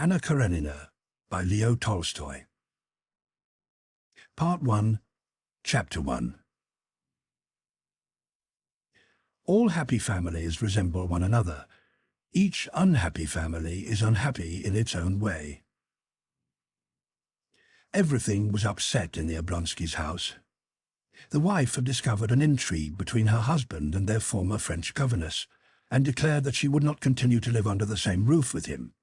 Anna Karenina by Leo Tolstoy. Part 1, Chapter 1. All happy families resemble one another. Each unhappy family is unhappy in its own way. Everything was upset in the Vronsky's house. The wife had discovered an intrigue between her husband and their former French governess, and declared that she would not continue to live under the same roof with him.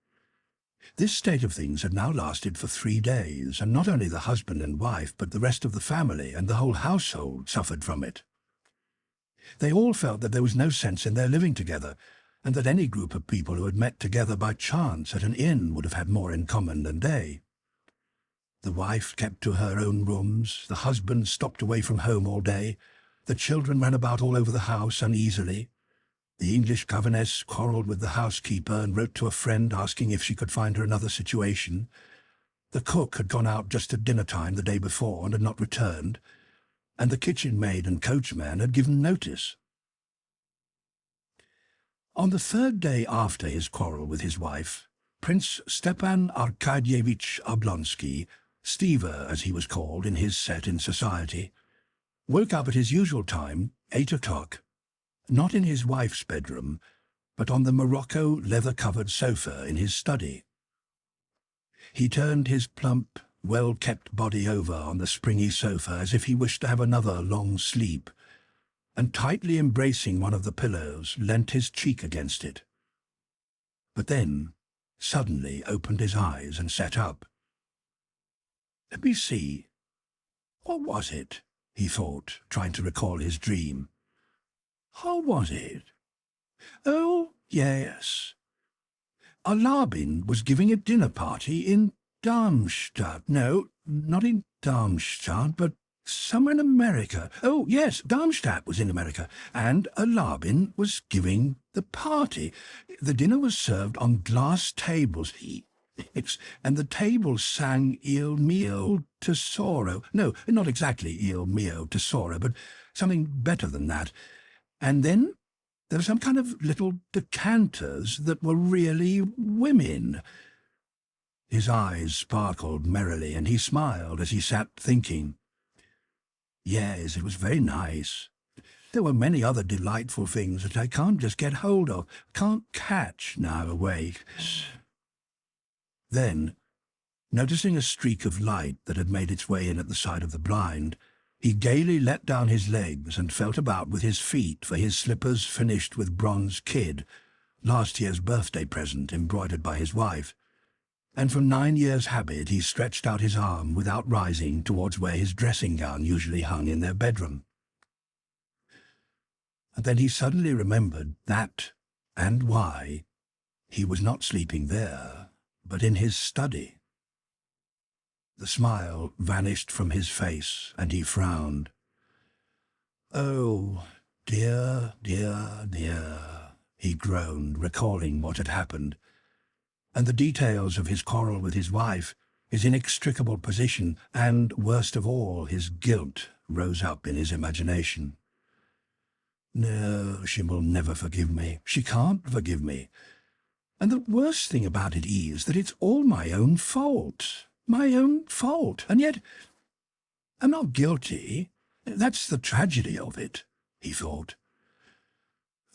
This state of things had now lasted for 3 days, and not only the husband and wife, but the rest of the family and the whole household suffered from it. They all felt that there was no sense in their living together, and that any group of people who had met together by chance at an inn would have had more in common than they. The wife kept to her own rooms, the husband stopped away from home all day, the children ran about all over the house uneasily. The English governess quarrelled with the housekeeper and wrote to a friend asking if she could find her another situation. The cook had gone out just at dinner time the day before and had not returned, and the kitchen maid and coachman had given notice. On the 3rd day after his quarrel with his wife, Prince Stepan Arkadyevich Oblonsky, Steva as he was called in his set in society, woke up at his usual time, 8 o'clock, not in his wife's bedroom, but on the Morocco leather-covered sofa in his study. He turned his plump, well-kept body over on the springy sofa as if he wished to have another long sleep, and tightly embracing one of the pillows, leant his cheek against it. But then, suddenly opened his eyes and sat up. "Let me see. What was it?" he thought, trying to recall his dream. "How was it? Oh, yes. Alabin was giving a dinner party in Darmstadt. No, not in Darmstadt, but somewhere in America. Oh, yes, Darmstadt was in America, and Alabin was giving the party. The dinner was served on glass tables. And the tables sang Il mio tesoro. No, not exactly Il mio tesoro, but something better than that. And then there were some kind of little decanters that were really women." His eyes sparkled merrily, and he smiled as he sat thinking. "Yes, it was very nice. There were many other delightful things that I can't just get hold of, can't catch now awake." Then, noticing a streak of light that had made its way in at the side of the blind, he gaily let down his legs and felt about with his feet for his slippers finished with bronze kid, last year's birthday present embroidered by his wife, and from 9 years' habit he stretched out his arm without rising towards where his dressing-gown usually hung in their bedroom. And then he suddenly remembered that, and why, he was not sleeping there, but in his study. The smile vanished from his face, and he frowned. "Oh, dear, dear, dear," he groaned, recalling what had happened, and the details of his quarrel with his wife, his inextricable position, and, worst of all, his guilt rose up in his imagination. "No, she will never forgive me. She can't forgive me. And the worst thing about it is that it's all my own fault. My own fault. And yet I'm not guilty. That's the tragedy of it," he thought.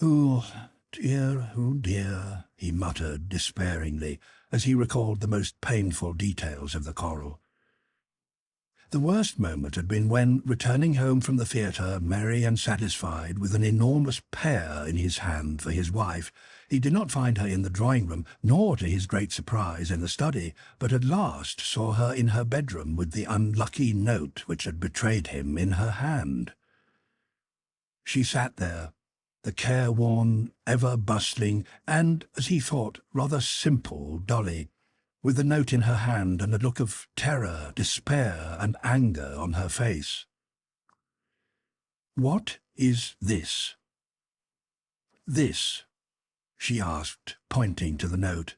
Oh dear," he muttered despairingly as he recalled the most painful details of the quarrel. The worst moment had been when, returning home from the theatre, merry and satisfied, with an enormous pear in his hand for his wife, he did not find her in the drawing-room, nor, to his great surprise, in the study, but at last saw her in her bedroom with the unlucky note which had betrayed him in her hand. She sat there, the careworn, ever-bustling, and, as he thought, rather simple Dolly, with the note in her hand and a look of terror, despair, and anger on her face. "What is this?" "This," she asked, pointing to the note.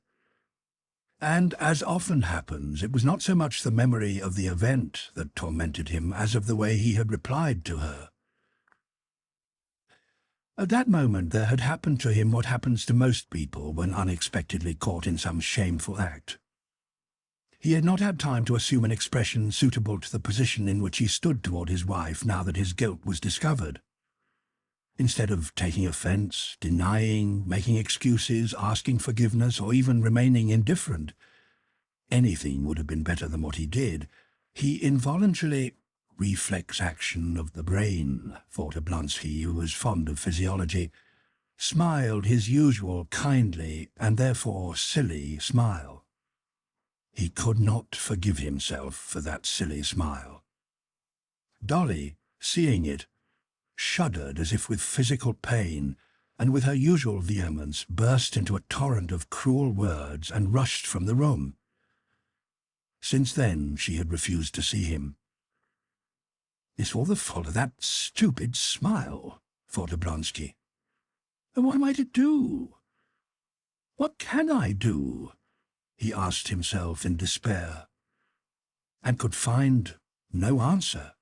And, as often happens, it was not so much the memory of the event that tormented him as of the way he had replied to her. At that moment there had happened to him what happens to most people when unexpectedly caught in some shameful act. He had not had time to assume an expression suitable to the position in which he stood toward his wife now that his guilt was discovered. Instead of taking offence, denying, making excuses, asking forgiveness, or even remaining indifferent, anything would have been better than what he did, he involuntarily— reflex action of the brain, thought Oblonsky, who was fond of physiology— smiled his usual kindly and therefore silly smile. He could not forgive himself for that silly smile. Dolly, seeing it, shuddered as if with physical pain, and with her usual vehemence burst into a torrent of cruel words and rushed from the room. Since then she had refused to see him. "It's all the fault of that stupid smile," thought Oblonsky. "And what am I to do? What can I do?" he asked himself in despair, and could find no answer.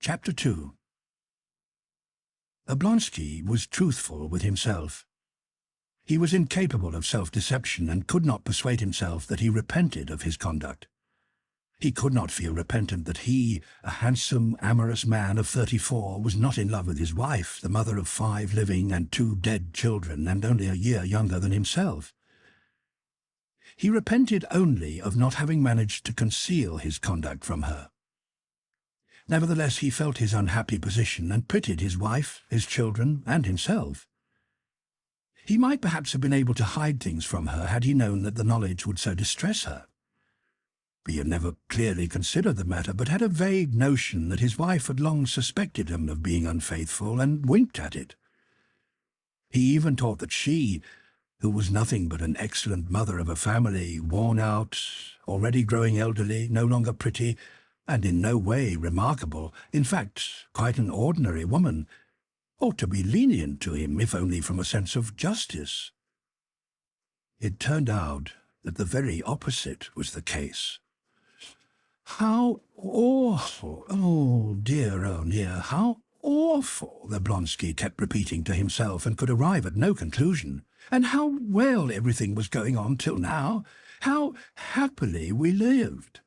Chapter 2. Oblonsky was truthful with himself. He was incapable of self-deception and could not persuade himself that he repented of his conduct. He could not feel repentant that he, a handsome, amorous man of 34, was not in love with his wife, the mother of 5 living and 2 dead children, and only a year younger than himself. He repented only of not having managed to conceal his conduct from her. Nevertheless, he felt his unhappy position and pitied his wife, his children, and himself. He might perhaps have been able to hide things from her had he known that the knowledge would so distress her. He had never clearly considered the matter, but had a vague notion that his wife had long suspected him of being unfaithful and winked at it. He even thought that she, who was nothing but an excellent mother of a family, worn out, already growing elderly, no longer pretty, and in no way remarkable, in fact quite an ordinary woman, ought to be lenient to him, if only from a sense of justice. It turned out that the very opposite was the case. "How awful! Oh dear, how awful!" Oblonsky kept repeating to himself, and could arrive at no conclusion. "And how well everything was going on till now! How happily we lived!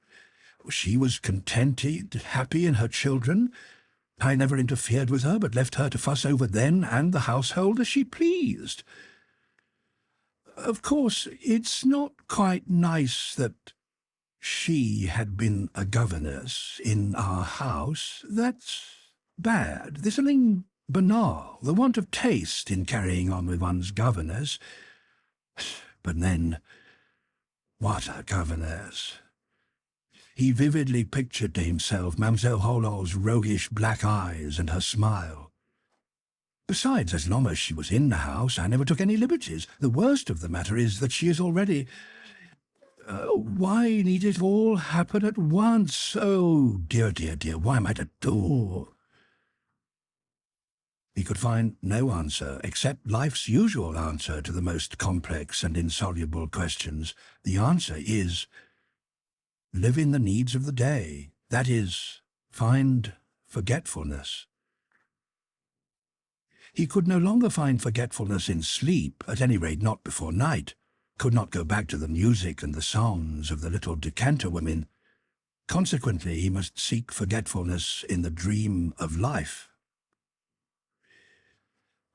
She was contented, happy in her children. I never interfered with her, but left her to fuss over them and the household as she pleased. Of course, it's not quite nice that she had been a governess in our house. That's bad. There's something banal, the want of taste in carrying on with one's governess. But then, what a governess! He vividly pictured to himself Mademoiselle Holland's roguish black eyes and her smile. Besides, as long as she was in the house, I never took any liberties. The worst of the matter is that she is already— why need it all happen at once? Oh, dear, why am I to do? He could find no answer, except life's usual answer to the most complex and insoluble questions. The answer is— live in the needs of the day. That is, find forgetfulness. He could no longer find forgetfulness in sleep, at any rate not before night, could not go back to the music and the songs of the little decanter women. Consequently, he must seek forgetfulness in the dream of life.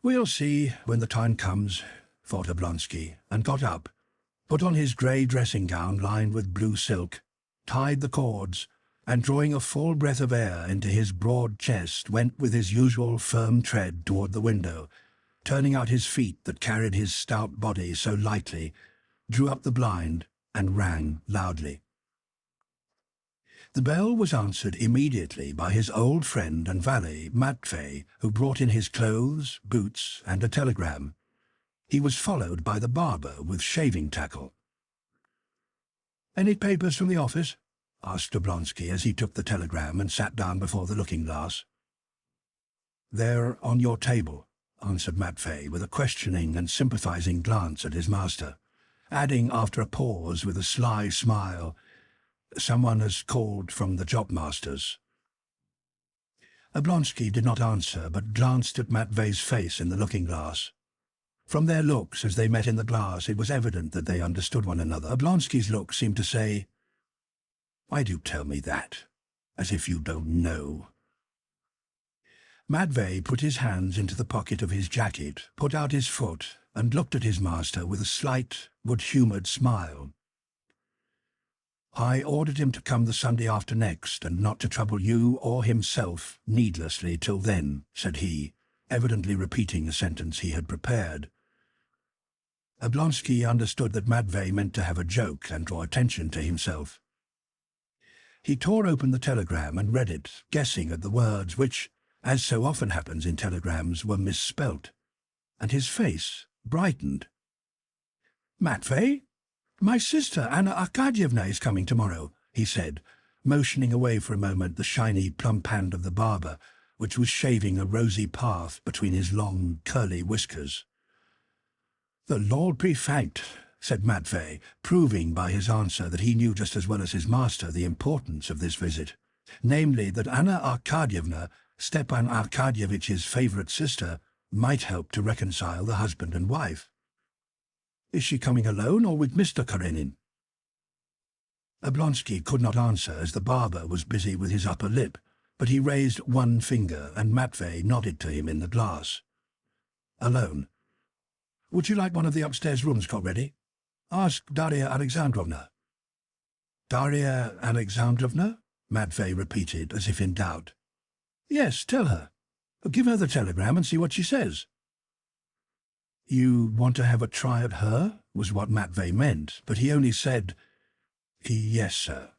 "We'll see when the time comes," thought Oblonsky, and got up, put on his grey dressing-gown lined with blue silk, tied the cords, and drawing a full breath of air into his broad chest, went with his usual firm tread toward the window, turning out his feet that carried his stout body so lightly, drew up the blind, and rang loudly. The bell was answered immediately by his old friend and valet, Matvey, who brought in his clothes, boots, and a telegram. He was followed by the barber with shaving tackle. "Any papers from the office?" asked Oblonsky as he took the telegram and sat down before the looking-glass. "They're on your table," answered Matvey, with a questioning and sympathizing glance at his master, adding after a pause with a sly smile, "Someone has called from the job-masters." Oblonsky did not answer, but glanced at Matvey's face in the looking-glass. From their looks as they met in the glass, it was evident that they understood one another. Oblonsky's look seemed to say, "Why do you tell me that? As if you don't know." Matvey put his hands into the pocket of his jacket, put out his foot, and looked at his master with a slight, good-humoured smile. "I ordered him to come the Sunday after next, and not to trouble you or himself needlessly till then," said he, evidently repeating a sentence he had prepared. Oblonsky understood that Matvey meant to have a joke and draw attention to himself. He tore open the telegram and read it, guessing at the words which, as so often happens in telegrams, were misspelt, and his face brightened. "Matvey? My sister, Anna Arkadyevna, is coming tomorrow," he said, motioning away for a moment the shiny, plump hand of the barber, which was shaving a rosy path between his long, curly whiskers. "The Lord Prefect," said Matvey, proving by his answer that he knew just as well as his master the importance of this visit, namely that Anna Arkadyevna, Stepan Arkadyevitch's favourite sister, might help to reconcile the husband and wife. "Is she coming alone or with Mr. Karenin?" Oblonsky could not answer, as the barber was busy with his upper lip, but he raised one finger, and Matvey nodded to him in the glass. "Alone. Would you like one of the upstairs rooms got ready? Ask Darya Alexandrovna." "Darya Alexandrovna?" Matvey repeated, as if in doubt. "Yes, tell her. Give her the telegram and see what she says." "You want to have a try at her?" was what Matvey meant, but he only said, "Yes, sir."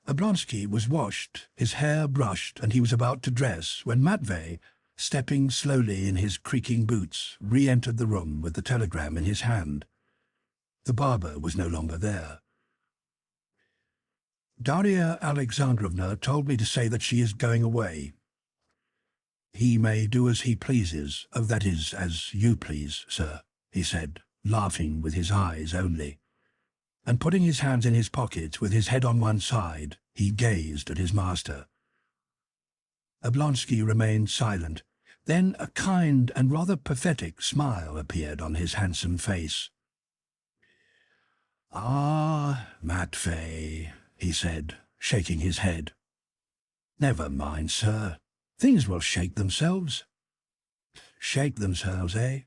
Oblonsky was washed, his hair brushed, and he was about to dress, when Matvey, stepping slowly in his creaking boots, re-entered the room with the telegram in his hand. The barber was no longer there. "Darya Alexandrovna told me to say that she is going away." "He may do as he pleases, that is, as you please, sir," he said, laughing with his eyes only. And putting his hands in his pockets with his head on one side, he gazed at his master. Oblonsky remained silent. Then a kind and rather pathetic smile appeared on his handsome face. "Ah, Matvey," he said, shaking his head. "Never mind, sir. Things will shake themselves." "Shake themselves, eh?"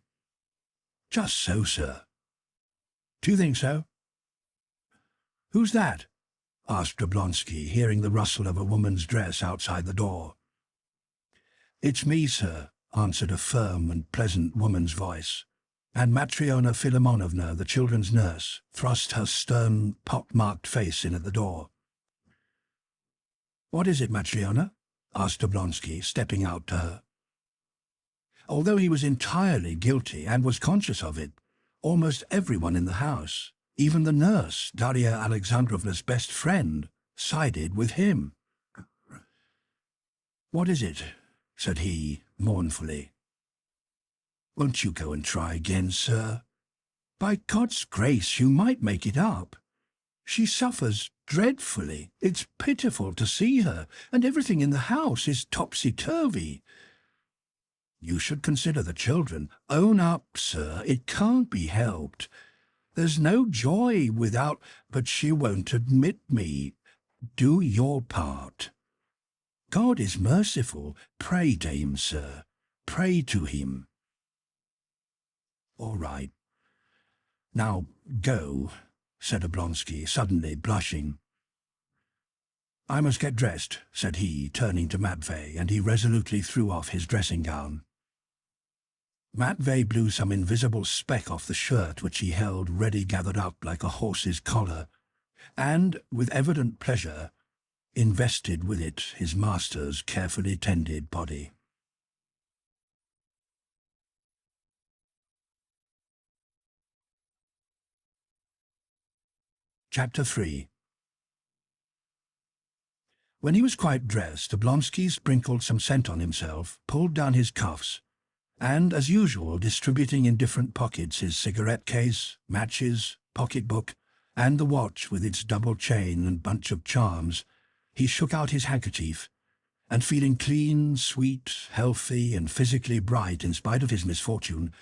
"Just so, sir." "Do you think so?" "Who's that?" asked Oblonsky, hearing the rustle of a woman's dress outside the door. "It's me, sir," answered a firm and pleasant woman's voice, and Matryona Filimonovna, the children's nurse, thrust her stern, pock-marked face in at the door. "What is it, Matryona?" asked Oblonsky, stepping out to her. Although he was entirely guilty and was conscious of it, almost everyone in the house, even the nurse, Darya Alexandrovna's best friend, sided with him. "What is it?" said he, mournfully. "Won't you go and try again, sir? By God's grace, you might make it up. She suffers dreadfully. It's pitiful to see her, and everything in the house is topsy-turvy. You should consider the children. Own up, sir. It can't be helped. There's no joy without... But she won't admit me. Do your part. God is merciful. Pray to him, sir. Pray to him." "All right. Now go," said Oblonsky, suddenly blushing. "I must get dressed," said he, turning to Matvey, and he resolutely threw off his dressing gown. Matvey blew some invisible speck off the shirt which he held ready gathered up like a horse's collar, and, with evident pleasure, invested with it his master's carefully tended body. Chapter 3. When he was quite dressed, Oblonsky sprinkled some scent on himself, pulled down his cuffs, and, as usual, distributing in different pockets his cigarette case, matches, pocket-book, and the watch with its double chain and bunch of charms, he shook out his handkerchief, and feeling clean, sweet, healthy, and physically bright in spite of his misfortune,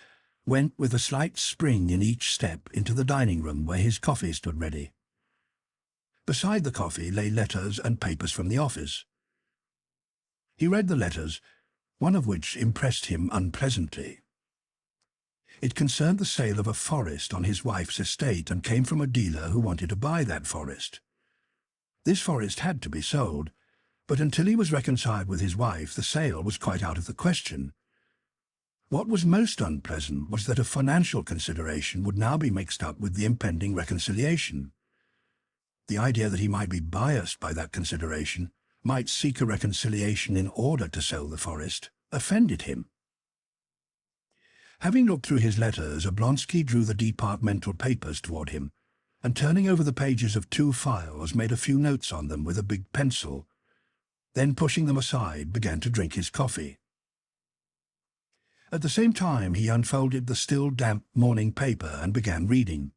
went with a slight spring in each step into the dining room where his coffee stood ready. Beside the coffee lay letters and papers from the office. He read the letters, one of which impressed him unpleasantly. It concerned the sale of a forest on his wife's estate and came from a dealer who wanted to buy that forest. This forest had to be sold, but until he was reconciled with his wife, the sale was quite out of the question. What was most unpleasant was that a financial consideration would now be mixed up with the impending reconciliation. The idea that he might be biased by that consideration, might seek a reconciliation in order to sell the forest, offended him. Having looked through his letters, Vronsky drew the departmental papers toward him, and turning over the pages of 2 files, made a few notes on them with a big pencil. Then, pushing them aside, began to drink his coffee. At the same time, he unfolded the still damp morning paper and began reading.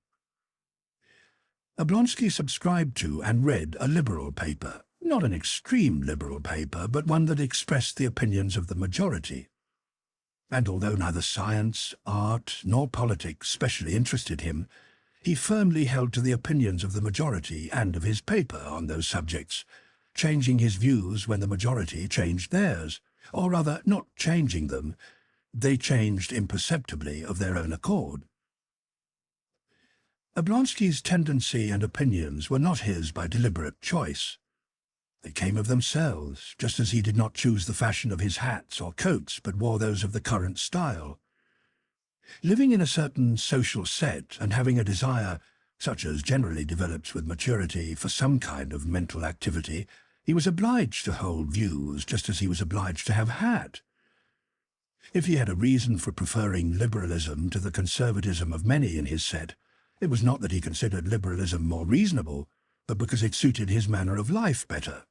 Vronsky subscribed to and read a liberal paper, not an extreme liberal paper, but one that expressed the opinions of the majority. And although neither science, art, nor politics specially interested him, he firmly held to the opinions of the majority and of his paper on those subjects, changing his views when the majority changed theirs, or rather not changing them. They changed imperceptibly of their own accord. Vronsky's tendency and opinions were not his by deliberate choice. They came of themselves, just as he did not choose the fashion of his hats or coats, but wore those of the current style. Living in a certain social set and having a desire, such as generally develops with maturity, for some kind of mental activity, he was obliged to hold views just as he was obliged to have hat. If he had a reason for preferring liberalism to the conservatism of many in his set, it was not that he considered liberalism more reasonable, but because it suited his manner of life better.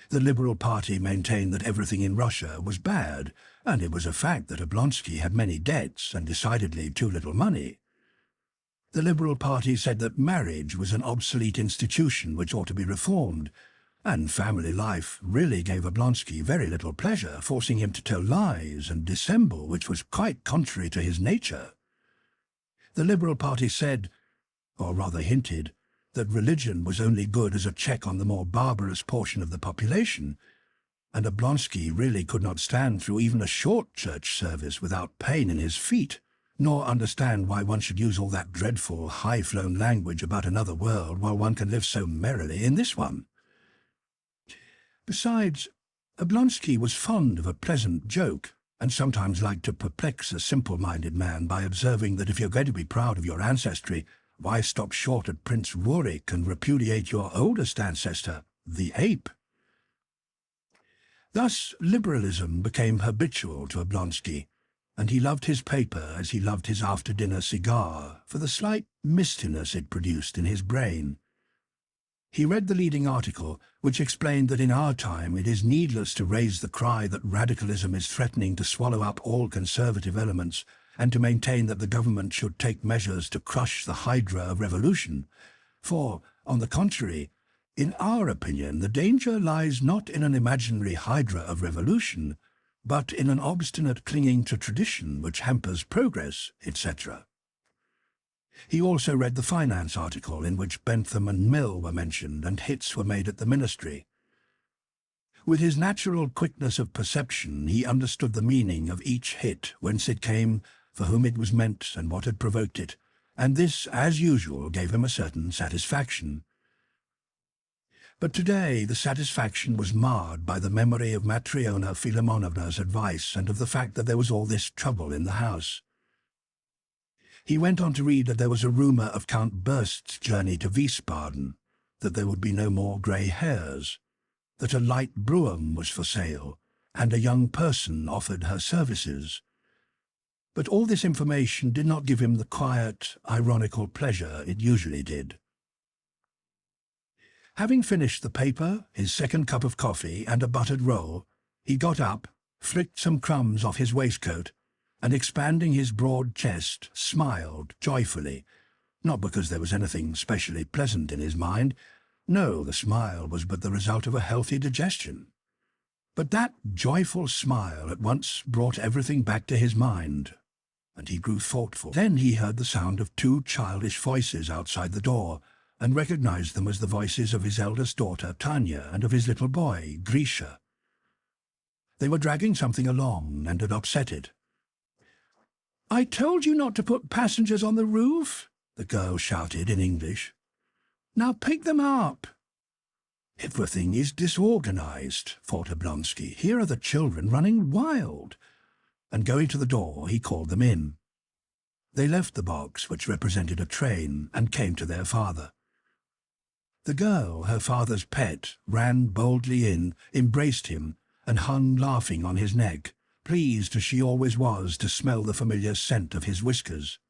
The Liberal Party maintained that everything in Russia was bad, and it was a fact that Vronsky had many debts and decidedly too little money. The Liberal Party said that marriage was an obsolete institution which ought to be reformed, and family life really gave Vronsky very little pleasure, forcing him to tell lies and dissemble, which was quite contrary to his nature. The Liberal Party said, or rather hinted, that religion was only good as a check on the more barbarous portion of the population, and Vronsky really could not stand through even a short church service without pain in his feet, nor understand why one should use all that dreadful, high-flown language about another world while one can live so merrily in this one. Besides, Vronsky was fond of a pleasant joke, and sometimes liked to perplex a simple-minded man by observing that if you're going to be proud of your ancestry, why stop short at Prince Rurik and repudiate your oldest ancestor, the ape? Thus liberalism became habitual to Vronsky, and he loved his paper as he loved his after-dinner cigar for the slight mistiness it produced in his brain. He read the leading article, which explained that in our time it is needless to raise the cry that radicalism is threatening to swallow up all conservative elements, and to maintain that the government should take measures to crush the hydra of revolution. For, on the contrary, in our opinion, the danger lies not in an imaginary hydra of revolution, but in an obstinate clinging to tradition which hampers progress, etc. He also read the finance article in which Bentham and Mill were mentioned and hits were made at the ministry. With his natural quickness of perception, he understood the meaning of each hit, whence it came, for whom it was meant, and what had provoked it, and this, as usual, gave him a certain satisfaction. But today the satisfaction was marred by the memory of Matryona Philomonovna's advice and of the fact that there was all this trouble in the house. He went on to read that there was a rumour of Count Burst's journey to Wiesbaden, that there would be no more grey hairs, that a light brougham was for sale, and a young person offered her services. But all this information did not give him the quiet, ironical pleasure it usually did. Having finished the paper, his second cup of coffee, and a buttered roll, he got up, flicked some crumbs off his waistcoat, and expanding his broad chest, smiled joyfully, not because there was anything specially pleasant in his mind. No, the smile was but the result of a healthy digestion. But that joyful smile at once brought everything back to his mind, and he grew thoughtful. Then he heard the sound of two childish voices outside the door, and recognized them as the voices of his eldest daughter, Tanya, and of his little boy, Grisha. They were dragging something along and had upset it. "I told you not to put passengers on the roof," the girl shouted in English. "Now pick them up." "Everything is disorganized," thought Oblonsky. "Here are the children running wild." And going to the door, he called them in. They left the box, which represented a train, and came to their father. The girl, her father's pet, ran boldly in, embraced him, and hung laughing on his neck, pleased as she always was to smell the familiar scent of his whiskers.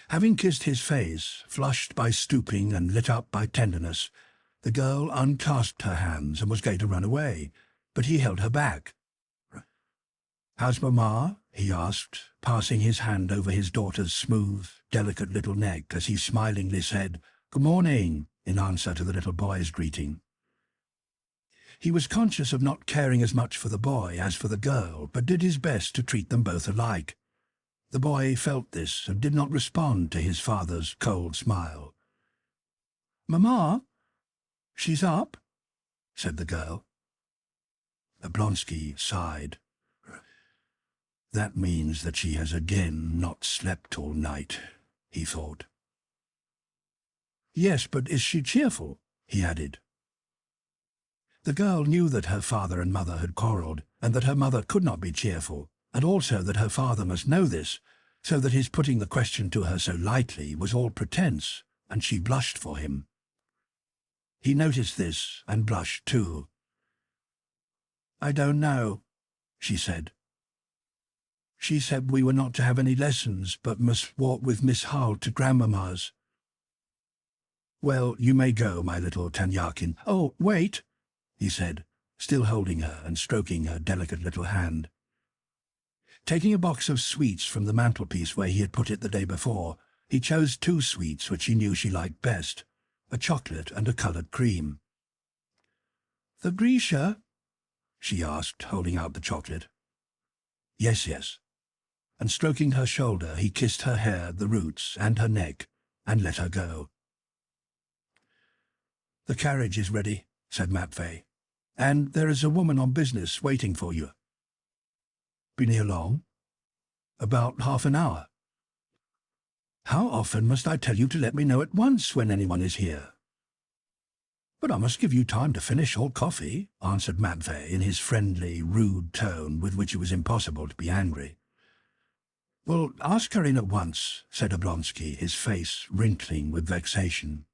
Having kissed his face, flushed by stooping and lit up by tenderness, the girl unclasped her hands and was going to run away, but he held her back. "How's Mamma?" he asked, passing his hand over his daughter's smooth, delicate little neck as he smilingly said, "Good morning," in answer to the little boy's greeting. He was conscious of not caring as much for the boy as for the girl, but did his best to treat them both alike. The boy felt this and did not respond to his father's cold smile. "Mamma, she's up," said the girl. Oblonsky sighed. "That means that she has again not slept all night," he thought. "Yes, but is she cheerful?" he added. The girl knew that her father and mother had quarrelled, and that her mother could not be cheerful, and also that her father must know this, so that his putting the question to her so lightly was all pretence, and she blushed for him. He noticed this and blushed too. "I don't know," she said. "She said we were not to have any lessons, but must walk with Miss Hull to Grandmamma's." "Well, you may go, my little Tanyakin." "Oh, wait," he said, still holding her and stroking her delicate little hand. Taking a box of sweets from the mantelpiece where he had put it the day before, he chose two sweets which he knew she liked best, a chocolate and a coloured cream. "The Grisha?" she asked, holding out the chocolate. "Yes, yes." And stroking her shoulder, he kissed her hair, the roots, and her neck, and let her go. "The carriage is ready," said Matvey, "and there is a woman on business waiting for you." "Been here long?" "About half an hour." "How often must I tell you to let me know at once when anyone is here?" "But I must give you time to finish all coffee," answered Matvey in his friendly, rude tone with which it was impossible to be angry. "Well, ask her in at once," said Oblonsky, his face wrinkling with vexation.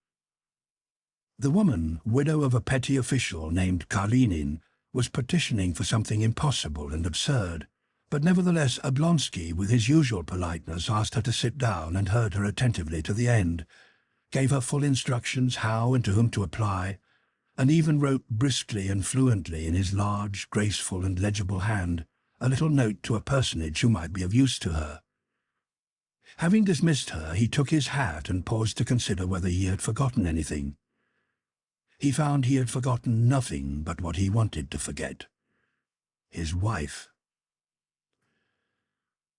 The woman, widow of a petty official named Karenin, was petitioning for something impossible and absurd, but nevertheless Oblonsky, with his usual politeness, asked her to sit down and heard her attentively to the end, gave her full instructions how and to whom to apply, and even wrote briskly and fluently in his large, graceful and legible hand a little note to a personage who might be of use to her. Having dismissed her, he took his hat and paused to consider whether he had forgotten anything. He found he had forgotten nothing but what he wanted to forget: his wife.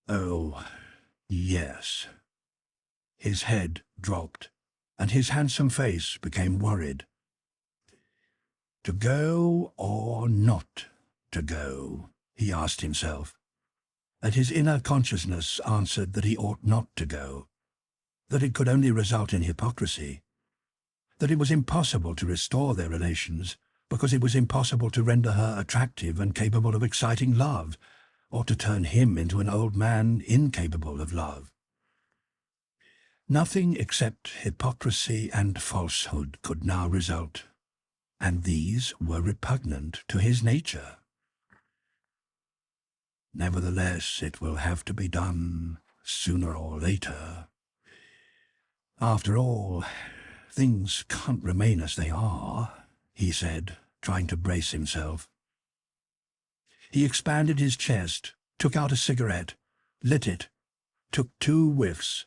Oh, yes. His head dropped, and his handsome face became worried. To go or not to go, he asked himself, and his inner consciousness answered that he ought not to go, that it could only result in hypocrisy, that it was impossible to restore their relations because it was impossible to render her attractive and capable of exciting love, or to turn him into an old man incapable of love. Nothing except hypocrisy and falsehood could now result, and these were repugnant to his nature. Nevertheless, it will have to be done sooner or later. After all, things can't remain as they are, he said, trying to brace himself. He expanded his chest, took out a cigarette, lit it, took 2 whiffs,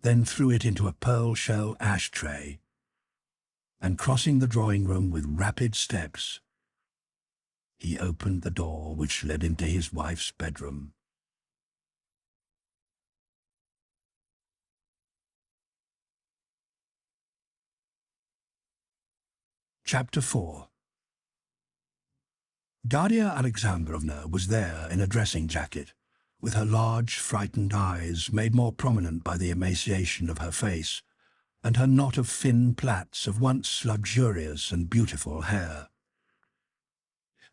then threw it into a pearl-shell ashtray, and crossing the drawing-room with rapid steps, He opened the door which led into his wife's bedroom. Chapter 4. Darya Alexandrovna was there in a dressing jacket, with her large, frightened eyes made more prominent by the emaciation of her face, and her knot of thin plaits of once luxurious and beautiful hair.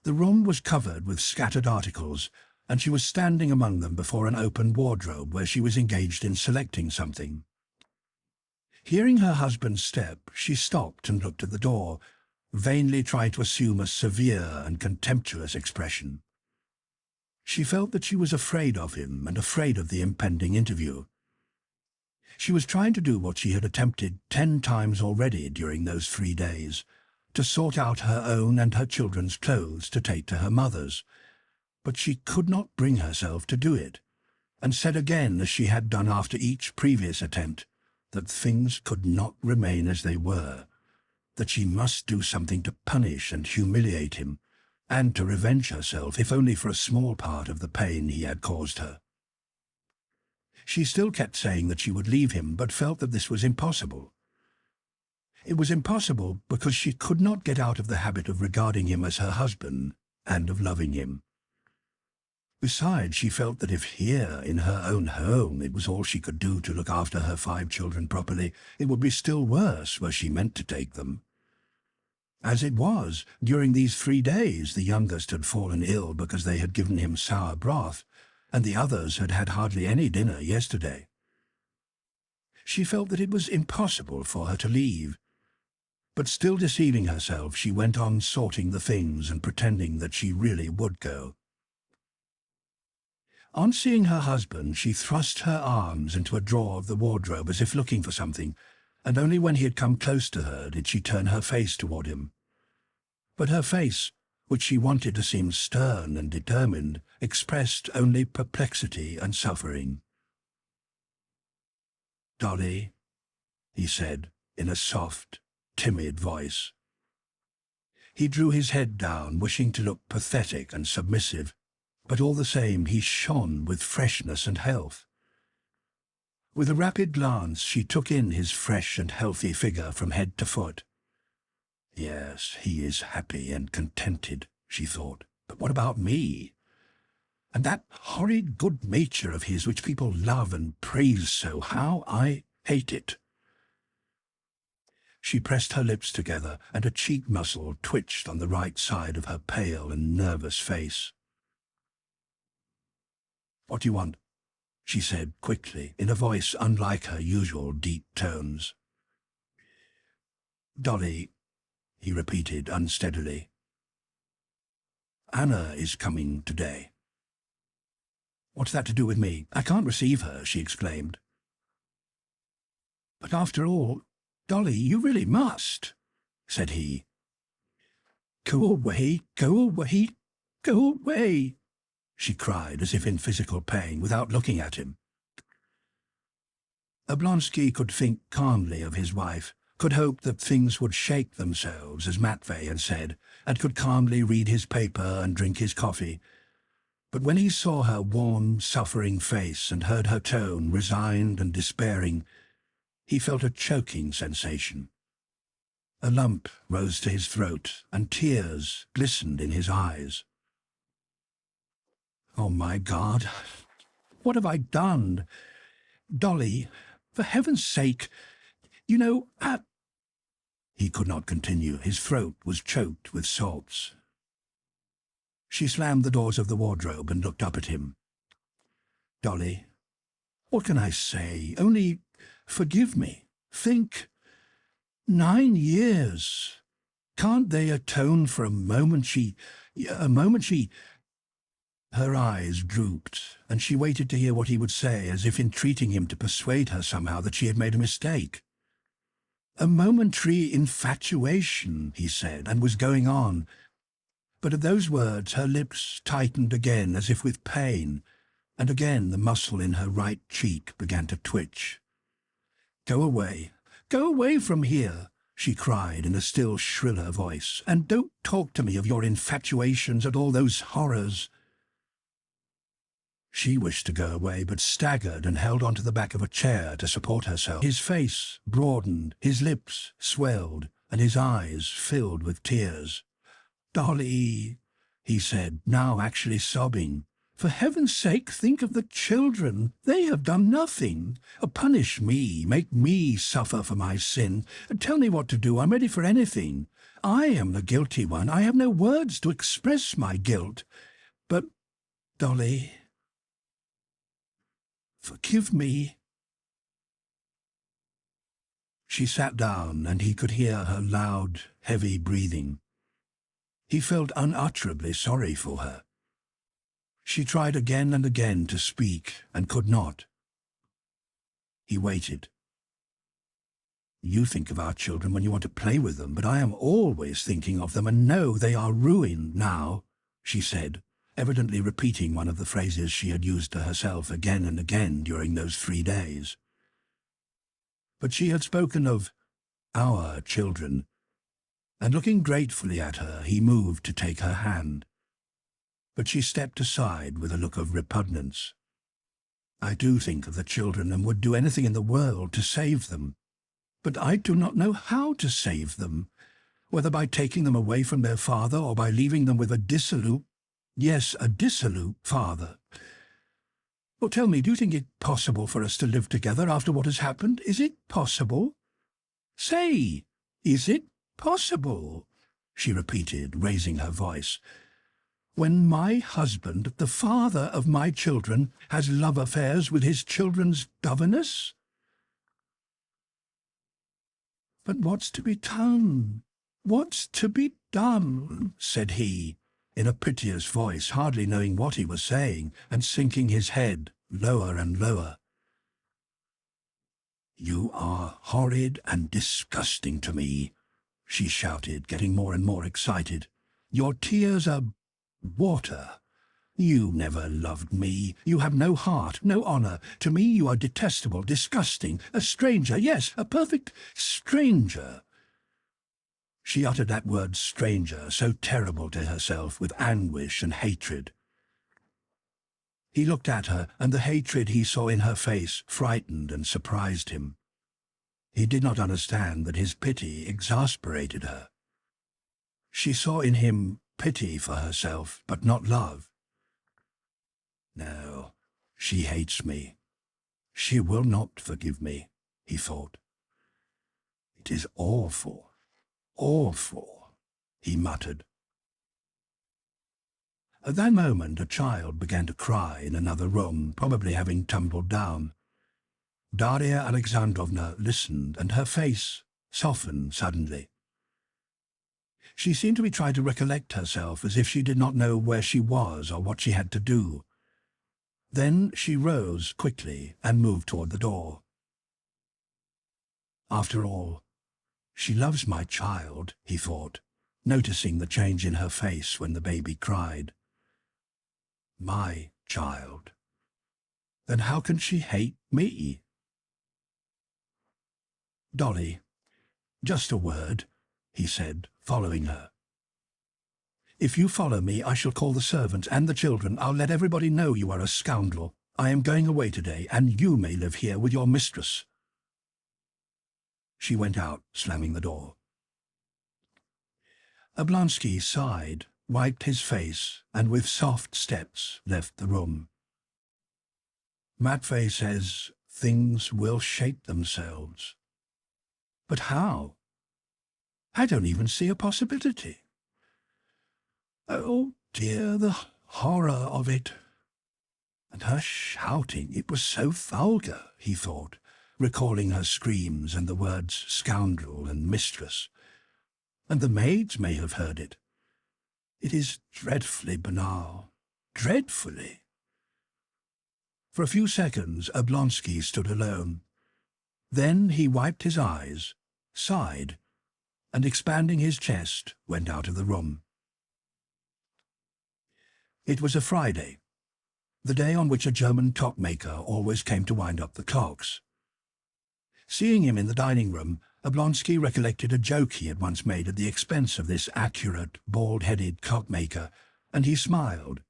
The room was covered with scattered articles, and she was standing among them before an open wardrobe where she was engaged in selecting something. Hearing her husband's step, she stopped and looked at the door, vainly trying to assume a severe and contemptuous expression. She felt that she was afraid of him and afraid of the impending interview. She was trying to do what she had attempted 10 times already during those 3 days, to sort out her own and her children's clothes to take to her mother's, but she could not bring herself to do it, and said again, as she had done after each previous attempt, that things could not remain as they were, that she must do something to punish and humiliate him, and to revenge herself, if only for a small part of the pain he had caused her. She still kept saying that she would leave him, but felt that this was impossible. It was impossible because she could not get out of the habit of regarding him as her husband and of loving him. Besides, she felt that if here, in her own home, it was all she could do to look after her 5 children properly, it would be still worse where she meant to take them. As it was, during these 3 days the youngest had fallen ill because they had given him sour broth, and the others had had hardly any dinner yesterday. She felt that it was impossible for her to leave, but still deceiving herself, she went on sorting the things and pretending that she really would go. On seeing her husband, she thrust her arms into a drawer of the wardrobe as if looking for something, and only when he had come close to her did she turn her face toward him. But her face, which she wanted to seem stern and determined, expressed only perplexity and suffering. "Dolly," he said, in a soft, timid voice. He drew his head down, wishing to look pathetic and submissive, but all the same he shone with freshness and health. With a rapid glance she took in his fresh and healthy figure from head to foot. Yes, he is happy and contented, she thought, but what about me? And that horrid good nature of his which people love and praise so, how I hate it. She pressed her lips together, and a cheek muscle twitched on the right side of her pale and nervous face. "What do you want?" she said quickly, in a voice unlike her usual deep tones. "Dolly," he repeated unsteadily. "Anna is coming today." "What's that to do with me? I can't receive her," she exclaimed. "But after all, Dolly, you really must," said he. "Go away, go away, go away," she cried, as if in physical pain, without looking at him. Oblonsky could think calmly of his wife, could hope that things would shake themselves, as Matvey had said, and could calmly read his paper and drink his coffee. But when he saw her worn, suffering face and heard her tone, resigned and despairing, he felt a choking sensation. A lump rose to his throat, and tears glistened in his eyes. "Oh, my God, what have I done? Dolly, for heaven's sake, you know, He could not continue. His throat was choked with sobs. She slammed the doors of the wardrobe and looked up at him. "Dolly, what can I say? Only forgive me. Think. 9 years. Can't they atone for a moment she... Her eyes drooped, and she waited to hear what he would say, as if entreating him to persuade her somehow that she had made a mistake. "A momentary infatuation," he said, and was going on. But at those words her lips tightened again as if with pain, and again the muscle in her right cheek began to twitch. Go away from here," she cried in a still shriller voice, "and don't talk to me of your infatuations and all those horrors." She wished to go away, but staggered and held onto the back of a chair to support herself. His face broadened, his lips swelled, and his eyes filled with tears. "Dolly," he said, now actually sobbing, "for heaven's sake, think of the children. They have done nothing. Punish me, make me suffer for my sin. Tell me what to do. I'm ready for anything. I am the guilty one. I have no words to express my guilt. But, Dolly, forgive me." She sat down, and he could hear her loud, heavy breathing. He felt unutterably sorry for her. She tried again and again to speak, and could not. He waited. "You think of our children when you want to play with them, but I am always thinking of them, and know they are ruined now," she said, evidently repeating one of the phrases she had used to herself again and again during those 3 days. But she had spoken of our children, and looking gratefully at her, he moved to take her hand. But she stepped aside with a look of repugnance. "I do think of the children and would do anything in the world to save them. But I do not know how to save them, whether by taking them away from their father or by leaving them with a dissolute father. Well, tell me, do you think it possible for us to live together after what has happened? Is it possible? Say, is it possible?" she repeated, raising her voice. "When my husband, the father of my children, has love affairs with his children's governess?" "But what's to be done? What's to be done?" said he, in a piteous voice, hardly knowing what he was saying, and sinking his head lower and lower. "You are horrid and disgusting to me," she shouted, getting more and more excited. "Your tears are water. You never loved me. You have no heart, no honour. To me you are detestable, disgusting, a stranger, yes, a perfect stranger." She uttered that word stranger, so terrible to herself, with anguish and hatred. He looked at her, and the hatred he saw in her face frightened and surprised him. He did not understand that his pity exasperated her. She saw in him pity for herself, but not love. "No, she hates me. She will not forgive me," he thought. "It is awful, awful," he muttered. At that moment a child began to cry in another room, probably having tumbled down. Darya Alexandrovna listened, and her face softened suddenly. She seemed to be trying to recollect herself, as if she did not know where she was or what she had to do. Then she rose quickly and moved toward the door. "After all, she loves my child," he thought, noticing the change in her face when the baby cried. "My child. Then how can she hate me?" "Dolly, just a word," he said, following her. "If you follow me, I shall call the servants and the children. I'll let everybody know you are a scoundrel. I am going away today, and you may live here with your mistress." She went out, slamming the door. Oblonsky sighed, wiped his face, and with soft steps left the room. "Matvey says things will shape themselves. But how? I don't even see a possibility. Oh dear, the horror of it. And her shouting, it was so vulgar," he thought, recalling her screams and the words scoundrel and mistress. "And the maids may have heard it. It is dreadfully banal, dreadfully." For a few seconds Oblonsky stood alone. Then he wiped his eyes, sighed, and expanding his chest, went out of the room. It was a Friday, the day on which a German clockmaker always came to wind up the clocks. Seeing him in the dining room, Oblonsky recollected a joke he had once made at the expense of this accurate, bald-headed clockmaker, and he smiled.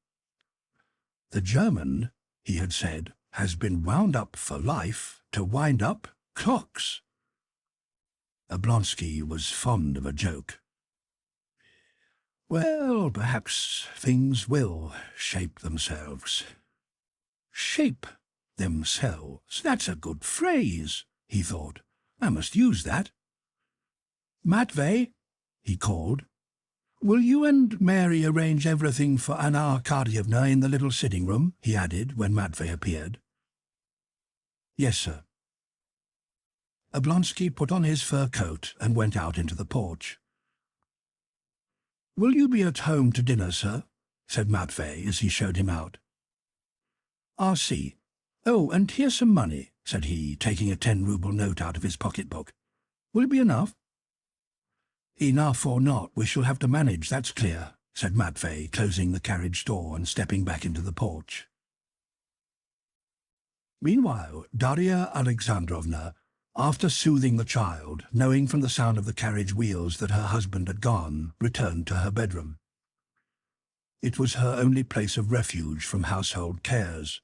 "The German," he had said, "has been wound up for life to wind up clocks." Oblonsky was fond of a joke. Well, perhaps things will shape themselves. Shape themselves. That's a good phrase, he thought. I must use that. "Matvey," he called, "will you and Mary arrange everything for Anna Arkadyevna in the little sitting room?" he added when Matvey appeared. "Yes, sir." Oblonsky put on his fur coat and went out into the porch. "Will you be at home to dinner, sir?" said Matvey as he showed him out. "I'll see. Oh, and here's some money," said he, taking a 10-rouble note out of his pocket-book. "Will it be enough?" "Enough or not, we shall have to manage, that's clear," said Matvey, closing the carriage door and stepping back into the porch. Meanwhile, Darya Alexandrovna, after soothing the child, knowing from the sound of the carriage wheels that her husband had gone, returned to her bedroom. It was her only place of refuge from household cares.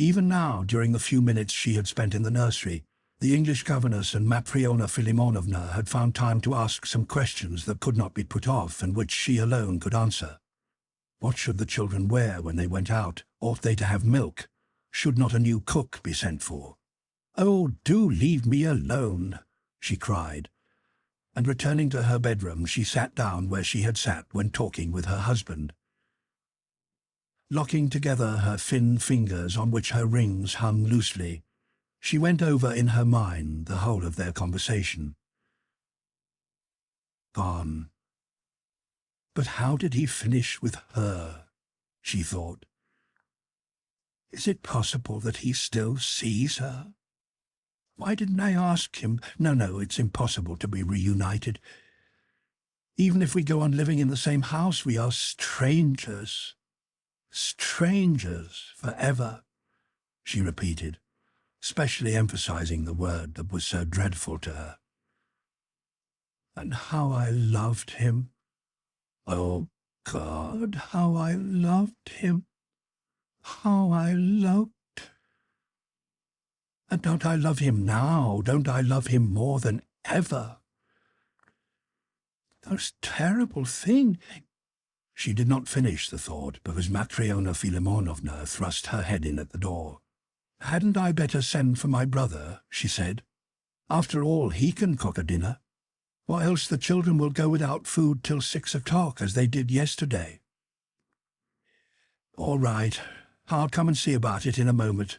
Even now, during the few minutes she had spent in the nursery, the English governess and Matriona Filimonovna had found time to ask some questions that could not be put off and which she alone could answer. What should the children wear when they went out? Ought they to have milk? Should not a new cook be sent for? "Oh, do leave me alone," she cried, and returning to her bedroom she sat down where she had sat when talking with her husband. Locking together her thin fingers on which her rings hung loosely, she went over in her mind the whole of their conversation. Gone. But how did he finish with her? She thought. Is it possible that he still sees her? Why didn't I ask him? No, it's impossible to be reunited. Even if we go on living in the same house, we are strangers. Strangers forever, she repeated, specially emphasizing the word that was so dreadful to her. And how I loved him. Oh, God, how I loved him. How I loved. And don't I love him now? Don't I love him more than ever? Those terrible things. She did not finish the thought because Matriona Filimonovna thrust her head in at the door. "Hadn't I better send for my brother?" she said. "After all, he can cook a dinner, or else the children will go without food till 6 o'clock, as they did yesterday." "All right, I'll come and see about it in a moment.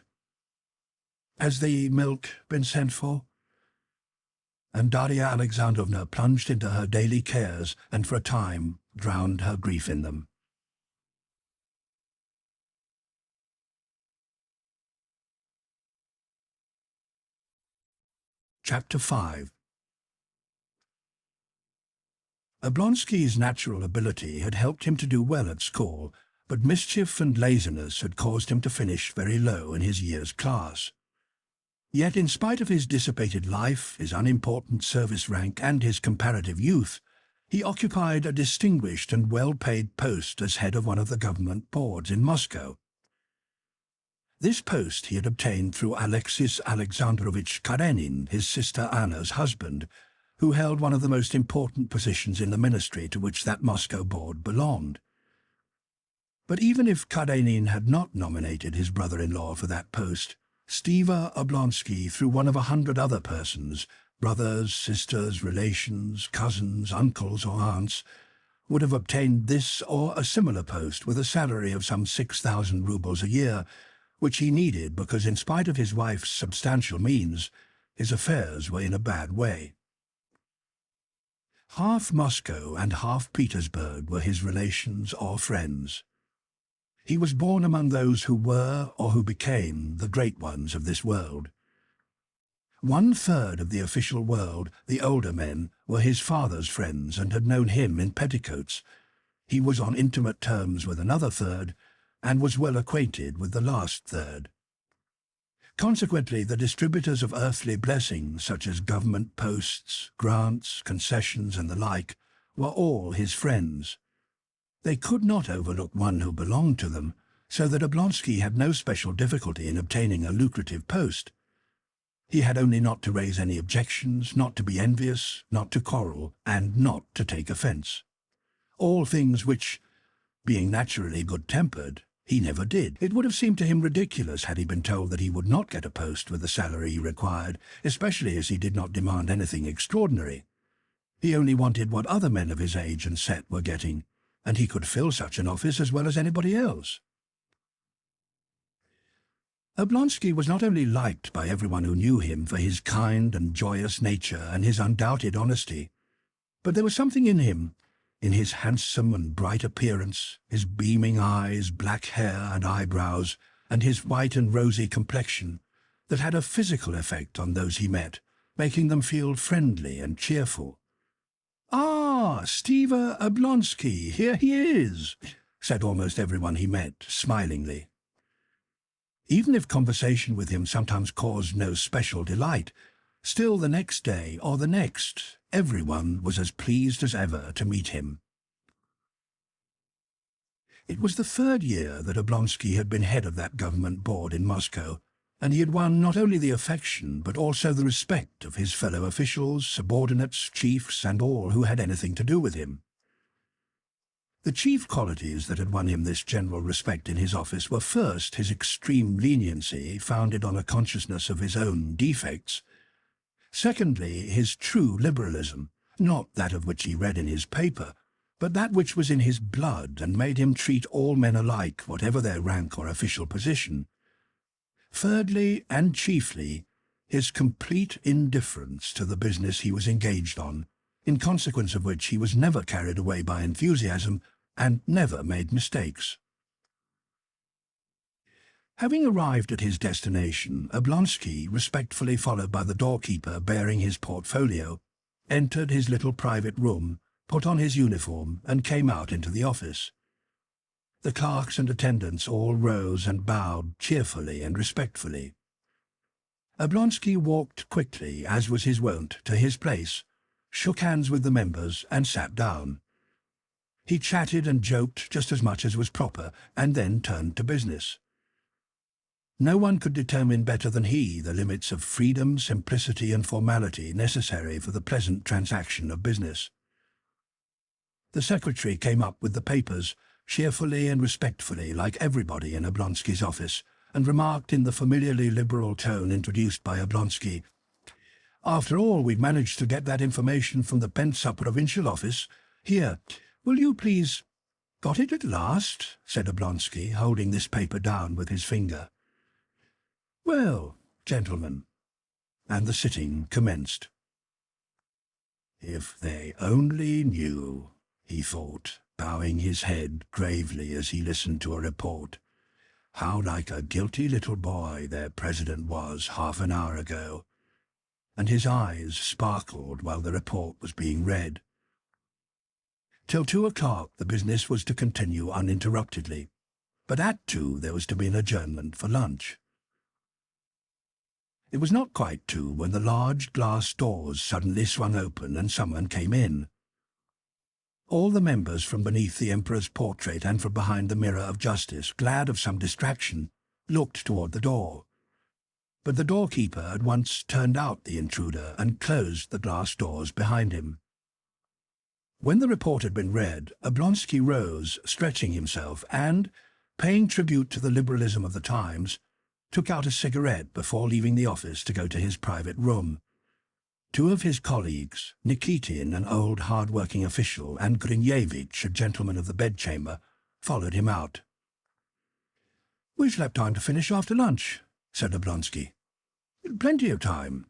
Has the milk been sent for?" And Darya Alexandrovna plunged into her daily cares and for a time drowned her grief in them. Chapter 5. Oblonsky's natural ability had helped him to do well at school, but mischief and laziness had caused him to finish very low in his year's class. Yet in spite of his dissipated life, his unimportant service rank, and his comparative youth, he occupied a distinguished and well-paid post as head of one of the government boards in Moscow. This post he had obtained through Alexei Alexandrovich Karenin, his sister Anna's husband, who held one of the most important positions in the ministry to which that Moscow board belonged. But even if Karenin had not nominated his brother-in-law for that post, Stiva Oblonsky, through one of 100 other persons, brothers, sisters, relations, cousins, uncles or aunts, would have obtained this or a similar post with a salary of some 6,000 roubles a year, which he needed because in spite of his wife's substantial means, his affairs were in a bad way. Half Moscow and half Petersburg were his relations or friends. He was born among those who were, or who became, the great ones of this world. 1/3 of the official world, the older men, were his father's friends and had known him in petticoats. He was on intimate terms with another third, and was well acquainted with the last third. Consequently, the distributors of earthly blessings, such as government posts, grants, concessions, and the like, were all his friends. They could not overlook one who belonged to them, so that Oblonsky had no special difficulty in obtaining a lucrative post. He had only not to raise any objections, not to be envious, not to quarrel, and not to take offence. All things which, being naturally good-tempered, he never did. It would have seemed to him ridiculous had he been told that he would not get a post with the salary he required, especially as he did not demand anything extraordinary. He only wanted what other men of his age and set were getting, and he could fill such an office as well as anybody else. Oblonsky was not only liked by everyone who knew him for his kind and joyous nature and his undoubted honesty, but there was something in him, in his handsome and bright appearance, his beaming eyes, black hair and eyebrows, and his white and rosy complexion, that had a physical effect on those he met, making them feel friendly and cheerful. "Ah, Steva Oblonsky, here he is," said almost everyone he met, smilingly. Even if conversation with him sometimes caused no special delight, still the next day or the next, everyone was as pleased as ever to meet him. It was the third year that Oblonsky had been head of that government board in Moscow, and he had won not only the affection but also the respect of his fellow officials, subordinates, chiefs, and all who had anything to do with him. The chief qualities that had won him this general respect in his office were first his extreme leniency, founded on a consciousness of his own defects. Secondly, his true liberalism, not that of which he read in his paper, but that which was in his blood and made him treat all men alike, whatever their rank or official position. Thirdly, and chiefly, his complete indifference to the business he was engaged on, in consequence of which he was never carried away by enthusiasm and never made mistakes. Having arrived at his destination, Oblonsky, respectfully followed by the doorkeeper bearing his portfolio, entered his little private room, put on his uniform, and came out into the office. The clerks and attendants all rose and bowed cheerfully and respectfully. Oblonsky walked quickly, as was his wont, to his place, shook hands with the members, and sat down. He chatted and joked just as much as was proper, and then turned to business. No one could determine better than he the limits of freedom, simplicity, and formality necessary for the pleasant transaction of business. The secretary came up with the papers, cheerfully and respectfully, like everybody in Oblonsky's office, and remarked in the familiarly liberal tone introduced by Oblonsky, "After all, we've managed to get that information from the Pensa provincial office. Here, will you please—" "Got it at last?" said Oblonsky, holding this paper down with his finger. "Well, gentlemen," and the sitting commenced. "If they only knew," he thought, bowing his head gravely as he listened to a report, "how like a guilty little boy their president was half an hour ago," and his eyes sparkled while the report was being read. Till 2 o'clock the business was to continue uninterruptedly, but at 2 there was to be an adjournment for lunch. It was not quite 2 when the large glass doors suddenly swung open and someone came in. All the members from beneath the Emperor's portrait and from behind the mirror of justice, glad of some distraction, looked toward the door. But the doorkeeper at once turned out the intruder and closed the glass doors behind him. When the report had been read, Oblonsky rose, stretching himself, and, paying tribute to the liberalism of the times, took out a cigarette before leaving the office to go to his private room. 2 of his colleagues, Nikitin, an old hard-working official, and Grinyevich, a gentleman of the bedchamber, followed him out. "We shall have time to finish after lunch," said Oblonsky. "Plenty of time,"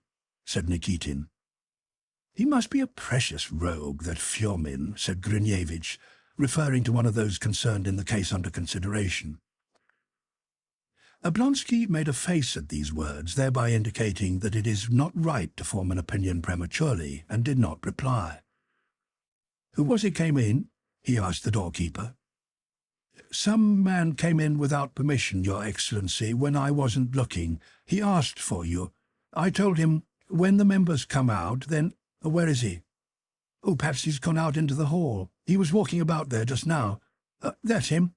said Nikitin. "He must be a precious rogue, that Fyomin," said Grinyevich, referring to one of those concerned in the case under consideration. Oblonsky made a face at these words, thereby indicating that it is not right to form an opinion prematurely, and did not reply. "Who was it came in?" he asked the doorkeeper. Some man came in without permission, Your Excellency, when I wasn't looking. He asked for you. I told him, when the members come out, then— Where is he? Oh, perhaps he's gone out into the hall. He was walking about there just now. That's him,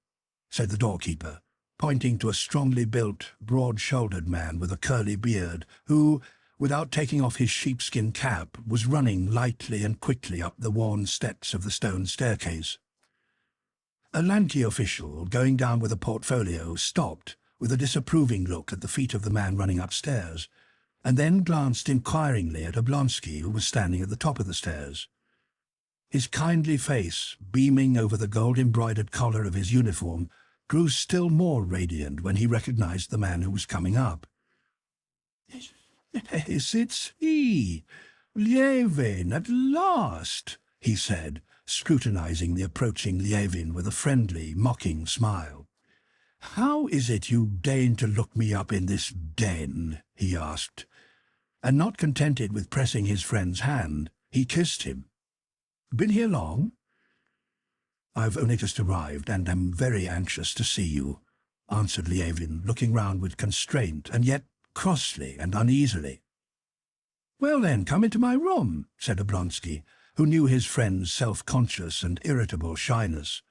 said the doorkeeper, pointing to a strongly built, broad-shouldered man with a curly beard, who, without taking off his sheepskin cap, was running lightly and quickly up the worn steps of the stone staircase. A lanky official, going down with a portfolio, stopped with a disapproving look at the feet of the man running upstairs, and then glanced inquiringly at Oblonsky, who was standing at the top of the stairs. His kindly face, beaming over the gold-embroidered collar of his uniform, grew still more radiant when he recognized the man who was coming up. "Yes, it's he, Levin, at last," he said, scrutinizing the approaching Levin with a friendly, mocking smile. "How is it you deign to look me up in this den?" he asked, and not contented with pressing his friend's hand, he kissed him. "Been here long?" "I've only just arrived, and am very anxious to see you," answered Levin, looking round with constraint, and yet crossly and uneasily. "Well then, come into my room," said Oblonsky, who knew his friend's self-conscious and irritable shyness,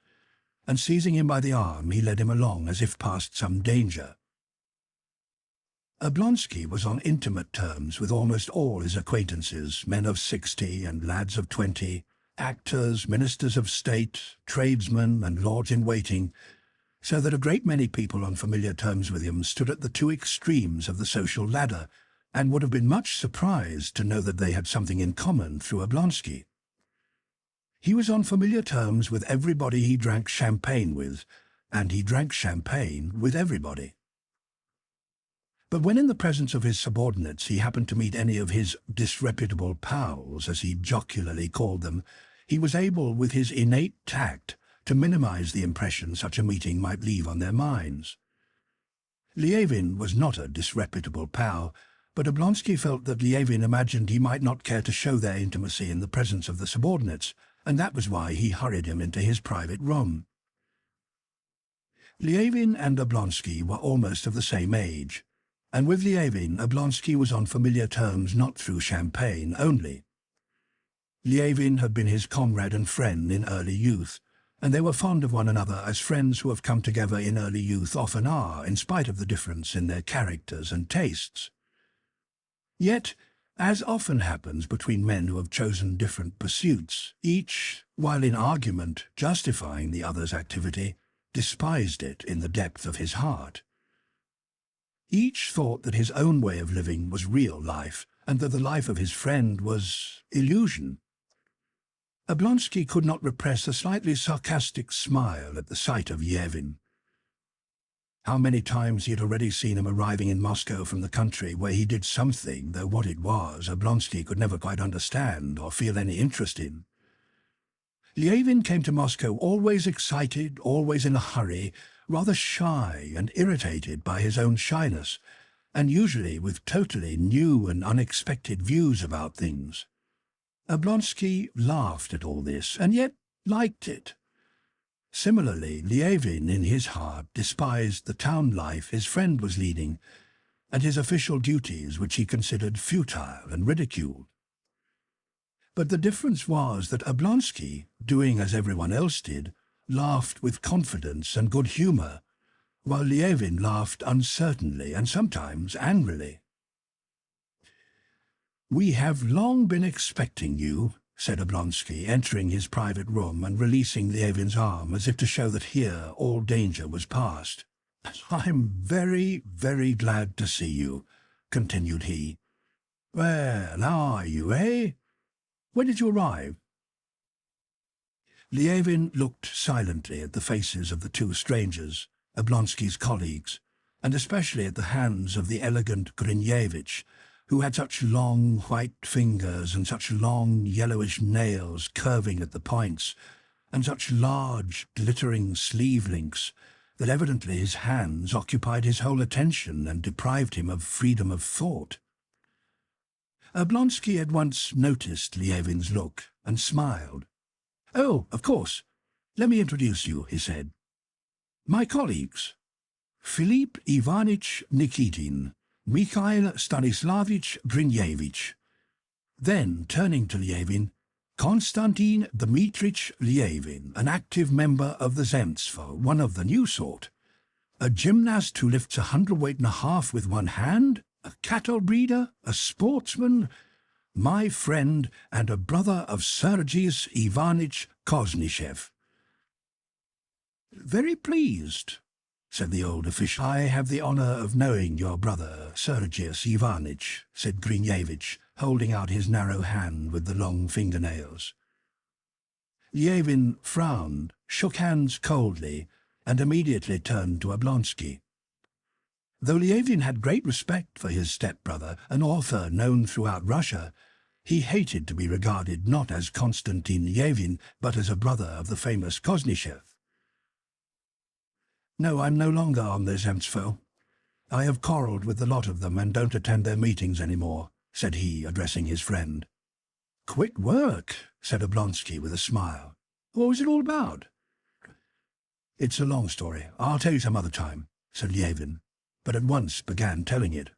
and seizing him by the arm, he led him along as if past some danger. Oblonsky was on intimate terms with almost all his acquaintances, men of 60 and lads of 20, actors, ministers of state, tradesmen, and lords-in-waiting, so that a great many people on familiar terms with him stood at the two extremes of the social ladder, and would have been much surprised to know that they had something in common through Oblonsky. He was on familiar terms with everybody he drank champagne with, and he drank champagne with everybody. But when in the presence of his subordinates he happened to meet any of his disreputable pals, as he jocularly called them, he was able, with his innate tact, to minimize the impression such a meeting might leave on their minds. Levin was not a disreputable pal, but Oblonsky felt that Levin imagined he might not care to show their intimacy in the presence of the subordinates, and that was why he hurried him into his private room. Levin and Oblonsky were almost of the same age, and with Levin, Oblonsky was on familiar terms not through champagne only. Levin had been his comrade and friend in early youth, and they were fond of one another as friends who have come together in early youth often are, in spite of the difference in their characters and tastes. Yet, as often happens between men who have chosen different pursuits, each, while in argument justifying the other's activity, despised it in the depth of his heart. Each thought that his own way of living was real life, and that the life of his friend was illusion. Oblonsky could not repress a slightly sarcastic smile at the sight of Levin. How many times he had already seen him arriving in Moscow from the country, where he did something, though what it was Oblonsky could never quite understand or feel any interest in. Levin came to Moscow always excited, always in a hurry, rather shy and irritated by his own shyness, and usually with totally new and unexpected views about things. Oblonsky laughed at all this, and yet liked it. Similarly, Levin, in his heart, despised the town life his friend was leading, and his official duties which he considered futile and ridiculed. But the difference was that Oblonsky, doing as everyone else did, laughed with confidence and good humour, while Levin laughed uncertainly and sometimes angrily. "We have long been expecting you," said Oblonsky, entering his private room and releasing Levin's arm as if to show that here all danger was past. "I'm very, very glad to see you," continued he. "Well, how are you, eh? When did you arrive?" Levin looked silently at the faces of the two strangers, Oblonsky's colleagues, and especially at the hands of the elegant Grinevich, who had such long white fingers and such long yellowish nails curving at the points, and such large glittering sleeve links, that evidently his hands occupied his whole attention and deprived him of freedom of thought. Oblonsky at once noticed Levin's look and smiled. "Oh, of course. Let me introduce you," he said. My colleagues, Philip Ivanich Nikitin, Mikhail Stanislavich Grinevich. Then, turning to Lievin, Konstantin Dmitrich Lievin, an active member of the Zemstvo, one of the new sort. A gymnast who lifts 100 weight and a half with one hand, a cattle breeder, a sportsman, my friend, and a brother of Sergius Ivanich Koznishev. Very pleased, said the old official. I have the honour of knowing your brother, Sergius Ivanich, said Grinevich, holding out his narrow hand with the long fingernails. Lievin frowned, shook hands coldly, and immediately turned to Oblonsky. Though Lievin had great respect for his stepbrother, an author known throughout Russia, he hated to be regarded not as Konstantin Lievin, but as a brother of the famous Koznishev. No, I'm no longer on the Zemstvo. I have quarrelled with the lot of them and don't attend their meetings any more, said he, addressing his friend. Quick work, said Oblonsky with a smile. What was it all about? It's a long story. I'll tell you some other time, said Lievin, but at once began telling it.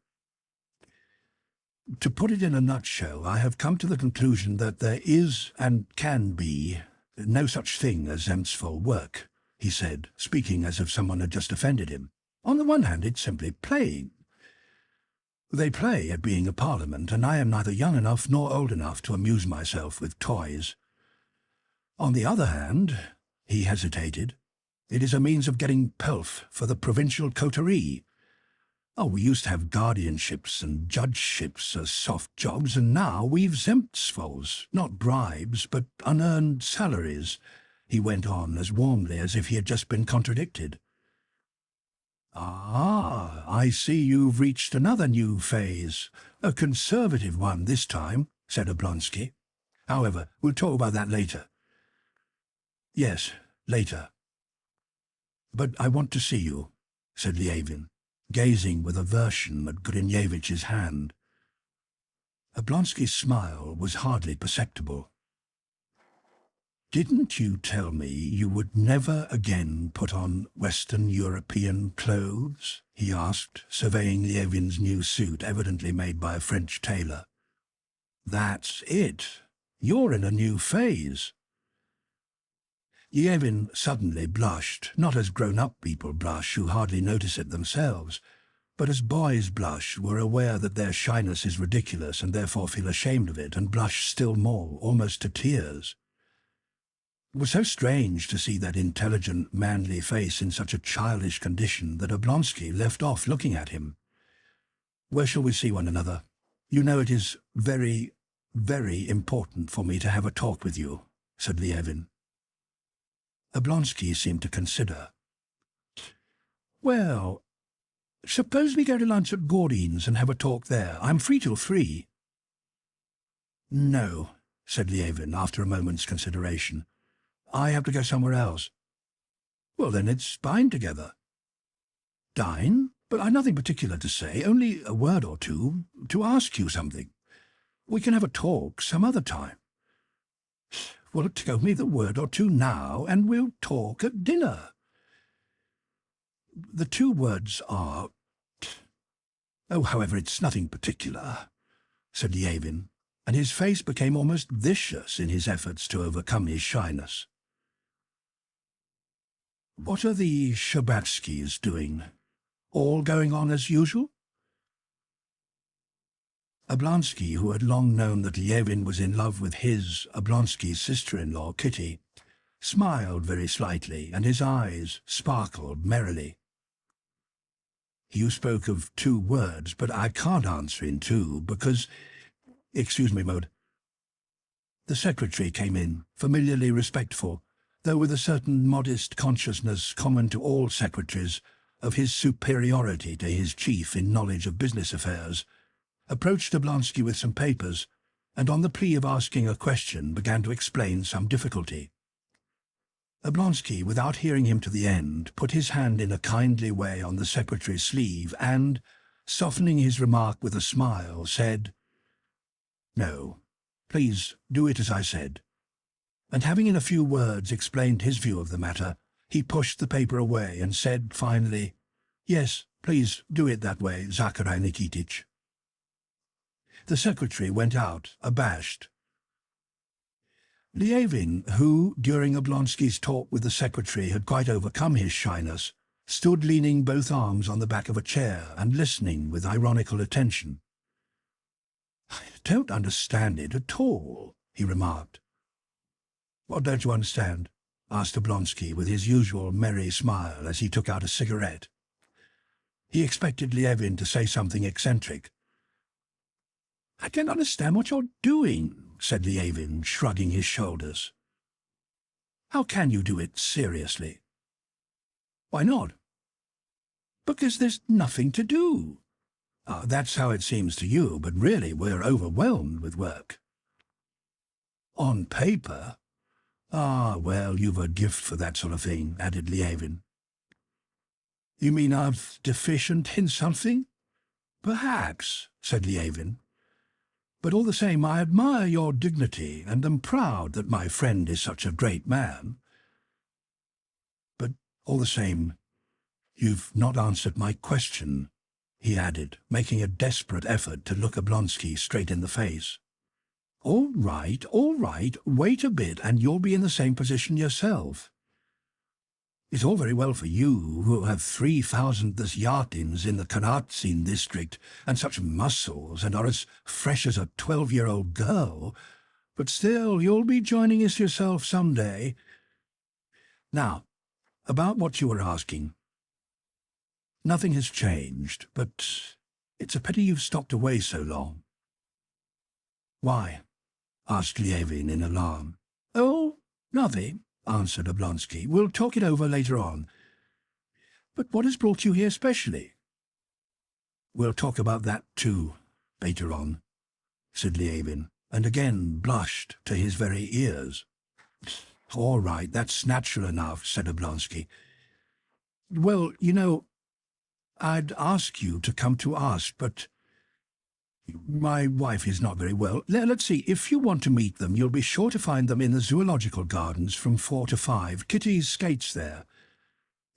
To put it in a nutshell, I have come to the conclusion that there is and can be no such thing as Zemstvo work, he said, speaking as if someone had just offended him. On the one hand, it's simply playing. They play at being a parliament, and I am neither young enough nor old enough to amuse myself with toys. On the other hand, he hesitated, it is a means of getting pelf for the provincial coterie. Oh, we used to have guardianships and judgeships as soft jobs, and now we've Zemstvos, not bribes, but unearned salaries, he went on as warmly as if he had just been contradicted. Ah, I see you've reached another new phase, a conservative one this time, said Oblonsky. However, we'll talk about that later. Yes, later. But I want to see you, said Lievin, gazing with aversion at Grinevich's hand. Oblonsky's smile was hardly perceptible. Didn't you tell me you would never again put on Western European clothes? He asked, surveying Lievin's new suit, evidently made by a French tailor. That's it. You're in a new phase. Lievin suddenly blushed, not as grown-up people blush who hardly notice it themselves, but as boys blush who are aware that their shyness is ridiculous and therefore feel ashamed of it and blush still more, almost to tears. It was so strange to see that intelligent, manly face in such a childish condition that Oblonsky left off looking at him. Where shall we see one another? You know it is very, very important for me to have a talk with you, said Lievin. Oblonsky seemed to consider. Well, suppose we go to lunch at Gordin's and have a talk there. I'm free till 3. No, said Lievin after a moment's consideration. I have to go somewhere else. Well, then it's dine together. Dine? But I've nothing particular to say, only a word or two, to ask you something. We can have a talk some other time. Well, tell me the word or two now, and we'll talk at dinner. The 2 words are... Oh, however, it's nothing particular, said Lievin, and his face became almost vicious in his efforts to overcome his shyness. What are the Shabbatskys doing? All going on as usual? Oblonsky, who had long known that Lievin was in love with his, Oblonsky's sister-in-law, Kitty, smiled very slightly, and his eyes sparkled merrily. You spoke of 2 words, but I can't answer in 2, because... Excuse me, Maud. The secretary came in, familiarly respectful, though with a certain modest consciousness common to all secretaries of his superiority to his chief in knowledge of business affairs, approached Oblonsky with some papers, and on the plea of asking a question began to explain some difficulty. Oblonsky, without hearing him to the end, put his hand in a kindly way on the secretary's sleeve and, softening his remark with a smile, said, "No, please do it as I said," and having in a few words explained his view of the matter, He pushed the paper away and said finally, "Yes, please do it that way, Zachary Nikitich." The secretary went out, abashed. Lievin, who, during Oblonsky's talk with the secretary, had quite overcome his shyness, stood leaning both arms on the back of a chair and listening with ironical attention. "I don't understand it at all," he remarked. "What don't you understand?" asked Oblonsky with his usual merry smile as he took out a cigarette. He expected Lievin to say something eccentric. "I can't understand what you're doing," said Lievin, shrugging his shoulders. "How can you do it seriously?" "Why not?" "Because there's nothing to do." That's how it seems to you, but really we're overwhelmed with work." "On paper? Well, you've a gift for that sort of thing," added Lievin. "You mean I'm deficient in something?" "Perhaps," said Lievin. "But all the same, I admire your dignity and am proud that my friend is such a great man. But all the same, you've not answered my question," he added, making a desperate effort to look Oblonsky straight in the face. All right, wait a bit and you'll be in the same position yourself. It's all very well for you, who have 3,000 Yatins in the Karatsin district, and such muscles, and are as fresh as a 12-year-old girl, but still you'll be joining us yourself some day. Now, about what you were asking. Nothing has changed, but it's a pity you've stopped away so long." "Why?" asked Lievin in alarm. "Oh, nothing," answered Oblonsky. "We'll talk it over later on. But what has brought you here specially?" "We'll talk about that too, later on," said Lievin, and again blushed to his very ears. "All right, that's natural enough," said Oblonsky. "Well, you know, I'd ask you to come to us, but my wife is not very well. Let's see, if you want to meet them, you'll be sure to find them in the zoological gardens from 4 to 5. Kitty skates there.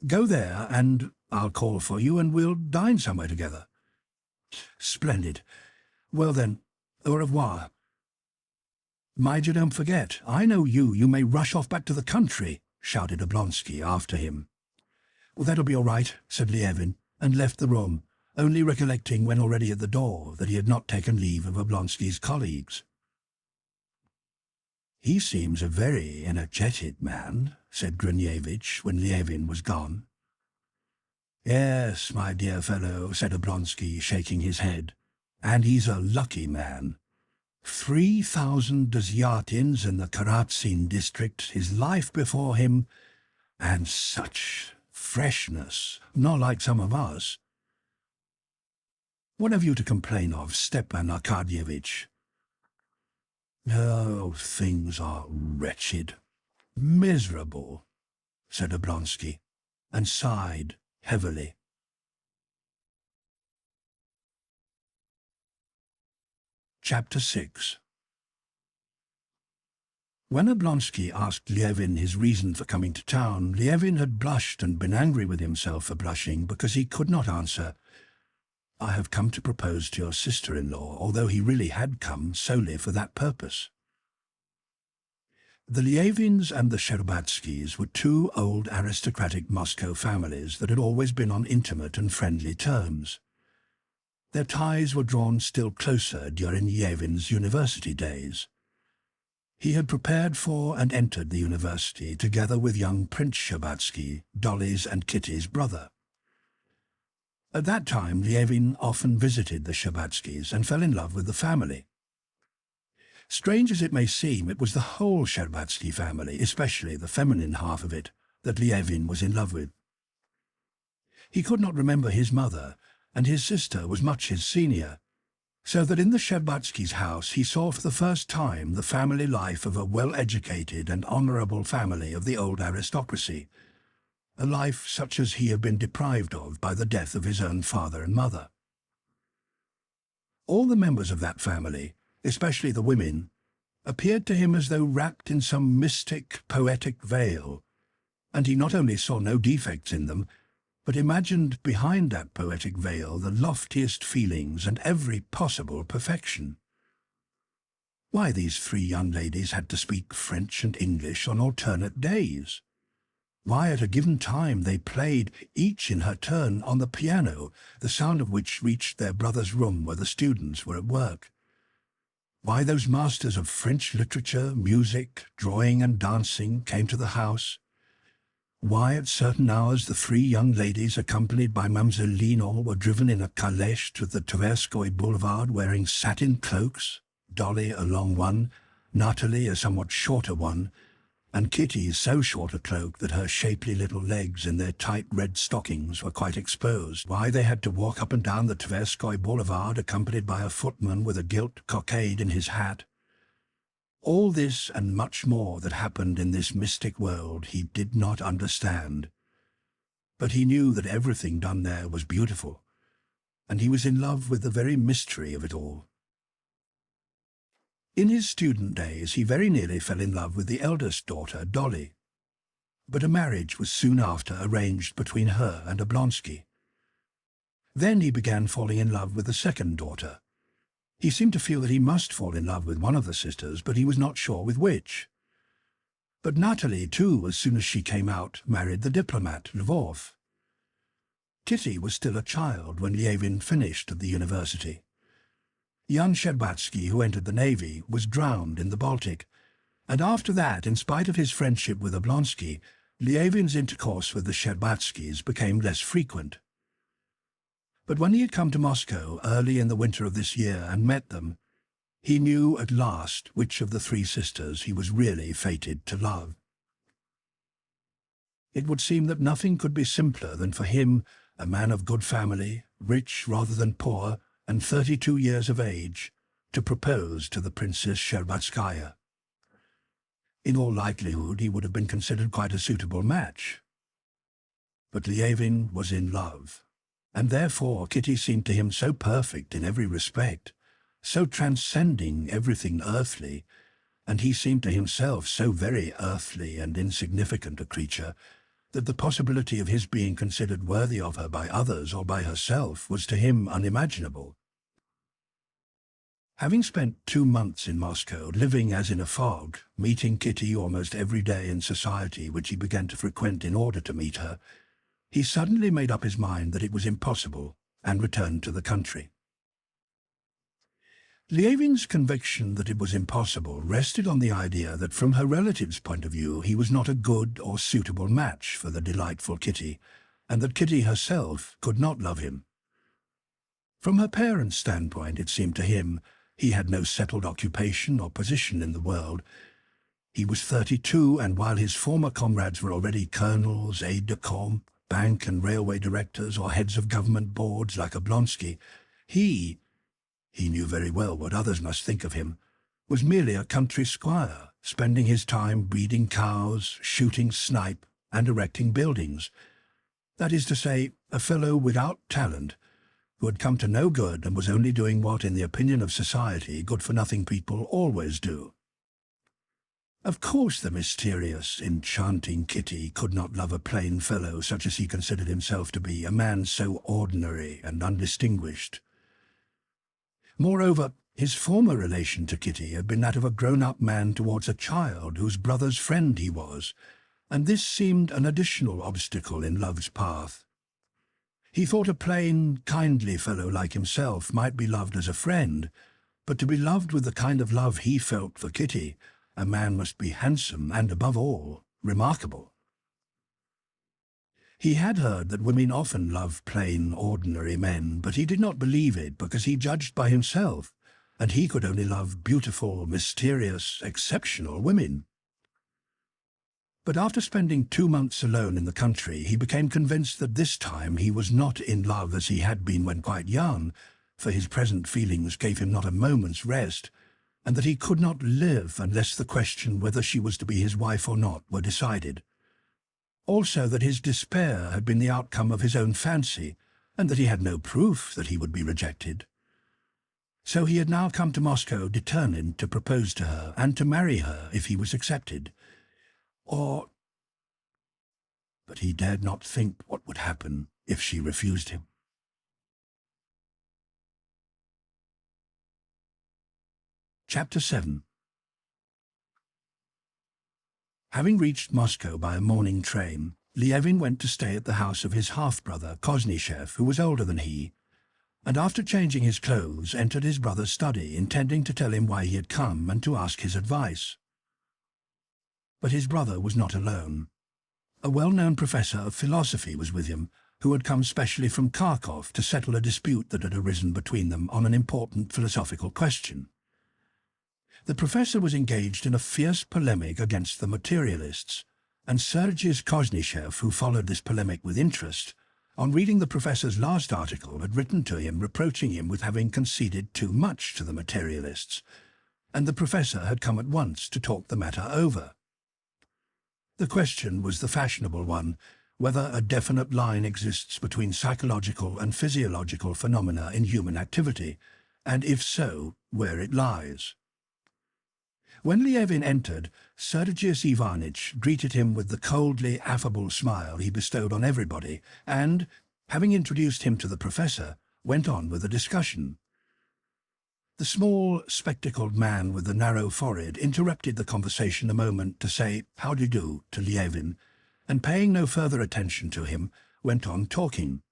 Go there, and I'll call for you, and we'll dine somewhere together." "Splendid. Well then, au revoir." "Mind you don't forget, I know you. You may rush off back to the country," shouted Oblonsky after him. "Well, that'll be all right," said Lievin, and left the room, only recollecting when already at the door that he had not taken leave of Oblonsky's colleagues. "He seems a very energetic man," said Grunievich when Lievin was gone. "Yes, my dear fellow," said Oblonsky, shaking his head, "and he's a lucky man. 3,000 Yatins in the Karatsin district, his life before him, and such freshness, not like some of us. What have you to complain of, Stepan Arkadyevitch?" "Oh, things are wretched, miserable," said Oblonsky, and sighed heavily. Chapter 6. When Oblonsky asked Lievin his reason for coming to town, Lievin had blushed and been angry with himself for blushing because he could not answer, "I have come to propose to your sister-in-law," although he really had come solely for that purpose. The Lievins and the Shtcherbatskys were two old aristocratic Moscow families that had always been on intimate and friendly terms. Their ties were drawn still closer during Lievin's university days. He had prepared for and entered the university together with young Prince Shtcherbatsky, Dolly's and Kitty's brother. At that time, Lievin often visited the Shtcherbatskys and fell in love with the family. Strange as it may seem, it was the whole Shtcherbatsky family, especially the feminine half of it, that Lievin was in love with. He could not remember his mother, and his sister was much his senior, so that in the Shtcherbatskys' house he saw for the first time the family life of a well-educated and honourable family of the old aristocracy, a life such as he had been deprived of by the death of his own father and mother. All the members of that family, especially the women, appeared to him as though wrapped in some mystic, poetic veil, and he not only saw no defects in them, but imagined behind that poetic veil the loftiest feelings and every possible perfection. Why these three young ladies had to speak French and English on alternate days? Why at a given time they played, each in her turn, on the piano, the sound of which reached their brother's room where the students were at work? Why those masters of French literature, music, drawing and dancing came to the house? Why at certain hours the three young ladies, accompanied by Mademoiselle Linon, were driven in a calèche to the Tverskoy Boulevard wearing satin cloaks, Dolly a long one, Natalie a somewhat shorter one, and Kitty so short a cloak that her shapely little legs in their tight red stockings were quite exposed. Why they had to walk up and down the Tverskoy Boulevard accompanied by a footman with a gilt cockade in his hat. All this and much more that happened in this mystic world he did not understand. But he knew that everything done there was beautiful, and he was in love with the very mystery of it all. In his student days he very nearly fell in love with the eldest daughter, Dolly, but a marriage was soon after arranged between her and Oblonsky. Then he began falling in love with the second daughter. He seemed to feel that he must fall in love with one of the sisters, but he was not sure with which. But Natalie, too, as soon as she came out, married the diplomat, Lvov. Kitty was still a child when Lievin finished at the university. Young Scherbatsky, who entered the navy, was drowned in the Baltic, and after that, in spite of his friendship with Oblonsky, Lievin's intercourse with the Scherbatskys became less frequent. But when he had come to Moscow early in the winter of this year and met them, he knew at last which of the three sisters he was really fated to love. It would seem that nothing could be simpler than for him, a man of good family, rich rather than poor, and 32 years of age, to propose to the Princess Sherbatskaya. In all likelihood he would have been considered quite a suitable match. But Lievin was in love, and therefore Kitty seemed to him so perfect in every respect, so transcending everything earthly, and he seemed to himself so very earthly and insignificant a creature, that the possibility of his being considered worthy of her by others or by herself was to him unimaginable. Having spent 2 months in Moscow, living as in a fog, meeting Kitty almost every day in society which he began to frequent in order to meet her, he suddenly made up his mind that it was impossible, and returned to the country. Lievin's conviction that it was impossible rested on the idea that from her relatives' point of view he was not a good or suitable match for the delightful Kitty, and that Kitty herself could not love him. From her parents' standpoint, it seemed to him, he had no settled occupation or position in the world. He was 32, and while his former comrades were already colonels, aides-de-camp, bank and railway directors, or heads of government boards like Oblonsky, he knew very well what others must think of him, was merely a country squire, spending his time breeding cows, shooting snipe, and erecting buildings. That is to say, a fellow without talent, who had come to no good and was only doing what, in the opinion of society, good-for-nothing people always do. Of course the mysterious, enchanting Kitty could not love a plain fellow such as he considered himself to be, a man so ordinary and undistinguished. Moreover, his former relation to Kitty had been that of a grown-up man towards a child whose brother's friend he was, and this seemed an additional obstacle in love's path. He thought a plain, kindly fellow like himself might be loved as a friend, but to be loved with the kind of love he felt for Kitty, a man must be handsome and, above all, remarkable. He had heard that women often love plain, ordinary men, but he did not believe it because he judged by himself, and he could only love beautiful, mysterious, exceptional women. But after spending 2 months alone in the country, he became convinced that this time he was not in love as he had been when quite young, for his present feelings gave him not a moment's rest, and that he could not live unless the question whether she was to be his wife or not were decided. Also that his despair had been the outcome of his own fancy, and that he had no proof that he would be rejected. So he had now come to Moscow determined to propose to her and to marry her if he was accepted. Or but he dared not think what would happen if she refused him. Chapter 7. Having reached Moscow by a morning train, Levin went to stay at the house of his half-brother Koznishev, who was older than he, and after changing his clothes entered his brother's study, intending to tell him why he had come and to ask his advice. But his brother was not alone. A well-known professor of philosophy was with him, who had come specially from Kharkov to settle a dispute that had arisen between them on an important philosophical question. The professor was engaged in a fierce polemic against the materialists, and Sergei Koznishev, who followed this polemic with interest, on reading the professor's last article had written to him reproaching him with having conceded too much to the materialists, and the professor had come at once to talk the matter over. The question was the fashionable one, whether a definite line exists between psychological and physiological phenomena in human activity, and if so, where it lies. When Levin entered, Sergius Ivanitch greeted him with the coldly affable smile he bestowed on everybody, and, having introduced him to the professor, went on with the discussion. The small, spectacled man with the narrow forehead interrupted the conversation a moment to say "How do you do" to Levin, and paying no further attention to him, went on talking.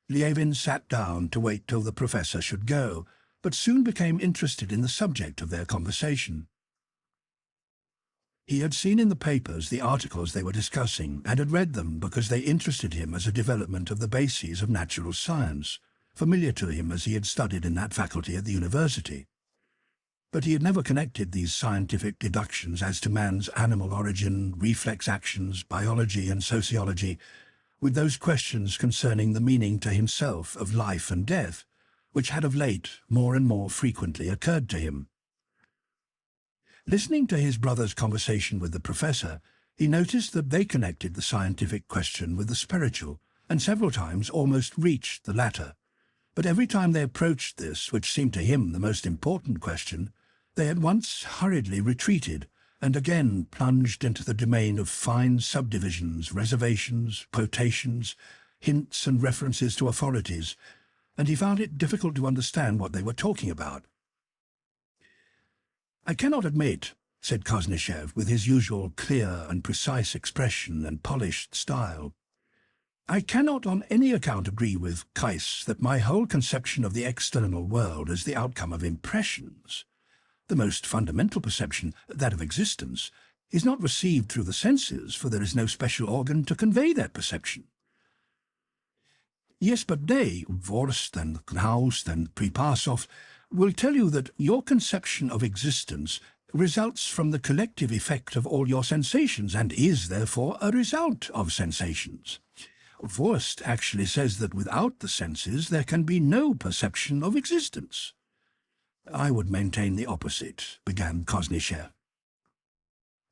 Levin sat down to wait till the professor should go, but soon became interested in the subject of their conversation. He had seen in the papers the articles they were discussing, and had read them because they interested him as a development of the bases of natural science, familiar to him as he had studied in that faculty at the university. But he had never connected these scientific deductions as to man's animal origin, reflex actions, biology and sociology, with those questions concerning the meaning to himself of life and death, which had of late more and more frequently occurred to him. Listening to his brother's conversation with the professor, he noticed that they connected the scientific question with the spiritual, and several times almost reached the latter. But every time they approached this, which seemed to him the most important question, they at once hurriedly retreated, and again plunged into the domain of fine subdivisions, reservations, quotations, hints and references to authorities, and he found it difficult to understand what they were talking about. "I cannot admit," said Koznishev, with his usual clear and precise expression and polished style, "I cannot on any account agree with Kais that my whole conception of the external world is the outcome of impressions. The most fundamental perception, that of existence, is not received through the senses, for there is no special organ to convey that perception." "Yes, but they, Vorst and Knaus and Pripasov, will tell you that your conception of existence results from the collective effect of all your sensations and is, therefore, a result of sensations. Vorst actually says that without the senses there can be no perception of existence." "I would maintain the opposite," began Koznishev.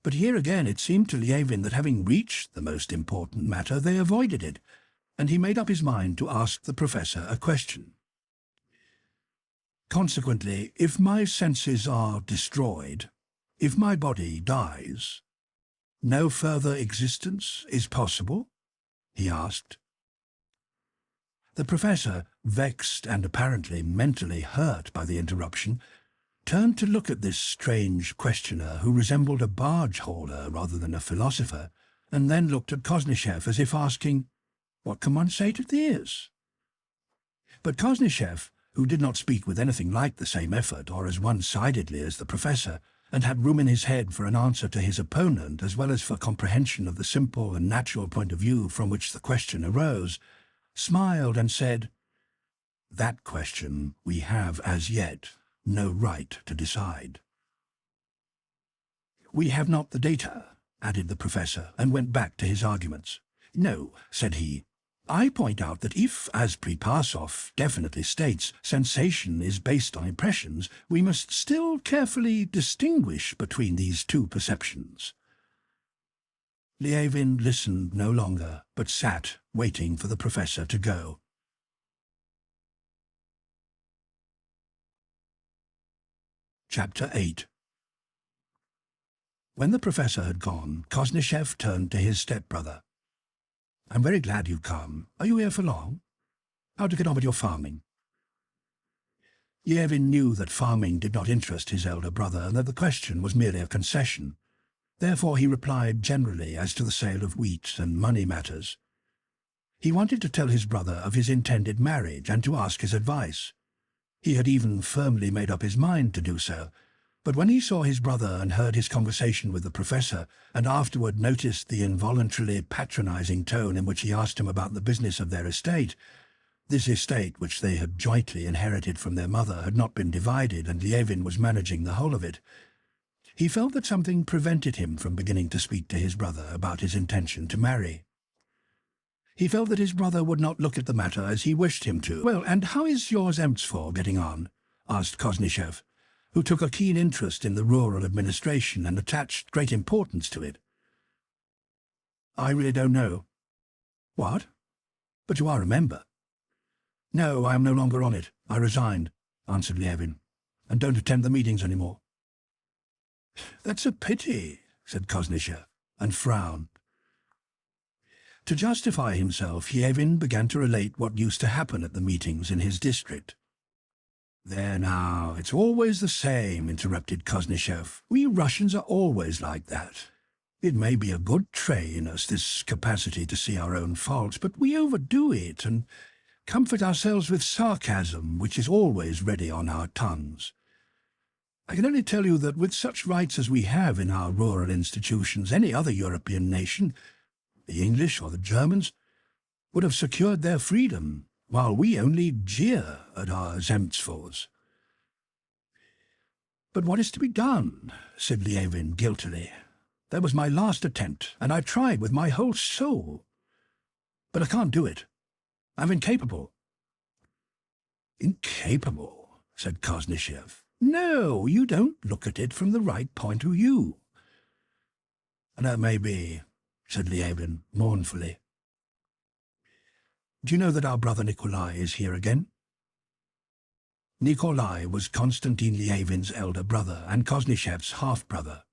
But here again it seemed to Levin that having reached the most important matter they avoided it, and he made up his mind to ask the professor a question. "Consequently, if my senses are destroyed, if my body dies, no further existence is possible?" he asked. The professor, vexed and apparently mentally hurt by the interruption, turned to look at this strange questioner who resembled a barge-hauler rather than a philosopher, and then looked at Koznishev as if asking, "What can one say to this?" But Koznishev, who did not speak with anything like the same effort or as one-sidedly as the professor, and had room in his head for an answer to his opponent as well as for comprehension of the simple and natural point of view from which the question arose, smiled and said, "That question we have as yet no right to decide." "We have not the data," added the professor, and went back to his arguments. "No," said he, "I point out that if, as Pripasov definitely states, sensation is based on impressions, we must still carefully distinguish between these two perceptions." Levin listened no longer, but sat waiting for the professor to go. Chapter 8. When the professor had gone, Koznishev turned to his stepbrother. I'm very glad you've come. Are you here for long? How to get on with your farming?" Yevin knew that farming did not interest his elder brother and that the question was merely a concession. Therefore he replied generally as to the sale of wheat and money matters. He wanted to tell his brother of his intended marriage and to ask his advice. He had even firmly made up his mind to do so, but when he saw his brother and heard his conversation with the professor, and afterward noticed the involuntarily patronizing tone in which he asked him about the business of their estate, this estate which they had jointly inherited from their mother had not been divided, and Levin was managing the whole of it, he felt that something prevented him from beginning to speak to his brother about his intention to marry. He felt that his brother would not look at the matter as he wished him to. "Well, and how is your Zemstvo getting on?" asked Koznishev, who took a keen interest in the rural administration and attached great importance to it. "I really don't know." "What? But you are a member." "No, I am no longer on it. I resigned," answered Levin, "and don't attend the meetings any more." "That's a pity," said Koznishev, and frowned. To justify himself, Levin began to relate what used to happen at the meetings in his district. "There now, it's always the same," interrupted Koznishev. "We Russians are always like that. It may be a good trait in us, this capacity to see our own faults, but we overdo it and comfort ourselves with sarcasm, which is always ready on our tongues. I can only tell you that with such rights as we have in our rural institutions, any other European nation, the English or the Germans, would have secured their freedom, while we only jeer at our Zemstvos." "But what is to be done?" said Levin guiltily. "That was my last attempt, and I tried with my whole soul. But I can't do it. I'm incapable." "Incapable?" said Koznishev. "No, you don't look at it from the right point of view." "That may be," said Levin mournfully. "Do you know that our brother Nikolai is here again?" Nikolai was Konstantin Levin's elder brother and Koznichev's half-brother.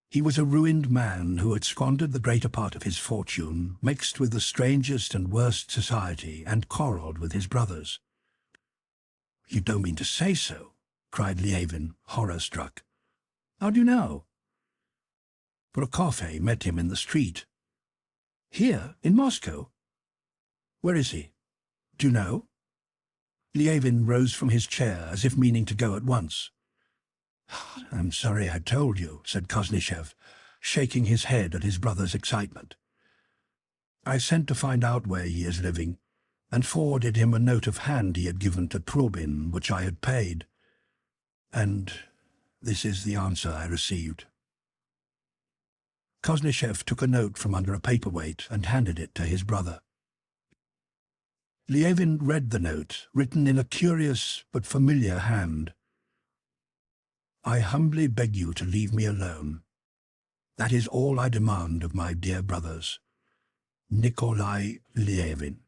He was a ruined man who had squandered the greater part of his fortune, mixed with the strangest and worst society, and quarrelled with his brothers. "You don't mean to say so?" cried Levin, horror-struck. "How do you know?" "Prokofy met him in the street." "Here, in Moscow? Where is he? Do you know?" Levin rose from his chair as if meaning to go at once. "I'm sorry I told you," said Koznishev, shaking his head at his brother's excitement. "I sent to find out where he is living, and forwarded him a note of hand he had given to Trubin, which I had paid. And this is the answer I received." Koznishev took a note from under a paperweight and handed it to his brother. Levin read the note, written in a curious but familiar hand. "I humbly beg you to leave me alone. That is all I demand of my dear brothers. Nikolai Levin."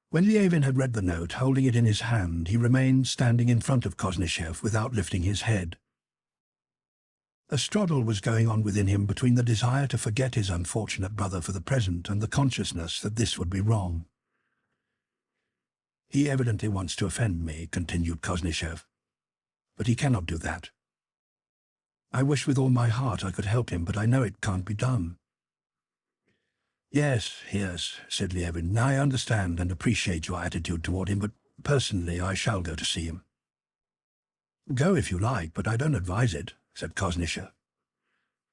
When Levin had read the note, holding it in his hand, he remained standing in front of Koznishev without lifting his head. A struggle was going on within him between the desire to forget his unfortunate brother for the present and the consciousness that this would be wrong. "He evidently wants to offend me," continued Koznishev, "but he cannot do that. I wish with all my heart I could help him, but I know it can't be done." Yes, said Levin. "I understand and appreciate your attitude toward him, but personally I shall go to see him." "Go if you like, but I don't advise it," said Koznishev.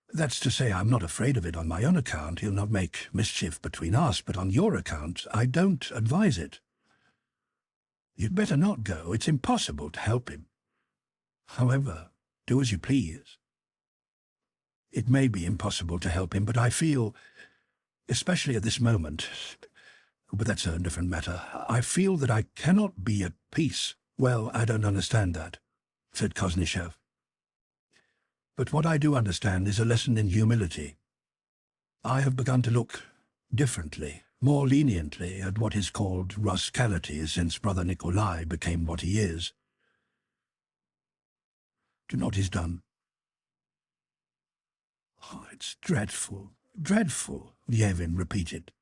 "That's to say, I'm not afraid of it on my own account. He'll not make mischief between us, but on your account I don't advise it." "You'd better not go. It's impossible to help him." "However, do as you please." "It may be impossible to help him, but I feel, especially at this moment, but that's a different matter, I feel that I cannot be at peace." "Well, I don't understand that," said Koznishev. "But what I do understand is a lesson in humility. I have begun to look differently, more leniently at what is called rascality since brother Nikolai became what he is. Do you know what he's done?" "Oh, it's dreadful, dreadful," Lievin repeated.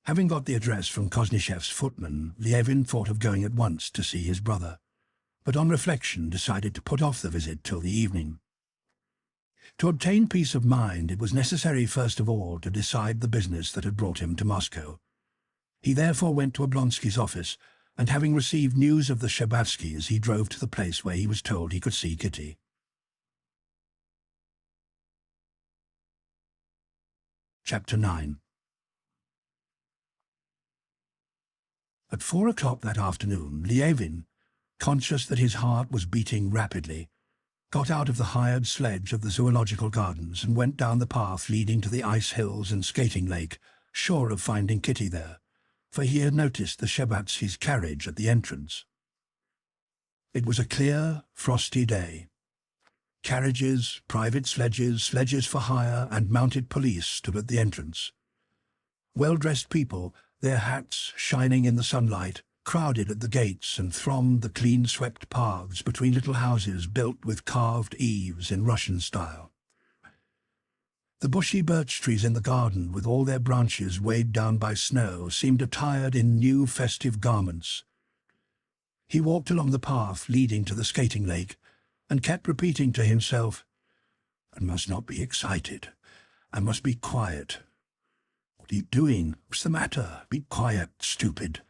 Having got the address from Koznichev's footman, Lievin thought of going at once to see his brother, but on reflection decided to put off the visit till the evening. To obtain peace of mind, it was necessary first of all to decide the business that had brought him to Moscow. He therefore went to Oblonsky's office, and having received news of the Shtcherbatskys, he drove to the place where he was told he could see Kitty. Chapter 9. At 4 o'clock that afternoon, Lievin, conscious that his heart was beating rapidly, got out of the hired sledge of the zoological gardens and went down the path leading to the ice hills and skating lake, sure of finding Kitty there, for he had noticed the Shtcherbatskys' carriage at the entrance. It was a clear, frosty day. Carriages, private sledges, sledges for hire, and mounted police stood at the entrance. Well-dressed people, their hats shining in the sunlight, crowded at the gates and thronged the clean-swept paths between little houses built with carved eaves in Russian style. The bushy birch trees in the garden, with all their branches weighed down by snow, seemed attired in new festive garments. He walked along the path leading to the skating lake, and kept repeating to himself, "I must not be excited. I must be quiet. What are you doing? What's the matter? Be quiet, stupid,"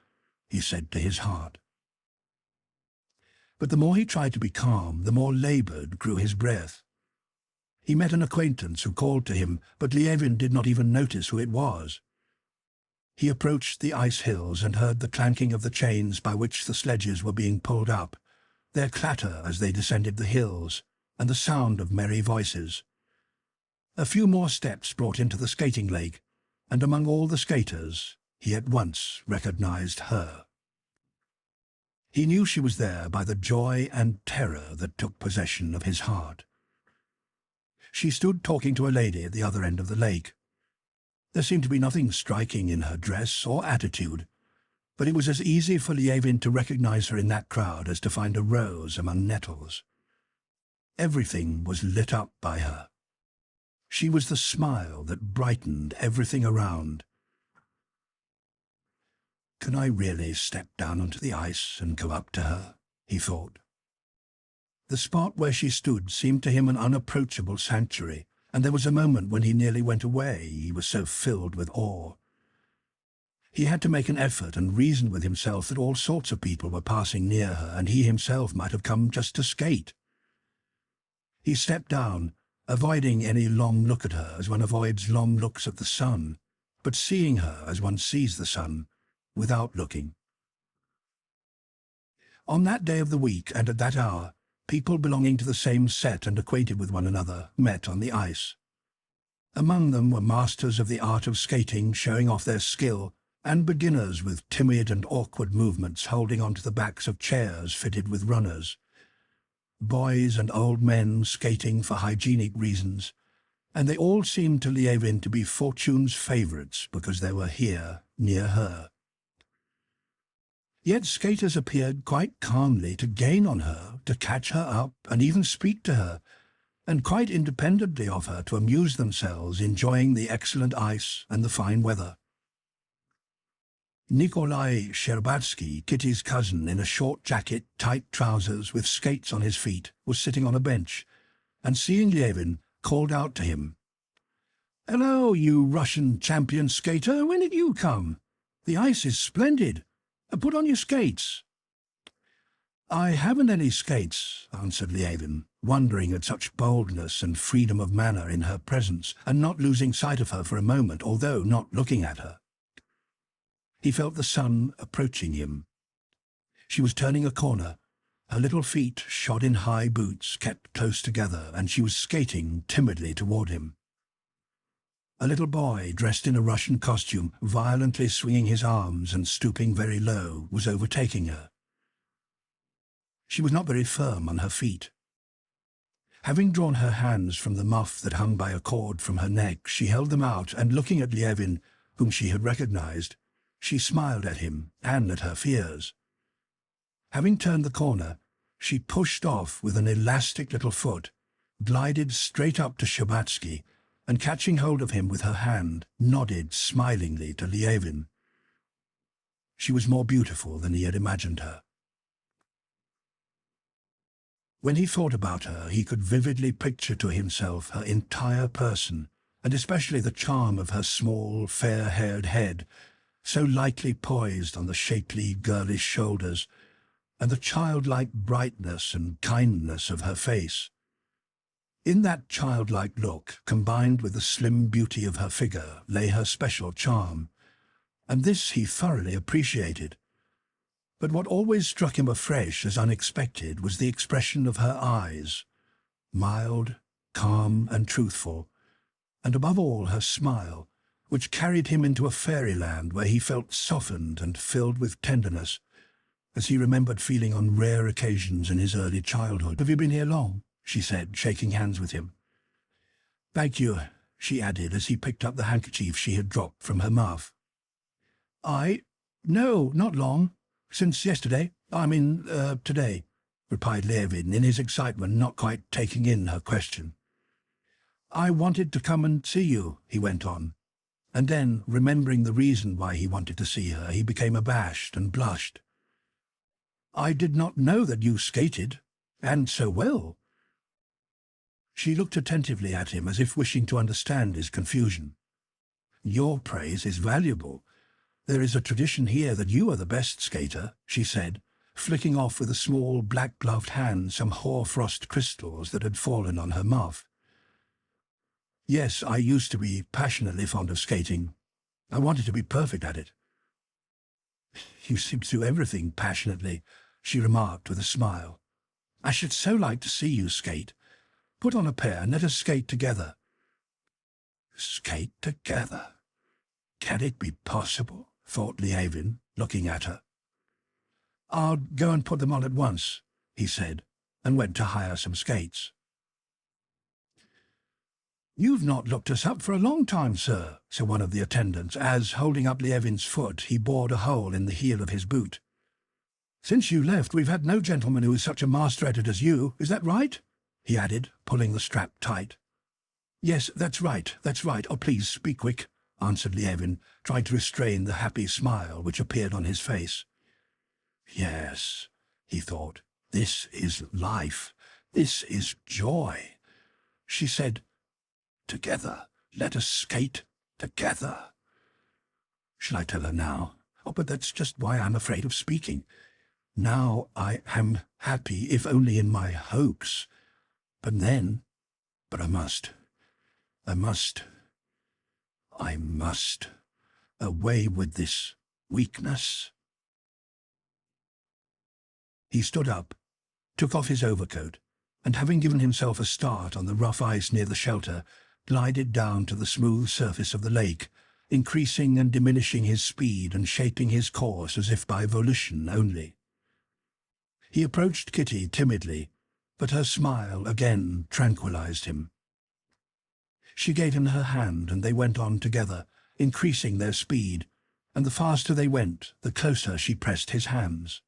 he said to his heart. But the more he tried to be calm, the more laboured grew his breath. He met an acquaintance who called to him, but Lievin did not even notice who it was. He approached the ice hills and heard the clanking of the chains by which the sledges were being pulled up, their clatter as they descended the hills, and the sound of merry voices. A few more steps brought him to the skating lake, and among all the skaters he at once recognized her. He knew she was there by the joy and terror that took possession of his heart. She stood talking to a lady at the other end of the lake. There seemed to be nothing striking in her dress or attitude, but it was as easy for Lievin to recognize her in that crowd as to find a rose among nettles. Everything was lit up by her. She was the smile that brightened everything around. "Can I really step down onto the ice and go up to her?" he thought. The spot where she stood seemed to him an unapproachable sanctuary, and there was a moment when he nearly went away, he was so filled with awe. He had to make an effort and reason with himself that all sorts of people were passing near her, and he himself might have come just to skate. He stepped down, avoiding any long look at her as one avoids long looks at the sun, but seeing her as one sees the sun, without looking. On that day of the week and at that hour, people belonging to the same set and acquainted with one another met on the ice. Among them were masters of the art of skating showing off their skill, and beginners with timid and awkward movements holding on to the backs of chairs fitted with runners. Boys and old men skating for hygienic reasons, and they all seemed to Lievin to be fortune's favourites because they were here, near her. Yet skaters appeared quite calmly to gain on her, to catch her up, and even speak to her, and quite independently of her to amuse themselves, enjoying the excellent ice and the fine weather. Nikolai Shtcherbatsky, Kitty's cousin, in a short jacket, tight trousers, with skates on his feet, was sitting on a bench, and seeing Lievin, called out to him, "Hello, you Russian champion skater, when did you come? The ice is splendid. Put on your skates." "I haven't any skates," answered Lievin, wondering at such boldness and freedom of manner in her presence, and not losing sight of her for a moment, although not looking at her. He felt the sun approaching him. She was turning a corner, her little feet, shod in high boots, kept close together, and she was skating timidly toward him. A little boy, dressed in a Russian costume, violently swinging his arms and stooping very low, was overtaking her. She was not very firm on her feet. Having drawn her hands from the muff that hung by a cord from her neck, she held them out, and looking at Lievin, whom she had recognized, she smiled at him and at her fears. Having turned the corner, she pushed off with an elastic little foot, glided straight up to Shtcherbatsky, and catching hold of him with her hand, nodded smilingly to Lievin. She was more beautiful than he had imagined her. When he thought about her, he could vividly picture to himself her entire person, and especially the charm of her small, fair-haired head, so lightly poised on the shapely, girlish shoulders, and the childlike brightness and kindness of her face. In that childlike look, combined with the slim beauty of her figure, lay her special charm, and this he thoroughly appreciated. But what always struck him afresh as unexpected was the expression of her eyes, mild, calm, and truthful, and above all her smile, which carried him into a fairyland where he felt softened and filled with tenderness, as he remembered feeling on rare occasions in his early childhood. "Have you been here long?" she said, shaking hands with him. "Thank you," she added as he picked up the handkerchief she had dropped from her muff. No, not long. Since yesterday. Today," replied Lievin, in his excitement not quite taking in her question. "I wanted to come and see you," he went on, and then, remembering the reason why he wanted to see her, he became abashed and blushed. "I did not know that you skated, and so well." She looked attentively at him as if wishing to understand his confusion. "Your praise is valuable. There is a tradition here that you are the best skater," she said, flicking off with a small black-gloved hand some hoarfrost crystals that had fallen on her muff. "Yes, I used to be passionately fond of skating. I wanted to be perfect at it." "You seem to do everything passionately," she remarked with a smile. "I should so like to see you skate. Put on a pair and let us skate together." "Skate together? Can it be possible?" thought Lievin, looking at her. "I'll go and put them on at once," he said, and went to hire some skates. "You've not looked us up for a long time, sir," said one of the attendants, as, holding up Lievin's foot, he bored a hole in the heel of his boot. "Since you left, we've had no gentleman who is such a master at it as you. Is that right?" he added, pulling the strap tight. "Yes, that's right. Oh, please, be quick," answered Lievin, trying to restrain the happy smile which appeared on his face. "Yes," he thought, "this is life. This is joy." She said, "Together. Let us skate together." Shall I tell her now? Oh, but that's just why I'm afraid of speaking. Now I am happy, if only in my hopes. But I must. Away with this weakness. He stood up, took off his overcoat, and having given himself a start on the rough ice near the shelter, glided down to the smooth surface of the lake, increasing and diminishing his speed and shaping his course as if by volition only. He approached Kitty timidly, but her smile again tranquilized him. She gave him her hand, and they went on together, increasing their speed, and the faster they went, the closer she pressed his hands.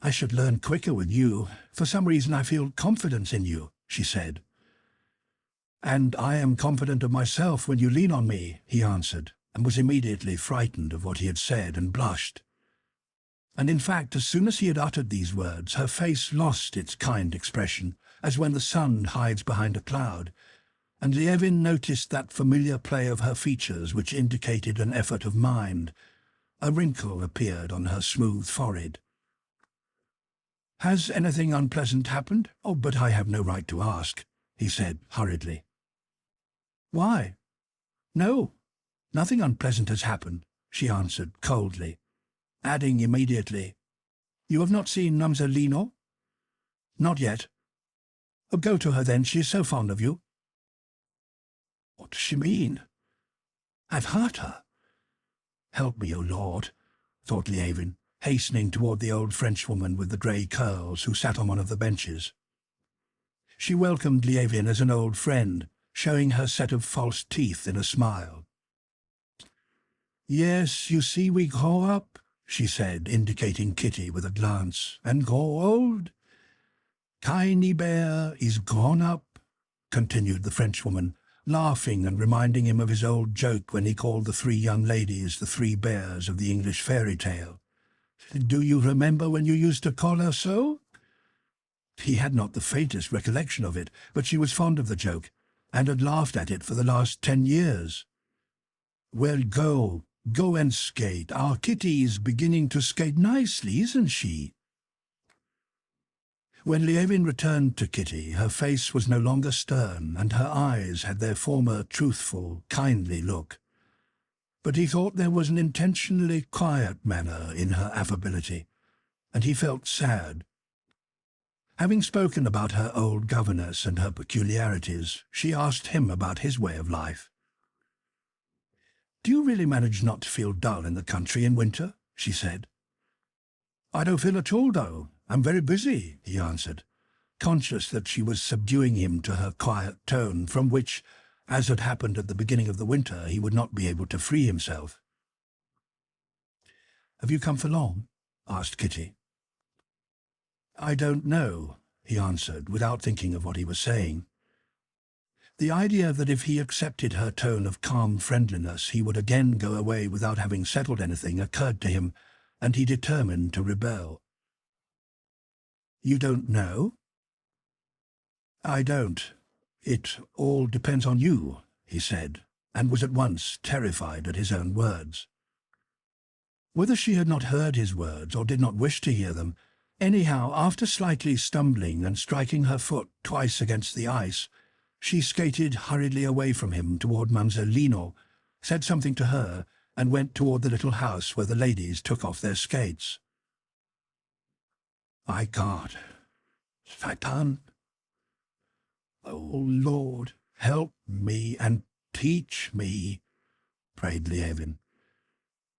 "I should learn quicker with you. For some reason I feel confidence in you," she said. "And I am confident of myself when you lean on me," he answered, and was immediately frightened of what he had said and blushed. And in fact, as soon as he had uttered these words, her face lost its kind expression, as when the sun hides behind a cloud, and Lievin noticed that familiar play of her features which indicated an effort of mind. A wrinkle appeared on her smooth forehead. "Has anything unpleasant happened? Oh, but I have no right to ask," he said hurriedly. "Why? No, nothing unpleasant has happened," she answered coldly, adding immediately, "You have not seen Mademoiselle Lino?" "Not yet." "Oh, go to her then, she is so fond of you." "What does she mean? I've hurt her." "Help me, O Lord," thought Lievin, hastening toward the old Frenchwoman with the grey curls who sat on one of the benches. She welcomed Lievin as an old friend, showing her set of false teeth in a smile. "Yes, you see we grow up," she said, indicating Kitty with a glance, "and grow old. Tiny bear is grown up," continued the Frenchwoman, laughing and reminding him of his old joke when he called the three young ladies the three bears of the English fairy tale. "Do you remember when you used to call her so?" He had not the faintest recollection of it, but she was fond of the joke, and had laughed at it for the last 10 years. "Well, go and skate. Our Kitty is beginning to skate nicely, isn't she?" When Levin returned to Kitty, her face was no longer stern, and her eyes had their former truthful, kindly look. But he thought there was an intentionally quiet manner in her affability, and he felt sad. Having spoken about her old governess and her peculiarities, she asked him about his way of life. "Do you really manage not to feel dull in the country in winter?" she said. "I don't feel at all dull. I'm very busy," he answered, conscious that she was subduing him to her quiet tone, from which, as had happened at the beginning of the winter, he would not be able to free himself. "Have you come for long?" asked Kitty. "I don't know," he answered, without thinking of what he was saying. The idea that if he accepted her tone of calm friendliness he would again go away without having settled anything occurred to him, and he determined to rebel. "You don't know?" "I don't. It all depends on you," he said, and was at once terrified at his own words. Whether she had not heard his words or did not wish to hear them, anyhow, after slightly stumbling and striking her foot twice against the ice, she skated hurriedly away from him toward Mademoiselle Lino, said something to her, and went toward the little house where the ladies took off their skates. "My God, Satan! Oh, Lord, help me and teach me," prayed Levin.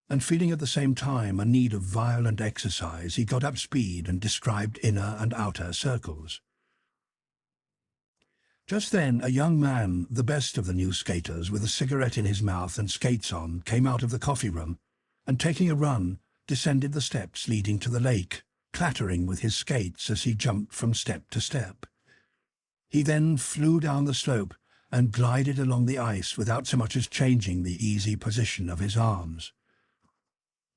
And feeling at the same time a need of violent exercise, he got up speed and described inner and outer circles. Just then a young man, the best of the new skaters, with a cigarette in his mouth and skates on, came out of the coffee-room, and taking a run, descended the steps leading to the lake, clattering with his skates as he jumped from step to step. He then flew down the slope and glided along the ice without so much as changing the easy position of his arms.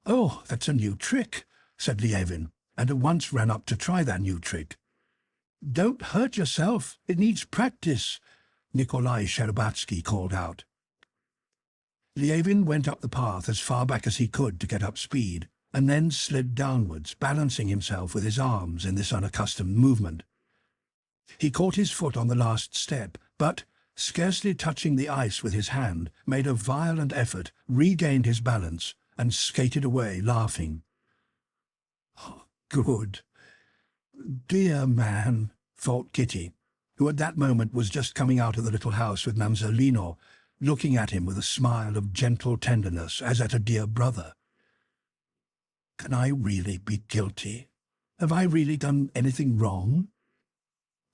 "Oh, that's a new trick," said Levin, and at once ran up to try that new trick. "Don't hurt yourself. It needs practice," Nikolai Shcherbatsky called out. Levin went up the path as far back as he could to get up speed, and then slid downwards, balancing himself with his arms in this unaccustomed movement. He caught his foot on the last step, but, scarcely touching the ice with his hand, made a violent effort, regained his balance, and skated away, laughing. "Oh, good. Dear man," thought Kitty, who at that moment was just coming out of the little house with Mademoiselle Lino, looking at him with a smile of gentle tenderness, as at a dear brother. "Can I really be guilty? Have I really done anything wrong?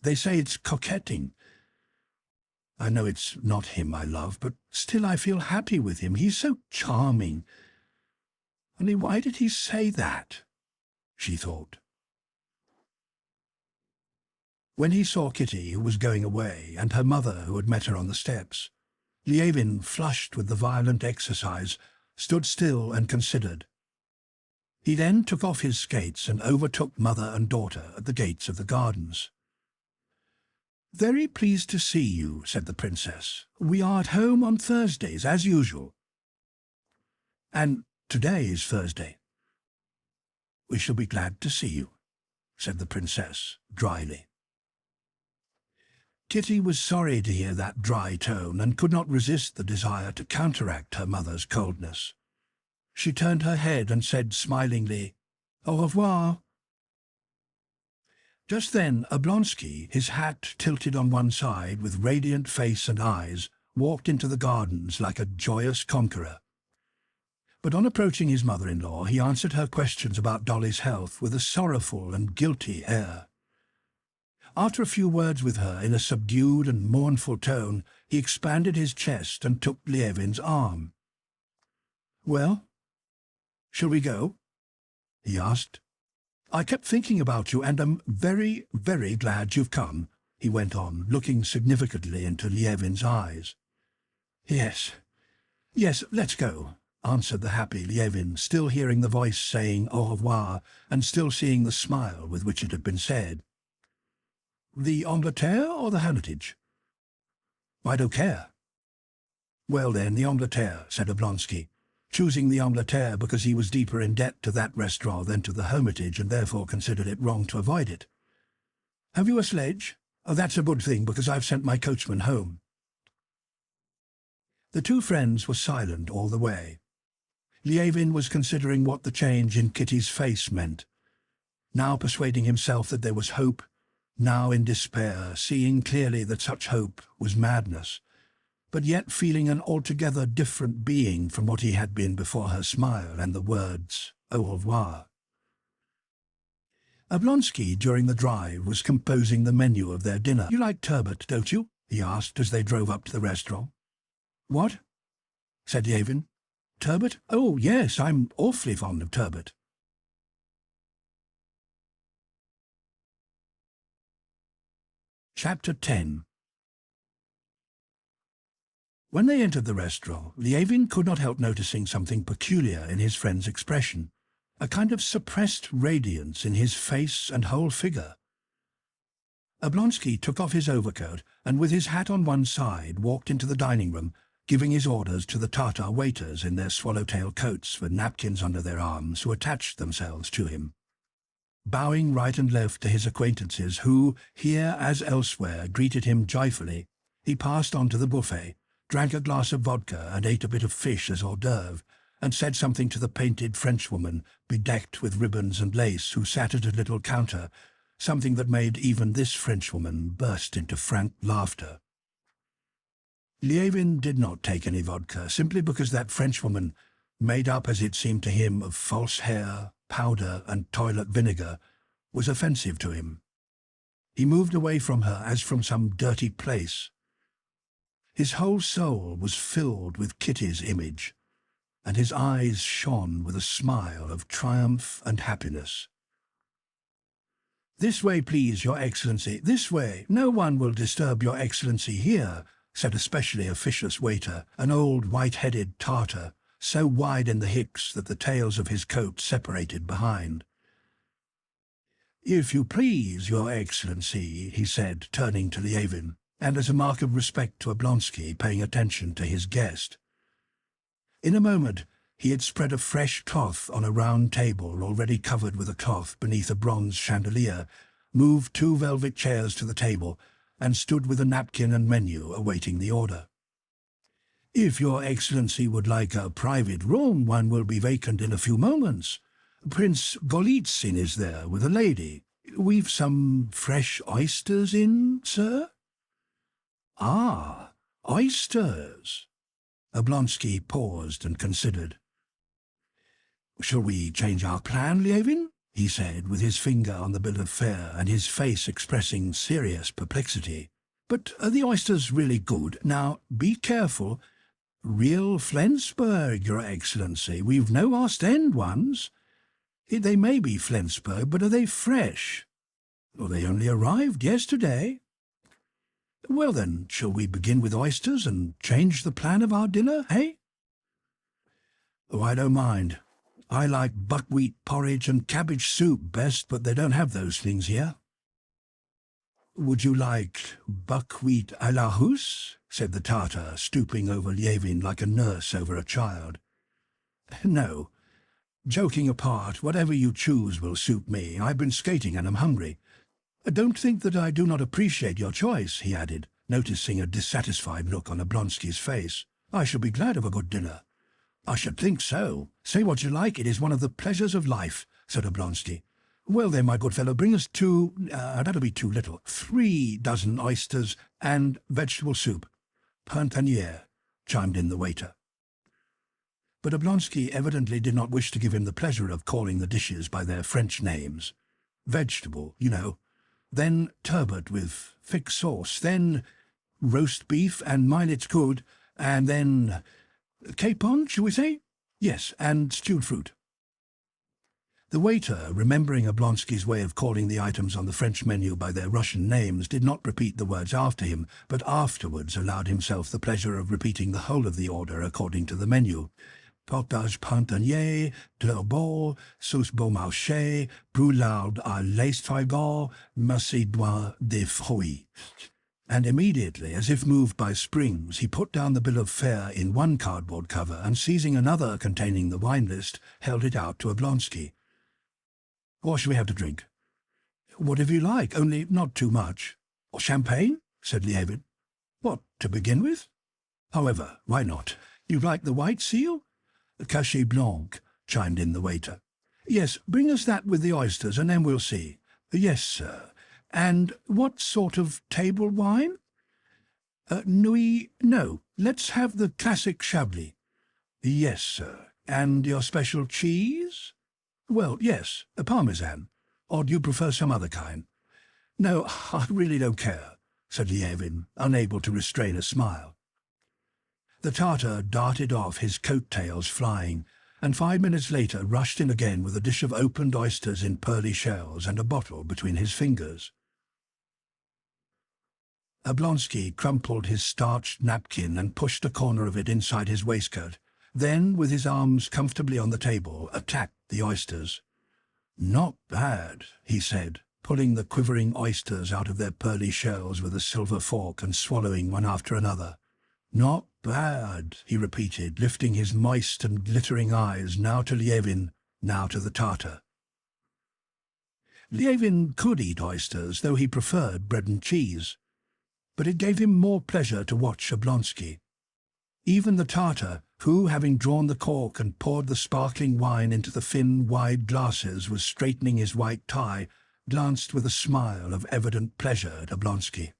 They say it's coquetting. I know it's not him I love, but still I feel happy with him. He's so charming. Only why did he say that?" she thought. When he saw Kitty, who was going away, and her mother, who had met her on the steps, Levin, flushed with the violent exercise, stood still and considered. He then took off his skates and overtook mother and daughter at the gates of the gardens. "Very pleased to see you," said the princess. "We are at home on Thursdays, as usual." "And today is Thursday." "We shall be glad to see you," said the princess, dryly. Kitty was sorry to hear that dry tone, and could not resist the desire to counteract her mother's coldness. She turned her head and said smilingly, "Au revoir." Just then Oblonsky, his hat tilted on one side, with radiant face and eyes, walked into the gardens like a joyous conqueror. But on approaching his mother-in-law, he answered her questions about Dolly's health with a sorrowful and guilty air. After a few words with her in a subdued and mournful tone, he expanded his chest and took Levin's arm. "Well, shall we go?" he asked. "I kept thinking about you, and am very, very glad you've come," he went on, looking significantly into Levin's eyes. Yes, yes, let's go, answered the happy Lievin, still hearing the voice saying au revoir, and still seeing the smile with which it had been said. The Angleterre or the Hermitage? I don't care. Well then, the Angleterre, said Oblonsky, choosing the Angleterre because he was deeper in debt to that restaurant than to the Hermitage and therefore considered it wrong to avoid it. Have you a sledge? Oh, that's a good thing, because I've sent my coachman home. The two friends were silent all the way. Lievin was considering what the change in Kitty's face meant, now persuading himself that there was hope, now in despair, seeing clearly that such hope was madness, but yet feeling an altogether different being from what he had been before her smile and the words au revoir. Oblonsky, during the drive, was composing the menu of their dinner. You like turbot, don't you? He asked as they drove up to the restaurant. What? Said Lievin. Turbot? Oh, yes, I'm awfully fond of turbot. Chapter 10. When they entered the restaurant, Lievin could not help noticing something peculiar in his friend's expression, a kind of suppressed radiance in his face and whole figure. Oblonsky took off his overcoat and with his hat on one side walked into the dining room, giving his orders to the Tartar waiters in their swallow-tail coats with napkins under their arms who attached themselves to him. Bowing right and left to his acquaintances who, here as elsewhere, greeted him joyfully, he passed on to the buffet, drank a glass of vodka and ate a bit of fish as hors d'oeuvre, and said something to the painted Frenchwoman, bedecked with ribbons and lace, who sat at a little counter, something that made even this Frenchwoman burst into frank laughter. Lievin did not take any vodka, simply because that Frenchwoman, made up as it seemed to him of false hair, powder and toilet vinegar, was offensive to him. He moved away from her as from some dirty place. His whole soul was filled with Kitty's image, and his eyes shone with a smile of triumph and happiness. "This way, please, Your Excellency, this way. No one will disturb Your Excellency here," said a specially officious waiter, an old white-headed Tartar, so wide in the hicks that the tails of his coat separated behind. "If you please, Your Excellency," he said, turning to Lievin, and as a mark of respect to Oblonsky, paying attention to his guest. In a moment he had spread a fresh cloth on a round table already covered with a cloth beneath a bronze chandelier, moved two velvet chairs to the table, and stood with a napkin and menu awaiting the order. "If Your Excellency would like a private room, one will be vacant in a few moments. Prince Golitsyn is there with a lady. We've some fresh oysters in, sir?" "Ah, oysters." Oblonsky paused and considered. "Shall we change our plan, Lievin?" he said, with his finger on the bill of fare and his face expressing serious perplexity. "But are the oysters really good? Now, be careful. Real Flensburg, Your Excellency. We've no Ostend ones. They may be Flensburg, but are they fresh? Well, they only arrived yesterday." "Well then, shall we begin with oysters and change the plan of our dinner, eh?" "Oh, I don't mind. I like buckwheat porridge and cabbage soup best, but they don't have those things here." "Would you like buckwheat à la Russe?" said the Tartar, stooping over Lievin like a nurse over a child. "No. Joking apart, whatever you choose will suit me. I've been skating and am hungry. Don't think that I do not appreciate your choice," he added, noticing a dissatisfied look on Oblonsky's face. "I shall be glad of a good dinner." "I should think so. Say what you like, it is one of the pleasures of life," said Oblonsky. "Well then, my good fellow, bring us that'll be too little, 3 dozen oysters and vegetable soup. Printanière," chimed in the waiter. But Oblonsky evidently did not wish to give him the pleasure of calling the dishes by their French names. "Vegetable, you know. Then turbot with thick sauce, then roast beef and Milets good, and then capon, shall we say? Yes, and stewed fruit." The waiter, remembering Oblonsky's way of calling the items on the French menu by their Russian names, did not repeat the words after him, but afterwards allowed himself the pleasure of repeating the whole of the order according to the menu. Portage printanier, turbot, sauce beaumarchais, brouillard à l'estragon, macédoine de fruits. And immediately, as if moved by springs, he put down the bill of fare in one cardboard cover and, seizing another containing the wine list, held it out to Oblonsky. "What shall we have to drink?" "Whatever you like, only not too much." "Or champagne?" said Lievin. "What, to begin with?" "However, why not? You like the white seal?" "Cachet blanc," chimed in the waiter. "Yes, bring us that with the oysters, and then we'll see." "Yes, sir. And what sort of table wine?" No, let's have the classic Chablis." "Yes, sir. And your special cheese?" "Well, yes, a Parmesan. Or do you prefer some other kind?" "No, I really don't care," said Lievin, unable to restrain a smile. The Tartar darted off, his coat-tails flying, and 5 minutes later rushed in again with a dish of opened oysters in pearly shells and a bottle between his fingers. Oblonsky crumpled his starched napkin and pushed a corner of it inside his waistcoat, then, with his arms comfortably on the table, attacked the oysters. "Not bad," he said, pulling the quivering oysters out of their pearly shells with a silver fork and swallowing one after another. "Not bad," he repeated, lifting his moist and glittering eyes now to Lievin, now to the Tartar. Lievin could eat oysters, though he preferred bread and cheese. But it gave him more pleasure to watch Oblonsky. Even the Tartar, who, having drawn the cork and poured the sparkling wine into the thin, wide glasses, was straightening his white tie, glanced with a smile of evident pleasure at Oblonsky.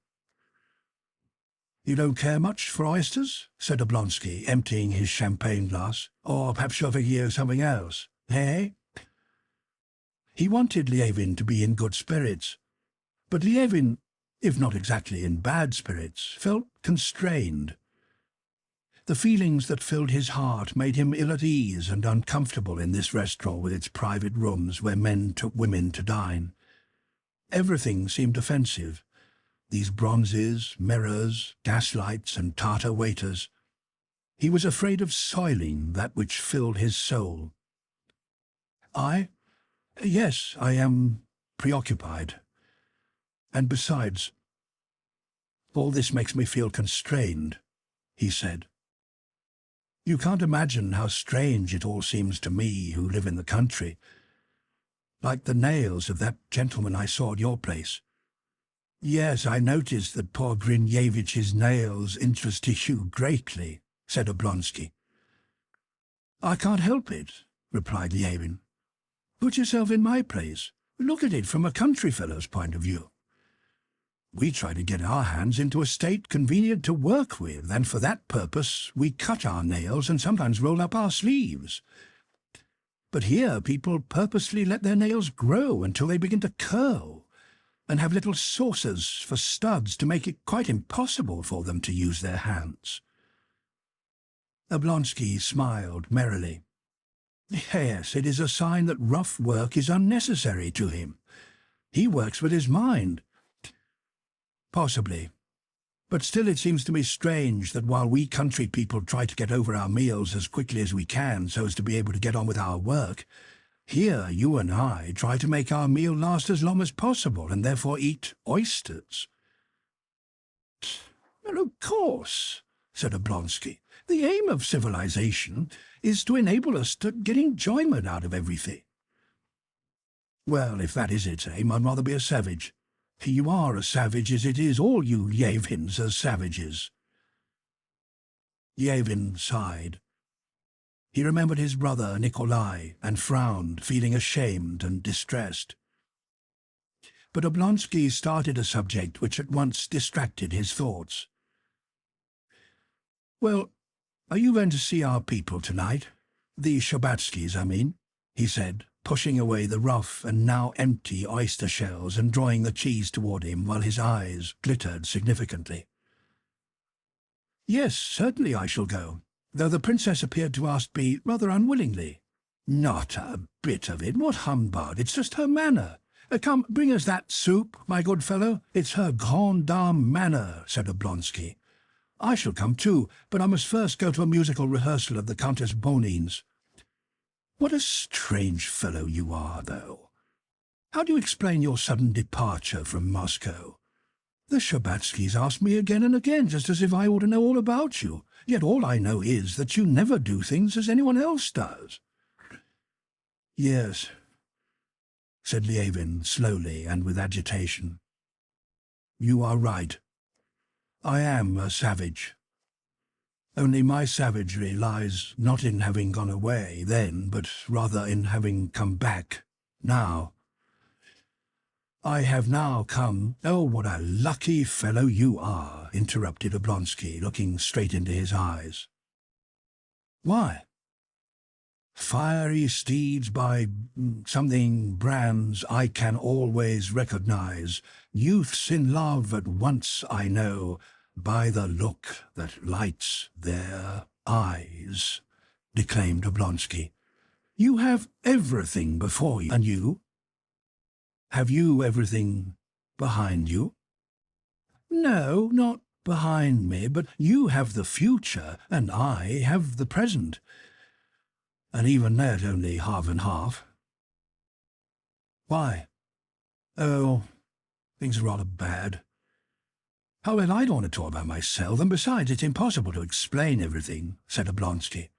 "You don't care much for oysters?" said Oblonsky, emptying his champagne glass. "Or perhaps you're thinking of something else, eh?" He wanted Lievin to be in good spirits, but Lievin, if not exactly in bad spirits, felt constrained. The feelings that filled his heart made him ill at ease and uncomfortable in this restaurant with its private rooms where men took women to dine. Everything seemed offensive. These bronzes, mirrors, gaslights, and Tartar waiters. He was afraid of soiling that which filled his soul. Yes, I am preoccupied. And besides, all this makes me feel constrained," he said. "You can't imagine how strange it all seems to me who live in the country. Like the nails of that gentleman I saw at your place." "Yes, I noticed that poor Grinyevich's nails interested you greatly," said Oblonsky. "I can't help it," replied Lievin. "Put yourself in my place. Look at it from a country fellow's point of view. We try to get our hands into a state convenient to work with, and for that purpose we cut our nails and sometimes roll up our sleeves. But here people purposely let their nails grow until they begin to curl, and have little saucers for studs to make it quite impossible for them to use their hands." Oblonsky smiled merrily. "Yes, it is a sign that rough work is unnecessary to him. He works with his mind." "Possibly. But still it seems to me strange that while we country people try to get over our meals as quickly as we can so as to be able to get on with our work, here you and I try to make our meal last as long as possible and therefore eat oysters." "Well, of course," said Oblonsky. "The aim of civilization is to enable us to get enjoyment out of everything." "Well, if that is its aim, I'd rather be a savage. You are a savage as it is. All you Lievins are savages." Lievin sighed. He remembered his brother Nikolai and frowned, feeling ashamed and distressed. But Oblonsky started a subject which at once distracted his thoughts. "Well, are you going to see our people tonight? The Shabbatskys, I mean," he said, pushing away the rough and now empty oyster shells and drawing the cheese toward him while his eyes glittered significantly. "Yes, certainly I shall go, though the princess appeared to ask me rather unwillingly." Not a bit of it. What humbug! It's just her manner. Come, bring us that soup, my good fellow. It's her grande dame manner, said Oblonsky. I shall come too, but I must first go to a musical rehearsal of the Countess Bonin's. What a strange fellow you are, though. How do you explain your sudden departure from Moscow? The Shabbatskys ask me again and again, just as if I ought to know all about you. Yet all I know is that you never do things as anyone else does. Yes, said Lievin slowly and with agitation. You are right. I am a savage. Only my savagery lies not in having gone away then, but rather in having come back now. I have now come— Oh, what a lucky fellow you are, interrupted Oblonsky, looking straight into his eyes. Why? Fiery steeds by something brands I can always recognize, youths in love at once I know, by the look that lights their eyes, declaimed Oblonsky. You have everything before you, and you? Have you everything behind you? No, not behind me, but you have the future, and I have the present. And even that only half and half. Why? Oh, things are rather bad. However, I don't want to talk about myself, and besides, it's impossible to explain everything, said Oblonsky.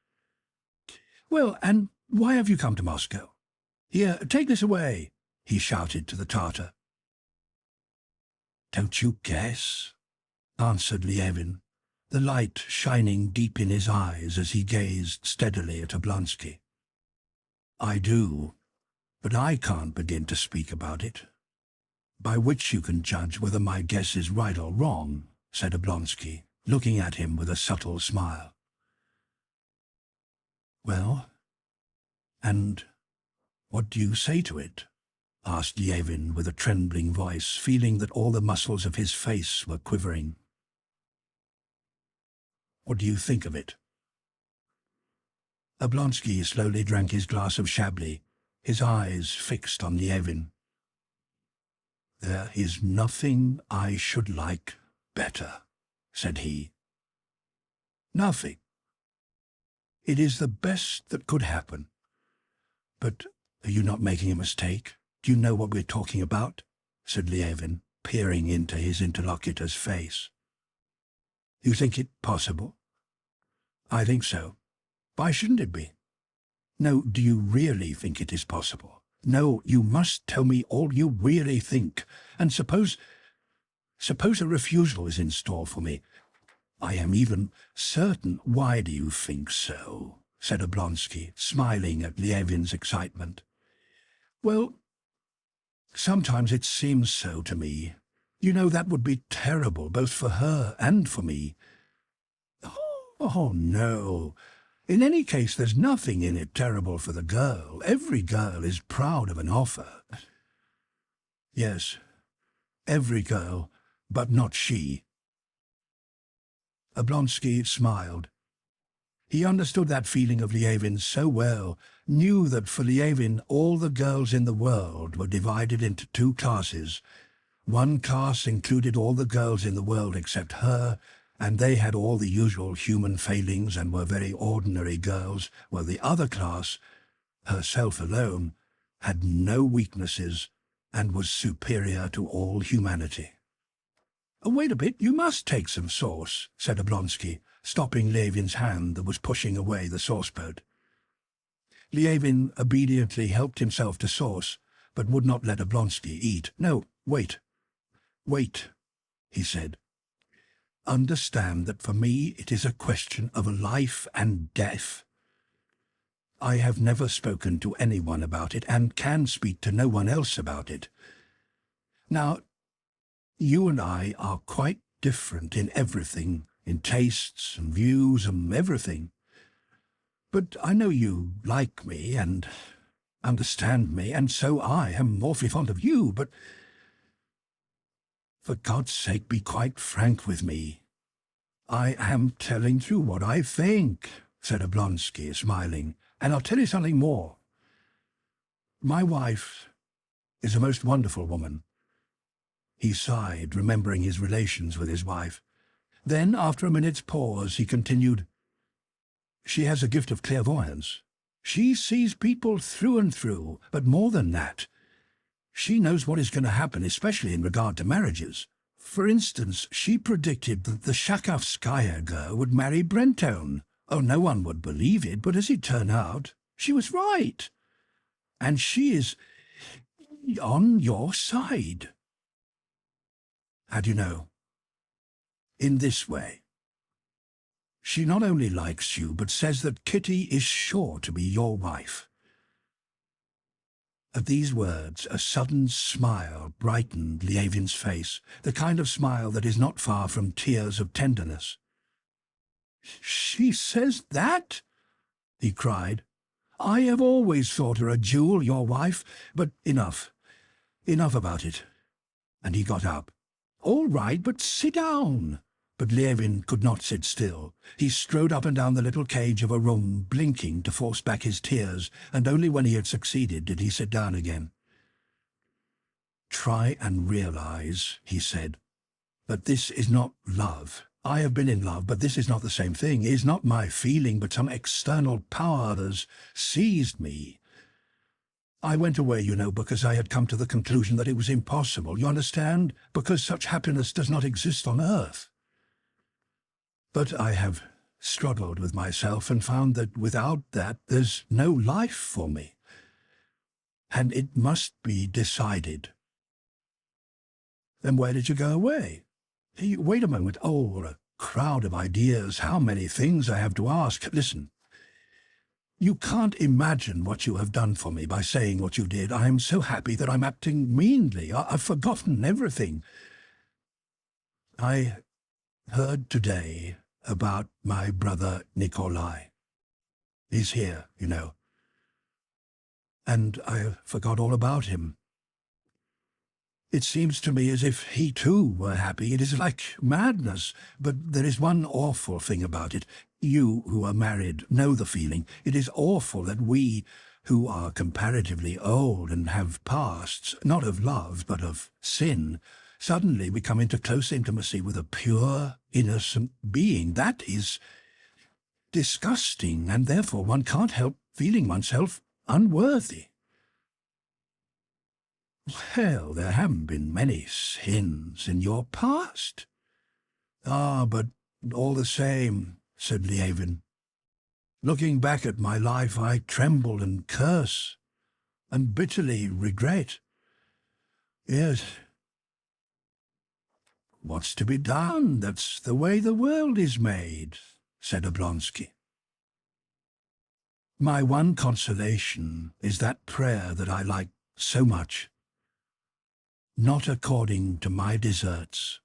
Well, and why have you come to Moscow? Here, take this away, he shouted to the Tartar. Don't you guess? Answered Lievin, the light shining deep in his eyes as he gazed steadily at Oblonsky. I do, but I can't begin to speak about it. By which you can judge whether my guess is right or wrong, said Oblonsky, looking at him with a subtle smile. Well, and what do you say to it? Asked Lievin with a trembling voice, feeling that all the muscles of his face were quivering. What do you think of it? Oblonsky slowly drank his glass of Chablis, his eyes fixed on Lievin. There is nothing I should like better, said he. Nothing. It is the best that could happen. But are you not making a mistake? Do you know what we're talking about? Said Lievin, peering into his interlocutor's face. You think it possible? I think so. Why shouldn't it be? No, do you really think it is possible? No, you must tell me all you really think. And suppose a refusal is in store for me. I am even certain. Why do you think so? Said Oblonsky, smiling at Lievin's excitement. Well, sometimes it seems so to me. You know, that would be terrible, both for her and for me. Oh, no. In any case, there's nothing in it terrible for the girl. Every girl is proud of an offer. Yes, every girl, but not she. Oblonsky smiled. He understood that feeling of Lievin's so well, knew that for Lievin all the girls in the world were divided into two classes. One class included all the girls in the world except her, and they had all the usual human failings and were very ordinary girls, while the other class, herself alone, had no weaknesses and was superior to all humanity. Wait a bit, you must take some sauce, said Oblonsky, stopping Lievin's hand that was pushing away the sauce-boat. Lievin obediently helped himself to sauce, but would not let Oblonsky eat. No, wait, he said. Understand that for me it is a question of life and death. I have never spoken to anyone about it, and can speak to no one else about it. Now, you and I are quite different in everything, in tastes and views and everything. But I know you like me and understand me, and so I am awfully fond of you, but for God's sake, be quite frank with me. I am telling you what I think, said Oblonsky, smiling, And I'll tell you something more. My wife is a most wonderful woman. He sighed, remembering his relations with his wife. Then, after a minute's pause, he continued, She has a gift of clairvoyance. She sees people through and through, but more than that, she knows what is going to happen, especially in regard to marriages. For instance, she predicted that the Shakovskaya girl would marry Brentone. Oh, no one would believe it, but as it turned out, she was right. And she is on your side. How do you know? In this way. She not only likes you, but says that Kitty is sure to be your wife. At these words, a sudden smile brightened Lievin's face, the kind of smile that is not far from tears of tenderness. "She says that?" he cried. "I have always thought her a jewel, your wife, but enough. Enough about it." And he got up. "All right, but sit down." But Lievin could not sit still. He strode up and down the little cage of a room, blinking to force back his tears, and only when he had succeeded did he sit down again. "Try and realize," he said, "that this is not love. I have been in love, but this is not the same thing. It is not my feeling, but some external power has seized me. I went away, you know, because I had come to the conclusion that it was impossible. You understand? Because such happiness does not exist on earth. But I have struggled with myself and found that without that there's no life for me. And it must be decided." "Then where did you go away?" "Wait a moment. Oh, a crowd of ideas. How many things I have to ask. Listen. You can't imagine what you have done for me by saying what you did. I am so happy that I'm acting meanly. I've forgotten everything. I heard today about my brother Nikolai. He's here, you know. And I forgot all about him. It seems to me as if he too were happy. It is like madness, but there is one awful thing about it. You who are married know the feeling. It is awful that we, who are comparatively old and have pasts, not of love, but of sin, suddenly we come into close intimacy with a pure, innocent being. That is disgusting, and therefore one can't help feeling oneself unworthy. Well, there haven't been many sins in your past." "Ah, but all the same," said Lievin. "Looking back at my life, I tremble and curse, and bitterly regret. Yes. What's to be done? That's the way the world is made," said Oblonsky. "My one consolation is that prayer that I like so much. Not according to my deserts,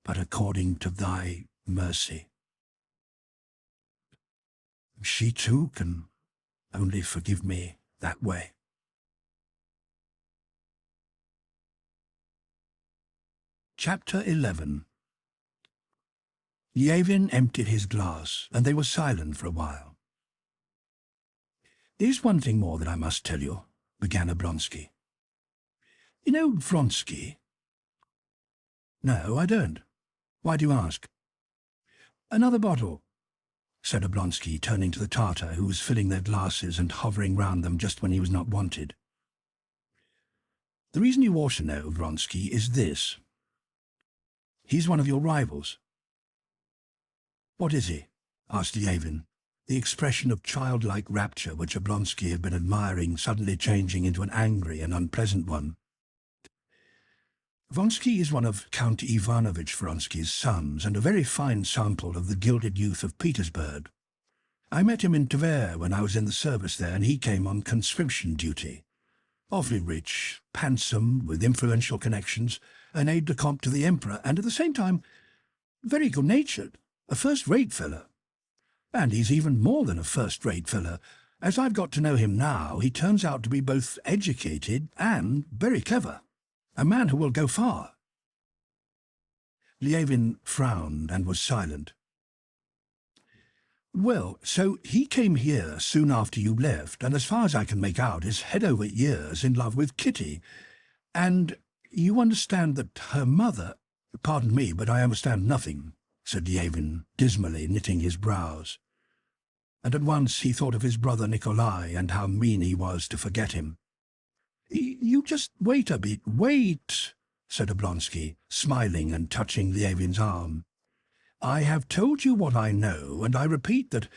but according to thy mercy." She too can only forgive me that way. Chapter 11. Lievin emptied his glass, and they were silent for a while. "There's one thing more that I must tell you," began Oblonsky. "You know Vronsky?" "No, I don't. Why do you ask?" "Another bottle," said Oblonsky, turning to the Tartar, who was filling their glasses and hovering round them just when he was not wanted. "The reason you ought to know Vronsky is this. He's one of your rivals." "What is he?" asked Lievin, the expression of childlike rapture which Oblonsky had been admiring suddenly changing into an angry and unpleasant one. "Vronsky is one of Count Ivanovich Vronsky's sons, and a very fine sample of the gilded youth of Petersburg. I met him in Tver when I was in the service there, and he came on conscription duty. Awfully rich, handsome, with influential connections, an aide-de-camp to the Emperor, and at the same time very good-natured, a first-rate fellow. And he's even more than a first-rate fellow. As I've got to know him now, he turns out to be both educated and very clever. A man who will go far." Lievin frowned and was silent. Well, so he came here soon after you left, and as far as I can make out, is head over ears in love with Kitty. And you understand that her mother— Pardon me, but I understand nothing, said Yevin, dismally knitting his brows. And at once he thought of his brother Nikolai and how mean he was to forget him. You just wait a bit, wait, said Oblonsky, smiling and touching Yevin's arm. I have told you what I know, and I repeat that,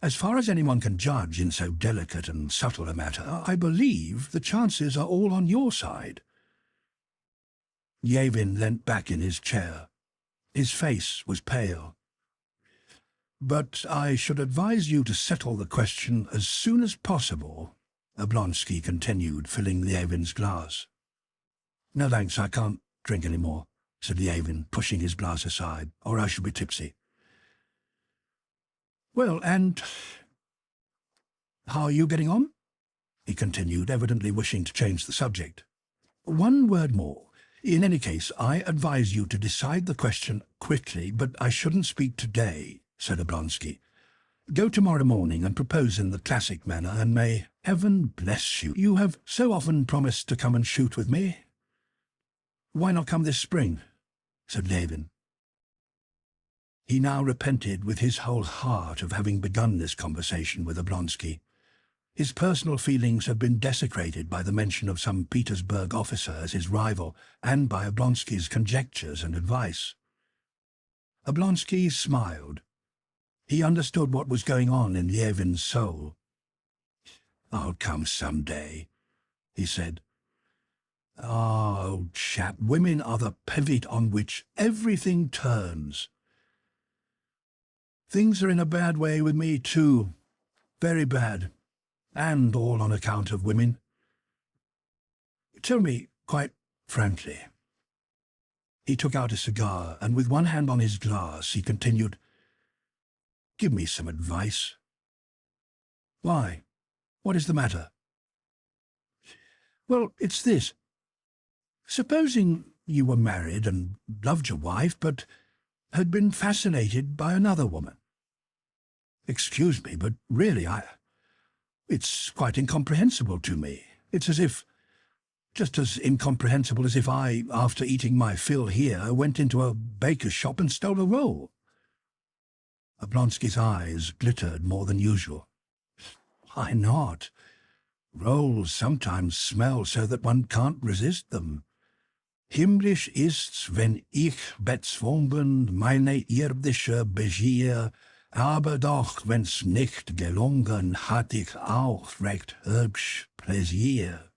as far as anyone can judge in so delicate and subtle a matter, I believe the chances are all on your side. Yevin leant back in his chair. His face was pale. But I should advise you to settle the question as soon as possible, Oblonsky continued, filling Yevin's glass. No thanks, I can't drink any more, said Yevin, pushing his glass aside, or I shall be tipsy. Well, and how are you getting on? He continued, evidently wishing to change the subject. One word more. In any case, I advise you to decide the question quickly, but I shouldn't speak today, said Oblonsky. Go tomorrow morning and propose in the classic manner, and may heaven bless you. You have so often promised to come and shoot with me. Why not come this spring? Said Levin. He now repented with his whole heart of having begun this conversation with Oblonsky. His personal feelings had been desecrated by the mention of some Petersburg officer as his rival, and by Oblonsky's conjectures and advice. Oblonsky smiled. He understood what was going on in Yevin's soul. I'll come some day, he said. Ah, old chap, women are the pivot on which everything turns. Things are in a bad way with me, too. Very bad. And all on account of women. Tell me, quite frankly. He took out a cigar, and with one hand on his glass, he continued, Give me some advice. Why? What is the matter? Well, it's this. Supposing you were married and loved your wife, but had been fascinated by another woman. Excuse me, but really, it's quite incomprehensible to me. It's as if, just as incomprehensible as if I, after eating my fill here, went into a baker's shop and stole a roll. Oblonsky's eyes glittered more than usual. Why not? Rolls sometimes smell so that one can't resist them. Himmlisch ist's, wenn ich bezwungen meine irdische Begier, aber doch, wenn's nicht gelungen, hat ich auch recht hübsch Pläsier.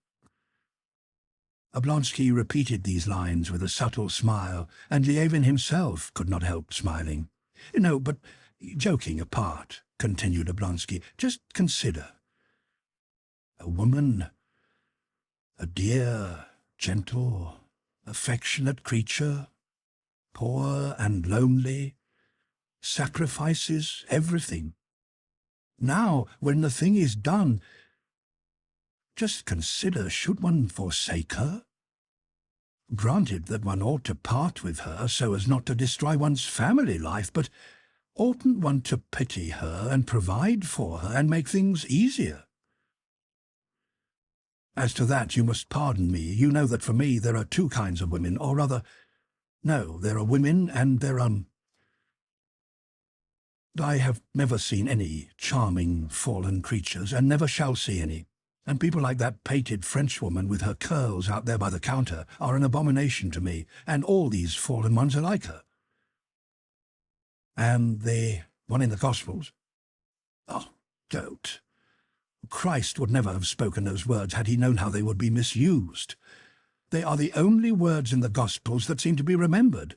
Oblonsky repeated these lines with a subtle smile, and Yevin himself could not help smiling. No, but joking apart, continued Oblonsky, just consider. A woman, a dear, gentle, affectionate creature, poor and lonely, sacrifices everything. Now, when the thing is done, just consider, should one forsake her? Granted that one ought to part with her so as not to destroy one's family life, but oughtn't one to pity her and provide for her and make things easier? As to that, you must pardon me. You know that for me there are two kinds of women, or rather, no, there are women and there are— I have never seen any charming fallen creatures, and never shall see any, and people like that pated Frenchwoman with her curls out there by the counter are an abomination to me, and all these fallen ones are like her. And the one in the Gospels? Oh, don't. Christ would never have spoken those words had he known how they would be misused. They are the only words in the Gospels that seem to be remembered.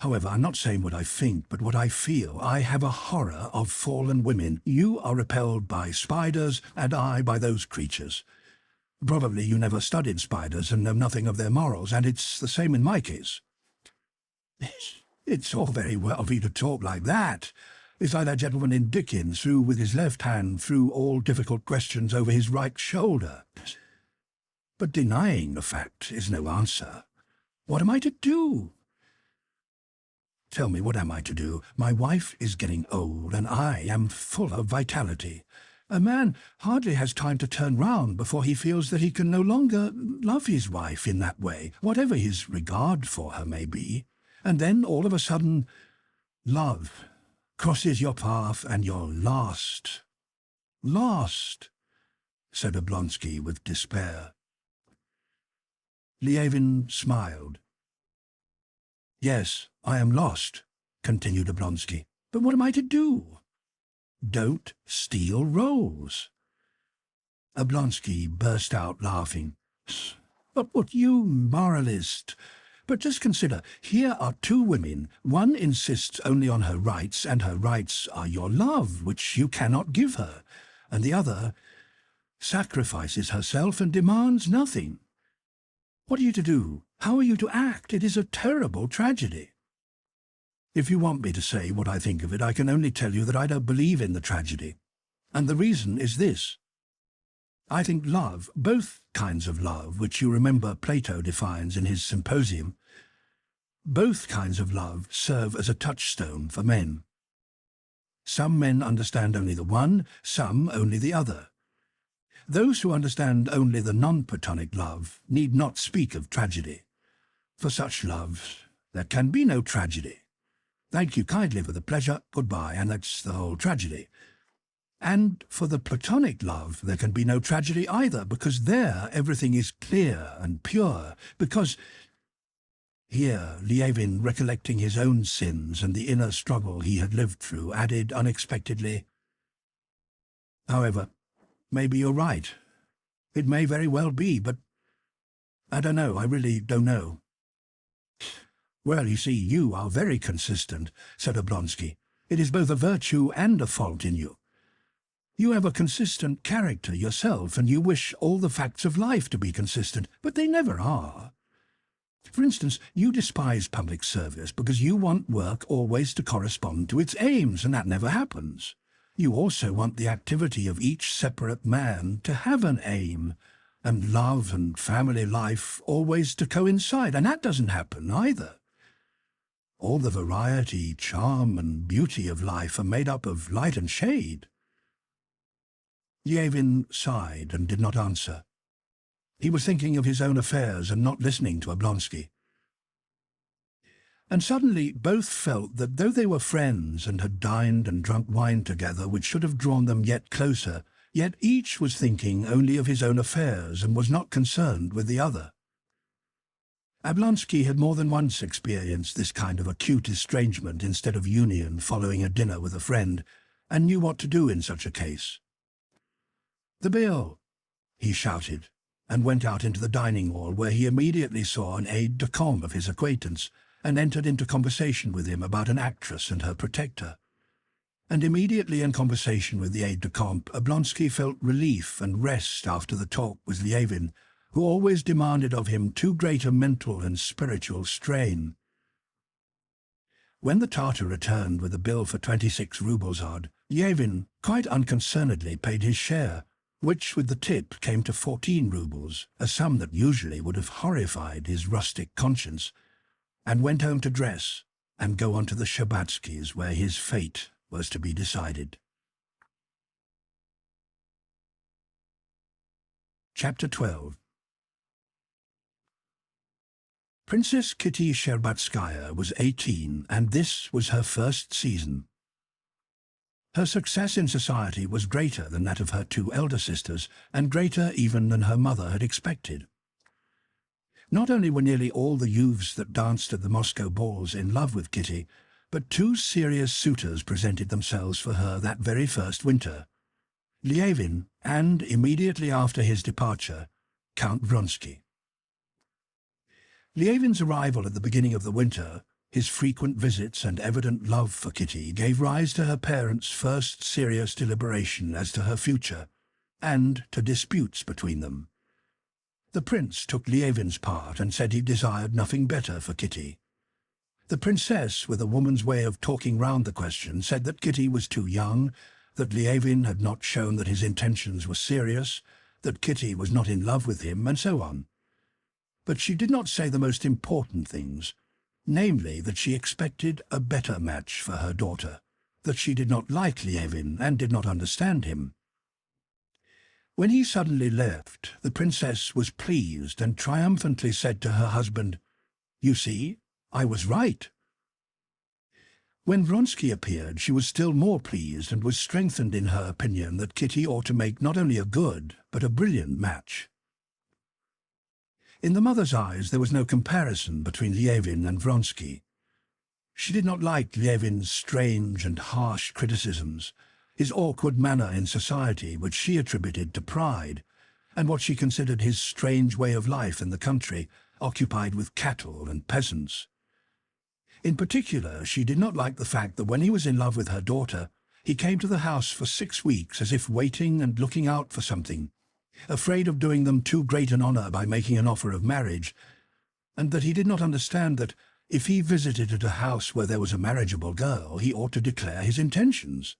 However, I'm not saying what I think, but what I feel. I have a horror of fallen women. You are repelled by spiders, and I by those creatures. Probably you never studied spiders and know nothing of their morals, and it's the same in my case. It's all very well for you to talk like that. It's like that gentleman in Dickens who, with his left hand, threw all difficult questions over his right shoulder. But denying the fact is no answer. What am I to do? Tell me, what am I to do? My wife is getting old, and I am full of vitality. A man hardly has time to turn round before he feels that he can no longer love his wife in that way, whatever his regard for her may be. And then, all of a sudden, love crosses your path and you're lost. Lost, said Oblonsky with despair. Lievin smiled. Yes, I am lost, continued Oblonsky. But what am I to do? Don't steal rolls. Oblonsky burst out laughing. But you moralist! But just consider, here are two women. One insists only on her rights, and her rights are your love, which you cannot give her. And the other sacrifices herself and demands nothing. What are you to do? How are you to act? It is a terrible tragedy. If you want me to say what I think of it, I can only tell you that I don't believe in the tragedy. And the reason is this. I think love, both kinds of love, which you remember Plato defines in his Symposium, both kinds of love serve as a touchstone for men. Some men understand only the one, some only the other. Those who understand only the non-Platonic love need not speak of tragedy. For such love, there can be no tragedy. Thank you kindly for the pleasure, goodbye, and that's the whole tragedy. And for the Platonic love, there can be no tragedy either, because there everything is clear and pure, because... Here, Lievin, recollecting his own sins and the inner struggle he had lived through, added unexpectedly, However, maybe you're right. It may very well be, but I don't know, I really don't know. Well, you see, you are very consistent, said Oblonsky. It is both a virtue and a fault in you. You have a consistent character yourself, and you wish all the facts of life to be consistent, but they never are. For instance, you despise public service because you want work always to correspond to its aims, and that never happens. You also want the activity of each separate man to have an aim, and love and family life always to coincide, and that doesn't happen either. All the variety, charm, and beauty of life are made up of light and shade. Lievin sighed and did not answer. He was thinking of his own affairs and not listening to Oblonsky. And suddenly both felt that though they were friends and had dined and drunk wine together, which should have drawn them yet closer, yet each was thinking only of his own affairs and was not concerned with the other. Oblonsky had more than once experienced this kind of acute estrangement instead of union following a dinner with a friend, and knew what to do in such a case. "The bill!" he shouted, and went out into the dining hall, where he immediately saw an aide-de-camp of his acquaintance, and entered into conversation with him about an actress and her protector. And immediately in conversation with the aide-de-camp, Oblonsky felt relief and rest after the talk with Lievin, who always demanded of him too great a mental and spiritual strain. When the Tartar returned with a bill for 26 roubles odd, Lievin quite unconcernedly paid his share, which with the tip came to 14 roubles, a sum that usually would have horrified his rustic conscience, and went home to dress and go on to the Shtcherbatskys', where his fate was to be decided. Chapter 12. Princess Kitty Shtcherbatskaya was 18, and this was her first season. Her success in society was greater than that of her two elder sisters, and greater even than her mother had expected. Not only were nearly all the youths that danced at the Moscow balls in love with Kitty, but two serious suitors presented themselves for her that very first winter. Lievin, and, immediately after his departure, Count Vronsky. Lievin's arrival at the beginning of the winter, his frequent visits and evident love for Kitty gave rise to her parents' first serious deliberation as to her future, and to disputes between them. The prince took Lievin's part and said he desired nothing better for Kitty. The princess, with a woman's way of talking round the question, said that Kitty was too young, that Lievin had not shown that his intentions were serious, that Kitty was not in love with him, and so on. But she did not say the most important things, namely that she expected a better match for her daughter, that she did not like Levin and did not understand him. When he suddenly left, the princess was pleased and triumphantly said to her husband, "You see, I was right." When Vronsky appeared, she was still more pleased and was strengthened in her opinion that Kitty ought to make not only a good, but a brilliant match. In the mother's eyes there was no comparison between Levin and Vronsky. She did not like Levin's strange and harsh criticisms, his awkward manner in society which she attributed to pride, and what she considered his strange way of life in the country, occupied with cattle and peasants. In particular, she did not like the fact that when he was in love with her daughter, he came to the house for 6 weeks as if waiting and looking out for something, afraid of doing them too great an honor by making an offer of marriage, and that he did not understand that if he visited at a house where there was a marriageable girl, he ought to declare his intentions.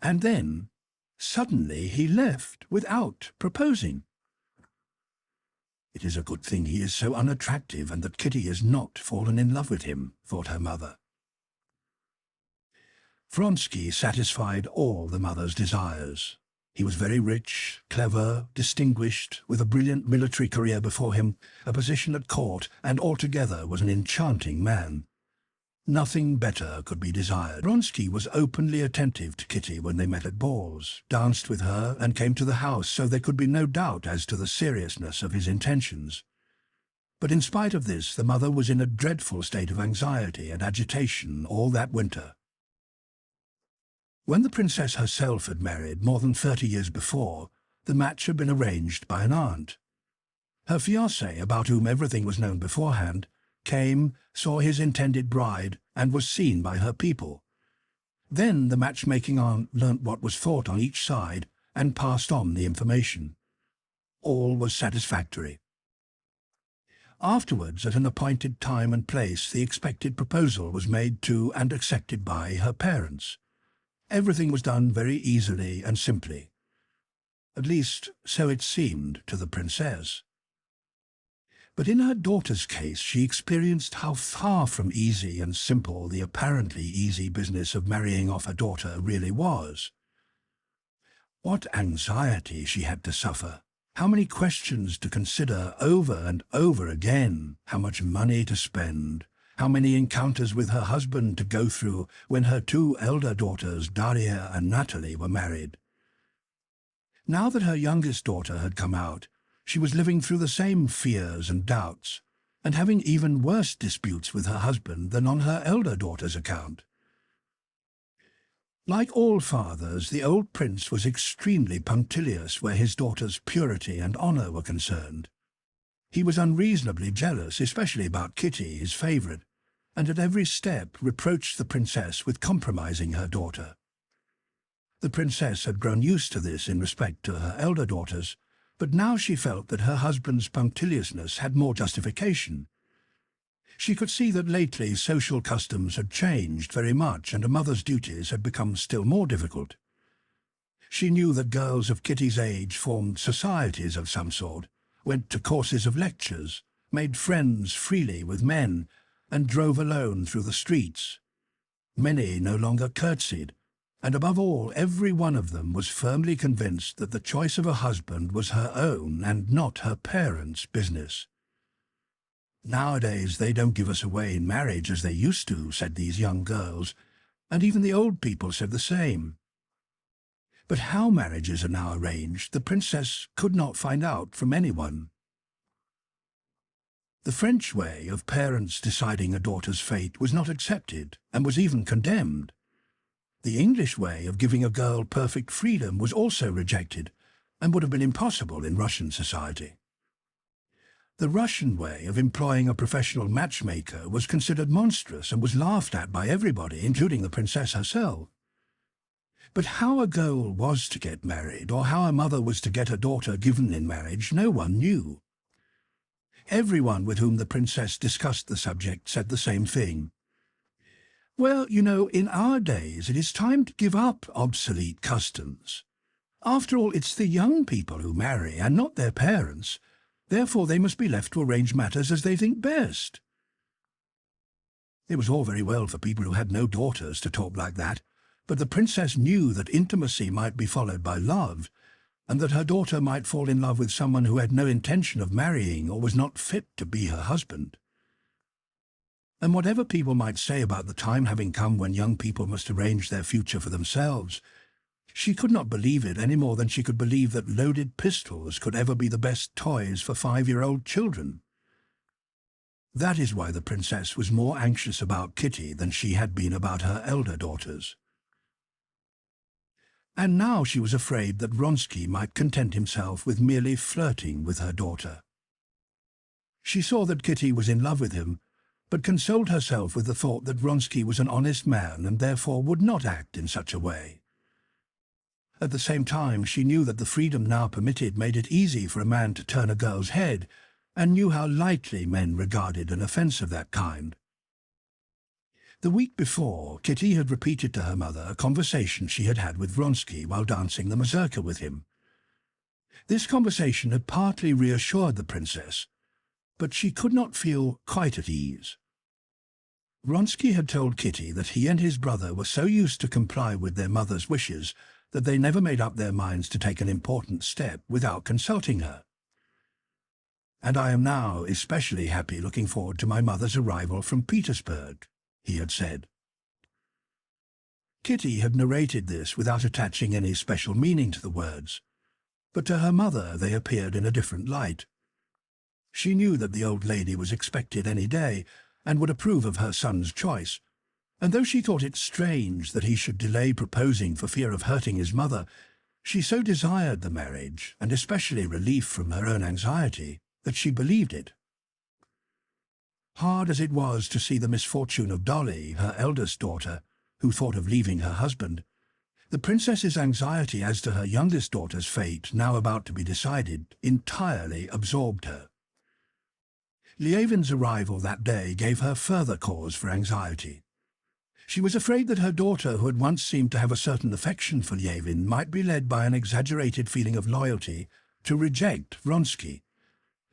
And then, suddenly, he left without proposing. "It is a good thing he is so unattractive and that Kitty has not fallen in love with him," thought her mother. Vronsky satisfied all the mother's desires. He was very rich, clever, distinguished, with a brilliant military career before him, a position at court, and altogether was an enchanting man. Nothing better could be desired. Vronsky was openly attentive to Kitty when they met at balls, danced with her, and came to the house, so there could be no doubt as to the seriousness of his intentions. But in spite of this, the mother was in a dreadful state of anxiety and agitation all that winter. When the princess herself had married more than 30 years before, the match had been arranged by an aunt. Her fiancé, about whom everything was known beforehand, came, saw his intended bride, and was seen by her people. Then the matchmaking aunt learnt what was thought on each side and passed on the information. All was satisfactory. Afterwards, at an appointed time and place, the expected proposal was made to and accepted by her parents. Everything was done very easily and simply. At least, so it seemed to the princess. But in her daughter's case she experienced how far from easy and simple the apparently easy business of marrying off her daughter really was. What anxiety she had to suffer, how many questions to consider over and over again, how much money to spend, how many encounters with her husband to go through when her 2 elder daughters, Daria and Natalie, were married. Now that her youngest daughter had come out, she was living through the same fears and doubts, and having even worse disputes with her husband than on her elder daughter's account. Like all fathers, the old prince was extremely punctilious where his daughter's purity and honour were concerned. He was unreasonably jealous, especially about Kitty, his favourite, and at every step reproached the princess with compromising her daughter. The princess had grown used to this in respect to her elder daughters, but now she felt that her husband's punctiliousness had more justification. She could see that lately social customs had changed very much and a mother's duties had become still more difficult. She knew that girls of Kitty's age formed societies of some sort, went to courses of lectures, made friends freely with men, and drove alone through the streets. Many no longer curtsied, and above all, every one of them was firmly convinced that the choice of a husband was her own and not her parents' business. "Nowadays they don't give us away in marriage as they used to," said these young girls, and even the old people said the same. But how marriages are now arranged, the princess could not find out from anyone. The French way of parents deciding a daughter's fate was not accepted and was even condemned. The English way of giving a girl perfect freedom was also rejected and would have been impossible in Russian society. The Russian way of employing a professional matchmaker was considered monstrous and was laughed at by everybody, including the princess herself. But how a girl was to get married, or how a mother was to get a daughter given in marriage, no one knew. Everyone with whom the princess discussed the subject said the same thing. "Well, you know, in our days it is time to give up obsolete customs. After all, it's the young people who marry, and not their parents. Therefore they must be left to arrange matters as they think best." It was all very well for people who had no daughters to talk like that, but the princess knew that intimacy might be followed by love, and that her daughter might fall in love with someone who had no intention of marrying or was not fit to be her husband. And whatever people might say about the time having come when young people must arrange their future for themselves, she could not believe it any more than she could believe that loaded pistols could ever be the best toys for 5-year-old children. That is why the princess was more anxious about Kitty than she had been about her elder daughters. And now she was afraid that Vronsky might content himself with merely flirting with her daughter. She saw that Kitty was in love with him, but consoled herself with the thought that Vronsky was an honest man and therefore would not act in such a way. At the same time, she knew that the freedom now permitted made it easy for a man to turn a girl's head, and knew how lightly men regarded an offence of that kind. The week before, Kitty had repeated to her mother a conversation she had had with Vronsky while dancing the mazurka with him. This conversation had partly reassured the princess, but she could not feel quite at ease. Vronsky had told Kitty that he and his brother were so used to comply with their mother's wishes that they never made up their minds to take an important step without consulting her. "And I am now especially happy looking forward to my mother's arrival from Petersburg," he had said. Kitty had narrated this without attaching any special meaning to the words, but to her mother they appeared in a different light. She knew that the old lady was expected any day, and would approve of her son's choice, and though she thought it strange that he should delay proposing for fear of hurting his mother, she so desired the marriage, and especially relief from her own anxiety, that she believed it. Hard as it was to see the misfortune of Dolly, her eldest daughter, who thought of leaving her husband, the princess's anxiety as to her youngest daughter's fate, now about to be decided, entirely absorbed her. Lievin's arrival that day gave her further cause for anxiety. She was afraid that her daughter, who had once seemed to have a certain affection for Lievin, might be led by an exaggerated feeling of loyalty to reject Vronsky,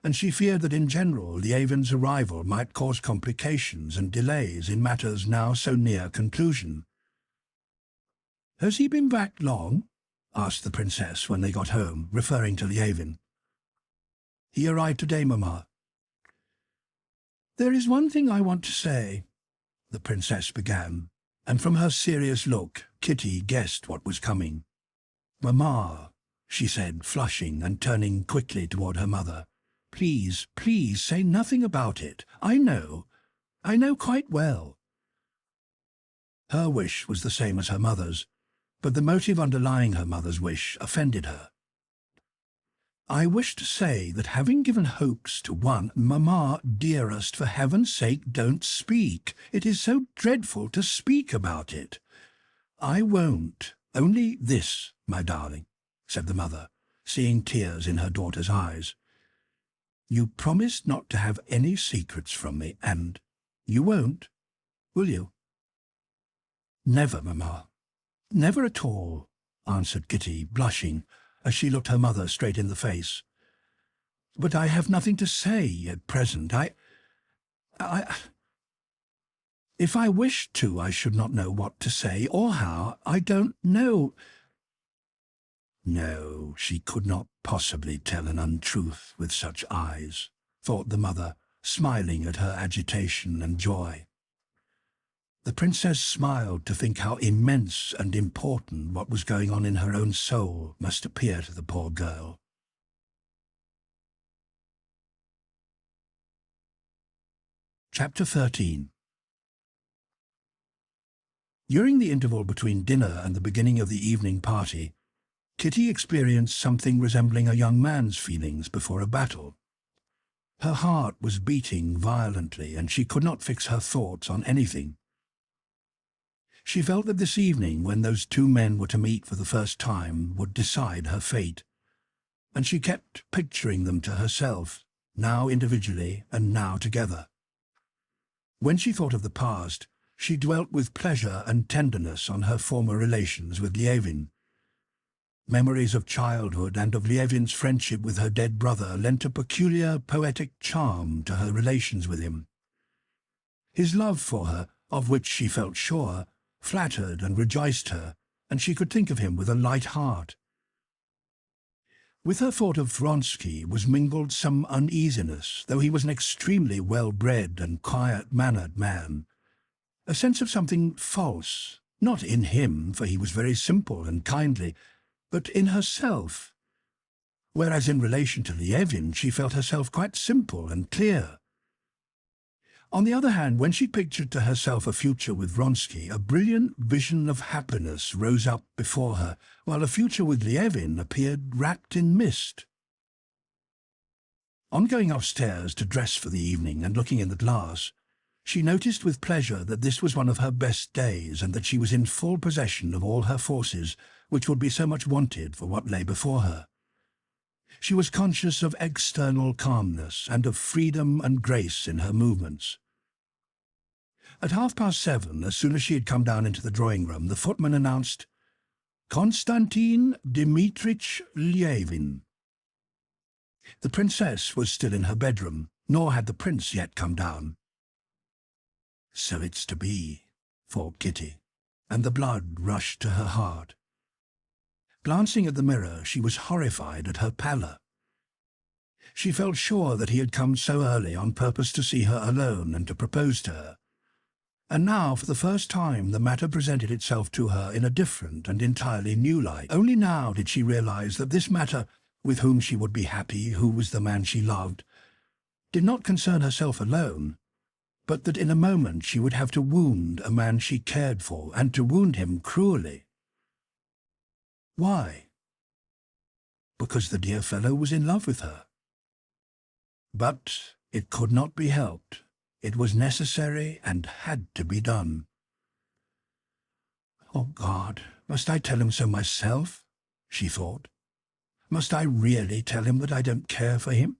and she feared that in general Lievin's arrival might cause complications and delays in matters now so near conclusion. "Has he been back long?" asked the princess when they got home, referring to Lievin. "He arrived today, Mamma." "There is one thing I want to say," the princess began, and from her serious look Kitty guessed what was coming. "Mamma," she said, flushing and turning quickly toward her mother, "please, please say nothing about it. I know quite well." Her wish was the same as her mother's, but the motive underlying her mother's wish offended her. "I wish to say that having given hopes to one—" "Mamma, dearest, for heaven's sake don't speak. It is so dreadful to speak about it." "I won't. Only this, my darling," said the mother, seeing tears in her daughter's eyes. "You promised not to have any secrets from me, and you won't, will you?" "Never, Mamma. Never at all," answered Kitty, blushing, as she looked her mother straight in the face. "But I have nothing to say at present. If I wished to, I should not know what to say, or how. I don't know." No, she could not possibly tell an untruth with such eyes, thought the mother, smiling at her agitation and joy. The princess smiled to think how immense and important what was going on in her own soul must appear to the poor girl. Chapter 13. During the interval between dinner and the beginning of the evening party, Kitty experienced something resembling a young man's feelings before a battle. Her heart was beating violently, and she could not fix her thoughts on anything. She felt that this evening, when those two men were to meet for the first time, would decide her fate, and she kept picturing them to herself, now individually and now together. When she thought of the past, she dwelt with pleasure and tenderness on her former relations with Lievin. Memories of childhood and of Lievin's friendship with her dead brother lent a peculiar poetic charm to her relations with him. His love for her, of which she felt sure, flattered and rejoiced her, and she could think of him with a light heart. With her thought of Vronsky was mingled some uneasiness, though he was an extremely well-bred and quiet-mannered man. A sense of something false, not in him, for he was very simple and kindly, but in herself, whereas in relation to Lievin she felt herself quite simple and clear. On the other hand, when she pictured to herself a future with Vronsky, a brilliant vision of happiness rose up before her, while a future with Lievin appeared wrapped in mist. On going upstairs to dress for the evening and looking in the glass, she noticed with pleasure that this was one of her best days and that she was in full possession of all her forces, which would be so much wanted for what lay before her. She was conscious of external calmness and of freedom and grace in her movements. At 7:30, as soon as she had come down into the drawing-room, the footman announced, "Konstantin Dmitrich Lievin." The princess was still in her bedroom, nor had the prince yet come down. "So it's to be," thought Kitty, and the blood rushed to her heart. Glancing at the mirror, she was horrified at her pallor. She felt sure that he had come so early on purpose to see her alone and to propose to her. And now, for the first time, the matter presented itself to her in a different and entirely new light. Only now did she realize that this matter, with whom she would be happy, who was the man she loved, did not concern herself alone, but that in a moment she would have to wound a man she cared for, and to wound him cruelly. Why? Because the dear fellow was in love with her. But it could not be helped. It was necessary and had to be done. "Oh, God, must I tell him so myself?" she thought. "Must I really tell him that I don't care for him?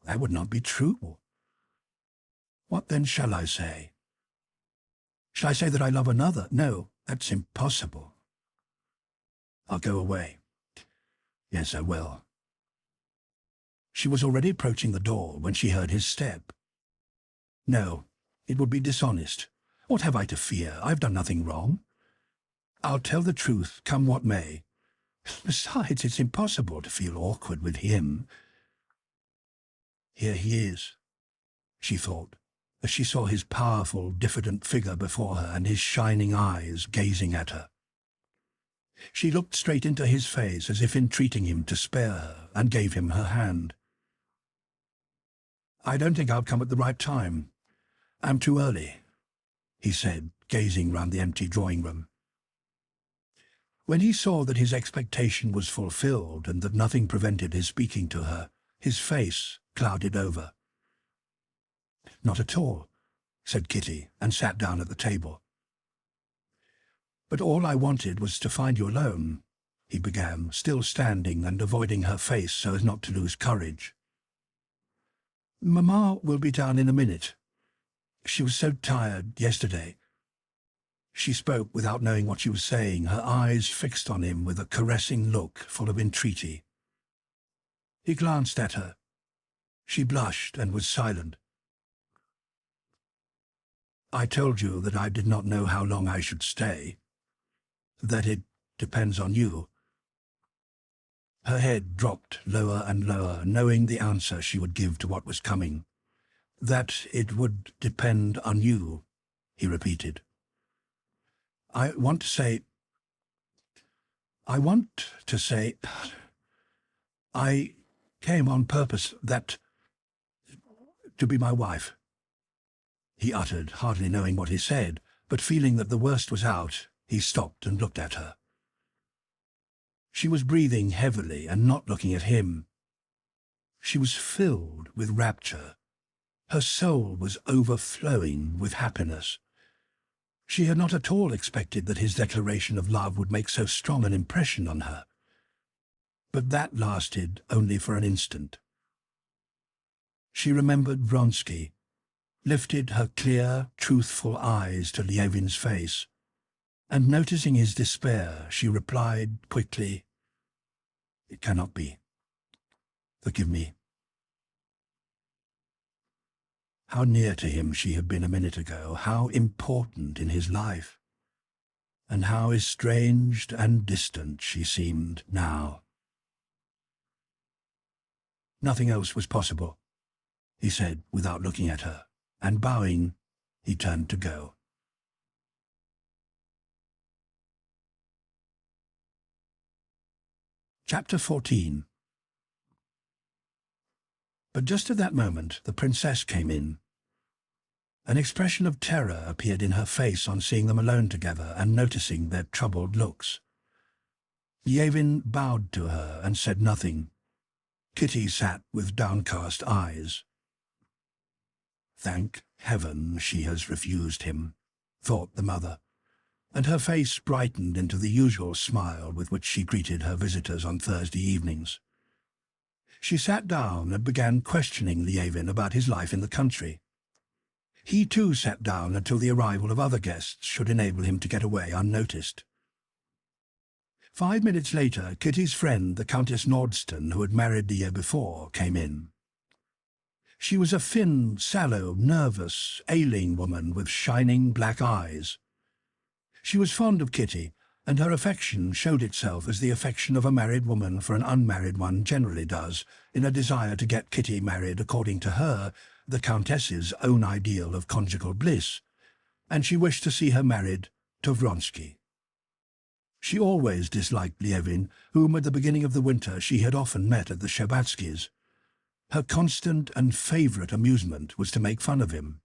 That would not be true. What then shall I say? Shall I say that I love another? No, that's impossible. I'll go away. Yes, I will." She was already approaching the door when she heard his step. "No, it would be dishonest. What have I to fear? I've done nothing wrong. I'll tell the truth, come what may. Besides, it's impossible to feel awkward with him. Here he is," she thought, as she saw his powerful, diffident figure before her and his shining eyes gazing at her. She looked straight into his face as if entreating him to spare her, and gave him her hand. "I don't think I'll come at the right time. I'm too early," he said, gazing round the empty drawing-room. When he saw that his expectation was fulfilled and that nothing prevented his speaking to her, his face clouded over. "Not at all," said Kitty, and sat down at the table. "But all I wanted was to find you alone," he began, still standing and avoiding her face so as not to lose courage. "Mamma will be down in a minute. She was so tired yesterday." She spoke without knowing what she was saying, her eyes fixed on him with a caressing look full of entreaty. He glanced at her. She blushed and was silent. "I told you that I did not know how long I should stay. That it depends on you." Her head dropped lower and lower, knowing the answer she would give to what was coming. "That it would depend on you," he repeated. I want to say, I came on purpose to be my wife," he uttered, hardly knowing what he said, but feeling that the worst was out, he stopped and looked at her. She was breathing heavily and not looking at him. She was filled with rapture. Her soul was overflowing with happiness. She had not at all expected that his declaration of love would make so strong an impression on her. But that lasted only for an instant. She remembered Vronsky, lifted her clear, truthful eyes to Lievin's face, and noticing his despair, she replied quickly, "It cannot be. Forgive me." How near to him she had been a minute ago, how important in his life, and how estranged and distant she seemed now. Nothing else was possible, he said without looking at her, and bowing, he turned to go. Chapter 14. But just at that moment the princess came in. An expression of terror appeared in her face on seeing them alone together and noticing their troubled looks. Levin bowed to her and said nothing. Kitty sat with downcast eyes. "Thank heaven she has refused him," thought the mother, and her face brightened into the usual smile with which she greeted her visitors on Thursday evenings. She sat down and began questioning Levin about his life in the country. He too sat down until the arrival of other guests should enable him to get away unnoticed. 5 minutes later, Kitty's friend, the Countess Nordston, who had married the year before, came in. She was a thin, sallow, nervous, ailing woman with shining black eyes. She was fond of Kitty, and her affection showed itself as the affection of a married woman for an unmarried one generally does, in a desire to get Kitty married according to her, the Countess's own ideal of conjugal bliss, and she wished to see her married to Vronsky. She always disliked Levin, whom at the beginning of the winter she had often met at the Shtcherbatskys'. Her constant and favourite amusement was to make fun of him.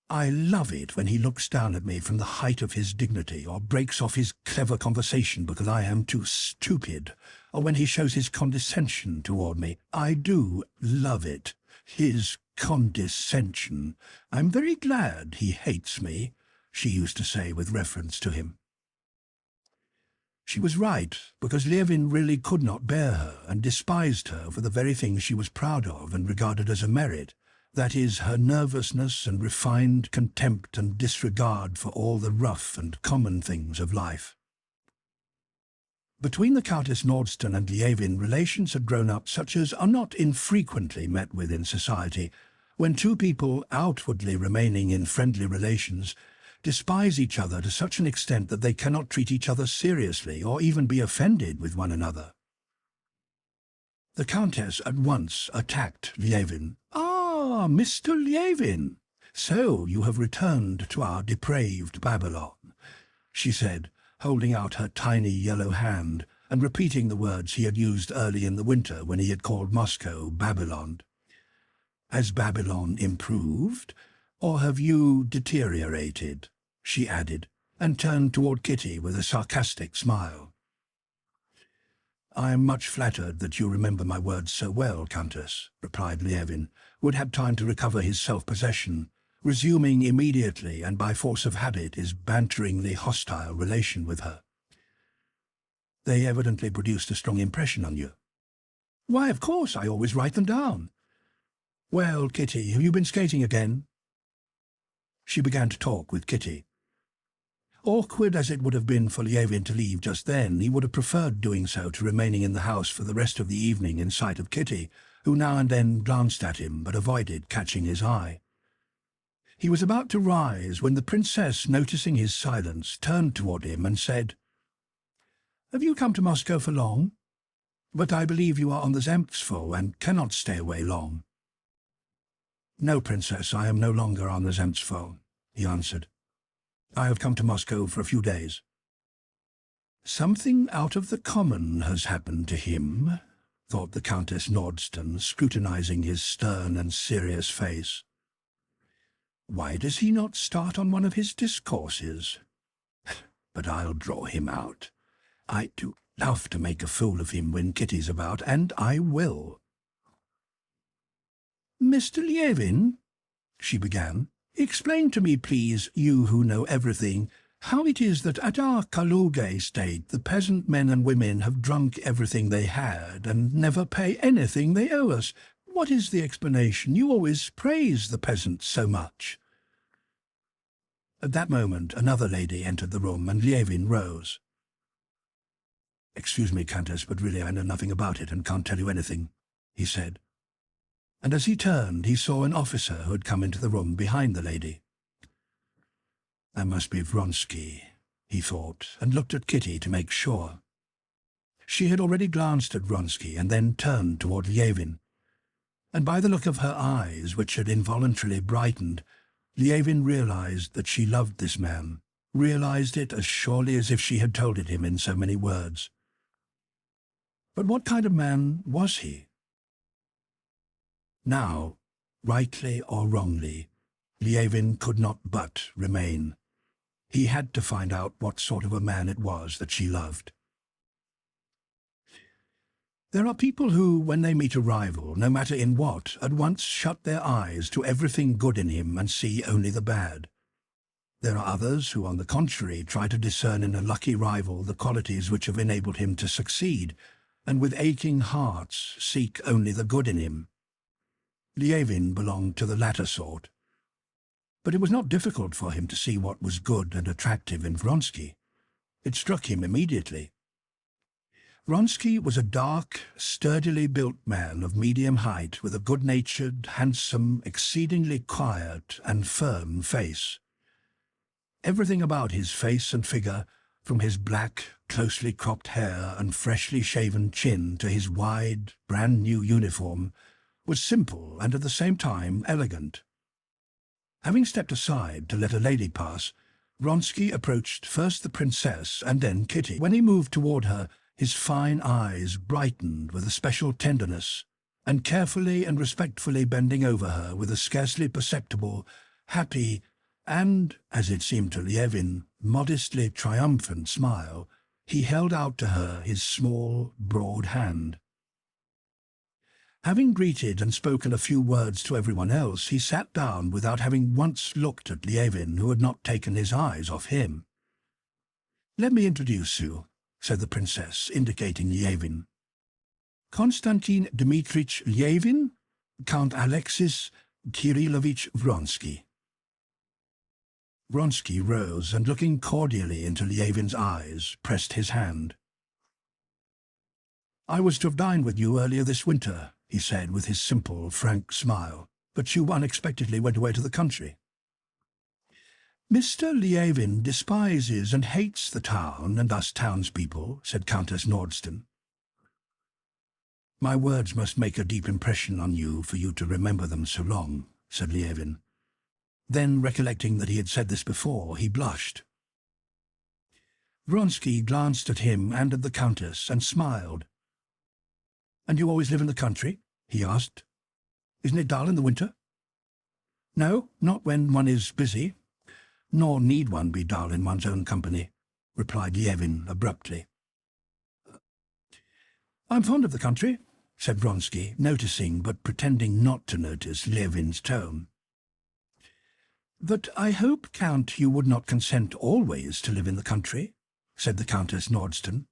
"I love it when he looks down at me from the height of his dignity, or breaks off his clever conversation because I am too stupid, or when he shows his condescension toward me. I do love it. His condescension. I'm very glad he hates me," she used to say with reference to him. She was right, because Levin really could not bear her and despised her for the very thing she was proud of and regarded as a merit, that is, her nervousness and refined contempt and disregard for all the rough and common things of life. Between the Countess Nordston and Levin, relations had grown up such as are not infrequently met with in society, when two people, outwardly remaining in friendly relations, despise each other to such an extent that they cannot treat each other seriously or even be offended with one another. The Countess at once attacked Levin. "Ah, Mr. Levin! So you have returned to our depraved Babylon," she said, holding out her tiny yellow hand and repeating the words he had used early in the winter when he had called Moscow Babylon. "Has Babylon improved, or have you deteriorated?" she added, and turned toward Kitty with a sarcastic smile. "I am much flattered that you remember my words so well, Countess," replied Levin, who had had time to recover his self-possession, resuming immediately and by force of habit his banteringly hostile relation with her. "They evidently produced a strong impression on you." "Why, of course, I always write them down." "Well, Kitty, have you been skating again?" She began to talk with Kitty. Awkward as it would have been for Levin to leave just then, he would have preferred doing so to remaining in the house for the rest of the evening in sight of Kitty, who now and then glanced at him but avoided catching his eye. He was about to rise when the princess, noticing his silence, turned toward him and said, "Have you come to Moscow for long? But I believe you are on the Zemstvo and cannot stay away long." "No, Princess, I am no longer on the Zemstvo," he answered. "I have come to Moscow for a few days." "Something out of the common has happened to him," thought the Countess Nordston, scrutinizing his stern and serious face. "Why does he not start on one of his discourses? But I'll draw him out. I do love to make a fool of him when Kitty's about, and I will." "Mr. Levin," she began, "explain to me, please, you who know everything, how it is that at our Kaluga estate the peasant men and women have drunk everything they had and never pay anything they owe us. What is the explanation? You always praise the peasants so much." At that moment another lady entered the room, and Levin rose. "Excuse me, Countess, but really I know nothing about it and can't tell you anything," he said. and as he turned he saw an officer who had come into the room behind the lady. "That must be Vronsky," he thought, and looked at Kitty to make sure. She had already glanced at Vronsky and then turned toward Levin, and by the look of her eyes, which had involuntarily brightened, Levin realized that she loved this man, realized it as surely as if she had told it him in so many words. But what kind of man was he? Now, rightly or wrongly, Levin could not but remain. He had to find out what sort of a man it was that she loved. There are people who, when they meet a rival, no matter in what, at once shut their eyes to everything good in him and see only the bad. There are others who, on the contrary, try to discern in a lucky rival the qualities which have enabled him to succeed, and with aching hearts seek only the good in him. Levin belonged to the latter sort. But it was not difficult for him to see what was good and attractive in Vronsky. It struck him immediately. Vronsky was a dark, sturdily built man of medium height with a good-natured, handsome, exceedingly quiet and firm face. Everything about his face and figure, from his black, closely cropped hair and freshly shaven chin to his wide, brand-new uniform, was simple and at the same time elegant. Having stepped aside to let a lady pass, Vronsky approached first the princess and then Kitty. When he moved toward her, his fine eyes brightened with a special tenderness, and carefully and respectfully bending over her with a scarcely perceptible, happy, and, as it seemed to Levin, modestly triumphant smile, he held out to her his small, broad hand. Having greeted and spoken a few words to everyone else, he sat down without having once looked at Levin, who had not taken his eyes off him. "Let me introduce you," said the princess, indicating Levin. "Konstantin Dmitritch Levin, Count Alexei Kirillovich Vronsky." Vronsky rose and, looking cordially into Levin's eyes, pressed his hand. "I was to have dined with you earlier this winter," he said with his simple, frank smile, "but you unexpectedly went away to the country." "Mr. Levin despises and hates the town and us townspeople," said Countess Nordston. "My words must make a deep impression on you for you to remember them so long," said Levin. Then, recollecting that he had said this before, he blushed. Vronsky glanced at him and at the Countess and smiled. "And you always live in the country?" he asked. "Isn't it dull in the winter?" "No, not when one is busy. Nor need one be dull in one's own company," replied Levin abruptly. "I'm fond of the country," said Vronsky, noticing but pretending not to notice Levin's tone. "But I hope, Count, you would not consent always to live in the country," said the Countess Nordston.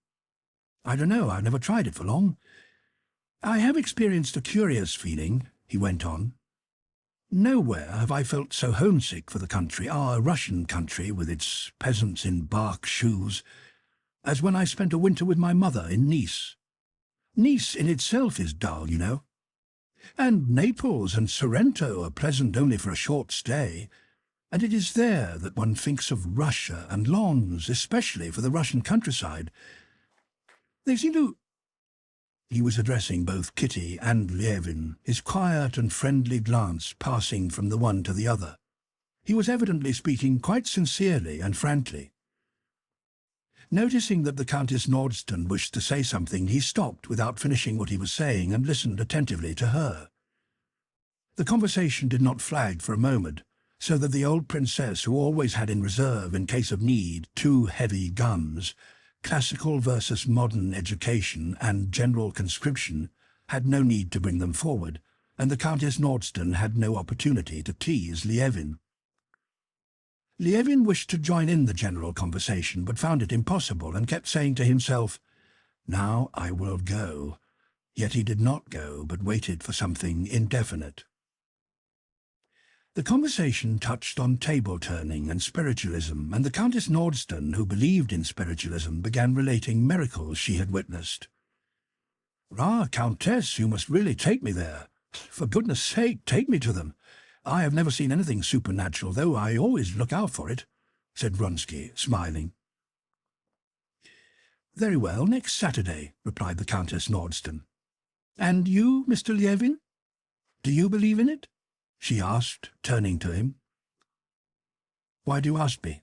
"I don't know, I've never tried it for long. I have experienced a curious feeling," he went on. "Nowhere have I felt so homesick for the country, our Russian country with its peasants in bark shoes, as when I spent a winter with my mother in Nice. Nice in itself is dull, you know. And Naples and Sorrento are pleasant only for a short stay, and it is there that one thinks of Russia and longs, especially for the Russian countryside. They seem to—" He was addressing both Kitty and Levin, his quiet and friendly glance passing from the one to the other. He was evidently speaking quite sincerely and frankly. Noticing that the Countess Nordston wished to say something, he stopped without finishing what he was saying and listened attentively to her. The conversation did not flag for a moment, so that the old princess, who always had in reserve, in case of need, two heavy guns, classical versus modern education and general conscription, had no need to bring them forward, and the Countess Nordston had no opportunity to tease Levin. Levin wished to join in the general conversation, but found it impossible, and kept saying to himself, "Now I will go." Yet he did not go, but waited for something indefinite. The conversation touched on table-turning and spiritualism, and the Countess Nordston, who believed in spiritualism, began relating miracles she had witnessed. "Ah, Countess, you must really take me there," For goodness sake, take me to them. I have never seen anything supernatural, though I always look out for it," said Vronsky, smiling. "Very well, next Saturday," replied the Countess Nordston. "And you, Mr. Lievin? Do you believe in it?" she asked, turning to him. "Why do you ask me?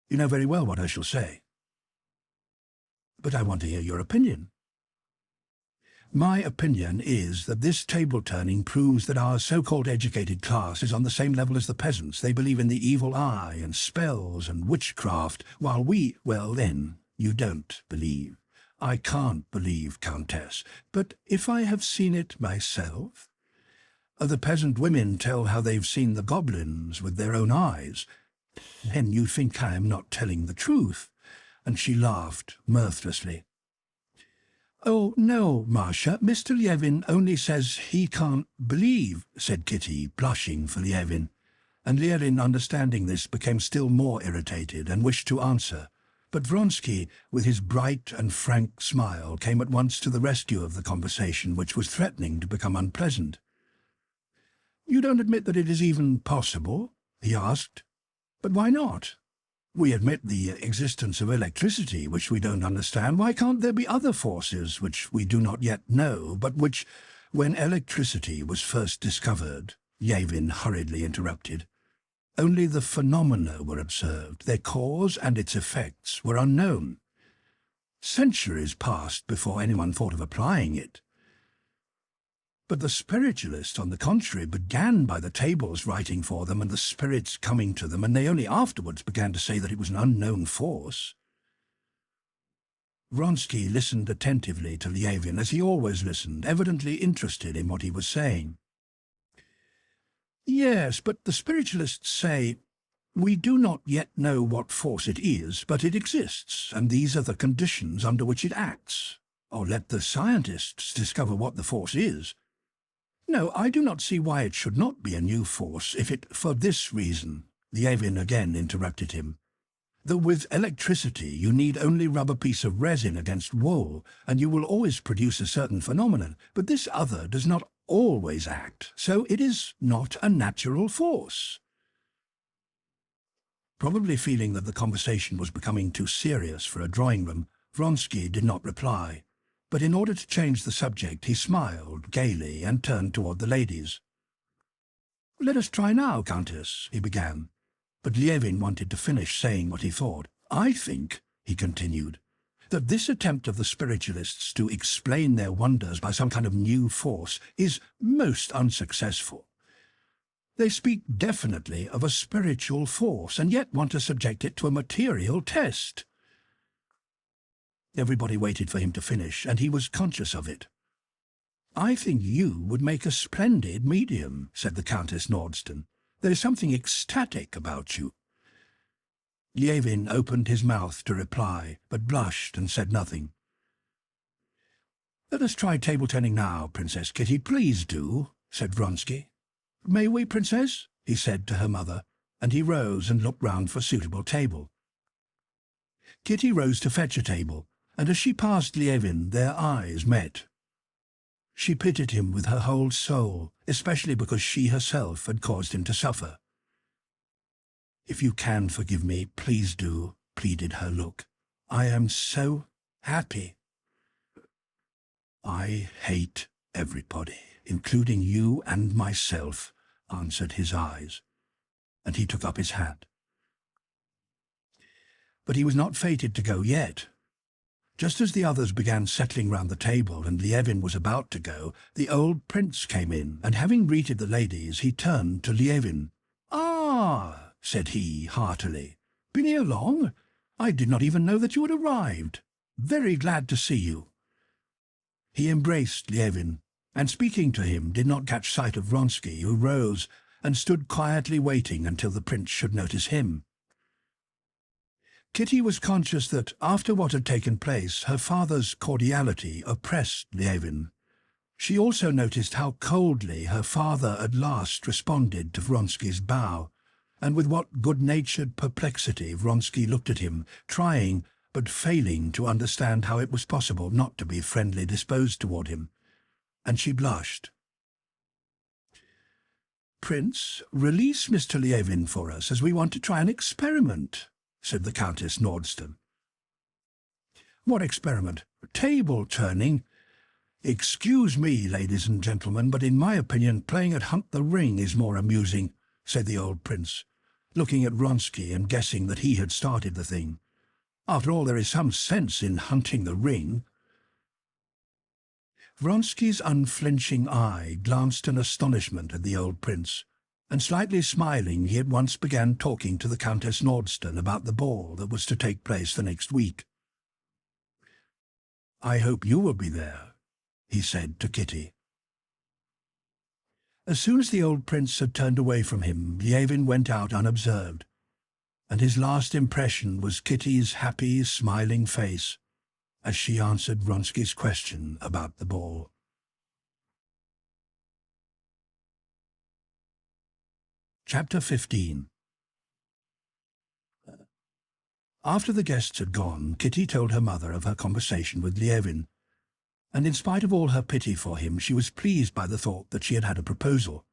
You know very well what I shall say." "But I want to hear your opinion." "My opinion is that this table-turning proves that our so-called educated class is on the same level as the peasants. They believe in the evil eye and spells and witchcraft, while we, well then, you don't believe. I can't believe, Countess, but if I have seen it myself. The peasant women tell how they've seen the goblins with their own eyes. Then you think I am not telling the truth." And she laughed mirthlessly. "Oh, no, Marcia, Mr. Lievin only says he can't believe," said Kitty, blushing for Lievin, and Lievin, understanding this, became still more irritated and wished to answer. But Vronsky, with his bright and frank smile, came at once to the rescue of the conversation, which was threatening to become unpleasant. "You don't admit that it is even possible?" he asked. "But why not? We admit the existence of electricity, which we don't understand. Why can't there be other forces which we do not yet know, but which, when electricity was first discovered," Lievin hurriedly interrupted, "only the phenomena were observed. Their cause and its effects were unknown. Centuries passed before anyone thought of applying it. But the spiritualists, on the contrary, began by the tables writing for them and the spirits coming to them, and they only afterwards began to say that it was an unknown force." Vronsky listened attentively to Lievin, as he always listened, evidently interested in what he was saying. "Yes, but the spiritualists say, we do not yet know what force it is, but it exists, and these are the conditions under which it acts. Or let the scientists discover what the force is. No, I do not see why it should not be a new force if it, for this reason," Lievin again interrupted him, "that with electricity you need only rub a piece of resin against wool, and you will always produce a certain phenomenon, but this other does not always act, so it is not a natural force." Probably feeling that the conversation was becoming too serious for a drawing-room, Vronsky did not reply. But in order to change the subject, he smiled gaily and turned toward the ladies. "Let us try now, Countess," he began. But Lievin wanted to finish saying what he thought. "I think," he continued, "that this attempt of the spiritualists to explain their wonders by some kind of new force is most unsuccessful. They speak definitely of a spiritual force, and yet want to subject it to a material test." Everybody waited for him to finish, and he was conscious of it. "I think you would make a splendid medium," said the Countess Nordston. "There is something ecstatic about you." Lievin opened his mouth to reply, but blushed and said nothing. "Let us try table-turning now, Princess Kitty, please do," said Vronsky. "May we, Princess?" he said to her mother, and he rose and looked round for a suitable table. Kitty rose to fetch a table, and as she passed Lievin, their eyes met. She pitied him with her whole soul, especially because she herself had caused him to suffer. "If you can forgive me, please do," pleaded her look. "I am so happy." "I hate everybody, including you and myself," answered his eyes, and he took up his hat. But he was not fated to go yet. Just as the others began settling round the table and Lievin was about to go, the old prince came in, and having greeted the ladies, he turned to Lievin. "Ah," said he heartily, "been here long? I did not even know that you had arrived. Very glad to see you." He embraced Lievin, and speaking to him did not catch sight of Vronsky, who rose and stood quietly waiting until the prince should notice him. Kitty was conscious that, after what had taken place, her father's cordiality oppressed Lievin. She also noticed how coldly her father at last responded to Vronsky's bow, and with what good-natured perplexity Vronsky looked at him, trying but failing to understand how it was possible not to be friendly disposed toward him. And she blushed, Prince, release Mr. Lievin for us, as we want to try an experiment," said the Countess Nordston. "What experiment? Table turning? Excuse me, ladies and gentlemen, but in my opinion playing at Hunt the Ring is more amusing," said the old prince, looking at Vronsky and guessing that he had started the thing. "After all, there is some sense in hunting the ring." Vronsky's unflinching eye glanced in astonishment at the old prince, and slightly smiling he at once began talking to the Countess Nordston about the ball that was to take place the next week. "I hope you will be there," he said to Kitty. As soon as the old prince had turned away from him, Lievin went out unobserved, and his last impression was Kitty's happy, smiling face as she answered Vronsky's question about the ball. Chapter 15. After the guests had gone, Kitty told her mother of her conversation with Lievin, and in spite of all her pity for him, she was pleased by the thought that she had had a proposal.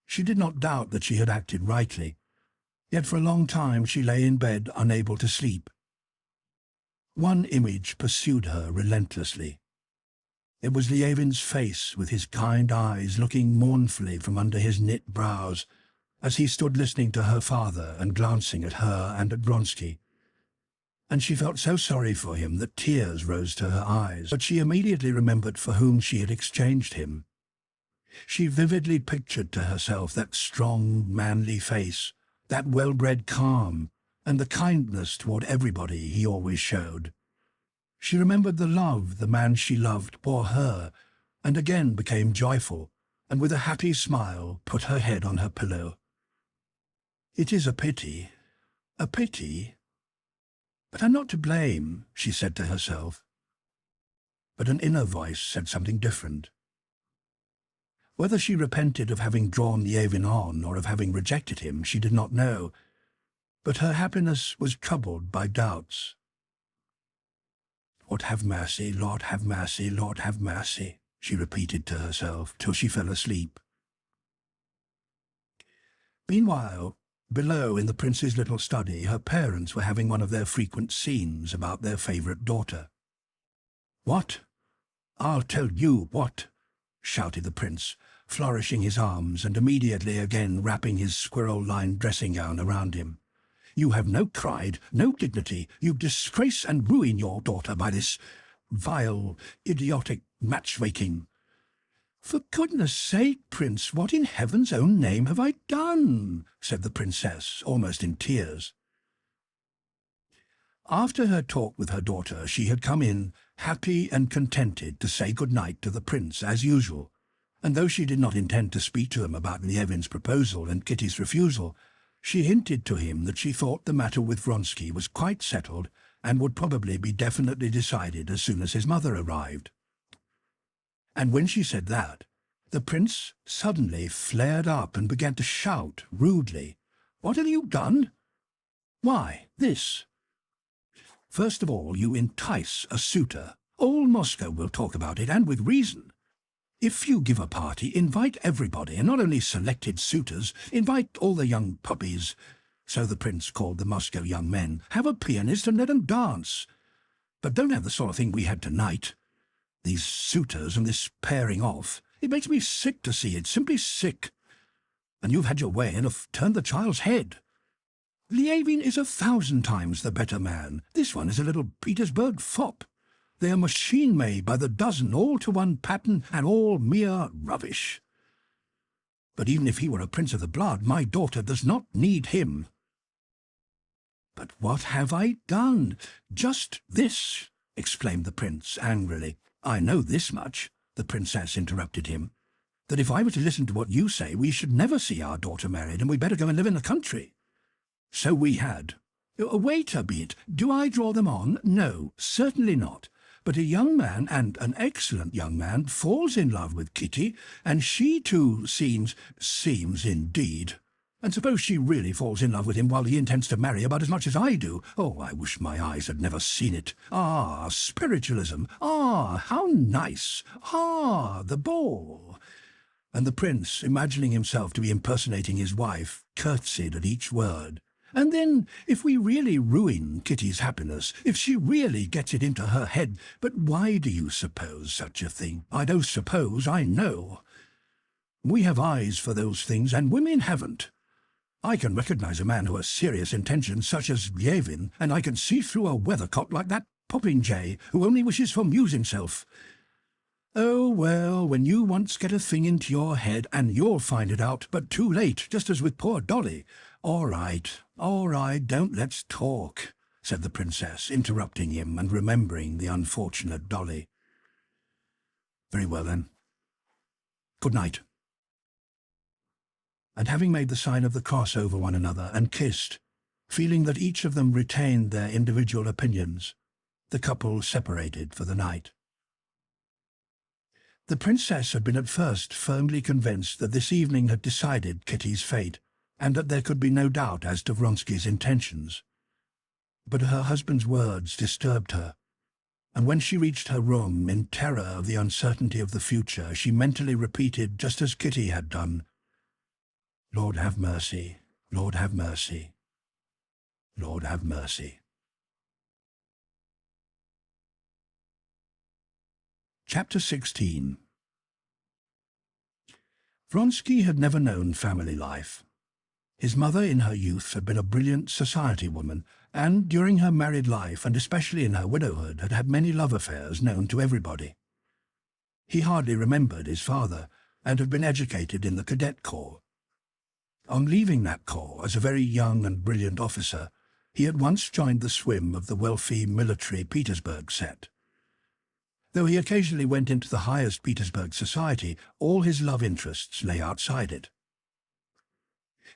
She did not doubt that she had acted rightly, yet for a long time she lay in bed unable to sleep. One image pursued her relentlessly. It was Lievin's face, with his kind eyes looking mournfully from under his knit brows, as he stood listening to her father and glancing at her and at Vronsky. And she felt so sorry for him that tears rose to her eyes, but she immediately remembered for whom she had exchanged him. She vividly pictured to herself that strong, manly face, that well-bred calm, and the kindness toward everybody he always showed. She remembered the love the man she loved bore her, and again became joyful, and with a happy smile put her head on her pillow. "It is a pity, but I'm not to blame," she said to herself. But an inner voice said something different. Whether she repented of having drawn Lievin on or of having rejected him, she did not know, but her happiness was troubled by doubts. "Lord have mercy, Lord have mercy, Lord have mercy," she repeated to herself till she fell asleep. Meanwhile, below in the prince's little study, her parents were having one of their frequent scenes about their favourite daughter. "What? I'll tell you what," shouted the prince, flourishing his arms and immediately again wrapping his squirrel-lined dressing-gown around him. "You have no pride, no dignity. You disgrace and ruin your daughter by this vile, idiotic matchmaking." "For goodness sake, Prince, what in heaven's own name have I done?" said the princess, almost in tears. After her talk with her daughter, she had come in, happy and contented, to say good-night to the prince as usual, and though she did not intend to speak to him about Lievin's proposal and Kitty's refusal, she hinted to him that she thought the matter with Vronsky was quite settled and would probably be definitely decided as soon as his mother arrived. And when she said that, the prince suddenly flared up and began to shout rudely, "What have you done? Why, this. First of all, you entice a suitor. All Moscow will talk about it, and with reason. If you give a party, invite everybody, and not only selected suitors, invite all the young puppies," so the prince called the Moscow young men. "Have a pianist and let them dance. But don't have the sort of thing we had tonight. These suitors and this pairing off. It makes me sick to see it, simply sick. And you've had your way and have turned the child's head. Lievin is 1,000 times the better man. This one is a little Petersburg fop. They are machine-made by the dozen, all to one pattern, and all mere rubbish. But even if he were a prince of the blood, my daughter does not need him." "But what have I done?" "Just this," exclaimed the prince angrily. "I know this much," the princess interrupted him, "that if I were to listen to what you say, we should never see our daughter married, and we'd better go and live in the country." "So we had." "Wait a bit. Do I draw them on? No, certainly not. But a young man, and an excellent young man, falls in love with Kitty, and she too seems indeed. And suppose she really falls in love with him while he intends to marry about as much as I do. Oh, I wish my eyes had never seen it. Ah, spiritualism. Ah, how nice. Ah, the ball. and the prince, imagining himself to be impersonating his wife, curtsied at each word. "And then, if we really ruin Kitty's happiness, if she really gets it into her head, but why do you suppose such a thing? I don't suppose, I know. We have eyes for those things, and women haven't. I can recognize a man who has serious intentions, such as Levin, and I can see through a weathercock like that popinjay, who only wishes to amuse himself. Oh, well, when you once get a thing into your head, and you'll find it out, but too late, just as with poor Dolly. All right, don't let's talk," said the princess, interrupting him and remembering the unfortunate Dolly. "Very well, then. Good night." And having made the sign of the cross over one another and kissed, feeling that each of them retained their individual opinions, the couple separated for the night. The princess had been at first firmly convinced that this evening had decided Kitty's fate, and that there could be no doubt as to Vronsky's intentions. But her husband's words disturbed her, and when she reached her room in terror of the uncertainty of the future, she mentally repeated, just as Kitty had done, "Lord have mercy, Lord have mercy, Lord have mercy." Chapter 16. Vronsky had never known family life. His mother in her youth had been a brilliant society woman, and during her married life, and especially in her widowhood, had had many love affairs known to everybody. He hardly remembered his father, and had been educated in the cadet corps. On leaving that corps as a very young and brilliant officer, he at once joined the swim of the wealthy military Petersburg set. Though he occasionally went into the highest Petersburg society, all his love interests lay outside it.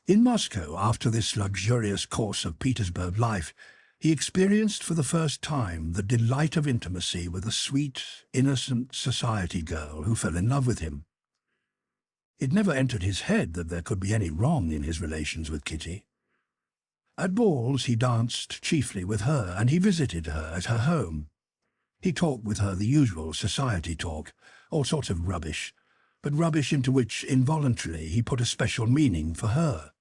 In Moscow, after this luxurious course of Petersburg life, he experienced for the first time the delight of intimacy with a sweet, innocent society girl who fell in love with him. It never entered his head that there could be any wrong in his relations with Kitty. At balls he danced chiefly with her, and he visited her at her home. He talked with her the usual society talk, all sorts of rubbish, but rubbish into which, involuntarily, he put a special meaning for her.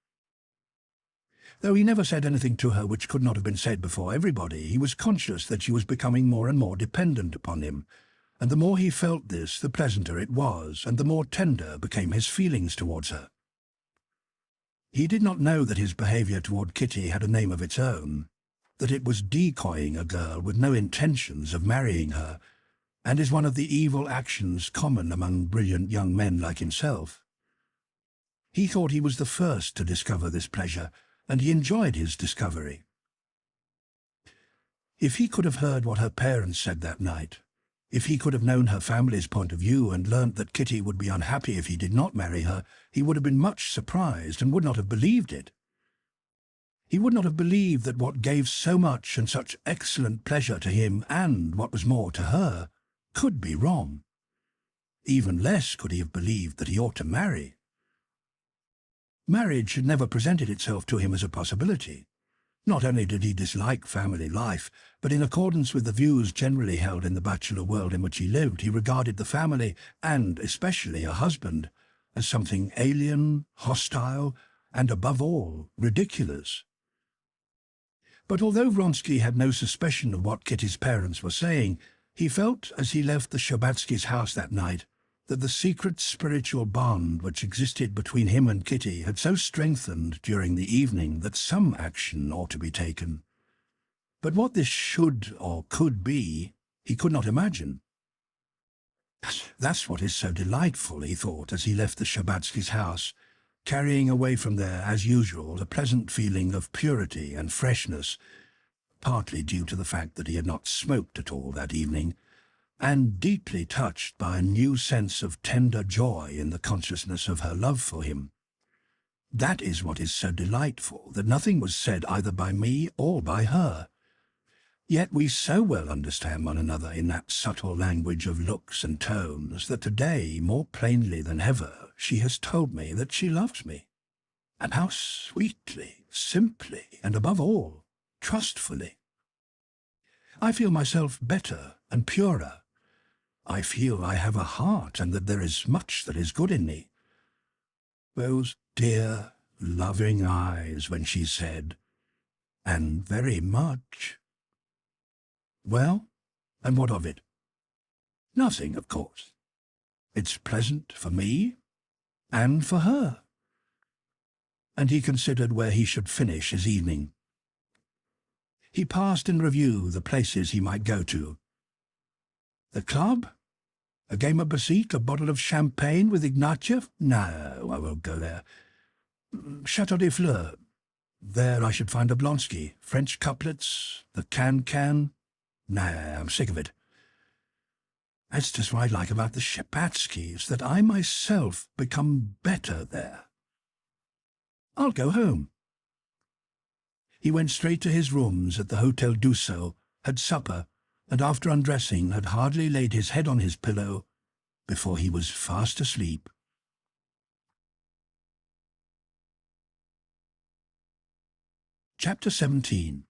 Though he never said anything to her which could not have been said before everybody, he was conscious that she was becoming more and more dependent upon him, and the more he felt this, the pleasanter it was, and the more tender became his feelings towards her. He did not know that his behaviour toward Kitty had a name of its own, that it was decoying a girl with no intentions of marrying her, and is one of the evil actions common among brilliant young men like himself. He thought he was the first to discover this pleasure, and he enjoyed his discovery. If he could have heard what her parents said that night, if he could have known her family's point of view and learnt that Kitty would be unhappy if he did not marry her, he would have been much surprised and would not have believed it. He would not have believed that what gave so much and such excellent pleasure to him, and, what was more, to her, could be wrong. Even less could he have believed that he ought to marry. Marriage had never presented itself to him as a possibility. Not only did he dislike family life, but in accordance with the views generally held in the bachelor world in which he lived, he regarded the family, and especially a husband, as something alien, hostile, and above all, ridiculous. But although Vronsky had no suspicion of what Kitty's parents were saying, he felt, as he left the Shtcherbatskys' house that night, that the secret spiritual bond which existed between him and Kitty had so strengthened during the evening that some action ought to be taken. But what this should or could be, he could not imagine. That's what is so delightful, he thought, as he left the Shtcherbatskys' house, carrying away from there, as usual, a pleasant feeling of purity and freshness, partly due to the fact that he had not smoked at all that evening, and deeply touched by a new sense of tender joy in the consciousness of her love for him. That is what is so delightful, that nothing was said either by me or by her. Yet we so well understand one another in that subtle language of looks and tones that today, more plainly than ever, she has told me that she loves me. And how sweetly, simply, and above all, trustfully. I feel myself better and purer. I feel I have a heart, and that there is much that is good in me. Those dear, loving eyes when she said, "And very much." Well, and what of it? Nothing, of course. It's pleasant for me and for her. And he considered where he should finish his evening. He passed in review the places he might go to. The club? A game of bezique, a bottle of champagne with Ignatieff? No, I won't go there. Chateau des Fleurs. There I should find Oblonsky. French couplets, the can-can. Nah, I'm sick of it. That's just what I like about the Shabbatskys, that I myself become better there. I'll go home. He went straight to his rooms at the Hotel Dussault, had supper, and after undressing had hardly laid his head on his pillow before he was fast asleep. Chapter 17.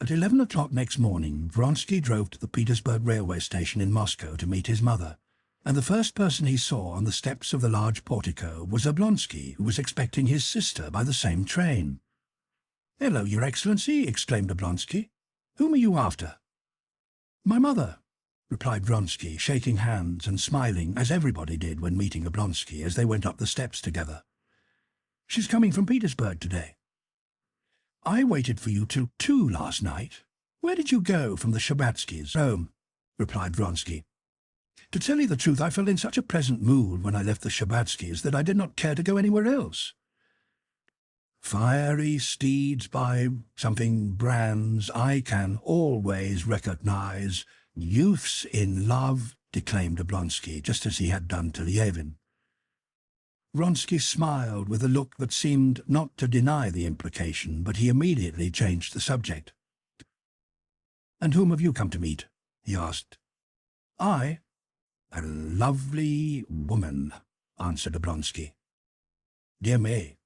At 11 o'clock next morning, Vronsky drove to the Petersburg railway station in Moscow to meet his mother, and the first person he saw on the steps of the large portico was Oblonsky, who was expecting his sister by the same train. "Hello, Your Excellency," exclaimed Oblonsky. "Whom are you after?" "My mother," replied Vronsky, shaking hands and smiling, as everybody did when meeting Oblonsky as they went up the steps together. "She's coming from Petersburg today." "I waited for you till 2 last night. Where did you go from the Shabbatskys?" "Home," replied Vronsky. "To tell you the truth, I felt in such a pleasant mood when I left the Shabbatskys that I did not care to go anywhere else." "Fiery steeds by something brands I can always recognize. Youths in love," declaimed Oblonsky, just as he had done to Lievin. Vronsky smiled with a look that seemed not to deny the implication, but he immediately changed the subject. "And whom have you come to meet?" he asked. "I? A lovely woman," answered Oblonsky. "Dear me.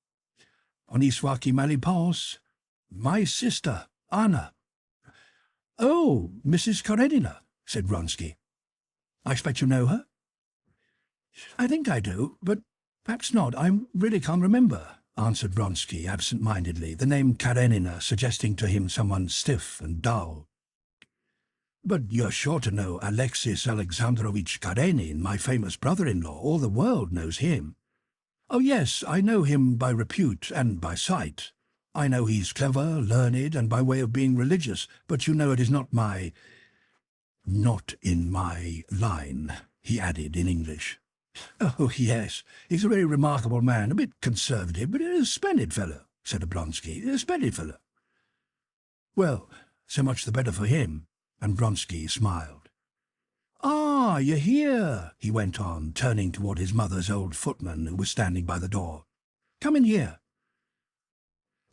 On y soit qui mal y pense. My sister, Anna." "Oh, Mrs. Karenina," said Vronsky. "I expect you know her?" "I think I do, but perhaps not. I really can't remember," answered Vronsky absent-mindedly, the name Karenina suggesting to him someone stiff and dull. "But you're sure to know Alexei Alexandrovich Karenin, my famous brother-in-law. All the world knows him." "Oh, yes, I know him by repute and by sight. I know he's clever, learned, and by way of being religious, but you know it is not in my line," he added in English. "Oh, yes, he's a very remarkable man, a bit conservative, but a splendid fellow," said Oblonsky. "A splendid fellow." "Well, so much the better for him," and Vronsky smiled. "Ah, you're here," he went on, turning toward his mother's old footman, who was standing by the door. "Come in here."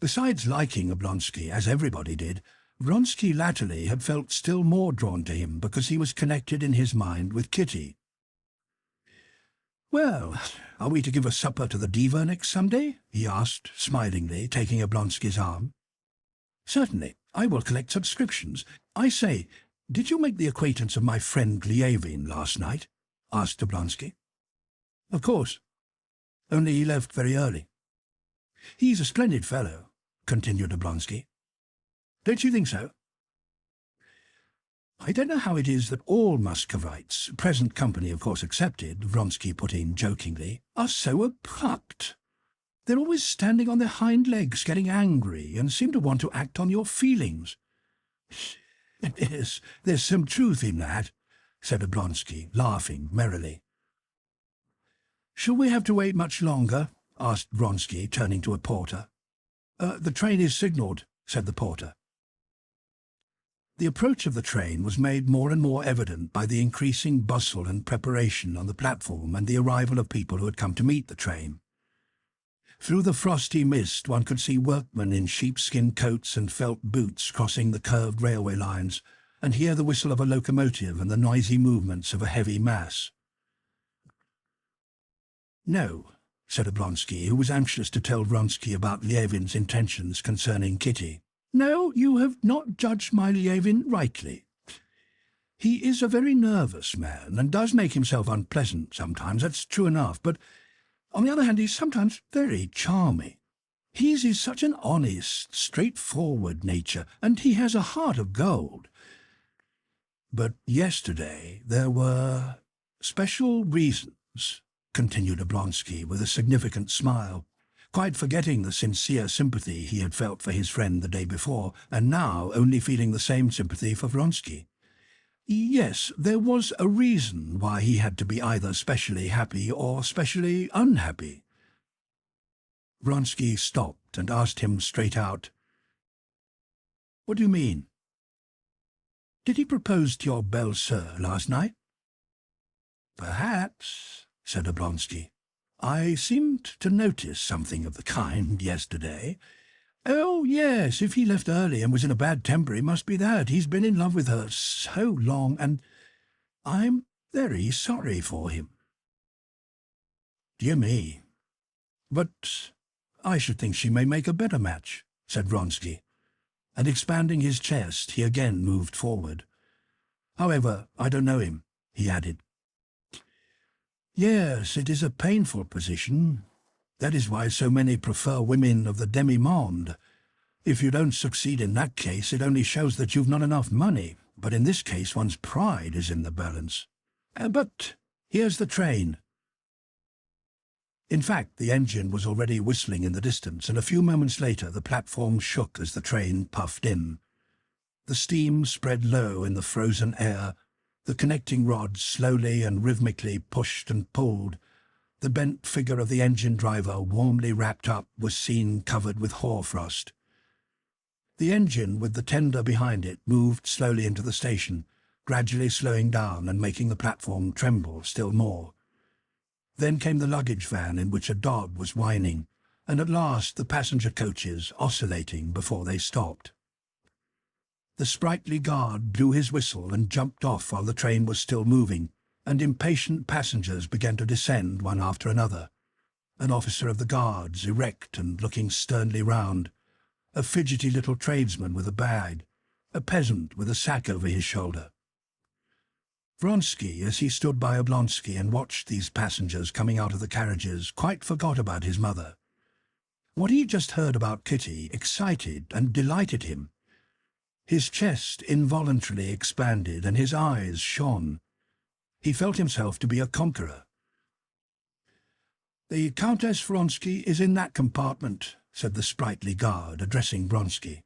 Besides liking Oblonsky, as everybody did, Vronsky latterly had felt still more drawn to him because he was connected in his mind with Kitty. "Well, are we to give a supper to the Diva next Sunday?" he asked, smilingly, taking Oblonsky's arm. "Certainly. I will collect subscriptions. I say, did you make the acquaintance of my friend Lievin last night?" asked Oblonsky. "Of course. Only he left very early." "He's a splendid fellow," continued Oblonsky. "Don't you think so?" "I don't know how it is that all Muscovites, present company of course excepted," Vronsky put in jokingly, "are so abrupt. They're always standing on their hind legs, getting angry, and seem to want to act on your feelings." "Yes, there's some truth in that," said Oblonsky, laughing merrily. "Shall we have to wait much longer?" asked Vronsky, turning to a porter. The train is signalled," said the porter. The approach of the train was made more and more evident by the increasing bustle and preparation on the platform and the arrival of people who had come to meet the train. Through the frosty mist one could see workmen in sheepskin coats and felt boots crossing the curved railway lines, and hear the whistle of a locomotive and the noisy movements of a heavy mass. "No," said Oblonsky, who was anxious to tell Vronsky about Lievin's intentions concerning Kitty. "No, you have not judged my Lievin rightly. He is a very nervous man, and does make himself unpleasant sometimes, that's true enough, but on the other hand he's sometimes very charming. His is such an honest, straightforward nature, and he has a heart of gold. But yesterday there were special reasons, continued Oblonsky with a significant smile, quite forgetting the sincere sympathy he had felt for his friend the day before, and now only feeling the same sympathy for Vronsky. Yes, there was a reason why he had to be either specially happy or specially unhappy. Vronsky stopped and asked him straight out, "What do you mean? Did he propose to your belle-sœur last night?" "Perhaps," said Oblonsky. "I seemed to notice something of the kind yesterday." "Oh, yes, if he left early and was in a bad temper, it must be that. He's been in love with her so long, and I'm very sorry for him." "Dear me. But I should think she may make a better match," said Vronsky, and expanding his chest he again moved forward. "However, I don't know him," he added. "Yes, it is a painful position. That is why so many prefer women of the demi-monde. If you don't succeed in that case, it only shows that you've not enough money, but in this case one's pride is in the balance. But here's the train." In fact, the engine was already whistling in the distance, and a few moments later the platform shook as the train puffed in. The steam spread low in the frozen air, the connecting rods slowly and rhythmically pushed and pulled. The bent figure of the engine driver, warmly wrapped up, was seen covered with hoarfrost. The engine, with the tender behind it, moved slowly into the station, gradually slowing down and making the platform tremble still more. Then came the luggage van in which a dog was whining, and at last the passenger coaches, oscillating before they stopped. The sprightly guard blew his whistle and jumped off while the train was still moving, and impatient passengers began to descend one after another. An officer of the guards, erect and looking sternly round, a fidgety little tradesman with a bag, a peasant with a sack over his shoulder. Vronsky, as he stood by Oblonsky and watched these passengers coming out of the carriages, quite forgot about his mother. What he just heard about Kitty excited and delighted him. His chest involuntarily expanded and his eyes shone. He felt himself to be a conqueror. "The Countess Vronsky is in that compartment," said the sprightly guard, addressing Vronsky.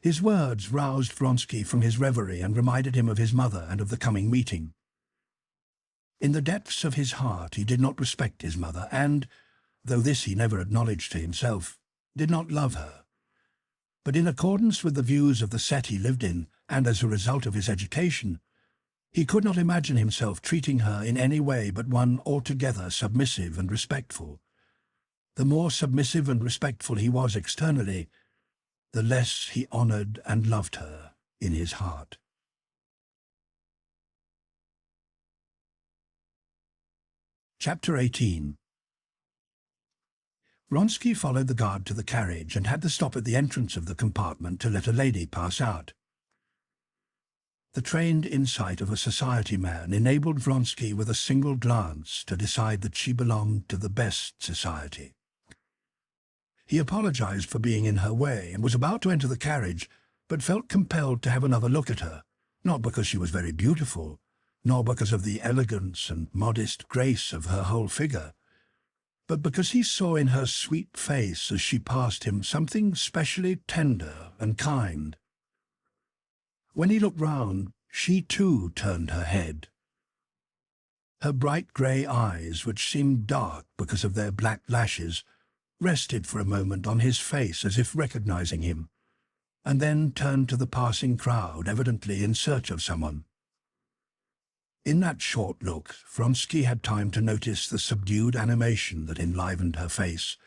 His words roused Vronsky from his reverie and reminded him of his mother and of the coming meeting. In the depths of his heart he did not respect his mother and, though this he never acknowledged to himself, did not love her. But in accordance with the views of the set he lived in, and as a result of his education, he could not imagine himself treating her in any way but one altogether submissive and respectful. The more submissive and respectful he was externally, the less he honoured and loved her in his heart. Chapter 18. Vronsky followed the guard to the carriage and had to stop at the entrance of the compartment to let a lady pass out. The trained insight of a society man enabled Vronsky with a single glance to decide that she belonged to the best society. He apologized for being in her way and was about to enter the carriage, but felt compelled to have another look at her, not because she was very beautiful, nor because of the elegance and modest grace of her whole figure, but because he saw in her sweet face as she passed him something specially tender and kind. When he looked round, she too turned her head. Her bright grey eyes, which seemed dark because of their black lashes, rested for a moment on his face as if recognizing him, and then turned to the passing crowd, evidently in search of someone. In that short look, Vronsky had time to notice the subdued animation that enlivened her face,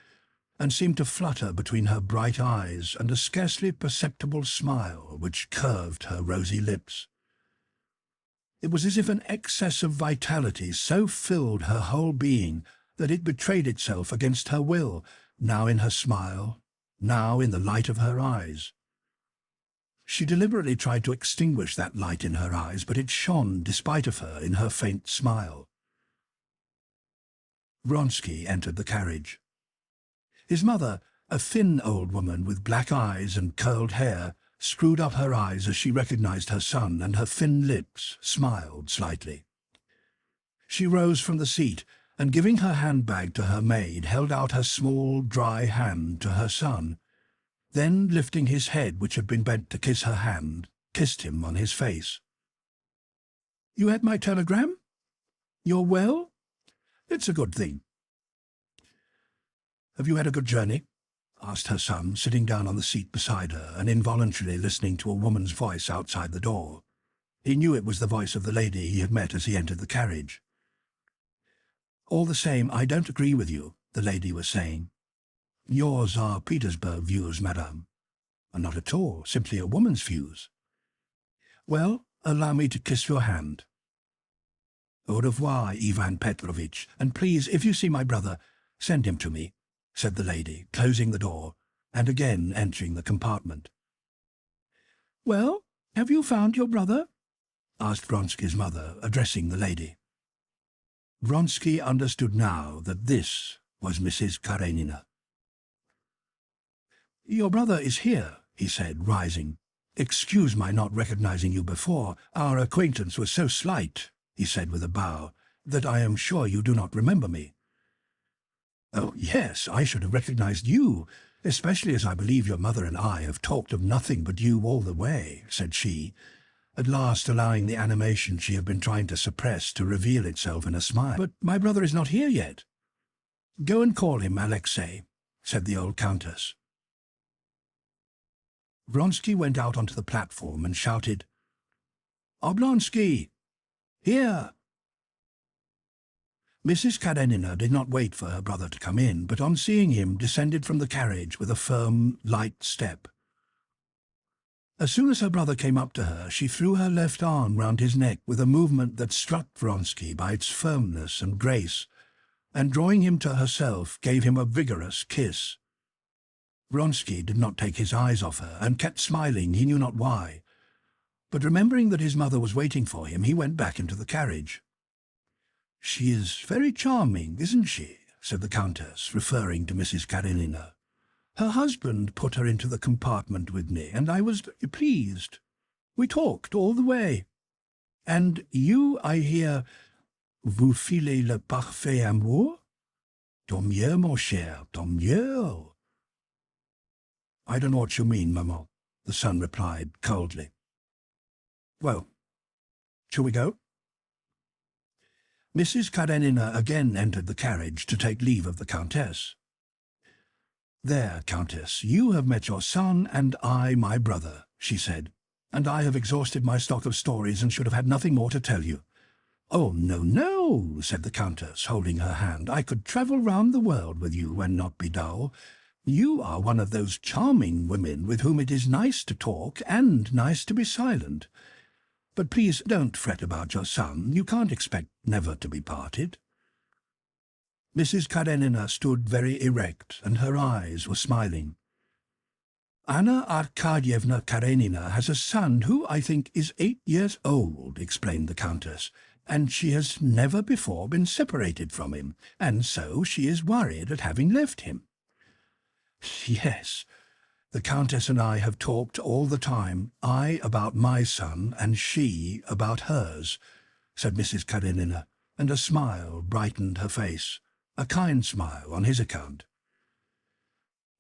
and seemed to flutter between her bright eyes and a scarcely perceptible smile which curved her rosy lips. It was as if an excess of vitality so filled her whole being that it betrayed itself against her will, now in her smile, now in the light of her eyes. She deliberately tried to extinguish that light in her eyes, but it shone despite of her in her faint smile. Vronsky entered the carriage. His mother, a thin old woman with black eyes and curled hair, screwed up her eyes as she recognized her son, and her thin lips smiled slightly. She rose from the seat and, giving her handbag to her maid, held out her small, dry hand to her son. Then, lifting his head, which had been bent to kiss her hand, kissed him on his face. "You had my telegram? You're well? It's a good thing." "Have you had a good journey?" asked her son, sitting down on the seat beside her and involuntarily listening to a woman's voice outside the door. He knew it was the voice of the lady he had met as he entered the carriage. "All the same, I don't agree with you," the lady was saying. "Yours are Petersburg views, madame." "Not at all, simply a woman's views." "Well, allow me to kiss your hand." "Au revoir, Ivan Petrovitch, and please, if you see my brother, send him to me," said the lady, closing the door and again entering the compartment. "Well, have you found your brother?" asked Vronsky's mother, addressing the lady. Vronsky understood now that this was Mrs. Karenina. "Your brother is here," he said, rising. "Excuse my not recognizing you before. Our acquaintance was so slight," he said with a bow, "that I am sure you do not remember me." "Oh, yes, I should have recognized you, especially as I believe your mother and I have talked of nothing but you all the way," said she, at last allowing the animation she had been trying to suppress to reveal itself in a smile. "But my brother is not here yet." "Go and call him, Alexei," said the old countess. Vronsky went out onto the platform and shouted, "Oblonsky! Here!" Mrs. Karenina did not wait for her brother to come in, but on seeing him descended from the carriage with a firm, light step. As soon as her brother came up to her, she threw her left arm round his neck with a movement that struck Vronsky by its firmness and grace, and drawing him to herself, gave him a vigorous kiss. Vronsky did not take his eyes off her, and kept smiling, he knew not why. But remembering that his mother was waiting for him, he went back into the carriage. "She is very charming, isn't she?" said the countess, referring to Mrs. Karenina. "Her husband put her into the compartment with me, and I was pleased. We talked all the way. And you, I hear, vous filez le parfait amour? Tant mieux, mon cher, tant mieux." "I don't know what you mean, maman," the son replied coldly. "Well, shall we go?" Mrs. Karenina again entered the carriage to take leave of the countess. "There, countess, you have met your son, and I my brother," she said, "and I have exhausted my stock of stories and should have had nothing more to tell you." "Oh, no, no," said the countess, holding her hand. "I could travel round the world with you and not be dull. You are one of those charming women with whom it is nice to talk and nice to be silent. But please don't fret about your son. You can't expect never to be parted." Mrs. Karenina stood very erect, and her eyes were smiling. "Anna Arkadyevna Karenina has a son who, I think, is 8 years old," explained the countess, "and she has never before been separated from him, and so she is worried at having left him." "Yes, the countess and I have talked all the time, I about my son and she about hers," said Mrs. Karenina, and a smile brightened her face, a kind smile on his account.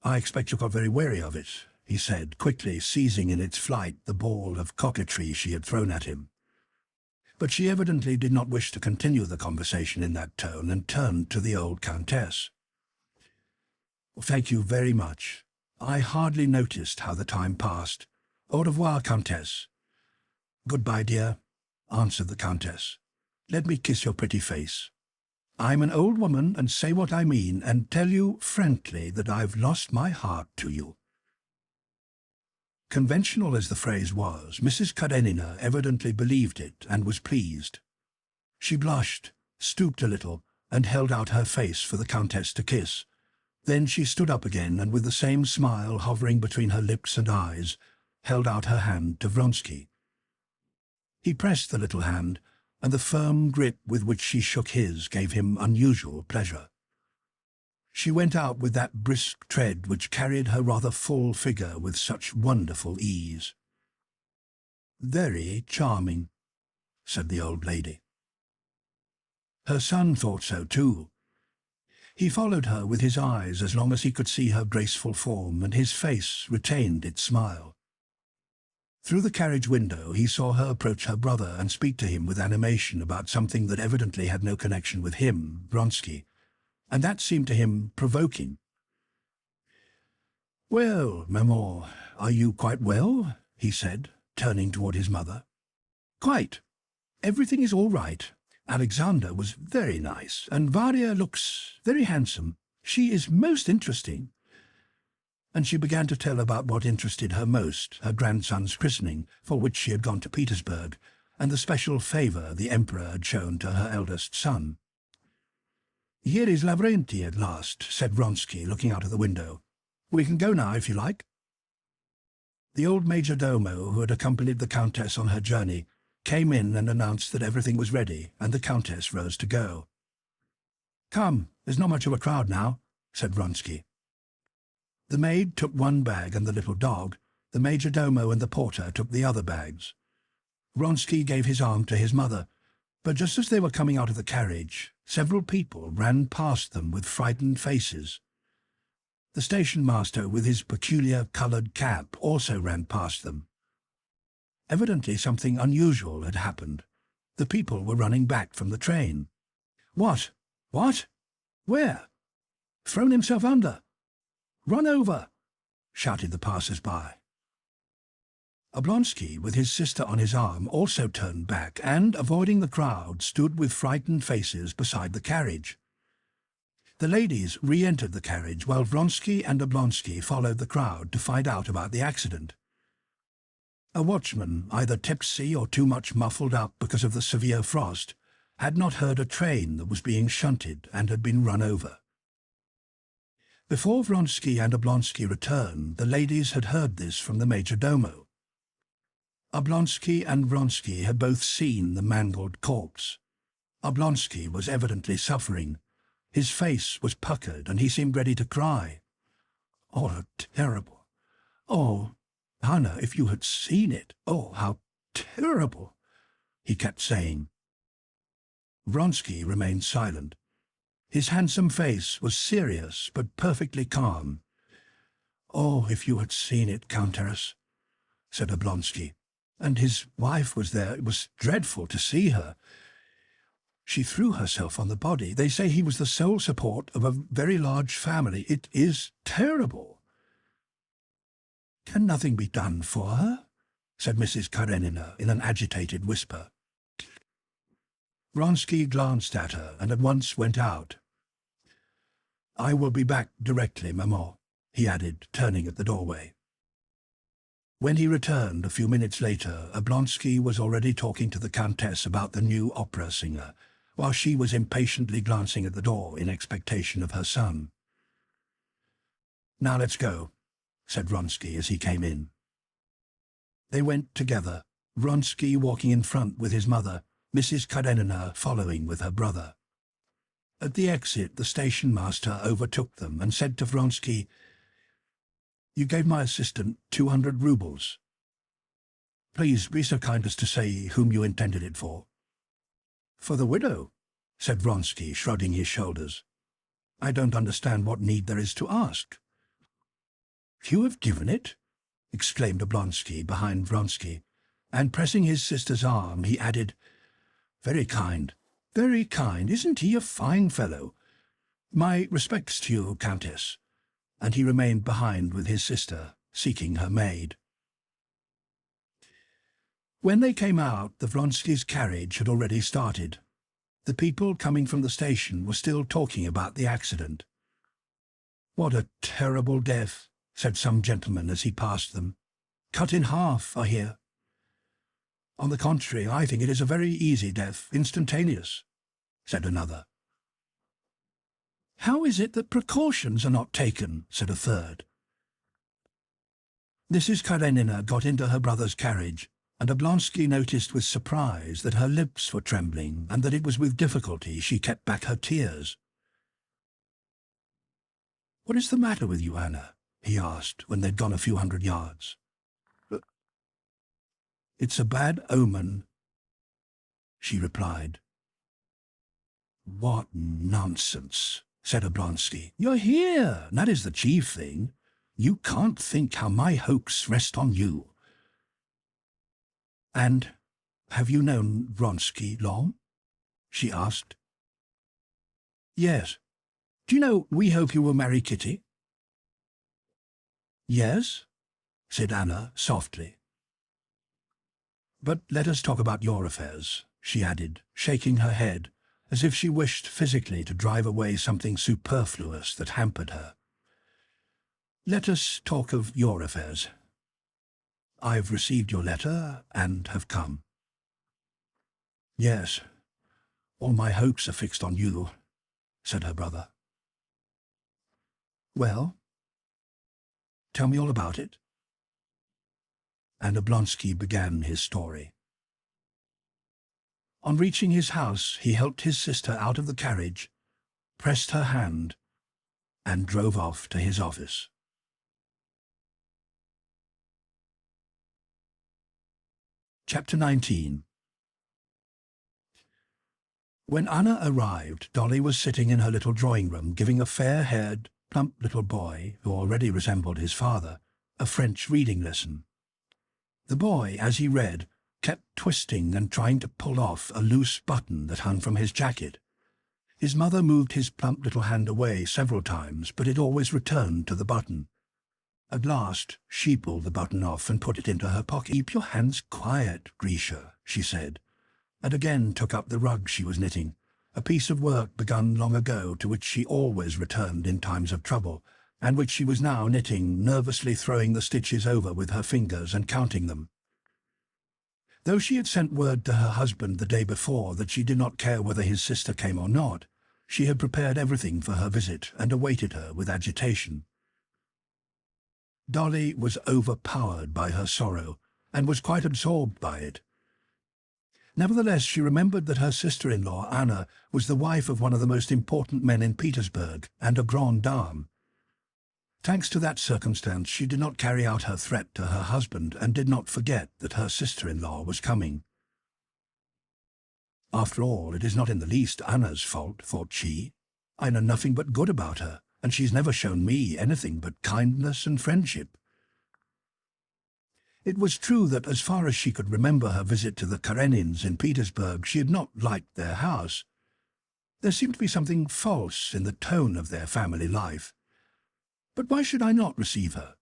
"I expect you got very weary of it," he said, quickly seizing in its flight the ball of coquetry she had thrown at him. But she evidently did not wish to continue the conversation in that tone, and turned to the old countess. "Thank you very much. I hardly noticed how the time passed. Au revoir, countess." "Goodbye, dear," answered the countess. "Let me kiss your pretty face. I'm an old woman and say what I mean, and tell you frankly that I've lost my heart to you." Conventional as the phrase was, Mrs. Karenina evidently believed it and was pleased. She blushed, stooped a little, and held out her face for the countess to kiss. Then she stood up again, and with the same smile hovering between her lips and eyes, held out her hand to Vronsky. He pressed the little hand, and the firm grip with which she shook his gave him unusual pleasure. She went out with that brisk tread which carried her rather full figure with such wonderful ease. "Very charming," said the old lady. Her son thought so too. He followed her with his eyes as long as he could see her graceful form, and his face retained its smile. Through the carriage window he saw her approach her brother and speak to him with animation about something that evidently had no connection with him, Vronsky, and that seemed to him provoking. "Well, maman, are you quite well?" he said, turning toward his mother. "Quite. Everything is all right. Alexander was very nice, and Varya looks very handsome. She is most interesting." And she began to tell about what interested her most, her grandson's christening, for which she had gone to Petersburg, and the special favour the Emperor had shown to her eldest son. "Here is Lavrenti at last," said Vronsky, looking out of the window. "We can go now, if you like." The old major domo, who had accompanied the Countess on her journey, came in and announced that everything was ready, and the Countess rose to go. "Come, there's not much of a crowd now," said Vronsky. The maid took one bag and the little dog. The major domo and the porter took the other bags. Vronsky gave his arm to his mother, but just as they were coming out of the carriage, several people ran past them with frightened faces. The station-master, with his peculiar coloured cap, also ran past them. Evidently something unusual had happened. The people were running back from the train. "What? What? Where? Thrown himself under? Run over!" shouted the passers-by. Oblonsky, with his sister on his arm, also turned back and, avoiding the crowd, stood with frightened faces beside the carriage. The ladies re-entered the carriage, while Vronsky and Oblonsky followed the crowd to find out about the accident. A watchman, either tipsy or too much muffled up because of the severe frost, had not heard a train that was being shunted and had been run over. Before Vronsky and Oblonsky returned, the ladies had heard this from the major domo. Oblonsky and Vronsky had both seen the mangled corpse. Oblonsky was evidently suffering. His face was puckered, and he seemed ready to cry. "Oh, how terrible! Oh, Hannah, if you had seen it! Oh, how terrible!" he kept saying. Vronsky remained silent. His handsome face was serious but perfectly calm. "Oh, if you had seen it, Countess," said Oblonsky. "And his wife was there. It was dreadful to see her. She threw herself on the body. They say he was the sole support of a very large family. It is terrible." "Can nothing be done for her?" said Mrs. Karenina in an agitated whisper. Vronsky glanced at her and at once went out. "I will be back directly, maman," he added, turning at the doorway. When he returned a few minutes later, Oblonsky was already talking to the Countess about the new opera singer, while she was impatiently glancing at the door in expectation of her son. "Now let's go," said Vronsky as he came in. They went together, Vronsky walking in front with his mother, Mrs. Karenina following with her brother. At the exit, the station-master overtook them and said to Vronsky, "You gave my assistant 200 roubles. Please be so kind as to say whom you intended it for." "For the widow," said Vronsky, shrugging his shoulders. "I don't understand what need there is to ask." "You have given it?" exclaimed Oblonsky behind Vronsky, and pressing his sister's arm, he added, "Very kind, very kind. Isn't he a fine fellow? My respects to you, Countess." And he remained behind with his sister, seeking her maid. When they came out, the Vronskys' carriage had already started. The people coming from the station were still talking about the accident. "What a terrible death," said some gentleman as he passed them. "Cut in half, I hear." "On the contrary, I think it is a very easy death, instantaneous," said another. "How is it that precautions are not taken?" said a third. Mrs. Karenina got into her brother's carriage, and Oblonsky noticed with surprise that her lips were trembling and that it was with difficulty she kept back her tears. "What is the matter with you, Anna?" he asked when they'd gone a few hundred yards. "It's a bad omen," she replied. "What nonsense," said Oblonsky. "You're here, that is the chief thing. You can't think how my hopes rest on you." "And have you known Vronsky long?" she asked. "Yes. Do you know, we hope you will marry Kitty?" "Yes," said Anna softly. "But let us talk about your affairs," she added, shaking her head, as if she wished physically to drive away something superfluous that hampered her. "Let us talk of your affairs. I've received your letter and have come." "Yes, all my hopes are fixed on you," said her brother. "Well, tell me all about it." And Oblonsky began his story. On reaching his house, he helped his sister out of the carriage, pressed her hand, and drove off to his office. Chapter 19. When Anna arrived, Dolly was sitting in her little drawing-room giving a fair-haired, plump little boy, who already resembled his father, a French reading lesson. The boy, as he read, kept twisting and trying to pull off a loose button that hung from his jacket. His mother moved his plump little hand away several times, but it always returned to the button. At last she pulled the button off and put it into her pocket. "Keep your hands quiet, Grisha," she said, and again took up the rug she was knitting, a piece of work begun long ago to which she always returned in times of trouble, and which she was now knitting, nervously throwing the stitches over with her fingers and counting them. Though she had sent word to her husband the day before that she did not care whether his sister came or not, she had prepared everything for her visit and awaited her with agitation. Dolly was overpowered by her sorrow, and was quite absorbed by it. Nevertheless, she remembered that her sister-in-law, Anna, was the wife of one of the most important men in Petersburg, and a grande dame. Thanks to that circumstance, she did not carry out her threat to her husband, and did not forget that her sister-in-law was coming. "After all, it is not in the least Anna's fault," thought she. "I know nothing but good about her, and she's never shown me anything but kindness and friendship." It was true that, as far as she could remember her visit to the Karenins in Petersburg, she had not liked their house. There seemed to be something false in the tone of their family life. But why should I not receive her?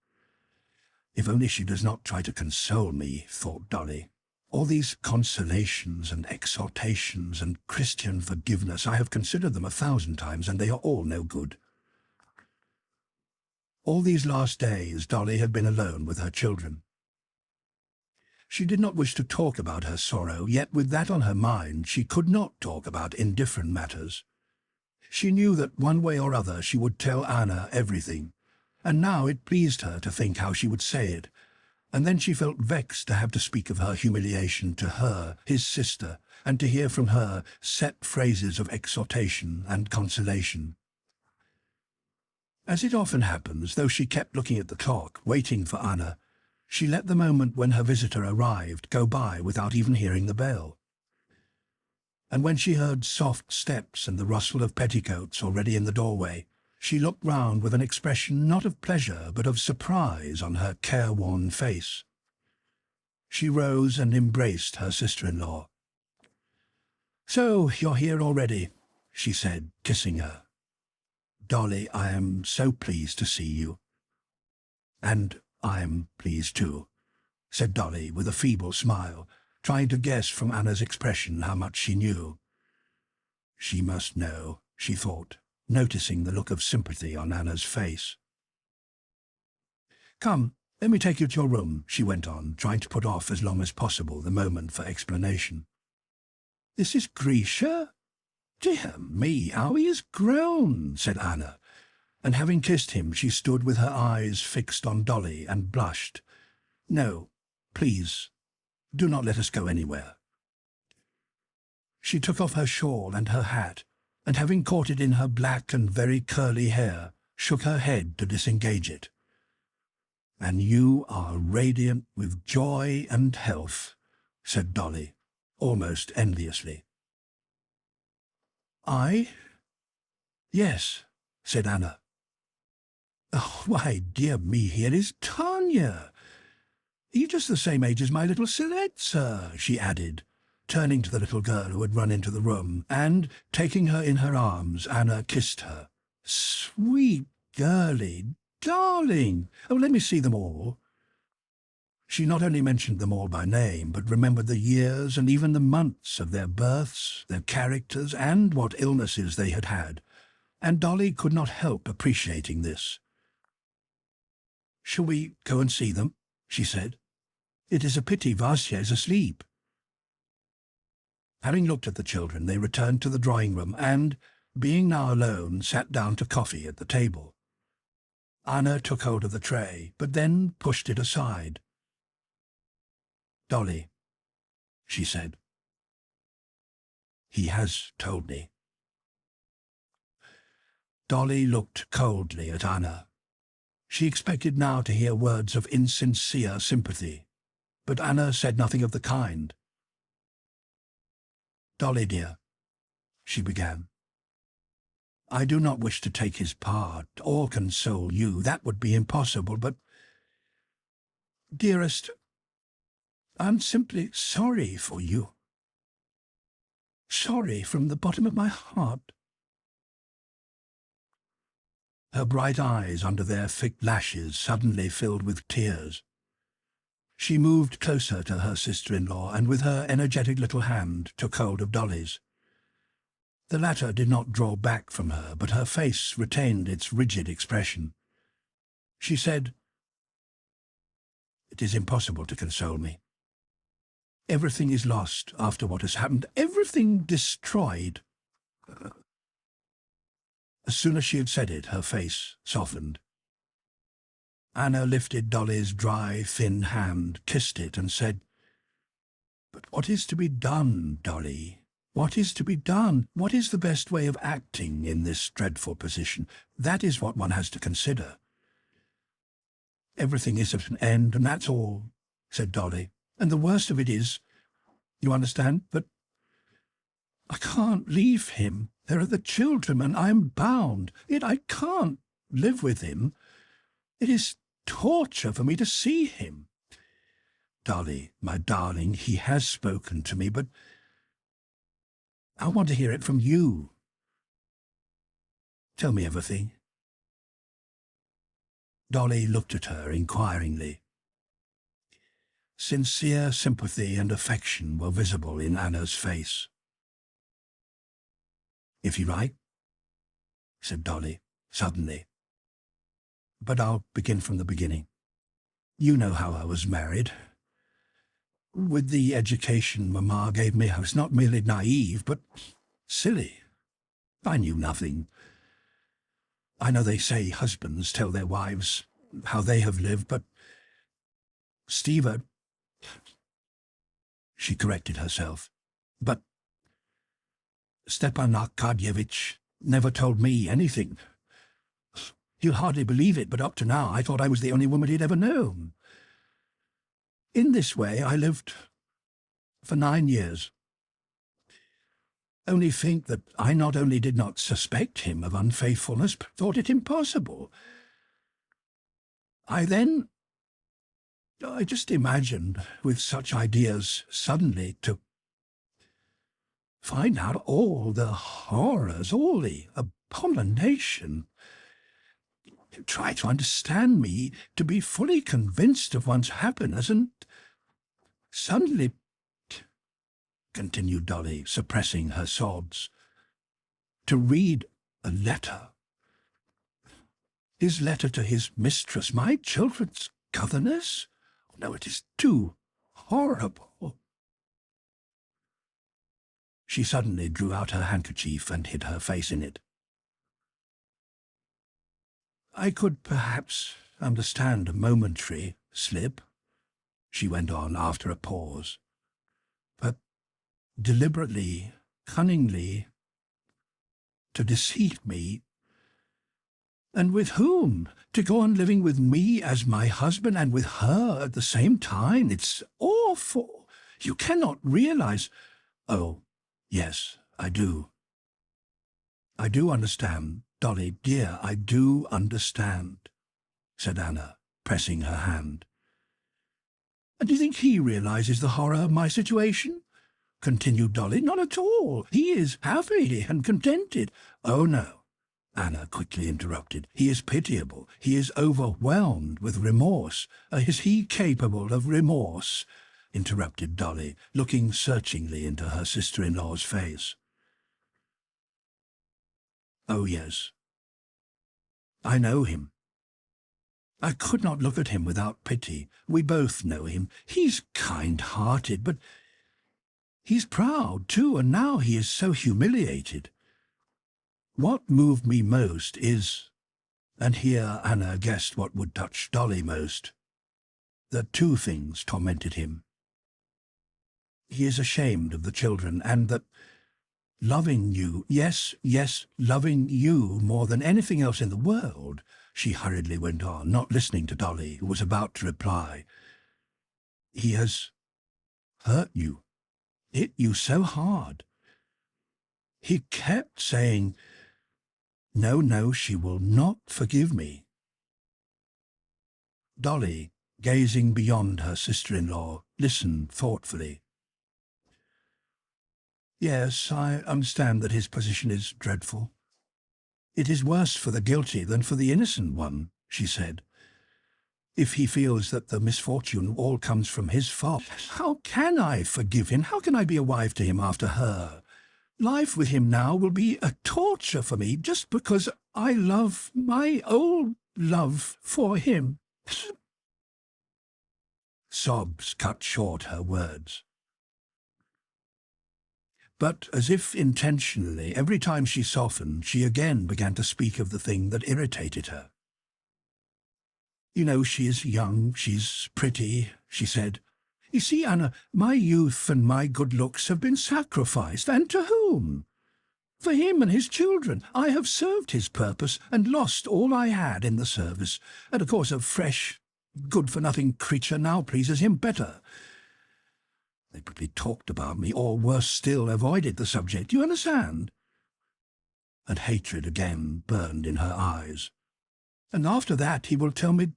If only she does not try to console me, thought Dolly. All these consolations and exhortations and Christian forgiveness, I have considered them 1,000 times, and they are all no good. All these last days Dolly had been alone with her children. She did not wish to talk about her sorrow, yet with that on her mind she could not talk about indifferent matters. She knew that one way or other she would tell Anna everything, and now it pleased her to think how she would say it, and then she felt vexed to have to speak of her humiliation to her, his sister, and to hear from her set phrases of exhortation and consolation. As it often happens, though she kept looking at the clock, waiting for Anna, she let the moment when her visitor arrived go by without even hearing the bell. And when she heard soft steps and the rustle of petticoats already in the doorway, she looked round with an expression not of pleasure but of surprise on her careworn face. She rose and embraced her sister-in-law. "So you're here already," she said, kissing her. "Dolly, I am so pleased to see you." "And I am pleased too," said Dolly with a feeble smile, trying to guess from Anna's expression how much she knew. She must know, she thought, noticing the look of sympathy on Anna's face. "Come, let me take you to your room," she went on, trying to put off as long as possible the moment for explanation. "This is Grisha? Dear me, how he has grown," said Anna, and having kissed him she stood with her eyes fixed on Dolly and blushed, No, please, do not let us go anywhere." She took off her shawl and her hat, and having caught it in her black and very curly hair, shook her head to disengage it. "And you are radiant with joy and health," said Dolly, almost enviously. "I? Yes," said Anna. "Oh, why, dear me, here is Tanya. You're just the same age as my little Selezza," she added, turning to the little girl who had run into the room, and, taking her in her arms, Anna kissed her. "Sweet girlie, darling! Oh, let me see them all." She not only mentioned them all by name, but remembered the years and even the months of their births, their characters, and what illnesses they had had, and Dolly could not help appreciating this. "Shall we go and see them?" she said. "It is a pity Vasya is asleep." Having looked at the children, they returned to the drawing-room and, being now alone, sat down to coffee at the table. Anna took hold of the tray, but then pushed it aside. "Dolly," she said, "he has told me." Dolly looked coldly at Anna. She expected now to hear words of insincere sympathy, but Anna said nothing of the kind. "Dolly, dear," she began, "I do not wish to take his part or console you. That would be impossible, but, dearest, I'm simply sorry for you. Sorry from the bottom of my heart." Her bright eyes under their thick lashes suddenly filled with tears. She moved closer to her sister-in-law and with her energetic little hand took hold of Dolly's. The latter did not draw back from her, but her face retained its rigid expression. She said, "It is impossible to console me. Everything is lost after what has happened, everything destroyed." As soon as she had said it, her face softened. Anna lifted Dolly's dry, thin hand, kissed it, and said, "But what is to be done, Dolly? What is to be done? What is the best way of acting in this dreadful position? That is what one has to consider." "Everything is at an end, and that's all," said Dolly. "And the worst of it is, you understand, that I can't leave him. There are the children, and I'm bound. Yet I can't live with him. It is torture for me to see him. Dolly, my darling, he has spoken to me, but I want to hear it from you. Tell me everything." Dolly looked at her inquiringly. Sincere sympathy and affection were visible in Anna's face. "If you like," said Dolly, suddenly. "But I'll begin from the beginning. You know how I was married. With the education Mamma gave me, I was not merely naive, but silly. I knew nothing. I know they say husbands tell their wives how they have lived, but Stiva—" She corrected herself. "But Stepan Arkadyevitch never told me anything. You'll hardly believe it, but up to now I thought I was the only woman he'd ever known. In this way I lived for 9 years. Only think that I not only did not suspect him of unfaithfulness, but thought it impossible. I just imagined, with such ideas, suddenly to find out all the horrors, all the abomination. Try to understand me, to be fully convinced of one's happiness, and suddenly," continued Dolly, suppressing her sobs, "to read a letter. His letter to his mistress, my children's governess. No, it is too horrible." She suddenly drew out her handkerchief and hid her face in it. "I could perhaps understand a momentary slip," she went on after a pause. But deliberately, cunningly, to deceive me. And with whom? To go on living with me as my husband and with her at the same time? It's awful. You cannot realize. Oh, yes, I do. I do understand, Dolly, dear, I do understand, said Anna, pressing her hand. And do you think he realizes the horror of my situation? Continued Dolly. Not at all. He is happy and contented. Oh, no, Anna quickly interrupted. He is pitiable. He is overwhelmed with remorse. Is he capable of remorse? Interrupted Dolly, looking searchingly into her sister-in-law's face. Oh, yes. I know him. I could not look at him without pity. We both know him. He's kind-hearted, but he's proud, too, and now he is so humiliated. What moved me most is, and here Anna guessed what would touch Dolly most, that two things tormented him. He is ashamed of the children, and that loving you, yes, loving you more than anything else in the world, she hurriedly went on, not listening to Dolly, who was about to reply. He has hurt you, hit you so hard. He kept saying, no, she will not forgive me. Dolly, gazing beyond her sister-in-law, listened thoughtfully. Yes, I understand that his position is dreadful. It is worse for the guilty than for the innocent one, she said. If he feels that the misfortune all comes from his fault, how can I forgive him? How can I be a wife to him after her? Life with him now will be a torture for me just because I love my old love for him. Sobs cut short her words. But as if intentionally, every time she softened, she again began to speak of the thing that irritated her. You know, she is young, she's pretty, she said. You see, Anna, my youth and my good looks have been sacrificed, and to whom? For him and his children. I have served his purpose and lost all I had in the service, and of course a fresh, good-for-nothing creature now pleases him better. They probably talked about me, or worse still, avoided the subject. You understand? And hatred again burned in her eyes. And after that he will tell me,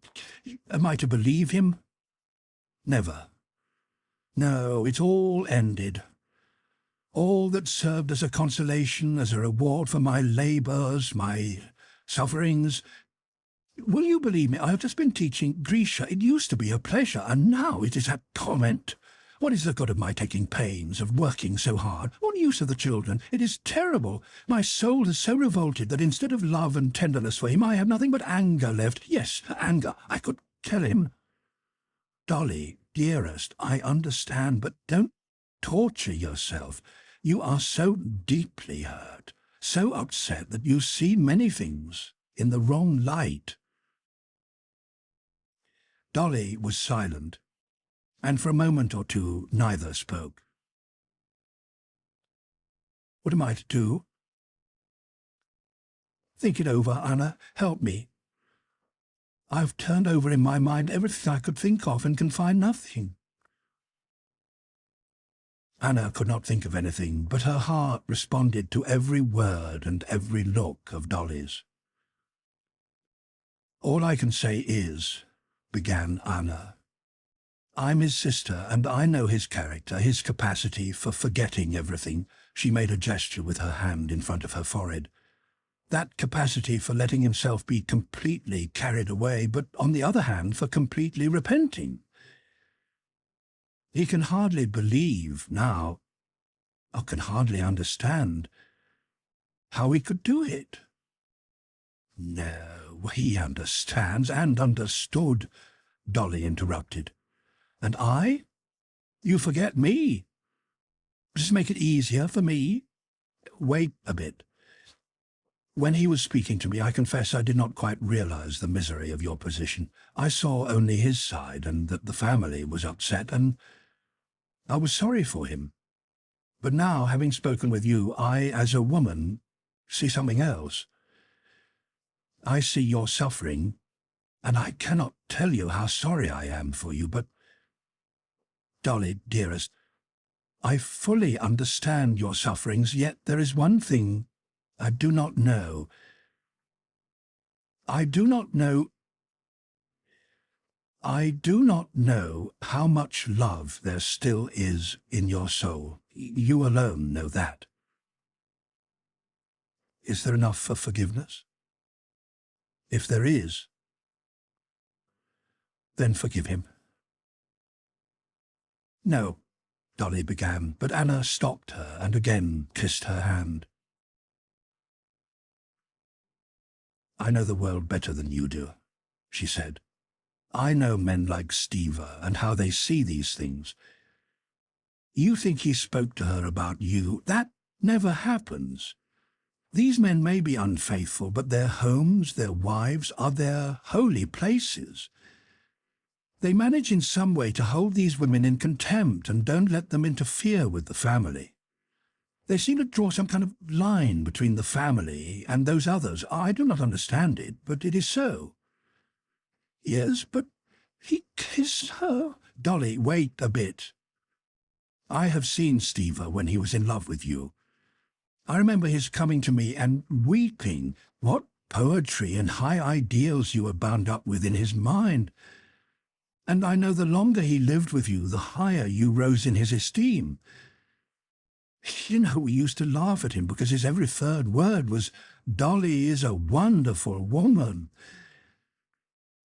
am I to believe him? Never. No, it's all ended. All that served as a consolation, as a reward for my labours, my sufferings. Will you believe me? I have just been teaching Grisha. It used to be a pleasure, and now it is a torment. What is the good of my taking pains, of working so hard? What use of the children? It is terrible. My soul is so revolted that instead of love and tenderness for him, I have nothing but anger left. Yes, anger. I could tell him. Dolly, dearest, I understand, but don't torture yourself. You are so deeply hurt, so upset that you see many things in the wrong light. Dolly was silent, and for a moment or two neither spoke. What am I to do? Think it over, Anna. Help me. I've turned over in my mind everything I could think of and can find nothing. Anna could not think of anything, but her heart responded to every word and every look of Dolly's. All I can say is, began Anna, I'm his sister, and I know his character, his capacity for forgetting everything. She made a gesture with her hand in front of her forehead. That capacity for letting himself be completely carried away, but on the other hand for completely repenting. He can hardly believe now, or can hardly understand, how he could do it. No, he understands, and understood, Dolly interrupted. And I? You forget me. Does this make it easier for me? Wait a bit. When he was speaking to me, I confess I did not quite realize the misery of your position. I saw only his side, and that the family was upset, and I was sorry for him. But now, having spoken with you, I, as a woman, see something else. I see your suffering, and I cannot tell you how sorry I am for you, but, Dolly, dearest, I fully understand your sufferings, yet there is one thing I do not know. I do not know how much love there still is in your soul. You alone know that. Is there enough for forgiveness? If there is, then forgive him. No, Dolly began, but Anna stopped her and again kissed her hand. I know the world better than you do, she said. I know men like Stiva and how they see these things. You think he spoke to her about you? That never happens. These men may be unfaithful, but their homes, their wives, are their holy places. They manage in some way to hold these women in contempt and don't let them interfere with the family. They seem to draw some kind of line between the family and those others. I do not understand it, but it is so. Yes, but he kissed her. Dolly, wait a bit. I have seen Stiva when he was in love with you. I remember his coming to me and weeping. What poetry and high ideals you were bound up with in his mind. And I know the longer he lived with you, the higher you rose in his esteem. You know, we used to laugh at him because his every third word was, "Dolly is a wonderful woman."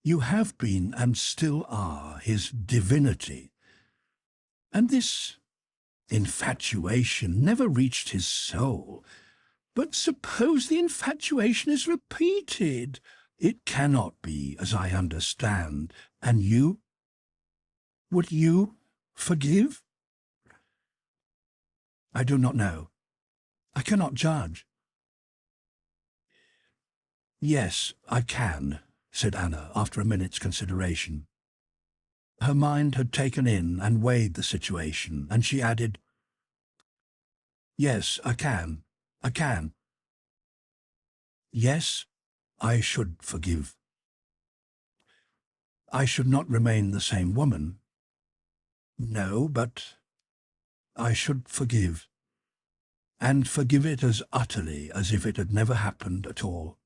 You have been and still are his divinity. And this infatuation never reached his soul. But suppose the infatuation is repeated. It cannot be, as I understand. And you? Would you forgive? I do not know. I cannot judge. Yes, I can, said Anna after a minute's consideration. Her mind had taken in and weighed the situation, and she added, Yes, I can. I can. Yes, I should forgive. I should not remain the same woman. No, but I should forgive, and forgive it as utterly as if it had never happened at all.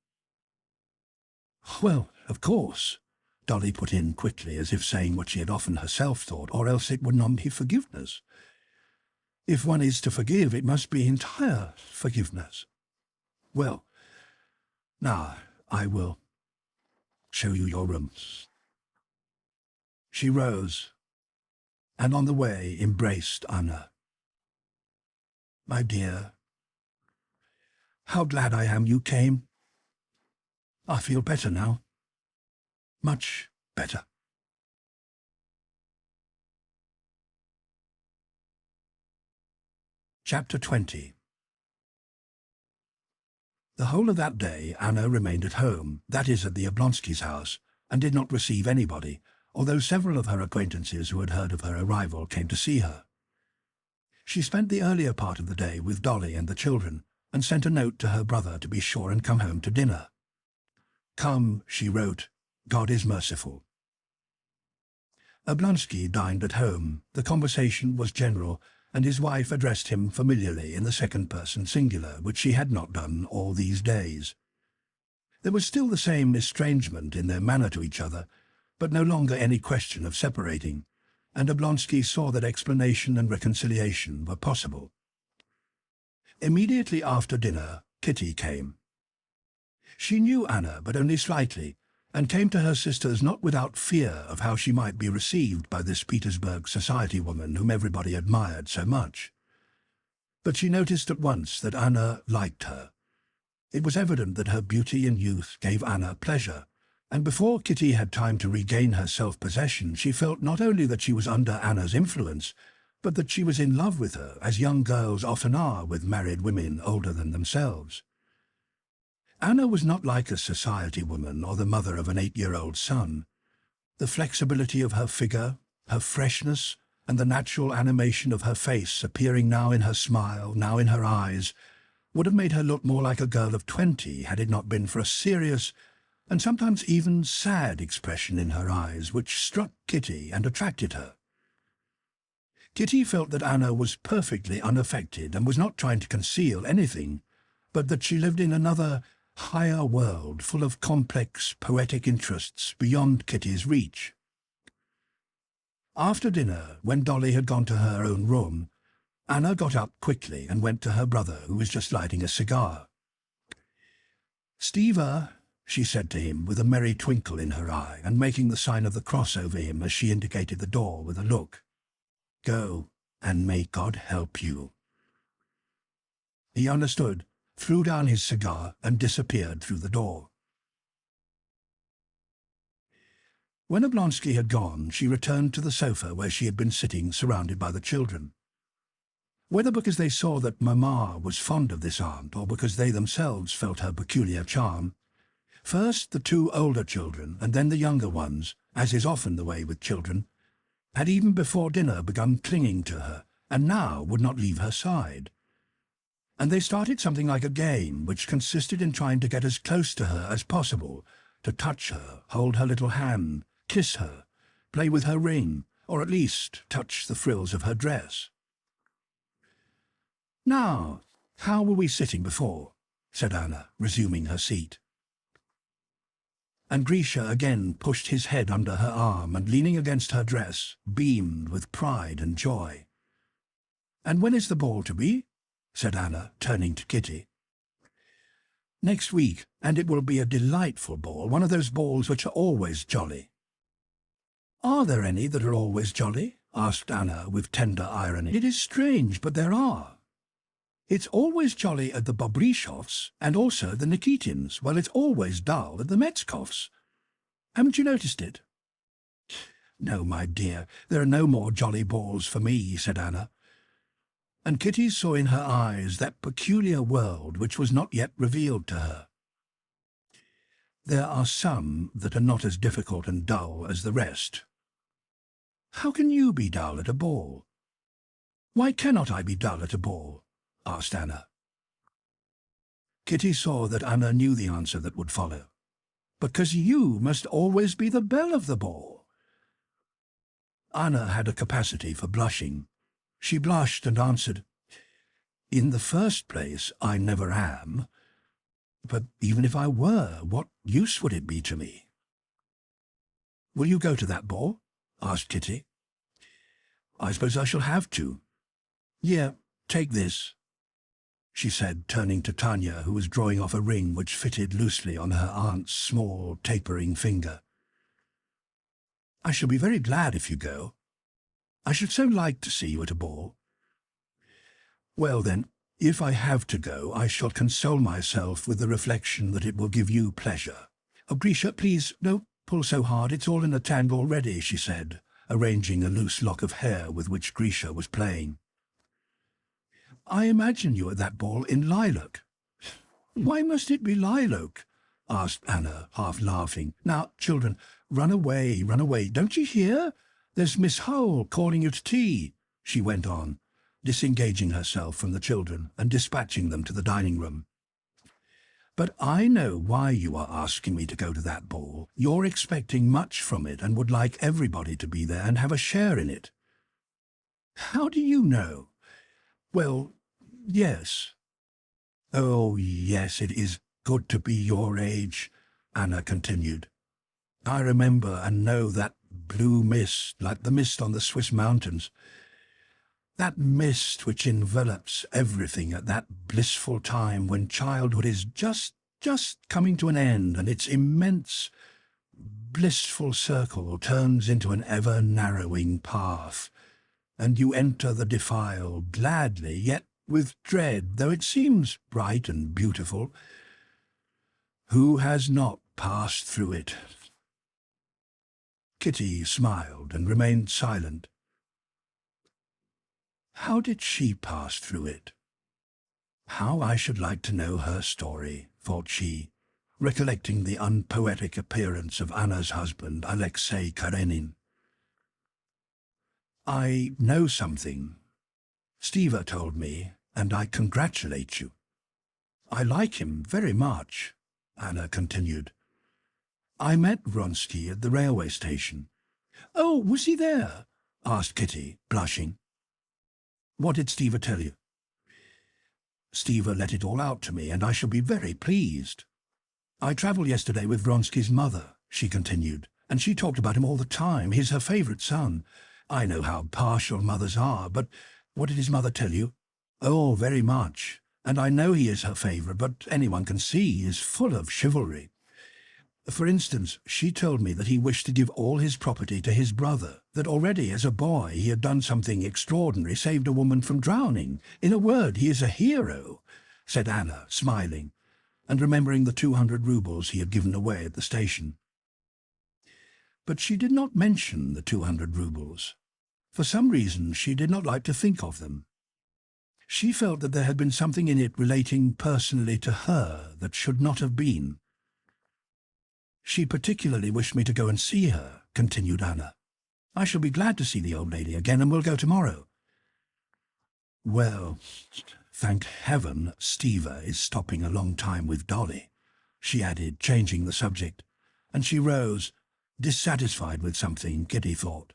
Well, of course, Dolly put in quickly, as if saying what she had often herself thought, or else it would not be forgiveness. If one is to forgive, it must be entire forgiveness. Well, now I will show you your rooms. She rose, and on the way embraced Anna. My dear, how glad I am you came. I feel better now. Much better. Chapter 20. The whole of that day Anna remained at home, that is at the Oblonskys' house, and did not receive anybody, although several of her acquaintances who had heard of her arrival came to see her. She spent the earlier part of the day with Dolly and the children, and sent a note to her brother to be sure and come home to dinner. Come, she wrote, God is merciful. Oblonsky dined at home. The conversation was general, and his wife addressed him familiarly in the second person singular, which she had not done all these days. There was still the same estrangement in their manner to each other, but no longer any question of separating, and Oblonsky saw that explanation and reconciliation were possible. Immediately after dinner, Kitty came. She knew Anna, but only slightly, and came to her sisters not without fear of how she might be received by this Petersburg society woman whom everybody admired so much. But she noticed at once that Anna liked her. It was evident that her beauty and youth gave Anna pleasure, and before Kitty had time to regain her self-possession, she felt not only that she was under Anna's influence, but that she was in love with her, as young girls often are with married women older than themselves. Anna was not like a society woman or the mother of an 8-year-old son. The flexibility of her figure, her freshness, and the natural animation of her face appearing now in her smile, now in her eyes, would have made her look more like a girl of 20 had it not been for a serious and sometimes even sad expression in her eyes which struck Kitty and attracted her. Kitty felt that Anna was perfectly unaffected and was not trying to conceal anything, but that she lived in another, higher world full of complex, poetic interests beyond Kitty's reach. After dinner, when Dolly had gone to her own room, Anna got up quickly and went to her brother, who was just lighting a cigar. "Steva," she said to him with a merry twinkle in her eye, and making the sign of the cross over him as she indicated the door with a look. "Go, and may God help you." He understood, threw down his cigar, and disappeared through the door. When Oblonsky had gone, she returned to the sofa where she had been sitting, surrounded by the children. Whether because they saw that Mamma was fond of this aunt, or because they themselves felt her peculiar charm, first the 2 older children, and then the younger ones, as is often the way with children, had even before dinner begun clinging to her, and now would not leave her side. And they started something like a game, which consisted in trying to get as close to her as possible, to touch her, hold her little hand, kiss her, play with her ring, or at least touch the frills of her dress. "Now, how were we sitting before?" said Anna, resuming her seat. And Grisha again pushed his head under her arm and, leaning against her dress, beamed with pride and joy. "And when is the ball to be?" said Anna, turning to Kitty. "Next week, and it will be a delightful ball, one of those balls which are always jolly." "Are there any that are always jolly?" asked Anna with tender irony. "It is strange, but there are. It's always jolly at the Bobrishovs and also the Nikitins, while it's always dull at the Metskovs. Haven't you noticed it?" "No, my dear, there are no more jolly balls for me," said Anna. And Kitty saw in her eyes that peculiar world which was not yet revealed to her. "There are some that are not as difficult and dull as the rest." "How can you be dull at a ball?" "Why cannot I be dull at a ball?" asked Anna. Kitty saw that Anna knew the answer that would follow. "Because you must always be the belle of the ball." Anna had a capacity for blushing. She blushed and answered, "In the first place, I never am. But even if I were, what use would it be to me?" "Will you go to that ball?" asked Kitty. "I suppose I shall have to. Here, take this," she said, turning to Tanya, who was drawing off a ring which fitted loosely on her aunt's small, tapering finger. "I shall be very glad if you go. I should so like to see you at a ball." "Well then, if I have to go, I shall console myself with the reflection that it will give you pleasure. Oh, Grisha, please, don't pull so hard, it's all in a tangle already," she said, arranging a loose lock of hair with which Grisha was playing. "I imagine you at that ball in lilac." "Why must it be lilac?" asked Anna, half laughing. "Now, children, run away, run away. Don't you hear? There's Miss Hull calling you to tea," she went on, disengaging herself from the children and dispatching them to the dining-room. "But I know why you are asking me to go to that ball. You're expecting much from it and would like everybody to be there and have a share in it." "How do you know?" "Well, yes." "Oh, yes, it is good to be your age," Anna continued. "I remember and know that blue mist, like the mist on the Swiss mountains. That mist which envelops everything at that blissful time when childhood is just coming to an end and its immense, blissful circle turns into an ever-narrowing path, and you enter the defile gladly, yet with dread, though it seems bright and beautiful. Who has not passed through it?" Kitty smiled and remained silent. How did she pass through it? How I should like to know her story, thought she, recollecting the unpoetic appearance of Anna's husband, Alexei Karenin. "I know something. Stiva told me, and I congratulate you." "I like him very much," Anna continued. "I met Vronsky at the railway station." "Oh, was he there?" asked Kitty, blushing. "What did Stiva tell you?" "Stiva let it all out to me, and I shall be very pleased. I travelled yesterday with Vronsky's mother," she continued, "and she talked about him all the time. He's her favourite son. I know how partial mothers are, but what did his mother tell you?" "Oh, very much. And I know he is her favourite, but anyone can see he is full of chivalry. For instance, she told me that he wished to give all his property to his brother, that already as a boy he had done something extraordinary, saved a woman from drowning. In a word, he is a hero," said Anna, smiling, and remembering the 200 roubles he had given away at the station. But she did not mention the 200 roubles. For some reason she did not like to think of them. She felt that there had been something in it relating personally to her that should not have been. "She particularly wished me to go and see her," continued Anna. "I shall be glad to see the old lady again, and we'll go tomorrow." "Well, thank heaven Stiva is stopping a long time with Dolly," she added, changing the subject, and she rose, dissatisfied with something, Kitty thought.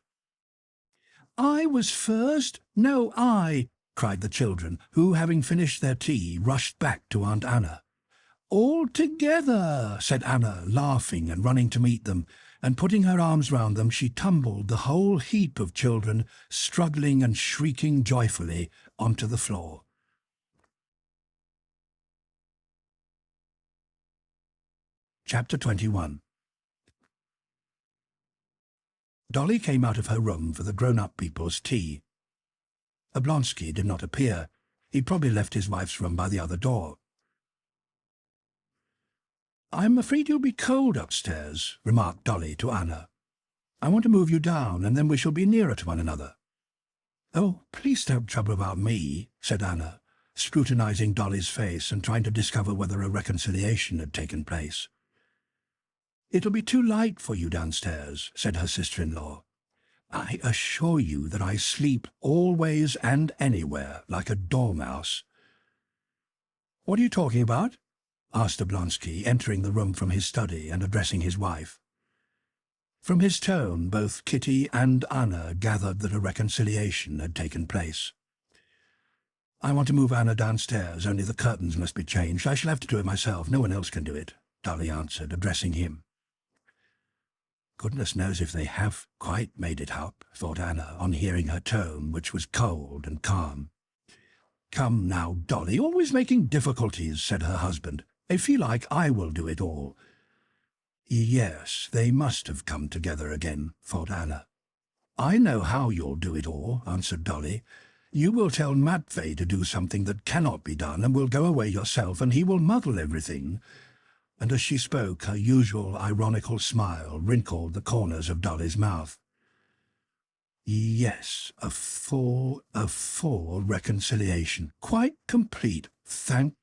"I was first? No, I," cried the children, who, having finished their tea, rushed back to Aunt Anna. "All together," said Anna, laughing and running to meet them, and putting her arms round them she tumbled the whole heap of children, struggling and shrieking joyfully, onto the floor. Chapter 21. Dolly came out of her room for the grown-up people's tea. Oblonsky did not appear. He probably left his wife's room by the other door. "I'm afraid you'll be cold upstairs," remarked Dolly to Anna. "I want to move you down, and then we shall be nearer to one another." "Oh, please don't trouble about me," said Anna, scrutinizing Dolly's face and trying to discover whether a reconciliation had taken place. "It'll be too light for you downstairs," said her sister-in-law. "I assure you that I sleep always and anywhere like a dormouse." "What are you talking about?" asked Oblonsky, entering the room from his study and addressing his wife. From his tone, both Kitty and Anna gathered that a reconciliation had taken place. "I want to move Anna downstairs, only the curtains must be changed. I shall have to do it myself. No one else can do it," Dolly answered, addressing him. Goodness knows if they have quite made it up, thought Anna, on hearing her tone, which was cold and calm. "Come now, Dolly, always making difficulties," said her husband. "I feel like I will do it all." "Yes, they must have come together again," thought Anna. "I know how you'll do it all," answered Dolly. "You will tell Matvey to do something that cannot be done, and will go away yourself, and he will muddle everything." And as she spoke, her usual ironical smile wrinkled the corners of Dolly's mouth. "Yes, a full reconciliation. Quite complete, thank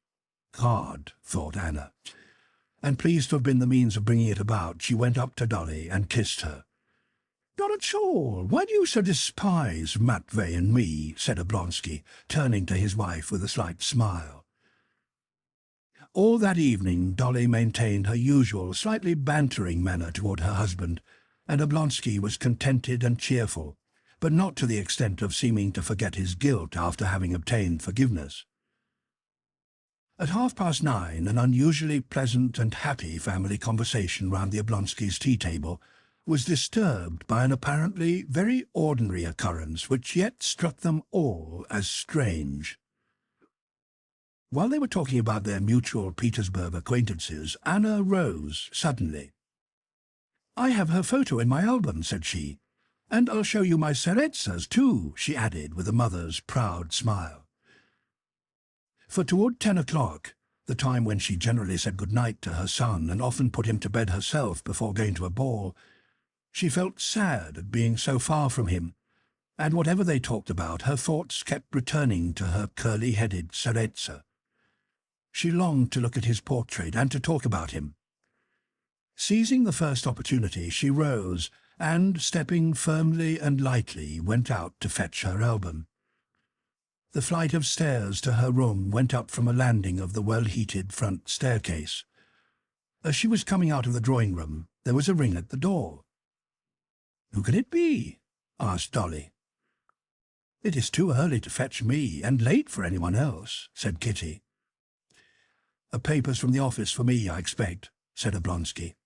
God," thought Anna. And pleased to have been the means of bringing it about, she went up to Dolly and kissed her. "Not at all. Why do you so despise Matvey and me?" said Oblonsky, turning to his wife with a slight smile. All that evening Dolly maintained her usual, slightly bantering manner toward her husband, and Oblonsky was contented and cheerful, but not to the extent of seeming to forget his guilt after having obtained forgiveness. At 9:30, an unusually pleasant and happy family conversation round the Oblonskys' tea-table was disturbed by an apparently very ordinary occurrence which yet struck them all as strange. While they were talking about their mutual Petersburg acquaintances, Anna rose suddenly. "I have her photo in my album," said she, "and I'll show you my Tseretsa's too," she added with a mother's proud smile. For toward 10 o'clock, the time when she generally said good-night to her son and often put him to bed herself before going to a ball, she felt sad at being so far from him, and whatever they talked about, her thoughts kept returning to her curly-headed Tseretsa. She longed to look at his portrait and to talk about him, Seizing the first opportunity, she rose and, stepping firmly and lightly, went out to fetch her album. The flight of stairs to her room went up from a landing of the well-heated front staircase. As she was coming out of the drawing-room, there was a ring at the door. "Who can it be?" asked Dolly. "It is too early to fetch me, and late for anyone else," said Kitty. "Papers from the office for me, I expect," said Oblonsky.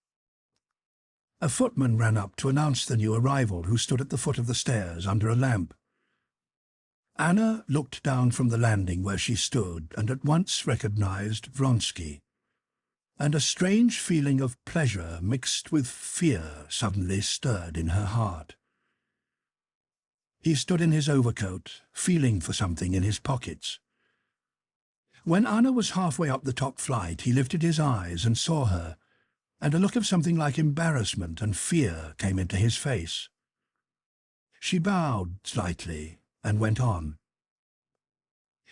A footman ran up to announce the new arrival, who stood at the foot of the stairs under a lamp. Anna looked down from the landing where she stood and at once recognized Vronsky, and a strange feeling of pleasure mixed with fear suddenly stirred in her heart. He stood in his overcoat, feeling for something in his pockets. When Anna was halfway up the top flight, he lifted his eyes and saw her, and a look of something like embarrassment and fear came into his face. She bowed slightly and went on.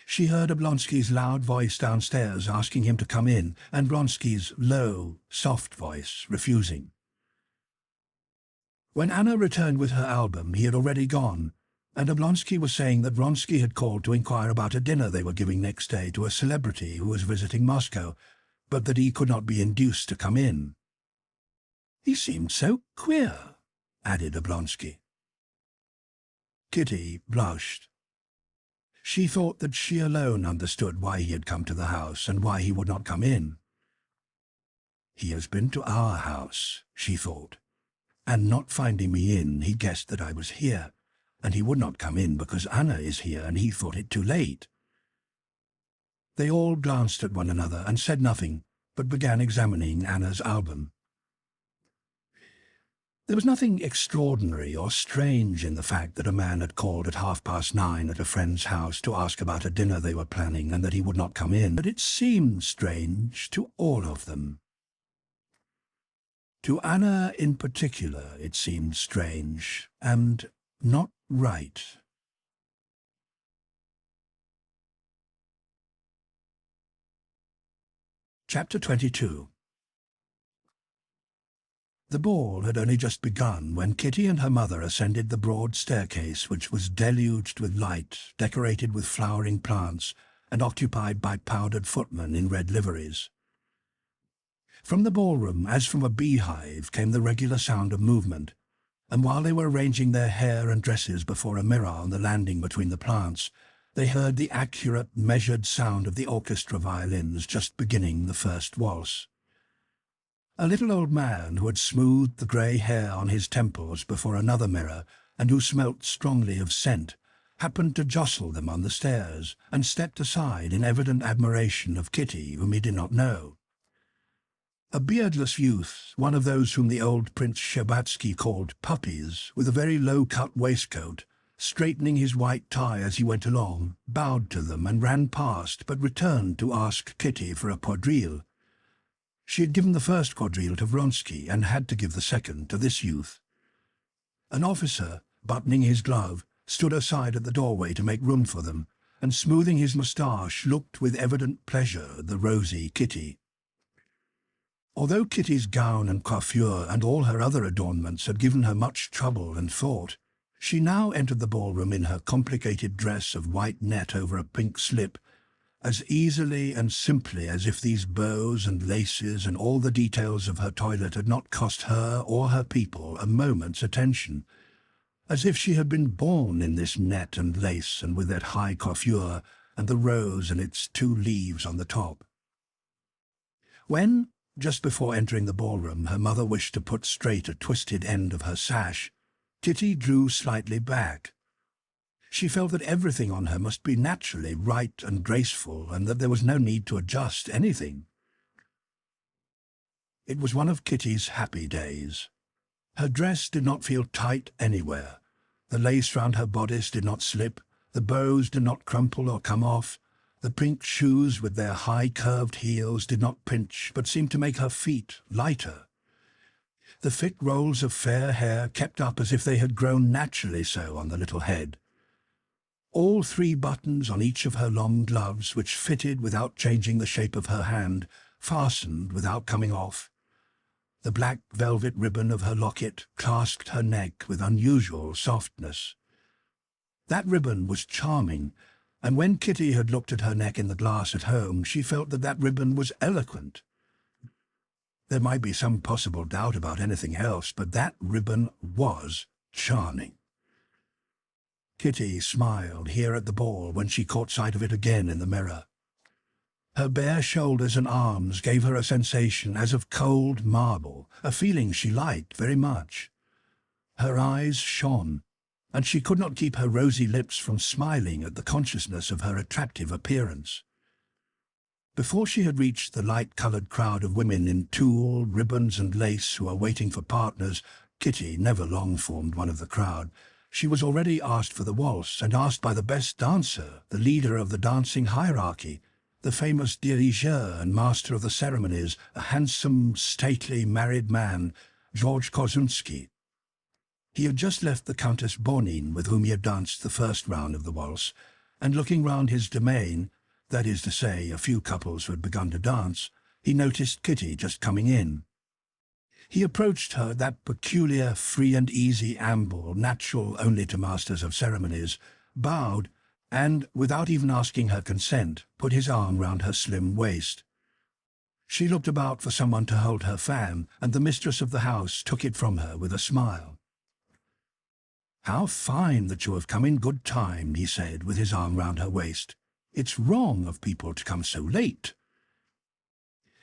She heard Oblonsky's loud voice downstairs asking him to come in, and Vronsky's low, soft voice refusing. When Anna returned with her album, he had already gone, and Oblonsky was saying that Vronsky had called to inquire about a dinner they were giving next day to a celebrity who was visiting Moscow, but that he could not be induced to come in. "He seemed so queer," added Oblonsky. Kitty blushed. She thought that she alone understood why he had come to the house and why he would not come in. "He has been to our house," she thought, "and not finding me in, he guessed that I was here, and he would not come in because Anna is here and he thought it too late." They all glanced at one another and said nothing, but began examining Anna's album. There was nothing extraordinary or strange in the fact that a man had called at 9:30 at a friend's house to ask about a dinner they were planning and that he would not come in, but it seemed strange to all of them. To Anna in particular it seemed strange and not right. Chapter 22. The ball had only just begun when Kitty and her mother ascended the broad staircase, which was deluged with light, decorated with flowering plants, and occupied by powdered footmen in red liveries. From the ballroom, as from a beehive, came the regular sound of movement, and while they were arranging their hair and dresses before a mirror on the landing between the plants, they heard the accurate, measured sound of the orchestra violins just beginning the first waltz. A little old man who had smoothed the grey hair on his temples before another mirror, and who smelt strongly of scent, happened to jostle them on the stairs, and stepped aside in evident admiration of Kitty, whom he did not know. A beardless youth, one of those whom the old Prince Shtcherbatsky called puppies, with a very low-cut waistcoat, straightening his white tie as he went along, bowed to them and ran past, but returned to ask Kitty for a quadrille. She had given the first quadrille to Vronsky and had to give the second to this youth. An officer, buttoning his glove, stood aside at the doorway to make room for them, and smoothing his moustache looked with evident pleasure at the rosy Kitty. Although Kitty's gown and coiffure and all her other adornments had given her much trouble and thought, she now entered the ballroom in her complicated dress of white net over a pink slip, as easily and simply as if these bows and laces and all the details of her toilet had not cost her or her people a moment's attention, as if she had been born in this net and lace and with that high coiffure and the rose and its 2 leaves on the top. When, just before entering the ballroom, her mother wished to put straight a twisted end of her sash, Kitty drew slightly back. She felt that everything on her must be naturally right and graceful, and that there was no need to adjust anything. It was one of Kitty's happy days. Her dress did not feel tight anywhere. The lace round her bodice did not slip, the bows did not crumple or come off, the pink shoes with their high curved heels did not pinch, but seemed to make her feet lighter. The thick rolls of fair hair kept up as if they had grown naturally so on the little head. All 3 buttons on each of her long gloves, which fitted without changing the shape of her hand, fastened without coming off. The black velvet ribbon of her locket clasped her neck with unusual softness. That ribbon was charming, and when Kitty had looked at her neck in the glass at home, she felt that that ribbon was eloquent. There might be some possible doubt about anything else, but that ribbon was charming. Kitty smiled here at the ball when she caught sight of it again in the mirror. Her bare shoulders and arms gave her a sensation as of cold marble, a feeling she liked very much. Her eyes shone, and she could not keep her rosy lips from smiling at the consciousness of her attractive appearance. Before she had reached the light-coloured crowd of women in tulle, ribbons and lace who were waiting for partners, Kitty never long formed one of the crowd. She was already asked for the waltz, and asked by the best dancer, the leader of the dancing hierarchy, the famous dirigeur and master of the ceremonies, a handsome, stately, married man, George Korzunski. He had just left the Countess Bonin, with whom he had danced the first round of the waltz, and looking round his domain, that is to say, a few couples who had begun to dance, he noticed Kitty just coming in. He approached her, that peculiar, free and easy amble, natural only to masters of ceremonies, bowed, and, without even asking her consent, put his arm round her slim waist. She looked about for someone to hold her fan, and the mistress of the house took it from her with a smile. "How fine that you have come in good time," he said, with his arm round her waist. "It's wrong of people to come so late."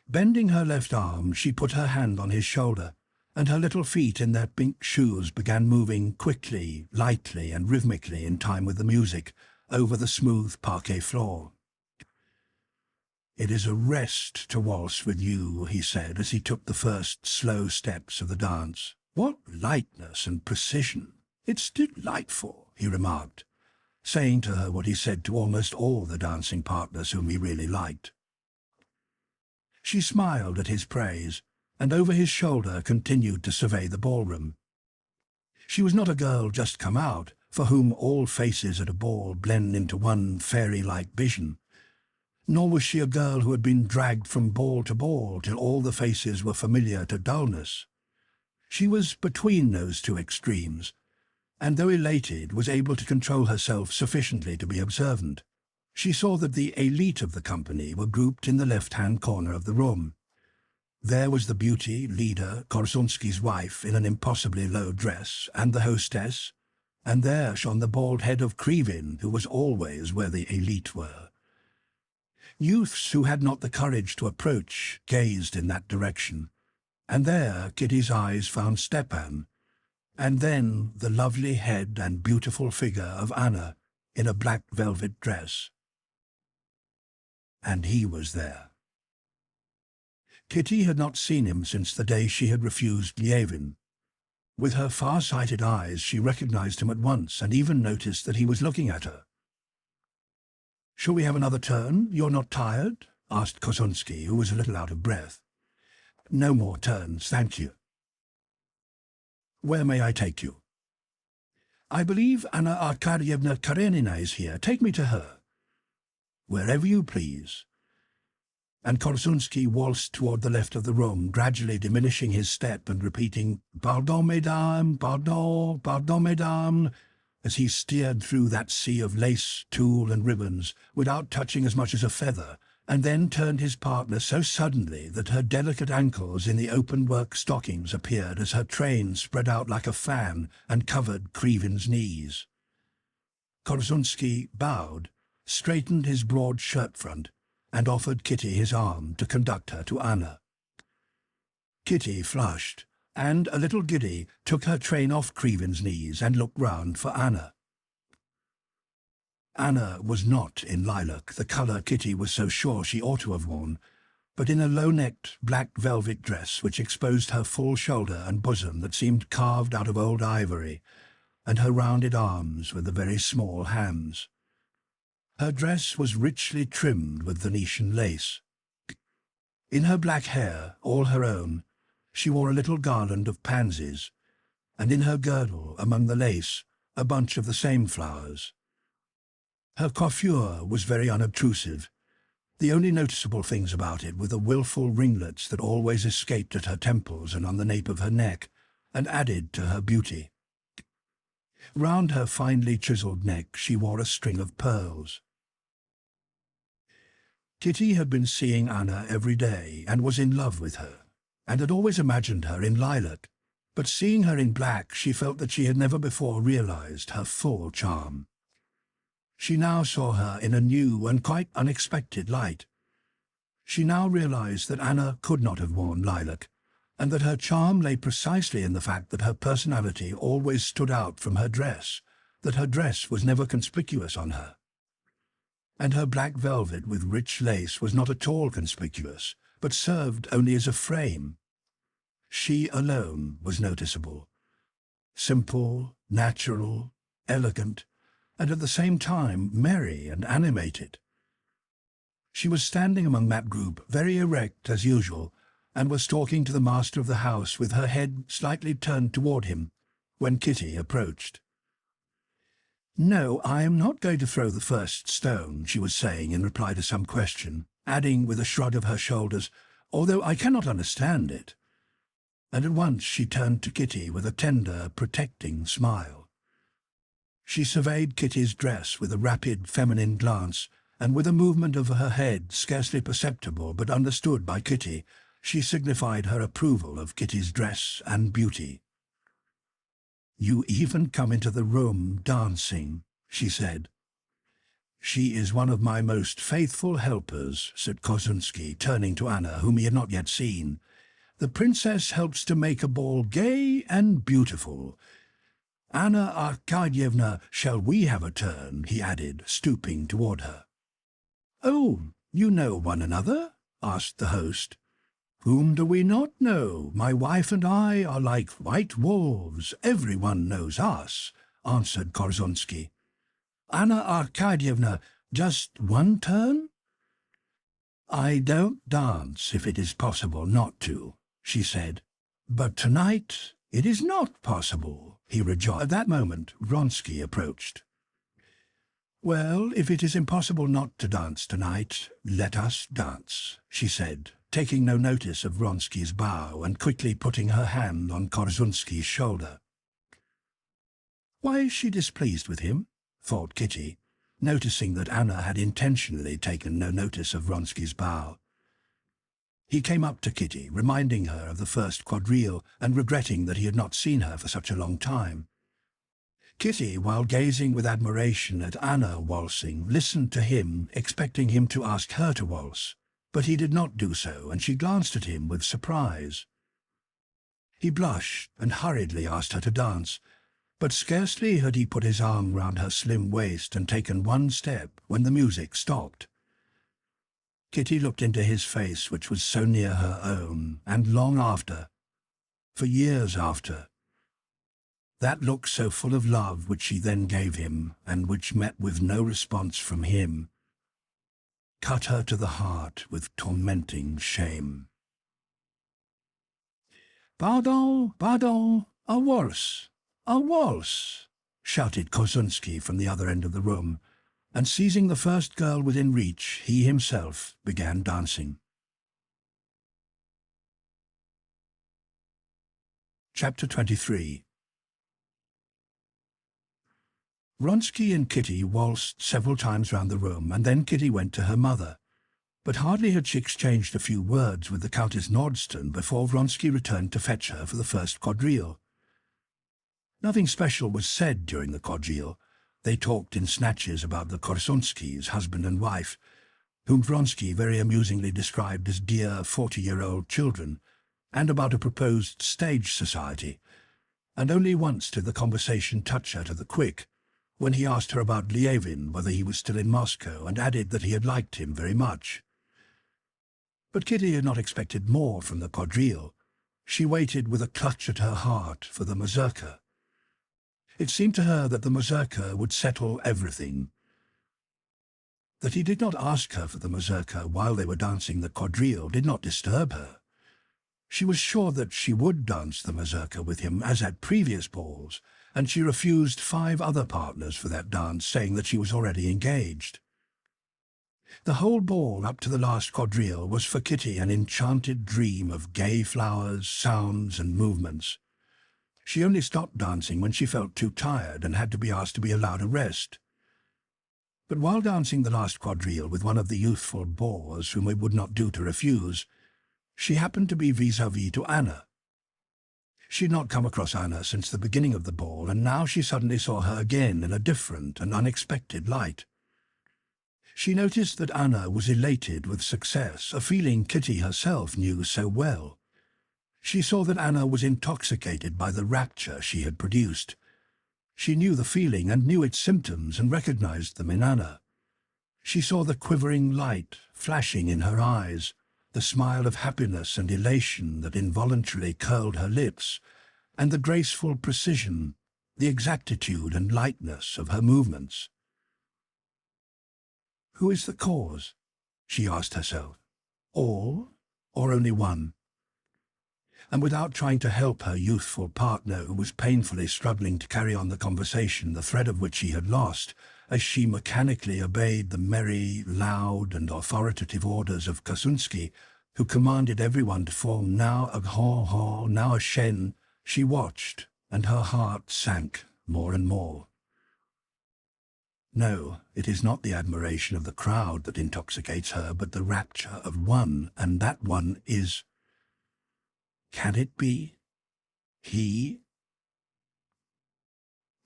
Bending her left arm, she put her hand on his shoulder, and her little feet in their pink shoes began moving quickly, lightly and rhythmically in time with the music, over the smooth parquet floor. "It is a rest to waltz with you," he said, as he took the first slow steps of the dance. "What lightness and precision! It's delightful," he remarked, saying to her what he said to almost all the dancing partners whom he really liked. She smiled at his praise, and over his shoulder continued to survey the ballroom. She was not a girl just come out, for whom all faces at a ball blend into one fairy-like vision, nor was she a girl who had been dragged from ball to ball till all the faces were familiar to dullness. She was between those two extremes, and though elated, was able to control herself sufficiently to be observant. She saw that the elite of the company were grouped in the left-hand corner of the room. There was the beauty leader, Korzunski's wife, in an impossibly low dress, and the hostess, and there shone the bald head of Krivin, who was always where the elite were. Youths who had not the courage to approach gazed in that direction, and there Kitty's eyes found Stepan, and then the lovely head and beautiful figure of Anna in a black velvet dress. And he was there. Kitty had not seen him since the day she had refused Lievin. With her far-sighted eyes she recognized him at once, and even noticed that he was looking at her. "Shall we have another turn? You're not tired?" asked Korzunski, who was a little out of breath. "No more turns, thank you." "Where may I take you?" "I believe Anna Arkadyevna Karenina is here. Take me to her." "Wherever you please." And Korzunski waltzed toward the left of the room, gradually diminishing his step and repeating, "Pardon, mesdames, pardon, pardon, mesdames," as he steered through that sea of lace, tulle and ribbons, without touching as much as a feather, and then turned his partner so suddenly that her delicate ankles in the open-work stockings appeared as her train spread out like a fan and covered Krivin's knees. Korzunski bowed, straightened his broad shirt-front, and offered Kitty his arm to conduct her to Anna. Kitty flushed, and, a little giddy, took her train off Krivin's knees and looked round for Anna. Anna was not in lilac, the colour Kitty was so sure she ought to have worn, but in a low-necked black velvet dress which exposed her full shoulder and bosom that seemed carved out of old ivory, and her rounded arms with the very small hands. Her dress was richly trimmed with Venetian lace. In her black hair, all her own, she wore a little garland of pansies, and in her girdle, among the lace, a bunch of the same flowers. Her coiffure was very unobtrusive. The only noticeable things about it were the wilful ringlets that always escaped at her temples and on the nape of her neck, and added to her beauty. Round her finely chiselled neck she wore a string of pearls. Kitty had been seeing Anna every day and was in love with her, and had always imagined her in lilac, but seeing her in black she felt that she had never before realized her full charm. She now saw her in a new and quite unexpected light. She now realized that Anna could not have worn lilac, and that her charm lay precisely in the fact that her personality always stood out from her dress, that her dress was never conspicuous on her. And her black velvet with rich lace was not at all conspicuous, but served only as a frame. She alone was noticeable. Simple, natural, elegant, and at the same time merry and animated. She was standing among that group, very erect as usual, and was talking to the master of the house with her head slightly turned toward him, when Kitty approached. "No, I am not going to throw the first stone," she was saying in reply to some question, adding with a shrug of her shoulders, "although I cannot understand it." And at once she turned to Kitty with a tender, protecting smile. She surveyed Kitty's dress with a rapid feminine glance, and with a movement of her head scarcely perceptible but understood by Kitty, she signified her approval of Kitty's dress and beauty. "You even come into the room dancing," she said. "She is one of my most faithful helpers," said Korzunski, turning to Anna, whom he had not yet seen. "The princess helps to make a ball gay and beautiful. Anna Arkadyevna, shall we have a turn?" he added, stooping toward her. "Oh, you know one another?" asked the host. "Whom do we not know? My wife and I are like white wolves. Everyone knows us," answered Korzunski. "Anna Arkadyevna, just one turn?" "I don't dance if it is possible not to," she said. "But tonight it is not possible," he rejoined. At that moment Vronsky approached. "Well, if it is impossible not to dance tonight, let us dance," she said, taking no notice of Vronsky's bow and quickly putting her hand on Korzunski's shoulder. Why is she displeased with him? Thought Kitty, noticing that Anna had intentionally taken no notice of Vronsky's bow. He came up to Kitty, reminding her of the first quadrille and regretting that he had not seen her for such a long time. Kitty, while gazing with admiration at Anna waltzing, listened to him, expecting him to ask her to waltz, but he did not do so, and she glanced at him with surprise. He blushed and hurriedly asked her to dance, but scarcely had he put his arm round her slim waist and taken one step when the music stopped. Kitty looked into his face, which was so near her own, and long after, for years after, that look so full of love which she then gave him, and which met with no response from him, cut her to the heart with tormenting shame. "Pardon, pardon, a waltz, a waltz," shouted Korzunski from the other end of the room, and seizing the first girl within reach, he himself began dancing. Chapter 23. Vronsky and Kitty waltzed several times round the room, and then Kitty went to her mother. But hardly had she exchanged a few words with the Countess Nordstern before Vronsky returned to fetch her for the first quadrille. Nothing special was said during the quadrille. They talked in snatches about the Korzunskis, husband and wife, whom Vronsky very amusingly described as dear 40-year-old children, and about a proposed stage society, and only once did the conversation touch her to the quick, when he asked her about Lievin, whether he was still in Moscow, and added that he had liked him very much. But Kitty had not expected more from the quadrille. She waited with a clutch at her heart for the mazurka. It seemed to her that the mazurka would settle everything. That he did not ask her for the mazurka while they were dancing the quadrille did not disturb her. She was sure that she would dance the mazurka with him as at previous balls, and she refused 5 other partners for that dance, saying that she was already engaged. The whole ball up to the last quadrille was for Kitty an enchanted dream of gay flowers, sounds and movements. She only stopped dancing when she felt too tired and had to be asked to be allowed a rest. But while dancing the last quadrille with one of the youthful bores whom it would not do to refuse, she happened to be vis-à-vis to Anna. She had not come across Anna since the beginning of the ball, and now she suddenly saw her again in a different and unexpected light. She noticed that Anna was elated with success, a feeling Kitty herself knew so well. She saw that Anna was intoxicated by the rapture she had produced. She knew the feeling and knew its symptoms and recognized them in Anna. She saw the quivering light flashing in her eyes, the smile of happiness and elation that involuntarily curled her lips, and the graceful precision, the exactitude and lightness of her movements. Who is the cause? She asked herself. All, or only one? And without trying to help her youthful partner, who was painfully struggling to carry on the conversation, the thread of which he had lost, as she mechanically obeyed the merry, loud and authoritative orders of Kasunski, who commanded everyone to form now a haw-haw, now a shen, she watched, and her heart sank more and more. No, it is not the admiration of the crowd that intoxicates her, but the rapture of one, and that one is... Can it be? He?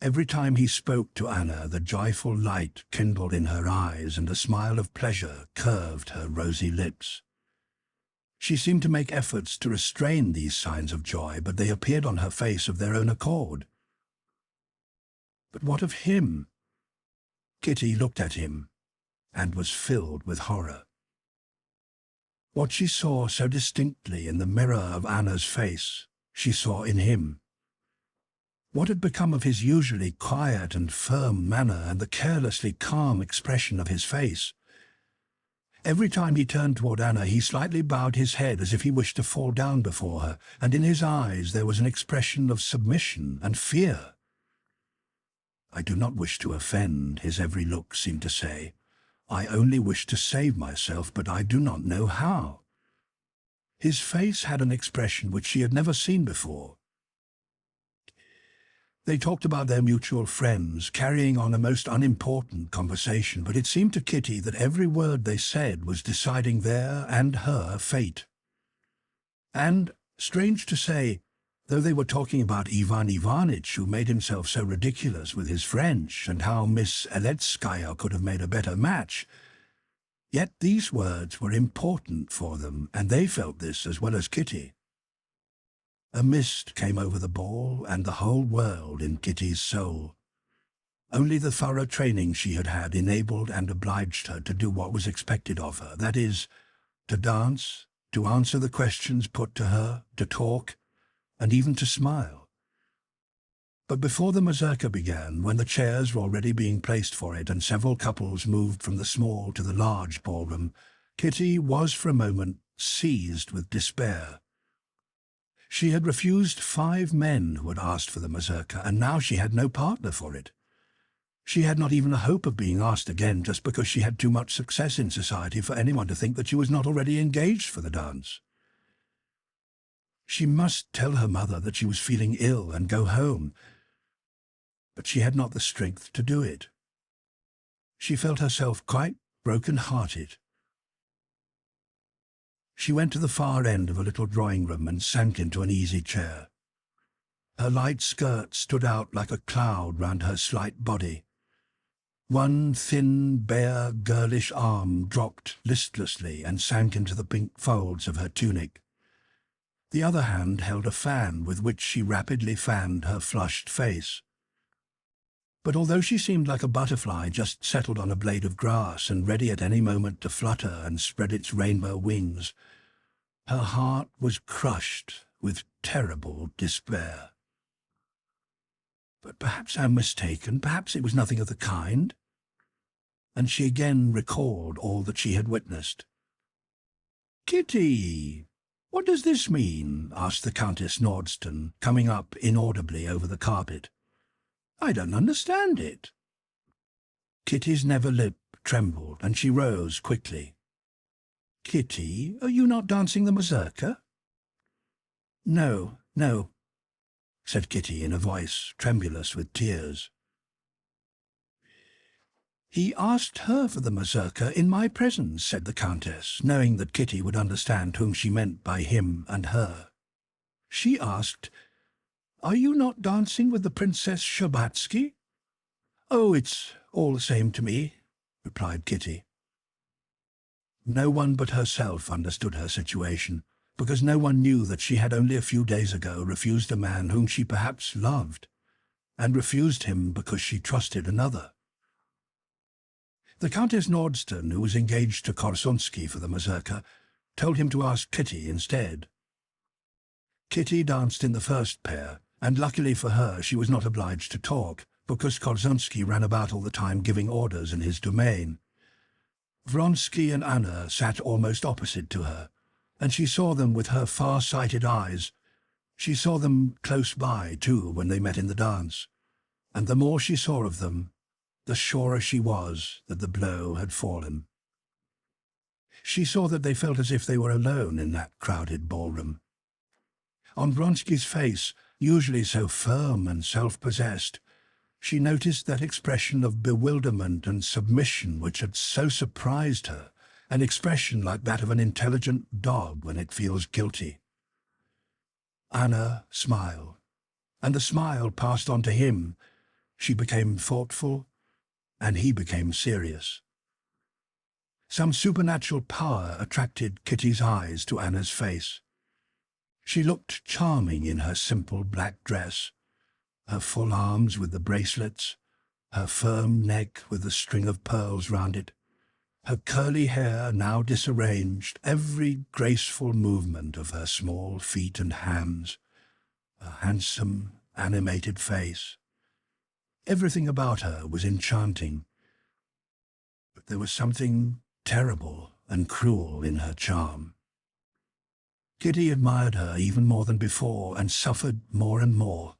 Every time he spoke to Anna, the joyful light kindled in her eyes, and a smile of pleasure curved her rosy lips. She seemed to make efforts to restrain these signs of joy, but they appeared on her face of their own accord. But what of him? Kitty looked at him, and was filled with horror. What she saw so distinctly in the mirror of Anna's face, she saw in him. What had become of his usually quiet and firm manner and the carelessly calm expression of his face? Every time he turned toward Anna, he slightly bowed his head as if he wished to fall down before her, and in his eyes there was an expression of submission and fear. I do not wish to offend, his every look seemed to say. I only wish to save myself, but I do not know how. His face had an expression which she had never seen before. They talked about their mutual friends, carrying on a most unimportant conversation, but it seemed to Kitty that every word they said was deciding their and her fate. And, strange to say, though they were talking about Ivan Ivanitch, who made himself so ridiculous with his French, and how Miss Eletskaya could have made a better match, yet these words were important for them, and they felt this as well as Kitty. A mist came over the ball and the whole world in Kitty's soul. Only the thorough training she had had enabled and obliged her to do what was expected of her, that is, to dance, to answer the questions put to her, to talk, and even to smile. But before the mazurka began, when the chairs were already being placed for it and several couples moved from the small to the large ballroom, Kitty was for a moment seized with despair. She had refused 5 men who had asked for the mazurka, and now she had no partner for it. She had not even a hope of being asked again just because she had too much success in society for anyone to think that she was not already engaged for the dance. She must tell her mother that she was feeling ill and go home, but she had not the strength to do it. She felt herself quite broken-hearted. She went to the far end of a little drawing-room and sank into an easy chair. Her light skirt stood out like a cloud round her slight body. One thin, bare, girlish arm dropped listlessly and sank into the pink folds of her tunic. The other hand held a fan with which she rapidly fanned her flushed face. But although she seemed like a butterfly just settled on a blade of grass and ready at any moment to flutter and spread its rainbow wings, her heart was crushed with terrible despair. But perhaps I'm mistaken, perhaps it was nothing of the kind. And she again recalled all that she had witnessed. "Kitty! What does this mean?" asked the Countess Nordston, coming up inaudibly over the carpet. "I don't understand it." Kitty's nether lip trembled, and she rose quickly. "Kitty, are you not dancing the mazurka?" "No, no," said Kitty in a voice tremulous with tears. "He asked her for the mazurka in my presence," said the Countess, knowing that Kitty would understand whom she meant by him and her. "She asked, 'Are you not dancing with the Princess Shtcherbatsky?' "Oh, it's all the same to me," replied Kitty. No one but herself understood her situation, because no one knew that she had only a few days ago refused a man whom she perhaps loved, and refused him because she trusted another. The Countess Nordsten, who was engaged to Korszunsky for the mazurka, told him to ask Kitty instead. Kitty danced in the first pair, and luckily for her she was not obliged to talk, because Korszunsky ran about all the time giving orders in his domain. Vronsky and Anna sat almost opposite to her, and she saw them with her far-sighted eyes. She saw them close by, too, when they met in the dance, and the more she saw of them, the surer she was that the blow had fallen. She saw that they felt as if they were alone in that crowded ballroom. On Vronsky's face, usually so firm and self-possessed, she noticed that expression of bewilderment and submission which had so surprised her, an expression like that of an intelligent dog when it feels guilty. Anna smiled, and the smile passed on to him. She became thoughtful, and he became serious. Some supernatural power attracted Kitty's eyes to Anna's face. She looked charming in her simple black dress, her full arms with the bracelets, her firm neck with the string of pearls round it, her curly hair now disarranged, every graceful movement of her small feet and hands, her handsome, animated face. Everything about her was enchanting, but there was something terrible and cruel in her charm. Kitty admired her even more than before, and suffered more and more.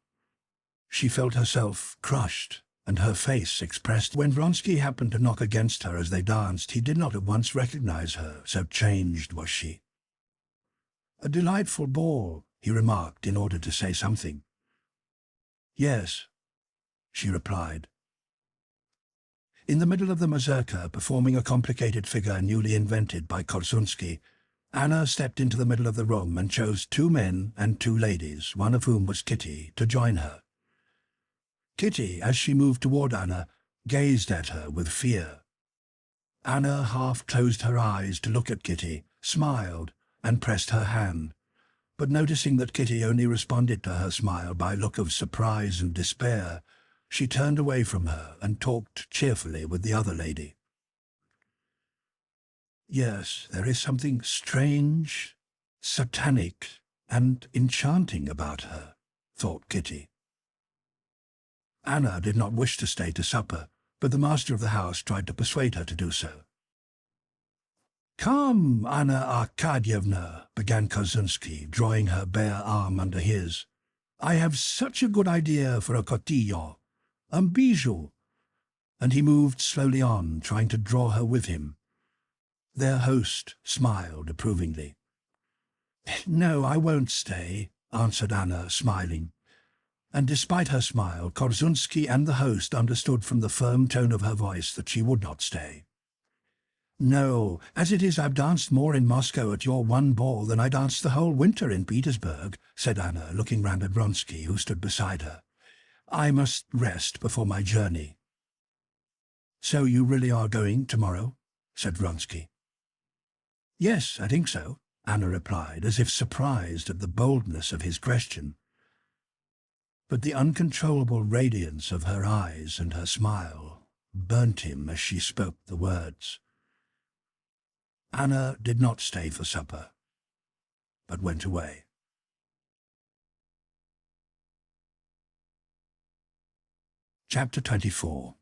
She felt herself crushed, and her face expressed. When Vronsky happened to knock against her as they danced, he did not at once recognize her, so changed was she. "A delightful ball," he remarked in order to say something. "Yes," she replied. In the middle of the mazurka, performing a complicated figure newly invented by Korszunsky, Anna stepped into the middle of the room and chose 2 men and 2 ladies, one of whom was Kitty, to join her. Kitty, as she moved toward Anna, gazed at her with fear. Anna half closed her eyes to look at Kitty, smiled, and pressed her hand, but noticing that Kitty only responded to her smile by a look of surprise and despair, she turned away from her and talked cheerfully with the other lady. "Yes, there is something strange, satanic, and enchanting about her," thought Kitty. Anna did not wish to stay to supper, but the master of the house tried to persuade her to do so. "Come, Anna Arkadyevna," began Korszunsky, drawing her bare arm under his. "I have such a good idea for a cotillon, a bijou," and he moved slowly on, trying to draw her with him. Their host smiled approvingly. "No, I won't stay," answered Anna, smiling. And despite her smile, Korszunsky and the host understood from the firm tone of her voice that she would not stay. "No, as it is, I've danced more in Moscow at your one ball than I danced the whole winter in Petersburg," said Anna, looking round at Vronsky, who stood beside her. "I must rest before my journey." "So you really are going tomorrow?" said Vronsky. "Yes, I think so," Anna replied, as if surprised at the boldness of his question. But the uncontrollable radiance of her eyes and her smile burnt him as she spoke the words. Anna did not stay for supper, but went away. Chapter 24.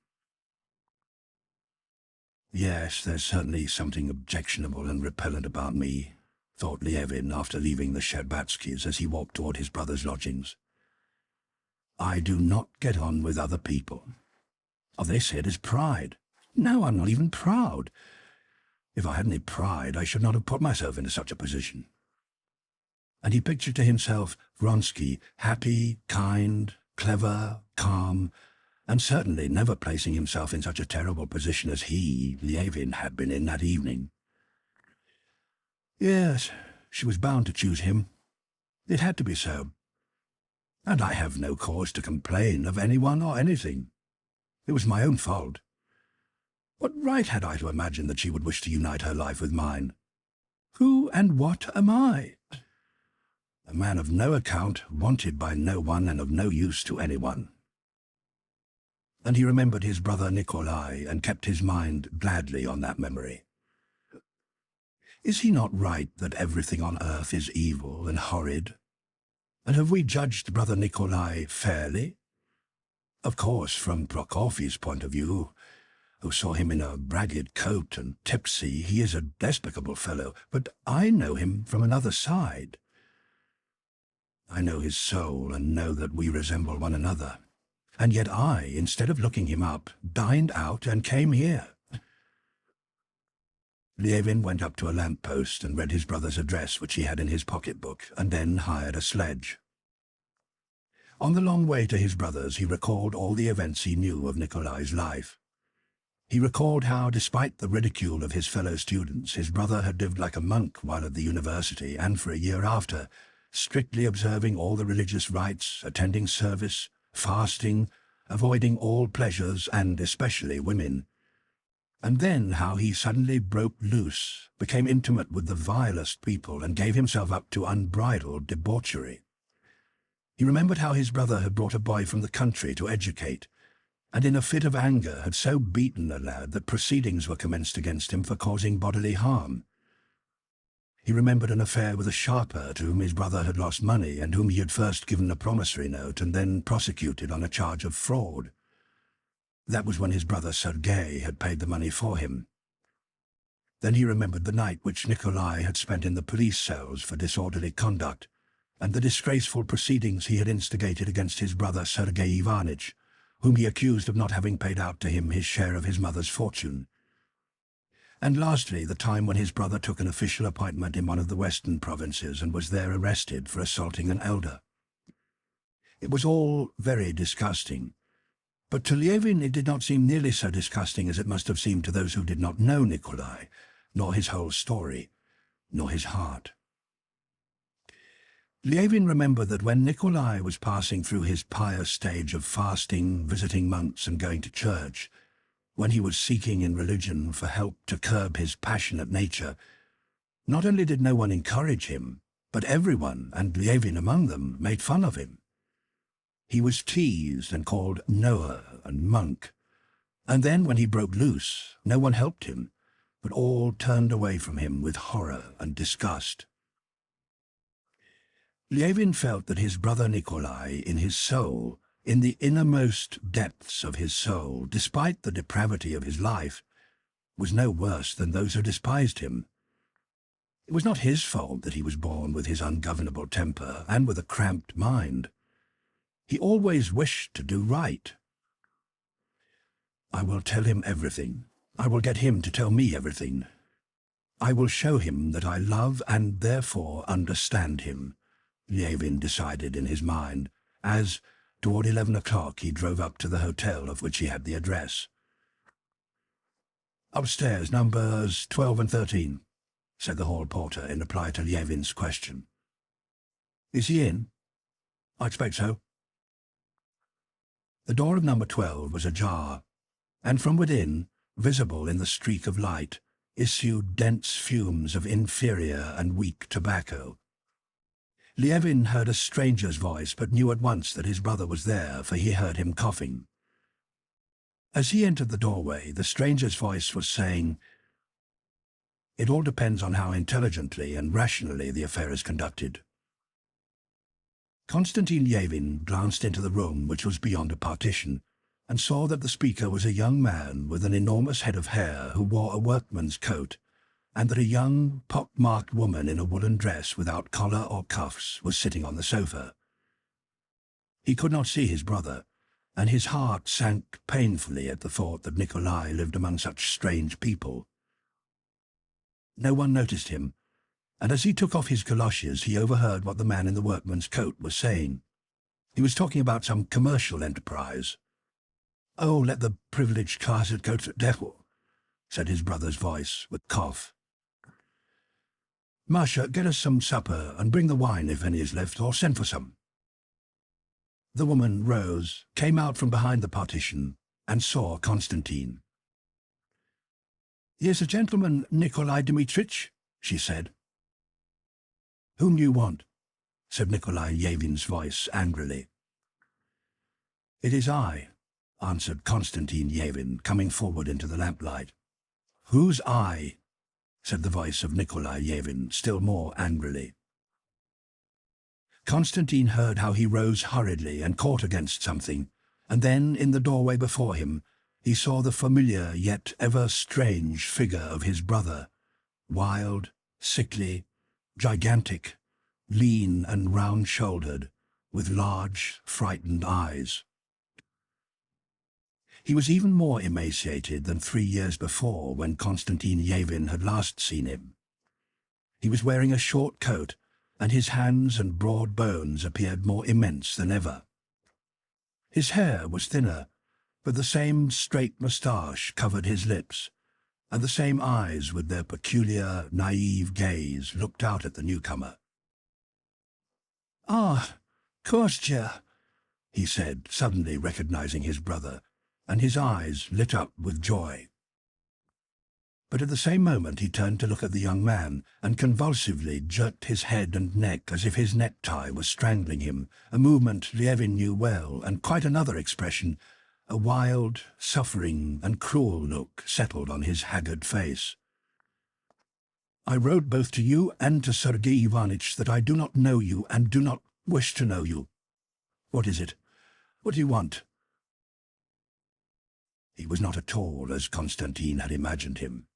"Yes, there's certainly something objectionable and repellent about me," thought Levin after leaving the Shtcherbatskys as he walked toward his brother's lodgings. "I do not get on with other people. Oh, they say it is pride. Now I'm not even proud. If I had any pride, I should not have put myself into such a position. And he pictured to himself Vronsky, happy, kind, clever, calm, and certainly never placing himself in such a terrible position as he, Levin, had been in that evening. Yes, she was bound to choose him. It had to be so. And I have no cause to complain of anyone or anything. It was my own fault. What right had I to imagine that she would wish to unite her life with mine? Who and what am I? A man of no account, wanted by no one and of no use to anyone. And he remembered his brother Nikolai and kept his mind gladly on that memory. Is he not right that everything on earth is evil and horrid? And have we judged brother Nikolai fairly? Of course, from Prokofiev's point of view, who saw him in a ragged coat and tipsy, he is a despicable fellow, but I know him from another side. I know his soul and know that we resemble one another. And yet I, instead of looking him up, dined out and came here. Levin went up to a lamp-post and read his brother's address, which he had in his pocket-book, and then hired a sledge. On the long way to his brother's, he recalled all the events he knew of Nikolai's life. He recalled how, despite the ridicule of his fellow students, his brother had lived like a monk while at the university, and for a year after, strictly observing all the religious rites, attending service, fasting, avoiding all pleasures, and especially women. And then how he suddenly broke loose, became intimate with the vilest people, and gave himself up to unbridled debauchery. He remembered how his brother had brought a boy from the country to educate, and in a fit of anger had so beaten the lad that proceedings were commenced against him for causing bodily harm. He remembered an affair with a sharper to whom his brother had lost money, and whom he had first given a promissory note and then prosecuted on a charge of fraud. That was when his brother Sergei had paid the money for him. Then he remembered the night which Nikolai had spent in the police cells for disorderly conduct, and the disgraceful proceedings he had instigated against his brother Sergei Ivanitch, whom he accused of not having paid out to him his share of his mother's fortune. And lastly, the time when his brother took an official appointment in one of the western provinces and was there arrested for assaulting an elder. It was all very disgusting, but to Levin it did not seem nearly so disgusting as it must have seemed to those who did not know Nikolai, nor his whole story, nor his heart. Levin remembered that when Nikolai was passing through his pious stage of fasting, visiting monks and going to church, when he was seeking in religion for help to curb his passionate nature, not only did no one encourage him, but everyone, and Levin among them, made fun of him. He was teased and called Noah and monk, and then when he broke loose, no one helped him, but all turned away from him with horror and disgust. Levin felt that his brother Nikolai, in his soul, in the innermost depths of his soul, despite the depravity of his life, was no worse than those who despised him. It was not his fault that he was born with his ungovernable temper and with a cramped mind. He always wished to do right. I will tell him everything. I will get him to tell me everything. I will show him that I love and therefore understand him, Levin decided in his mind, as, toward 11 o'clock, he drove up to the hotel of which he had the address. "Upstairs, numbers 12 and 13, said the hall porter in reply to Levin's question. "Is he in?" "I expect so." The door of number 12 was ajar, and from within, visible in the streak of light, issued dense fumes of inferior and weak tobacco. Levin heard a stranger's voice, but knew at once that his brother was there, for he heard him coughing. As he entered the doorway, the stranger's voice was saying, "It all depends on how intelligently and rationally the affair is conducted." Konstantin Levin glanced into the room, which was beyond a partition, and saw that the speaker was a young man with an enormous head of hair who wore a workman's coat, and that a young, pock-marked woman in a woolen dress without collar or cuffs was sitting on the sofa. He could not see his brother, and his heart sank painfully at the thought that Nikolai lived among such strange people. No one noticed him, and as he took off his galoshes he overheard what the man in the workman's coat was saying. He was talking about some commercial enterprise. "Oh, let the privileged classes go to devil," said his brother's voice, with a cough. "Masha, get us some supper, and bring the wine if any is left, or send for some." The woman rose, came out from behind the partition, and saw Constantine. "Here's a gentleman, Nikolai Dmitrich," she said. "Whom do you want?" said Nikolai Yevin's voice angrily. "It is I," answered Constantine Yevin, coming forward into the lamplight. "Who's I?" said the voice of Nikolai Yevin, still more angrily. Constantine heard how he rose hurriedly and caught against something, and then, in the doorway before him, he saw the familiar yet ever strange figure of his brother, wild, sickly, gigantic, lean and round-shouldered, with large, frightened eyes. He was even more emaciated than 3 years before, when Constantine Yevin had last seen him. He was wearing a short coat, and his hands and broad bones appeared more immense than ever. His hair was thinner, but the same straight moustache covered his lips, and the same eyes with their peculiar, naive gaze looked out at the newcomer. "Ah, Kostya," he said, suddenly recognizing his brother, and his eyes lit up with joy. But at the same moment he turned to look at the young man, and convulsively jerked his head and neck as if his necktie was strangling him, a movement Levin knew well, and quite another expression, a wild, suffering and cruel look settled on his haggard face. "I wrote both to you and to Sergei Ivanitch that I do not know you and do not wish to know you. What is it? What do you want?" He was not at all as Constantine had imagined him.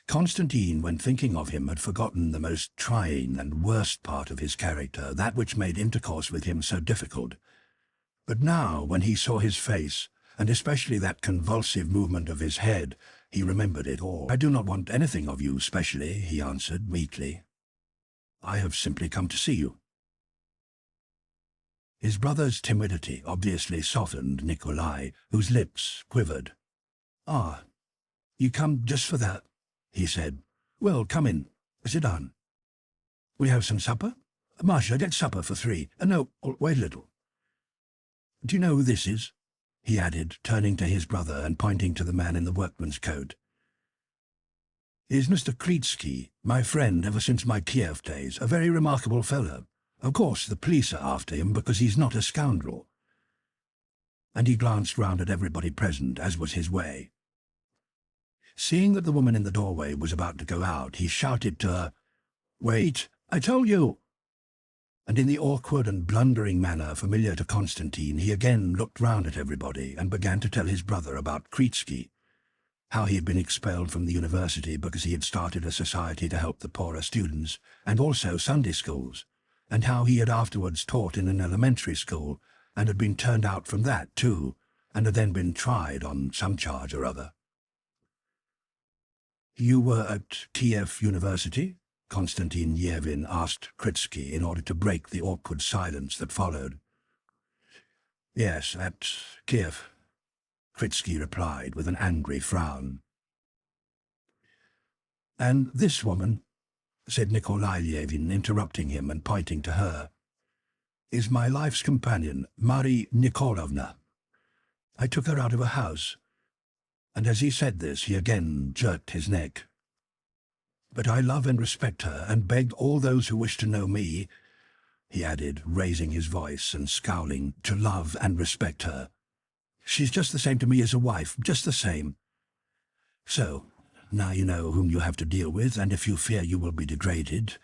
Constantine, when thinking of him, had forgotten the most trying and worst part of his character, that which made intercourse with him so difficult. But now, when he saw his face, and especially that convulsive movement of his head, he remembered it all. "I do not want anything of you specially," he answered meekly. "I have simply come to see you." His brother's timidity obviously softened Nikolai, whose lips quivered. "Ah, you come just for that," he said. "Well, come in. Sit down. Will you have some supper? Masha, get supper for 3. No, wait a little. Do you know who this is?" he added, turning to his brother and pointing to the man in the workman's coat. "He is Mr. Kritsky, my friend ever since my Kiev days, a very remarkable fellow. Of course, the police are after him because he's not a scoundrel." And he glanced round at everybody present, as was his way. Seeing that the woman in the doorway was about to go out, he shouted to her, "Wait, I told you!" And in the awkward and blundering manner familiar to Constantine, he again looked round at everybody and began to tell his brother about Kritsky, how he had been expelled from the university because he had started a society to help the poorer students, and also Sunday schools, and how he had afterwards taught in an elementary school, and had been turned out from that too, and had then been tried on some charge or other. "You were at Kiev University?" Constantine Yevin asked Kritsky in order to break the awkward silence that followed. "Yes, at Kiev," Kritsky replied with an angry frown. "And this woman," said Nikolai Yevin, interrupting him and pointing to her, "is my life's companion, Marie Nikolaevna. I took her out of a house." And as he said this, he again jerked his neck. "But I love and respect her, and beg all those who wish to know me," he added, raising his voice and scowling, "to love and respect her. She's just the same to me as a wife, just the same. So, now you know whom you have to deal with, and if you fear you will be degraded,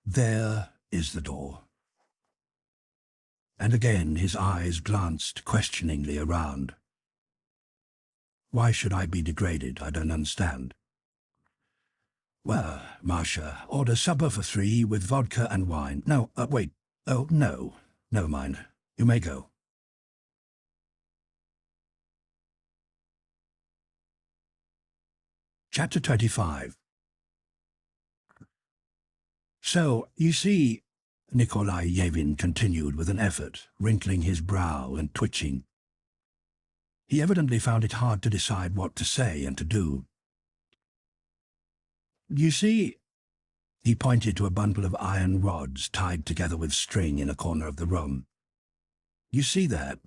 there is the door." And again his eyes glanced questioningly around. "Why should I be degraded? I don't understand." "Well, Masha, order supper for 3 with vodka and wine. No, wait. Oh, no. Never mind. You may go." Chapter 25. So, you see, Nikolai Yevin continued with an effort, wrinkling his brow and twitching. He evidently found it hard to decide what to say and to do. You see, he pointed to a bundle of iron rods tied together with string in a corner of the room. You see that?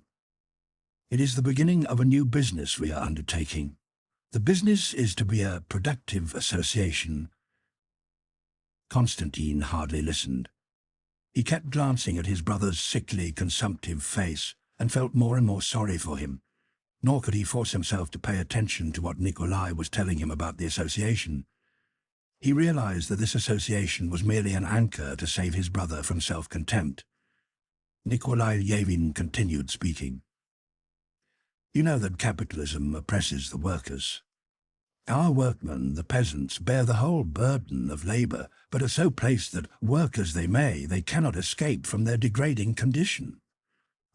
It is the beginning of a new business we are undertaking. The business is to be a productive association. Constantine hardly listened. He kept glancing at his brother's sickly, consumptive face, and felt more and more sorry for him, nor could he force himself to pay attention to what Nikolai was telling him about the association. He realized that this association was merely an anchor to save his brother from self-contempt. Nikolai Yevin continued speaking. You know that capitalism oppresses the workers. Our workmen, the peasants, bear the whole burden of labour, but are so placed that, work as they may, they cannot escape from their degrading condition.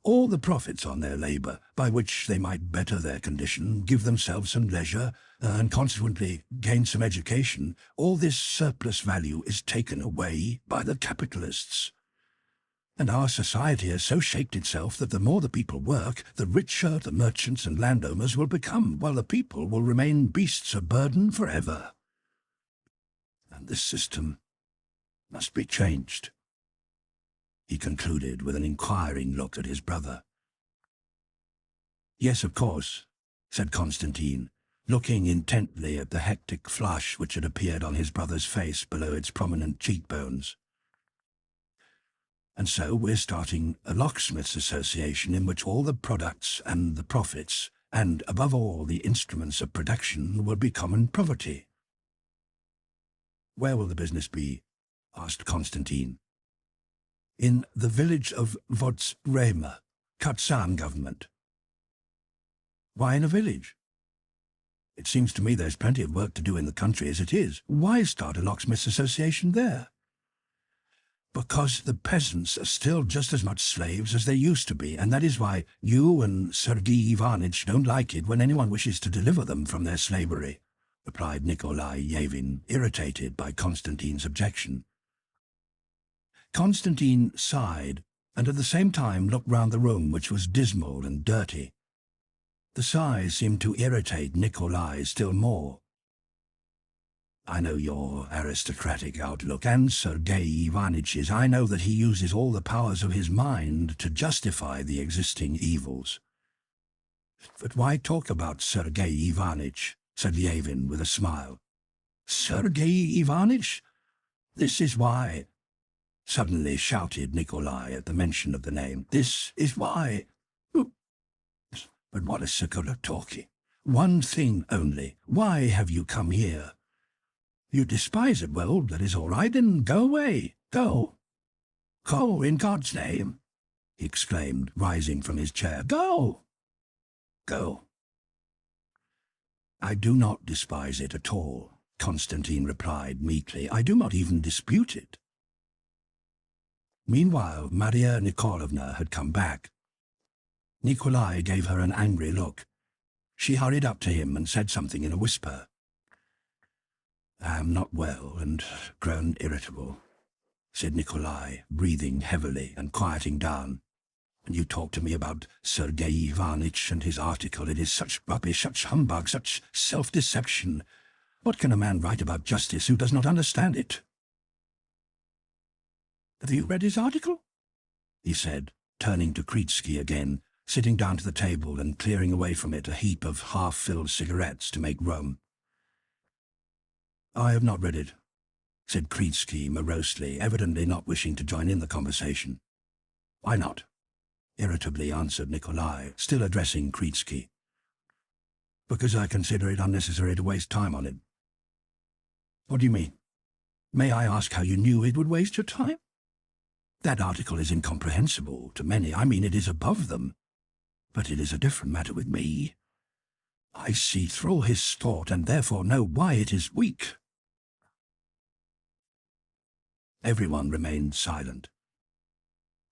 All the profits on their labour, by which they might better their condition, give themselves some leisure, and consequently gain some education, all this surplus value is taken away by the capitalists. And our society has so shaped itself that the more the people work, the richer the merchants and landowners will become, while the people will remain beasts of burden forever. And this system must be changed, he concluded with an inquiring look at his brother. Yes, of course, said Constantine, looking intently at the hectic flush which had appeared on his brother's face below its prominent cheekbones. And so we're starting a locksmiths' association in which all the products and the profits, and above all the instruments of production, will be common property. Where will the business be? Asked Constantine. In the village of Vodsrema, Kazan government. Why in a village? It seems to me there's plenty of work to do in the country as it is. Why start a locksmiths' association there? Because the peasants are still just as much slaves as they used to be, and that is why you and Sergei Ivanitch don't like it when anyone wishes to deliver them from their slavery, replied Nikolai Yevin, irritated by Constantine's objection. Constantine sighed, and at the same time looked round the room, which was dismal and dirty. The sigh seemed to irritate Nikolai still more. I know your aristocratic outlook, and Sergei Ivanitch's. I know that he uses all the powers of his mind to justify the existing evils. But why talk about Sergei Ivanitch? Said Yevin with a smile. Sergei Ivanitch? This is why, suddenly shouted Nikolai at the mention of the name. This is why. But what is circular talking? One thing only. Why have you come here? You despise it. Well, that is all right, then go away. Go. Go, in God's name, he exclaimed, rising from his chair. Go. Go. I do not despise it at all, Constantine replied meekly. I do not even dispute it. Meanwhile, Maria Nikolaevna had come back. Nikolai gave her an angry look. She hurried up to him and said something in a whisper. I am not well and grown irritable, said Nikolai, breathing heavily and quieting down. And you talk to me about Sergei Ivanitch and his article. It is such rubbish, such humbug, such self-deception. What can a man write about justice who does not understand it? Have you read his article? He said, turning to Kritsky again, sitting down to the table and clearing away from it a heap of half-filled cigarettes to make room. I have not read it, said Kritsky morosely, evidently not wishing to join in the conversation. Why not? Irritably answered Nikolai, still addressing Kritsky. Because I consider it unnecessary to waste time on it. What do you mean? May I ask how you knew it would waste your time? That article is incomprehensible to many. I mean, it is above them. But it is a different matter with me. I see through his thought and therefore know why it is weak. Everyone remained silent.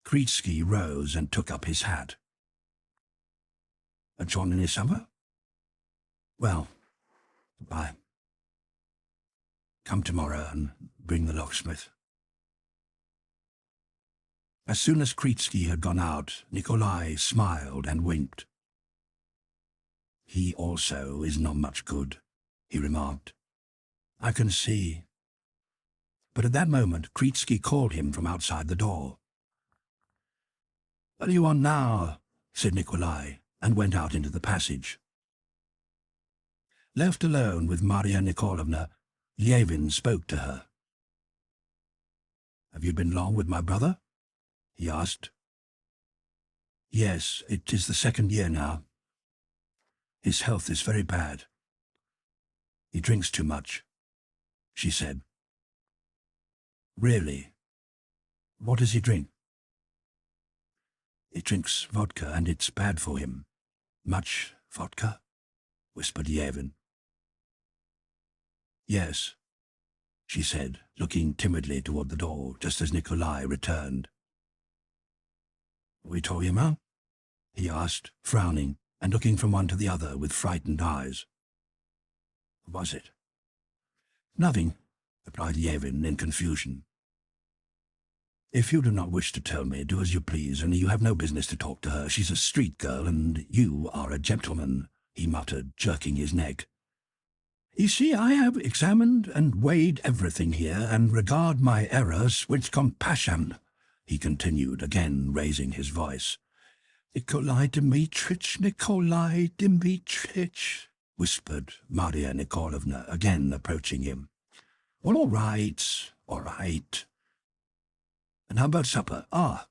Kritsky rose and took up his hat. A John in his summer? Well, goodbye. Come tomorrow and bring the locksmith." As soon as Kritsky had gone out, Nikolai smiled and winked. "He also is not much good," he remarked. "I can see." But at that moment Kritsky called him from outside the door. "What do you want now?" said Nikolai, and went out into the passage. Left alone with Maria Nikolaevna, Levin spoke to her. "Have you been long with my brother?" he asked. "Yes, it is the 2nd year now. His health is very bad. He drinks too much," she said. "Really? What does he drink?" "He drinks vodka, and it's bad for him." "Much vodka?" whispered Levin. "Yes," she said, looking timidly toward the door, just as Nikolai returned. "We told him out?" he asked, frowning, and looking from one to the other with frightened eyes. "What was it?" "Nothing," replied Levin in confusion. "If you do not wish to tell me, do as you please, and you have no business to talk to her. She's a street girl, and you are a gentleman," he muttered, jerking his neck. "You see, I have examined and weighed everything here, and regard my errors with compassion," he continued, again raising his voice. "Nikolai Dmitrich, Nikolai Dmitrich," whispered Maria Nikolaevna, again approaching him. "Well, all right, all right. And how about supper? Ah,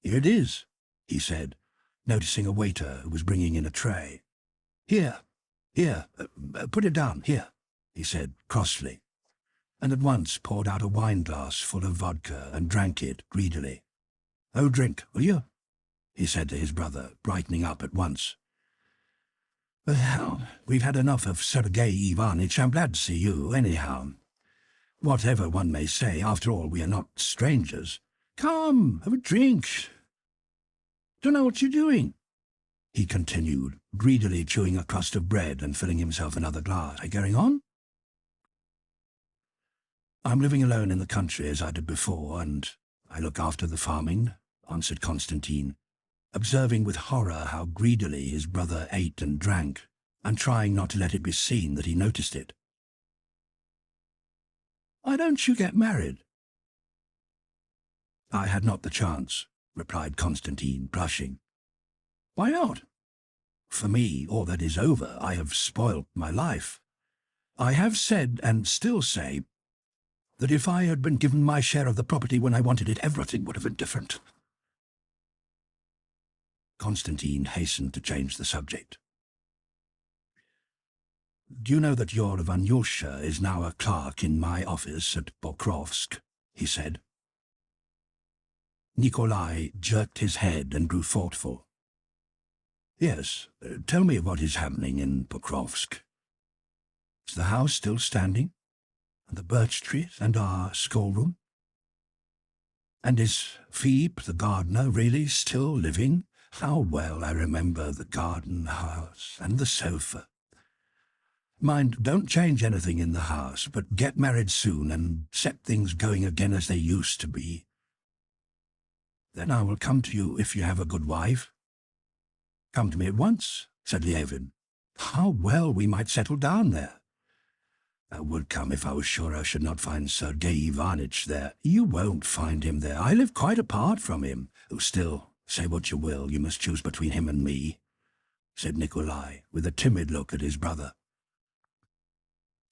here it is," he said, noticing a waiter who was bringing in a tray. Here, put it down, here," he said crossly, and at once poured out a wine-glass full of vodka and drank it greedily. "Oh, drink, will you?" he said to his brother, brightening up at once. "Well, we've had enough of Sergei Ivanitch. I'm glad to see you, anyhow. Whatever one may say, after all, we are not strangers. Come, have a drink. Don't know what you're doing," he continued, greedily chewing a crust of bread and filling himself another glass. "Are you going on?" "I'm living alone in the country as I did before, and I look after the farming," answered Constantine, observing with horror how greedily his brother ate and drank, and trying not to let it be seen that he noticed it. "Why don't you get married?" "I had not the chance," replied Constantine, blushing. "Why not?" "For me, all that is over. I have spoilt my life. I have said, and still say, that if I had been given my share of the property when I wanted it, everything would have been different." Constantine hastened to change the subject. "Do you know that your Vanyusha is now a clerk in my office at Pokrovsk?" he said. Nikolai jerked his head and grew thoughtful. "Yes, tell me what is happening in Pokrovsk. Is the house still standing? And the birch trees and our schoolroom? And is Phoebe, the gardener, really still living? How well I remember the garden house and the sofa. Mind, don't change anything in the house, but get married soon and set things going again as they used to be. Then I will come to you if you have a good wife." "Come to me at once," said Levin. "How well we might settle down there." "I would come if I was sure I should not find Sergei Ivanitch there." "You won't find him there. I live quite apart from him." "Still, say what you will, you must choose between him and me," said Nikolai, with a timid look at his brother.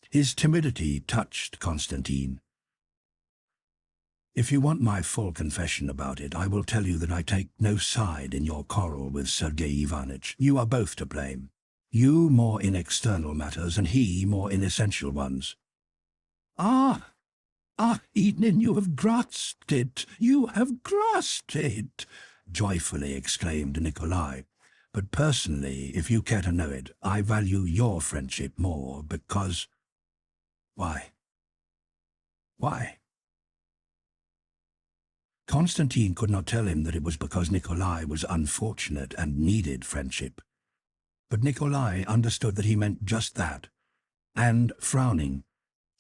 His timidity touched Constantine. "If you want my full confession about it, I will tell you that I take no side in your quarrel with Sergei Ivanitch. You are both to blame. You more in external matters, and he more in essential ones." Ah, Enin, you have grasped it! You have grasped it!" joyfully exclaimed Nikolai. "But personally, if you care to know it, I value your friendship more because—" "Why?" "Why?" Constantine could not tell him that it was because Nikolai was unfortunate and needed friendship. But Nikolai understood that he meant just that, and, frowning,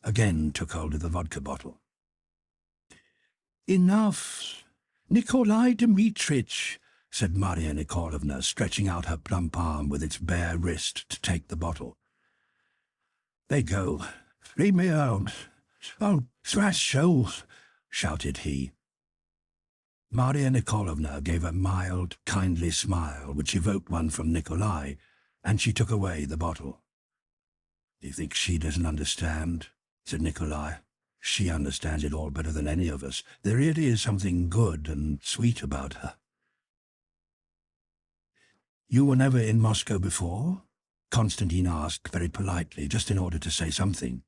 again took hold of the vodka bottle. "Enough, Nikolai Dmitrich," said Maria Nikolaevna, stretching out her plump arm with its bare wrist to take the bottle. "They go. Leave me alone. Oh, thrash souls," shouted he. Maria Nikolaevna gave a mild, kindly smile which evoked one from Nikolai, and she took away the bottle. "You think she doesn't understand?" said Nikolai. "She understands it all better than any of us. There really is something good and sweet about her." "You were never in Moscow before?" Konstantin asked very politely, just in order to say something.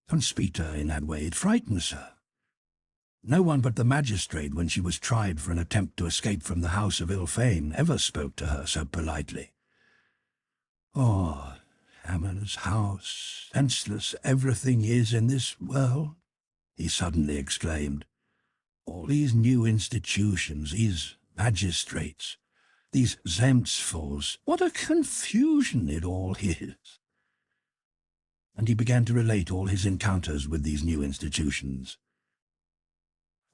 "Don't speak to her in that way. It frightens her. No one but the magistrate, when she was tried for an attempt to escape from the house of ill fame, ever spoke to her so politely." "Oh, Hammer's house, senseless everything is in this world," he suddenly exclaimed. "All these new institutions, these magistrates, these Zemstvos, what a confusion it all is." And he began to relate all his encounters with these new institutions.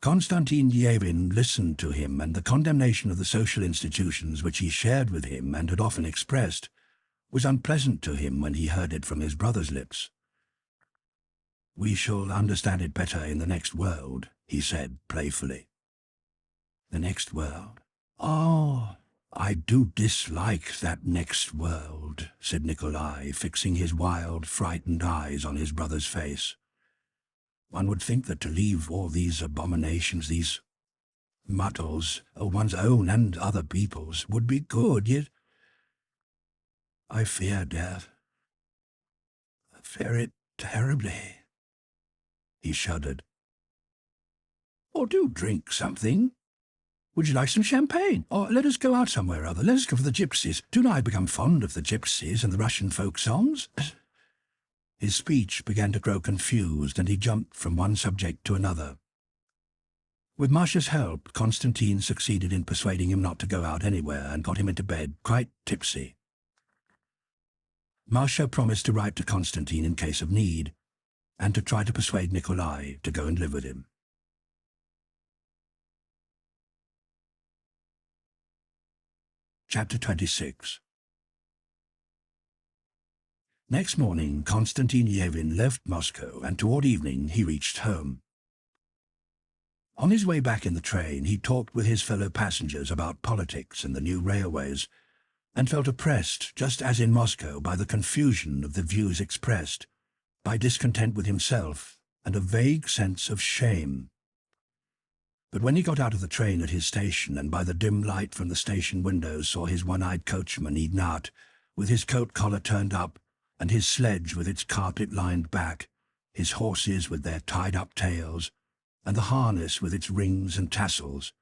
Konstantin Yevin listened to him, and the condemnation of the social institutions which he shared with him and had often expressed was unpleasant to him when he heard it from his brother's lips. "We shall understand it better in the next world," he said playfully. "The next world? Oh, I do dislike that next world," said Nikolai, fixing his wild, frightened eyes on his brother's face. "One would think that to leave all these abominations, these muddles, one's own and other people's, would be good, yet I fear death. I fear it terribly." He shuddered. "Or do drink something. Would you like some champagne? Or let us go out somewhere or other. Let us go for the gypsies. Do not I become fond of the gypsies and the Russian folk songs?" His speech began to grow confused, and he jumped from one subject to another. With Masha's help, Konstantin succeeded in persuading him not to go out anywhere and got him into bed, quite tipsy. Masha promised to write to Konstantin in case of need, and to try to persuade Nikolai to go and live with him. Chapter 26. Next morning, Konstantin Yevin left Moscow, and toward evening he reached home. On his way back in the train, he talked with his fellow passengers about politics and the new railways, and felt oppressed, just as in Moscow, by the confusion of the views expressed, by discontent with himself, and a vague sense of shame. But when he got out of the train at his station, and by the dim light from the station windows saw his one-eyed coachman Ignat, with his coat collar turned up, and his sledge with its carpet-lined back, his horses with their tied-up tails, and the harness with its rings and tassels,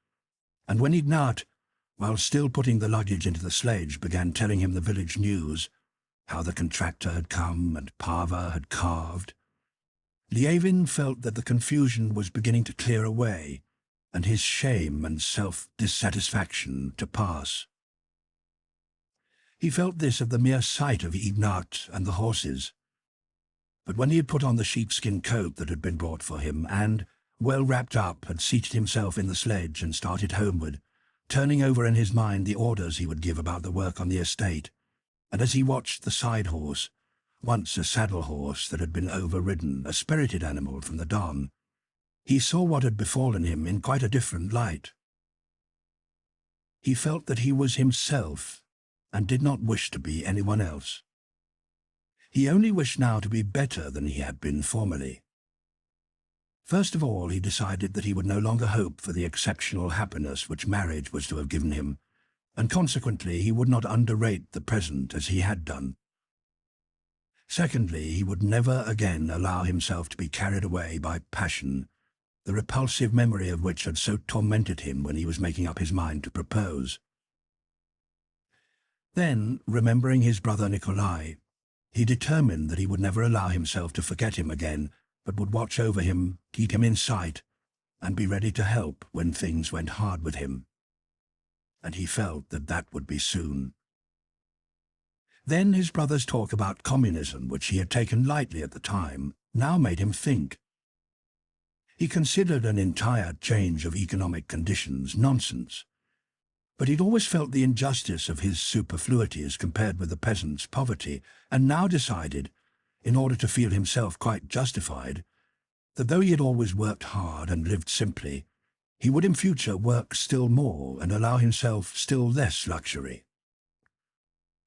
and when Ignat, while still putting the luggage into the sledge, began telling him the village news, how the contractor had come and Pava had carved, Lievin felt that the confusion was beginning to clear away, and his shame and self-dissatisfaction to pass. He felt this of the mere sight of Ignat and the horses. But when he had put on the sheepskin coat that had been brought for him, and, well wrapped up, had seated himself in the sledge and started homeward, turning over in his mind the orders he would give about the work on the estate, and as he watched the side-horse, once a saddle-horse that had been overridden, a spirited animal from the Don, he saw what had befallen him in quite a different light. He felt that he was himself, and did not wish to be anyone else. He only wished now to be better than he had been formerly. First of all, he decided that he would no longer hope for the exceptional happiness which marriage was to have given him, and consequently he would not underrate the present as he had done. Secondly, he would never again allow himself to be carried away by passion, the repulsive memory of which had so tormented him when he was making up his mind to propose. Then, remembering his brother Nikolai, he determined that he would never allow himself to forget him again, but would watch over him, keep him in sight, and be ready to help when things went hard with him. And he felt that that would be soon. Then his brother's talk about communism, which he had taken lightly at the time, now made him think. He considered an entire change of economic conditions nonsense, but he'd always felt the injustice of his superfluity as compared with the peasant's poverty, and now decided, in order to feel himself quite justified, that though he had always worked hard and lived simply, he would in future work still more and allow himself still less luxury.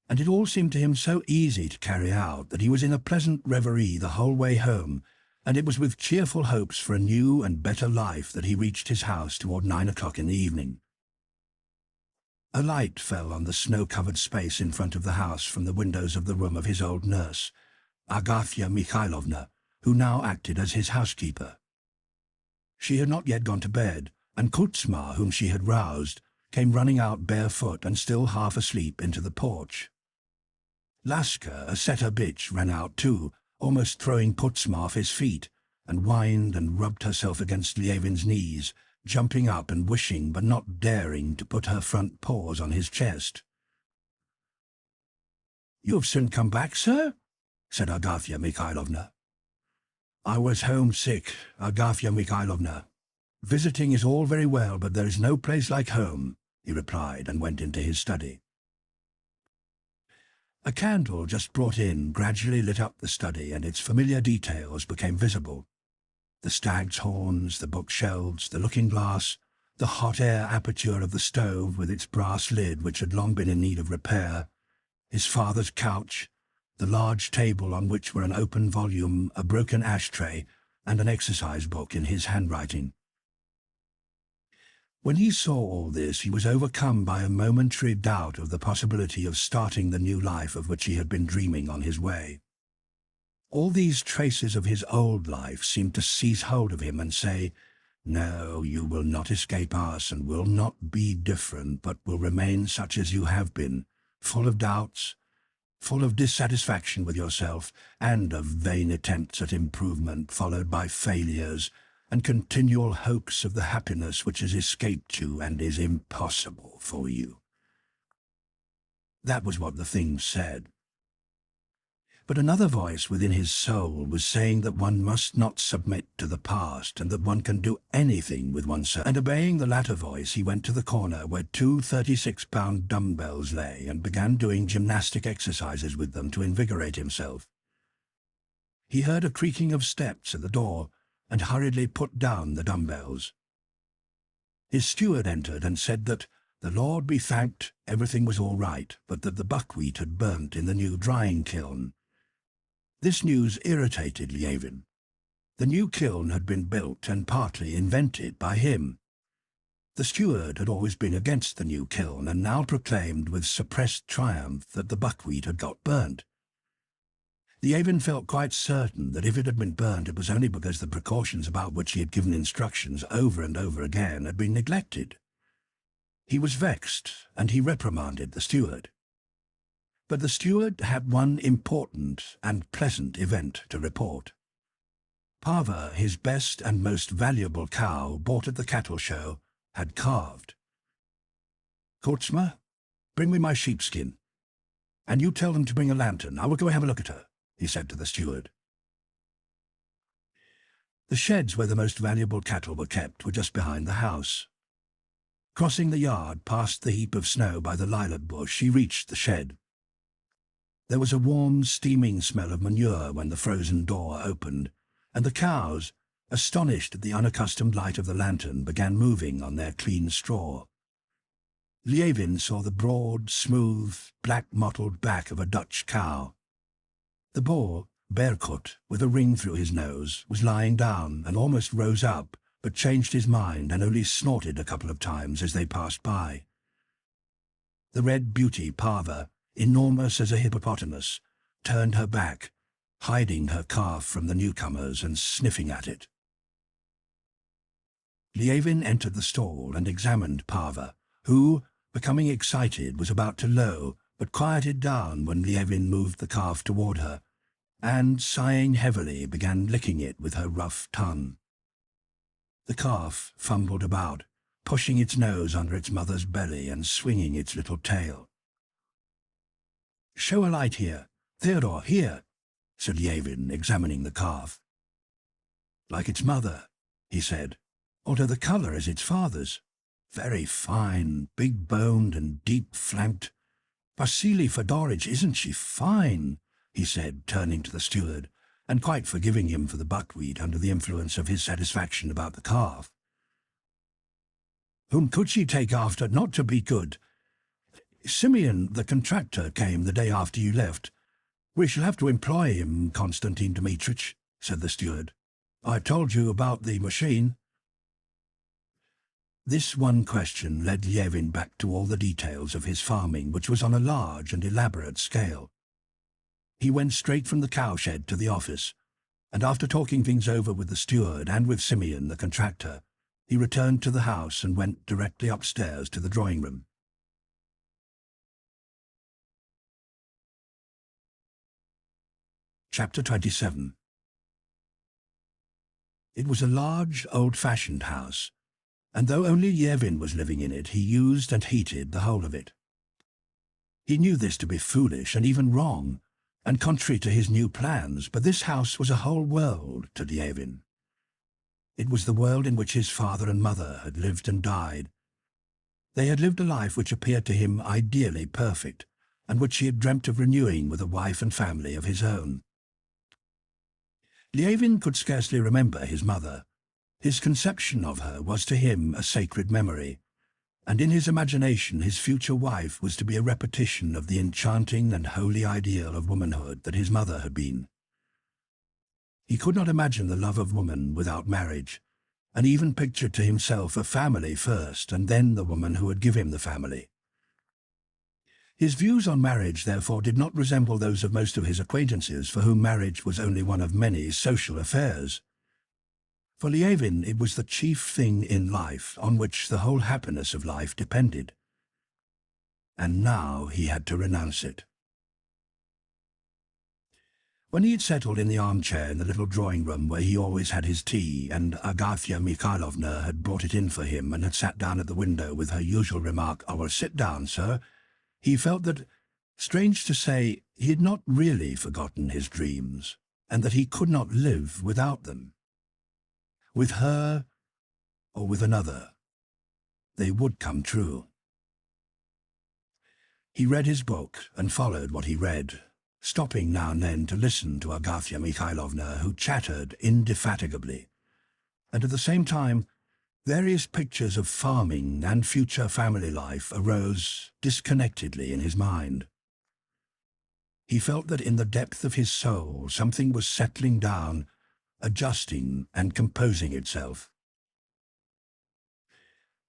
And it all seemed to him so easy to carry out that he was in a pleasant reverie the whole way home, and it was with cheerful hopes for a new and better life that he reached his house toward 9 o'clock in the evening. A light fell on the snow-covered space in front of the house from the windows of the room of his old nurse, Agafya Mikhailovna, who now acted as his housekeeper. She had not yet gone to bed, and Kuzma, whom she had roused, came running out barefoot and still half asleep into the porch. Laska, a setter bitch, ran out too, almost throwing Kuzma off his feet, and whined and rubbed herself against Lievin's knees, jumping up and wishing but not daring to put her front paws on his chest. "You have soon come back, sir?" said Agafya Mikhailovna. "I was homesick, Agafya Mikhailovna. Visiting is all very well, but there is no place like home," he replied, and went into his study. A candle just brought in gradually lit up the study, and its familiar details became visible. The stag's horns, the bookshelves, the looking-glass, the hot air aperture of the stove with its brass lid which had long been in need of repair, his father's couch, the large table on which were an open volume, a broken ashtray, and an exercise book in his handwriting. When he saw all this, he was overcome by a momentary doubt of the possibility of starting the new life of which he had been dreaming on his way. All these traces of his old life seemed to seize hold of him and say, "No, you will not escape us and will not be different, but will remain such as you have been, full of doubts, full of dissatisfaction with yourself, and of vain attempts at improvement followed by failures, and continual hopes of the happiness which has escaped you and is impossible for you." That was what the thing said. But another voice within his soul was saying that one must not submit to the past, and that one can do anything with oneself. And obeying the latter voice, he went to the corner where 2 36-pound dumbbells lay and began doing gymnastic exercises with them to invigorate himself. He heard a creaking of steps at the door, and hurriedly put down the dumbbells. His steward entered and said that, the Lord be thanked, everything was all right, but that the buckwheat had burnt in the new drying kiln. This news irritated Lievin. The new kiln had been built and partly invented by him. The steward had always been against the new kiln, and now proclaimed with suppressed triumph that the buckwheat had got burnt. Lievin felt quite certain that if it had been burnt it was only because the precautions about which he had given instructions over and over again had been neglected. He was vexed, and he reprimanded the steward. But the steward had one important and pleasant event to report. Pava, his best and most valuable cow bought at the cattle show, had calved. "Kuzma, bring me my sheepskin, and you tell them to bring a lantern. I will go have a look at her," he said to the steward. The sheds where the most valuable cattle were kept were just behind the house. Crossing the yard past the heap of snow by the lilac bush, he reached the shed. There was a warm, steaming smell of manure when the frozen door opened, and the cows, astonished at the unaccustomed light of the lantern, began moving on their clean straw. Lievin saw the broad, smooth, black-mottled back of a Dutch cow. The boar, barefoot, with a ring through his nose, was lying down and almost rose up, but changed his mind and only snorted a couple of times as they passed by. The red beauty, Pava, enormous as a hippopotamus, turned her back, hiding her calf from the newcomers and sniffing at it. Lievin entered the stall and examined Pava, who, becoming excited, was about to low, but quieted down when Lievin moved the calf toward her, and, sighing heavily, began licking it with her rough tongue. The calf fumbled about, pushing its nose under its mother's belly and swinging its little tail. "Show a light here. Theodore, here," said Lievin, examining the calf. like its mother," he said, "although the colour is its father's. Very fine, big-boned and deep-flanked. Vasily Fedorovitch, isn't she fine?" he said, turning to the steward, and quite forgiving him for the buckwheat under the influence of his satisfaction about the calf. "Whom could she take after not to be good? Simeon, the contractor, came the day after you left. We shall have to employ him, Konstantin Dmitrich," said the steward. "I told you about the machine." This one question led Levin back to all the details of his farming, which was on a large and elaborate scale. He went straight from the cowshed to the office, and after talking things over with the steward and with Simeon, the contractor, he returned to the house and went directly upstairs to the drawing-room. Chapter 27. It was a large, old-fashioned house, and though only Levin was living in it, he used and heated the whole of it. He knew this to be foolish and even wrong, and contrary to his new plans, but this house was a whole world to Levin. It was the world in which his father and mother had lived and died. They had lived a life which appeared to him ideally perfect, and which he had dreamt of renewing with a wife and family of his own. Levin could scarcely remember his mother. His conception of her was to him a sacred memory, and in his imagination his future wife was to be a repetition of the enchanting and holy ideal of womanhood that his mother had been. He could not imagine the love of woman without marriage, and even pictured to himself a family first, and then the woman who would give him the family. His views on marriage, therefore, did not resemble those of most of his acquaintances, for whom marriage was only one of many social affairs. For Levin it was the chief thing in life, on which the whole happiness of life depended. And now he had to renounce it. When he had settled in the armchair in the little drawing-room where he always had his tea, and Agafya Mikhailovna had brought it in for him and had sat down at the window with her usual remark, "I will sit down, sir," he felt that, strange to say, he had not really forgotten his dreams, and that he could not live without them. With her, or with another, they would come true. He read his book and followed what he read, stopping now and then to listen to Agafya Mikhailovna, who chattered indefatigably, and at the same time various pictures of farming and future family life arose disconnectedly in his mind. He felt that in the depth of his soul something was settling down, adjusting and composing itself.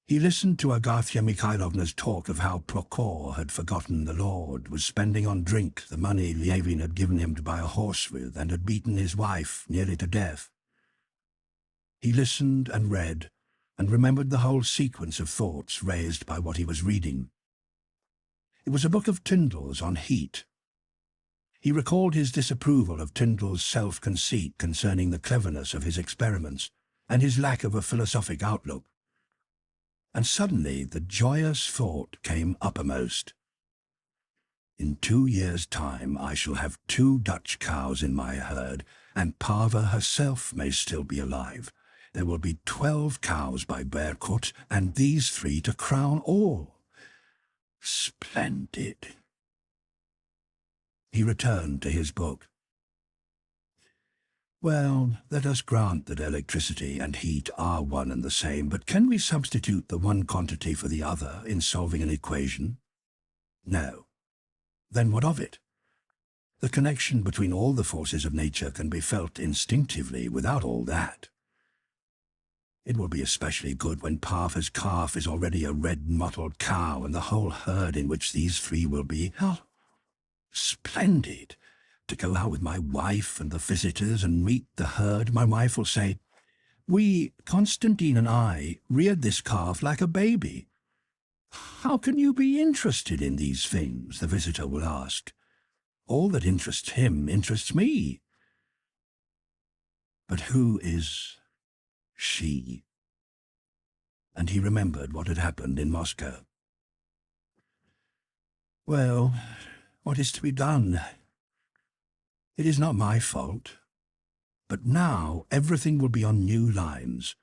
He listened to Agafya Mikhailovna's talk of how Prokhor had forgotten the Lord, was spending on drink the money Levin had given him to buy a horse with, and had beaten his wife nearly to death. He listened and read, and remembered the whole sequence of thoughts raised by what he was reading. It was a book of Tyndall's on heat. He recalled his disapproval of Tyndall's self-conceit concerning the cleverness of his experiments, and his lack of a philosophic outlook. And suddenly the joyous thought came uppermost. In 2 years' time I shall have 2 Dutch cows in my herd, and Parva herself may still be alive. There will be 12 cows by Berkut, and these 3 to crown all. Splendid. He returned to his book. Well, let us grant that electricity and heat are one and the same, but can we substitute the one quantity for the other in solving an equation? No. Then what of it? The connection between all the forces of nature can be felt instinctively without all that. It will be especially good when Parva's calf is already a red mottled cow, and the whole herd in which these 3 will be. How splendid! To go out with my wife and the visitors and meet the herd. My wife will say, "We, Konstantin and I, reared this calf like a baby." "How can you be interested in these things?" the visitor will ask. "All that interests him interests me." But who is she? And he remembered what had happened in Moscow. Well, what is to be done? It is not my fault. But now everything will be on new lines.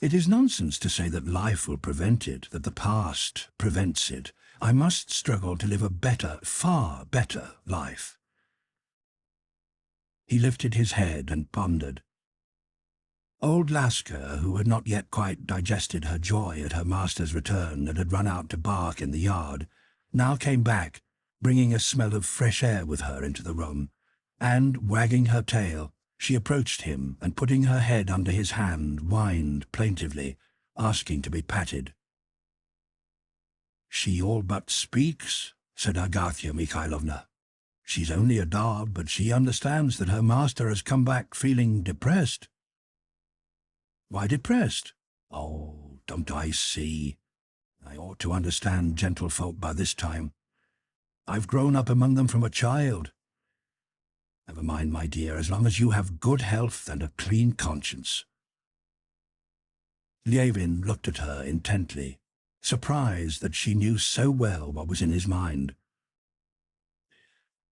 It is nonsense to say that life will prevent it, that the past prevents it. I must struggle to live a better, far better life." He lifted his head and pondered. Old Lasker, who had not yet quite digested her joy at her master's return and had run out to bark in the yard, now came back, bringing a smell of fresh air with her into the room, and, wagging her tail, she approached him and, putting her head under his hand, whined plaintively, asking to be patted. "She all but speaks," said Agathya Mikhailovna. "She's only a dog, but she understands that her master has come back feeling depressed." "Why depressed?" "Oh, don't I see? I ought to understand gentlefolk by this time. I've grown up among them from a child. Never mind, my dear, as long as you have good health and a clean conscience." Levin looked at her intently, surprised that she knew so well what was in his mind.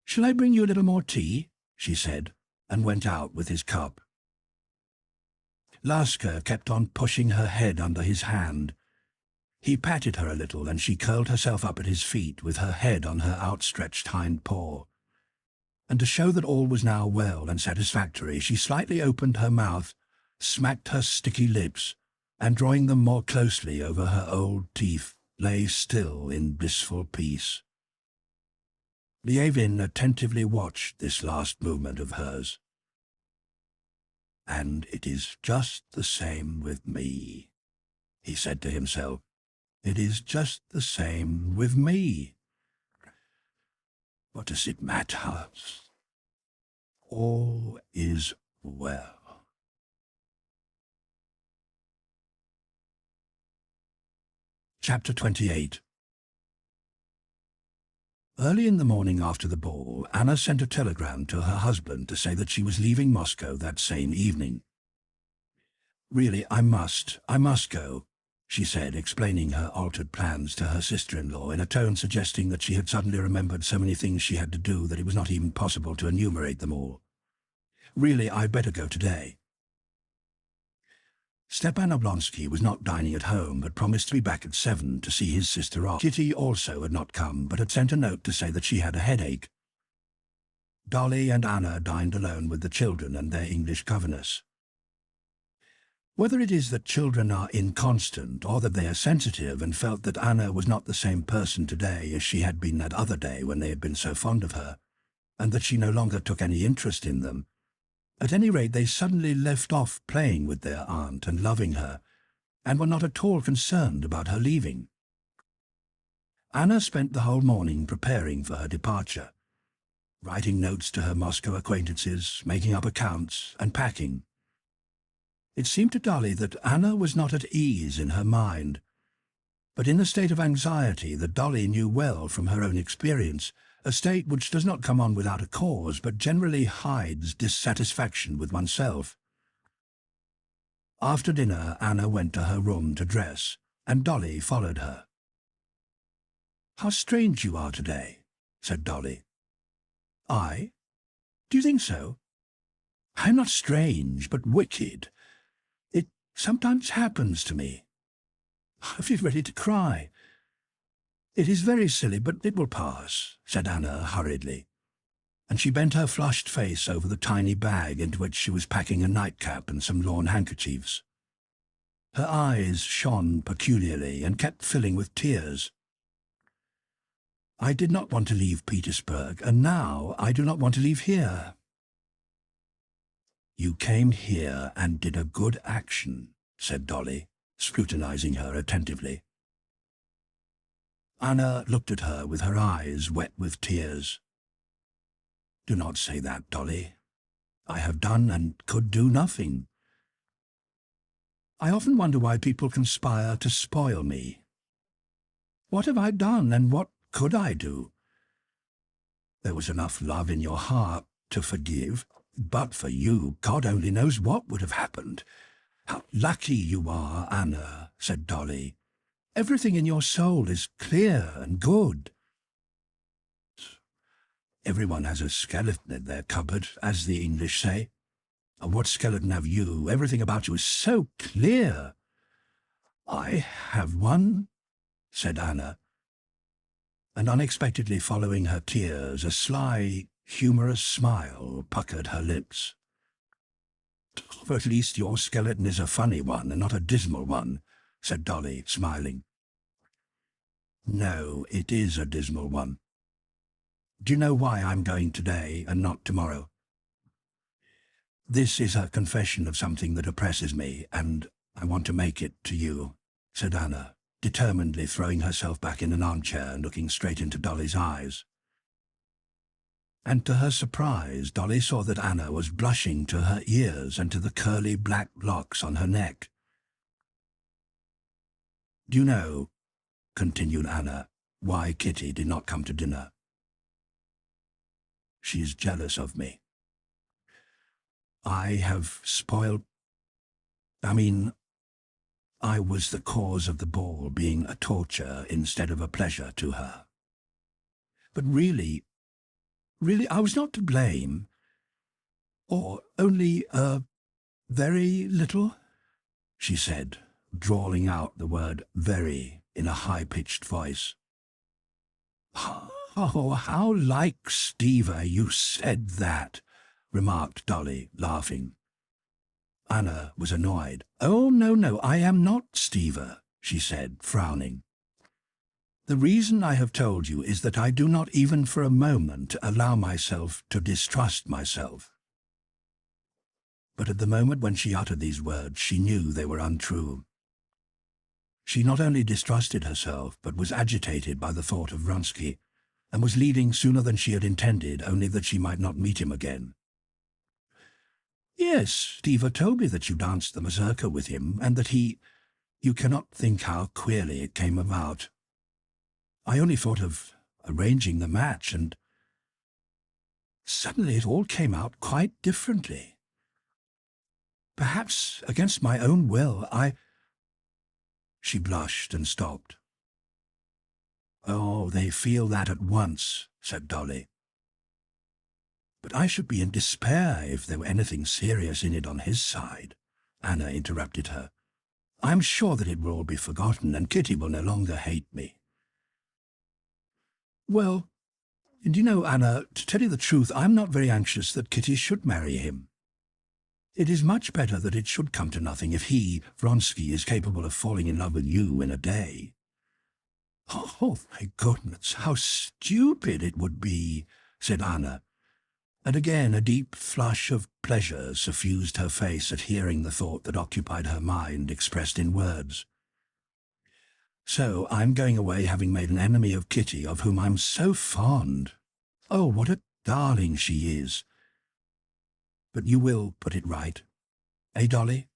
"Shall I bring you a little more tea?" she said, and went out with his cup. Lasker kept on pushing her head under his hand. He patted her a little, and she curled herself up at his feet with her head on her outstretched hind paw. And to show that all was now well and satisfactory, she slightly opened her mouth, smacked her sticky lips, and drawing them more closely over her old teeth, lay still in blissful peace. Levin attentively watched this last movement of hers. "And it is just the same with me," he said to himself. "It is just the same with me. What does it matter? All is well." Chapter 28. Early in the morning after the ball, Anna sent a telegram to her husband to say that she was leaving Moscow that same evening. "Really, I must go," she said, explaining her altered plans to her sister-in-law in a tone suggesting that she had suddenly remembered so many things she had to do that it was not even possible to enumerate them all. "Really, I'd better go today." Stepan Oblonsky was not dining at home, but promised to be back at 7 to see his sister off. Kitty also had not come, but had sent a note to say that she had a headache. Dolly and Anna dined alone with the children and their English governess. Whether it is that children are inconstant, or that they are sensitive and felt that Anna was not the same person today as she had been that other day when they had been so fond of her, and that she no longer took any interest in them, at any rate they suddenly left off playing with their aunt and loving her, and were not at all concerned about her leaving. Anna spent the whole morning preparing for her departure, writing notes to her Moscow acquaintances, making up accounts, and packing. It seemed to Dolly that Anna was not at ease in her mind, but in a state of anxiety that Dolly knew well from her own experience, a state which does not come on without a cause, but generally hides dissatisfaction with oneself. After dinner, Anna went to her room to dress, and Dolly followed her. "How strange you are today," said Dolly. "I? Do you think so?" "I'm not strange, but wicked. It sometimes happens to me. I feel ready to cry." "It is very silly, but it will pass," said Anna hurriedly, and she bent her flushed face over the tiny bag into which she was packing a nightcap and some lawn handkerchiefs. Her eyes shone peculiarly and kept filling with tears. "I did not want to leave Petersburg, and now I do not want to leave here." "You came here and did a good action," said Dolly, scrutinizing her attentively. Anna looked at her with her eyes wet with tears. "Do not say that, Dolly. I have done and could do nothing. I often wonder why people conspire to spoil me. What have I done, and what could I do? There was enough love in your heart to forgive. But for you, God only knows what would have happened." "How lucky you are, Anna," said Dolly. "Everything in your soul is clear and good." "Everyone has a skeleton in their cupboard, as the English say. What skeleton have you? Everything about you is so clear. I have one, said Anna, and unexpectedly following her tears, a sly, humorous smile puckered her lips. At least your skeleton is a funny one and not a dismal one, said Dolly, smiling. No, it is a dismal one. Do you know why I'm going today and not tomorrow? This is a confession of something that oppresses me, and I want to make it to you, said Anna, determinedly throwing herself back in an armchair and looking straight into Dolly's eyes. And to her surprise, Dolly saw that Anna was blushing to her ears and to the curly black locks on her neck. Do you know, continued Anna, why Kitty did not come to dinner? She is jealous of me. I have spoiled... I was the cause of the ball being a torture instead of a pleasure to her. But really, I was not to blame. Or only very little, she said, drawling out the word very in a high-pitched voice. Oh, how like Steva you said that, remarked Dolly, laughing. Anna was annoyed. Oh, no, I am not Steva, she said, frowning. The reason I have told you is that I do not even for a moment allow myself to distrust myself. But at the moment when she uttered these words, she knew they were untrue. She not only distrusted herself, but was agitated by the thought of Vronsky, and was leaving sooner than she had intended, only that she might not meet him again. Yes, Steva told me that you danced the mazurka with him, and that you cannot think how queerly it came about. I only thought of arranging the match, and suddenly it all came out quite differently. Perhaps against my own will, She blushed and stopped. Oh, they feel that at once, said Dolly. But I should be in despair if there were anything serious in it on his side, Anna interrupted her. I am sure that it will all be forgotten, and Kitty will no longer hate me. Well, do you know, Anna, to tell you the truth, I am not very anxious that Kitty should marry him. It is much better that it should come to nothing if he, Vronsky, is capable of falling in love with you in a day. Oh, my goodness, how stupid it would be, said Anna, and again a deep flush of pleasure suffused her face at hearing the thought that occupied her mind expressed in words. So I'm going away having made an enemy of Kitty, of whom I'm so fond. Oh, what a darling she is. But you will put it right, eh, Dolly?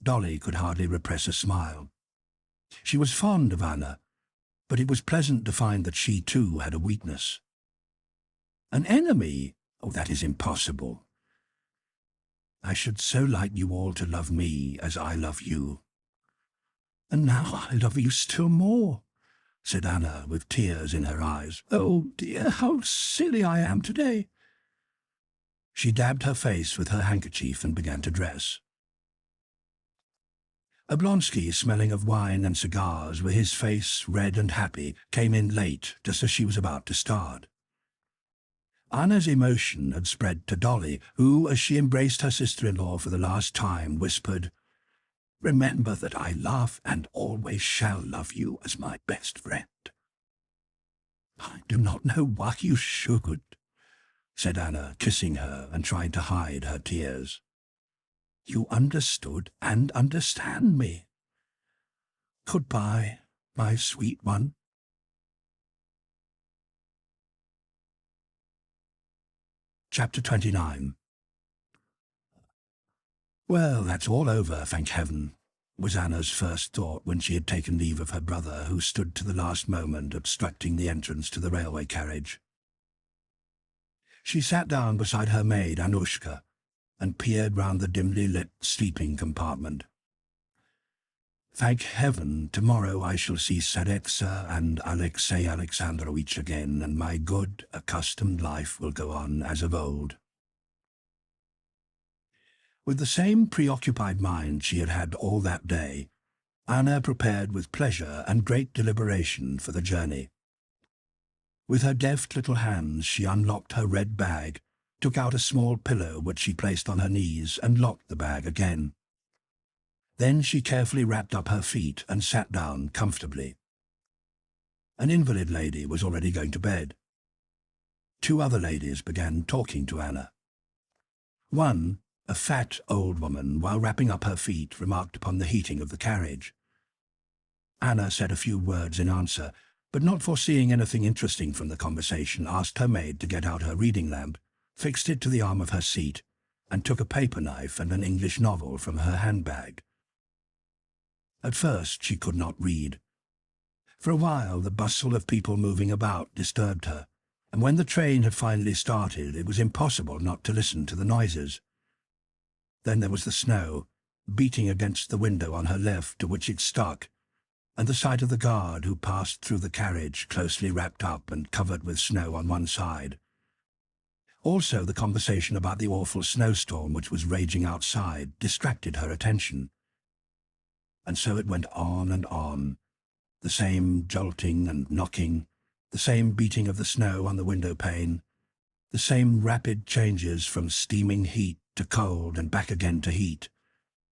Dolly could hardly repress a smile. She was fond of Anna, but it was pleasant to find that she too had a weakness. An enemy? Oh, that is impossible. I should so like you all to love me as I love you. And now I love you still more, said Anna with tears in her eyes. Oh, dear, how silly I am today. She dabbed her face with her handkerchief and began to dress. Oblonsky, smelling of wine and cigars, with his face red and happy, came in late, just as she was about to start. Anna's emotion had spread to Dolly, who, as she embraced her sister-in-law for the last time, whispered, "Remember that I love and always shall love you as my best friend." "I do not know why you should," said Anna, kissing her and trying to hide her tears. "You understood and understand me. Goodbye, my sweet one." Chapter 29. Well, that's all over, thank heaven, was Anna's first thought when she had taken leave of her brother, who stood to the last moment obstructing the entrance to the railway carriage. She sat down beside her maid, Anushka, and peered round the dimly lit sleeping compartment. Thank heaven, tomorrow I shall see Tsaretsa and Alexei Alexandrovich again, and my good, accustomed life will go on as of old. With the same preoccupied mind she had had all that day, Anna prepared with pleasure and great deliberation for the journey. With her deft little hands she unlocked her red bag, took out a small pillow which she placed on her knees, and locked the bag again. Then she carefully wrapped up her feet and sat down comfortably. An invalid lady was already going to bed. Two other ladies began talking to Anna. One, a fat old woman, while wrapping up her feet, remarked upon the heating of the carriage. Anna said a few words in answer, but not foreseeing anything interesting from the conversation, asked her maid to get out her reading lamp, fixed it to the arm of her seat, and took a paper knife and an English novel from her handbag. At first she could not read. For a while the bustle of people moving about disturbed her, and when the train had finally started it was impossible not to listen to the noises. Then there was the snow, beating against the window on her left, to which it stuck, and the sight of the guard who passed through the carriage closely wrapped up and covered with snow on one side. Also the conversation about the awful snowstorm which was raging outside distracted her attention. And so it went on and on, the same jolting and knocking, the same beating of the snow on the window pane, the same rapid changes from steaming heat to cold and back again to heat,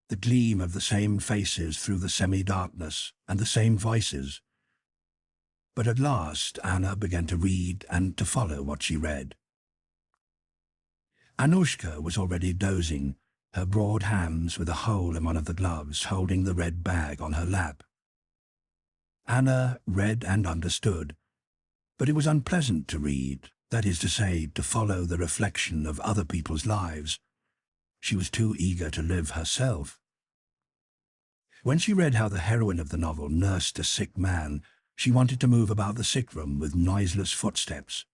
the gleam of the same faces through the semi-darkness, and the same voices. But at last Anna began to read and to follow what she read. Annushka was already dozing, her broad hands with a hole in one of the gloves holding the red bag on her lap. Anna read and understood, but it was unpleasant to read, that is to say, to follow the reflection of other people's lives. She was too eager to live herself. When she read how the heroine of the novel nursed a sick man, she wanted to move about the sick room with noiseless footsteps.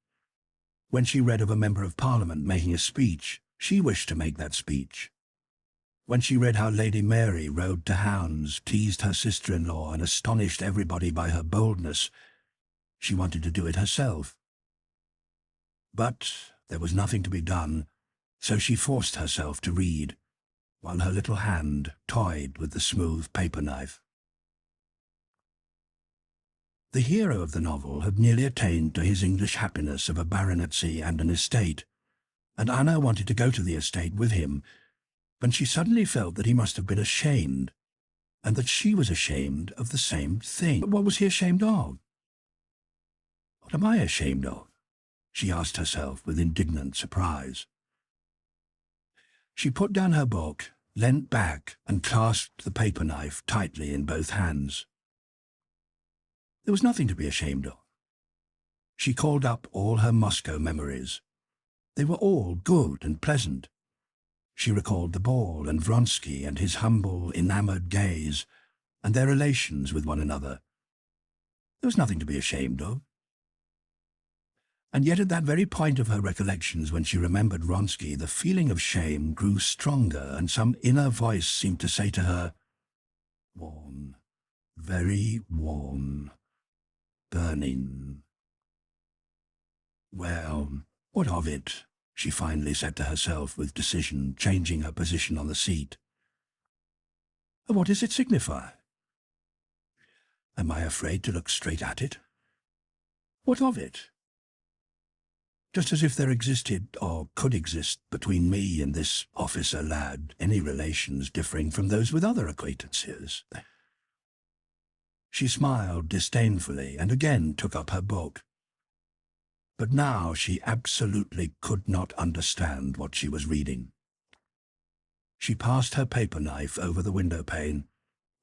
When she read of a member of Parliament making a speech, she wished to make that speech. When she read how Lady Mary rode to hounds, teased her sister-in-law, and astonished everybody by her boldness, she wanted to do it herself. But there was nothing to be done, so she forced herself to read, while her little hand toyed with the smooth paper knife. The hero of the novel had nearly attained to his English happiness of a baronetcy and an estate, and Anna wanted to go to the estate with him, when she suddenly felt that he must have been ashamed, and that she was ashamed of the same thing. But what was he ashamed of? What am I ashamed of? She asked herself with indignant surprise. She put down her book, leant back, and clasped the paper knife tightly in both hands. There was nothing to be ashamed of. She called up all her Moscow memories. They were all good and pleasant. She recalled the ball and Vronsky and his humble, enamoured gaze, and their relations with one another. There was nothing to be ashamed of. And yet at that very point of her recollections, when she remembered Vronsky, the feeling of shame grew stronger, and some inner voice seemed to say to her, "Warm, very warm, burning." "Well, what of it?" she finally said to herself with decision, changing her position on the seat. "What does it signify? Am I afraid to look straight at it? What of it? Just as if there existed, or could exist, between me and this officer lad any relations differing from those with other acquaintances." She smiled disdainfully and again took up her book. But now she absolutely could not understand what she was reading. She passed her paper knife over the window pane,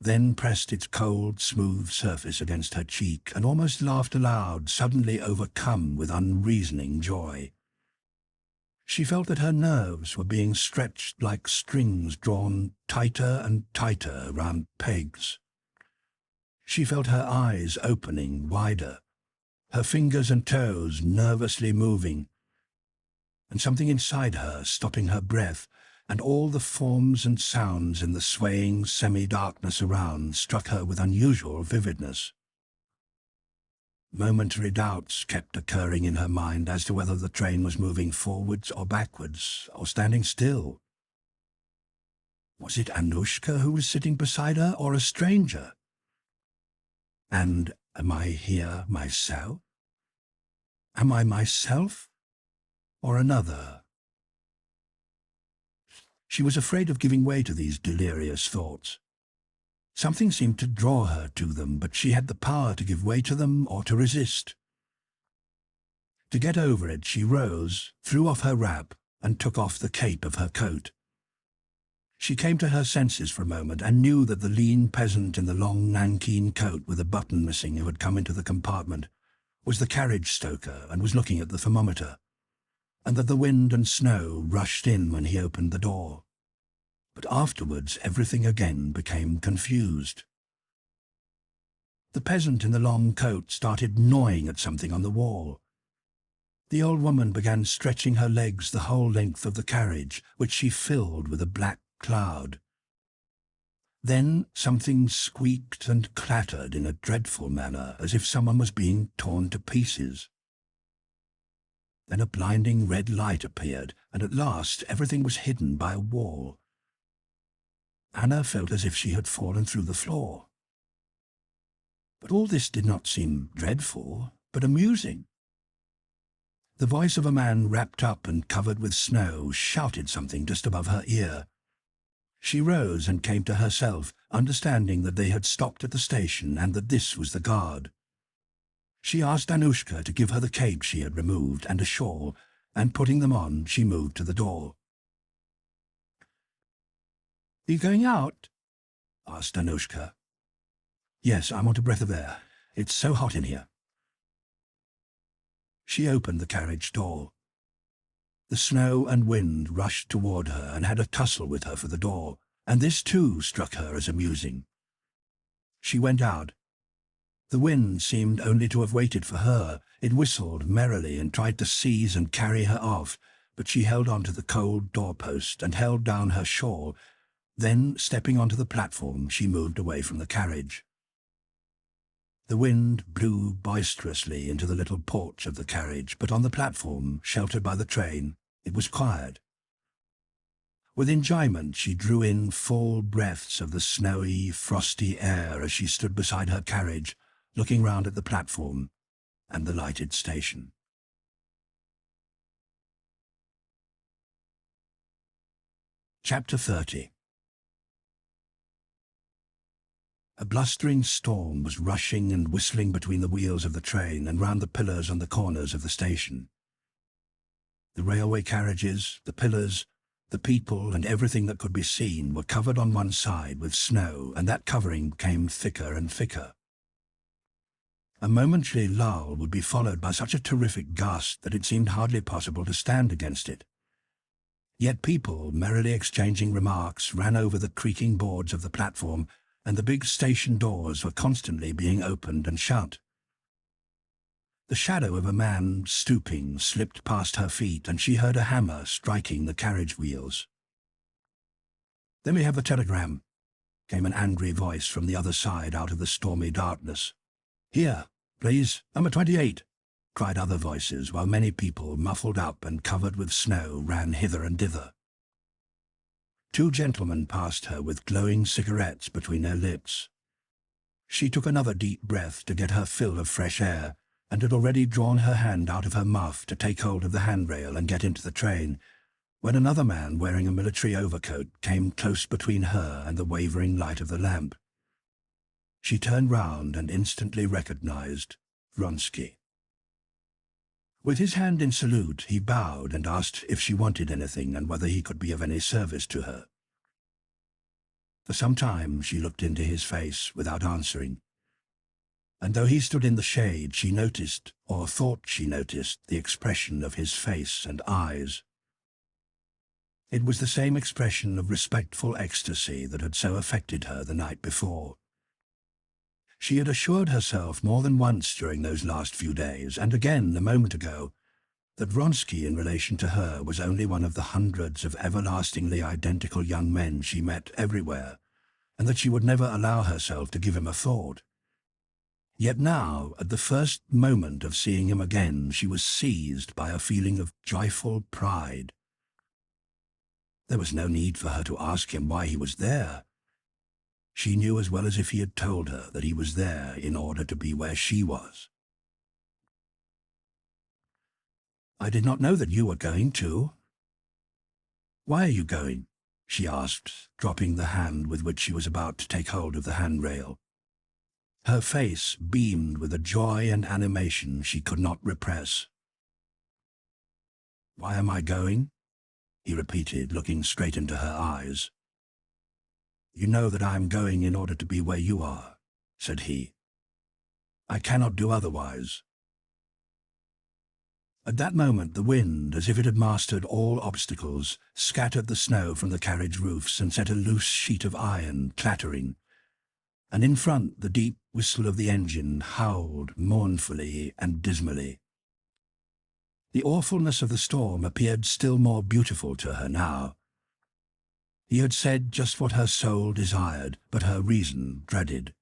then pressed its cold, smooth surface against her cheek, and almost laughed aloud, suddenly overcome with unreasoning joy. She felt that her nerves were being stretched like strings drawn tighter and tighter round pegs. She felt her eyes opening wider, her fingers and toes nervously moving, and something inside her stopping her breath, and all the forms and sounds in the swaying semi-darkness around struck her with unusual vividness. Momentary doubts kept occurring in her mind as to whether the train was moving forwards or backwards, or standing still. Was it Anushka who was sitting beside her, or a stranger? And am I here myself? Am I myself, or another? She was afraid of giving way to these delirious thoughts. Something seemed to draw her to them, but she had the power to give way to them or to resist. To get over it, she rose, threw off her wrap, and took off the cape of her coat. She came to her senses for a moment and knew that the lean peasant in the long nankeen coat with a button missing who had come into the compartment was the carriage stoker and was looking at the thermometer, and that the wind and snow rushed in when he opened the door. But afterwards everything again became confused. The peasant in the long coat started gnawing at something on the wall. The old woman began stretching her legs the whole length of the carriage, which she filled with a black cloud. Then something squeaked and clattered in a dreadful manner, as if someone was being torn to pieces. Then a blinding red light appeared, and at last everything was hidden by a wall. Anna felt as if she had fallen through the floor. But all this did not seem dreadful, but amusing. The voice of a man wrapped up and covered with snow shouted something just above her ear. She rose and came to herself, understanding that they had stopped at the station and that this was the guard. She asked Anushka to give her the cape she had removed and a shawl, and putting them on, she moved to the door. "Are you going out?" asked Anushka. "Yes, I want a breath of air. It's so hot in here." She opened the carriage door. The snow and wind rushed toward her and had a tussle with her for the door, and this too struck her as amusing. She went out. The wind seemed only to have waited for her. It whistled merrily and tried to seize and carry her off, but she held on to the cold doorpost and held down her shawl. Then, stepping onto the platform, she moved away from the carriage. The wind blew boisterously into the little porch of the carriage, but on the platform, sheltered by the train, it was quiet. With enjoyment she drew in full breaths of the snowy, frosty air as she stood beside her carriage, looking round at the platform and the lighted station. Chapter 30. A blustering storm was rushing and whistling between the wheels of the train and round the pillars on the corners of the station. The railway carriages, the pillars, the people, and everything that could be seen were covered on one side with snow, and that covering became thicker and thicker. A momentary lull would be followed by such a terrific gust that it seemed hardly possible to stand against it. Yet people, merrily exchanging remarks, ran over the creaking boards of the platform, and the big station doors were constantly being opened and shut. The shadow of a man stooping slipped past her feet, and she heard a hammer striking the carriage wheels. "Let me have the telegram," came an angry voice from the other side out of the stormy darkness. "Here, please, number 28, cried other voices, while many people, muffled up and covered with snow, ran hither and thither. Two gentlemen passed her with glowing cigarettes between their lips. She took another deep breath to get her fill of fresh air, and had already drawn her hand out of her muff to take hold of the handrail and get into the train, when another man wearing a military overcoat came close between her and the wavering light of the lamp. She turned round and instantly recognized Vronsky. With his hand in salute, he bowed and asked if she wanted anything and whether he could be of any service to her. For some time she looked into his face without answering, and though he stood in the shade, she noticed, or thought she noticed, the expression of his face and eyes. It was the same expression of respectful ecstasy that had so affected her the night before. She had assured herself more than once during those last few days, and again a moment ago, that Vronsky in relation to her was only one of the hundreds of everlastingly identical young men she met everywhere, and that she would never allow herself to give him a thought. Yet now, at the first moment of seeing him again, she was seized by a feeling of joyful pride. There was no need for her to ask him why he was there. She knew as well as if he had told her that he was there in order to be where she was. "I did not know that you were going too." "Why are you going?" she asked, dropping the hand with which she was about to take hold of the handrail. Her face beamed with a joy and animation she could not repress. "Why am I going?" he repeated, looking straight into her eyes. "You know that I am going in order to be where you are," said he. "I cannot do otherwise." At that moment the wind, as if it had mastered all obstacles, scattered the snow from the carriage roofs and set a loose sheet of iron clattering, and in front the deep whistle of the engine howled mournfully and dismally. The awfulness of the storm appeared still more beautiful to her now. He had said just what her soul desired, but her reason dreaded.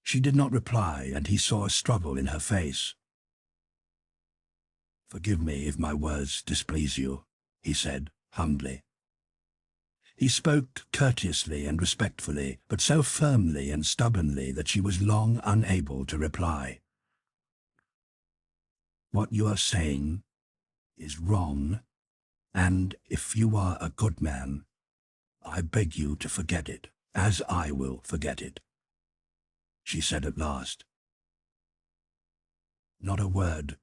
She did not reply, and he saw a struggle in her face. "Forgive me if my words displease you," he said humbly. He spoke courteously and respectfully, but so firmly and stubbornly that she was long unable to reply. "What you are saying is wrong, and if you are a good man, I beg you to forget it, as I will forget it," she said at last. "Not a word,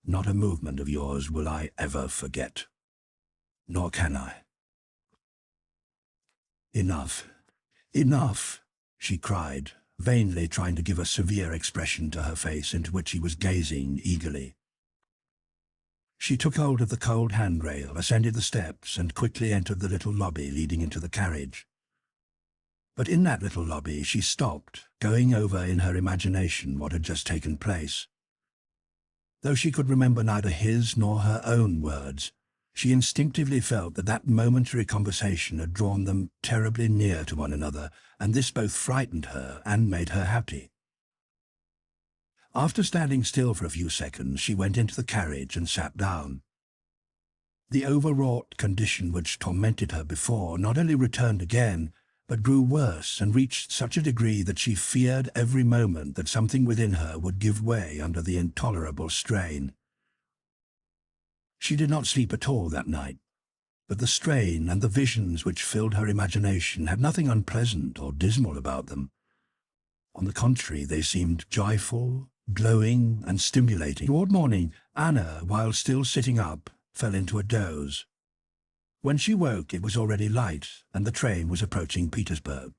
not a movement of yours will I ever forget, nor can I." "Enough, enough," she cried, vainly trying to give a severe expression to her face into which he was gazing eagerly. She took hold of the cold handrail, ascended the steps, and quickly entered the little lobby leading into the carriage. But in that little lobby she stopped, going over in her imagination what had just taken place. Though she could remember neither his nor her own words, she instinctively felt that that momentary conversation had drawn them terribly near to one another, and this both frightened her and made her happy. After standing still for a few seconds, she went into the carriage and sat down. The overwrought condition which tormented her before not only returned again, but grew worse and reached such a degree that she feared every moment that something within her would give way under the intolerable strain. She did not sleep at all that night, but the strain and the visions which filled her imagination had nothing unpleasant or dismal about them. On the contrary, they seemed joyful, glowing, and stimulating. Toward morning, Anna, while still sitting up, fell into a doze. When she woke, it was already light, and the train was approaching Petersburg.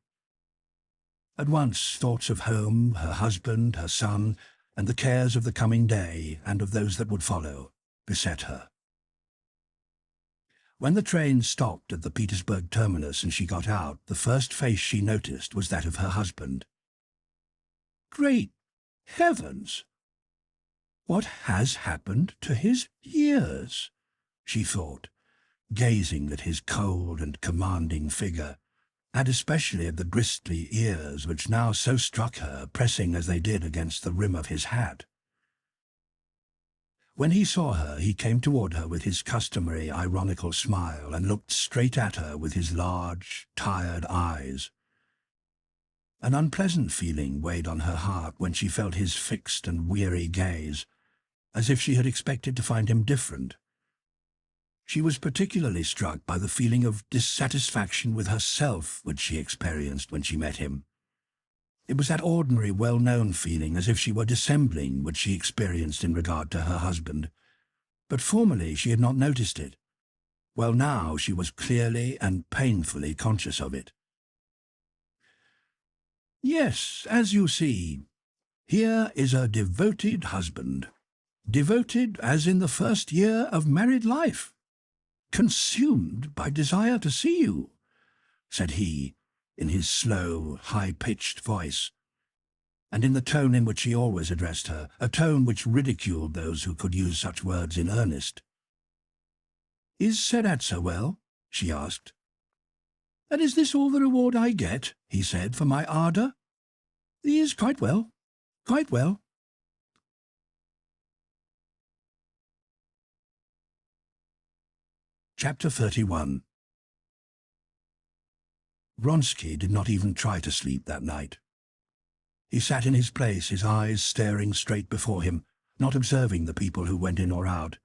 At once thoughts of home, her husband, her son, and the cares of the coming day, and of those that would follow, beset her. When the train stopped at the Petersburg terminus and she got out, the first face she noticed was that of her husband. "Great heavens! What has happened to his ears?" she thought, gazing at his cold and commanding figure, and especially at the gristly ears which now so struck her, pressing as they did against the rim of his hat. When he saw her, he came toward her with his customary ironical smile and looked straight at her with his large, tired eyes. An unpleasant feeling weighed on her heart when she felt his fixed and weary gaze, as if she had expected to find him different. She was particularly struck by the feeling of dissatisfaction with herself which she experienced when she met him. It was that ordinary, well-known feeling as if she were dissembling which she experienced in regard to her husband. But formerly she had not noticed it, while now she was clearly and painfully conscious of it. "Yes, as you see, here is a devoted husband, devoted as in the first year of married life, consumed by desire to see you," said he, in his slow, high-pitched voice, and in the tone in which he always addressed her, a tone which ridiculed those who could use such words in earnest. "Is Serat so well?" she asked. "And is this all the reward I get," he said, "for my ardour?" "He is quite well, quite well." Chapter 31. Vronsky did not even try to sleep that night. He sat in his place, his eyes staring straight before him, not observing the people who went in or out.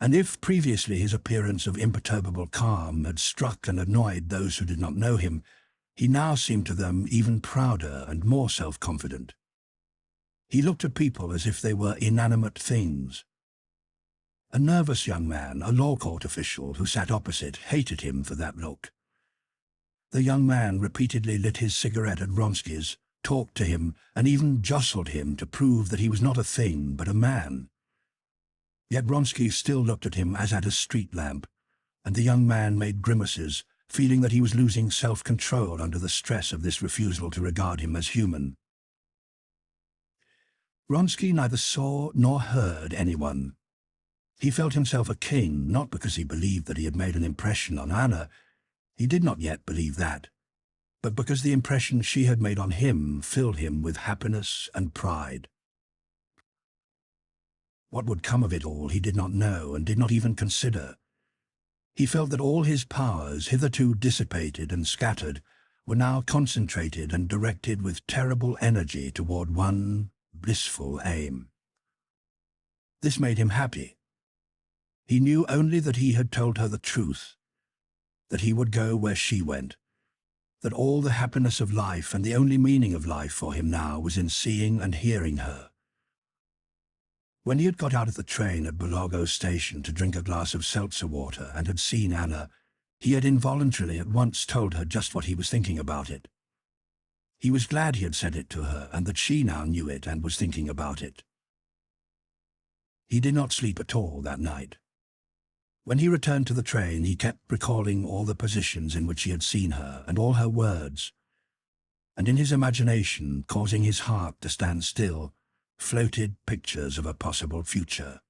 And if previously his appearance of imperturbable calm had struck and annoyed those who did not know him, he now seemed to them even prouder and more self-confident. He looked at people as if they were inanimate things. A nervous young man, a law court official who sat opposite, hated him for that look. The young man repeatedly lit his cigarette at Vronsky's, talked to him, and even jostled him to prove that he was not a thing but a man. Yet Vronsky still looked at him as at a street lamp, and the young man made grimaces, feeling that he was losing self-control under the stress of this refusal to regard him as human. Vronsky neither saw nor heard anyone. He felt himself a king, not because he believed that he had made an impression on Anna. He did not yet believe that, but because the impression she had made on him filled him with happiness and pride. What would come of it all he did not know and did not even consider. He felt that all his powers, hitherto dissipated and scattered, were now concentrated and directed with terrible energy toward one blissful aim. This made him happy. He knew only that he had told her the truth, that he would go where she went, that all the happiness of life and the only meaning of life for him now was in seeing and hearing her. When he had got out of the train at Bulago station to drink a glass of seltzer water and had seen Anna, he had involuntarily at once told her just what he was thinking about it. He was glad he had said it to her and that she now knew it and was thinking about it. He did not sleep at all that night. When he returned to the train, he kept recalling all the positions in which he had seen her and all her words, and in his imagination, causing his heart to stand still, floated pictures of a possible future.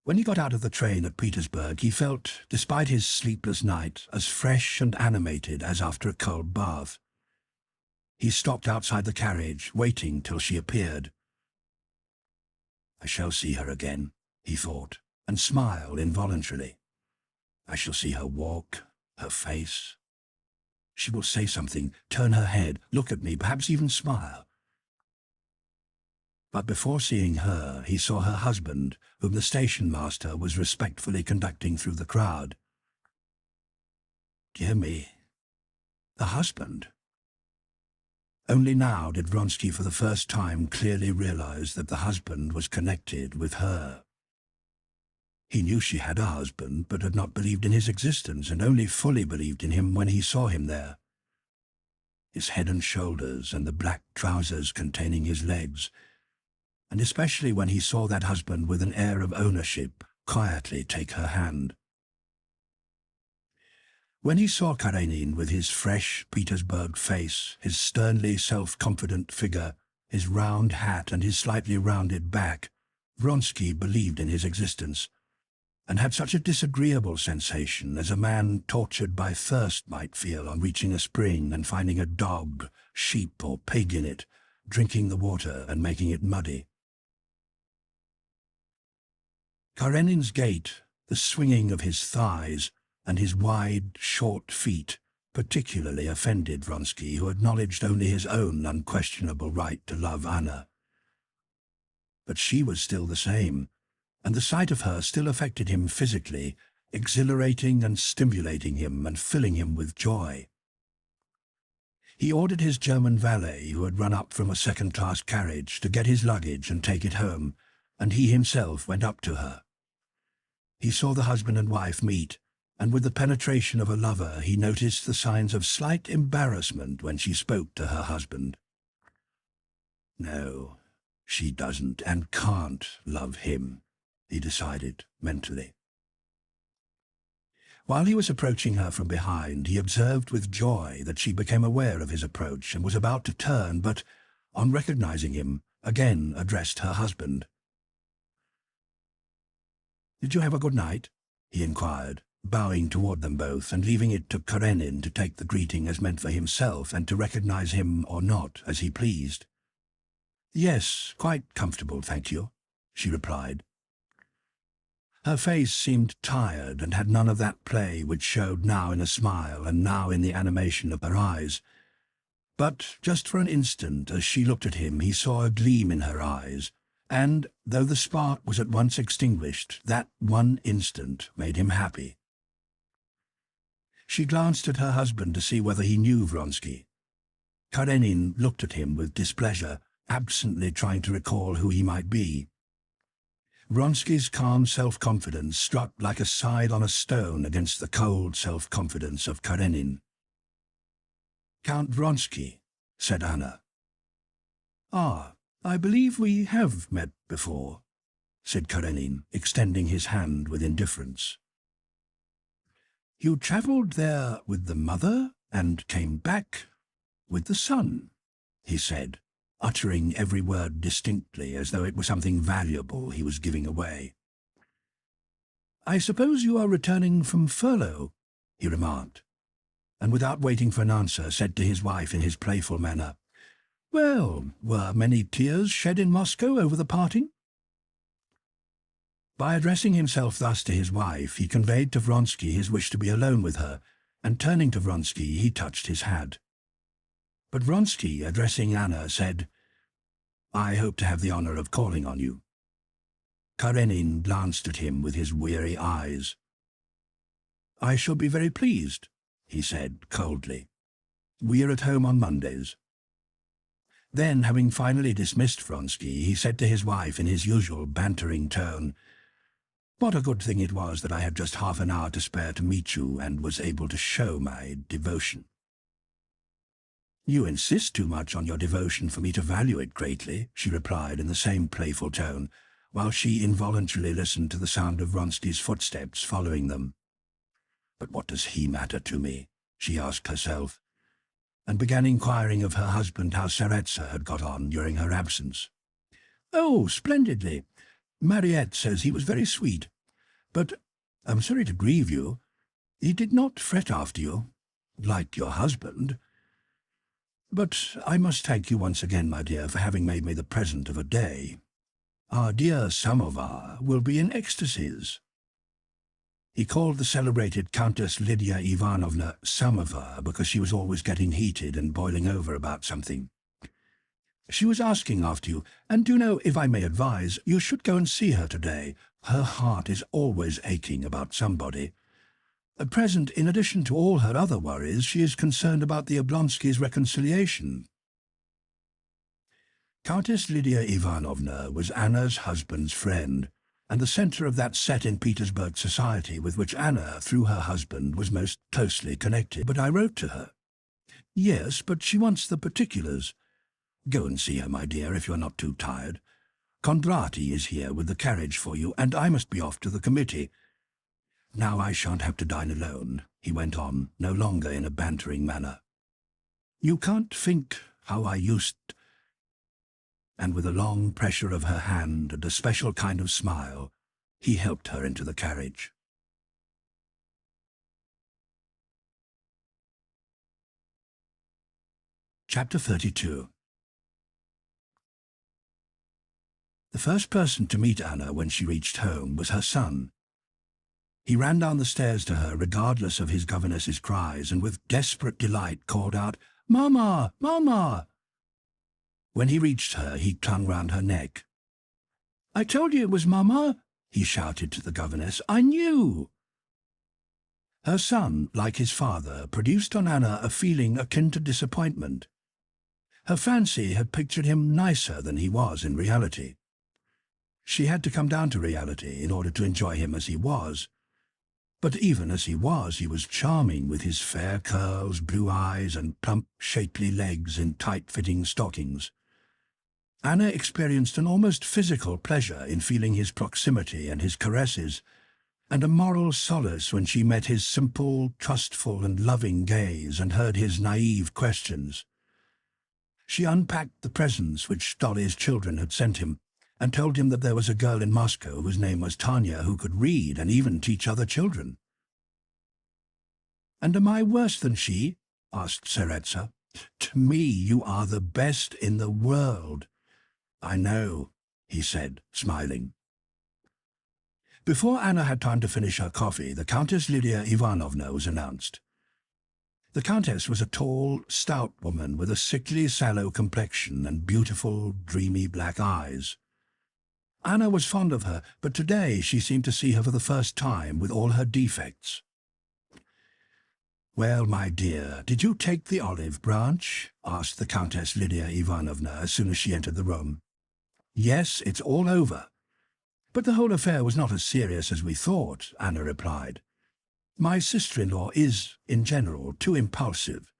When he got out of the train at Petersburg, he felt, despite his sleepless night, as fresh and animated as after a cold bath. He stopped outside the carriage, waiting till she appeared. I shall see her again, he thought, and smiled involuntarily. I shall see her walk, her face. She will say something, turn her head, look at me, perhaps even smile. But before seeing her, he saw her husband, whom the station master was respectfully conducting through the crowd. Dear me, the husband. Only now did Vronsky for the first time clearly realize that the husband was connected with her. He knew she had a husband, but had not believed in his existence, and only fully believed in him when he saw him there. His head and shoulders, and the black trousers containing his legs, and especially when he saw that husband with an air of ownership quietly take her hand. When he saw Karenin with his fresh Petersburg face, his sternly self-confident figure, his round hat and his slightly rounded back, Vronsky believed in his existence, and had such a disagreeable sensation as a man tortured by thirst might feel on reaching a spring and finding a dog, sheep or pig in it, drinking the water and making it muddy. Karenin's gait, the swinging of his thighs, and his wide, short feet particularly offended Vronsky, who acknowledged only his own unquestionable right to love Anna. But she was still the same, and the sight of her still affected him physically, exhilarating and stimulating him and filling him with joy. He ordered his German valet, who had run up from a second-class carriage, to get his luggage and take it home, and he himself went up to her. He saw the husband and wife meet, and with the penetration of a lover he noticed the signs of slight embarrassment when she spoke to her husband. No, she doesn't and can't love him, he decided mentally. While he was approaching her from behind, he observed with joy that she became aware of his approach and was about to turn, but, on recognizing him, again addressed her husband. "Did you have a good night?" he inquired, bowing toward them both and leaving it to Karenin to take the greeting as meant for himself and to recognize him or not as he pleased. "Yes, quite comfortable, thank you," she replied. Her face seemed tired and had none of that play which showed now in a smile and now in the animation of her eyes. But just for an instant, as she looked at him, he saw a gleam in her eyes, and, though the spark was at once extinguished, that one instant made him happy. She glanced at her husband to see whether he knew Vronsky. Karenin looked at him with displeasure, absently trying to recall who he might be. Vronsky's calm self-confidence struck like a scythe on a stone against the cold self-confidence of Karenin. "Count Vronsky," said Anna. "Ah, I believe we have met before," said Karenin, extending his hand with indifference. "You travelled there with the mother and came back with the son," he said, uttering every word distinctly as though it were something valuable he was giving away. "I suppose you are returning from furlough," he remarked, and without waiting for an answer said to his wife in his playful manner, "Well, were many tears shed in Moscow over the parting?" By addressing himself thus to his wife, he conveyed to Vronsky his wish to be alone with her, and turning to Vronsky, he touched his hat. But Vronsky, addressing Anna, said, "I hope to have the honour of calling on you." Karenin glanced at him with his weary eyes. "I shall be very pleased," he said coldly. "We are at home on Mondays." Then, having finally dismissed Vronsky, he said to his wife in his usual bantering tone, "What a good thing it was that I had just half an hour to spare to meet you and was able to show my devotion." "You insist too much on your devotion for me to value it greatly," she replied in the same playful tone, while she involuntarily listened to the sound of Vronsky's footsteps following them. "But what does he matter to me?" she asked herself, and began inquiring of her husband how Tseretsa had got on during her absence. "Oh, splendidly. Mariette says he was very sweet. But I'm sorry to grieve you. He did not fret after you, like your husband. But I must thank you once again, my dear, for having made me the present of a day. Our dear samovar will be in ecstasies." He called the celebrated Countess Lydia Ivanovna Samovar because she was always getting heated and boiling over about something. "She was asking after you, and do you know, if I may advise, you should go and see her today. Her heart is always aching about somebody. At present, in addition to all her other worries, she is concerned about the Oblonskys' reconciliation." Countess Lydia Ivanovna was Anna's husband's friend, and the centre of that set in Petersburg society with which Anna, through her husband, was most closely connected. "But I wrote to her." "Yes, but she wants the particulars. Go and see her, my dear, if you are not too tired. Kondraty is here with the carriage for you, and I must be off to the committee. Now I shan't have to dine alone," he went on, no longer in a bantering manner. "You can't think how I used—" And with a long pressure of her hand and a special kind of smile, he helped her into the carriage. Chapter 32. The first person to meet Anna when she reached home was her son. He ran down the stairs to her, regardless of his governess's cries, and with desperate delight called out, "Mama! Mama!" When he reached her, he clung round her neck. "I told you it was Mama," he shouted to the governess. "I knew." Her son, like his father, produced on Anna a feeling akin to disappointment. Her fancy had pictured him nicer than he was in reality. She had to come down to reality in order to enjoy him as he was. But even as he was charming, with his fair curls, blue eyes, and plump, shapely legs in tight-fitting stockings. Anna experienced an almost physical pleasure in feeling his proximity and his caresses, and a moral solace when she met his simple, trustful, and loving gaze and heard his naive questions. She unpacked the presents which Dolly's children had sent him, and told him that there was a girl in Moscow whose name was Tanya who could read and even teach other children. "And am I worse than she?" asked Tseretsa. "To me you are the best in the world." "I know," he said, smiling. Before Anna had time to finish her coffee, the Countess Lydia Ivanovna was announced. The Countess was a tall, stout woman with a sickly, sallow complexion and beautiful, dreamy black eyes. Anna was fond of her, but today she seemed to see her for the first time with all her defects. "Well, my dear, did you take the olive branch?" asked the Countess Lydia Ivanovna as soon as she entered the room. "Yes, it's all over." "But the whole affair was not as serious as we thought," Anna replied. "My sister-in-law is, in general, too impulsive."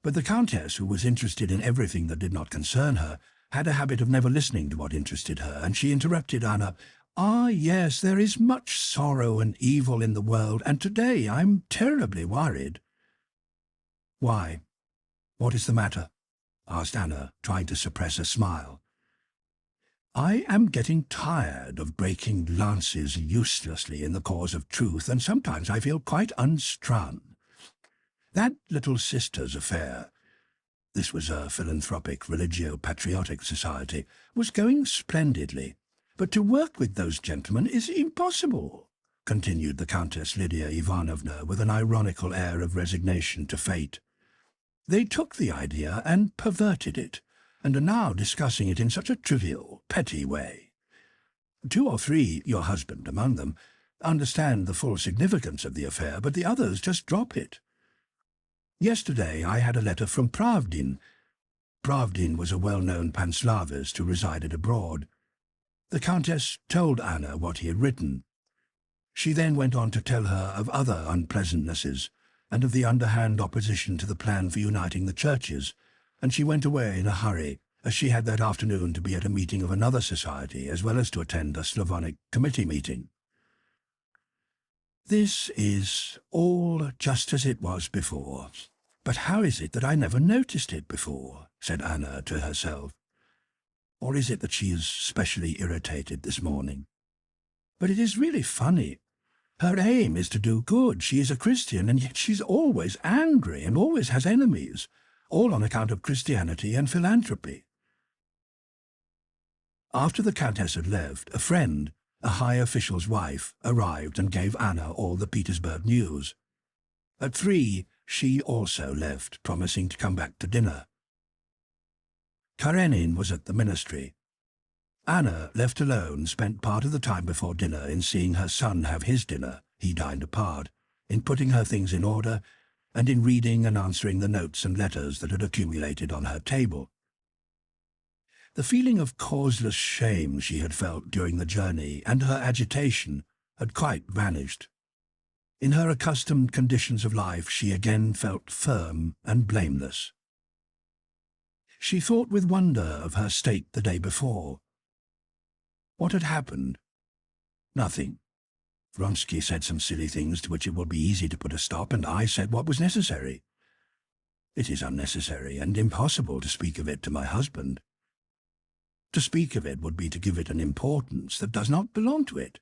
But the Countess, who was interested in everything that did not concern her, had a habit of never listening to what interested her, and she interrupted Anna. "Ah, yes, there is much sorrow and evil in the world, and today I'm terribly worried." "Why? What is the matter?" asked Anna, trying to suppress a smile. "I am getting tired of breaking lances uselessly in the cause of truth, and sometimes I feel quite unstrung. That little sister's affair," this was a philanthropic, religio-patriotic society, "was going splendidly. But to work with those gentlemen is impossible," continued the Countess Lydia Ivanovna with an ironical air of resignation to fate. "They took the idea and perverted it, and are now discussing it in such a trivial, petty way. 2 or 3, your husband among them, understand the full significance of the affair, but the others just drop it. Yesterday I had a letter from Pravdin. Pravdin was a well-known Panslavist who resided abroad. The Countess told Anna what he had written. She then went on to tell her of other unpleasantnesses, and of the underhand opposition to the plan for uniting the churches, and she went away in a hurry, as she had that afternoon to be at a meeting of another society, as well as to attend a Slavonic committee meeting. This is all just as it was before. But how is it that I never noticed it before?" said Anna to herself. "Or is it that she is specially irritated this morning? But it is really funny. Her aim is to do good. She is a Christian, and yet she's always angry and always has enemies, all on account of Christianity and philanthropy." After the Countess had left, a friend, a high official's wife, arrived and gave Anna all the Petersburg news. At 3, she also left, promising to come back to dinner. Karenin was at the ministry. Anna, left alone, spent part of the time before dinner in seeing her son have his dinner, he dined apart, in putting her things in order, and in reading and answering the notes and letters that had accumulated on her table. The feeling of causeless shame she had felt during the journey and her agitation had quite vanished. In her accustomed conditions of life she again felt firm and blameless. She thought with wonder of her state the day before. What had happened? Nothing. Vronsky said some silly things to which it would be easy to put a stop, and I said what was necessary. It is unnecessary and impossible to speak of it to my husband. To speak of it would be to give it an importance that does not belong to it.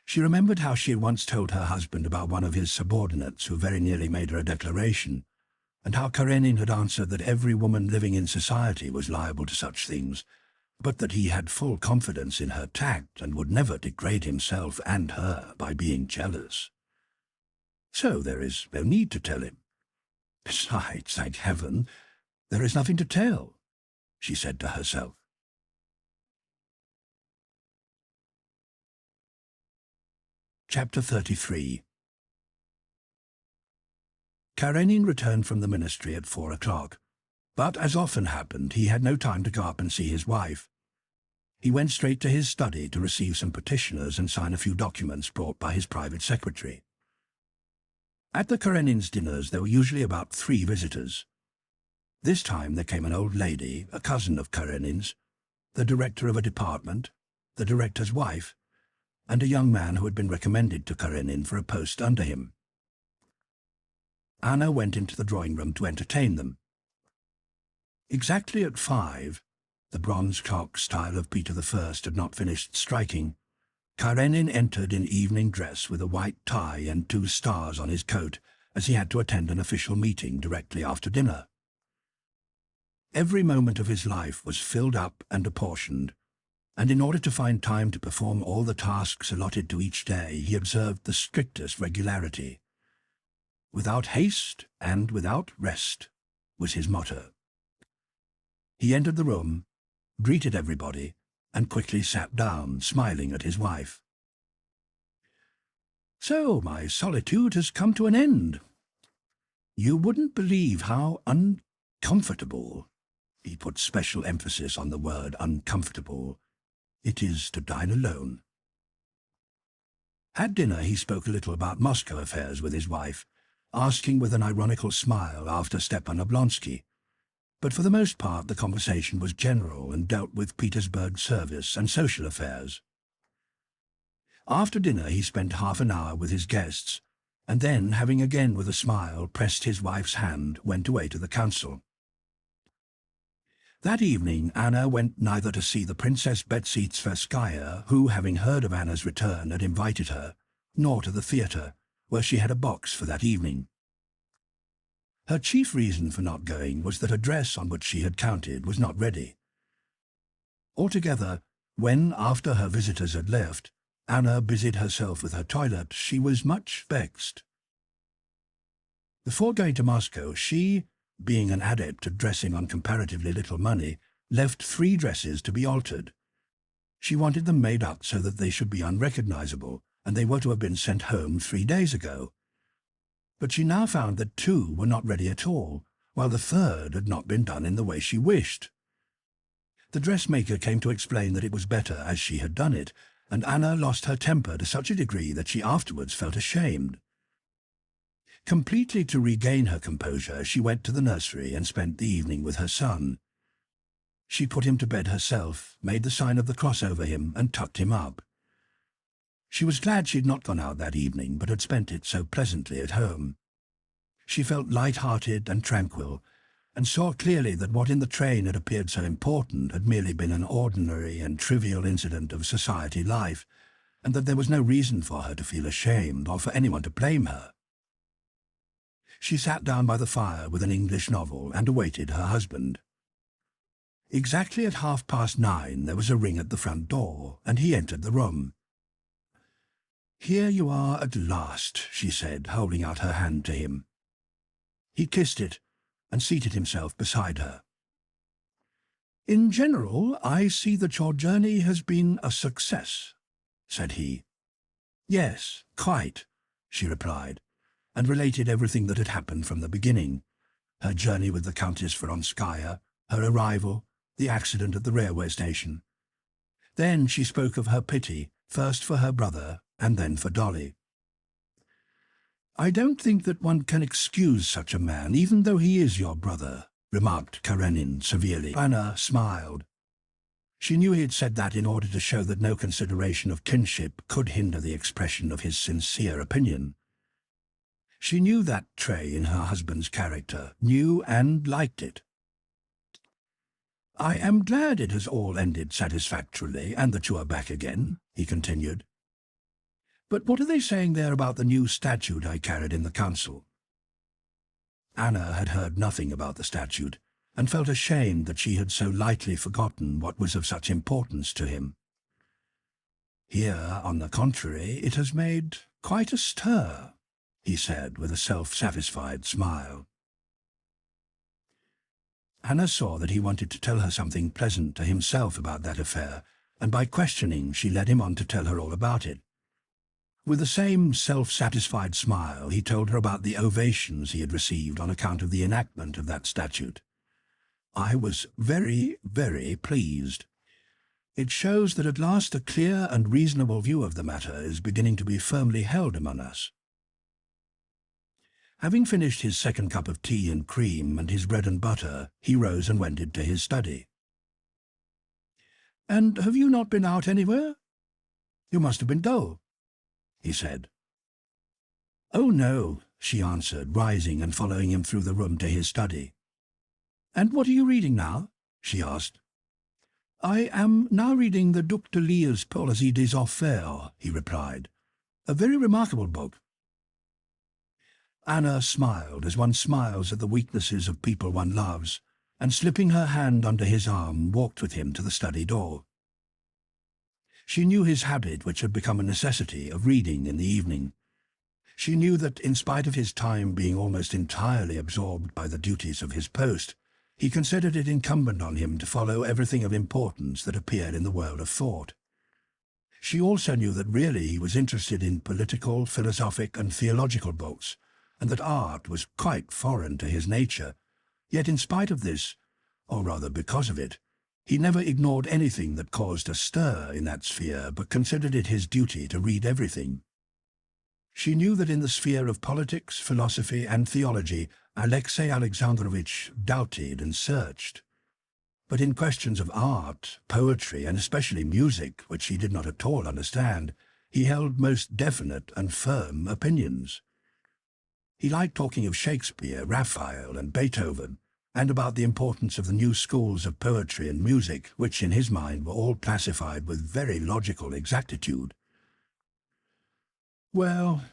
She remembered how she had once told her husband about one of his subordinates who very nearly made her a declaration, and how Karenin had answered that every woman living in society was liable to such things, but that he had full confidence in her tact and would never degrade himself and her by being jealous. So there is no need to tell him. Besides, thank heaven, there is nothing to tell, she said to herself. Chapter 33. Karenin returned from the ministry at 4 o'clock, but, as often happened, he had no time to go up and see his wife. He went straight to his study to receive some petitioners and sign a few documents brought by his private secretary. At the Karenins' dinners there were usually about 3 visitors. This time there came an old lady, a cousin of Karenin's, the director of a department, the director's wife, and a young man who had been recommended to Karenin for a post under him. Anna went into the drawing-room to entertain them. Exactly at 5, the bronze clock style of Peter I had not finished striking, Karenin entered in evening dress with a white tie and 2 stars on his coat, as he had to attend an official meeting directly after dinner. Every moment of his life was filled up and apportioned, and in order to find time to perform all the tasks allotted to each day, he observed the strictest regularity. "Without haste and without rest," was his motto. He entered the room, greeted everybody, and quickly sat down, smiling at his wife. "So my solitude has come to an end. You wouldn't believe how uncomfortable," he put special emphasis on the word uncomfortable, "it is to dine alone." At dinner he spoke a little about Moscow affairs with his wife, asking with an ironical smile after Stepan Oblonsky, but for the most part the conversation was general and dealt with Petersburg service and social affairs. After dinner he spent half an hour with his guests, and then, having again with a smile pressed his wife's hand, went away to the council. That evening Anna went neither to see the Princess Betsy Tverskaya, who, having heard of Anna's return, had invited her, nor to the theatre, where she had a box for that evening. Her chief reason for not going was that a dress on which she had counted was not ready. Altogether, when, after her visitors had left, Anna busied herself with her toilet, she was much vexed. Before going to Moscow, she, being an adept at dressing on comparatively little money, left 3 dresses to be altered. She wanted them made up so that they should be unrecognizable, and they were to have been sent home 3 days ago. But she now found that 2 were not ready at all, while the 3rd had not been done in the way she wished. The dressmaker came to explain that it was better as she had done it, and Anna lost her temper to such a degree that she afterwards felt ashamed. Completely to regain her composure, she went to the nursery and spent the evening with her son. She put him to bed herself, made the sign of the cross over him, and tucked him up. She was glad she had not gone out that evening, but had spent it so pleasantly at home. She felt light-hearted and tranquil, and saw clearly that what in the train had appeared so important had merely been an ordinary and trivial incident of society life, and that there was no reason for her to feel ashamed or for anyone to blame her. She sat down by the fire with an English novel and awaited her husband. Exactly at 9:30 there was a ring at the front door, and he entered the room. "Here you are at last," she said, holding out her hand to him. He kissed it and seated himself beside her. "In general, I see that your journey has been a success," said he. "Yes, quite," she replied, and related everything that had happened from the beginning: her journey with the Countess Vronskaya, her arrival, the accident at the railway station. Then she spoke of her pity, first for her brother and then for Dolly. "I don't think that one can excuse such a man, even though he is your brother," remarked Karenin severely. Anna smiled. She knew he had said that in order to show that no consideration of kinship could hinder the expression of his sincere opinion. She knew that trait in her husband's character, knew and liked it. "I am glad it has all ended satisfactorily, and that you are back again," he continued. "But what are they saying there about the new statute I carried in the council?" Anna had heard nothing about the statute, and felt ashamed that she had so lightly forgotten what was of such importance to him. "Here, on the contrary, it has made quite a stir," he said with a self-satisfied smile. Anna saw that he wanted to tell her something pleasant to himself about that affair, and by questioning she led him on to tell her all about it. With the same self-satisfied smile, he told her about the ovations he had received on account of the enactment of that statute. "I was very, very pleased. It shows that at last a clear and reasonable view of the matter is beginning to be firmly held among us." Having finished his second cup of tea and cream and his bread and butter, he rose and went into his study. "And have you not been out anywhere? You must have been dull," he said. "Oh, no," she answered, rising and following him through the room to his study. "And what are you reading now?" she asked. "I am now reading the Duc de Liè's Policy des Affaires," he replied. "A very remarkable book." Anna smiled as one smiles at the weaknesses of people one loves, and slipping her hand under his arm, walked with him to the study door. She knew his habit, which had become a necessity, of reading in the evening. She knew that, in spite of his time being almost entirely absorbed by the duties of his post, he considered it incumbent on him to follow everything of importance that appeared in the world of thought. She also knew that really he was interested in political, philosophic and theological books, and that art was quite foreign to his nature. Yet in spite of this, or rather because of it, he never ignored anything that caused a stir in that sphere, but considered it his duty to read everything. She knew that in the sphere of politics, philosophy and theology, Alexei Alexandrovich doubted and searched. But in questions of art, poetry, and especially music, which he did not at all understand, he held most definite and firm opinions. He liked talking of Shakespeare, Raphael, and Beethoven, and about the importance of the new schools of poetry and music, which in his mind were all classified with very logical exactitude. "Well,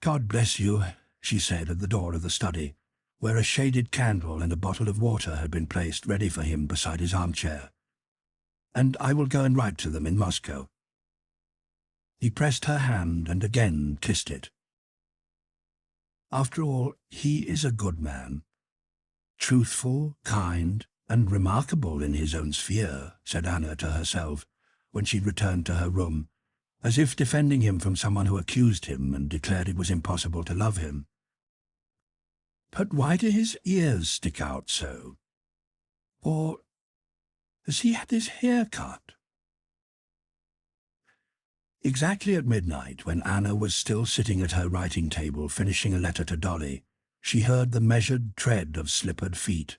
God bless you," she said at the door of the study, where a shaded candle and a bottle of water had been placed ready for him beside his armchair. "And I will go and write to them in Moscow." He pressed her hand and again kissed it. After all, he is a good man. Truthful, kind, and remarkable in his own sphere, said Anna to herself, when she returned to her room, as if defending him from someone who accused him and declared it was impossible to love him. But why do his ears stick out so? Or has he had his hair cut? Exactly at midnight, when Anna was still sitting at her writing table finishing a letter to Dolly, she heard the measured tread of slippered feet,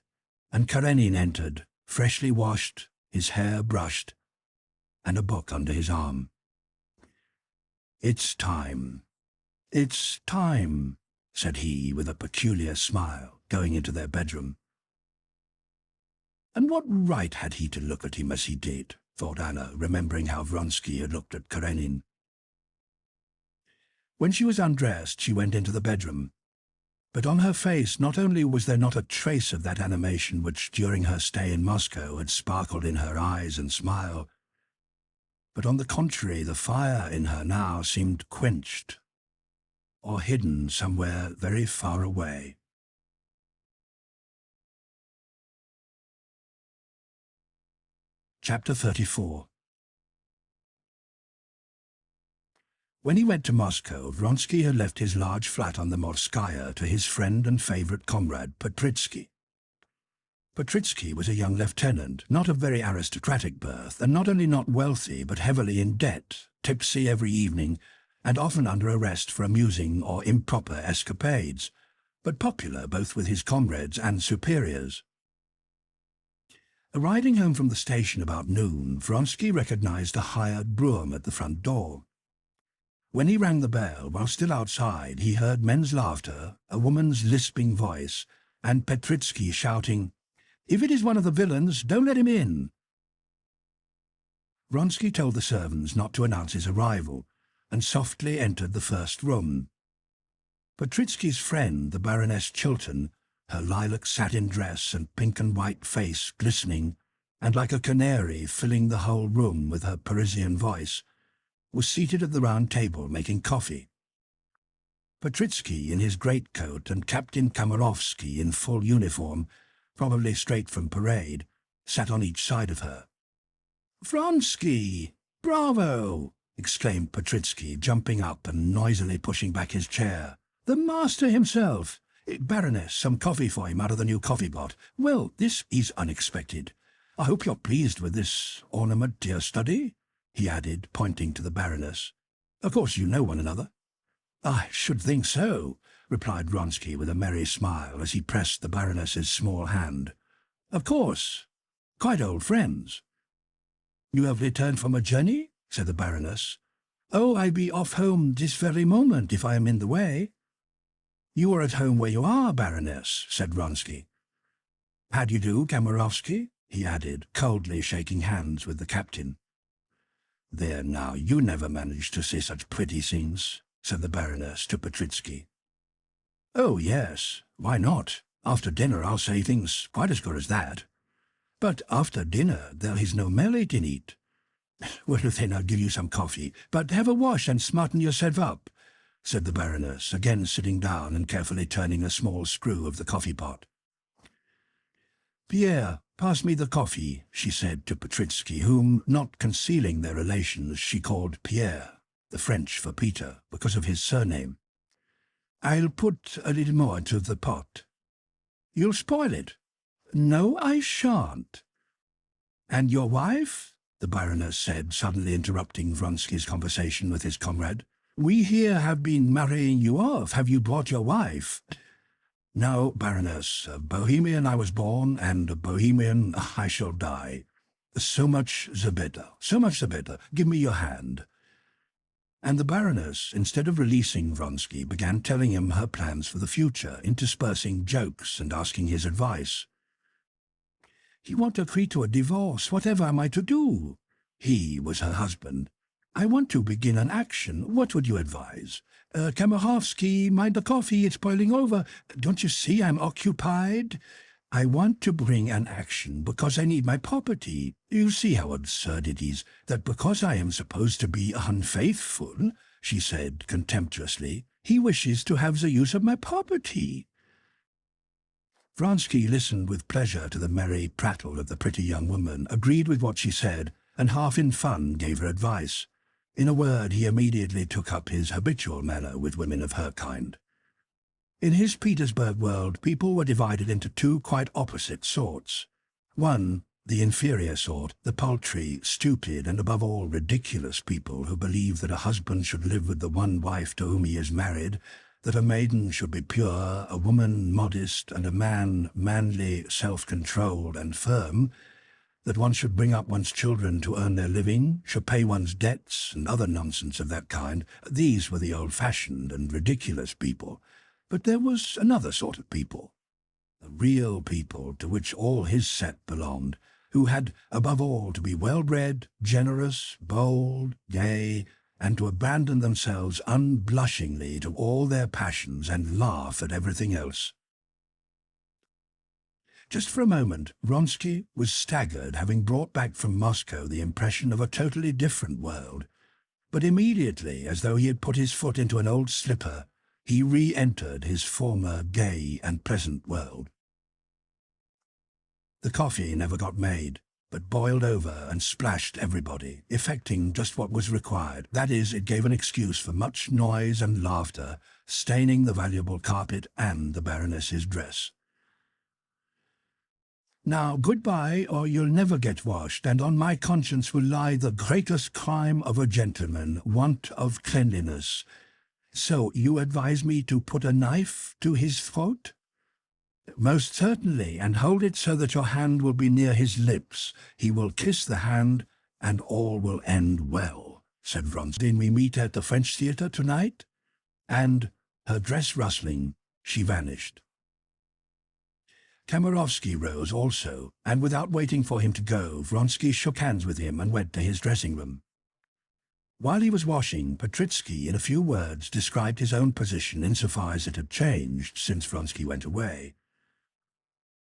and Karenin entered, freshly washed, his hair brushed, and a book under his arm. "It's time, said he with a peculiar smile, going into their bedroom. And what right had he to look at him as he did, thought Anna, remembering how Vronsky had looked at Karenin. When she was undressed, she went into the bedroom. But on her face not only was there not a trace of that animation which during her stay in Moscow had sparkled in her eyes and smile, but on the contrary the fire in her now seemed quenched, or hidden somewhere very far away. Chapter 34. When he went to Moscow, Vronsky had left his large flat on the Morskaya to his friend and favourite comrade, Petritsky. Petritsky was a young lieutenant, not of very aristocratic birth, and not only not wealthy, but heavily in debt, tipsy every evening, and often under arrest for amusing or improper escapades, but popular both with his comrades and superiors. Arriving home from the station about noon, Vronsky recognized a hired brougham at the front door. When he rang the bell, while still outside, he heard men's laughter, a woman's lisping voice, and Petritsky shouting, "If it is one of the villains, don't let him in." Vronsky told the servants not to announce his arrival, and softly entered the first room. Petritsky's friend, the Baroness Chilton, her lilac satin dress and pink and white face glistening, and like a canary filling the whole room with her Parisian voice, was seated at the round table making coffee. Petritsky, in his greatcoat, and Captain Kamerovsky in full uniform, probably straight from parade, sat on each side of her. "Vronsky! Bravo!" exclaimed Petritsky, jumping up and noisily pushing back his chair. "The master himself! Baroness, some coffee for him out of the new coffee pot. Well, this is unexpected. I hope you're pleased with this ornament to your study," he added, pointing to the Baroness. "Of course you know one another." "I should think so," replied Vronsky with a merry smile as he pressed the Baroness's small hand. "Of course. Quite old friends." "You have returned from a journey?" said the Baroness. "Oh, I be off home this very moment, if I am in the way." "You are at home where you are, Baroness," said Vronsky. "How do you do, Kamerovsky?" he added, coldly shaking hands with the captain. "There now, you never managed to say such pretty things," said the Baroness to Petritsky. "Oh, yes, why not? After dinner I'll say things quite as good as that. But after dinner there is no melee to eat. Well, then I'll give you some coffee, but have a wash and smarten yourself up, said the Baroness, again sitting down and carefully turning a small screw of the coffee-pot. Pierre, pass me the coffee, she said to Petritsky, whom, not concealing their relations, she called Pierre, the French for Peter, because of his surname. I'll put a little more into the pot. You'll spoil it. No, I shan't. And your wife? The Baroness said, suddenly interrupting Vronsky's conversation with his comrade. We here have been marrying you off. Have you brought your wife? No, Baroness. A Bohemian I was born, and a Bohemian I shall die. So much the better. So much the better. Give me your hand. And the Baroness, instead of releasing Vronsky, began telling him her plans for the future, interspersing jokes and asking his advice. You want to agree to a divorce. Whatever am I to do? He was her husband. I want to begin an action. What would you advise? Kamerovsky, mind the coffee, it's boiling over. Don't you see I'm occupied? I want to bring an action because I need my property. You see how absurd it is, that because I am supposed to be unfaithful, she said contemptuously, he wishes to have the use of my property. Vronsky listened with pleasure to the merry prattle of the pretty young woman, agreed with what she said, and half in fun gave her advice. In a word, he immediately took up his habitual manner with women of her kind. In his Petersburg world, people were divided into two quite opposite sorts. One, the inferior sort, the paltry, stupid, and above all ridiculous people who believe that a husband should live with the one wife to whom he is married, that a maiden should be pure, a woman modest, and a man manly, self-controlled, and firm, that one should bring up one's children to earn their living, should pay one's debts, and other nonsense of that kind. These were the old-fashioned and ridiculous people. But there was another sort of people, the real people to which all his set belonged, who had, above all, to be well-bred, generous, bold, gay, and to abandon themselves unblushingly to all their passions and laugh at everything else. Just for a moment, Vronsky was staggered, having brought back from Moscow the impression of a totally different world. But immediately, as though he had put his foot into an old slipper, he re-entered his former gay and pleasant world. The coffee never got made, but boiled over and splashed everybody, effecting just what was required. That is, it gave an excuse for much noise and laughter, staining the valuable carpet and the Baroness's dress. Now, goodbye, or you'll never get washed, and on my conscience will lie the greatest crime of a gentleman, want of cleanliness. So you advise me to put a knife to his throat? Most certainly, and hold it so that your hand will be near his lips. He will kiss the hand, and all will end well, said Vronsky. Did we meet at the French theatre tonight? And, her dress rustling, she vanished. Kamerovsky rose also, and without waiting for him to go, Vronsky shook hands with him and went to his dressing-room. While he was washing, Petritsky, in a few words, described his own position insofar as it had changed since Vronsky went away.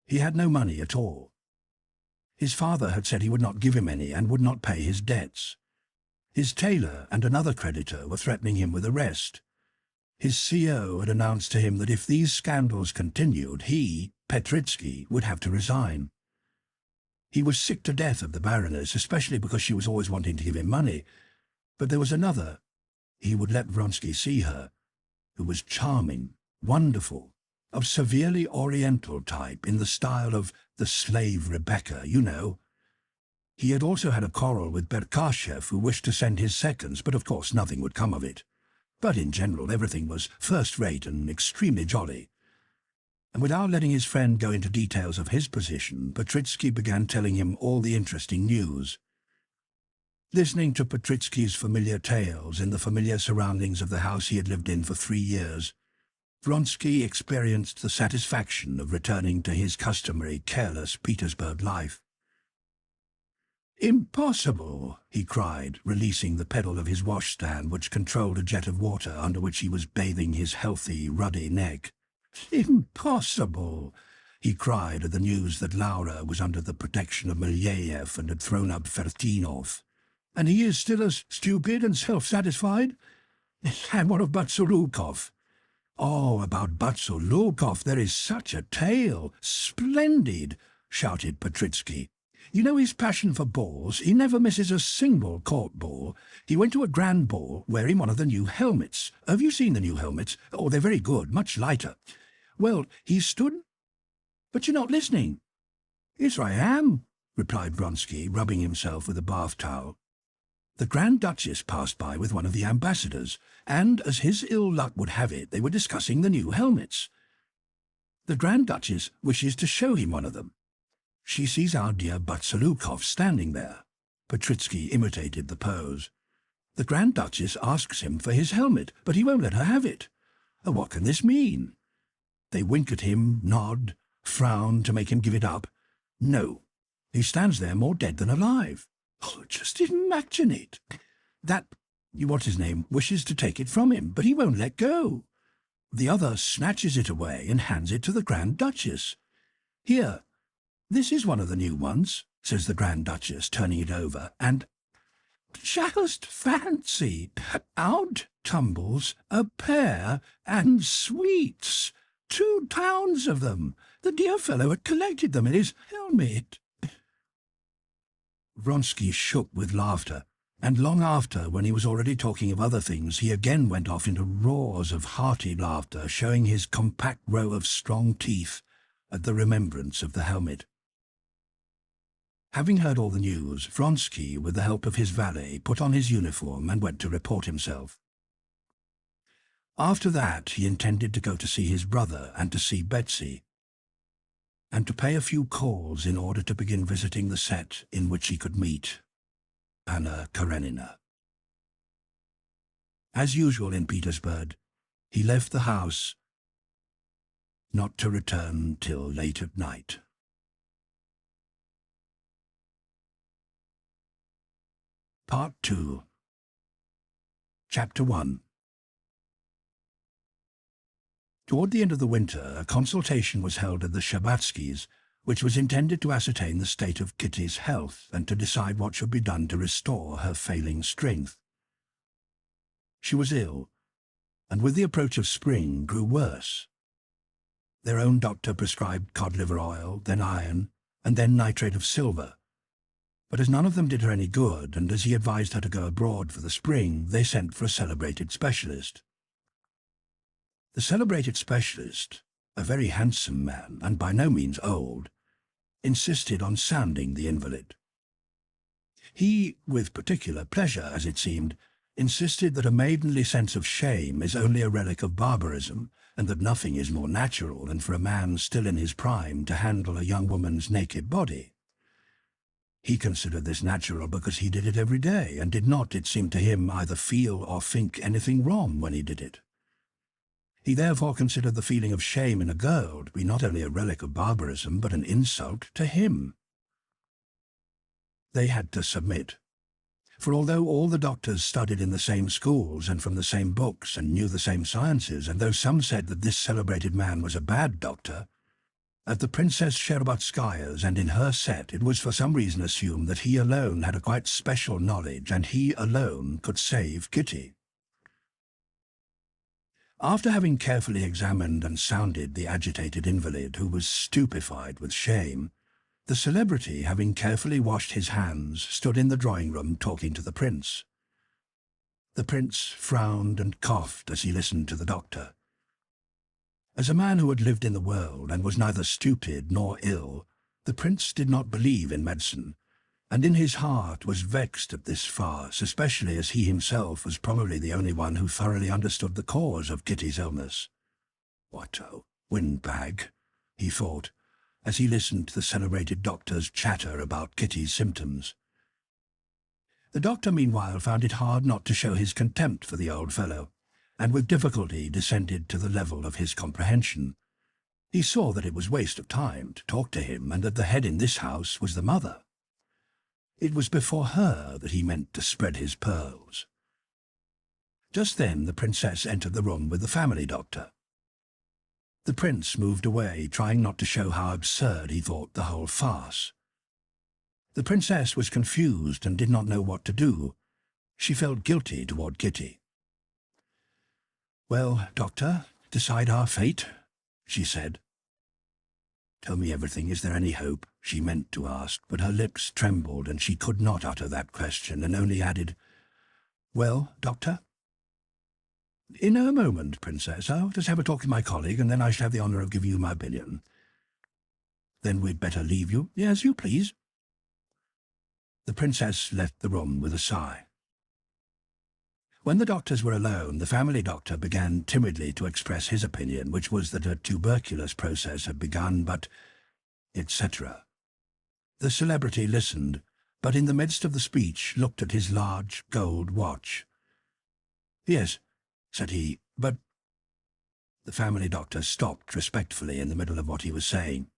He had no money at all. His father had said he would not give him any and would not pay his debts. His tailor and another creditor were threatening him with arrest. His CO had announced to him that if these scandals continued, he, Petritsky, would have to resign. He was sick to death of the Baroness, especially because she was always wanting to give him money. But there was another. He would let Vronsky see her, who was charming, wonderful, of severely oriental type, in the style of the slave Rebecca, you know. He had also had a quarrel with Berkashev, who wished to send his seconds, but of course nothing would come of it. But in general everything was first-rate and extremely jolly. And without letting his friend go into details of his position, Petritsky began telling him all the interesting news. Listening to Petritsky's familiar tales in the familiar surroundings of the house he had lived in for 3 years, Vronsky experienced the satisfaction of returning to his customary careless Petersburg life. "Impossible!" he cried, releasing the pedal of his washstand which controlled a jet of water under which he was bathing his healthy, ruddy neck. "Impossible!" he cried at the news that Laura was under the protection of Milyeyev and had thrown up Fertinov. And he is still as stupid and self-satisfied? And what of Batsulukov? Oh, about Batsulukov there is such a tale. Splendid, shouted Petritsky. You know his passion for balls. He never misses a single court ball. He went to a grand ball wearing one of the new helmets. Have you seen the new helmets? Oh, they're very good, much lighter. Well, he stood... But you're not listening. Yes, I am, replied Vronsky, rubbing himself with a bath towel. The Grand Duchess passed by with one of the ambassadors, and, as his ill luck would have it, they were discussing the new helmets. The Grand Duchess wishes to show him one of them. She sees our dear Batsulukov standing there. Petritsky imitated the pose. The Grand Duchess asks him for his helmet, but he won't let her have it. Oh, what can this mean? They wink at him, nod, frown to make him give it up. No, he stands there more dead than alive. Oh, just imagine it. That, what's-his-name, wishes to take it from him, but he won't let go. The other snatches it away and hands it to the Grand Duchess. Here, this is one of the new ones, says the Grand Duchess, turning it over, and just fancy, out tumbles a pear and sweets, 2 pounds of them. The dear fellow had collected them in his helmet. Vronsky shook with laughter, and long after, when he was already talking of other things, he again went off into roars of hearty laughter, showing his compact row of strong teeth at the remembrance of the helmet. Having heard all the news, Vronsky, with the help of his valet, put on his uniform and went to report himself. After that he intended to go to see his brother and to see Betsy, and to pay a few calls in order to begin visiting the set in which he could meet Anna Karenina. As usual in Petersburg, he left the house, not to return till late at night. Part 2. Chapter 1. Toward the end of the winter, a consultation was held at the Shabbatskys, which was intended to ascertain the state of Kitty's health and to decide what should be done to restore her failing strength. She was ill, and with the approach of spring grew worse. Their own doctor prescribed cod liver oil, then iron, and then nitrate of silver. But as none of them did her any good, and as he advised her to go abroad for the spring, they sent for a celebrated specialist. The celebrated specialist, a very handsome man, and by no means old, insisted on sounding the invalid. He, with particular pleasure, as it seemed, insisted that a maidenly sense of shame is only a relic of barbarism, and that nothing is more natural than for a man still in his prime to handle a young woman's naked body. He considered this natural because he did it every day, and did not, it seemed to him, either feel or think anything wrong when he did it. He therefore considered the feeling of shame in a girl to be not only a relic of barbarism, but an insult to him. They had to submit, for although all the doctors studied in the same schools and from the same books and knew the same sciences, and though some said that this celebrated man was a bad doctor, at the Princess Shtcherbatskaya's and in her set it was for some reason assumed that he alone had a quite special knowledge, and he alone could save Kitty. After having carefully examined and sounded the agitated invalid, who was stupefied with shame, the celebrity, having carefully washed his hands, stood in the drawing-room talking to the prince. The prince frowned and coughed as he listened to the doctor. As a man who had lived in the world and was neither stupid nor ill, the prince did not believe in medicine, and in his heart was vexed at this farce, especially as he himself was probably the only one who thoroughly understood the cause of Kitty's illness. What a windbag, he thought, as he listened to the celebrated doctor's chatter about Kitty's symptoms. The doctor meanwhile found it hard not to show his contempt for the old fellow, and with difficulty descended to the level of his comprehension. He saw that it was waste of time to talk to him, and that the head in this house was the mother. It was before her that he meant to spread his pearls. Just then the princess entered the room with the family doctor. The prince moved away, trying not to show how absurd he thought the whole farce. The princess was confused and did not know what to do. She felt guilty toward Kitty. "Well, doctor, decide our fate," she said. "Tell me everything. Is there any hope?" she meant to ask, but her lips trembled and she could not utter that question, and only added, "Well, doctor?" "In a moment, princess. I'll just have a talk with my colleague, and then I shall have the honour of giving you my opinion." "Then we'd better leave you?" "Yes, you please." The princess left the room with a sigh. When the doctors were alone, the family doctor began timidly to express his opinion, which was that a tuberculous process had begun, but etc. The celebrity listened, but in the midst of the speech looked at his large gold watch. "Yes," said he, "but—" The family doctor stopped respectfully in the middle of what he was saying.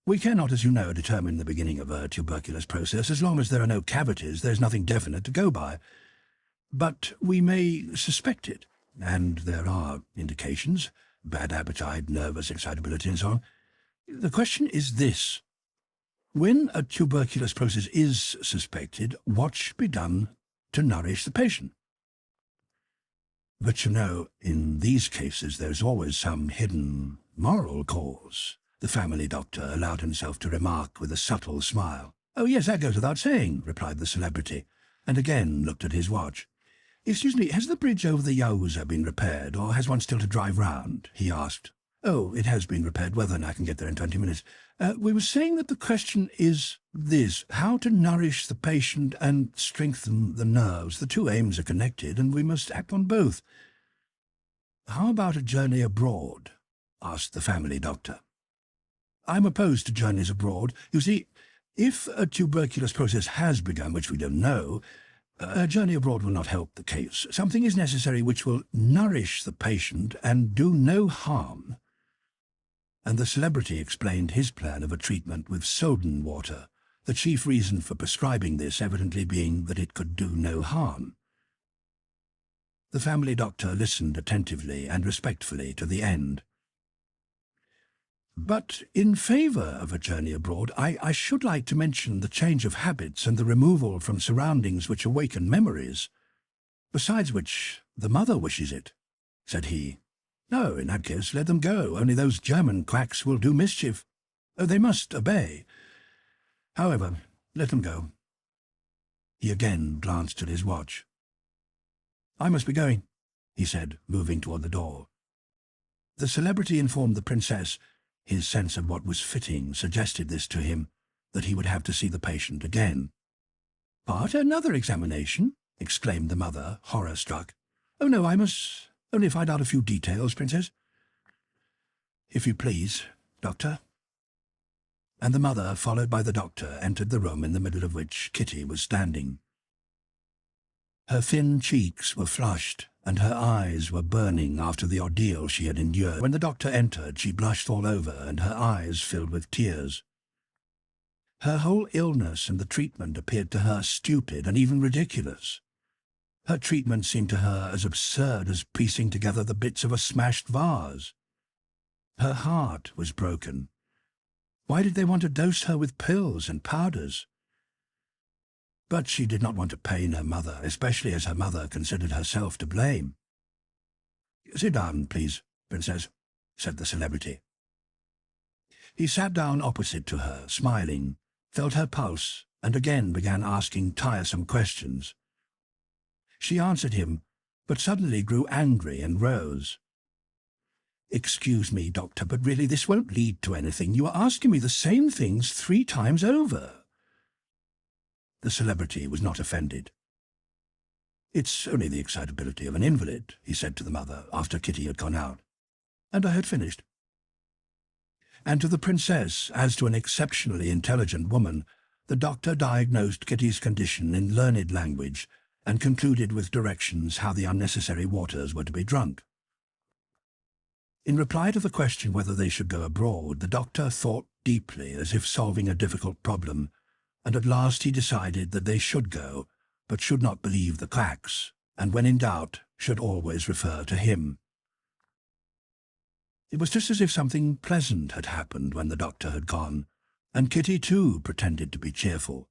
"We cannot, as you know, determine the beginning of a tuberculous process. As long as there are no cavities, there's nothing definite to go by. But we may suspect it, and there are indications: bad appetite, nervous excitability, and so on. The question is this: when a tuberculous process is suspected, what should be done to nourish the patient?" "But you know, in these cases there's always some hidden moral cause," the family doctor allowed himself to remark with a subtle smile. "Oh yes, that goes without saying," replied the celebrity, and again looked at his watch. "Excuse me, has the bridge over the Yauza been repaired, or has one still to drive round?" he asked. "Oh, it has been repaired. Well, then I can get there in 20 minutes. We were saying that the question is this: how to nourish the patient and strengthen the nerves. The two aims are connected, and we must act on both." "How about a journey abroad?" asked the family doctor. "I'm opposed to journeys abroad. You see, if a tuberculous process has begun, which we don't know, a journey abroad will not help the case. Something is necessary which will nourish the patient and do no harm." And the celebrity explained his plan of a treatment with soda water, the chief reason for prescribing this evidently being that it could do no harm. The family doctor listened attentively and respectfully to the end. "But in favour of a journey abroad, I should like to mention the change of habits and the removal from surroundings which awaken memories. Besides which, the mother wishes it," said he. "No, in that case, let them go. Only those German quacks will do mischief. Oh, they must obey. However, let them go." He again glanced at his watch. "I must be going," he said, moving toward the door. The celebrity informed the princess. His sense of what was fitting suggested this to him, that he would have to see the patient again. "What, another examination?" exclaimed the mother, horror-struck. "Oh, no, I must only find out a few details, princess." "If you please, doctor." And the mother, followed by the doctor, entered the room in the middle of which Kitty was standing. Her thin cheeks were flushed, and her eyes were burning after the ordeal she had endured. When the doctor entered, she blushed all over, and her eyes filled with tears. Her whole illness and the treatment appeared to her stupid and even ridiculous. Her treatment seemed to her as absurd as piecing together the bits of a smashed vase. Her heart was broken. Why did they want to dose her with pills and powders? But she did not want to pain her mother, especially as her mother considered herself to blame. "Sit down, please, princess," said the celebrity. He sat down opposite to her, smiling, felt her pulse, and again began asking tiresome questions. She answered him, but suddenly grew angry and rose. "Excuse me, doctor, but really this won't lead to anything. You are asking me the same things 3 times over." The celebrity was not offended. "It's only the excitability of an invalid," he said to the mother, after Kitty had gone out. And I had finished. And to the princess, as to an exceptionally intelligent woman, the doctor diagnosed Kitty's condition in learned language and concluded with directions how the unnecessary waters were to be drunk. In reply to the question whether they should go abroad, the doctor thought deeply, as if solving a difficult problem, and at last he decided that they should go, but should not believe the quacks, and when in doubt should always refer to him. It was just as if something pleasant had happened when the doctor had gone, And Kitty too pretended to be cheerful.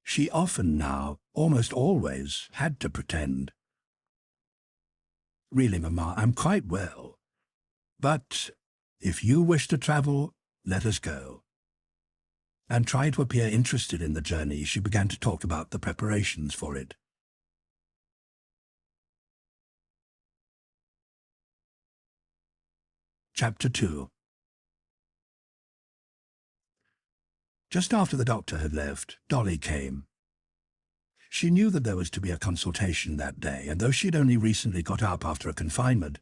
She often now, almost always, had to pretend. "Really, Mamma, I'm quite well. But if you wish to travel, let us go." And trying to appear interested in the journey, she began to talk about the preparations for it. Chapter 2. Just after the doctor had left, Dolly came. She knew that there was to be a consultation that day, and though she had only recently got up after a confinement,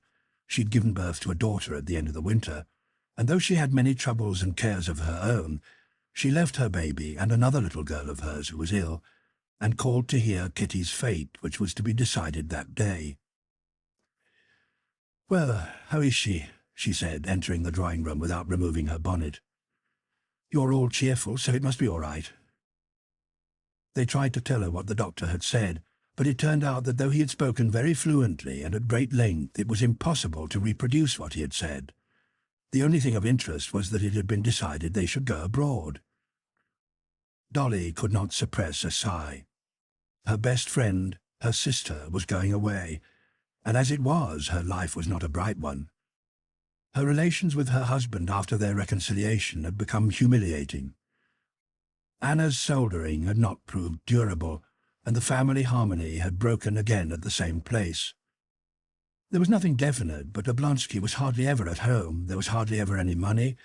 she'd given birth to a daughter at the end of the winter, and though she had many troubles and cares of her own, she left her baby and another little girl of hers who was ill, and called to hear Kitty's fate, which was to be decided that day. "Well, how is she?" she said, entering the drawing-room without removing her bonnet. "You're all cheerful, so it must be all right." They tried to tell her what the doctor had said, but it turned out that though he had spoken very fluently and at great length, it was impossible to reproduce what he had said. The only thing of interest was that it had been decided they should go abroad. Dolly could not suppress a sigh. Her best friend, her sister, was going away, and as it was, her life was not a bright one. Her relations with her husband after their reconciliation had become humiliating. Anna's soldering had not proved durable, and the family harmony had broken again at the same place. There was nothing definite, but Oblonsky was hardly ever at home, there was hardly ever any money,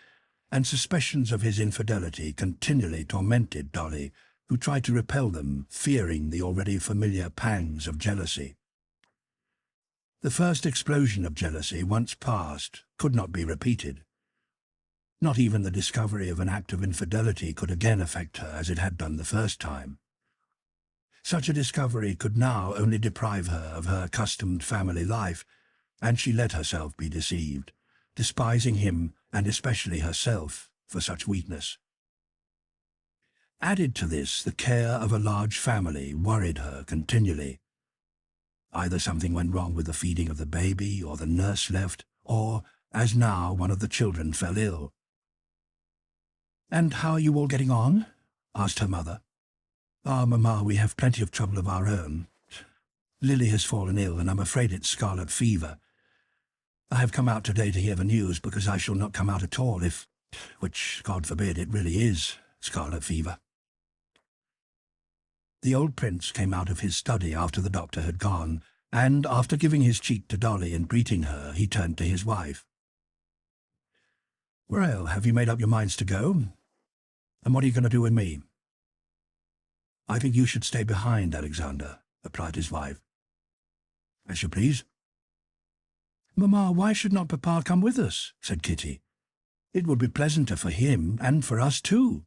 and suspicions of his infidelity continually tormented Dolly, who tried to repel them, fearing the already familiar pangs of jealousy. The first explosion of jealousy, once past, could not be repeated. Not even the discovery of an act of infidelity could again affect her as it had done the first time. Such a discovery could now only deprive her of her accustomed family life, and she let herself be deceived, despising him and especially herself for such weakness. Added to this, the care of a large family worried her continually. Either something went wrong with the feeding of the baby, or the nurse left, or, as now, one of the children fell ill. "And how are you all getting on?" asked her mother. "Ah, Mamma, we have plenty of trouble of our own. Lily has fallen ill, and I'm afraid it's scarlet fever. I have come out today to hear the news, because I shall not come out at all if, which, God forbid, it really is scarlet fever." The old prince came out of his study after the doctor had gone, and, after giving his cheek to Dolly and greeting her, he turned to his wife. "Well, have you made up your minds to go? And what are you going to do with me?" "I think you should stay behind, Alexander," replied his wife. "As you please." "Mamma, why should not Papa come with us?" said Kitty. "It would be pleasanter for him, and for us too."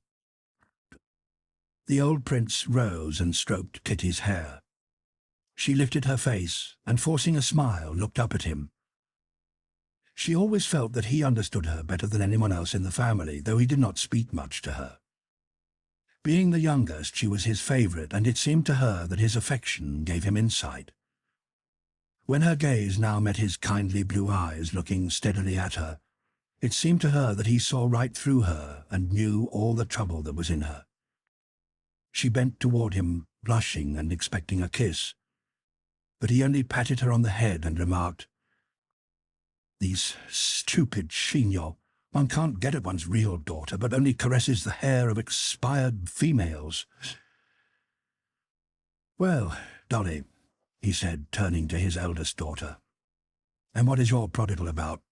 The old prince rose and stroked Kitty's hair. She lifted her face, and forcing a smile, looked up at him. She always felt that he understood her better than anyone else in the family, though he did not speak much to her. Being the youngest, she was his favourite, and it seemed to her that his affection gave him insight. When her gaze now met his kindly blue eyes looking steadily at her, it seemed to her that he saw right through her and knew all the trouble that was in her. She bent toward him, blushing and expecting a kiss, but he only patted her on the head and remarked, "These stupid chignons. One can't get at one's real daughter, but only caresses the hair of expired females." "Well, Dolly," he said, turning to his eldest daughter, "and what is your prodigal about?"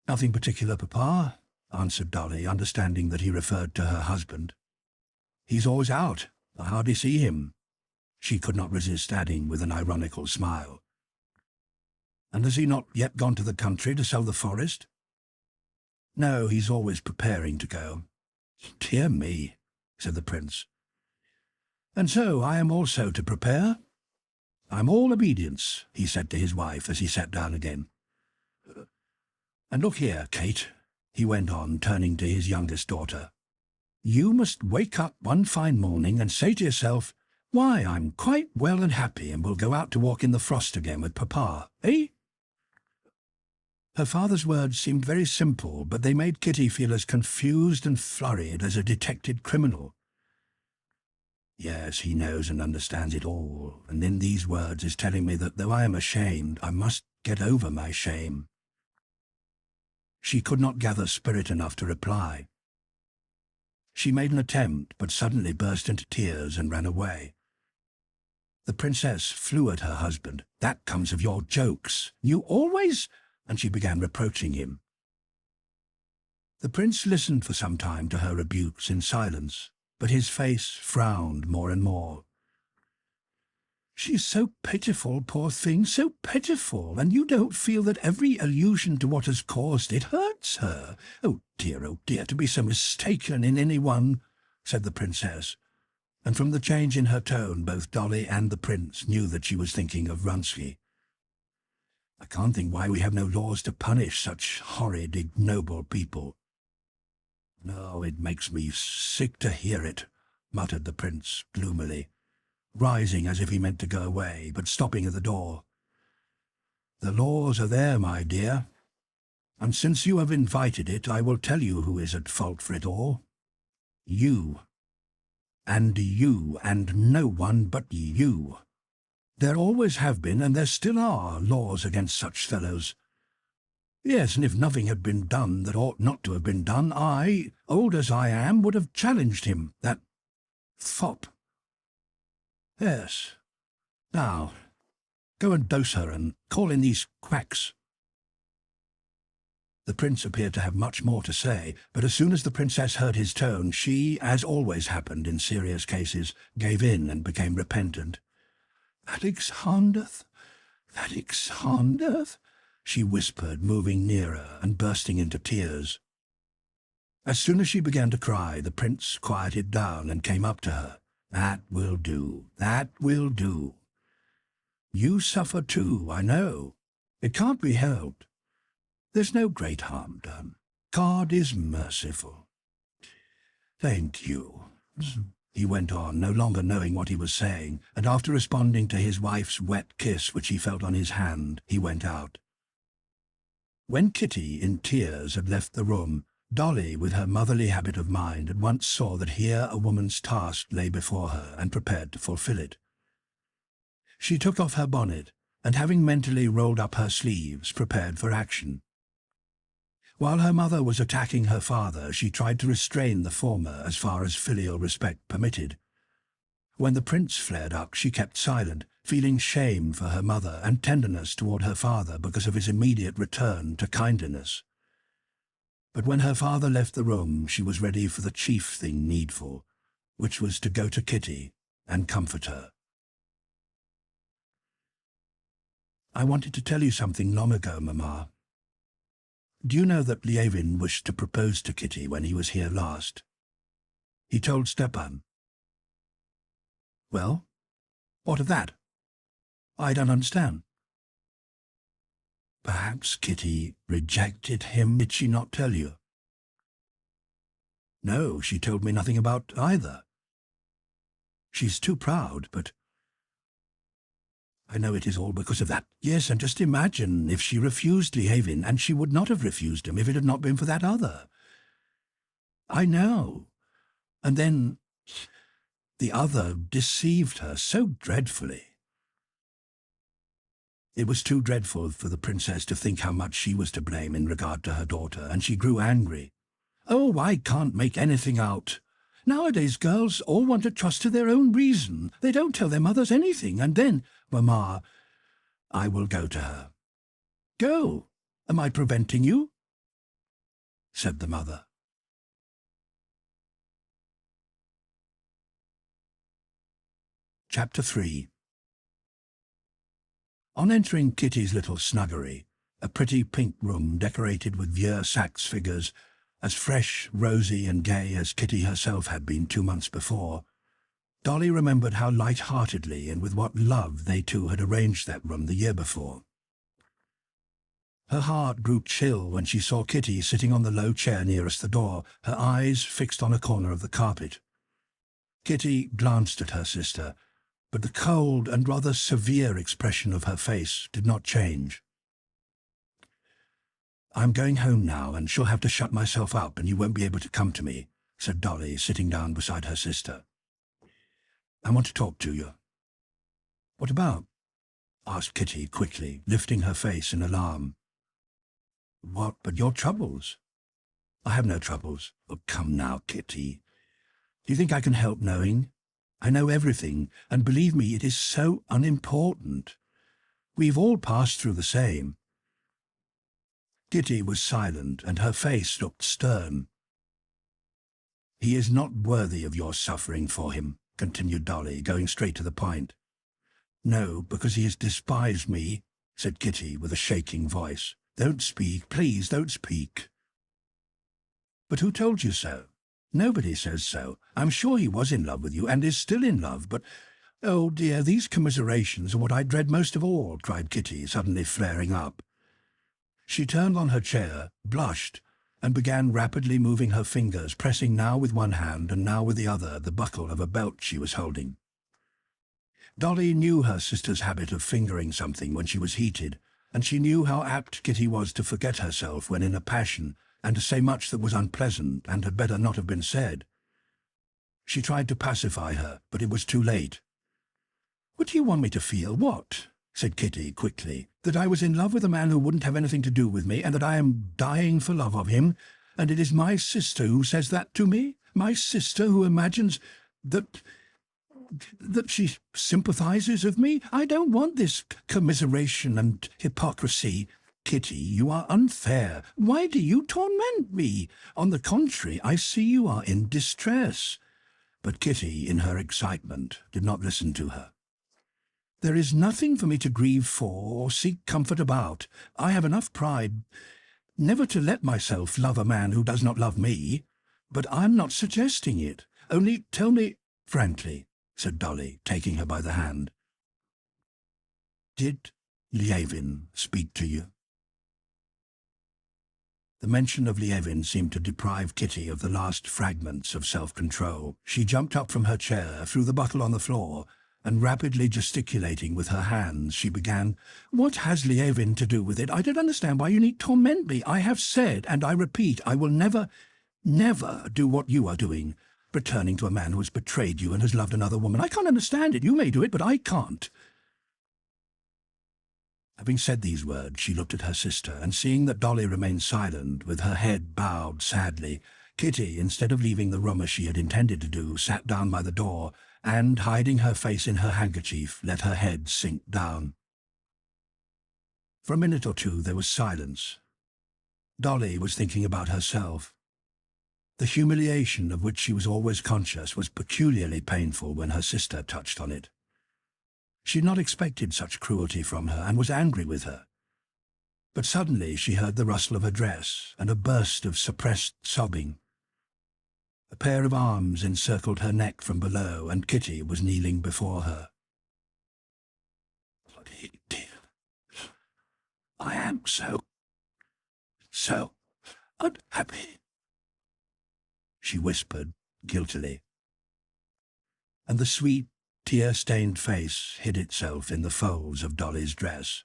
"Nothing particular, Papa," answered Dolly, understanding that he referred to her husband. "He's always out. I hardly see him," she could not resist adding with an ironical smile. "And has he not yet gone to the country to sell the forest?" "No, he's always preparing to go." "Dear me," said the prince. "And so I am also to prepare?" "I'm all obedience," he said to his wife as he sat down again. "And look here, Kate," he went on, turning to his youngest daughter. "You must wake up one fine morning and say to yourself, 'Why, I'm quite well and happy, and will go out to walk in the frost again with Papa,' eh?" Her father's words seemed very simple, but they made Kitty feel as confused and flurried as a detected criminal. Yes, he knows and understands it all, and in these words is telling me that though I am ashamed, I must get over my shame. She could not gather spirit enough to reply. She made an attempt, but suddenly burst into tears and ran away. The princess flew at her husband. "That comes of your jokes. You always—" and she began reproaching him. The prince listened for some time to her rebukes in silence, but his face frowned more and more. "She's so pitiful, poor thing, so pitiful, and you don't feel that every allusion to what has caused it hurts her. Oh dear, to be so mistaken in anyone," said the princess, and from the change in her tone both Dolly and the prince knew that she was thinking of Vronsky. "I can't think why we have no laws to punish such horrid, ignoble people." "No, it makes me sick to hear it," muttered the prince gloomily, rising as if he meant to go away, but stopping at the door. "The laws are there, my dear, and since you have invited it, I will tell you who is at fault for it all. You, and no one but you. There always have been, and there still are, laws against such fellows. Yes, and if nothing had been done that ought not to have been done, I, old as I am, would have challenged him, that fop. Yes. Now, go and dose her and call in these quacks." The prince appeared to have much more to say, but as soon as the princess heard his tone, she, as always happened in serious cases, gave in and became repentant. Alexander, she whispered, moving nearer and bursting into tears. As soon as she began to cry, the prince quieted down and came up to her. "That will do, that will do. You suffer too, I know. It can't be helped. There's no great harm done. God is merciful. Thank you," he went on, no longer knowing what he was saying, and after responding to his wife's wet kiss which he felt on his hand, he went out. When Kitty, in tears, had left the room, Dolly, with her motherly habit of mind, at once saw that here a woman's task lay before her, and prepared to fulfil it. She took off her bonnet, and having mentally rolled up her sleeves, prepared for action. While her mother was attacking her father, she tried to restrain the former as far as filial respect permitted. When the prince flared up, she kept silent, feeling shame for her mother and tenderness toward her father because of his immediate return to kindliness. But when her father left the room, she was ready for the chief thing needful, which was to go to Kitty and comfort her. "I wanted to tell you something long ago, Mamma. Do you know that Lievin wished to propose to Kitty when he was here last? He told Stepan." "Well, what of that? I don't understand." "Perhaps Kitty rejected him, did she not tell you?" "No, she told me nothing about either. She's too proud, but I know it is all because of that. Yes, and just imagine if she refused Lievin, and she would not have refused him if it had not been for that other. I know. And then the other deceived her so dreadfully." It was too dreadful for the princess to think how much she was to blame in regard to her daughter, and she grew angry. "Oh, I can't make anything out. Nowadays girls all want to trust to their own reason. They don't tell their mothers anything, and then—" "Mamma, I will go to her." "Go? Am I preventing you?" said the mother. Chapter 3. On entering Kitty's little snuggery, a pretty pink room decorated with vieux Saxe figures, as fresh, rosy and gay as Kitty herself had been 2 months before, Dolly remembered how light-heartedly and with what love they two had arranged that room the year before. Her heart grew chill when she saw Kitty sitting on the low chair nearest the door, her eyes fixed on a corner of the carpet. Kitty glanced at her sister, but the cold and rather severe expression of her face did not change. "I'm going home now, and shall have to shut myself up, and you won't be able to come to me," said Dolly, sitting down beside her sister. "I want to talk to you." "What about?" asked Kitty quickly, lifting her face in alarm. "What but your troubles?" "I have no troubles." "Oh, come now, Kitty. Do you think I can help knowing? I know everything, and believe me, it is so unimportant. We've all passed through the same." Kitty was silent, and her face looked stern. "He is not worthy of your suffering for him," continued Dolly, going straight to the point. "No, because he has despised me," said Kitty with a shaking voice. "Don't speak, please, don't speak." "But who told you so?" "Nobody says so. I'm sure he was in love with you, and is still in love, but—" "Oh, dear, these commiserations are what I dread most of all," cried Kitty, suddenly flaring up. She turned on her chair, blushed, and began rapidly moving her fingers, pressing now with one hand and now with the other the buckle of a belt she was holding. Dolly knew her sister's habit of fingering something when she was heated, and she knew how apt Kitty was to forget herself when in a passion, and to say much that was unpleasant and had better not have been said. She tried to pacify her, but it was too late. "What do you want me to feel? What?" said Kitty quickly. "That I was in love with a man who wouldn't have anything to do with me, and that I am dying for love of him, and it is my sister who says that to me? My sister who imagines that she sympathizes with me? I don't want this commiseration and hypocrisy. Kitty, you are unfair. Why do you torment me? On the contrary, I see you are in distress." But Kitty, in her excitement, did not listen to her. "There is nothing for me to grieve for or seek comfort about. I have enough pride never to let myself love a man who does not love me. But I'm not suggesting it. Only tell me frankly," said Dolly, taking her by the hand. "Did Lievin speak to you?" The mention of Lievin seemed to deprive Kitty of the last fragments of self-control. She jumped up from her chair, threw the bottle on the floor, and rapidly gesticulating with her hands, she began, "What has Lievin to do with it? I don't understand why you need torment me. I have said, and I repeat, I will never, never do what you are doing, returning to a man who has betrayed you and has loved another woman. I can't understand it. You may do it, but I can't." Having said these words, she looked at her sister, and seeing that Dolly remained silent, with her head bowed sadly, Kitty, instead of leaving the room as she had intended to do, sat down by the door, and, hiding her face in her handkerchief, let her head sink down. For a minute or two there was silence. Dolly was thinking about herself. The humiliation of which she was always conscious was peculiarly painful when her sister touched on it. She had not expected such cruelty from her, and was angry with her. But suddenly she heard the rustle of her dress, and a burst of suppressed sobbing. A pair of arms encircled her neck from below, and Kitty was kneeling before her. "Bloody dear, I am so unhappy," she whispered guiltily. And the sweet, tear-stained face hid itself in the folds of Dolly's dress.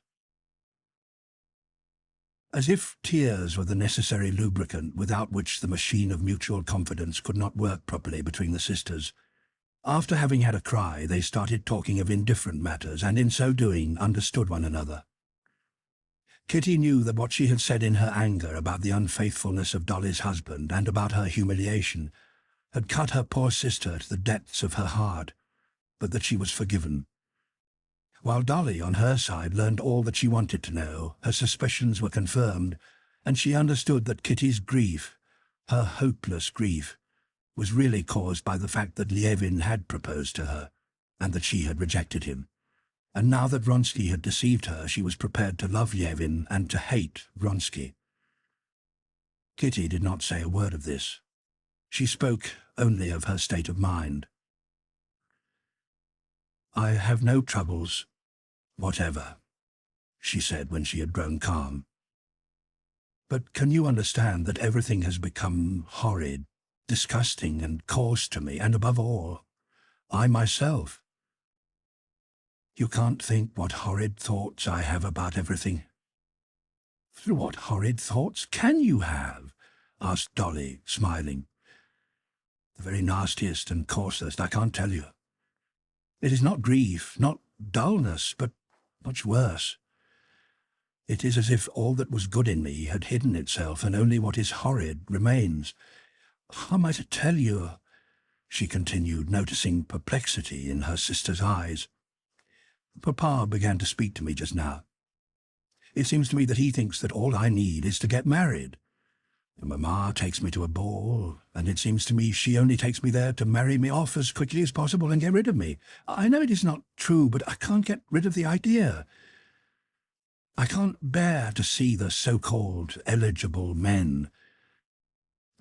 As if tears were the necessary lubricant without which the machine of mutual confidence could not work properly between the sisters, after having had a cry, they started talking of indifferent matters, and in so doing understood one another. Kitty knew that what she had said in her anger about the unfaithfulness of Dolly's husband and about her humiliation had cut her poor sister to the depths of her heart, but that she was forgiven. While Dolly, on her side, learned all that she wanted to know, her suspicions were confirmed, and she understood that Kitty's grief, her hopeless grief, was really caused by the fact that Lievin had proposed to her, and that she had rejected him. And now that Vronsky had deceived her, she was prepared to love Lievin and to hate Vronsky. Kitty did not say a word of this. She spoke only of her state of mind. "I have no troubles whatever," she said when she had grown calm. "But can you understand that everything has become horrid, disgusting and coarse to me, and above all, I myself? You can't think what horrid thoughts I have about everything. "What horrid thoughts can you have?" asked Dolly, smiling. "The very nastiest and coarsest, I can't tell you. It is not grief, not dullness, but much worse. It is as if all that was good in me had hidden itself, and only what is horrid remains. How am I to tell you?" she continued, noticing perplexity in her sister's eyes. "Papa began to speak to me just now. It seems to me that he thinks that all I need is to get married. Mamma takes me to a ball, and it seems to me she only takes me there to marry me off as quickly as possible and get rid of me. I know it is not true, but I can't get rid of the idea. I can't bear to see the so-called eligible men.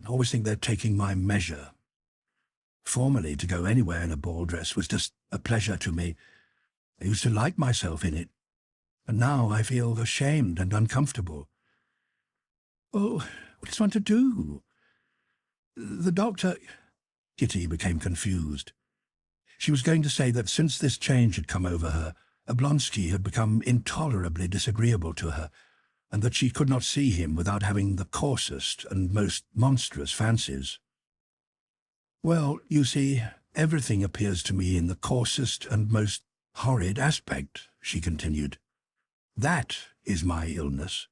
I always think they're taking my measure. Formerly, to go anywhere in a ball dress was just a pleasure to me. I used to like myself in it, and now I feel ashamed and uncomfortable. Oh, what is one to do? The doctor—" Kitty became confused. She was going to say that since this change had come over her, Oblonsky had become intolerably disagreeable to her, and that she could not see him without having the coarsest and most monstrous fancies. "Well, you see, everything appears to me in the coarsest and most horrid aspect," she continued. "That is my illness.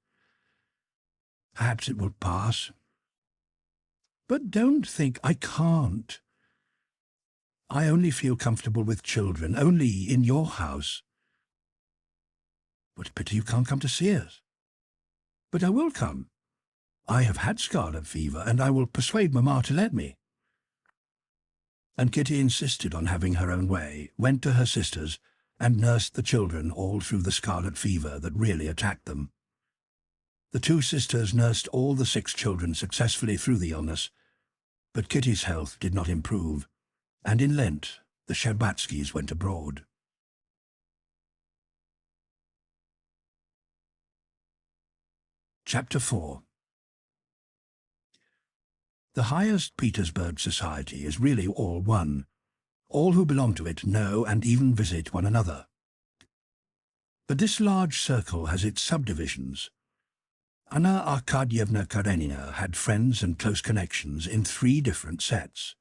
Perhaps it will pass. But don't think I can't. I only feel comfortable with children, only in your house. What a pity you can't come to see us. But I will come. I have had scarlet fever, and I will persuade Mamma to let me." And Kitty insisted on having her own way, went to her sisters, and nursed the children all through the scarlet fever that really attacked them. The two sisters nursed all the 6 children successfully through the illness, but Kitty's health did not improve, and in Lent the Sherbatskys went abroad. Chapter 4. The highest Petersburg society is really all one. All who belong to it know and even visit one another. But this large circle has its subdivisions. Anna Arkadyevna Karenina had friends and close connections in 3 different sets.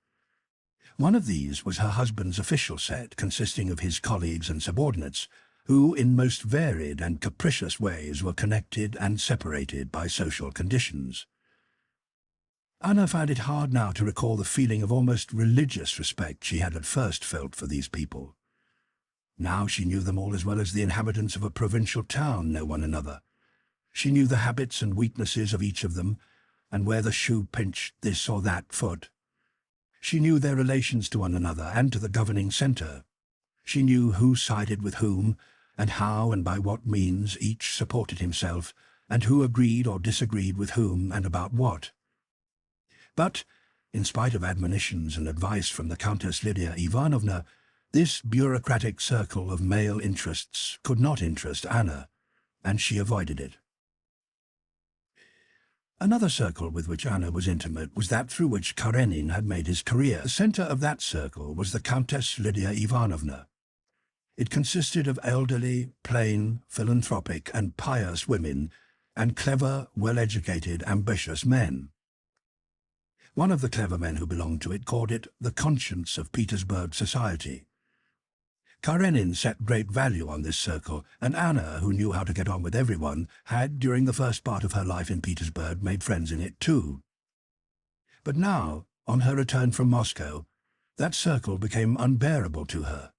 One of these was her husband's official set, consisting of his colleagues and subordinates, who in most varied and capricious ways were connected and separated by social conditions. Anna found it hard now to recall the feeling of almost religious respect she had at first felt for these people. Now she knew them all as well as the inhabitants of a provincial town know one another. She knew the habits and weaknesses of each of them, and where the shoe pinched this or that foot. She knew their relations to one another and to the governing centre. She knew who sided with whom, and how and by what means each supported himself, and who agreed or disagreed with whom and about what. But, in spite of admonitions and advice from the Countess Lydia Ivanovna, this bureaucratic circle of male interests could not interest Anna, and she avoided it. Another circle with which Anna was intimate was that through which Karenin had made his career. The centre of that circle was the Countess Lydia Ivanovna. It consisted of elderly, plain, philanthropic and pious women, and clever, well-educated, ambitious men. One of the clever men who belonged to it called it the conscience of Petersburg society. Karenin set great value on this circle, and Anna, who knew how to get on with everyone, had, during the first part of her life in Petersburg, made friends in it too. But now, on her return from Moscow, that circle became unbearable to her.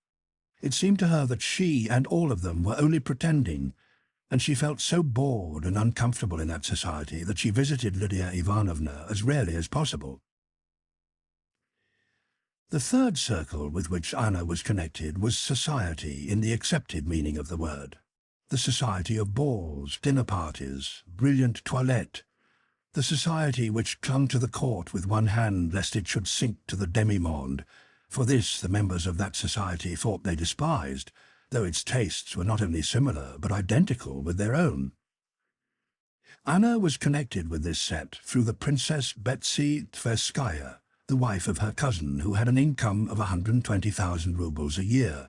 It seemed to her that she and all of them were only pretending, and she felt so bored and uncomfortable in that society that she visited Lydia Ivanovna as rarely as possible. The third circle with which Anna was connected was society in the accepted meaning of the word. The society of balls, dinner parties, brilliant toilette, the society which clung to the court with one hand lest it should sink to the demi-monde. For this the members of that society thought they despised, though its tastes were not only similar but identical with their own. Anna was connected with this set through the Princess Betsy Tverskaya, the wife of her cousin, who had an income of 120,000 rubles a year,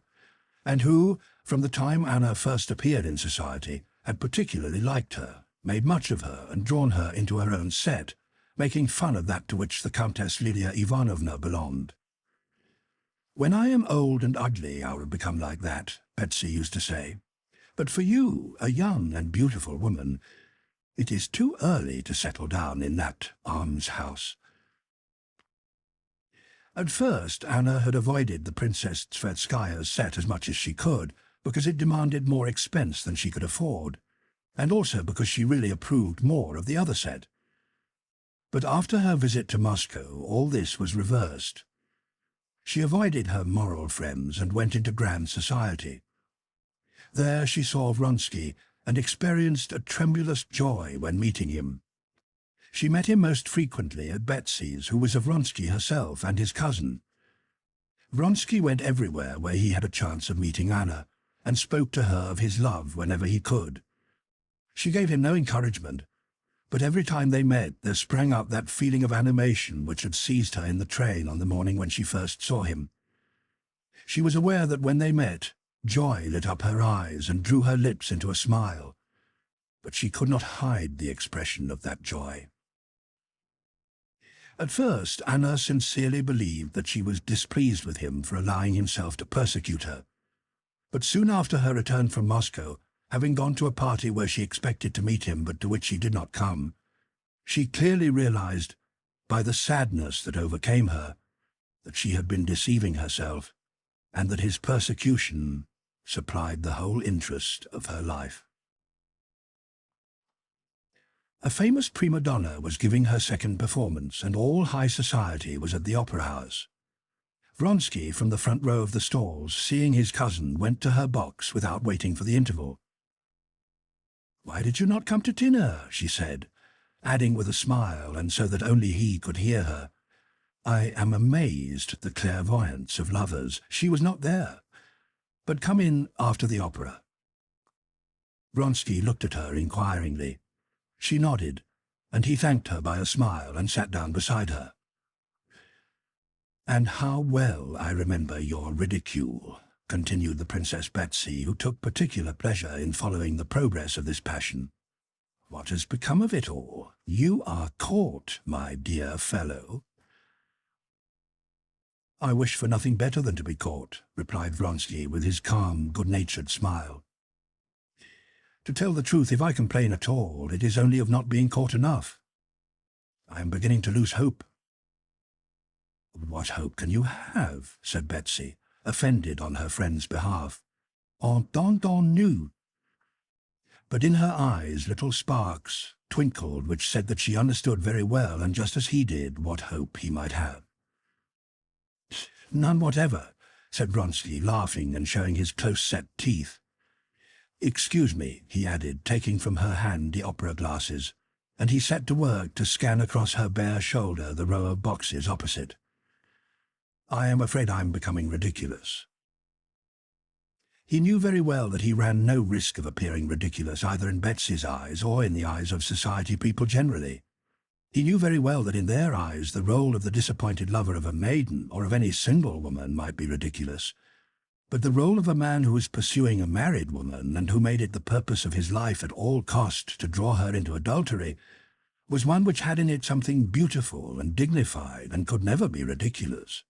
and who, from the time Anna first appeared in society, had particularly liked her, made much of her and drawn her into her own set, making fun of that to which the Countess Lydia Ivanovna belonged. "When I am old and ugly, I will become like that," Betsy used to say. "But for you, a young and beautiful woman, it is too early to settle down in that almshouse." At first, Anna had avoided the Princess Tverskaya's set as much as she could, because it demanded more expense than she could afford, and also because she really approved more of the other set. But after her visit to Moscow, all this was reversed. She avoided her moral friends and went into grand society. There she saw Vronsky and experienced a tremulous joy when meeting him. She met him most frequently at Betsy's, who was a Vronsky herself and his cousin. Vronsky went everywhere where he had a chance of meeting Anna, and spoke to her of his love whenever he could. She gave him no encouragement, but every time they met there sprang up that feeling of animation which had seized her in the train on the morning when she first saw him. She was aware that when they met, joy lit up her eyes and drew her lips into a smile, but she could not hide the expression of that joy. At first, Anna sincerely believed that she was displeased with him for allowing himself to persecute her. But soon after her return from Moscow, having gone to a party where she expected to meet him but to which he did not come, she clearly realized, by the sadness that overcame her, that she had been deceiving herself, and that his persecution supplied the whole interest of her life. A famous prima donna was giving her second performance, and all high society was at the opera house. Vronsky, from the front row of the stalls, seeing his cousin, went to her box without waiting for the interval. "Why did you not come to dinner?" she said, adding with a smile, and so that only he could hear her, "I am amazed at the clairvoyance of lovers. She was not there. But come in after the opera." Vronsky looked at her inquiringly. She nodded, and he thanked her by a smile and sat down beside her. "And how well I remember your ridicule," continued the Princess Betsy, who took particular pleasure in following the progress of this passion. "What has become of it all? You are caught, my dear fellow." "I wish for nothing better than to be caught," replied Vronsky with his calm, good-natured smile. "To tell the truth, if I complain at all, it is only of not being caught enough. I am beginning to lose hope." "What hope can you have?" said Betsy, offended on her friend's behalf. "Entendons-nous?" But in her eyes little sparks twinkled which said that she understood very well, and just as he did, what hope he might have. "None whatever," said Vronsky, laughing and showing his close-set teeth. "Excuse me," he added, taking from her hand the opera glasses, and he set to work to scan across her bare shoulder the row of boxes opposite. "I am afraid I am becoming ridiculous." He knew very well that he ran no risk of appearing ridiculous either in Betsy's eyes or in the eyes of society people generally. He knew very well that in their eyes the role of the disappointed lover of a maiden or of any single woman might be ridiculous, but the role of a man who was pursuing a married woman and who made it the purpose of his life at all cost to draw her into adultery was one which had in it something beautiful and dignified and could never be ridiculous.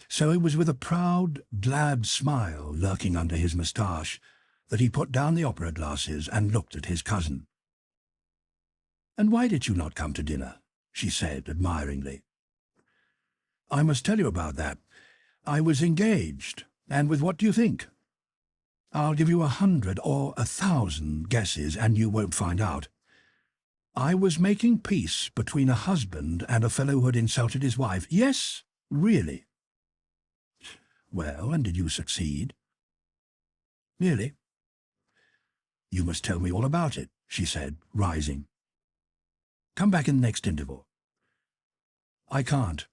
So it was with a proud, glad smile lurking under his moustache that he put down the opera glasses and looked at his cousin. "And why did you not come to dinner?" she said admiringly. "I must tell you about that. I was engaged, and with what do you think? I'll give you 100 or 1,000 guesses, and you won't find out. I was making peace between a husband and a fellow who had insulted his wife. Yes, really." "Well, and did you succeed?" "Nearly." "You must tell me all about it," she said, rising. "Come back in the next interval." "I can't.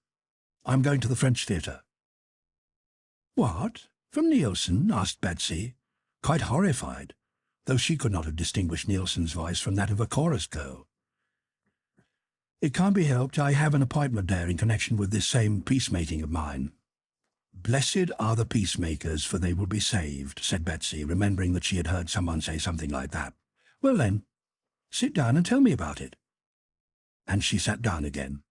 I'm going to the French theatre." "What? From Nielsen?" asked Betsy, quite horrified, though she could not have distinguished Nielsen's voice from that of a chorus girl. "It can't be helped. I have an appointment there in connection with this same peacemaking of mine." "Blessed are the peacemakers, for they will be saved," said Betsy, remembering that she had heard someone say something like that. "Well then, Sit down and tell me about it." And she sat down again.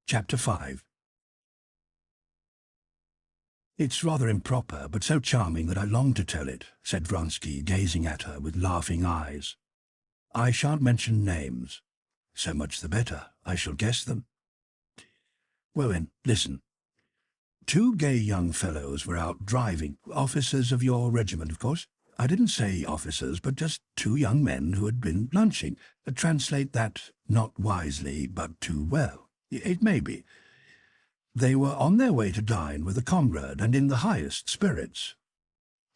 Chapter 5. "It's rather improper, but so charming that I long to tell it," said Vronsky, gazing at her with laughing eyes. "I shan't mention names. So much the better. I shall guess them. Well then, listen. 2 gay young fellows were out driving, officers of your regiment, of course. I didn't say officers, but just 2 young men who had been lunching. Translate that not wisely, but too well. It may be. They were on their way to dine with a comrade, and in the highest spirits.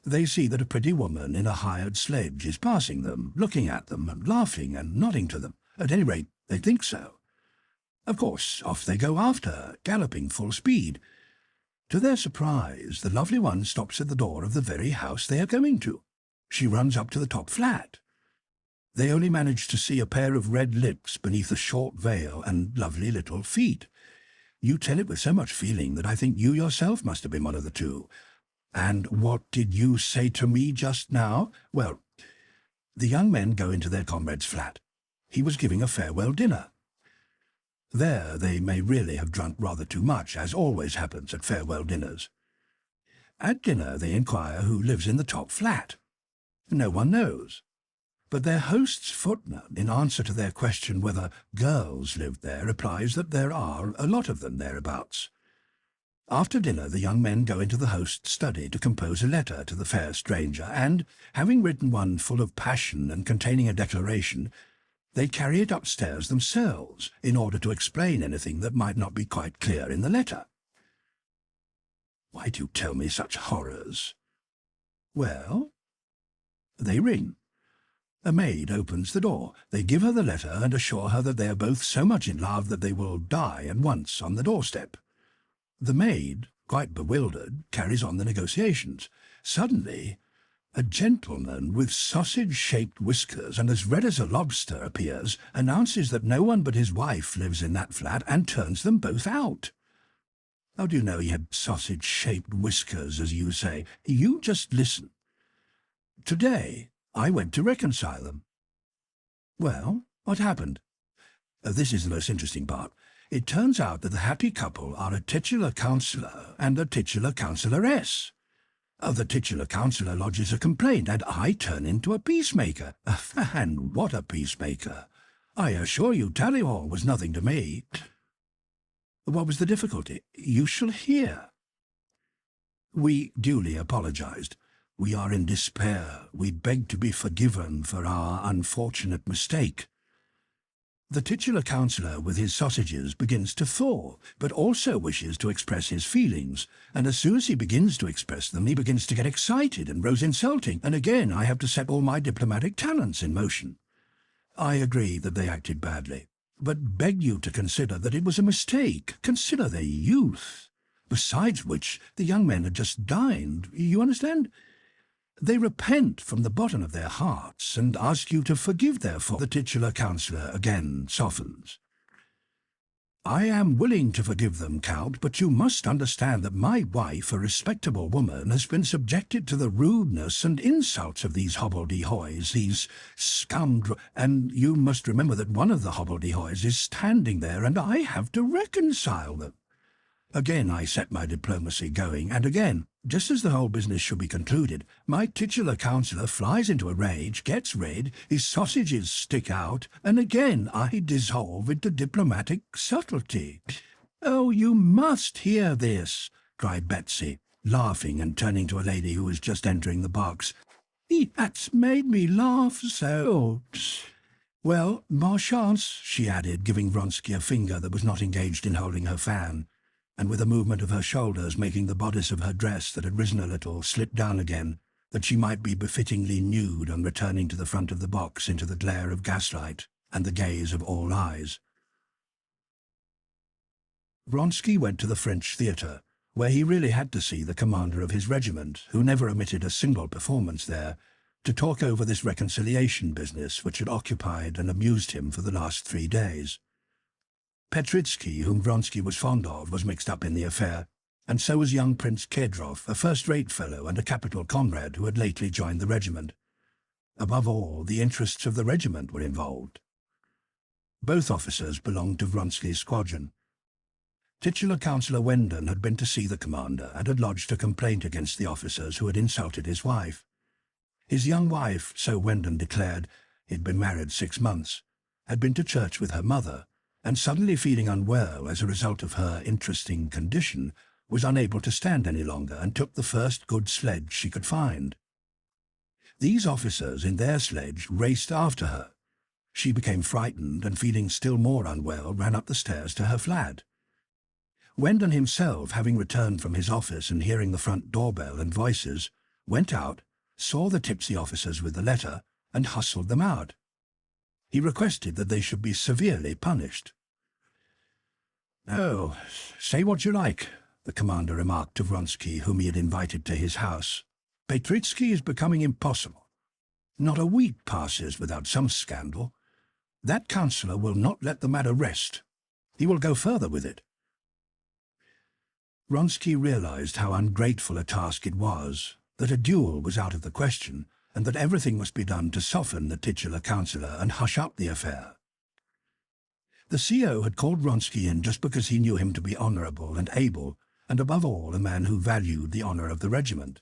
They see that a pretty woman in a hired sledge is passing them, looking at them, and laughing and nodding to them. At any rate, they think so. Of course, off they go after her, galloping full speed. To their surprise, the lovely one stops at the door of the very house they are going to. She runs up to the top flat. They only manage to see a pair of red lips beneath a short veil and lovely little feet. You tell it with so much feeling that I think you yourself must have been one of the 2. And what did you say to me just now? Well, the young men go into their comrade's flat. He was giving a farewell dinner. There they may really have drunk rather too much, as always happens at farewell dinners. At dinner they inquire who lives in the top flat. No one knows. But their host's footman, in answer to their question whether girls lived there, replies that there are a lot of them thereabouts. After dinner the young men go into the host's study to compose a letter to the fair stranger, and, having written one full of passion and containing a declaration, they carry it upstairs themselves, in order to explain anything that might not be quite clear in the letter. Why do you tell me such horrors? Well, they ring. A maid opens the door. They give her the letter and assure her that they are both so much in love that they will die at once on the doorstep. The maid, quite bewildered, carries on the negotiations. Suddenly, a gentleman with sausage-shaped whiskers and as red as a lobster appears, announces that no one but his wife lives in that flat, and turns them both out. How do you know he had sausage-shaped whiskers, as you say? You just listen. Today I went to reconcile them. Well, what happened? This is the most interesting part. It turns out that the happy couple are a titular councillor and a titular councilloress. The titular councillor lodges a complaint, and I turn into a peacemaker. And what a peacemaker! I assure you Tallyhall was nothing to me. What was the difficulty? You shall hear. We duly apologized. We are in despair. We beg to be forgiven for our unfortunate mistake. The titular councillor with his sausages begins to thaw, but also wishes to express his feelings, and as soon as he begins to express them, he begins to get excited and grows insulting, and again I have to set all my diplomatic talents in motion. I agree that they acted badly, but beg you to consider that it was a mistake. Consider their youth. Besides which, the young men had just dined. You understand? They repent from the bottom of their hearts and ask you to forgive their fault. The titular councillor again softens. I am willing to forgive them, Count, but you must understand that my wife, a respectable woman, has been subjected to the rudeness and insults of these hobbledehoys, these scoundrels, and you must remember that one of the hobbledehoys is standing there, and I have to reconcile them. Again I set my diplomacy going, and again, just as the whole business should be concluded, my titular councillor flies into a rage, gets red, his sausages stick out, and again I dissolve into diplomatic subtlety. Oh, you must hear this, cried Betsy, laughing and turning to a lady who was just entering the box. That's made me laugh so. Well, more chance, she added, giving Vronsky a finger that was not engaged in holding her fan, and with a movement of her shoulders making the bodice of her dress that had risen a little slip down again, that she might be befittingly nude on returning to the front of the box into the glare of gaslight and the gaze of all eyes. Vronsky went to the French theatre, where he really had to see the commander of his regiment, who never omitted a single performance there, to talk over this reconciliation business which had occupied and amused him for the last 3 days. Petritsky, whom Vronsky was fond of, was mixed up in the affair, and so was young Prince Kedrov, a first-rate fellow and a capital comrade who had lately joined the regiment. Above all, the interests of the regiment were involved. Both officers belonged to Vronsky's squadron. Titular Councillor Wendon had been to see the commander and had lodged a complaint against the officers who had insulted his wife. His young wife, so Wendon declared, he had been married 6 months, had been to church with her mother, and suddenly feeling unwell as a result of her interesting condition, was unable to stand any longer and took the first good sledge she could find. These officers in their sledge raced after her. She became frightened and, feeling still more unwell, ran up the stairs to her flat. Wendon himself, having returned from his office and hearing the front doorbell and voices, went out, saw the tipsy officers with the letter, and hustled them out. He requested that they should be severely punished. "Oh, say what you like," the commander remarked to Vronsky, whom he had invited to his house. "Petritsky is becoming impossible. Not a week passes without some scandal. That councillor will not let the matter rest. He will go further with it." Vronsky realized how ungrateful a task it was, that a duel was out of the question, and that everything must be done to soften the titular councillor and hush up the affair. The CO had called Vronsky in just because he knew him to be honourable and able, and above all a man who valued the honour of the regiment.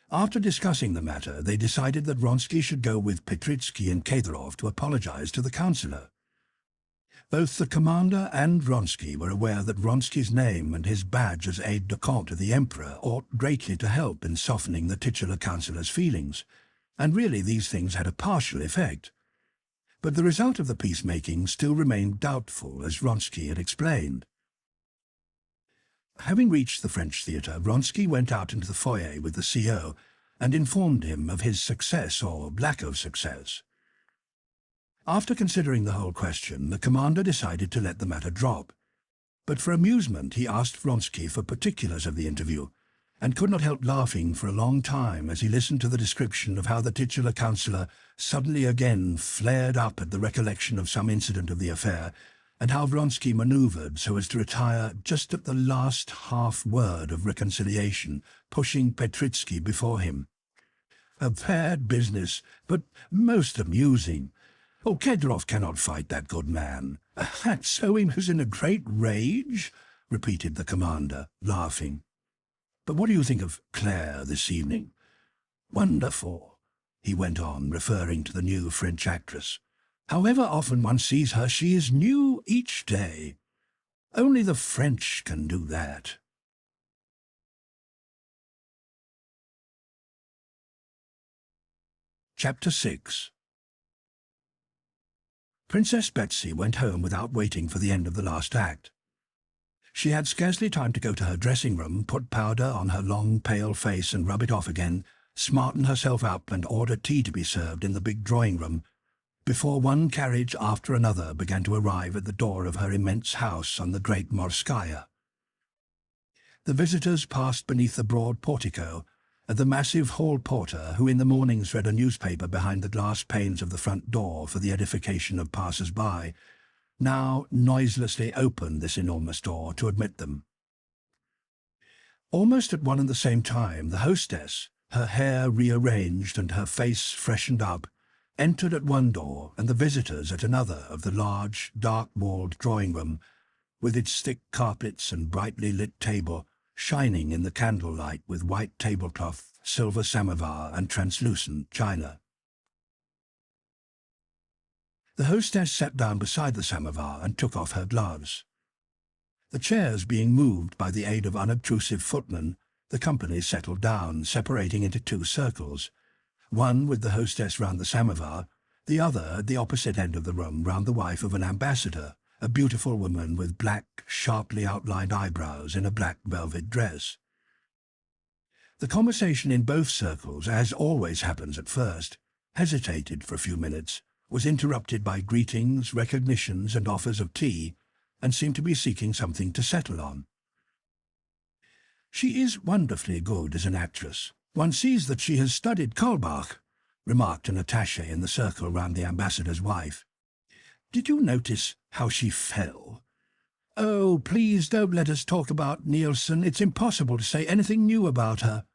After discussing the matter, they decided that Vronsky should go with Petritsky and Kedrov to apologize to the councillor. Both the commander and Vronsky were aware that Vronsky's name and his badge as aide-de-camp to the Emperor ought greatly to help in softening the titular councillor's feelings, and really these things had a partial effect. But the result of the peacemaking still remained doubtful, as Vronsky had explained. Having reached the French theatre, Vronsky went out into the foyer with the CO and informed him of his success or lack of success. After considering the whole question, the commander decided to let the matter drop. But for amusement he asked Vronsky for particulars of the interview, and could not help laughing for a long time as he listened to the description of how the titular councillor suddenly again flared up at the recollection of some incident of the affair, and how Vronsky manoeuvred so as to retire just at the last half-word of reconciliation, pushing Petritsky before him. "A bad business, but most amusing. Oh, Kedrov cannot fight that good man. And so he was in a great rage?" repeated the commander, laughing. "But what do you think of Claire this evening?" "Wonderful," he went on, referring to the new French actress. "However often one sees her, she is new each day. Only the French can do that." Chapter 6. Princess Betsy went home without waiting for the end of the last act. She had scarcely time to go to her dressing-room, put powder on her long, pale face and rub it off again, smarten herself up and order tea to be served in the big drawing-room, before one carriage after another began to arrive at the door of her immense house on the Great Morskaya. The visitors passed beneath the broad portico, and the massive hall porter, who in the mornings read a newspaper behind the glass panes of the front door for the edification of passers-by, now noiselessly opened this enormous door to admit them. Almost at one and the same time, the hostess, her hair rearranged and her face freshened up, entered at one door and the visitors at another of the large, dark-walled drawing-room, with its thick carpets and brightly lit table, shining in the candlelight with white tablecloth, silver samovar, and translucent china. The hostess sat down beside the samovar and took off her gloves. The chairs being moved by the aid of unobtrusive footmen, the company settled down, separating into 2 circles, one with the hostess round the samovar, the other at the opposite end of the room round the wife of an ambassador, a beautiful woman with black, sharply outlined eyebrows in a black velvet dress. The conversation in both circles, as always happens at first, hesitated for a few minutes, was interrupted by greetings, recognitions, and offers of tea, and seemed to be seeking something to settle on. "She is wonderfully good as an actress. One sees that she has studied Kaulbach," remarked an attaché in the circle round the ambassador's wife. "Did you notice how she fell? "Oh, please don't let us talk about Nielsen. It's impossible to say anything new about her,"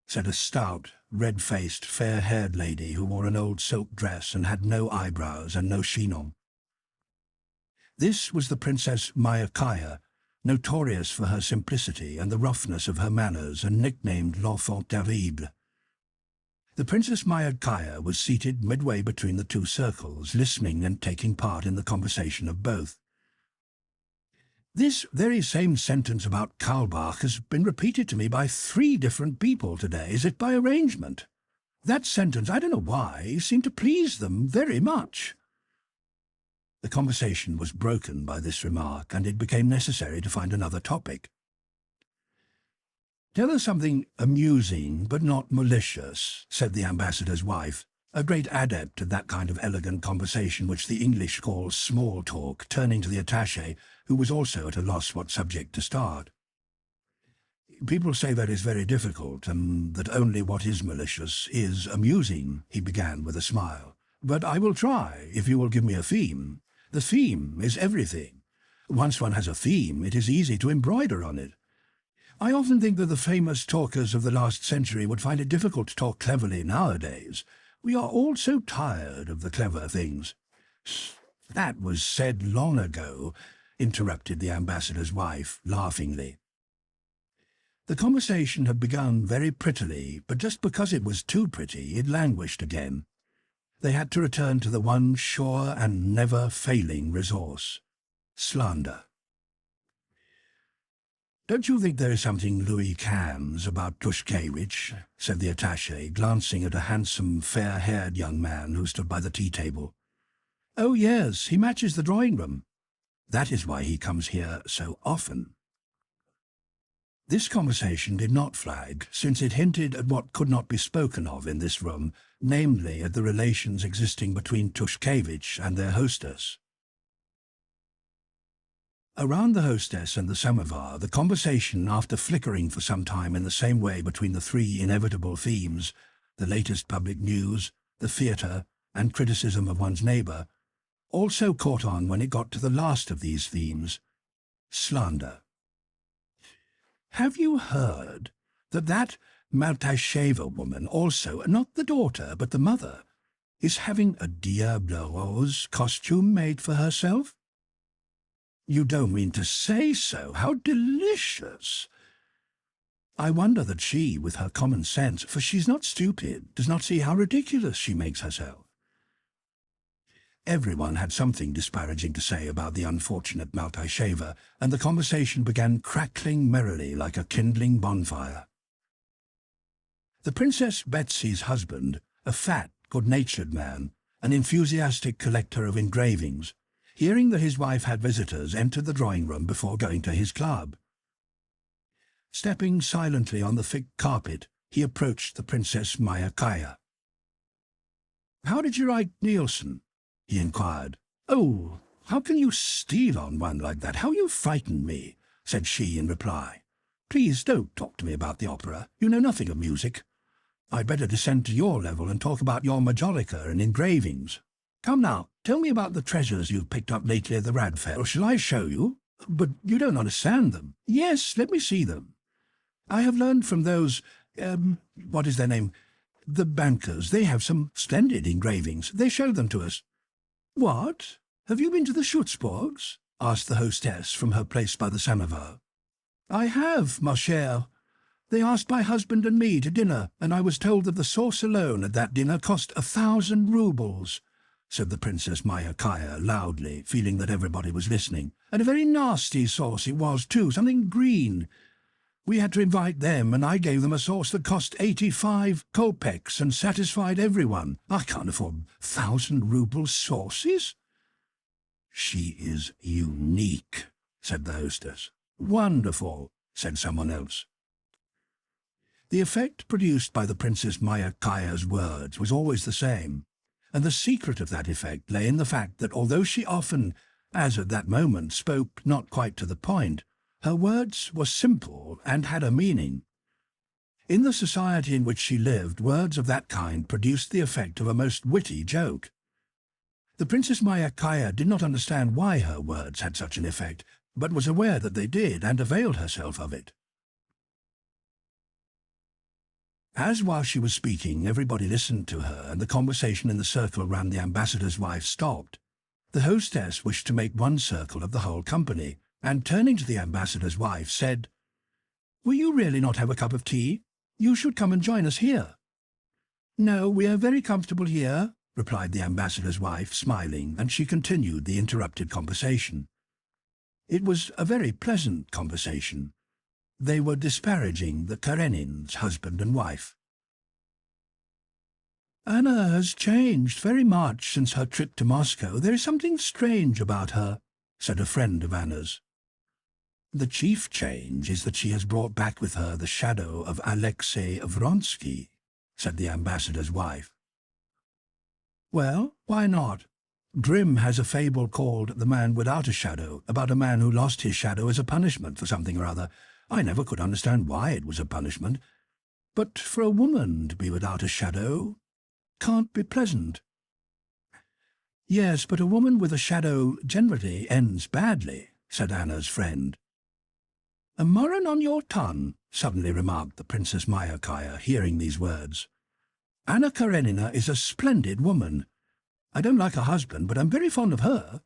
said a stout, red-faced, fair-haired lady who wore an old silk dress and had no eyebrows and no chignon. This was the Princess Myakaya, notorious for her simplicity and the roughness of her manners, and nicknamed l'enfant terrible. The Princess Myakaya was seated midway between the two circles, listening and taking part in the conversation of both. "This very same sentence about Kaulbach has been repeated to me by 3 different people today. Is it by arrangement? That sentence, I don't know why, seemed to please them very much." The conversation was broken by this remark, and it became necessary to find another topic. "Tell us something amusing but not malicious," said the ambassador's wife, a great adept at that kind of elegant conversation which the English call small talk, turning to the attaché, who was also at a loss what subject to start. "People say that is very difficult, and that only what is malicious is amusing," he began with a smile. "But I will try, if you will give me a theme. The theme is everything. Once one has a theme, it is easy to embroider on it. I often think that the famous talkers of the last century would find it difficult to talk cleverly nowadays. We are all so tired of the clever things." "That was said long ago," interrupted the ambassador's wife, laughingly. The conversation had begun very prettily, but just because it was too pretty, it languished again. They had to return to the one sure and never-failing resource: slander. "Don't you think there is something Louis Quinze about Tushkevich?" said the attaché, glancing at a handsome, fair-haired young man who stood by the tea-table. "Oh, yes, he matches the drawing-room. That is why he comes here so often." This conversation did not flag, since it hinted at what could not be spoken of in this room, namely at the relations existing between Tushkevich and their hostess. Around the hostess and the samovar, the conversation, after flickering for some time in the same way between the 3 inevitable themes, the latest public news, the theatre, and criticism of one's neighbour, also caught on when it got to the last of these themes: slander. "Have you heard that Maltasheva woman also, not the daughter, but the mother, is having a Diable Rose costume made for herself?" "You don't mean to say so? How delicious!" "I wonder that she, with her common sense, for she's not stupid, does not see how ridiculous she makes herself." Everyone had something disparaging to say about the unfortunate Maltasheva, and the conversation began crackling merrily like a kindling bonfire. The Princess Betsy's husband, a fat, good-natured man, an enthusiastic collector of engravings, hearing that his wife had visitors, entered the drawing-room before going to his club. Stepping silently on the thick carpet, he approached the Princess Myakaya. "How did you like Nielsen?" he inquired. "Oh, how can you steal on one like that? How you frightened me," said she in reply. "Please don't talk to me about the opera. You know nothing of music. I'd better descend to your level and talk about your majolica and engravings. Come now, tell me about the treasures you've picked up lately at the Radfair, or shall I show you? But you don't understand them." "Yes, let me see them. I have learned from those, what is their name? The bankers. They have some splendid engravings. They showed them to us." "What? Have you been to the Schutzburgs?" asked the hostess from her place by the samovar. "I have, ma chère. They asked my husband and me to dinner, and I was told that the sauce alone at that dinner cost 1,000 roubles, said the Princess Myakaya loudly, feeling that everybody was listening. "And a very nasty sauce it was, too, something green. We had to invite them, and I gave them a sauce that cost 85 kopecks and satisfied everyone. I can't afford 1,000-rouble sauces." "She is unique," said the hostess. "Wonderful," said someone else. The effect produced by the Princess Myakaya's words was always the same, and the secret of that effect lay in the fact that although she often, as at that moment, spoke not quite to the point, her words were simple and had a meaning. In the society in which she lived, words of that kind produced the effect of a most witty joke. The Princess Myakaya did not understand why her words had such an effect, but was aware that they did, and availed herself of it. As while she was speaking, everybody listened to her, and the conversation in the circle round the ambassador's wife stopped, the hostess wished to make one circle of the whole company, and turning to the ambassador's wife, said, "Will you really not have a cup of tea? You should come and join us here." "No, we are very comfortable here," replied the ambassador's wife, smiling, and she continued the interrupted conversation. It was a very pleasant conversation. They were disparaging the Karenins, husband and wife. "Anna has changed very much since her trip to Moscow. There is something strange about her," said a friend of Anna's. "The chief change is that she has brought back with her the shadow of Alexei Vronsky," said the ambassador's wife. "Well, why not? Grimm has a fable called The Man Without a Shadow, about a man who lost his shadow as a punishment for something or other. I never could understand why it was a punishment. But for a woman to be without a shadow can't be pleasant." "Yes, but a woman with a shadow generally ends badly," said Anna's friend. "A murrain on your tongue," suddenly remarked the Princess Myakaya, hearing these words. "Anna Karenina is a splendid woman. I don't like her husband, but I'm very fond of her."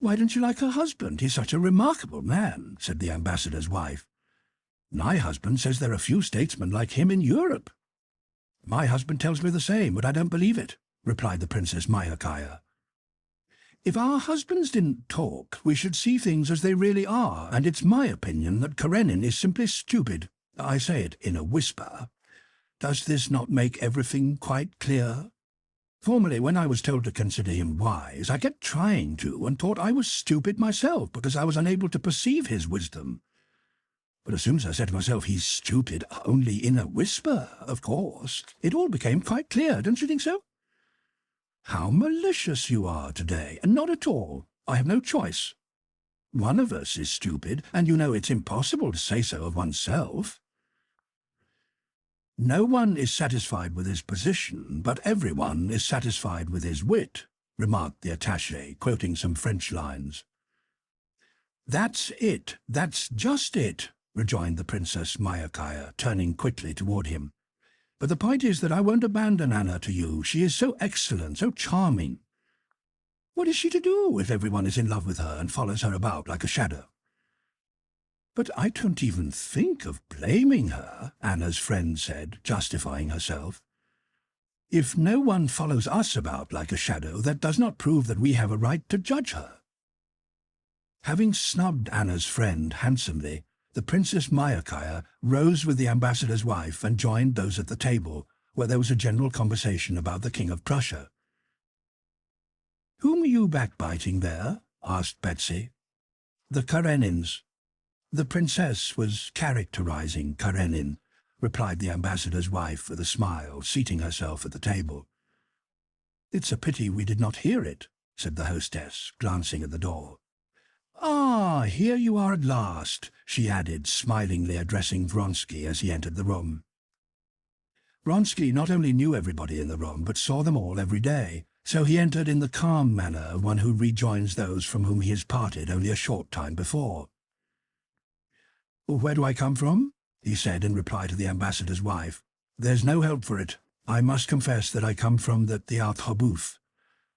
"Why don't you like her husband? He's such a remarkable man," said the ambassador's wife. "My husband says there are few statesmen like him in Europe." "My husband tells me the same, but I don't believe it," replied the Princess Myakaya. "If our husbands didn't talk, we should see things as they really are, and it's my opinion that Karenin is simply stupid. I say it in a whisper. Does this not make everything quite clear? Formerly, when I was told to consider him wise, I kept trying to, and thought I was stupid myself because I was unable to perceive his wisdom. But as soon as I said to myself, he's stupid only in a whisper, of course, it all became quite clear, don't you think so?" "How malicious you are today, and not at all. I have no choice. One of us is stupid, and you know it's impossible to say so of oneself." "No one is satisfied with his position, but everyone is satisfied with his wit," remarked the attaché, quoting some French lines. "That's it, that's just it," rejoined the Princess Myakaya, turning quickly toward him. "But the point is that I won't abandon Anna to you. She is so excellent, so charming. What is she to do if everyone is in love with her and follows her about like a shadow?" "But I don't even think of blaming her," Anna's friend said, justifying herself. "If no one follows us about like a shadow, that does not prove that we have a right to judge her." Having snubbed Anna's friend handsomely, the Princess Myakaya rose with the ambassador's wife and joined those at the table, where there was a general conversation about the King of Prussia. "Whom are you backbiting there?" asked Betsy. "The Karenins." "The princess was characterizing Karenin," replied the ambassador's wife with a smile, seating herself at the table. "It's a pity we did not hear it," said the hostess, glancing at the door. "Ah, here you are at last," she added, smilingly addressing Vronsky as he entered the room. Vronsky not only knew everybody in the room, but saw them all every day, so he entered in the calm manner of one who rejoins those from whom he has parted only a short time before. "Where do I come from?" he said in reply to the ambassador's wife. "There's no help for it. I must confess that I come from the Théâtre Bouffe.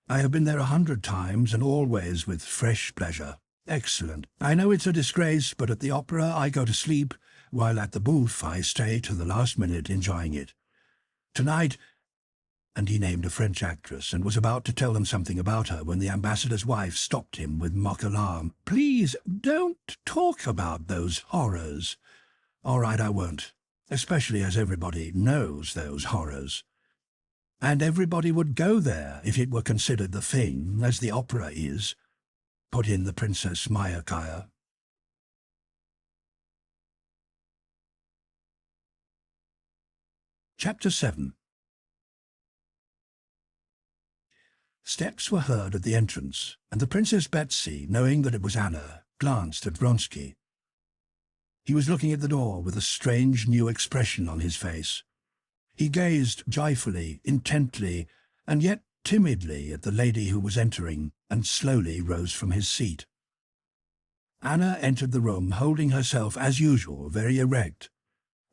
I have been there 100 times, and always with fresh pleasure. Excellent. I know it's a disgrace, but at the opera I go to sleep, while at the Bouffe I stay to the last minute enjoying it. Tonight—" and he named a French actress, and was about to tell them something about her when the ambassador's wife stopped him with mock alarm. "Please, don't talk about those horrors." "All right, I won't, especially as everybody knows those horrors. And everybody would go there if it were considered the thing, as the opera is," put in the Princess Myakaya. Chapter 7. Steps were heard at the entrance, and the Princess Betsy, knowing that it was Anna, glanced at Vronsky. He was looking at the door with a strange new expression on his face. He gazed joyfully, intently, and yet timidly at the lady who was entering, and slowly rose from his seat. Anna entered the room holding herself, as usual, very erect,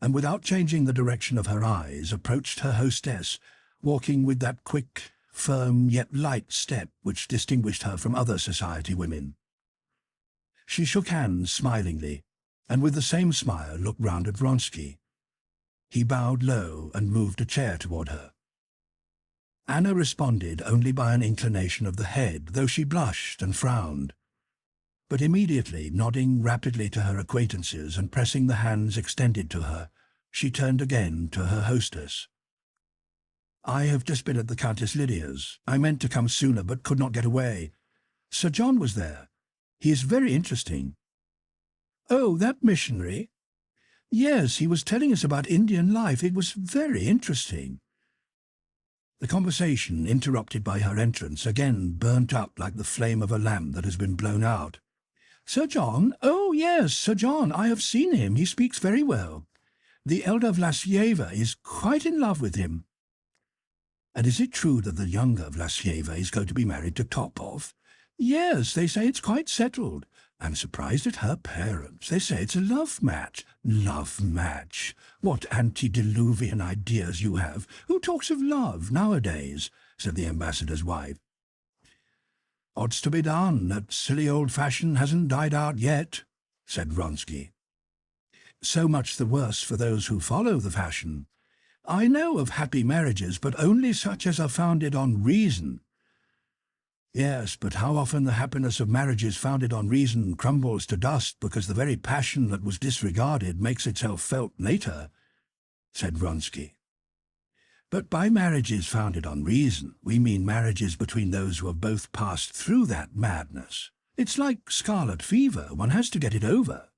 and without changing the direction of her eyes, approached her hostess, walking with that quick, firm yet light step which distinguished her from other society women. She shook hands smilingly, and with the same smile looked round at Vronsky. He bowed low and moved a chair toward her. Anna responded only by an inclination of the head, though she blushed and frowned. But immediately, nodding rapidly to her acquaintances and pressing the hands extended to her, she turned again to her hostess. "I have just been at the Countess Lydia's. I meant to come sooner, but could not get away. Sir John was there. He is very interesting." "Oh, that missionary?" "Yes, he was telling us about Indian life. It was very interesting." The conversation, interrupted by her entrance, again burnt up like the flame of a lamp that has been blown out. "Sir John? Oh, yes, Sir John. I have seen him. He speaks very well. The elder Vlasyeva is quite in love with him." "And is it true that the younger Vlasyeva is going to be married to Topov?" "Yes, they say it's quite settled. I'm surprised at her parents. They say it's a love match." "Love match? What antediluvian ideas you have! Who talks of love nowadays?" said the ambassador's wife. "What's to be done? That silly old fashion hasn't died out yet," said Vronsky. "So much the worse for those who follow the fashion. I know of happy marriages, but only such as are founded on reason." "Yes, but how often the happiness of marriages founded on reason crumbles to dust because the very passion that was disregarded makes itself felt later," said Vronsky. "But by marriages founded on reason, we mean marriages between those who have both passed through that madness. It's like scarlet fever. One has to get it over.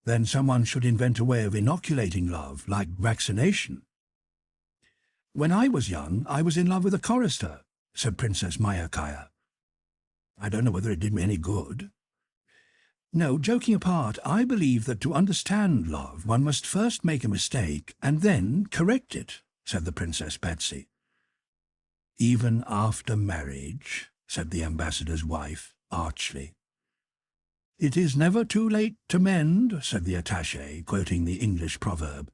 Then someone should invent a way of inoculating love, like vaccination." "When I was young, I was in love with a chorister," said Princess Mayakaya. "I don't know whether it did me any good." "No, joking apart, I believe that to understand love, one must first make a mistake and then correct it," said the Princess Betsy. "Even after marriage?" said the ambassador's wife, archly. "It is never too late to mend," said the attaché, quoting the English proverb.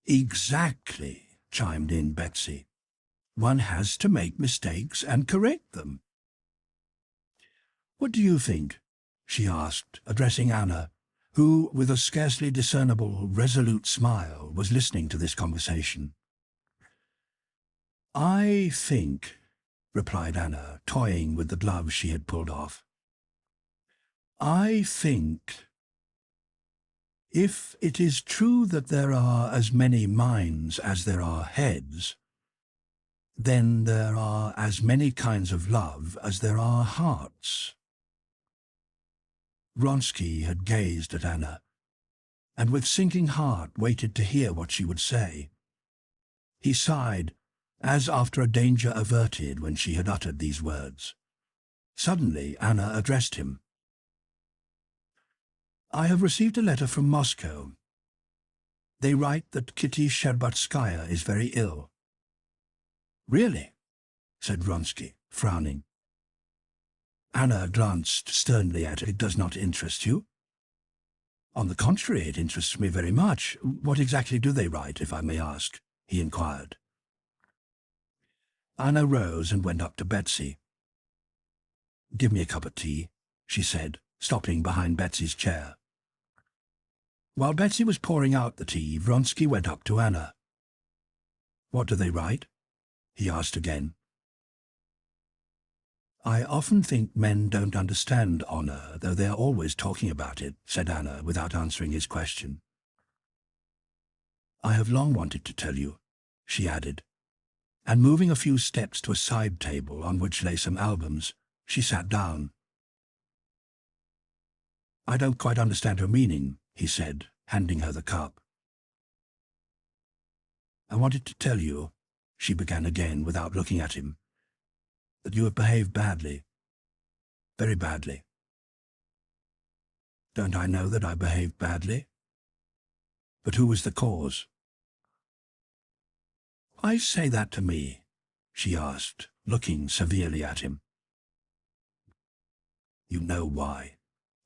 "Exactly," chimed in Betsy. "One has to make mistakes and correct them." "What do you think?" she asked, addressing Anna, who, with a scarcely discernible, resolute smile, was listening to this conversation. "I think," replied Anna, toying with the gloves she had pulled off, "I think if it is true that there are as many minds as there are heads, then there are as many kinds of love as there are hearts." Vronsky had gazed at Anna, and with sinking heart waited to hear what she would say. He sighed, as after a danger averted when she had uttered these words. Suddenly Anna addressed him. "I have received a letter from Moscow. They write that Kitty Shtcherbatskaya is very ill." "Really?" said Vronsky, frowning. Anna glanced sternly at it. "It does not interest you?" "On the contrary, it interests me very much. What exactly do they write, if I may ask?" he inquired. Anna rose and went up to Betsy. "Give me a cup of tea," she said, stopping behind Betsy's chair. While Betsy was pouring out the tea, Vronsky went up to Anna. "What do they write?" he asked again. "I often think men don't understand honor, though they are always talking about it," said Anna, without answering his question. "I have long wanted to tell you," she added, and moving a few steps to a side table on which lay some albums, she sat down. "I don't quite understand her meaning," he said, handing her the cup. "I wanted to tell you," she began again without looking at him, "that you have behaved badly, very badly." "Don't I know that I behaved badly? But who was the cause?" "Why say that to me?" she asked, looking severely at him. "You know why,"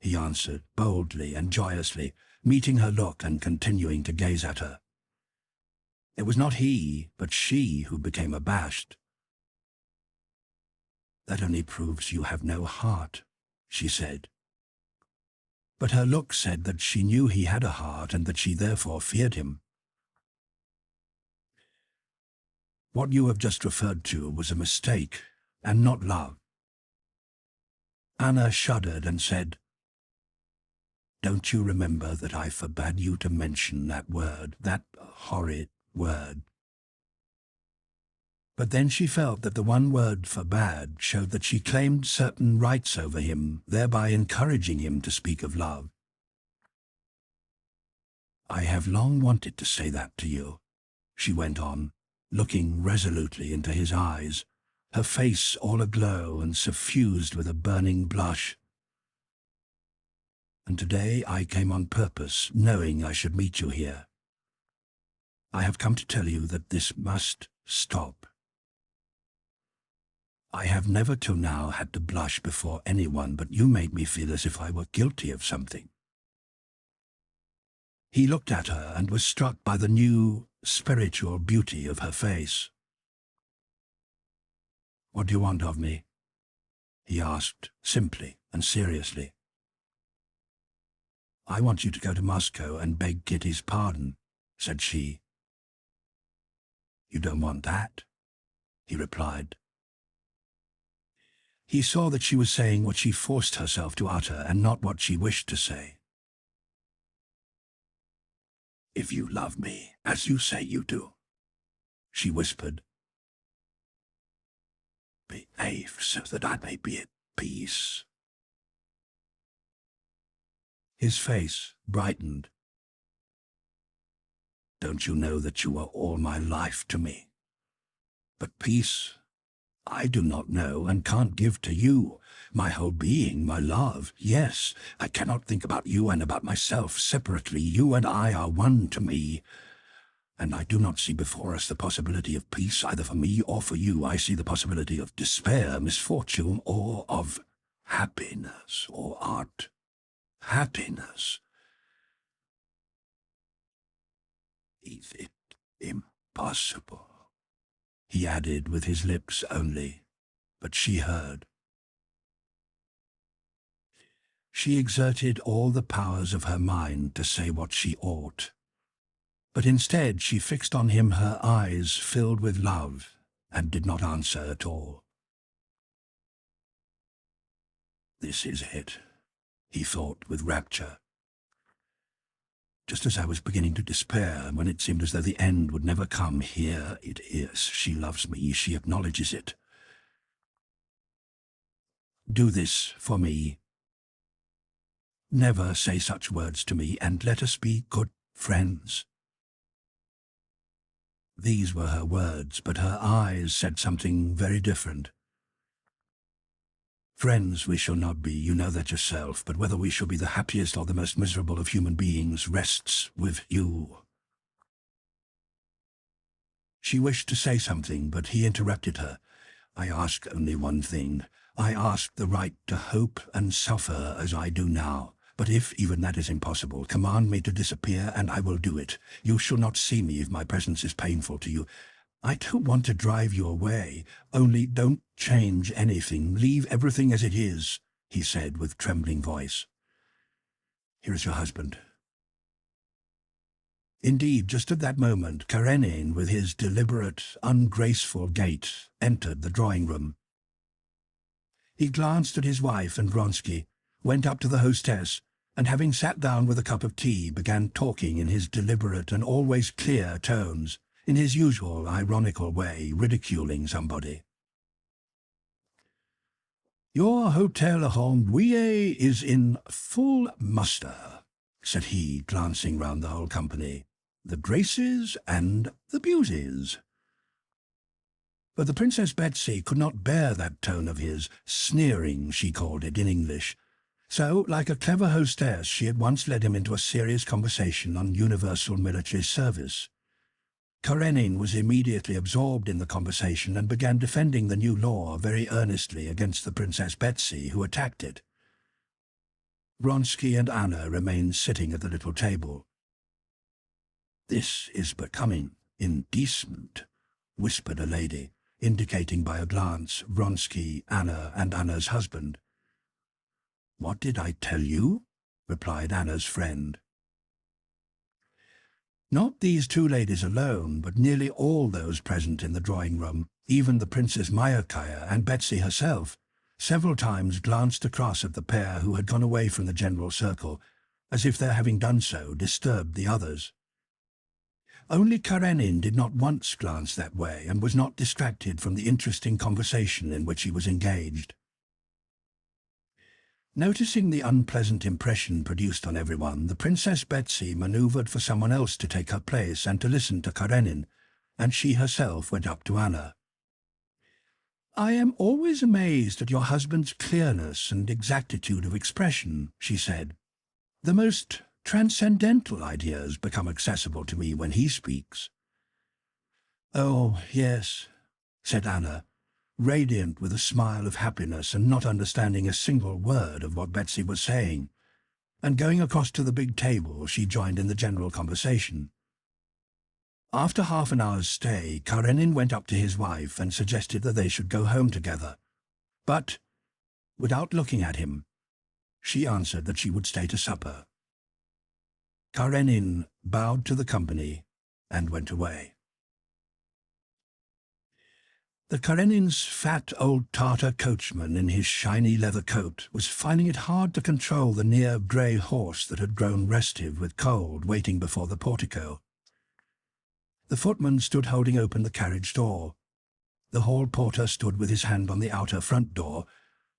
he answered, boldly and joyously, meeting her look and continuing to gaze at her. It was not he, but she who became abashed. "That only proves you have no heart," she said. But her look said that she knew he had a heart and that she therefore feared him. "What you have just referred to was a mistake, and not love." Anna shuddered and said, "Don't you remember that I forbade you to mention that word, that horrid word?" But then she felt that the one word "forbade" showed that she claimed certain rights over him, thereby encouraging him to speak of love. "I have long wanted to say that to you," she went on, looking resolutely into his eyes, her face all aglow and suffused with a burning blush. "And today I came on purpose, knowing I should meet you here. I have come to tell you that this must stop. I have never till now had to blush before anyone, but you made me feel as if I were guilty of something." He looked at her and was struck by the new, spiritual beauty of her face. "What do you want of me?" he asked, simply and seriously. "I want you to go to Moscow and beg Kitty's pardon," said she. "You don't want that," he replied. He saw that she was saying what she forced herself to utter and not what she wished to say. "If you love me, as you say you do," she whispered, "behave so that I may be at peace." His face brightened. "Don't you know that you are all my life to me? But peace I do not know and can't give to you. My whole being, my love, yes, I cannot think about you and about myself separately. You and I are one to me. And I do not see before us the possibility of peace either for me or for you. I see the possibility of despair, misfortune, or of happiness or art. Happiness. Is it impossible?" he added with his lips only, but she heard. She exerted all the powers of her mind to say what she ought, but instead she fixed on him her eyes filled with love and did not answer at all. "This is it," he thought with rapture. "Just as I was beginning to despair, when it seemed as though the end would never come, here it is. She loves me, she acknowledges it. Do this for me. Never say such words to me, and let us be good friends." These were her words, but her eyes said something very different. "Friends we shall not be, you know that yourself, but whether we shall be the happiest or the most miserable of human beings rests with you." She wished to say something, but he interrupted her. "I ask only one thing. I ask the right to hope and suffer as I do now. But if even that is impossible, command me to disappear, and I will do it. You shall not see me if my presence is painful to you. I don't want to drive you away. Only don't change anything. Leave everything as it is," he said with trembling voice. "Here is your husband." Indeed, just at that moment, Karenin, with his deliberate, ungraceful gait, entered the drawing-room. He glanced at his wife and Vronsky, went up to the hostess, and having sat down with a cup of tea, began talking in his deliberate and always clear tones, in his usual ironical way, ridiculing somebody. "Your Hotel Rambouillet is in full muster," said he, glancing round the whole company. "The Graces and the Muses." But the Princess Betsy could not bear that tone of his, sneering, she called it in English. So, like a clever hostess, she at once led him into a serious conversation on universal military service. Karenin was immediately absorbed in the conversation and began defending the new law very earnestly against the Princess Betsy, who attacked it. Vronsky and Anna remained sitting at the little table. "This is becoming indecent," whispered a lady, indicating by a glance Vronsky, Anna, and Anna's husband. "What did I tell you?" replied Anna's friend. Not these two ladies alone, but nearly all those present in the drawing-room, even the Princess Myakaya and Betsy herself, several times glanced across at the pair who had gone away from the general circle, as if their having done so disturbed the others. Only Karenin did not once glance that way and was not distracted from the interesting conversation in which he was engaged. Noticing the unpleasant impression produced on everyone, the Princess Betsy manoeuvred for someone else to take her place and to listen to Karenin, and she herself went up to Anna. "I am always amazed at your husband's clearness and exactitude of expression," she said. "The most transcendental ideas become accessible to me when he speaks." "Oh, yes," said Anna, radiant with a smile of happiness and not understanding a single word of what Betsy was saying, and going across to the big table she joined in the general conversation. After half an hour's stay, Karenin went up to his wife and suggested that they should go home together. But, without looking at him, she answered that she would stay to supper. Karenin bowed to the company and went away. The Karenin's fat old Tartar coachman in his shiny leather coat was finding it hard to control the near grey horse that had grown restive with cold waiting before the portico. The footman stood holding open the carriage door. The hall porter stood with his hand on the outer front door.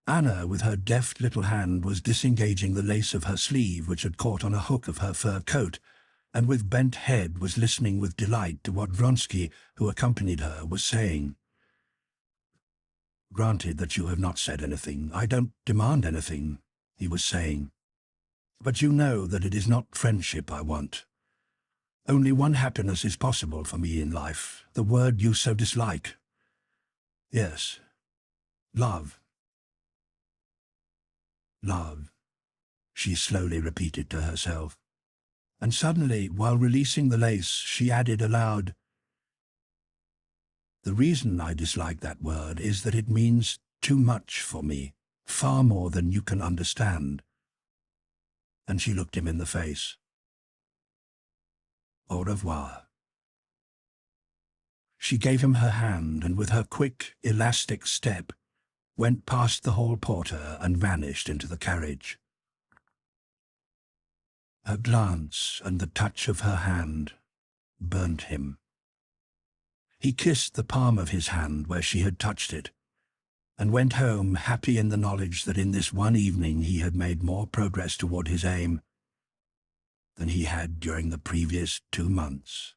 Anna, with her deft little hand, was disengaging the lace of her sleeve which had caught on a hook of her fur coat, and with bent head was listening with delight to what Vronsky, who accompanied her, was saying. "Granted that you have not said anything, I don't demand anything," he was saying. "But you know that it is not friendship I want. Only one happiness is possible for me in life, the word you so dislike. Yes, love. Love," she slowly repeated to herself. And suddenly, while releasing the lace, she added aloud, "The reason I dislike that word is that it means too much for me, far more than you can understand." And she looked him in the face. "Au revoir." She gave him her hand, and with her quick, elastic step, went past the hall porter and vanished into the carriage. Her glance and the touch of her hand burnt him. He kissed the palm of his hand where she had touched it, and went home happy in the knowledge that in this one evening he had made more progress toward his aim than he had during the previous 2 months.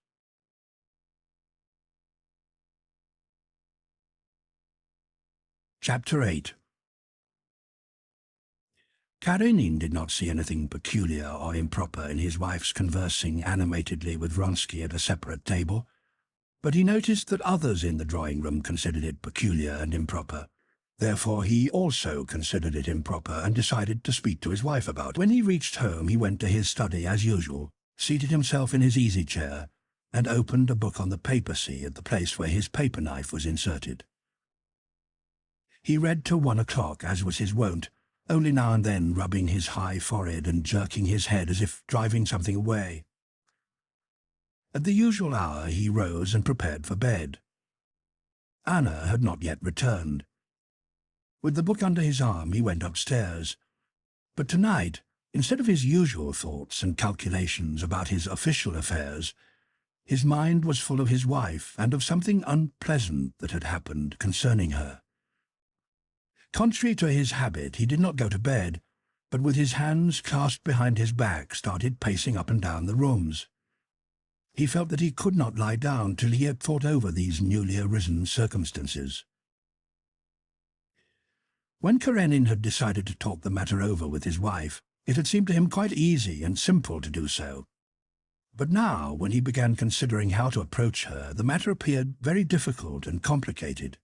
Chapter 8. Karenin did not see anything peculiar or improper in his wife's conversing animatedly with Vronsky at a separate table, but he noticed that others in the drawing-room considered it peculiar and improper. Therefore he also considered it improper and decided to speak to his wife about it. When he reached home, he went to his study as usual, seated himself in his easy-chair, and opened a book on the papacy at the place where his paper-knife was inserted. He read till 1 o'clock, as was his wont, only now and then rubbing his high forehead and jerking his head as if driving something away. At the usual hour he rose and prepared for bed. Anna had not yet returned. With the book under his arm he went upstairs. But tonight, instead of his usual thoughts and calculations about his official affairs, his mind was full of his wife and of something unpleasant that had happened concerning her. Contrary to his habit, he did not go to bed, but with his hands clasped behind his back started pacing up and down the rooms. He felt that he could not lie down till he had thought over these newly arisen circumstances. When Karenin had decided to talk the matter over with his wife, it had seemed to him quite easy and simple to do so. But now, when he began considering how to approach her, the matter appeared very difficult and complicated.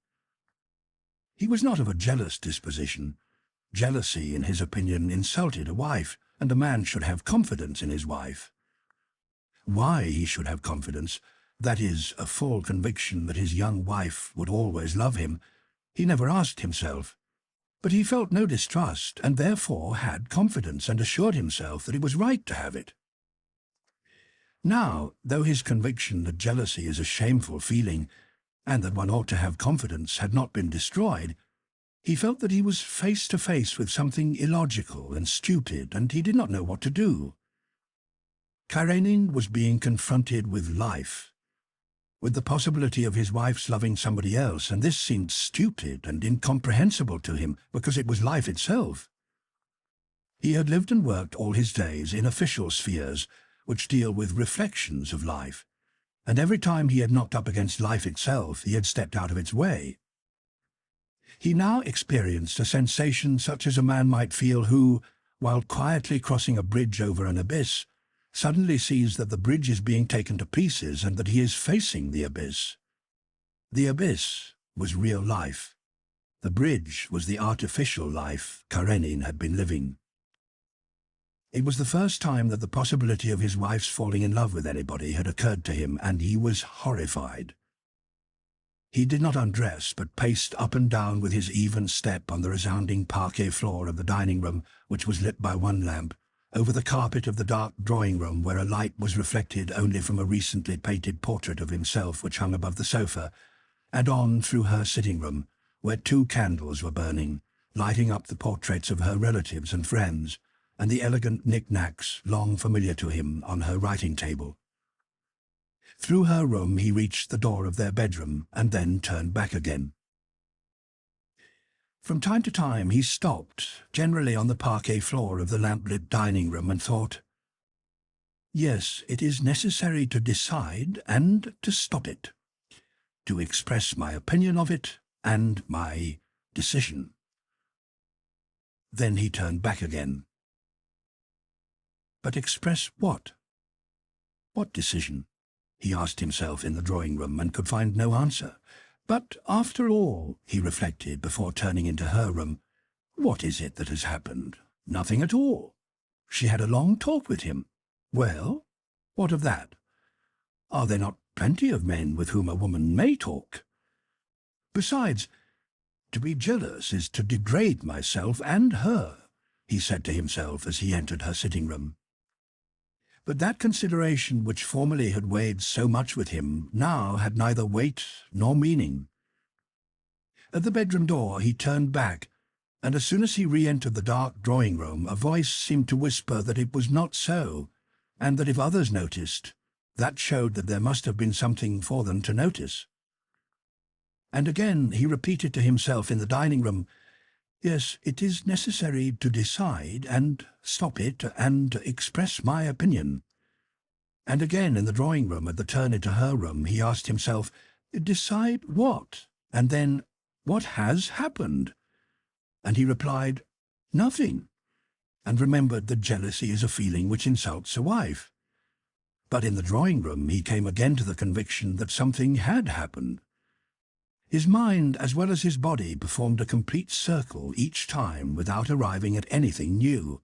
He was not of a jealous disposition, Jealousy, in his opinion, insulted a wife, and a man should have confidence in his wife. Why he should have confidence, that is, a full conviction that his young wife would always love him, he never asked himself. But he felt no distrust, and therefore had confidence, and assured himself that it was right to have it. Now, though his conviction that jealousy is a shameful feeling, and that one ought to have confidence, had not been destroyed, he felt that he was face to face with something illogical and stupid, and he did not know what to do. Karenin was being confronted with life, with the possibility of his wife's loving somebody else, and this seemed stupid and incomprehensible to him, because it was life itself. He had lived and worked all his days in official spheres, which deal with reflections of life, and every time he had knocked up against life itself, he had stepped out of its way. He now experienced a sensation such as a man might feel who, while quietly crossing a bridge over an abyss, suddenly sees that the bridge is being taken to pieces and that he is facing the abyss. The abyss was real life. The bridge was the artificial life Karenin had been living. It was the first time that the possibility of his wife's falling in love with anybody had occurred to him, and he was horrified. He did not undress, but paced up and down with his even step on the resounding parquet floor of the dining room, which was lit by one lamp, over the carpet of the dark drawing-room where a light was reflected only from a recently painted portrait of himself which hung above the sofa, and on through her sitting-room, where 2 candles were burning, lighting up the portraits of her relatives and friends, and the elegant knick-knacks long familiar to him on her writing-table. Through her room he reached the door of their bedroom, and then turned back again. From time to time he stopped, generally on the parquet floor of the lamp-lit dining-room, and thought, "Yes, it is necessary to decide and to stop it, to express my opinion of it and my decision." Then he turned back again. But express what? What decision? He asked himself in the drawing-room, and could find no answer. But after all, he reflected before turning into her room, what is it that has happened? Nothing at all. She had a long talk with him. Well, what of that? Are there not plenty of men with whom a woman may talk? Besides, to be jealous is to degrade myself and her, he said to himself as he entered her sitting-room. But that consideration which formerly had weighed so much with him now had neither weight nor meaning. At the bedroom door he turned back, and as soon as he re-entered the dark drawing-room, a voice seemed to whisper that it was not so, and that if others noticed, that showed that there must have been something for them to notice. And again he repeated to himself in the dining-room, "Yes, it is necessary to decide and stop it and express my opinion." And again in the drawing-room at the turn into her room he asked himself, "Decide what?" And then, "What has happened?" And he replied, "Nothing," and remembered that jealousy is a feeling which insults a wife. But in the drawing-room he came again to the conviction that something had happened. His mind as well as his body performed a complete circle each time without arriving at anything new.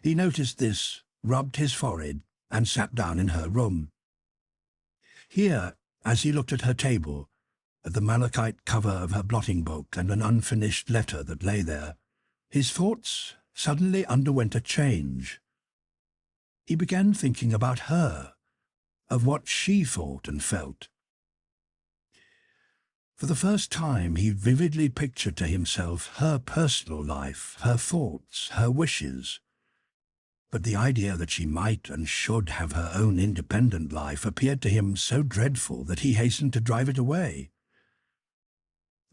He noticed this, rubbed his forehead, and sat down in her room. Here, as he looked at her table, at the malachite cover of her blotting book and an unfinished letter that lay there, his thoughts suddenly underwent a change. He began thinking about her, of what she thought and felt. For the first time he vividly pictured to himself her personal life, her thoughts, her wishes. But the idea that she might and should have her own independent life appeared to him so dreadful that he hastened to drive it away.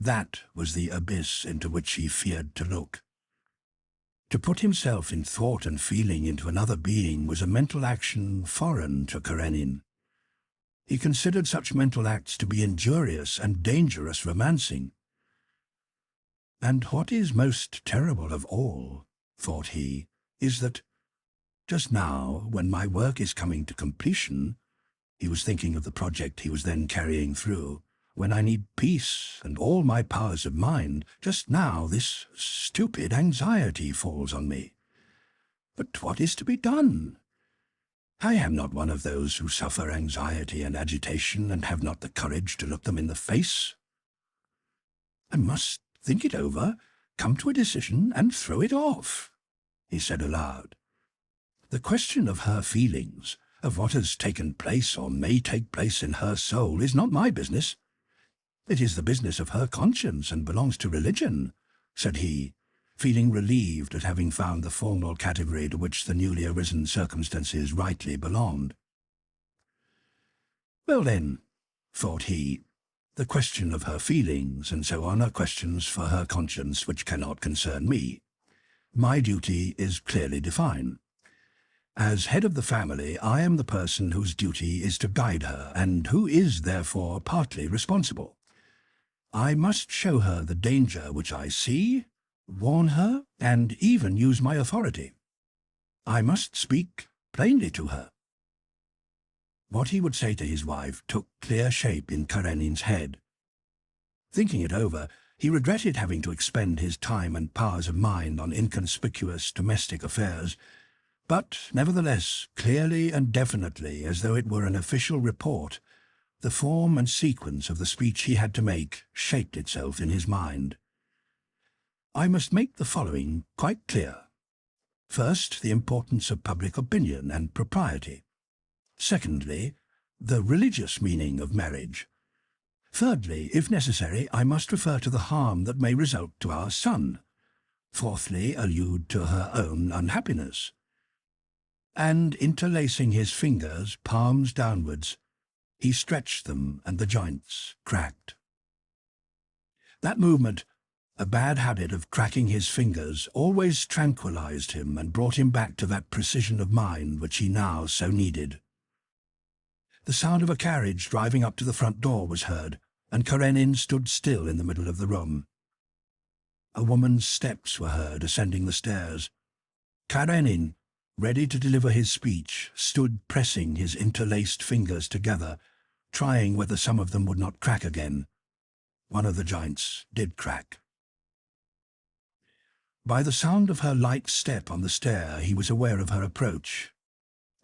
That was the abyss into which he feared to look. To put himself in thought and feeling into another being was a mental action foreign to Karenin. He considered such mental acts to be injurious and dangerous romancing. And what is most terrible of all, thought he, is that just now, when my work is coming to completion, he was thinking of the project he was then carrying through, when I need peace and all my powers of mind, just now this stupid anxiety falls on me. But what is to be done? I am not one of those who suffer anxiety and agitation and have not the courage to look them in the face. I must think it over, come to a decision, and throw it off, he said aloud. The question of her feelings, of what has taken place or may take place in her soul, is not my business. It is the business of her conscience and belongs to religion, said he, feeling relieved at having found the formal category to which the newly arisen circumstances rightly belonged. Well then, thought he, the question of her feelings and so on are questions for her conscience which cannot concern me. My duty is clearly defined. As head of the family, I am the person whose duty is to guide her, and who is, therefore, partly responsible. I must show her the danger which I see, warn her, and even use my authority. I must speak plainly to her. What he would say to his wife took clear shape in Karenin's head. Thinking it over, he regretted having to expend his time and powers of mind on inconspicuous domestic affairs, but nevertheless, clearly and definitely, as though it were an official report, the form and sequence of the speech he had to make shaped itself in his mind. I must make the following quite clear. First, the importance of public opinion and propriety. Secondly, the religious meaning of marriage. Thirdly, if necessary, I must refer to the harm that may result to our son. Fourthly, allude to her own unhappiness. And interlacing his fingers, palms downwards, he stretched them and the joints cracked. That movement, a bad habit of cracking his fingers, always tranquilized him and brought him back to that precision of mind which he now so needed. The sound of a carriage driving up to the front door was heard, and Karenin stood still in the middle of the room. A woman's steps were heard ascending the stairs. Karenin, ready to deliver his speech, stood pressing his interlaced fingers together, trying whether some of them would not crack again. One of the joints did crack. By the sound of her light step on the stair he was aware of her approach,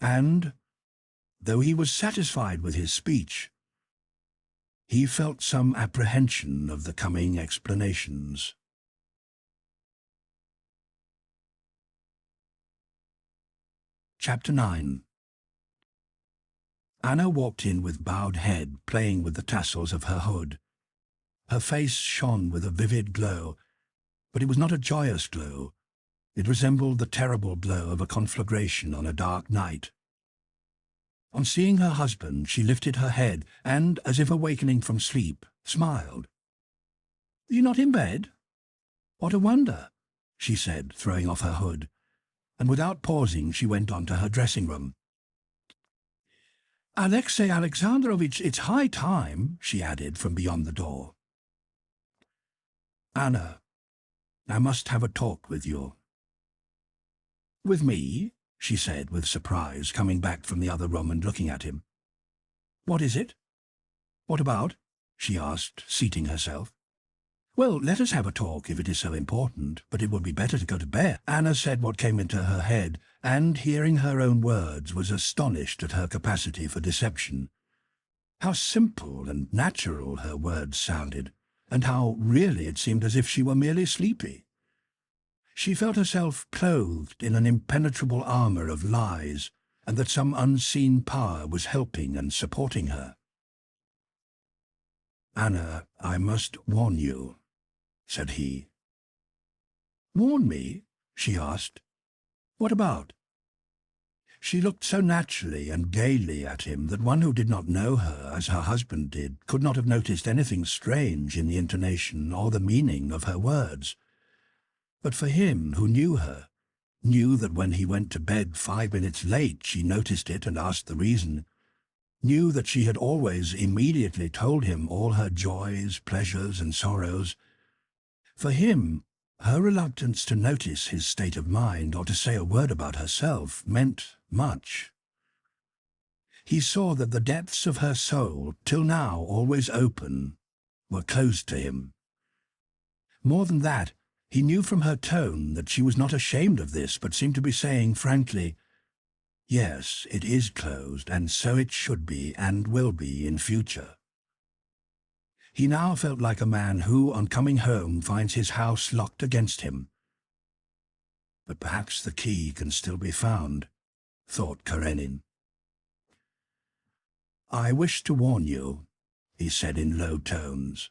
and, though he was satisfied with his speech, he felt some apprehension of the coming explanations. Chapter 9. Anna walked in with bowed head, playing with the tassels of her hood. Her face shone with a vivid glow, but it was not a joyous glow. It resembled the terrible glow of a conflagration on a dark night. On seeing her husband, she lifted her head and, as if awakening from sleep, smiled. "Are you not in bed? What a wonder," she said, throwing off her hood, and without pausing she went on to her dressing-room. "Alexei Alexandrovitch, it's high time," she added from beyond the door. "Anna, I must have a talk with you." "With me?" she said with surprise, coming back from the other room and looking at him. "What is it? What about?" she asked, seating herself. "Well, let us have a talk if it is so important, but it would be better to go to bed." Anna said what came into her head, and, hearing her own words, was astonished at her capacity for deception. How simple and natural her words sounded, and how really it seemed as if she were merely sleepy. She felt herself clothed in an impenetrable armor of lies, and that some unseen power was helping and supporting her. "Anna, I must warn you," said he. "Warn me?" she asked. "What about?" She looked so naturally and gaily at him that one who did not know her, as her husband did, could not have noticed anything strange in the intonation or the meaning of her words. But for him, who knew her, knew that when he went to bed 5 minutes late she noticed it and asked the reason, knew that she had always immediately told him all her joys, pleasures, and sorrows. For him, her reluctance to notice his state of mind or to say a word about herself meant much. He saw that the depths of her soul, till now always open, were closed to him. More than that, he knew from her tone that she was not ashamed of this, but seemed to be saying frankly, "Yes, it is closed, and so it should be and will be in future." He now felt like a man who, on coming home, finds his house locked against him. But perhaps the key can still be found, thought Karenin. "I wish to warn you," he said in low tones,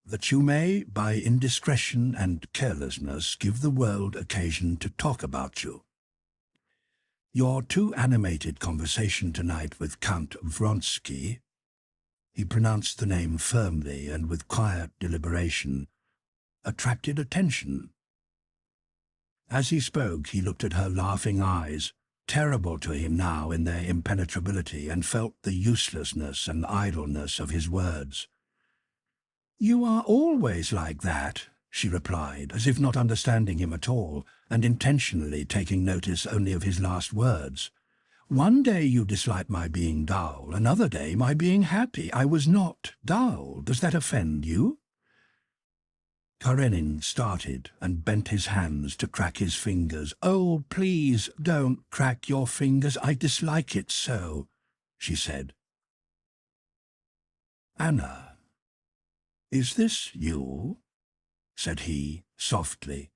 "that you may, by indiscretion and carelessness, give the world occasion to talk about you. Your too animated conversation tonight with Count Vronsky," he pronounced the name firmly and with quiet deliberation, "attracted attention." As he spoke, he looked at her laughing eyes, terrible to him now in their impenetrability, and felt the uselessness and idleness of his words. "You are always like that," she replied, as if not understanding him at all, and intentionally taking notice only of his last words. "One day you dislike my being dull, another day my being happy. I was not dull. Does that offend you?" Karenin started and bent his hands to crack his fingers. "Oh, please don't crack your fingers. I dislike it so," she said. "Anna, is this you?" said he, softly,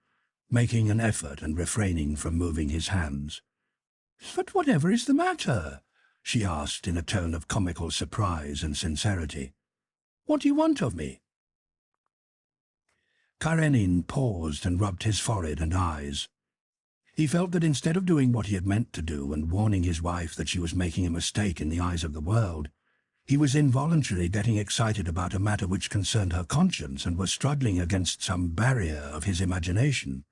making an effort and refraining from moving his hands. "But whatever is the matter?" she asked in a tone of comical surprise and sincerity. "What do you want of me?" Karenin paused and rubbed his forehead and eyes. He felt that instead of doing what he had meant to do and warning his wife that she was making a mistake in the eyes of the world, he was involuntarily getting excited about a matter which concerned her conscience and was struggling against some barrier of his imagination.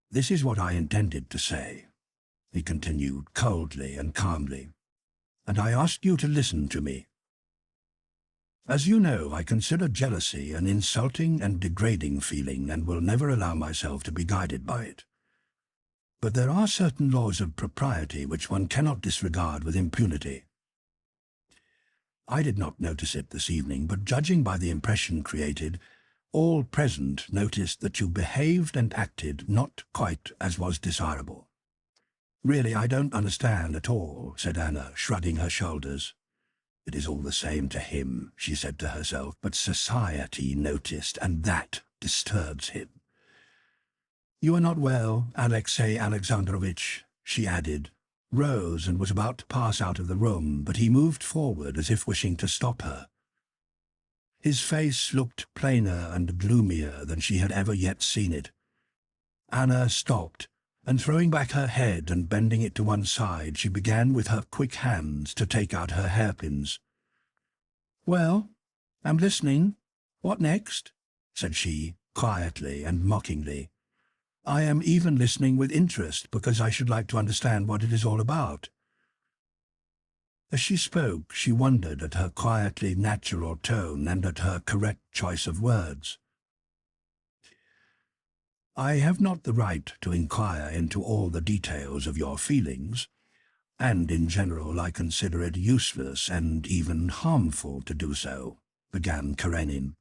"This is what I intended to say," he continued coldly and calmly, "and I ask you to listen to me. As you know, I consider jealousy an insulting and degrading feeling and will never allow myself to be guided by it. But there are certain laws of propriety which one cannot disregard with impunity. I did not notice it this evening, but judging by the impression created, all present noticed that you behaved and acted not quite as was desirable." "Really, I don't understand at all," said Anna, shrugging her shoulders. "It is all the same to him," she said to herself, "but society noticed, and that disturbs him. You are not well, Alexei Alexandrovitch," she added, rose and was about to pass out of the room, but he moved forward as if wishing to stop her. His face looked plainer and gloomier than she had ever yet seen it. Anna stopped, and throwing back her head and bending it to one side, she began with her quick hands to take out her hairpins. "Well, I'm listening. What next?" said she, quietly and mockingly. "I am even listening with interest, because I should like to understand what it is all about." As she spoke, she wondered at her quietly natural tone and at her correct choice of words. "I have not the right to inquire into all the details of your feelings, and in general I consider it useless and even harmful to do so," began Karenin.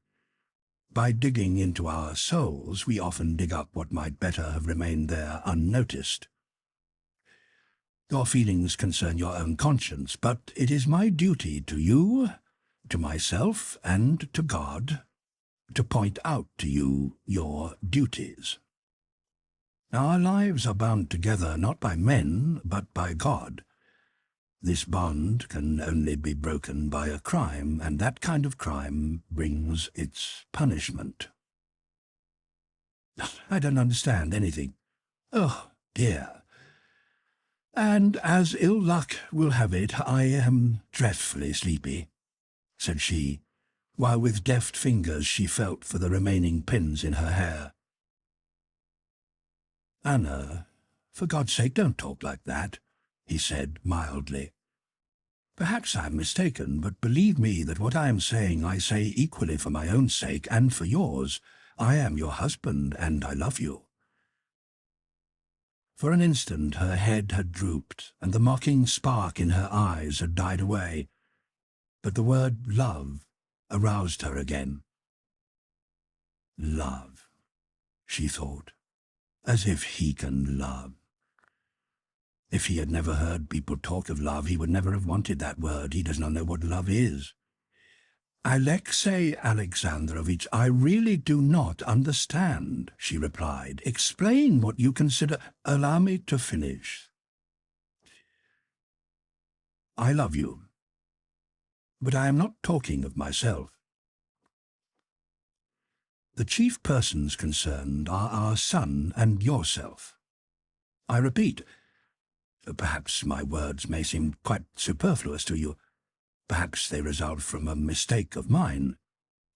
"By digging into our souls, we often dig up what might better have remained there unnoticed. Your feelings concern your own conscience, but it is my duty to you, to myself, and to God, to point out to you your duties. Our lives are bound together not by men, but by God. This bond can only be broken by a crime, and that kind of crime brings its punishment." "I don't understand anything." "Oh, dear. And as ill luck will have it, I am dreadfully sleepy," said she, while with deft fingers she felt for the remaining pins in her hair. "Anna, for God's sake, don't talk like that," he said mildly. "Perhaps I am mistaken, but believe me that what I am saying I say equally for my own sake and for yours. I am your husband, and I love you." For an instant her head had drooped, and the mocking spark in her eyes had died away. But the word love, aroused her again. Love, she thought, as if he can love. If he had never heard people talk of love, he would never have wanted that word. He does not know what love is. Alexei Alexandrovich, I really do not understand, she replied. Explain what you consider. Allow me to finish. I love you, but I am not talking of myself. The chief persons concerned are our son and yourself. I repeat, perhaps my words may seem quite superfluous to you. Perhaps they result from a mistake of mine.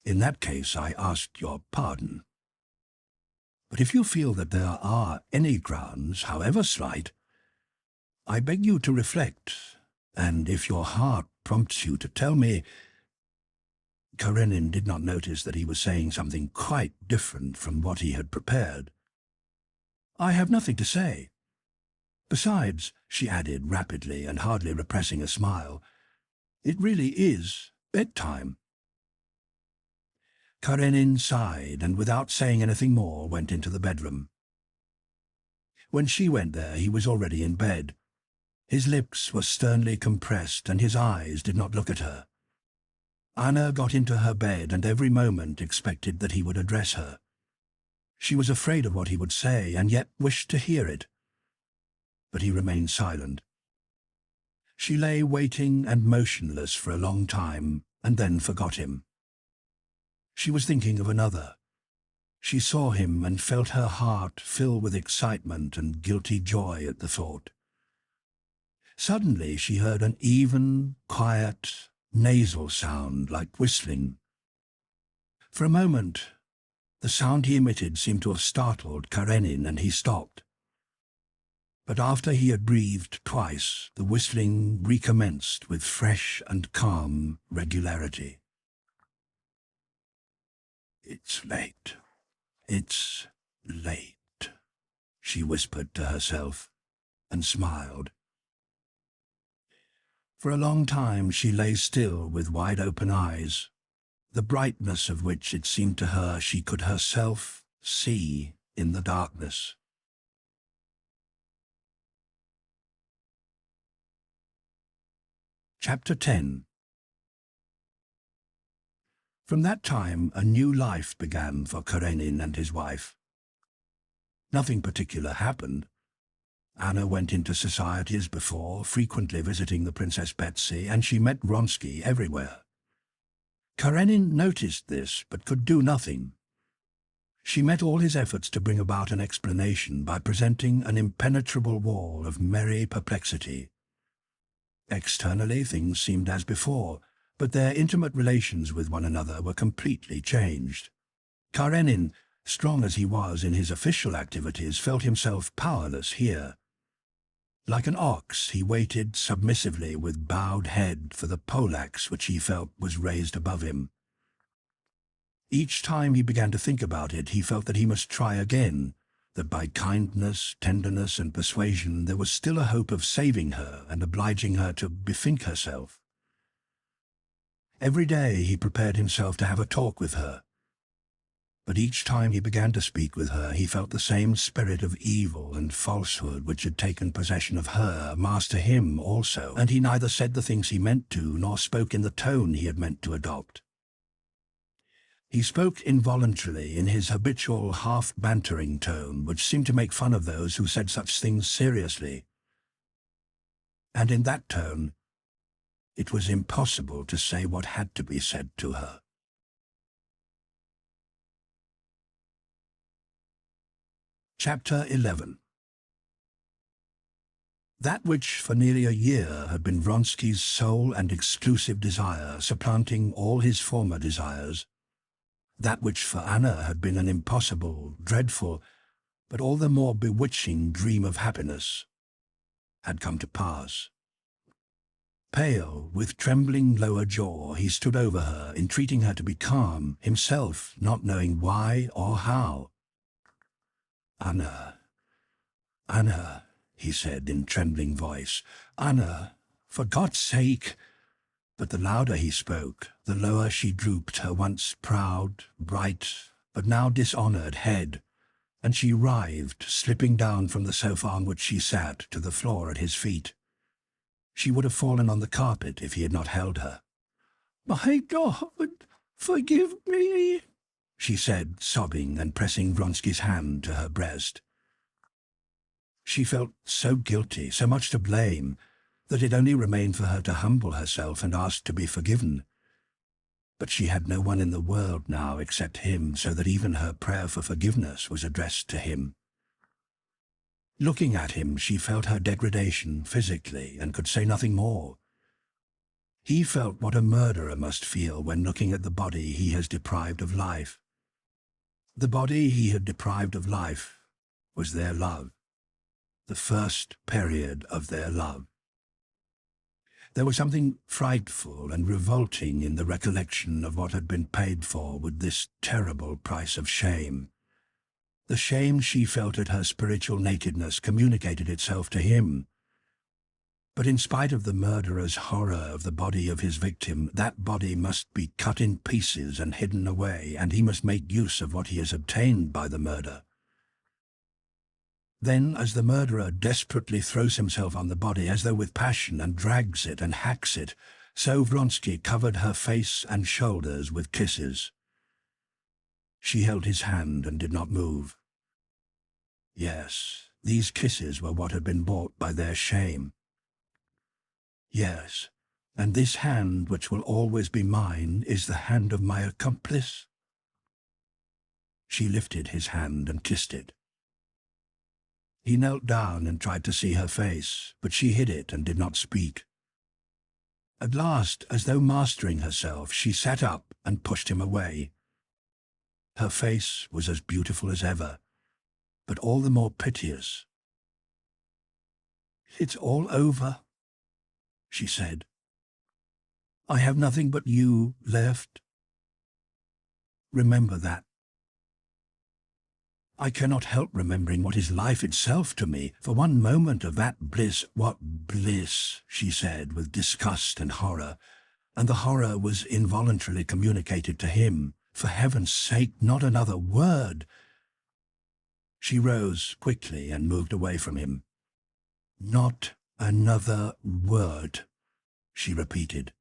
In that case, I ask your pardon. But if you feel that there are any grounds, however slight, I beg you to reflect, and if your heart prompts you to tell me— Karenin did not notice that he was saying something quite different from what he had prepared. I have nothing to say. Besides, she added rapidly and hardly repressing a smile, it really is bedtime. Karenin sighed and, without saying anything more, went into the bedroom. When she went there, he was already in bed. His lips were sternly compressed and his eyes did not look at her. Anna got into her bed and every moment expected that he would address her. She was afraid of what he would say and yet wished to hear it. But he remained silent. She lay waiting and motionless for a long time and then forgot him. She was thinking of another. She saw him and felt her heart fill with excitement and guilty joy at the thought. Suddenly she heard an even, quiet, nasal sound like whistling. For a moment, the sound he emitted seemed to have startled Karenin and he stopped. But after he had breathed twice, the whistling recommenced with fresh and calm regularity. It's late. It's late, she whispered to herself and smiled. For a long time she lay still with wide-open eyes, the brightness of which it seemed to her she could herself see in the darkness. Chapter 10. From that time a new life began for Karenin and his wife. Nothing particular happened. Anna went into society as before, frequently visiting the Princess Betsy, and she met Vronsky everywhere. Karenin noticed this, but could do nothing. She met all his efforts to bring about an explanation by presenting an impenetrable wall of merry perplexity. Externally, things seemed as before, but their intimate relations with one another were completely changed. Karenin, strong as he was in his official activities, felt himself powerless here. Like an ox, he waited submissively with bowed head for the poleaxe which he felt was raised above him. Each time he began to think about it, he felt that he must try again, that by kindness, tenderness, and persuasion there was still a hope of saving her and obliging her to bethink herself. Every day he prepared himself to have a talk with her. But each time he began to speak with her, he felt the same spirit of evil and falsehood which had taken possession of her master him also, and he neither said the things he meant to, nor spoke in the tone he had meant to adopt. He spoke involuntarily in his habitual half-bantering tone, which seemed to make fun of those who said such things seriously. And in that tone, it was impossible to say what had to be said to her. Chapter 11. That which for nearly a year had been Vronsky's sole and exclusive desire, supplanting all his former desires, that which for Anna had been an impossible, dreadful, but all the more bewitching dream of happiness, had come to pass. Pale, with trembling lower jaw, he stood over her, entreating her to be calm, himself not knowing why or how. "Anna, Anna," he said in trembling voice, "Anna, for God's sake, But the louder he spoke, the lower she drooped her once proud, bright, but now dishonoured head, and she writhed, slipping down from the sofa on which she sat to the floor at his feet. She would have fallen on the carpet if he had not held her. "My God, forgive me," she said, sobbing and pressing Vronsky's hand to her breast. She felt so guilty, so much to blame, that it only remained for her to humble herself and ask to be forgiven. But she had no one in the world now except him, so that even her prayer for forgiveness was addressed to him. Looking at him, she felt her degradation physically and could say nothing more. He felt what a murderer must feel when looking at the body he has deprived of life. The body he had deprived of life was their love, the first period of their love. There was something frightful and revolting in the recollection of what had been paid for with this terrible price of shame. The shame she felt at her spiritual nakedness communicated itself to him. But in spite of the murderer's horror of the body of his victim, that body must be cut in pieces and hidden away, and he must make use of what he has obtained by the murder. Then, as the murderer desperately throws himself on the body as though with passion and drags it and hacks it, so Vronsky covered her face and shoulders with kisses. She held his hand and did not move. Yes, these kisses were what had been bought by their shame. Yes, and this hand which will always be mine is the hand of my accomplice. She lifted his hand and kissed it. He knelt down and tried to see her face, but she hid it and did not speak. At last, as though mastering herself, she sat up and pushed him away. Her face was as beautiful as ever, but all the more piteous. "It's all over," she said. "I have nothing but you left. Remember that." "I cannot help remembering what is life itself to me. For one moment of that bliss—" "What bliss?" she said, with disgust and horror, and the horror was involuntarily communicated to him. "For heaven's sake, not another word!" She rose quickly and moved away from him. "Not another word," she repeated,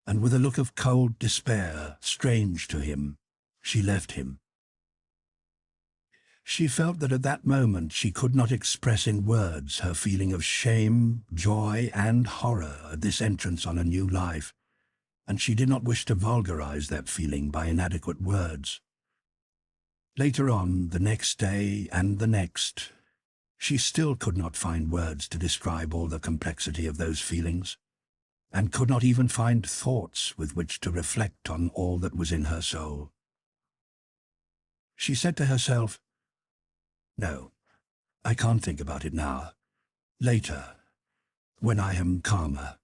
and with a look of cold despair, strange to him, she left him. She felt that at that moment she could not express in words her feeling of shame, joy, and horror at this entrance on a new life, and she did not wish to vulgarize that feeling by inadequate words. Later on, the next day and the next, she still could not find words to describe all the complexity of those feelings, and could not even find thoughts with which to reflect on all that was in her soul. She said to herself, "No, I can't think about it now. Later, when I am calmer."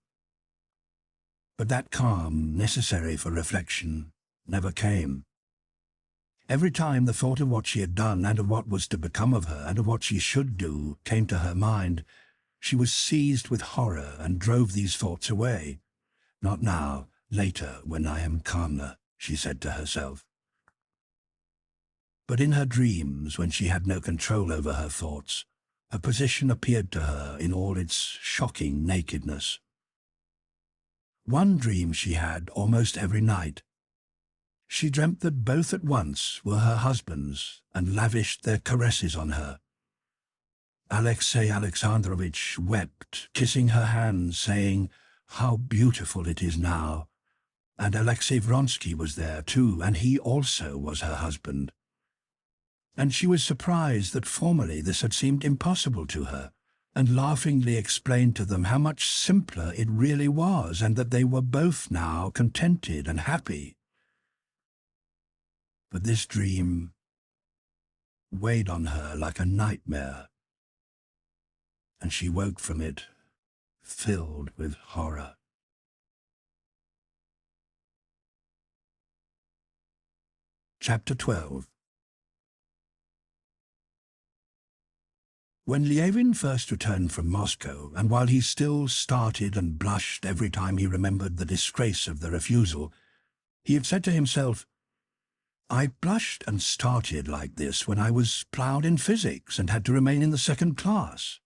But that calm, necessary for reflection, never came. Every time the thought of what she had done and of what was to become of her and of what she should do came to her mind, she was seized with horror and drove these thoughts away. "Not now, later, when I am calmer," she said to herself. But in her dreams, when she had no control over her thoughts, her position appeared to her in all its shocking nakedness. One dream she had almost every night. She dreamt that both at once were her husbands and lavished their caresses on her. Alexei Alexandrovitch wept, kissing her hands, saying, "How beautiful it is now." And Alexei Vronsky was there too, and he also was her husband. And she was surprised that formerly this had seemed impossible to her, and laughingly explained to them how much simpler it really was, and that they were both now contented and happy. But this dream weighed on her like a nightmare, and she woke from it filled with horror. Chapter 12. When Levin first returned from Moscow, and while he still started and blushed every time he remembered the disgrace of the refusal, he had said to himself, "I blushed and started like this when I was ploughed in physics and had to remain in the second class.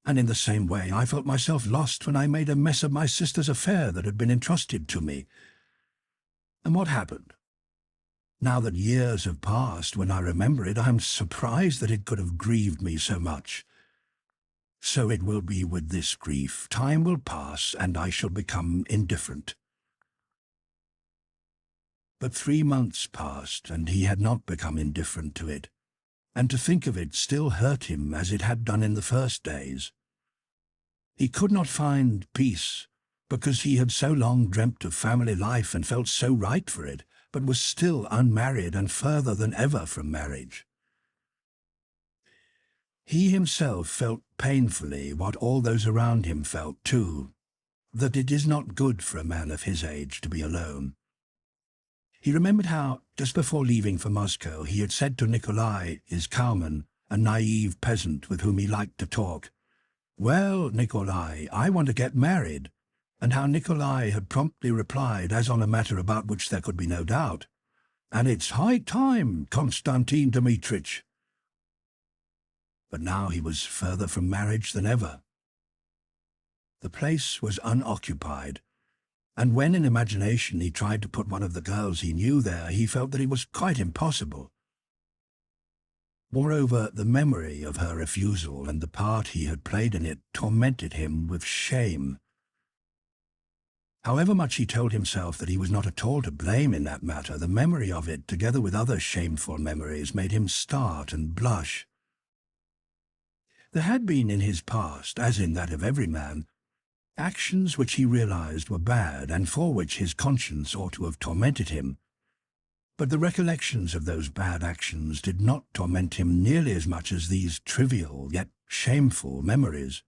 And in the same way I felt myself lost when I made a mess of my sister's affair that had been entrusted to me. And what happened? Now that years have passed, when I remember it, I am surprised that it could have grieved me so much. So it will be with this grief. Time will pass, and I shall become indifferent." But 3 months passed, and he had not become indifferent to it, and to think of it still hurt him as it had done in the first days. He could not find peace, because he had so long dreamt of family life and felt so right for it, but was still unmarried and further than ever from marriage. He himself felt painfully what all those around him felt too, that it is not good for a man of his age to be alone. He remembered how, just before leaving for Moscow, he had said to Nikolai, his cowman, a naive peasant with whom he liked to talk, "Well, Nikolai, I want to get married," and how Nikolai had promptly replied, as on a matter about which there could be no doubt, "And it's high time, Konstantin Dmitrich." But now he was further from marriage than ever. The place was unoccupied, and when in imagination he tried to put one of the girls he knew there, he felt that it was quite impossible. Moreover, the memory of her refusal and the part he had played in it tormented him with shame. However much he told himself that he was not at all to blame in that matter, the memory of it, together with other shameful memories, made him start and blush. There had been in his past, as in that of every man, actions which he realized were bad and for which his conscience ought to have tormented him. But the recollections of those bad actions did not torment him nearly as much as these trivial yet shameful memories.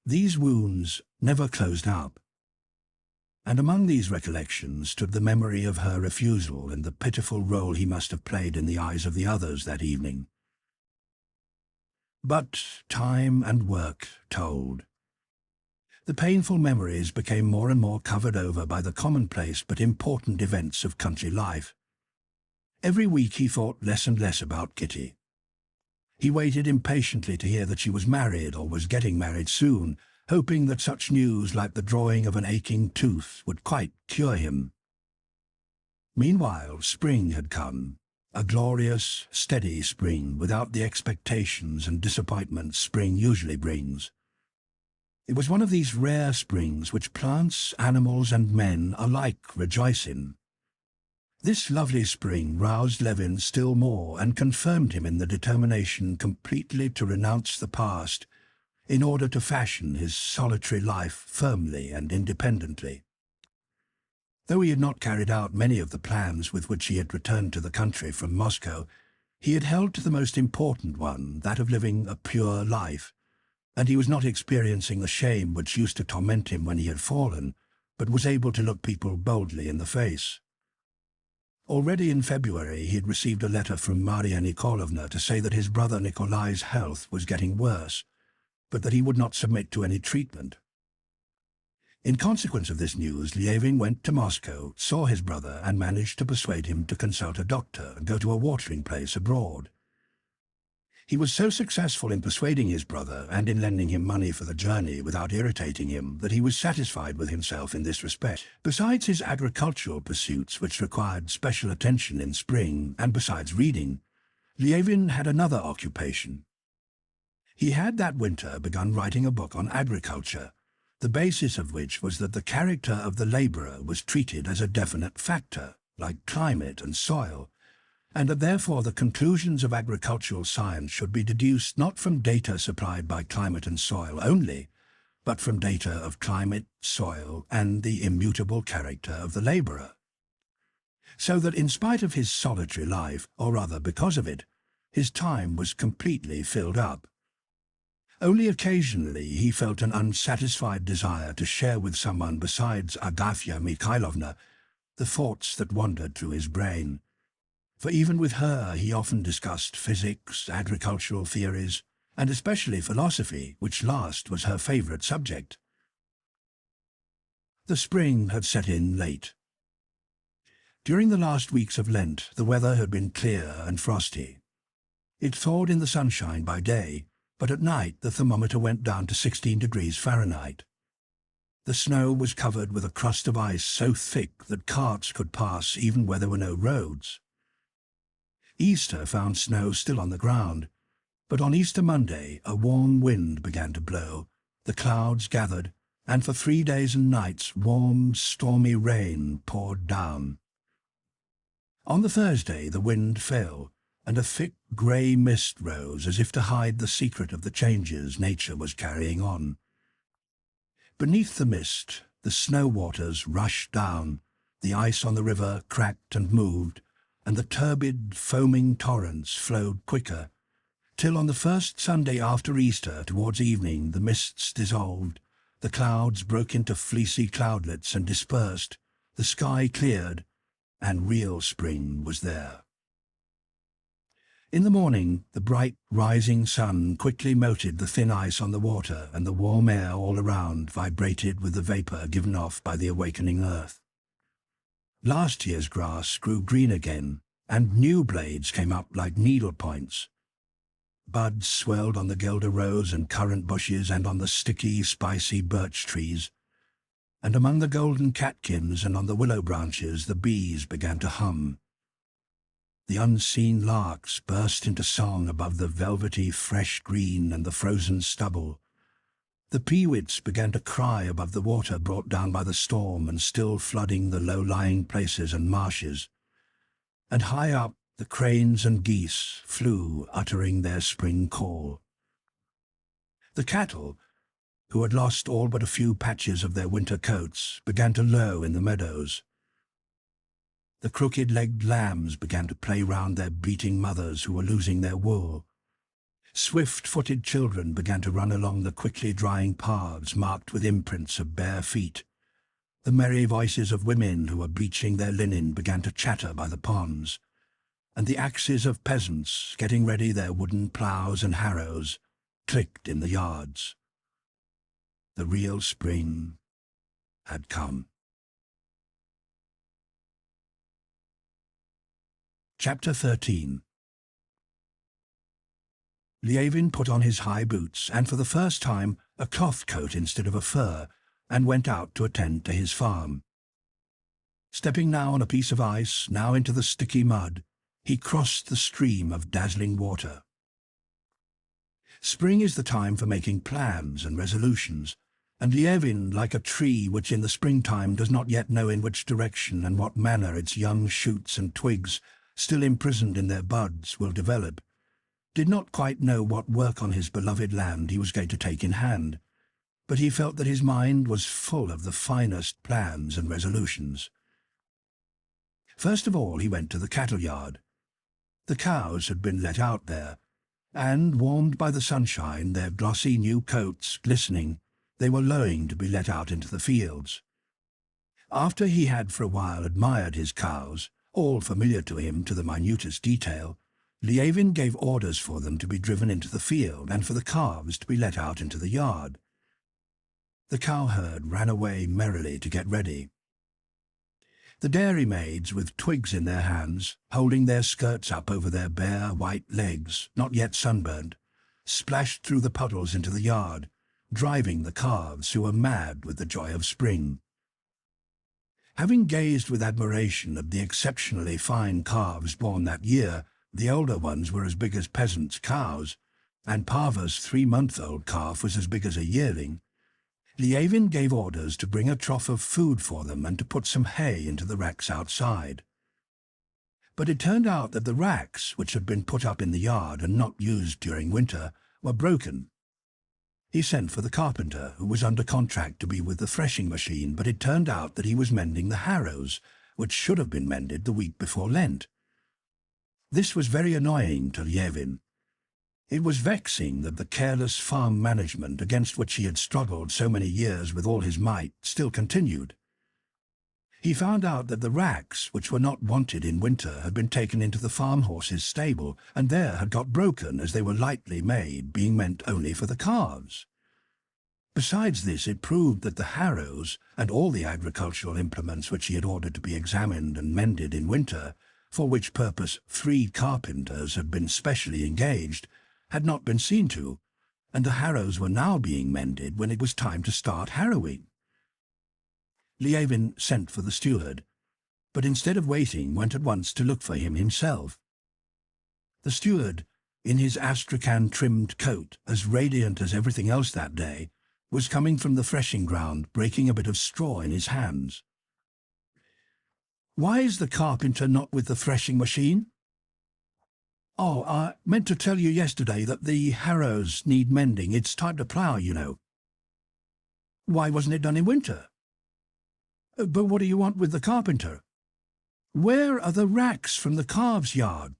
These wounds never closed up, and among these recollections stood the memory of her refusal and the pitiful role he must have played in the eyes of the others that evening. But time and work told. The painful memories became more and more covered over by the commonplace but important events of country life. Every week he thought less and less about Kitty. He waited impatiently to hear that she was married or was getting married soon, hoping that such news like the drawing of an aching tooth would quite cure him. Meanwhile, spring had come, a glorious, steady spring without the expectations and disappointments spring usually brings. It was one of these rare springs which plants, animals, and men alike rejoice in. This lovely spring roused Levin still more and confirmed him in the determination completely to renounce the past in order to fashion his solitary life firmly and independently. Though he had not carried out many of the plans with which he had returned to the country from Moscow, he had held to the most important one, that of living a pure life, and he was not experiencing the shame which used to torment him when he had fallen, but was able to look people boldly in the face. Already in February he had received a letter from Maria Nikolaevna to say that his brother Nikolai's health was getting worse, but that he would not submit to any treatment. In consequence of this news, Levin went to Moscow, saw his brother, and managed to persuade him to consult a doctor and go to a watering place abroad. He was so successful in persuading his brother and in lending him money for the journey without irritating him that he was satisfied with himself in this respect. Besides his agricultural pursuits, which required special attention in spring, and besides reading, Levin had another occupation. He had that winter begun writing a book on agriculture, the basis of which was that the character of the labourer was treated as a definite factor, like climate and soil, and that therefore the conclusions of agricultural science should be deduced not from data supplied by climate and soil only, but from data of climate, soil, and the immutable character of the labourer. So that in spite of his solitary life, or rather because of it, his time was completely filled up. Only occasionally he felt an unsatisfied desire to share with someone besides Agafya Mikhailovna the thoughts that wandered through his brain. for even with her he often discussed physics, agricultural theories, and especially philosophy, which last was her favourite subject. The spring had set in late. During the last weeks of Lent, the weather had been clear and frosty. It thawed in the sunshine by day, but at night the thermometer went down to 16 degrees Fahrenheit. The snow was covered with a crust of ice so thick that carts could pass even where there were no roads. Easter found snow still on the ground, but on Easter Monday a warm wind began to blow, the clouds gathered, and for 3 days and nights warm, stormy rain poured down. On the Thursday the wind fell, and a thick grey mist rose as if to hide the secret of the changes nature was carrying on. Beneath the mist, the snow waters rushed down, the ice on the river cracked and moved, and the turbid, foaming torrents flowed quicker, till on the first Sunday after Easter, towards evening, the mists dissolved, the clouds broke into fleecy cloudlets and dispersed, the sky cleared, and real spring was there. In the morning, the bright, rising sun quickly melted the thin ice on the water, and the warm air all around vibrated with the vapour given off by the awakening earth. Last year's grass grew green again, and new blades came up like needle points. Buds swelled on the guelder rose and currant bushes and on the sticky, spicy birch trees, and among the golden catkins and on the willow branches the bees began to hum. The unseen larks burst into song above the velvety fresh green and the frozen stubble. The peewits began to cry above the water brought down by the storm and still flooding the low-lying places and marshes. And high up the cranes and geese flew, uttering their spring call. The cattle, who had lost all but a few patches of their winter coats, began to low in the meadows. The crooked-legged lambs began to play round their bleating mothers who were losing their wool. Swift-footed children began to run along the quickly drying paths marked with imprints of bare feet. The merry voices of women who were bleaching their linen began to chatter by the ponds, and the axes of peasants, getting ready their wooden ploughs and harrows, clicked in the yards. The real spring had come. Chapter 13. Levin put on his high boots and for the first time a cloth coat instead of a fur, and went out to attend to his farm. Stepping now on a piece of ice, now into the sticky mud, he crossed the stream of dazzling water. Spring is the time for making plans and resolutions, and Levin, like a tree which in the springtime does not yet know in which direction and what manner its young shoots and twigs, still imprisoned in their buds, will develop, did not quite know what work on his beloved land he was going to take in hand, but he felt that his mind was full of the finest plans and resolutions. First of all he went to the cattle yard. The cows had been let out there, and, warmed by the sunshine, their glossy new coats glistening, they were lowing to be let out into the fields. After he had for a while admired his cows, all familiar to him to the minutest detail, Levin gave orders for them to be driven into the field and for the calves to be let out into the yard. The cowherd ran away merrily to get ready. The dairymaids, with twigs in their hands, holding their skirts up over their bare white legs, not yet sunburned, splashed through the puddles into the yard, driving the calves who were mad with the joy of spring. Having gazed with admiration at the exceptionally fine calves born that year, the older ones were as big as peasants' cows, and Pava's 3-month-old calf was as big as a yearling, Levin gave orders to bring a trough of food for them and to put some hay into the racks outside. But it turned out that the racks, which had been put up in the yard and not used during winter, were broken. He sent for the carpenter, who was under contract to be with the threshing machine, but it turned out that he was mending the harrows, which should have been mended the week before Lent. This was very annoying to Levin. It was vexing that the careless farm management against which he had struggled so many years with all his might still continued. He found out that the racks, which were not wanted in winter, had been taken into the farm horses' stable, and there had got broken, as they were lightly made, being meant only for the calves. Besides this, it proved that the harrows, and all the agricultural implements which he had ordered to be examined and mended in winter, for which purpose 3 carpenters had been specially engaged, had not been seen to, and the harrows were now being mended when it was time to start harrowing. Levin sent for the steward, but instead of waiting went at once to look for him himself. The steward, in his astrakhan-trimmed coat, as radiant as everything else that day, was coming from the threshing ground, breaking a bit of straw in his hands. "Why is the carpenter not with the threshing machine?" "Oh, I meant to tell you yesterday that the harrows need mending. It's time to plough, you know." "Why wasn't it done in winter?" "But what do you want with the carpenter?" "Where are the racks from the calves' yard?"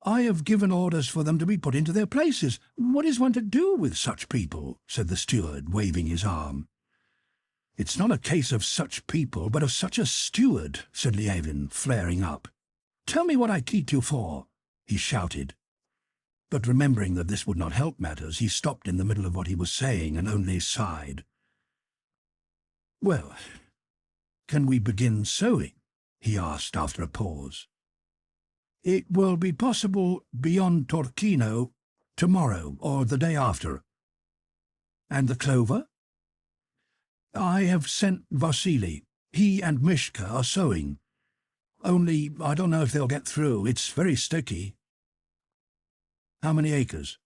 "I have given orders for them to be put into their places. What is one to do with such people?" said the steward, waving his arm. "It's not a case of such people, but of such a steward," said Levin, flaring up. "Tell me what I keep you for," he shouted. But remembering that this would not help matters, he stopped in the middle of what he was saying and only sighed. "Well, can we begin sewing?" he asked after a pause. "It will be possible beyond Torquino tomorrow or the day after." "And the clover?" "I have sent Vasily. He and Mishka are sewing. Only I don't know if they'll get through. It's very sticky." "How many acres?"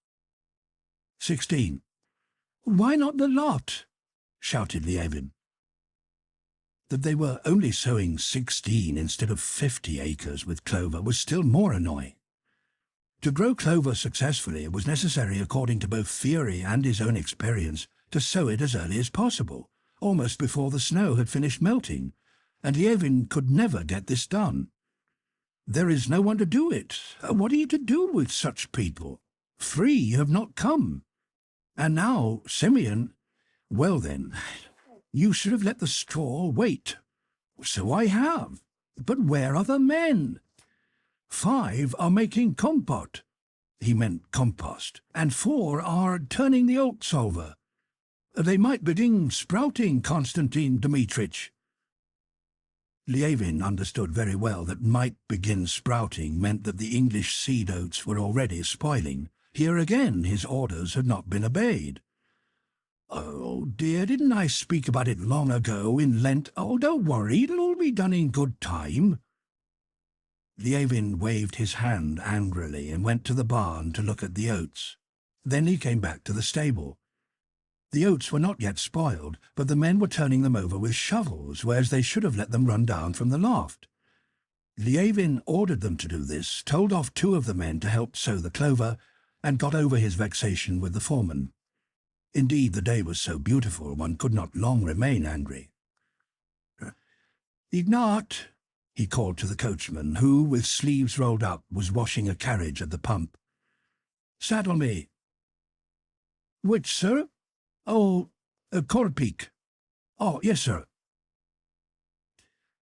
16. "Why not the lot?" shouted Levin. That they were only sowing 16 instead of 50 acres with clover was still more annoying. To grow clover successfully, it was necessary, according to both theory and his own experience, to sow it as early as possible, almost before the snow had finished melting, and Levin could never get this done. "There is no one to do it. What are you to do with such people? 3 have not come. And now, Simeon, well then, you should have let the straw wait." "So I have. But where are the men?" 5 are making compote," he meant compost, "and 4 are turning the oats over. They might begin sprouting, Konstantin Dmitrich." Levin understood very well that "might begin sprouting" meant that the English seed oats were already spoiling. Here again his orders had not been obeyed. "Oh dear, didn't I speak about it long ago in Lent? Oh, don't worry, it'll all be done in good time." Levin waved his hand angrily and went to the barn to look at the oats. Then he came back to the stable. The oats were not yet spoiled, but the men were turning them over with shovels, whereas they should have let them run down from the loft. Levin ordered them to do this, told off 2 of the men to help sow the clover, and got over his vexation with the foreman. Indeed, the day was so beautiful one could not long remain angry. "Ignat," he called to the coachman, who, with sleeves rolled up, was washing a carriage at the pump. "Saddle me." "Which, sir?" "Oh, Korpik." "Oh, yes, sir."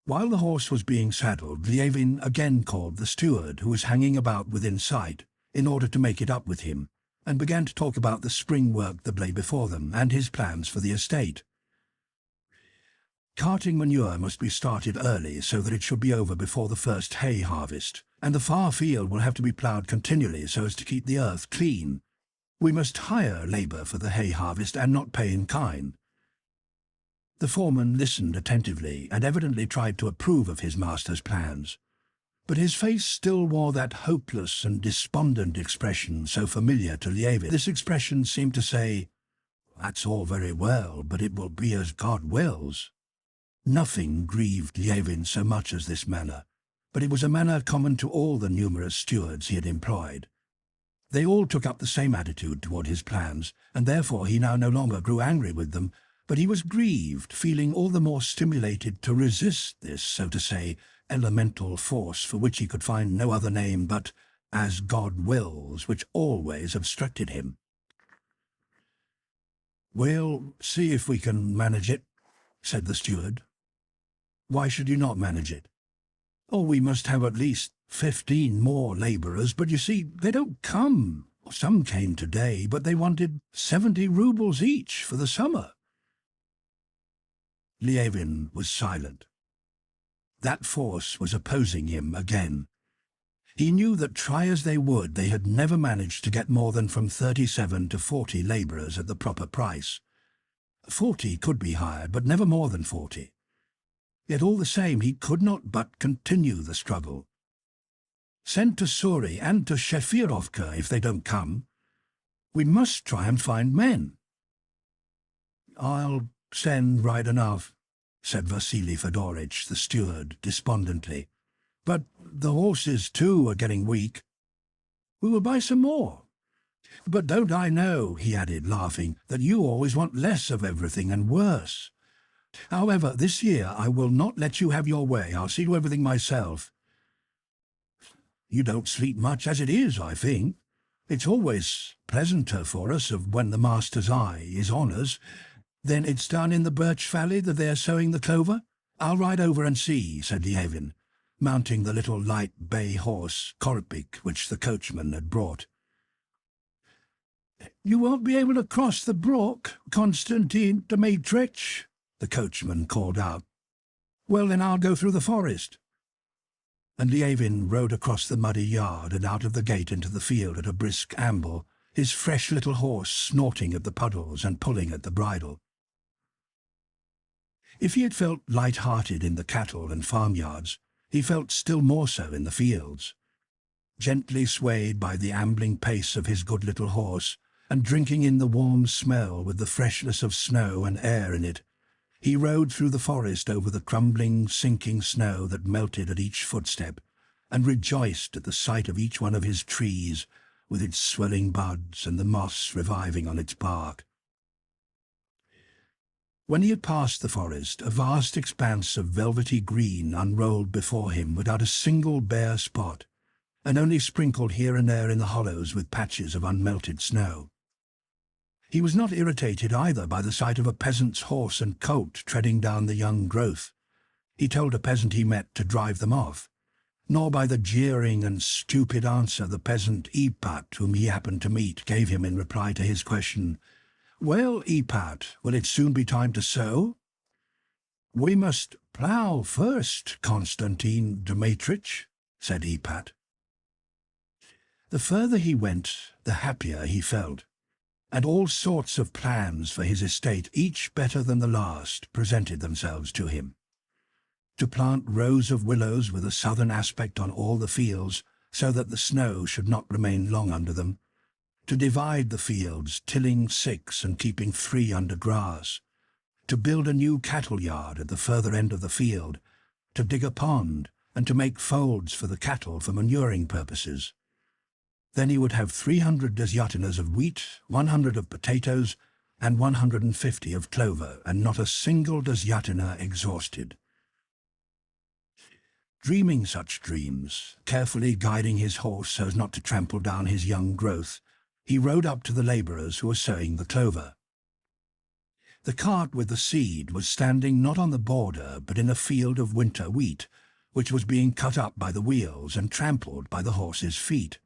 While the horse was being saddled, Levin again called the steward, who was hanging about within sight, in order to make it up with him, and began to talk about the spring work that lay before them, and his plans for the estate. Carting manure must be started early so that it should be over before the first hay harvest, and the far field will have to be ploughed continually so as to keep the earth clean. We must hire labour for the hay harvest and not pay in kind. The foreman listened attentively and evidently tried to approve of his master's plans, but his face still wore that hopeless and despondent expression so familiar to Levin. This expression seemed to say, "That's all very well, but it will be as God wills." Nothing grieved Levin so much as this manner, but it was a manner common to all the numerous stewards he had employed. They all took up the same attitude toward his plans, and therefore he now no longer grew angry with them, but he was grieved, feeling all the more stimulated to resist this, so to say, elemental force for which he could find no other name but "as God wills," which always obstructed him. "We'll see if we can manage it," said the steward. Why should you not manage it? Oh, we must have at least 15 more labourers, but you see, they don't come. Some came today, but they wanted 70 roubles each for the summer. Levin was silent. That force was opposing him again. He knew that try as they would, they had never managed to get more than from 37 to 40 labourers at the proper price. 40 could be hired, but never more than 40. Yet all the same, he could not but continue the struggle. Send to Suri and to Shefirovka if they don't come. We must try and find men. I'll send right enough, said Vasily Fedorovitch, the steward, despondently. But the horses, too, are getting weak. We will buy some more. But don't I know, he added, laughing, that you always want less of everything and worse. However, this year I will not let you have your way. I'll see to everything myself. You don't sleep much as it is, I think. It's always pleasanter for us when the master's eye is on us. Then it's down in the birch valley that they are sowing the clover? I'll ride over and see, said Levin, mounting the little light bay horse, Koropik, which the coachman had brought. You won't be able to cross the brook, Konstantin Dmitrich, the coachman called out. Well, then I'll go through the forest. And Levin rode across the muddy yard and out of the gate into the field at a brisk amble, his fresh little horse snorting at the puddles and pulling at the bridle. If he had felt light-hearted in the cattle and farmyards, he felt still more so in the fields. Gently swayed by the ambling pace of his good little horse, and drinking in the warm smell with the freshness of snow and air in it, he rode through the forest over the crumbling, sinking snow that melted at each footstep, and rejoiced at the sight of each one of his trees, with its swelling buds and the moss reviving on its bark. When he had passed the forest, a vast expanse of velvety green unrolled before him without a single bare spot, and only sprinkled here and there in the hollows with patches of unmelted snow. He was not irritated either by the sight of a peasant's horse and colt treading down the young growth. He told a peasant he met to drive them off, nor by the jeering and stupid answer the peasant Ipat, whom he happened to meet, gave him in reply to his question, "Well, Ipat, will it soon be time to sow?" "We must plough first, Konstantin Dmitrich," said Ipat. The further he went, the happier he felt, and all sorts of plans for his estate, each better than the last, presented themselves to him. To plant rows of willows with a southern aspect on all the fields, so that the snow should not remain long under them. To divide the fields, tilling 6 and keeping 3 under grass. To build a new cattle yard at the further end of the field. To dig a pond, and to make folds for the cattle for manuring purposes. Then he would have 300 desyatinas of wheat, 100 of potatoes, and 150 of clover, and not a single desyatina exhausted. Dreaming such dreams, carefully guiding his horse so as not to trample down his young growth, he rode up to the labourers who were sowing the clover. The cart with the seed was standing not on the border, but in a field of winter wheat, which was being cut up by the wheels and trampled by the horses' feet.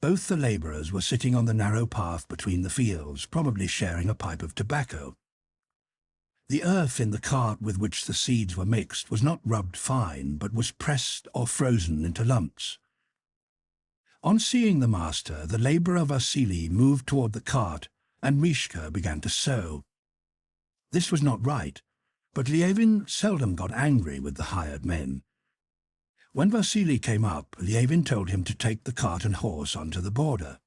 Both the labourers were sitting on the narrow path between the fields, probably sharing a pipe of tobacco. The earth in the cart with which the seeds were mixed was not rubbed fine, but was pressed or frozen into lumps. On seeing the master, the labourer Vasily moved toward the cart, and Mishka began to sow. This was not right, but Levin seldom got angry with the hired men. When Vasily came up, Levin told him to take the cart and horse onto the border.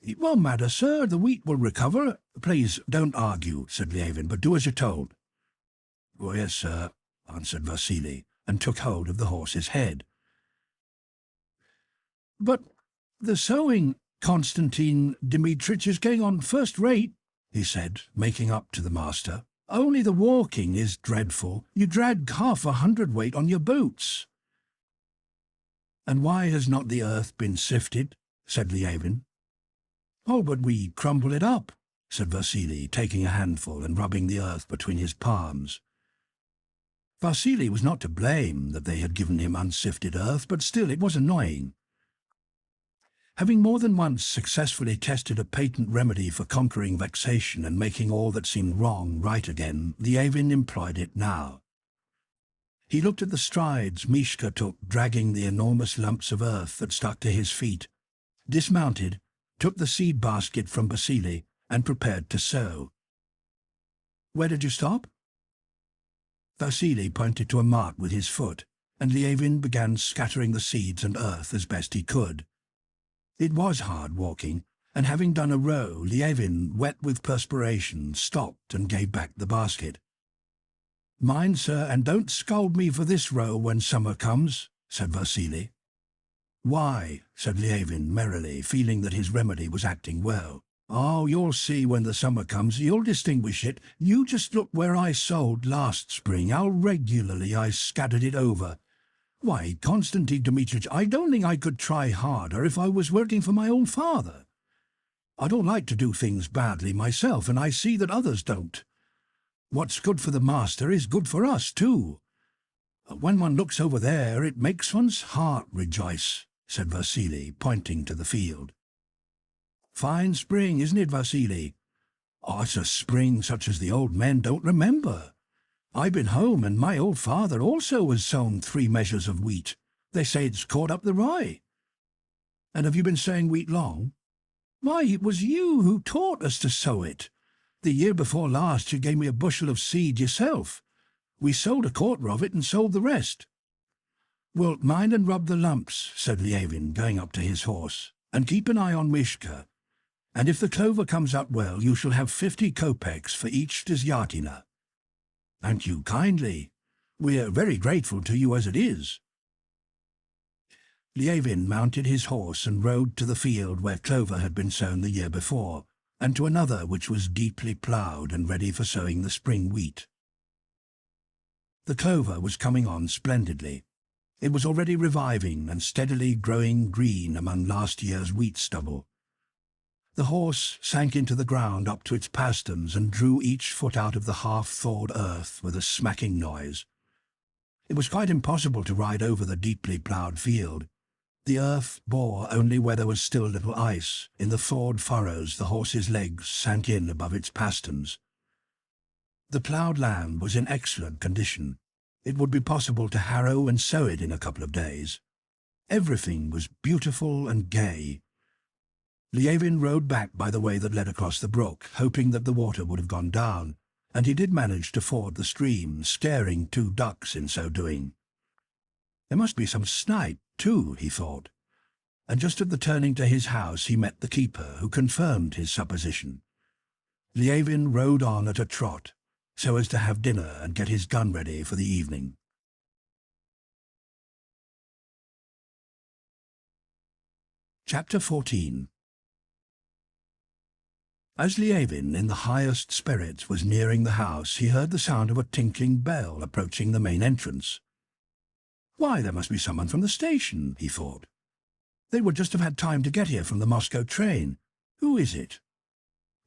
"It won't matter, sir. The wheat will recover. Please, don't argue," said Levin, "but do as you're told." "Oh, yes, sir," answered Vasily, and took hold of the horse's head. "But the sowing, Konstantin Dmitrich, is going on first-rate," he said, making up to the master. "Only the walking is dreadful. You drag half a hundredweight on your boots." "And why has not the earth been sifted?" said Levin. "Oh, but we crumble it up," said Vasily, taking a handful and rubbing the earth between his palms. Vasily was not to blame that they had given him unsifted earth, but still it was annoying. Having more than once successfully tested a patent remedy for conquering vexation and making all that seemed wrong right again, Lievin employed it now. He looked at the strides Mishka took dragging the enormous lumps of earth that stuck to his feet, dismounted, took the seed basket from Vasily, and prepared to sow. "Where did you stop?" Vasily pointed to a mark with his foot, and Lievin began scattering the seeds and earth as best he could. It was hard walking, and having done a row, Lievin, wet with perspiration, stopped and gave back the basket. "Mind, sir, and don't scold me for this row when summer comes," said Vasily. "Why?" said Lievin merrily, feeling that his remedy was acting well. "Oh, you'll see when the summer comes. You'll distinguish it. You just look where I sowed last spring, how regularly I scattered it over. Why, Constantine Dmitrich, I don't think I could try harder if I was working for my own father. I don't like to do things badly myself, and I see that others don't. What's good for the master is good for us, too. When one looks over there, it makes one's heart rejoice," said Vasily, pointing to the field. "Fine spring, isn't it, Vasily?" "Oh, it's a spring such as the old men don't remember. I've been home, and my old father also has sown 3 measures of wheat. They say it's caught up the rye." "And have you been sowing wheat long?" "Why, it was you who taught us to sow it. The year before last you gave me a bushel of seed yourself. We sowed 1/4 of it and sold the rest." "Well, mind and rub the lumps," said Lievin, going up to his horse, "and keep an eye on Mishka. And if the clover comes up well, you shall have 50 kopecks for each dezyatina." "Thank you kindly. We're very grateful to you as it is." Lievin mounted his horse and rode to the field where clover had been sown the year before, and to another which was deeply ploughed and ready for sowing the spring wheat. The clover was coming on splendidly. It was already reviving and steadily growing green among last year's wheat stubble. The horse sank into the ground up to its pasterns and drew each foot out of the half-thawed earth with a smacking noise. It was quite impossible to ride over the deeply ploughed field. The earth bore only where there was still little ice. In the thawed furrows the horse's legs sank in above its pasterns. The ploughed land was in excellent condition. It would be possible to harrow and sow it in a couple of days. Everything was beautiful and gay. Lievin rode back by the way that led across the brook, hoping that the water would have gone down, and he did manage to ford the stream, scaring 2 ducks in so doing. There must be some snipe, too, he thought, and just at the turning to his house he met the keeper, who confirmed his supposition. Lievin rode on at a trot, so as to have dinner and get his gun ready for the evening. Chapter 14. As Lievin, in the highest spirits, was nearing the house, he heard the sound of a tinkling bell approaching the main entrance. "Why, there must be someone from the station," he thought. "They would just have had time to get here from the Moscow train. Who is it?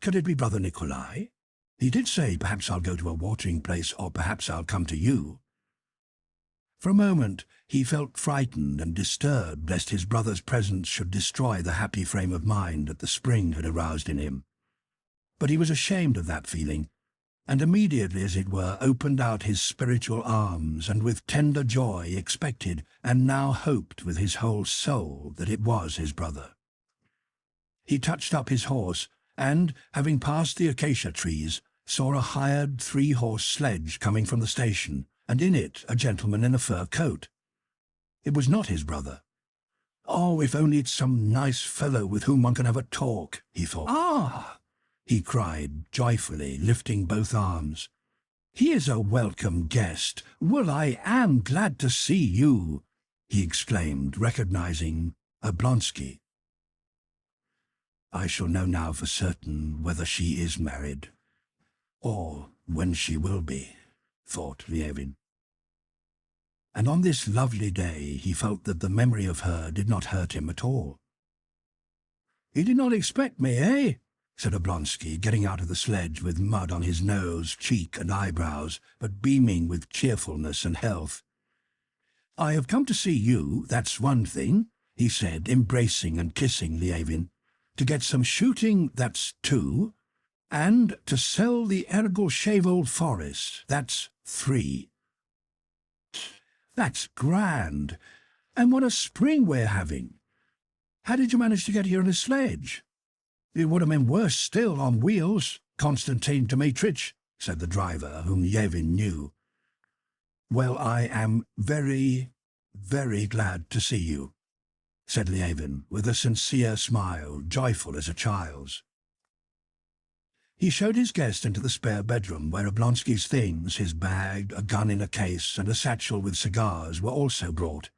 Could it be Brother Nikolai? He did say, perhaps I'll go to a watering place, or perhaps I'll come to you." For a moment he felt frightened and disturbed lest his brother's presence should destroy the happy frame of mind that the spring had aroused in him. But he was ashamed of that feeling, and immediately, as it were, opened out his spiritual arms, and with tender joy expected, and now hoped with his whole soul, that it was his brother. He touched up his horse, and, having passed the acacia trees, saw a hired 3-horse sledge coming from the station, and in it a gentleman in a fur coat. It was not his brother. "Oh, if only it's some nice fellow with whom one can have a talk," he thought. "Ah!" he cried joyfully, lifting both arms. "Here's a welcome guest. Well, I am glad to see you," he exclaimed, recognizing Vronsky. "I shall know now for certain whether she is married, or when she will be," thought Lievin. And on this lovely day he felt that the memory of her did not hurt him at all. "He did not expect me, eh?" said Oblonsky, getting out of the sledge with mud on his nose, cheek and eyebrows, but beaming with cheerfulness and health. "I have come to see you, that's one thing," he said, embracing and kissing Levin. "To get some shooting, that's two. And to sell the Ergol-Shevold forest, that's three." "That's grand. And what a spring we're having. How did you manage to get here in a sledge?" "It would have been worse still on wheels, Konstantin Dmitrich," said the driver, whom Levin knew. "Well, I am very, very glad to see you," said Levin, with a sincere smile, joyful as a child's. He showed his guest into the spare bedroom, where Oblonsky's things, his bag, a gun in a case, and a satchel with cigars, were also brought,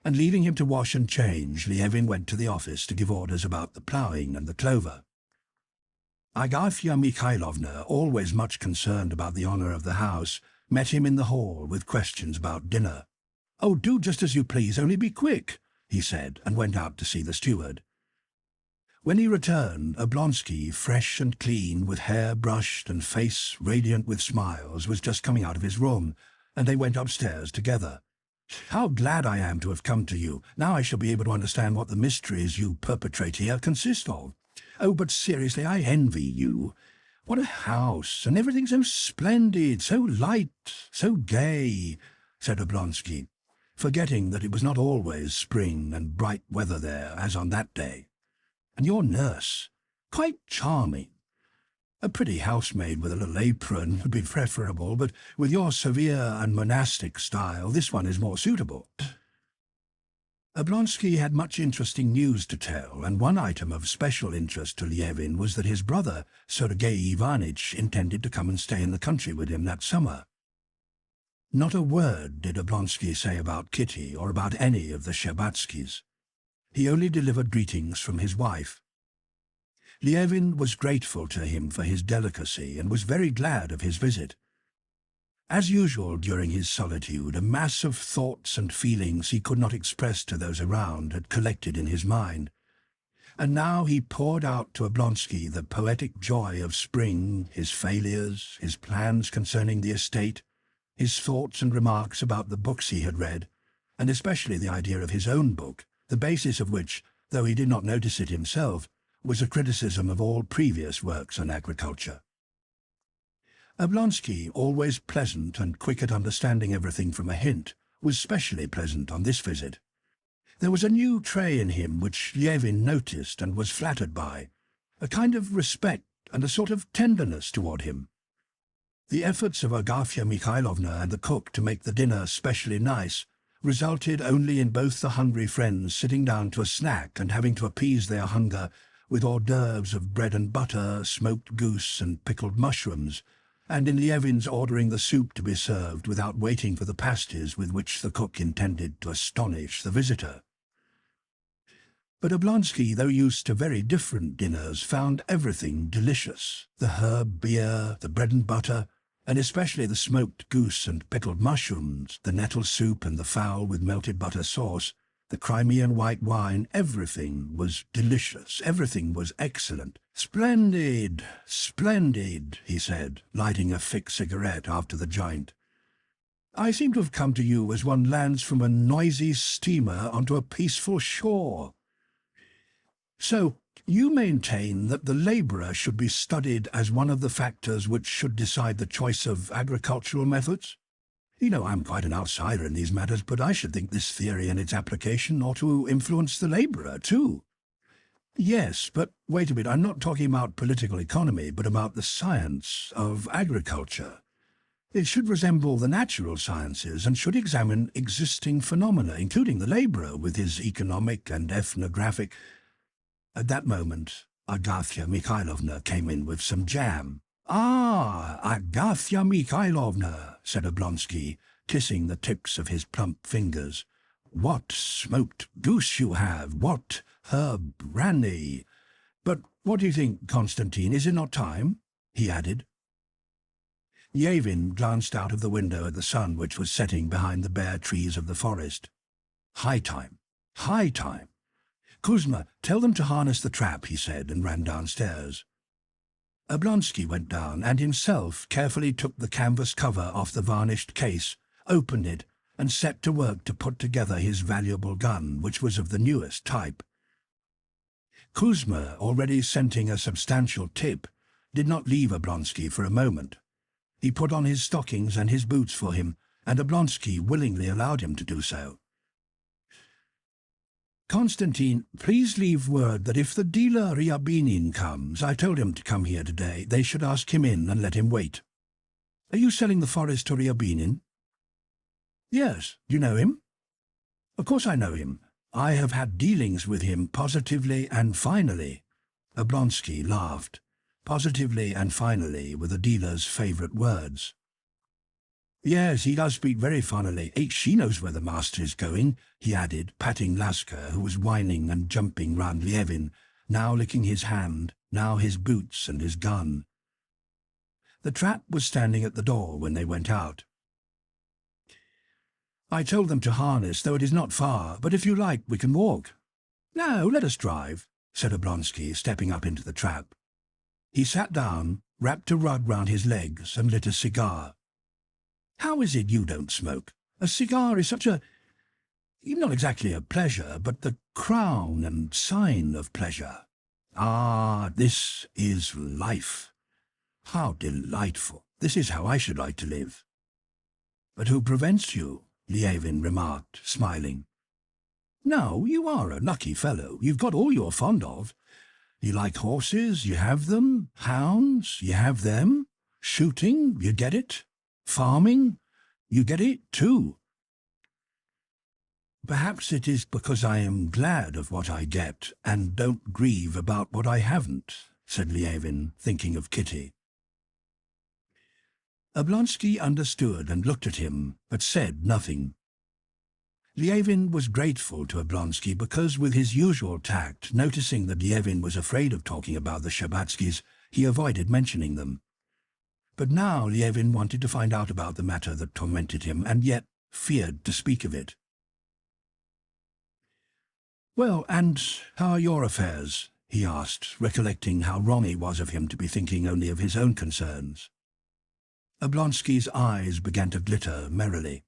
and leaving him to wash and change, Levin went to the office to give orders about the ploughing and the clover. Agafya Mikhailovna, always much concerned about the honour of the house, met him in the hall with questions about dinner. "Oh, do just as you please, only be quick," he said, and went out to see the steward. When he returned, Oblonsky, fresh and clean, with hair brushed and face radiant with smiles, was just coming out of his room, and they went upstairs together. "How glad I am to have come to you. Now I shall be able to understand what the mysteries you perpetrate here consist of. Oh, but seriously, I envy you. What a house, and everything so splendid, so light, so gay," said Oblonsky, forgetting that it was not always spring and bright weather there, as on that day. "And your nurse, quite charming. A pretty housemaid with a little apron would be preferable, but with your severe and monastic style, this one is more suitable." Oblonsky had much interesting news to tell, and one item of special interest to Levin was that his brother, Sergei Ivanitch, intended to come and stay in the country with him that summer. Not a word did Oblonsky say about Kitty or about any of the Shtcherbatskys. He only delivered greetings from his wife. Levin was grateful to him for his delicacy and was very glad of his visit. As usual during his solitude, a mass of thoughts and feelings he could not express to those around had collected in his mind, and now he poured out to Oblonsky the poetic joy of spring, his failures, his plans concerning the estate, his thoughts and remarks about the books he had read, and especially the idea of his own book, the basis of which, though he did not notice it himself, was a criticism of all previous works on agriculture. Oblonsky, always pleasant and quick at understanding everything from a hint, was specially pleasant on this visit. There was a new trait in him which Levin noticed and was flattered by, a kind of respect and a sort of tenderness toward him. The efforts of Agafya Mikhailovna and the cook to make the dinner specially nice resulted only in both the hungry friends sitting down to a snack and having to appease their hunger with hors d'oeuvres of bread and butter, smoked goose and pickled mushrooms, and in Levin's ordering the soup to be served without waiting for the pasties with which the cook intended to astonish the visitor. But Oblonsky, though used to very different dinners, found everything delicious: the herb beer, the bread and butter, and especially the smoked goose and pickled mushrooms, the nettle soup and the fowl with melted butter sauce, the Crimean white wine. Everything was delicious, everything was excellent. "Splendid, splendid," he said, lighting a thick cigarette after the joint. "I seem to have come to you as one lands from a noisy steamer onto a peaceful shore. So, you maintain that the labourer should be studied as one of the factors which should decide the choice of agricultural methods? You know, I'm quite an outsider in these matters, but I should think this theory and its application ought to influence the labourer, too." "Yes, but wait a bit, I'm not talking about political economy, but about the science of agriculture. It should resemble the natural sciences and should examine existing phenomena, including the labourer with his economic and ethnographic—" At that moment, Agafya Mikhailovna came in with some jam. "Ah, Agafya Mikhailovna," said Oblonsky, kissing the tips of his plump fingers. "What smoked goose you have! What herb brandy! But what do you think, Konstantin? Is it not time?" he added. Levin glanced out of the window at the sun which was setting behind the bare trees of the forest. "High time! High time! Kuzma, tell them to harness the trap," he said, and ran downstairs. Oblonsky went down and himself carefully took the canvas cover off the varnished case, opened it, and set to work to put together his valuable gun, which was of the newest type. Kuzma, already scenting a substantial tip, did not leave Oblonsky for a moment. He put on his stockings and his boots for him, and Oblonsky willingly allowed him to do so. "Konstantin, please leave word that if the dealer Ryabinin comes, I told him to come here today, they should ask him in and let him wait. Are you selling the forest to Ryabinin?" "Yes. Do you know him?" "Of course I know him. I have had dealings with him positively and finally." Oblonsky laughed. Positively and finally were the dealer's favourite words. "Yes, he does speak very funnily. She knows where the master is going," he added, patting Laska, who was whining and jumping round Lievin, now licking his hand, now his boots and his gun. The trap was standing at the door when they went out. "I told them to harness, though it is not far, but if you like we can walk." "No, let us drive," said Oblonsky, stepping up into the trap. He sat down, wrapped a rug round his legs, and lit a cigar. "How is it you don't smoke? A cigar is such a... not exactly a pleasure, but the crown and sign of pleasure. Ah, this is life. How delightful! This is how I should like to live." "But who prevents you?" Lievin remarked, smiling. "No, you are a lucky fellow. You've got all you're fond of. You like horses, you have them. Hounds, you have them. Shooting, you get it. Farming, you get it too." "Perhaps it is because I am glad of what I get and don't grieve about what I haven't," said Lievin, thinking of Kitty. Oblonsky understood and looked at him, but said nothing. Lievin was grateful to Oblonsky because, with his usual tact, noticing that Lievin was afraid of talking about the Shabatskys, he avoided mentioning them. But now Lievin wanted to find out about the matter that tormented him, and yet feared to speak of it. "Well, and how are your affairs?" he asked, recollecting how wrong it was of him to be thinking only of his own concerns. Oblonsky's eyes began to glitter merrily.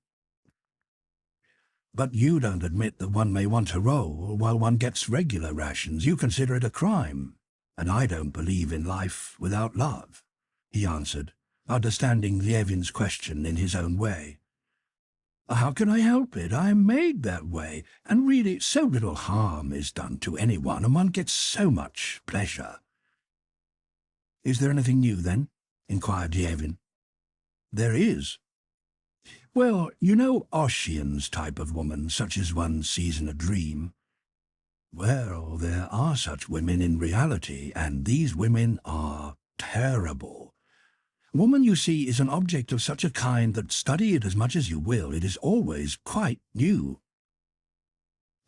"But you don't admit that one may want a roll while one gets regular rations. You consider it a crime. And I don't believe in life without love," he answered, understanding Lievin's question in his own way. "How can I help it? I am made that way, and really so little harm is done to anyone, and one gets so much pleasure." "Is there anything new, then?" inquired Lievin. "There is. Well, you know Ossian's type of woman, such as one sees in a dream. Well, there are such women in reality, and these women are terrible. Woman, you see, is an object of such a kind that, study it as much as you will, it is always quite new."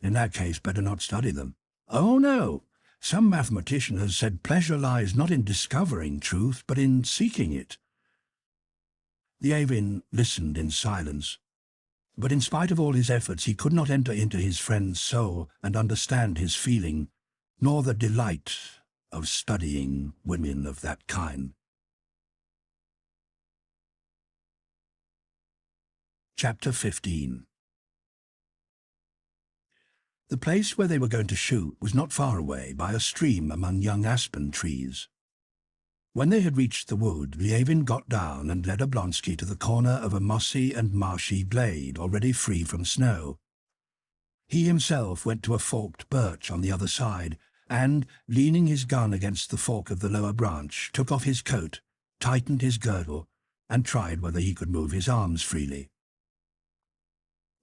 "In that case, better not study them." "Oh, no. Some mathematician has said pleasure lies not in discovering truth, but in seeking it." Lievin listened in silence, but in spite of all his efforts he could not enter into his friend's soul and understand his feeling, nor the delight of studying women of that kind. Chapter 15. The place where they were going to shoot was not far away, by a stream among young aspen trees. When they had reached the wood, Lievin got down and led Oblonsky to the corner of a mossy and marshy glade already free from snow. He himself went to a forked birch on the other side, and, leaning his gun against the fork of the lower branch, took off his coat, tightened his girdle, and tried whether he could move his arms freely.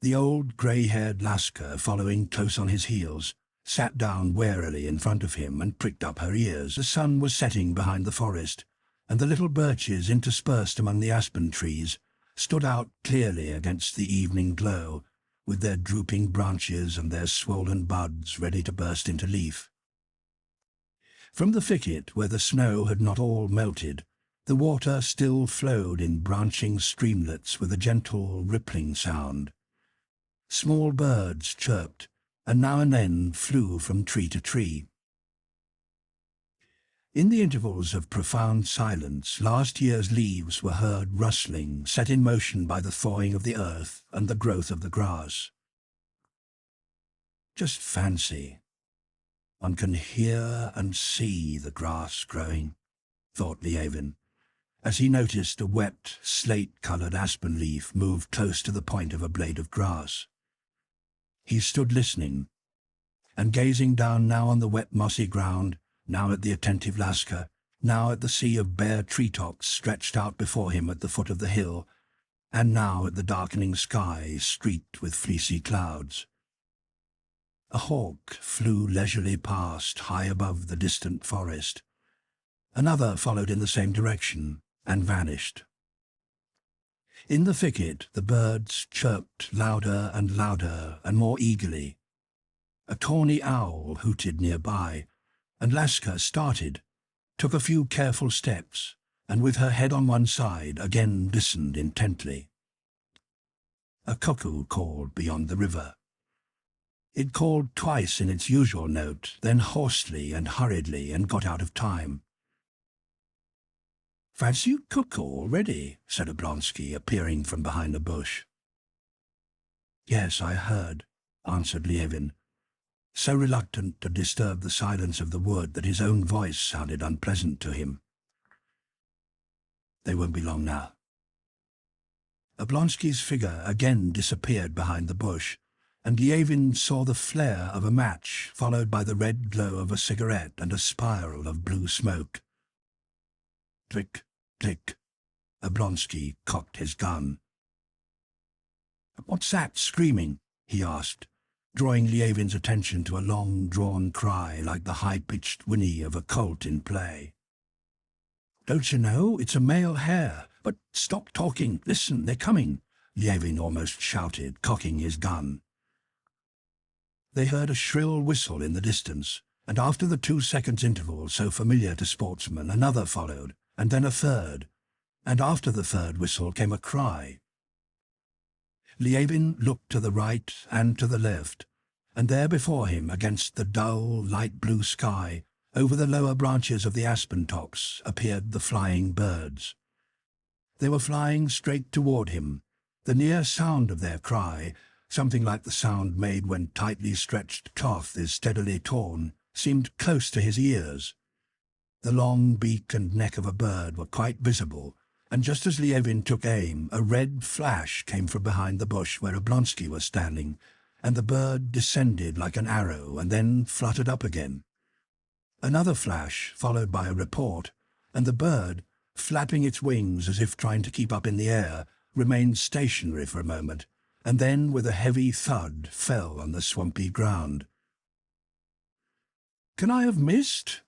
The old grey-haired Laska, following close on his heels, sat down warily in front of him and pricked up her ears. The sun was setting behind the forest, and the little birches interspersed among the aspen trees stood out clearly against the evening glow, with their drooping branches and their swollen buds ready to burst into leaf. From the thicket, where the snow had not all melted, the water still flowed in branching streamlets with a gentle rippling sound. Small birds chirped, and now and then flew from tree to tree. In the intervals of profound silence, last year's leaves were heard rustling, set in motion by the thawing of the earth and the growth of the grass. Just fancy, one can hear and see the grass growing, thought Levin, as he noticed a wet, slate-coloured aspen leaf move close to the point of a blade of grass. He stood listening, and gazing down now on the wet mossy ground, now at the attentive Laska, now at the sea of bare treetops stretched out before him at the foot of the hill, and now at the darkening sky streaked with fleecy clouds. A hawk flew leisurely past, high above the distant forest. Another followed in the same direction, and vanished. In the thicket the birds chirped louder and louder and more eagerly. A tawny owl hooted nearby, and Laska started, took a few careful steps, and with her head on one side again listened intently. A cuckoo called beyond the river. It called twice in its usual note, then hoarsely and hurriedly, and got out of time. "Fancy you cuckoo already," said Oblonsky, appearing from behind a bush. "Yes, I heard," answered Levin, so reluctant to disturb the silence of the wood that his own voice sounded unpleasant to him. "They won't be long now." Oblonsky's figure again disappeared behind the bush, and Levin saw the flare of a match, followed by the red glow of a cigarette and a spiral of blue smoke. Click, click. Oblonsky cocked his gun. "What's that screaming?" he asked, drawing Levin's attention to a long-drawn cry like the high-pitched whinny of a colt in play. "Don't you know? It's a male hare. But stop talking. Listen, they're coming," Levin almost shouted, cocking his gun. They heard a shrill whistle in the distance, and after the 2 seconds interval so familiar to sportsmen, another followed, and then a third, and after the third whistle came a cry. Levin looked to the right and to the left, and there before him, against the dull, light blue sky, over the lower branches of the aspen tops, appeared the flying birds. They were flying straight toward him. The near sound of their cry, something like the sound made when tightly stretched cloth is steadily torn, seemed close to his ears. The long beak and neck of a bird were quite visible, and just as Levin took aim, a red flash came from behind the bush where Oblonsky was standing, and the bird descended like an arrow and then fluttered up again. Another flash, followed by a report, and the bird, flapping its wings as if trying to keep up in the air, remained stationary for a moment, and then with a heavy thud fell on the swampy ground. "Can I have missed?"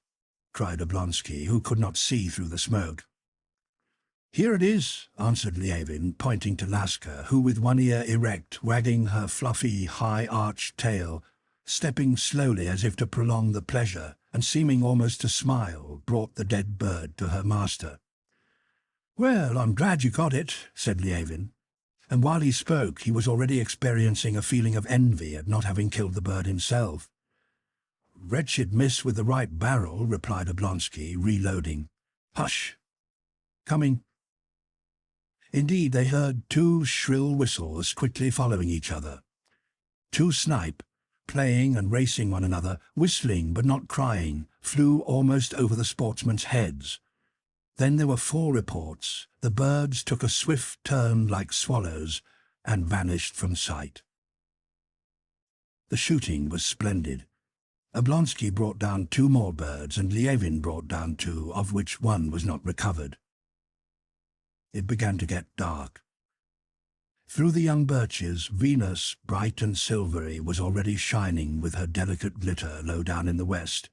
cried Oblonsky, who could not see through the smoke. "Here it is," answered Levin, pointing to Laska, who, with one ear erect, wagging her fluffy, high-arched tail, stepping slowly as if to prolong the pleasure, and seeming almost to smile, brought the dead bird to her master. "Well, I'm glad you got it," said Levin, and while he spoke he was already experiencing a feeling of envy at not having killed the bird himself. "Wretched miss with the right barrel," replied Oblonsky, reloading. "Hush! Coming." Indeed, they heard 2 shrill whistles quickly following each other. 2 snipe, playing and racing one another, whistling but not crying, flew almost over the sportsmen's heads. Then there were 4 reports. The birds took a swift turn like swallows and vanished from sight. The shooting was splendid. Oblonsky brought down 2 more birds, and Levin brought down 2, of which one was not recovered. It began to get dark. Through the young birches, Venus, bright and silvery, was already shining with her delicate glitter low down in the west,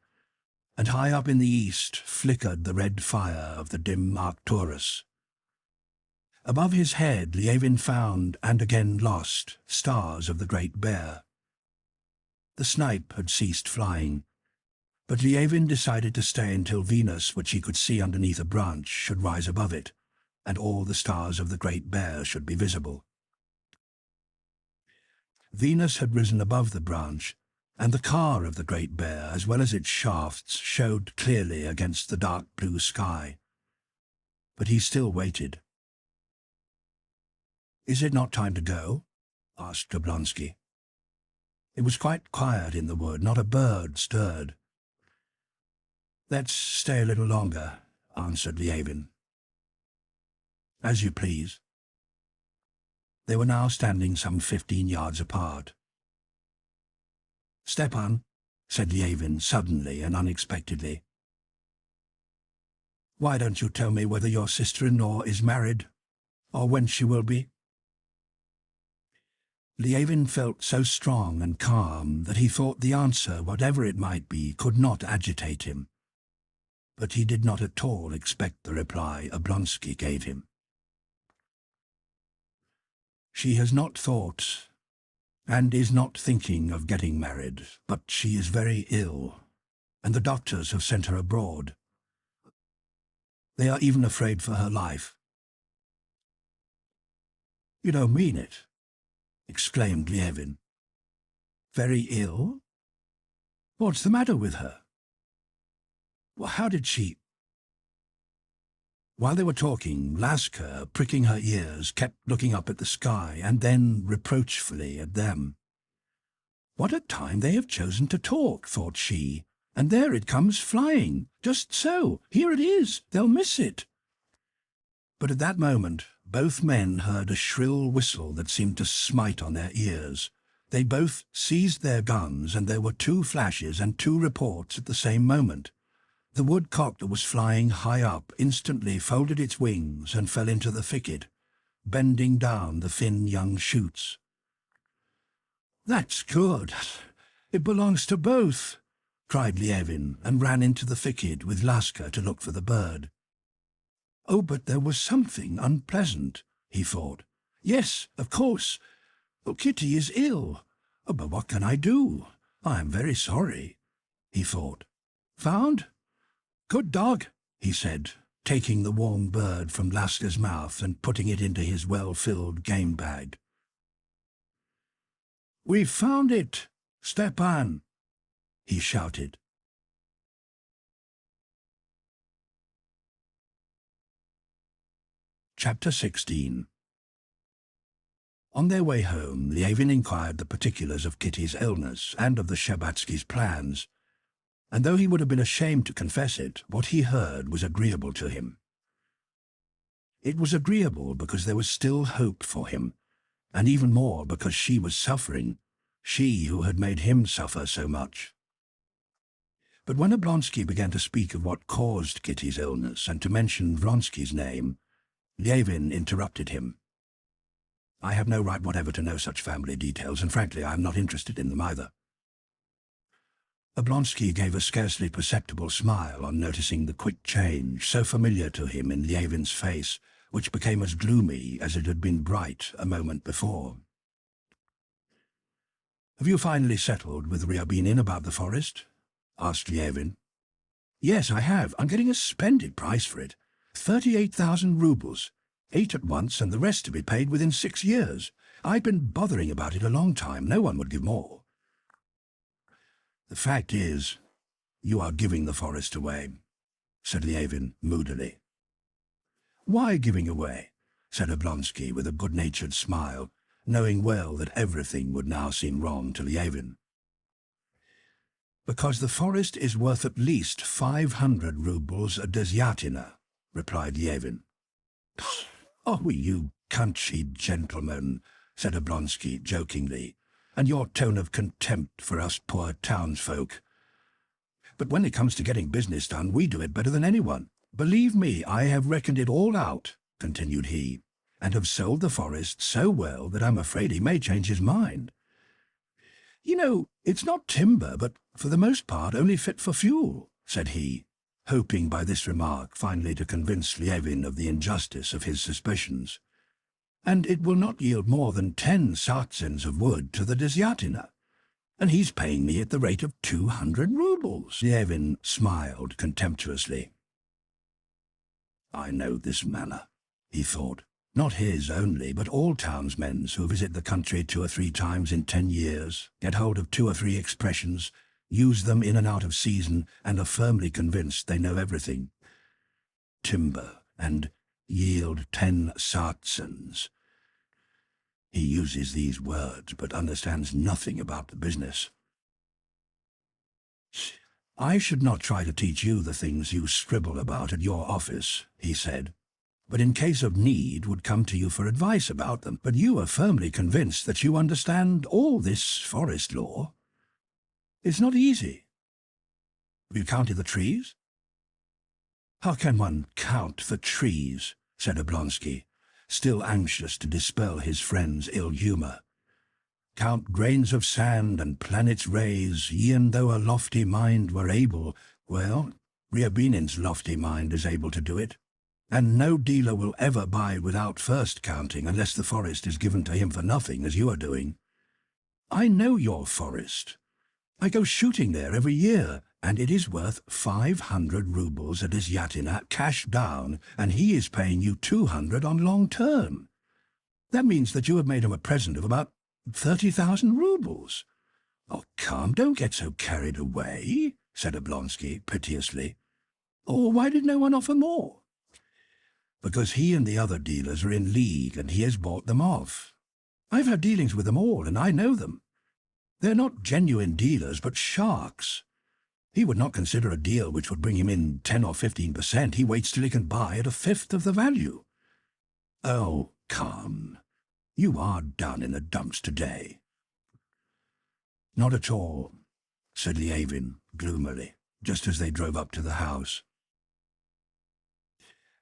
and high up in the east flickered the red fire of the dim Arcturus. Above his head Levin found, and again lost, stars of the Great Bear. The snipe had ceased flying, but Levin decided to stay until Venus, which he could see underneath a branch, should rise above it, and all the stars of the Great Bear should be visible. Venus had risen above the branch, and the car of the great bear, as well as its shafts, showed clearly against the dark blue sky. But he still waited. "Is it not time to go?" asked Oblonsky. It was quite quiet in the wood, not a bird stirred. "Let's stay a little longer," answered Lievin. "As you please." They were now standing some 15 yards apart. "Stepan," said Lievin suddenly and unexpectedly, "why don't you tell me whether your sister-in-law is married, or when she will be?" Lievin felt so strong and calm that he thought the answer, whatever it might be, could not agitate him. But he did not at all expect the reply Oblonsky gave him. "She has not thought, and is not thinking of getting married, but she is very ill, and the doctors have sent her abroad. They are even afraid for her life." "You don't mean it?" exclaimed Lievin. "Very ill? What's the matter with her? Well, how did she—" While they were talking, Laska, pricking her ears, kept looking up at the sky and then reproachfully at them. "What a time they have chosen to talk," thought she, "and there it comes flying. Just so, here it is, they'll miss it." But at that moment both men heard a shrill whistle that seemed to smite on their ears. They both seized their guns, and there were 2 flashes and 2 reports at the same moment. The woodcock that was flying high up instantly folded its wings and fell into the thicket, bending down the thin young shoots. "That's good. It belongs to both," cried Lievin, and ran into the thicket with Laska to look for the bird. "Oh, but there was something unpleasant," he thought. "Yes, of course. Oh, Kitty is ill. Oh, but what can I do? I am very sorry," he thought. "Found? Good dog," he said, taking the warm bird from Laska's mouth and putting it into his well-filled game bag. "We've found it, Stepan," he shouted. Chapter 16. On their way home, Lievin inquired the particulars of Kitty's illness and of the Shtcherbatskys' plans, and though he would have been ashamed to confess it, what he heard was agreeable to him. It was agreeable because there was still hope for him, and even more because she was suffering, she who had made him suffer so much. But when Oblonsky began to speak of what caused Kitty's illness and to mention Vronsky's name, Lievin interrupted him. "I have no right whatever to know such family details, and frankly I am not interested in them either." Oblonsky gave a scarcely perceptible smile on noticing the quick change, so familiar to him in Lievin's face, which became as gloomy as it had been bright a moment before. "Have you finally settled with Ryabinin about the forest?" asked Lievin. "Yes, I have. I'm getting a splendid price for it. 38,000 roubles, 8 at once, and the rest to be paid within 6 years. I've been bothering about it a long time. No one would give more." "The fact is, you are giving the forest away," said Lievin moodily. "Why giving away?" said Oblonsky with a good-natured smile, knowing well that everything would now seem wrong to Lievin. "Because the forest is worth at least 500 roubles a desyatina," replied Lievin. "Oh, you country gentleman," said Oblonsky jokingly, "and your tone of contempt for us poor townsfolk. But when it comes to getting business done, we do it better than anyone. Believe me, I have reckoned it all out," continued he, "and have sold the forest so well that I'm afraid he may change his mind. You know, it's not timber, but for the most part only fit for fuel," said he, hoping by this remark finally to convince Lievin of the injustice of his suspicions. "And it will not yield more than 10 satzens of wood to the desyatina, and he's paying me at the rate of 200 roubles." Lievin smiled contemptuously. "I know this manner," he thought, Not his only, but all townsmen's who visit the country 2 or 3 times in 10 years, get hold of 2 or 3 expressions, use them in and out of season, and are firmly convinced they know everything. Timber and yield 10 sartzens. He uses these words, but understands nothing about the business. I should not try to teach you the things you scribble about at your office, he said, but in case of need would come to you for advice about them. But you are firmly convinced that you understand all this forest law. It's not easy. Have you counted the trees? How can one count the trees? Said Oblonsky, still anxious to dispel his friend's ill humour. Count grains of sand and planets' rays, e'en though a lofty mind were able. Well, Ryabinin's lofty mind is able to do it, and no dealer will ever buy without first counting unless the forest is given to him for nothing, as you are doing. I know your forest. I go shooting there every year, and it is worth 500 roubles at his Yatina, cash down, and he is paying you 200 on long term. That means that you have made him a present of about 30,000 roubles. Oh, come, don't get so carried away, said Oblonsky piteously. Or why did no one offer more? Because he and the other dealers are in league, and he has bought them off. I've had dealings with them all, and I know them. They're not genuine dealers, but sharks. He would not consider a deal which would bring him in 10 or 15%. He waits till he can buy at 1/5 of the value. Oh, come. You are done in the dumps today. Not at all, said Lievin gloomily, just as they drove up to the house.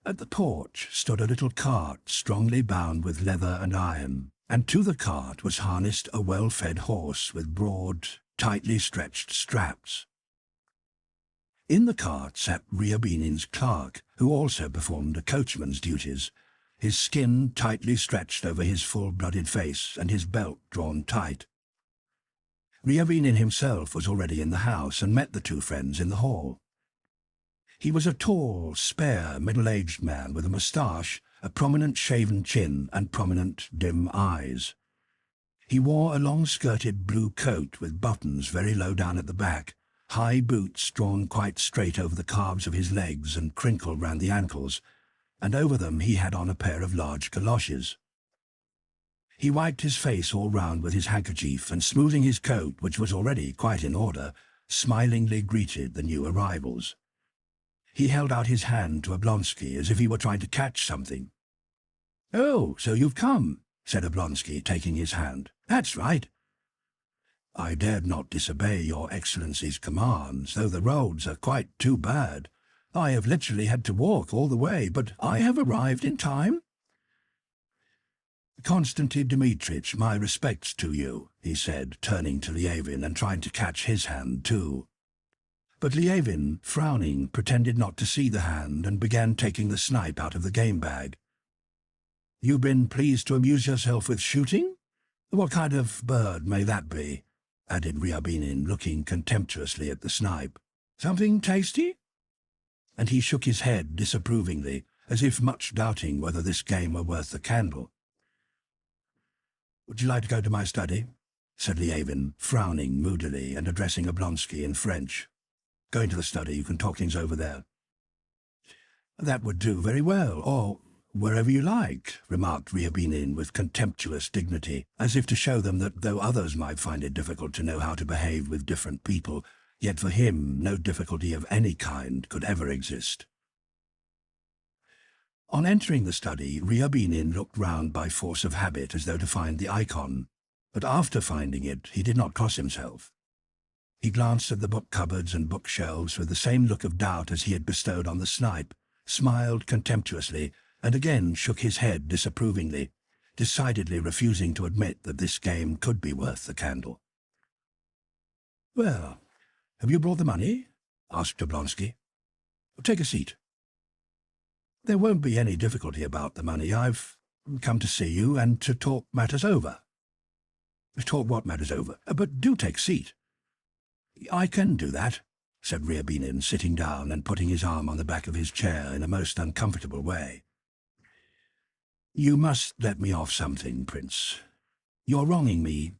At the porch stood a little cart strongly bound with leather and iron, and to the cart was harnessed a well-fed horse with broad, tightly stretched straps. In the cart sat Ryabinin's clerk, who also performed a coachman's duties, his skin tightly stretched over his full-blooded face and his belt drawn tight. Ryabinin himself was already in the house and met the 2 friends in the hall. He was a tall, spare, middle-aged man with a moustache, a prominent shaven chin, and prominent, dim eyes. He wore a long-skirted blue coat with buttons very low down at the back, high boots drawn quite straight over the calves of his legs and crinkled round the ankles, and over them he had on a pair of large galoshes. He wiped his face all round with his handkerchief, and smoothing his coat, which was already quite in order, smilingly greeted the new arrivals. He held out his hand to Oblonsky as if he were trying to catch something. "Oh, so you've come," said Oblonsky, taking his hand. "That's right. I dared not disobey your Excellency's commands, though the roads are quite too bad. I have literally had to walk all the way, but I have arrived in time." "Konstantin Dmitrich, my respects to you," he said, turning to Lievin and trying to catch his hand too. But Lievin, frowning, pretended not to see the hand and began taking the snipe out of the game bag. "You've been pleased to amuse yourself with shooting? What kind of bird may that be?" added Ryabinin, looking contemptuously at the snipe. "Something tasty?" And he shook his head disapprovingly, as if much doubting whether this game were worth the candle. "Would you like to go to my study?" said Lievin, frowning moodily and addressing Oblonsky in French. "Go into the study, you can talk things over there." "That would do very well, or wherever you like," remarked Ryabinin with contemptuous dignity, as if to show them that though others might find it difficult to know how to behave with different people, yet for him no difficulty of any kind could ever exist. On entering the study, Ryabinin looked round by force of habit as though to find the icon, but after finding it he did not cross himself. He glanced at the book cupboards and bookshelves with the same look of doubt as he had bestowed on the snipe, smiled contemptuously, and again shook his head disapprovingly, decidedly refusing to admit that this game could be worth the candle. "Well, have you brought the money?" asked Oblonsky. "Take a seat." "There won't be any difficulty about the money. I've come to see you and to talk matters over." "Talk what matters over? But do take a seat." "I can do that," said Ryabinin, sitting down and putting his arm on the back of his chair in a most uncomfortable way. You must let me off something, Prince. You're wronging me.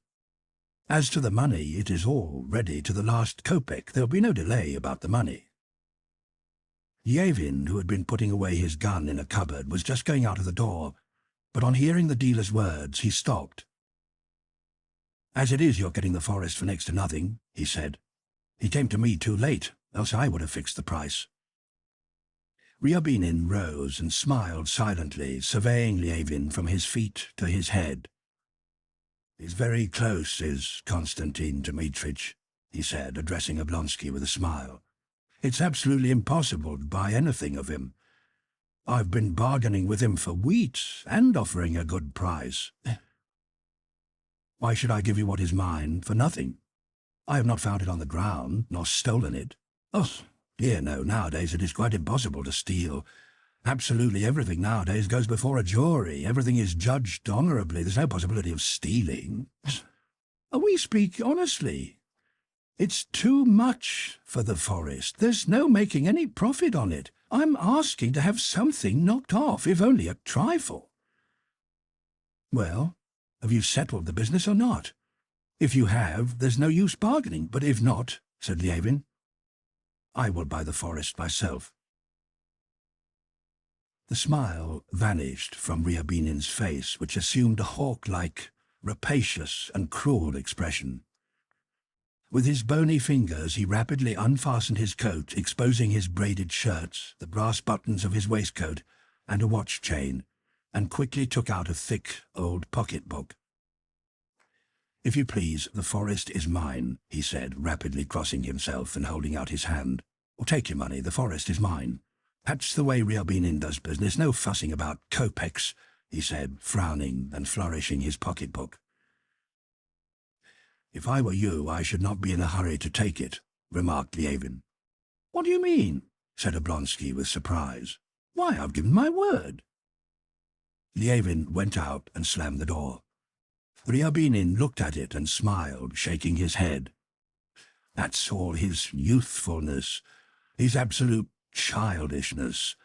As to the money, it is all ready to the last kopeck. There'll be no delay about the money." Yevin, who had been putting away his gun in a cupboard, was just going out of the door, but on hearing the dealer's words, he stopped. "As it is, you're getting the forest for next to nothing," he said. "He came to me too late, else I would have fixed the price." Ryabinin rose and smiled silently, surveying Yevin from his feet to his head. "He's very close, is Konstantin Dmitrich," he said, addressing Oblonsky with a smile. "It's absolutely impossible to buy anything of him. I've been bargaining with him for wheat and offering a good price. Why should I give you what is mine for nothing? I have not found it on the ground, nor stolen it. Oh, dear no, nowadays it is quite impossible to steal. Absolutely everything nowadays goes before a jury. Everything is judged honourably. There's no possibility of stealing. We speak honestly. It's too much for the forest. There's no making any profit on it. I'm asking to have something knocked off, if only a trifle." "Well, have you settled the business or not? If you have, there's no use bargaining, but if not," said Yevin, "I will buy the forest myself." The smile vanished from Ryabinin's face, which assumed a hawk-like, rapacious and cruel expression. With his bony fingers he rapidly unfastened his coat, exposing his braided shirts, the brass buttons of his waistcoat, and a watch chain, and quickly took out a thick old pocket-book. "If you please, the forest is mine," he said, rapidly crossing himself and holding out his hand. "Take your money, the forest is mine. That's the way Ryabinin does business, no fussing about kopecks," he said, frowning and flourishing his pocket-book. "If I were you, I should not be in a hurry to take it," remarked Yevin. "What do you mean?" said Oblonsky with surprise. "Why, I've given my word." Yevin went out and slammed the door. Ryabinin looked at it and smiled, shaking his head. "That's all his youthfulness, his absolute childishness.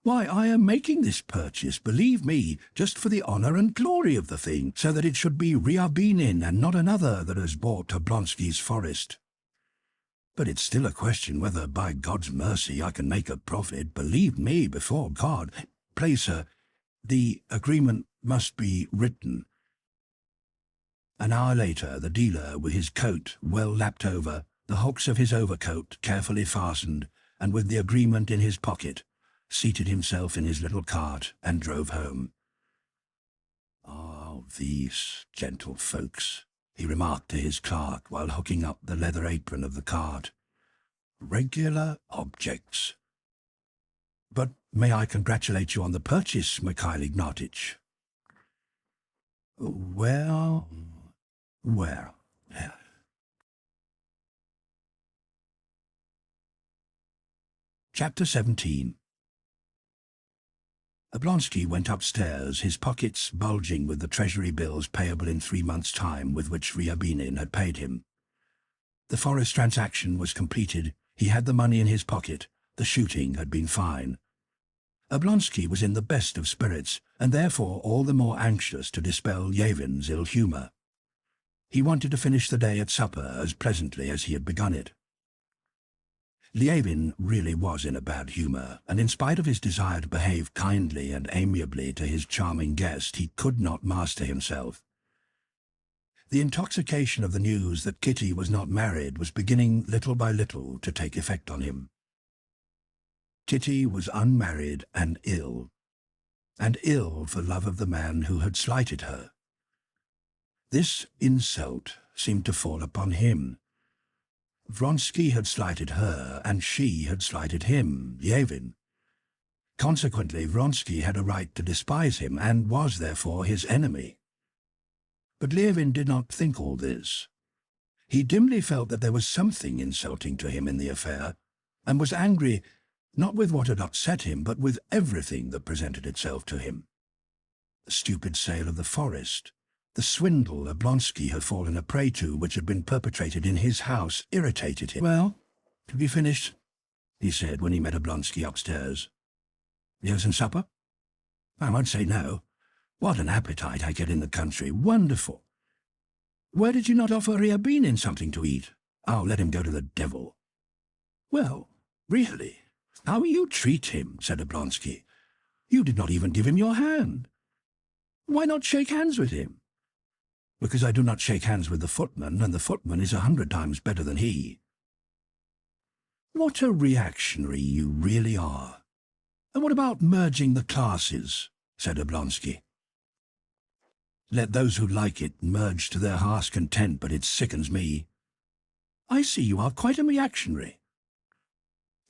Why, I am making this purchase, believe me, just for the honour and glory of the thing, so that it should be Ryabinin and not another that has bought Oblonsky's forest. But it's still a question whether, by God's mercy, I can make a profit. Believe me, before God. Please, sir, the agreement must be written." An hour later, the dealer, with his coat well lapped over, the hooks of his overcoat carefully fastened, and with the agreement in his pocket, seated himself in his little cart and drove home. "Oh, these gentle folks," he remarked to his clerk while hooking up the leather apron of the cart. "Regular objects. But may I congratulate you on the purchase, Mikhail Ignatitch?" Well. Chapter 17. Oblonsky went upstairs, his pockets bulging with the treasury bills payable in 3 months' time with which Ryabinin had paid him. The forest transaction was completed, he had the money in his pocket, the shooting had been fine. Oblonsky was in the best of spirits, and therefore all the more anxious to dispel Yevin's ill humour. He wanted to finish the day at supper as pleasantly as he had begun it. Yevin really was in a bad humour, and in spite of his desire to behave kindly and amiably to his charming guest, he could not master himself. The intoxication of the news that Kitty was not married was beginning little by little to take effect on him. Kitty was unmarried and ill for love of the man who had slighted her. This insult seemed to fall upon him. Vronsky had slighted her, and she had slighted him, Yevin. Consequently, Vronsky had a right to despise him, and was therefore his enemy. But Yevin did not think all this. He dimly felt that there was something insulting to him in the affair, and was angry not with what had upset him, but with everything that presented itself to him. The stupid sale of the forest, the swindle Oblonsky had fallen a prey to, which had been perpetrated in his house, irritated him. "Well, have you finished?" he said when he met Oblonsky upstairs. "You have some supper?" "I won't say no. What an appetite I get in the country. Wonderful. Why did you not offer Ryabinin something to eat? Oh, let him go to the devil. Well, really, how you treat him, said Oblonsky. You did not even give him your hand. Why not shake hands with him? Because I do not shake hands with the footman, and the footman is 100 times better than he. What a reactionary you really are. And what about merging the classes, said Oblonsky. Let those who like it merge to their heart's content, but it sickens me. I see you are quite a reactionary.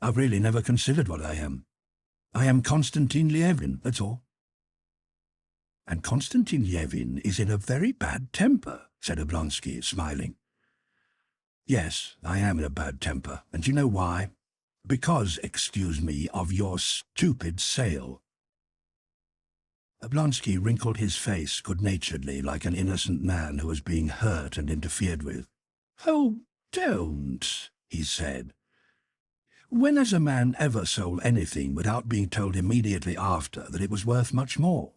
I've really never considered what I am. I am Konstantin Levin, that's all. And Konstantin Levin is in a very bad temper, said Oblonsky, smiling. Yes, I am in a bad temper, and you know why? Because, excuse me, of your stupid sale. Oblonsky wrinkled his face good-naturedly like an innocent man who was being hurt and interfered with. Oh, don't, he said. When has a man ever sold anything without being told immediately after that it was worth much more?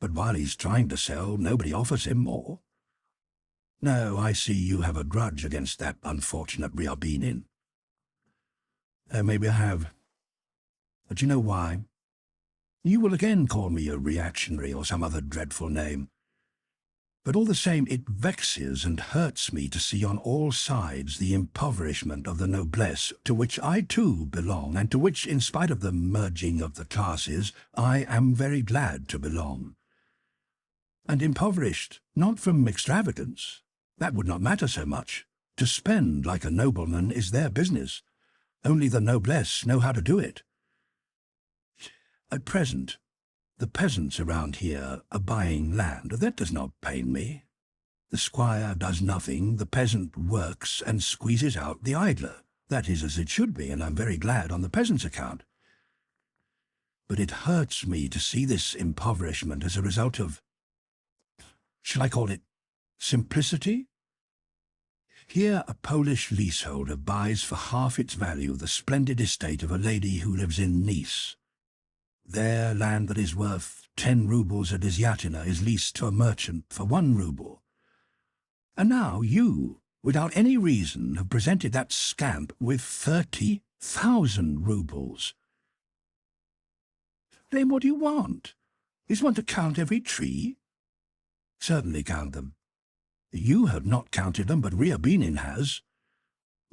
But while he's trying to sell, nobody offers him more. No, I see you have a grudge against that unfortunate Ryabinin. Maybe I have. But you know why? You will again call me a reactionary or some other dreadful name. But all the same, it vexes and hurts me to see on all sides the impoverishment of the noblesse, to which I too belong, and to which, in spite of the merging of the classes, I am very glad to belong. And impoverished, not from extravagance. That would not matter so much. To spend like a nobleman is their business. Only the noblesse know how to do it. At present, the peasants around here are buying land. That does not pain me. The squire does nothing, the peasant works and squeezes out the idler. That is as it should be, and I'm very glad on the peasant's account. But it hurts me to see this impoverishment as a result of, shall I call it, simplicity? Here a Polish leaseholder buys for half its value the splendid estate of a lady who lives in Nice. There, land that is worth 10 rubles a desiatina is leased to a merchant for 1 ruble. And now you, without any reason, have presented that scamp with 30,000 rubles. Then what do you want? Is one to count every tree? Certainly count them. You have not counted them, but Ryabinin has.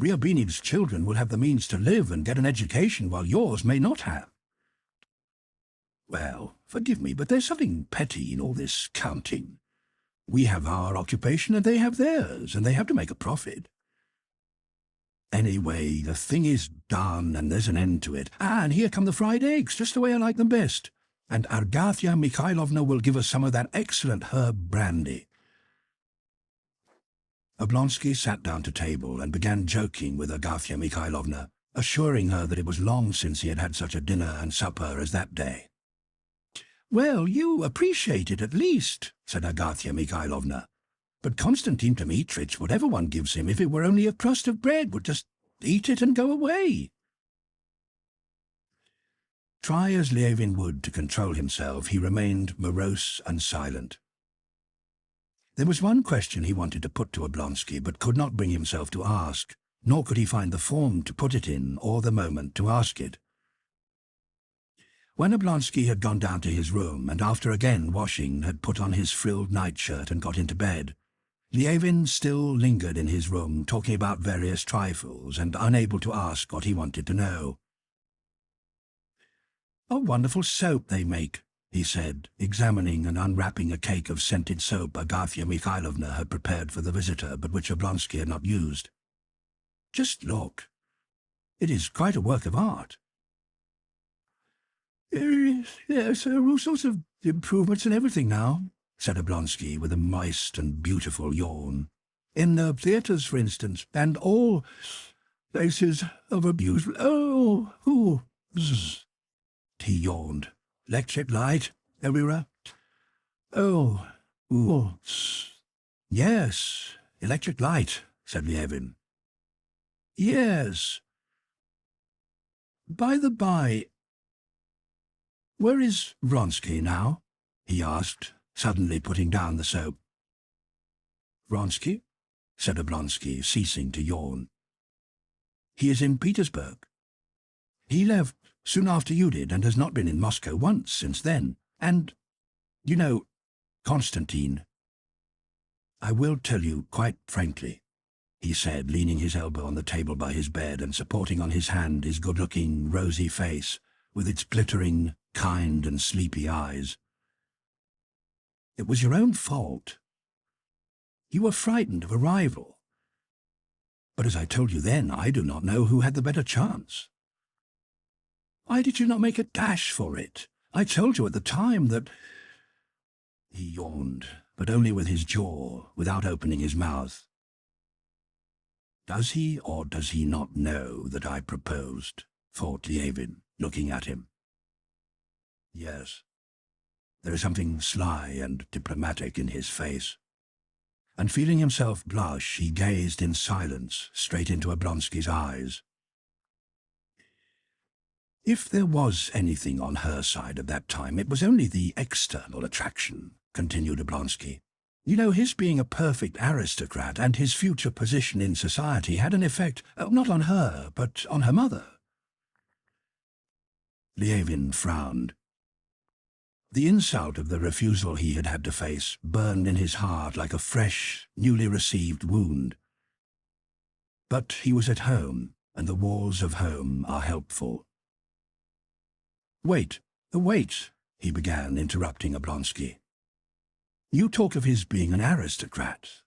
Ryabinin's children will have the means to live and get an education, while yours may not have. Well, forgive me, but there's something petty in all this counting. We have our occupation and they have theirs, and they have to make a profit. Anyway, the thing is done, and there's an end to it. Ah, and here come the fried eggs, just the way I like them best. And Agathya Mikhailovna will give us some of that excellent herb brandy. Oblonsky sat down to table and began joking with Agathya Mikhailovna, assuring her that it was long since he had had such a dinner and supper as that day. Well, you appreciate it at least, said Agathya Mikhailovna. But Konstantin Dmitrich, whatever one gives him, if it were only a crust of bread, would just eat it and go away. Try as Levin would to control himself, he remained morose and silent. There was one question he wanted to put to Oblonsky, but could not bring himself to ask, nor could he find the form to put it in or the moment to ask it. When Oblonsky had gone down to his room, and after again washing had put on his frilled nightshirt and got into bed, Levin still lingered in his room, talking about various trifles, and unable to ask what he wanted to know. "A wonderful soap they make," he said, examining and unwrapping a cake of scented soap Agathya Mikhailovna had prepared for the visitor, but which Oblonsky had not used. "Just look. It is quite a work of art." "Yes, all sorts of improvements and everything now," said Oblonsky with a moist and beautiful yawn. "In the theatres, for instance, and all places of abuse. Bzzz." He yawned. "Electric light everywhere. Yes, electric light," said Levin. "Yes. By the by, where is Vronsky now?" he asked, suddenly putting down the soap. "Vronsky?" said Oblonsky, ceasing to yawn. "He is in Petersburg. He left soon after you did and has not been in Moscow once since then. And, you know, Constantine, I will tell you quite frankly," he said, leaning his elbow on the table by his bed and supporting on his hand his good-looking, rosy face, with its glittering, kind and sleepy eyes. "It was your own fault. You were frightened of a rival. But as I told you then, I do not know who had the better chance. Why did you not make a dash for it? I told you at the time that—" He yawned, but only with his jaw, without opening his mouth. "Does he or does he not know that I proposed?" thought Lievin, looking at him. Yes, there is something sly and diplomatic in his face. And feeling himself blush, he gazed in silence straight into Oblonsky's eyes. "If there was anything on her side at that time, it was only the external attraction," continued Oblonsky. "You know, his being a perfect aristocrat and his future position in society had an effect, not on her, but on her mother." Lievin frowned. The insult of the refusal he had had to face burned in his heart like a fresh, newly received wound. But he was at home, and the walls of home are helpful. "Wait, he began, interrupting Oblonsky. "You talk of his being an aristocrat,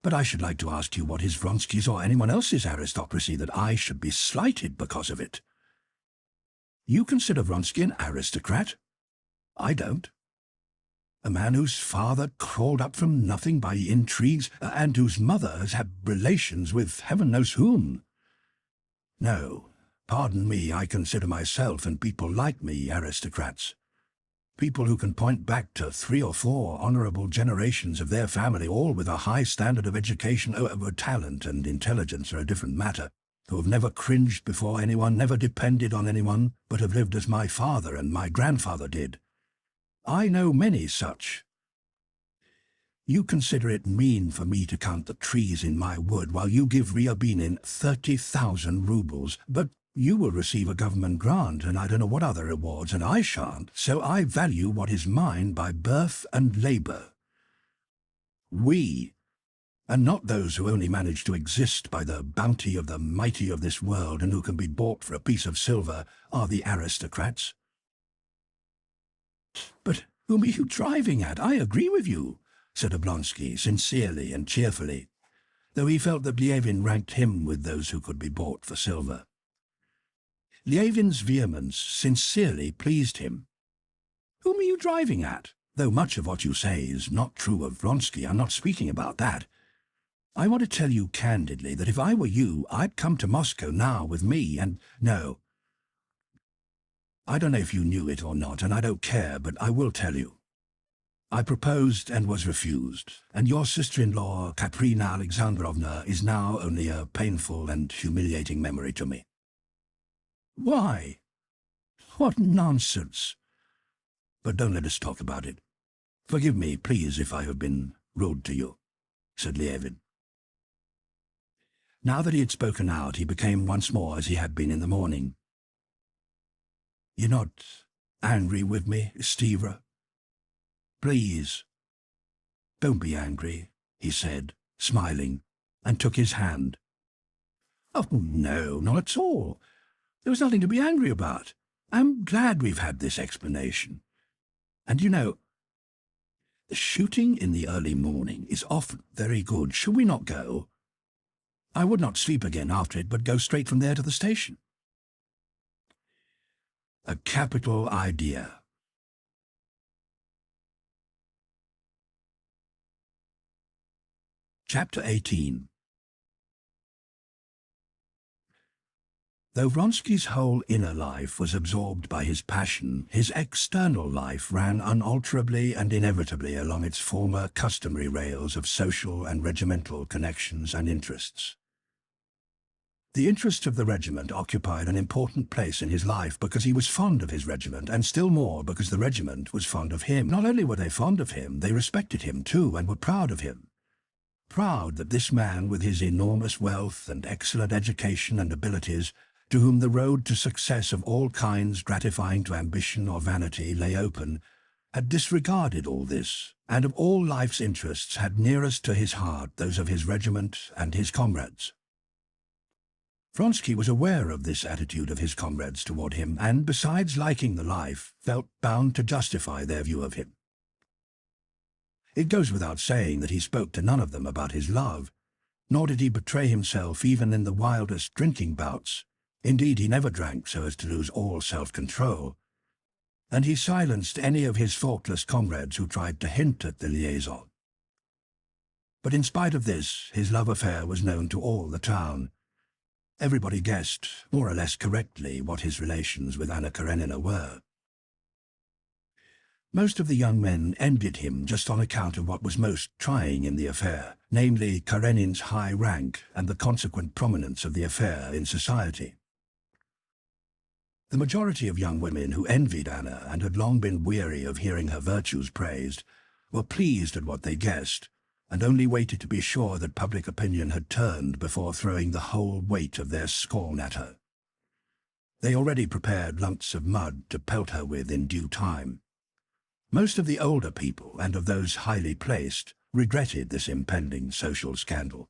but I should like to ask you what is Vronsky's or anyone else's aristocracy that I should be slighted because of it? You consider Vronsky an aristocrat? I don't. A man whose father crawled up from nothing by intrigues, and whose mother has had relations with heaven knows whom. No, pardon me, I consider myself and people like me aristocrats. People who can point back to 3 or 4 honourable generations of their family, all with a high standard of education. Talent and intelligence are a different matter, who have never cringed before anyone, never depended on anyone, but have lived as my father and my grandfather did. I know many such. You consider it mean for me to count the trees in my wood while you give Ryabinin 30,000 roubles, but you will receive a government grant and I don't know what other rewards, and I shan't, so I value what is mine by birth and labour. We, and not those who only manage to exist by the bounty of the mighty of this world and who can be bought for a piece of silver, are the aristocrats." "But whom are you driving at? I agree with you," said Oblonsky, sincerely and cheerfully, though he felt that Lievin ranked him with those who could be bought for silver. Lievin's vehemence sincerely pleased him. "Whom are you driving at? Though much of what you say is not true of Vronsky, I'm not speaking about that. I want to tell you candidly that if I were you, I'd come to Moscow now with me, and no, I don't know if you knew it or not, and I don't care, but I will tell you. I proposed and was refused, and your sister-in-law, Katerina Alexandrovna, is now only a painful and humiliating memory to me." "Why? What nonsense! But don't let us talk about it. Forgive me, please, if I have been rude to you," said Lievin. Now that he had spoken out, he became once more as he had been in the morning. "You're not angry with me, Stiva? Please, don't be angry," he said, smiling, and took his hand. "Oh, no, not at all. There was nothing to be angry about. I'm glad we've had this explanation. And you know, the shooting in the early morning is often very good. Shall we not go? I would not sleep again after it, but go straight from there to the station." "A capital idea." Chapter 18. Though Vronsky's whole inner life was absorbed by his passion, his external life ran unalterably and inevitably along its former customary rails of social and regimental connections and interests. The interests of the regiment occupied an important place in his life because he was fond of his regiment, and still more because the regiment was fond of him. Not only were they fond of him, they respected him too and were proud of him. Proud that this man, with his enormous wealth and excellent education and abilities, to whom the road to success of all kinds gratifying to ambition or vanity lay open, had disregarded all this, and of all life's interests had nearest to his heart those of his regiment and his comrades. Vronsky was aware of this attitude of his comrades toward him, and, besides liking the life, felt bound to justify their view of him. It goes without saying that he spoke to none of them about his love, nor did he betray himself even in the wildest drinking bouts. Indeed, he never drank so as to lose all self-control, and he silenced any of his faultless comrades who tried to hint at the liaison. But in spite of this, his love affair was known to all the town. Everybody guessed, more or less correctly, what his relations with Anna Karenina were. Most of the young men envied him just on account of what was most trying in the affair, namely Karenin's high rank and the consequent prominence of the affair in society. The majority of young women who envied Anna and had long been weary of hearing her virtues praised were pleased at what they guessed, and only waited to be sure that public opinion had turned before throwing the whole weight of their scorn at her. They already prepared lumps of mud to pelt her with in due time. Most of the older people and of those highly placed regretted this impending social scandal.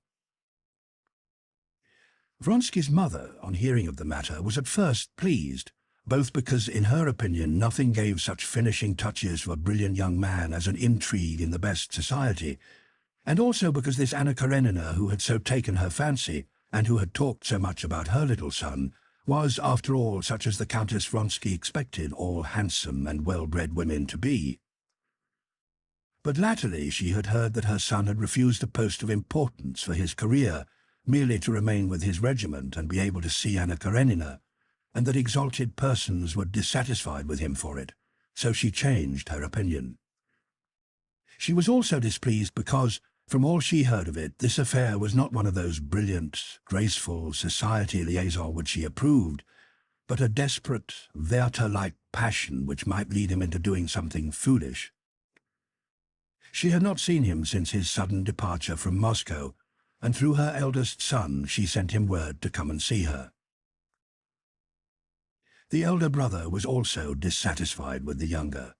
Vronsky's mother, on hearing of the matter, was at first pleased, both because in her opinion nothing gave such finishing touches to a brilliant young man as an intrigue in the best society, and also because this Anna Karenina, who had so taken her fancy, and who had talked so much about her little son, was, after all, such as the Countess Vronsky expected all handsome and well-bred women to be. But latterly she had heard that her son had refused a post of importance for his career, merely to remain with his regiment and be able to see Anna Karenina, and that exalted persons were dissatisfied with him for it, so she changed her opinion. She was also displeased because, from all she heard of it, this affair was not one of those brilliant, graceful society liaisons which she approved, but a desperate, Werther-like passion which might lead him into doing something foolish. She had not seen him since his sudden departure from Moscow, and through her eldest son she sent him word to come and see her. The elder brother was also dissatisfied with the younger.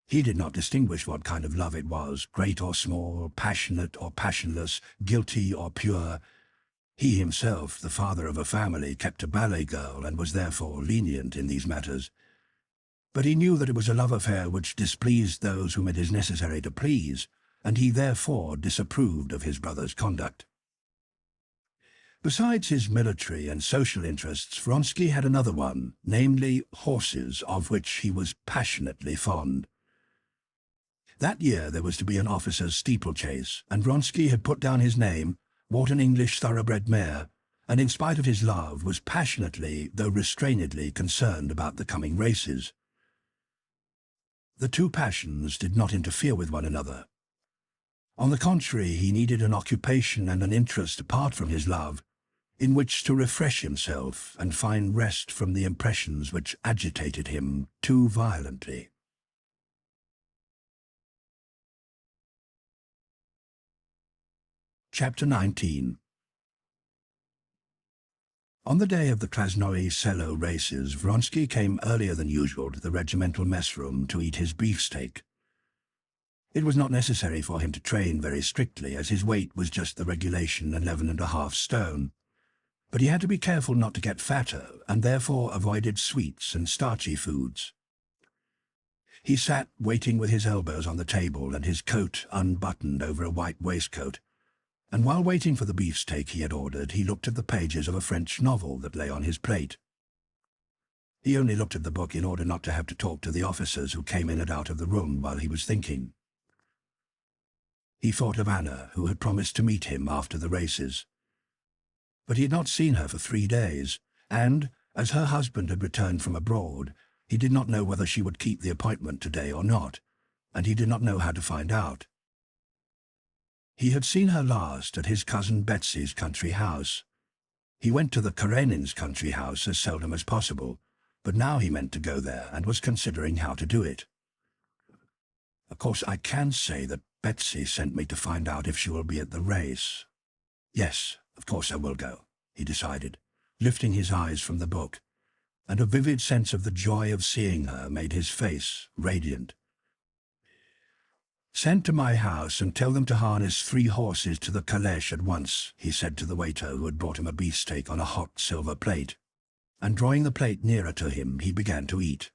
He did not distinguish what kind of love it was, great or small, passionate or passionless, guilty or pure. He himself, the father of a family, kept a ballet girl and was therefore lenient in these matters. But he knew that it was a love affair which displeased those whom it is necessary to please, and he therefore disapproved of his brother's conduct. Besides his military and social interests, Vronsky had another one, namely horses, of which he was passionately fond. That year there was to be an officer's steeplechase, and Vronsky had put down his name, bought an English thoroughbred mare, and in spite of his love was passionately, though restrainedly, concerned about the coming races. The two passions did not interfere with one another. On the contrary, he needed an occupation and an interest apart from his love, in which to refresh himself and find rest from the impressions which agitated him too violently. Chapter 19. On the day of the Krasnoye Selo races, Vronsky came earlier than usual to the regimental mess room to eat his beefsteak. It was not necessary for him to train very strictly, as his weight was just the regulation 11.5 stone. But he had to be careful not to get fatter, and therefore avoided sweets and starchy foods. He sat waiting with his elbows on the table and his coat unbuttoned over a white waistcoat, and while waiting for the beefsteak he had ordered, he looked at the pages of a French novel that lay on his plate. He only looked at the book in order not to have to talk to the officers who came in and out of the room while he was thinking. He thought of Anna, who had promised to meet him after the races. But he had not seen her for 3 days, and, as her husband had returned from abroad, he did not know whether she would keep the appointment today or not, and he did not know how to find out. He had seen her last at his cousin Betsy's country house. He went to the Karenins' country house as seldom as possible, but now he meant to go there and was considering how to do it. Of course, I can say that Betsy sent me to find out if she will be at the race. Yes, of course I will go, he decided, lifting his eyes from the book, and a vivid sense of the joy of seeing her made his face radiant. "Send to my house and tell them to harness 3 horses to the calèche at once," he said to the waiter who had brought him a beefsteak on a hot silver plate, and drawing the plate nearer to him, he began to eat.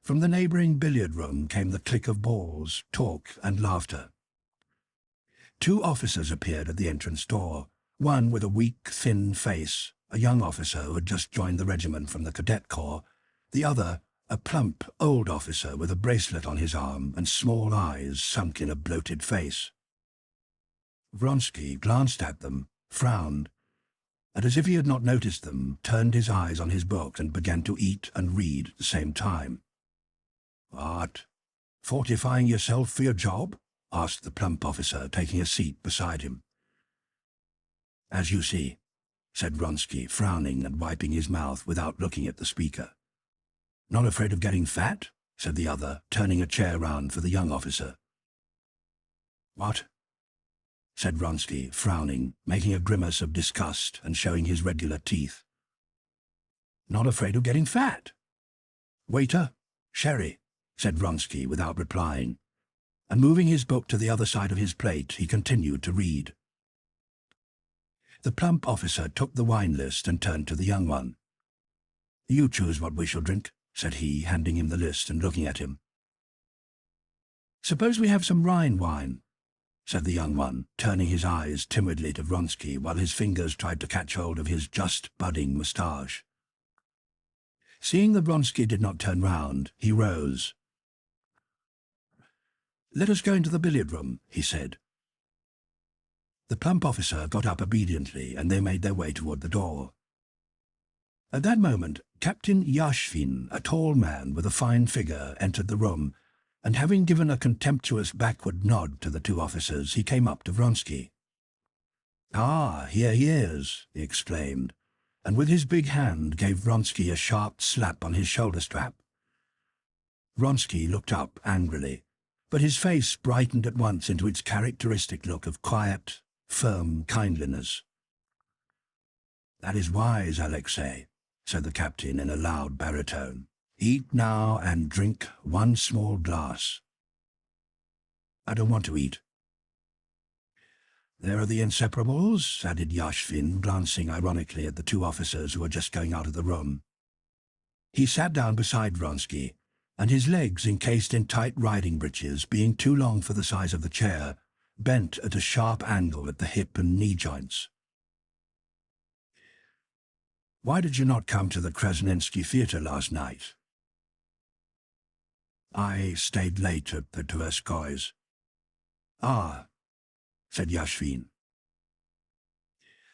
From the neighbouring billiard room came the click of balls, talk, and laughter. 2 officers appeared at the entrance door, one with a weak, thin face, a young officer who had just joined the regiment from the cadet corps, the other a plump, old officer with a bracelet on his arm and small eyes sunk in a bloated face. Vronsky glanced at them, frowned, and as if he had not noticed them, turned his eyes on his book and began to eat and read at the same time. "What? Fortifying yourself for your job?" asked the plump officer, taking a seat beside him. "As you see," said Vronsky, frowning and wiping his mouth without looking at the speaker. "Not afraid of getting fat?" said the other, turning a chair round for the young officer. "What?" said Vronsky, frowning, making a grimace of disgust and showing his regular teeth. "Not afraid of getting fat?" "Waiter, sherry," said Vronsky without replying, and moving his book to the other side of his plate, he continued to read. The plump officer took the wine list and turned to the young one. "You choose what we shall drink," said he, handing him the list and looking at him. "Suppose we have some Rhine wine," said the young one, turning his eyes timidly to Vronsky while his fingers tried to catch hold of his just-budding moustache. Seeing that Vronsky did not turn round, he rose. "Let us go into the billiard room," he said. The plump officer got up obediently, and they made their way toward the door. At that moment, Captain Yashvin, a tall man with a fine figure, entered the room, and having given a contemptuous backward nod to the 2 officers, he came up to Vronsky. "Ah, here he is," he exclaimed, and with his big hand gave Vronsky a sharp slap on his shoulder-strap. Vronsky looked up angrily, but his face brightened at once into its characteristic look of quiet, firm kindliness. "That is wise, Alexei," said the captain in a loud baritone. "Eat now and drink 1 small glass." "I don't want to eat." "There are the inseparables," added Yashvin, glancing ironically at the 2 officers who were just going out of the room. He sat down beside Vronsky, and his legs, encased in tight riding breeches, being too long for the size of the chair, bent at a sharp angle at the hip and knee joints. "Why did you not come to the Krasnensky Theatre last night?" "I stayed late at the Tverskoys." "Ah," said Yashvin.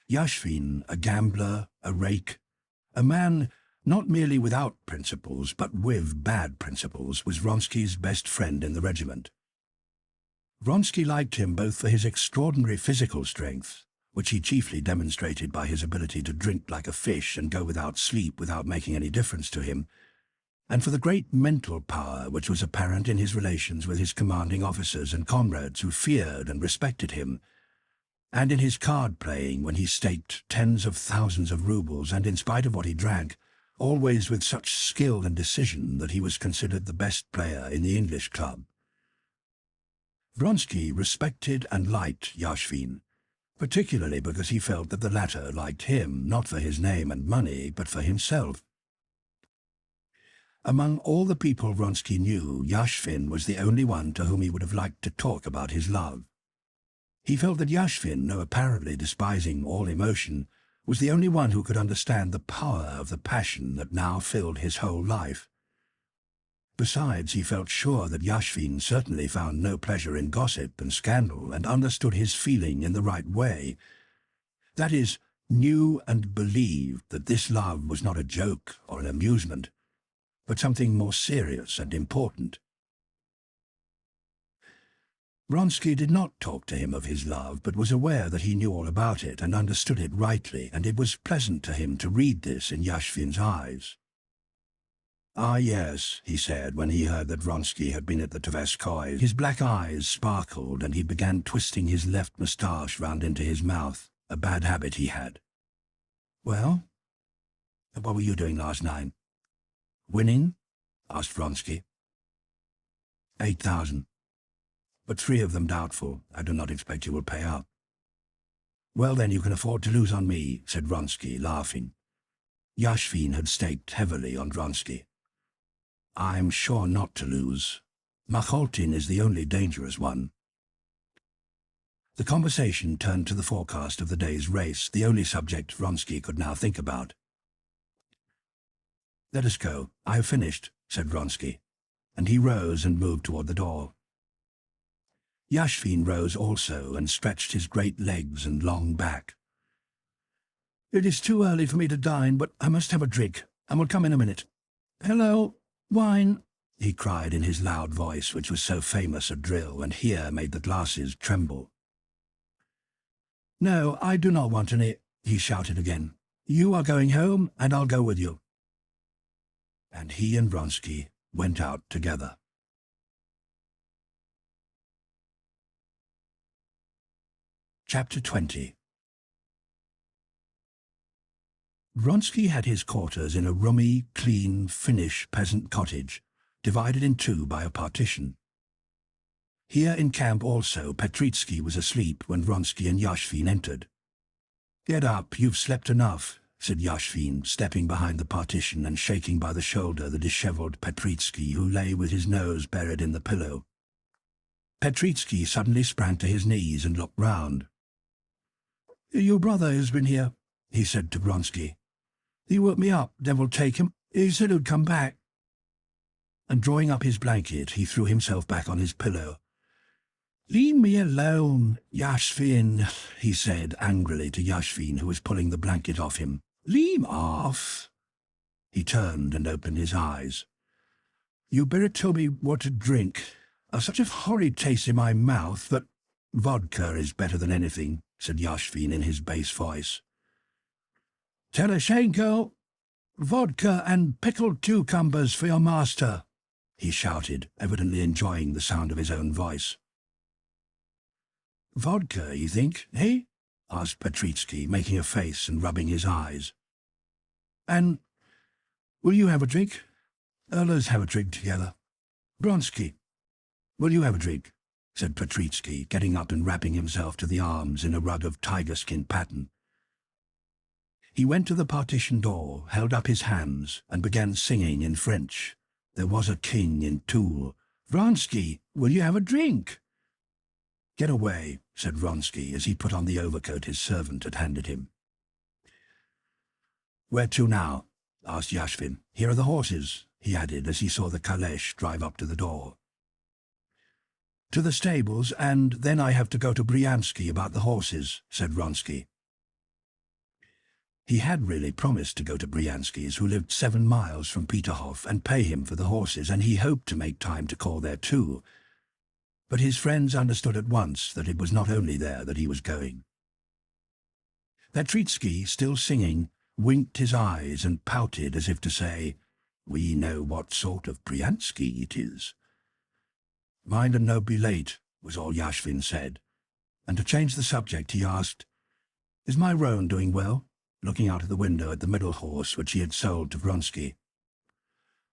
Yashvin, a gambler, a rake, a man not merely without principles, but with bad principles, was Vronsky's best friend in the regiment. Vronsky liked him both for his extraordinary physical strength, which he chiefly demonstrated by his ability to drink like a fish and go without sleep without making any difference to him, and for the great mental power which was apparent in his relations with his commanding officers and comrades who feared and respected him, and in his card-playing when he staked tens of thousands of roubles, and in spite of what he drank, always with such skill and decision that he was considered the best player in the English club. Vronsky respected and liked Yashvin, particularly because he felt that the latter liked him, not for his name and money, but for himself. Among all the people Vronsky knew, Yashvin was the only one to whom he would have liked to talk about his love. He felt that Yashvin, though apparently despising all emotion, was the only one who could understand the power of the passion that now filled his whole life. Besides, he felt sure that Yashvin certainly found no pleasure in gossip and scandal, and understood his feeling in the right way. That is, knew and believed that this love was not a joke or an amusement, but something more serious and important. Vronsky did not talk to him of his love, but was aware that he knew all about it and understood it rightly, and it was pleasant to him to read this in Yashvin's eyes. "Ah, yes," he said, when he heard that Vronsky had been at the Tverskoy. His black eyes sparkled, and he began twisting his left moustache round into his mouth, a bad habit he had. "Well, what were you doing last night?" "Winning?" asked Vronsky. 8,000. But 3 of them doubtful. I do not expect you will pay up." "Well, then you can afford to lose on me," said Vronsky, laughing. Yashvin had staked heavily on Vronsky. "I'm sure not to lose. Macholtin is the only dangerous one." The conversation turned to the forecast of the day's race, the only subject Vronsky could now think about. "Let us go. I have finished," said Vronsky, and he rose and moved toward the door. Yashvin rose also and stretched his great legs and long back. "It is too early for me to dine, but I must have a drink, and will come in a minute. Hello, wine," he cried in his loud voice, which was so famous a drill, and here made the glasses tremble. "No, I do not want any," he shouted again. "You are going home, and I'll go with you." And he and Vronsky went out together. Chapter 20. Vronsky had his quarters in a roomy, clean, Finnish peasant cottage, divided in 2 by a partition. Here in camp also Petritsky was asleep when Vronsky and Yashvin entered. "Get up, you've slept enough," said Yashvin, stepping behind the partition and shaking by the shoulder the dishevelled Petritsky, who lay with his nose buried in the pillow. Petritsky suddenly sprang to his knees and looked round. "Your brother has been here," he said to Vronsky. "He woke me up, devil take him. He said he'd come back." And drawing up his blanket, he threw himself back on his pillow. "Leave me alone, Yashvin," he said angrily to Yashvin, who was pulling the blanket off him. "Leave off." He turned and opened his eyes. "You better tell me what to drink. I've such a horrid taste in my mouth that—" "Vodka is better than anything," said Yashvin in his bass voice. "Tereshenko, vodka and pickled cucumbers for your master," he shouted, evidently enjoying the sound of his own voice. "Vodka, you think, eh?" asked Petritsky, making a face and rubbing his eyes. "And will you have a drink? Let's have a drink together. Vronsky, will you have a drink?" said Petritsky, getting up and wrapping himself to the arms in a rug of tiger-skin pattern. He went to the partition door, held up his hands, and began singing in French. "There was a king in Toul. Vronsky, will you have a drink?" "Get away," said Vronsky, as he put on the overcoat his servant had handed him. "Where to now?" asked Yashvin. "Here are the horses," he added, as he saw the calèche drive up to the door. "To the stables, and then I have to go to Bryansky about the horses," said Vronsky. He had really promised to go to Bryansky's, who lived 7 miles from Peterhof, and pay him for the horses, and he hoped to make time to call there too. But his friends understood at once that it was not only there that he was going. Petritsky, still singing, winked his eyes and pouted as if to say, "We know what sort of Bryansky it is." "Mind and no be late," was all Yashvin said, and to change the subject he asked, "Is my roan doing well?" looking out of the window at the middle horse which he had sold to Vronsky.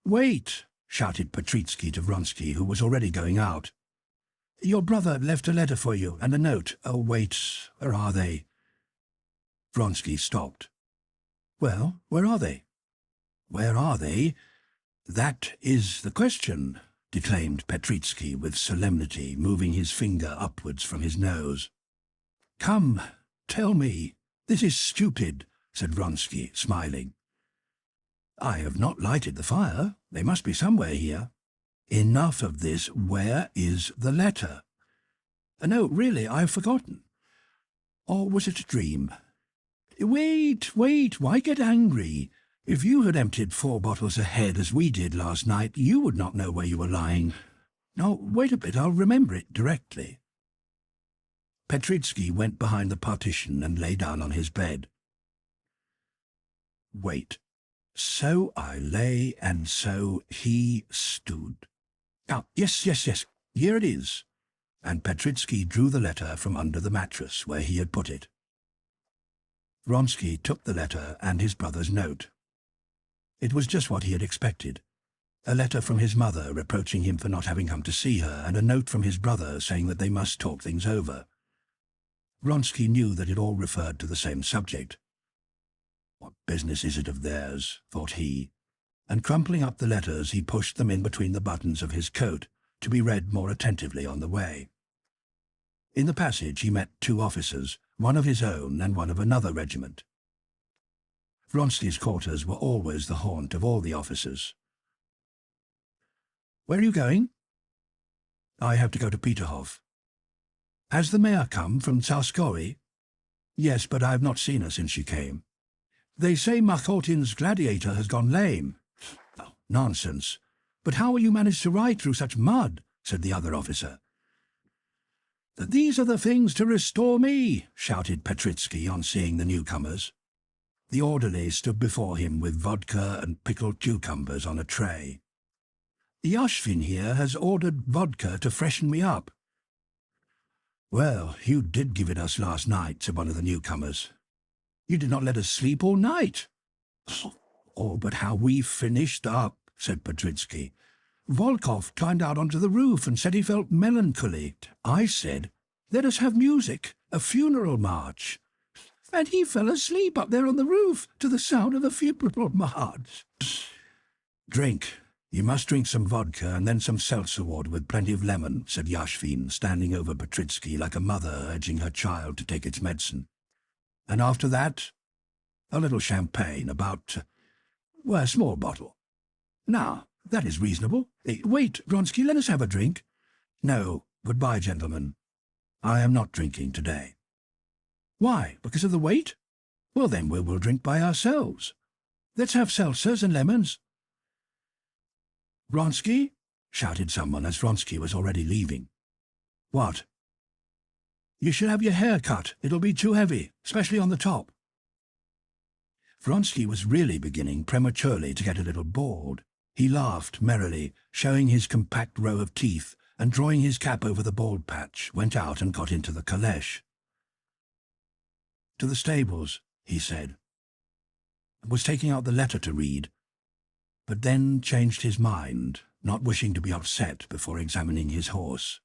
"Wait!" shouted Petritsky to Vronsky, who was already going out. "Your brother left a letter for you, and a note. Oh, wait, where are they?" Vronsky stopped. "Well, where are they?" "Where are they? That is the question," declaimed Petritsky with solemnity, moving his finger upwards from his nose. "Come, tell me. This is stupid," said Vronsky, smiling. "I have not lighted the fire. They must be somewhere here." "Enough of this. Where is the letter?" "No, really, I have forgotten." "Or was it a dream?" "Wait, why get angry? If you had emptied 4 bottles ahead as we did last night, you would not know where you were lying. Now, wait a bit, I'll remember it directly." Petritsky went behind the partition and lay down on his bed. Wait. So I lay, and so he stood. Ah, yes, here it is. And Petritsky drew the letter from under the mattress where he had put it. Vronsky took the letter and his brother's note. It was just what he had expected. A letter from his mother reproaching him for not having come to see her, and a note from his brother saying that they must talk things over. Vronsky knew that it all referred to the same subject. What business is it of theirs, thought he, and crumpling up the letters he pushed them in between the buttons of his coat, to be read more attentively on the way. In the passage he met two officers, one of his own and one of another regiment. Vronsky's quarters were always the haunt of all the officers. "Where are you going?" "I have to go to Peterhof." "Has the mayor come from Tsarskoye?" "Yes, but I have not seen her since she came." "They say Makhotin's gladiator has gone lame." "Oh, nonsense. But how will you manage to ride through such mud?" said the other officer. "These are the things to restore me," shouted Petritsky on seeing the newcomers. The orderly stood before him with vodka and pickled cucumbers on a tray. "Yashvin here has ordered vodka to freshen me up." "Well, you did give it us last night," said one of the newcomers. "You did not let us sleep all night." "Oh, but how we finished up," said Petritsky. "Volkov climbed out onto the roof and said he felt melancholy. I said, 'Let us have music, a funeral march.' And he fell asleep up there on the roof to the sound of a funeral march." "Drink. You must drink some vodka and then some seltzer water with plenty of lemon," said Yashvin, standing over Petritsky like a mother urging her child to take its medicine. "And after that, a little champagne, a small bottle. Now, that is reasonable. Wait, Vronsky, let us have a drink." "No, goodbye, gentlemen. I am not drinking today." "Why, because of the weight? Well, then we will drink by ourselves. Let's have seltzers and lemons." "Vronsky?" shouted someone as Vronsky was already leaving. "What?" "You should have your hair cut. It'll be too heavy, especially on the top." Vronsky was really beginning prematurely to get a little bored. He laughed merrily, showing his compact row of teeth, and drawing his cap over the bald patch, went out and got into the calèche. "To the stables," he said, and was taking out the letter to read, but then changed his mind, not wishing to be upset before examining his horse.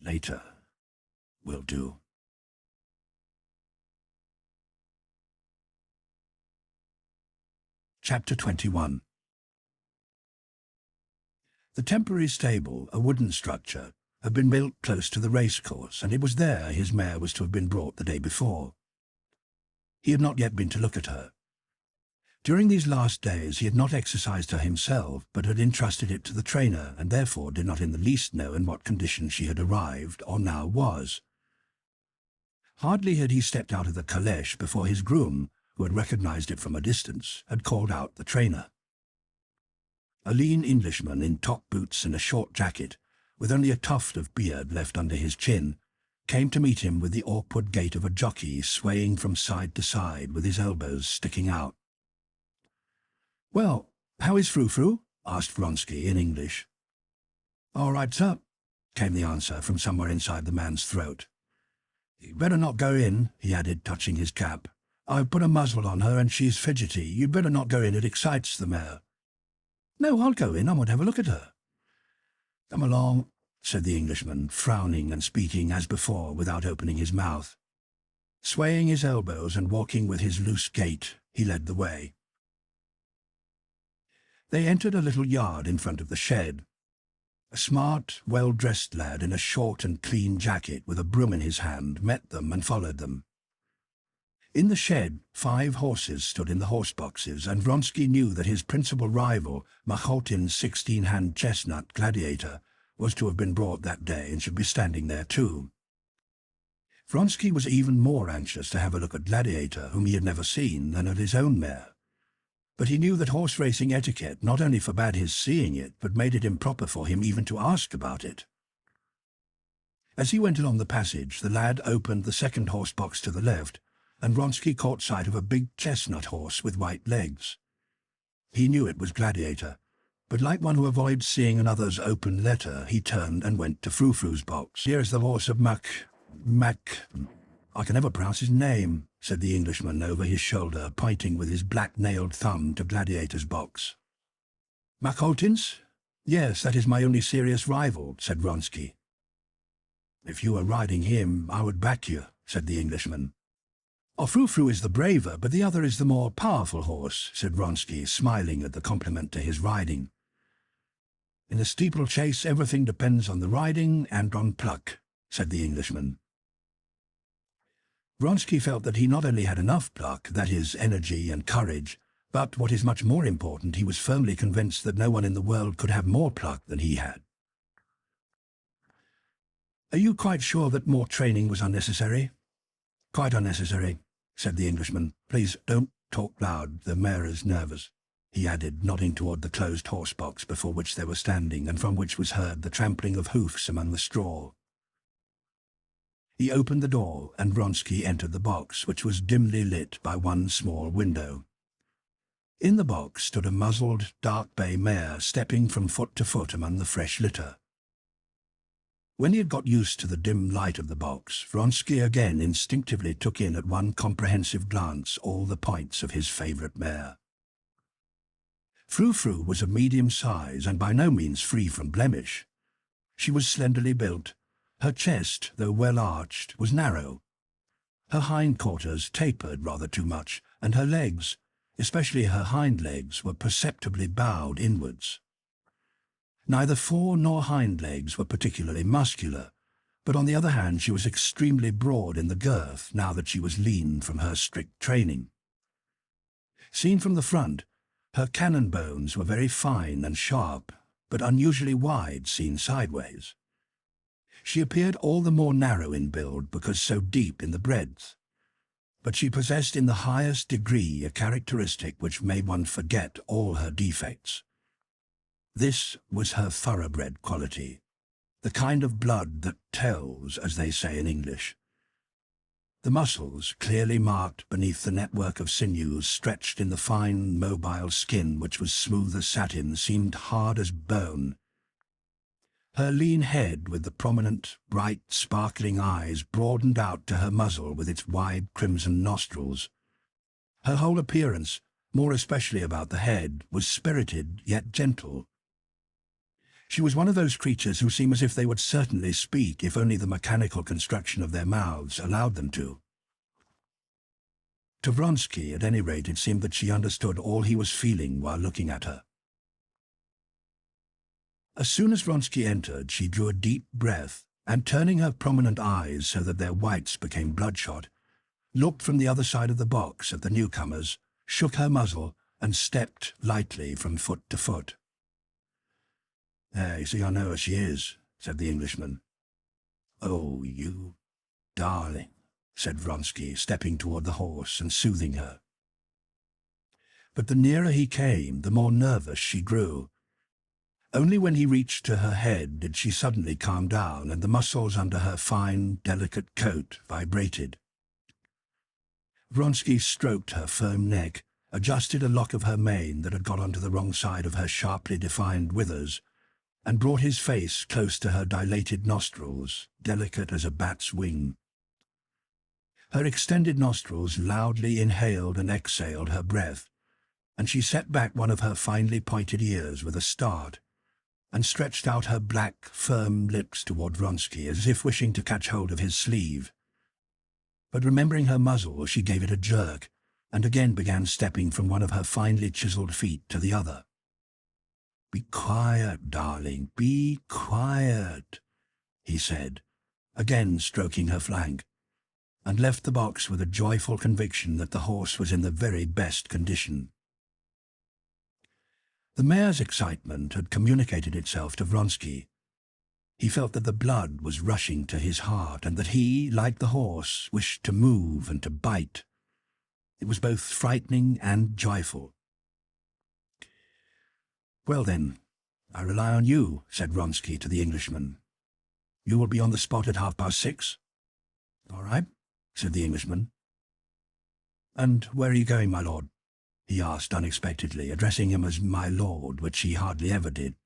Later will do. Chapter 21. The temporary stable, a wooden structure, had been built close to the racecourse, and it was there his mare was to have been brought the day before. He had not yet been to look at her. During these last days he had not exercised her himself, but had entrusted it to the trainer, and therefore did not in the least know in what condition she had arrived, or now was. Hardly had he stepped out of the calèche before his groom, who had recognized it from a distance, had called out the trainer. A lean Englishman in top boots and a short jacket, with only a tuft of beard left under his chin, came to meet him with the awkward gait of a jockey swaying from side to side with his elbows sticking out. "Well, how is Frou-Frou?" asked Vronsky in English. "All right, sir," came the answer from somewhere inside the man's throat. "You'd better not go in," he added, touching his cap. "I've put a muzzle on her and she's fidgety. You'd better not go in, it excites the mare." "No, I'll go in. I want to have a look at her." "Come along," said the Englishman, frowning and speaking as before without opening his mouth. Swaying his elbows and walking with his loose gait, he led the way. They entered a little yard in front of the shed. A smart, well-dressed lad in a short and clean jacket with a broom in his hand met them and followed them. In the shed 5 horses stood in the horse-boxes, and Vronsky knew that his principal rival, Makhotin's 16-hand chestnut gladiator, was to have been brought that day and should be standing there too. Vronsky was even more anxious to have a look at Gladiator, whom he had never seen, than at his own mare. But he knew that horse-racing etiquette not only forbade his seeing it, but made it improper for him even to ask about it. As he went along the passage, the lad opened the second horse box to the left, and Vronsky caught sight of a big chestnut horse with white legs. He knew it was Gladiator, but like one who avoids seeing another's open letter, he turned and went to Frou-Frou's box. "Here is the horse of I can never pronounce his name," said the Englishman over his shoulder, pointing with his black-nailed thumb to Gladiator's box. "Macholtins? Yes, that is my only serious rival," said Vronsky. "If you were riding him, I would back you," said the Englishman. "Oh, Frou-Frou is the braver, but the other is the more powerful horse," said Vronsky, smiling at the compliment to his riding. "In a steeplechase, everything depends on the riding and on pluck," said the Englishman. Vronsky felt that he not only had enough pluck, that is, energy and courage, but, what is much more important, he was firmly convinced that no one in the world could have more pluck than he had. "Are you quite sure that more training was unnecessary?" "Quite unnecessary," said the Englishman. "Please don't talk loud, the mare is nervous," he added, nodding toward the closed horse box before which they were standing, and from which was heard the trampling of hoofs among the straw. He opened the door, and Vronsky entered the box, which was dimly lit by one small window. In the box stood a muzzled, dark bay mare, stepping from foot to foot among the fresh litter. When he had got used to the dim light of the box, Vronsky again instinctively took in at one comprehensive glance all the points of his favourite mare. Frou-Frou was of medium size and by no means free from blemish. She was slenderly built. Her chest, though well arched, was narrow. Her hindquarters tapered rather too much, and her legs, especially her hind legs, were perceptibly bowed inwards. Neither fore nor hind legs were particularly muscular, but on the other hand she was extremely broad in the girth now that she was lean from her strict training. Seen from the front, her cannon bones were very fine and sharp, but unusually wide seen sideways. She appeared all the more narrow in build because so deep in the breadth, but she possessed in the highest degree a characteristic which made one forget all her defects. This was her thoroughbred quality, the kind of blood that tells, as they say in English. The muscles, clearly marked beneath the network of sinews stretched in the fine, mobile skin which was smooth as satin, seemed hard as bone. Her lean head, with the prominent, bright, sparkling eyes, broadened out to her muzzle with its wide crimson nostrils. Her whole appearance, more especially about the head, was spirited yet gentle. She was one of those creatures who seem as if they would certainly speak if only the mechanical construction of their mouths allowed them to. To Vronsky, at any rate, it seemed that she understood all he was feeling while looking at her. As soon as Vronsky entered, she drew a deep breath, and turning her prominent eyes so that their whites became bloodshot, looked from the other side of the box at the newcomers, shook her muzzle, and stepped lightly from foot to foot. "You see, I know who she is," said the Englishman. "Oh, you darling," said Vronsky, stepping toward the horse and soothing her. But the nearer he came, the more nervous she grew. Only when he reached to her head did she suddenly calm down, and the muscles under her fine, delicate coat vibrated. Vronsky stroked her firm neck, adjusted a lock of her mane that had got onto the wrong side of her sharply defined withers, and brought his face close to her dilated nostrils, delicate as a bat's wing. Her extended nostrils loudly inhaled and exhaled her breath, and she set back one of her finely pointed ears with a start, and stretched out her black, firm lips toward Vronsky, as if wishing to catch hold of his sleeve. But remembering her muzzle, she gave it a jerk, and again began stepping from one of her finely chiseled feet to the other. "Be quiet, darling, be quiet," he said, again stroking her flank, and left the box with a joyful conviction that the horse was in the very best condition. The mare's excitement had communicated itself to Vronsky. He felt that the blood was rushing to his heart, and that he, like the horse, wished to move and to bite. It was both frightening and joyful. "Well then, I rely on you," said Vronsky to the Englishman. You will be on the spot at 6:30. All right, said the Englishman. And where are you going, my lord? He asked unexpectedly, addressing him as my lord, which he hardly ever did.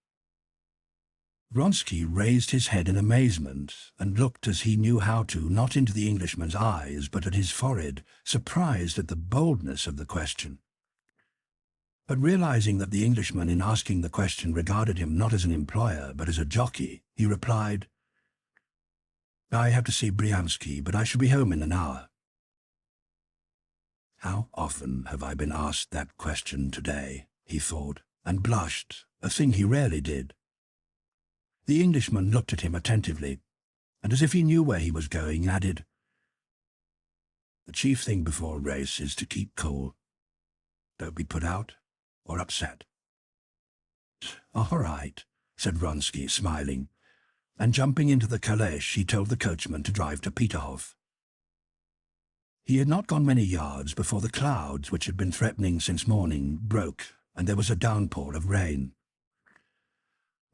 Vronsky raised his head in amazement and looked as he knew how to, not into the Englishman's eyes, but at his forehead, surprised at the boldness of the question. But realizing that the Englishman in asking the question regarded him not as an employer but as a jockey, he replied, I have to see Bryansky, but I shall be home in an hour. How often have I been asked that question today, he thought, and blushed, a thing he rarely did. The Englishman looked at him attentively, and as if he knew where he was going, added, The chief thing before a race is to keep cool. Don't be put out or upset. All right, said Vronsky, smiling, and jumping into the calèche, he told the coachman to drive to Peterhof. He had not gone many yards before the clouds, which had been threatening since morning, broke, and there was a downpour of rain.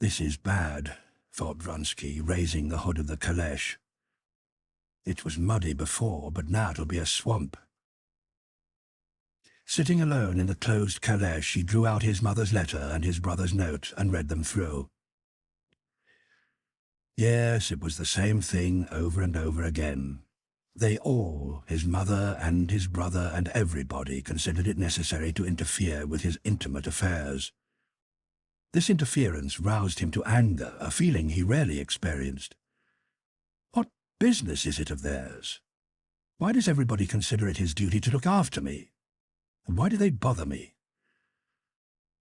This is bad, thought Vronsky, raising the hood of the calèche. It was muddy before, but now it'll be a swamp. Sitting alone in the closed calèche, he drew out his mother's letter and his brother's note and read them through. Yes, it was the same thing over and over again. They all, his mother and his brother and everybody, considered it necessary to interfere with his intimate affairs. This interference roused him to anger, a feeling he rarely experienced. What business is it of theirs? Why does everybody consider it his duty to look after me? And why do they bother me?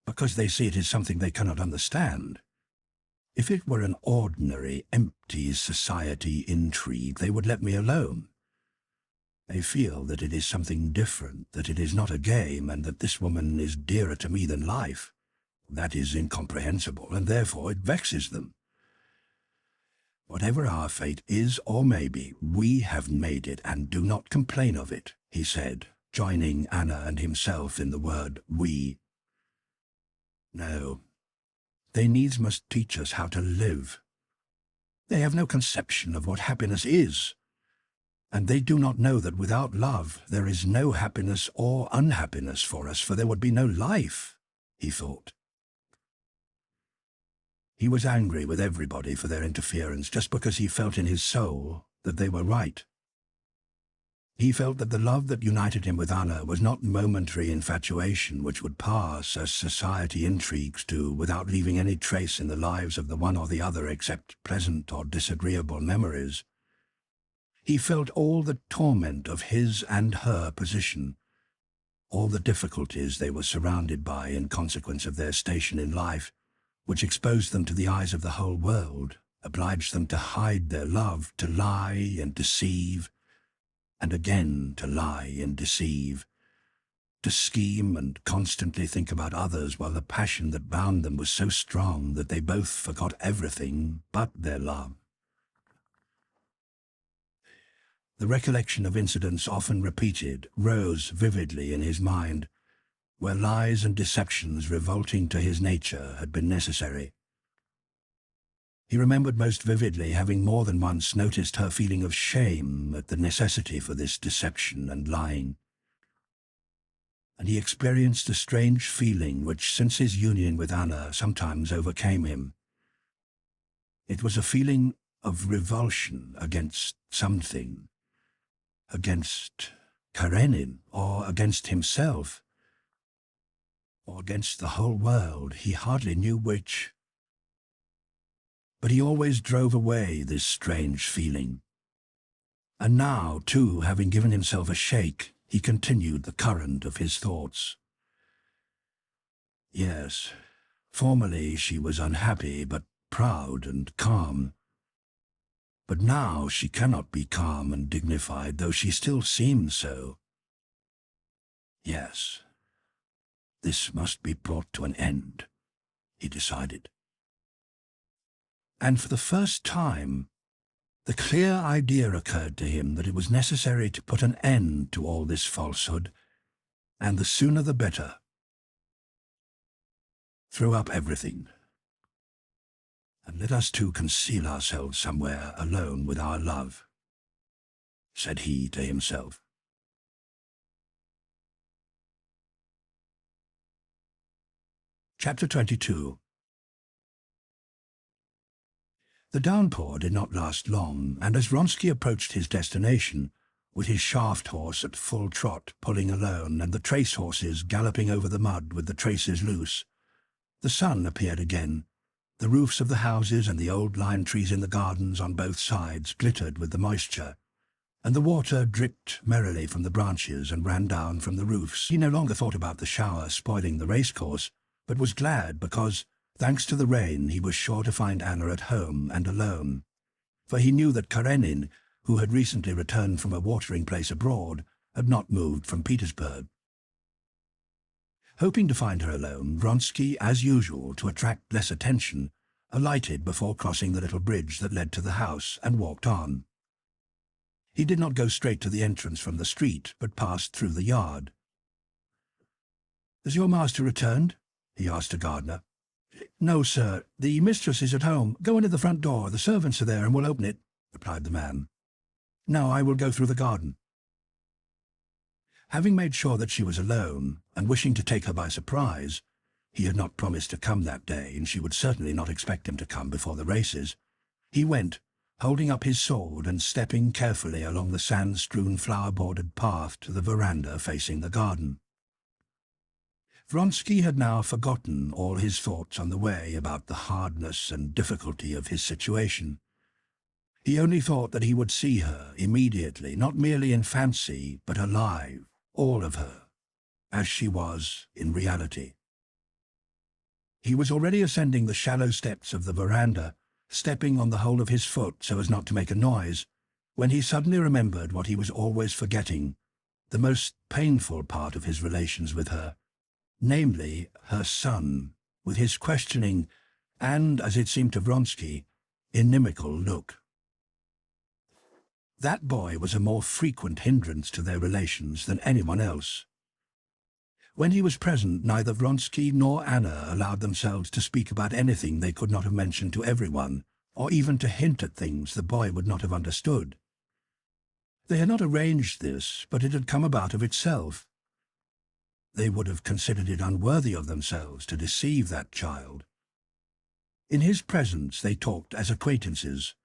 Because they see it as something they cannot understand. If it were an ordinary, empty society intrigue, they would let me alone. They feel that it is something different, that it is not a game, and that this woman is dearer to me than life. That is incomprehensible, and therefore it vexes them. Whatever our fate is or may be, we have made it, and do not complain of it, he said, joining Anna and himself in the word we. No, they needs must teach us how to live. They have no conception of what happiness is, and they do not know that without love there is no happiness or unhappiness for us, for there would be no life, he thought. He was angry with everybody for their interference, just because he felt in his soul that they were right. He felt that the love that united him with Anna was not momentary infatuation which would pass as society intrigues do without leaving any trace in the lives of the one or the other except pleasant or disagreeable memories. He felt all the torment of his and her position, all the difficulties they were surrounded by in consequence of their station in life, which exposed them to the eyes of the whole world, obliged them to hide their love, to lie and deceive, and again to lie and deceive, to scheme and constantly think about others while the passion that bound them was so strong that they both forgot everything but their love. The recollection of incidents often repeated rose vividly in his mind, where lies and deceptions revolting to his nature had been necessary. He remembered most vividly having more than once noticed her feeling of shame at the necessity for this deception and lying. And he experienced a strange feeling which, since his union with Anna, sometimes overcame him. It was a feeling of revulsion against something, against Karenin, or against himself, or against the whole world. He hardly knew which. But he always drove away this strange feeling. And now, too, having given himself a shake, he continued the current of his thoughts. Yes, formerly she was unhappy, but proud and calm. But now she cannot be calm and dignified, though she still seems so. Yes, this must be brought to an end, he decided. And for the first time, the clear idea occurred to him that it was necessary to put an end to all this falsehood, and the sooner the better. Throw up everything. "And let us two conceal ourselves somewhere alone with our love," said he to himself. Chapter 22. The downpour did not last long, and as Vronsky approached his destination, with his shaft horse at full trot pulling alone and the trace horses galloping over the mud with the traces loose, the sun appeared again. The roofs of the houses and the old lime trees in the gardens on both sides glittered with the moisture, and the water dripped merrily from the branches and ran down from the roofs. He no longer thought about the shower spoiling the racecourse, but was glad because, thanks to the rain, he was sure to find Anna at home and alone, for he knew that Karenin, who had recently returned from a watering place abroad, had not moved from Petersburg. Hoping to find her alone, Vronsky, as usual, to attract less attention, alighted before crossing the little bridge that led to the house and walked on. He did not go straight to the entrance from the street, but passed through the yard. "Has your master returned?" he asked a gardener. "No, sir. The mistress is at home. Go into the front door. The servants are there and will open it," replied the man. "Now I will go through the garden." Having made sure that she was alone, and wishing to take her by surprise, he had not promised to come that day, and she would certainly not expect him to come before the races, he went, holding up his sword and stepping carefully along the sand-strewn flower-bordered path to the veranda facing the garden. Vronsky had now forgotten all his thoughts on the way about the hardness and difficulty of his situation. He only thought that he would see her immediately, not merely in fancy, but alive, all of her, as she was in reality. He was already ascending the shallow steps of the veranda, stepping on the whole of his foot so as not to make a noise, when he suddenly remembered what he was always forgetting, the most painful part of his relations with her, namely her son, with his questioning and, as it seemed to Vronsky, inimical look. That boy was a more frequent hindrance to their relations than anyone else. When he was present, neither Vronsky nor Anna allowed themselves to speak about anything they could not have mentioned to everyone, or even to hint at things the boy would not have understood. They had not arranged this, but it had come about of itself. They would have considered it unworthy of themselves to deceive that child. In his presence they talked as acquaintances.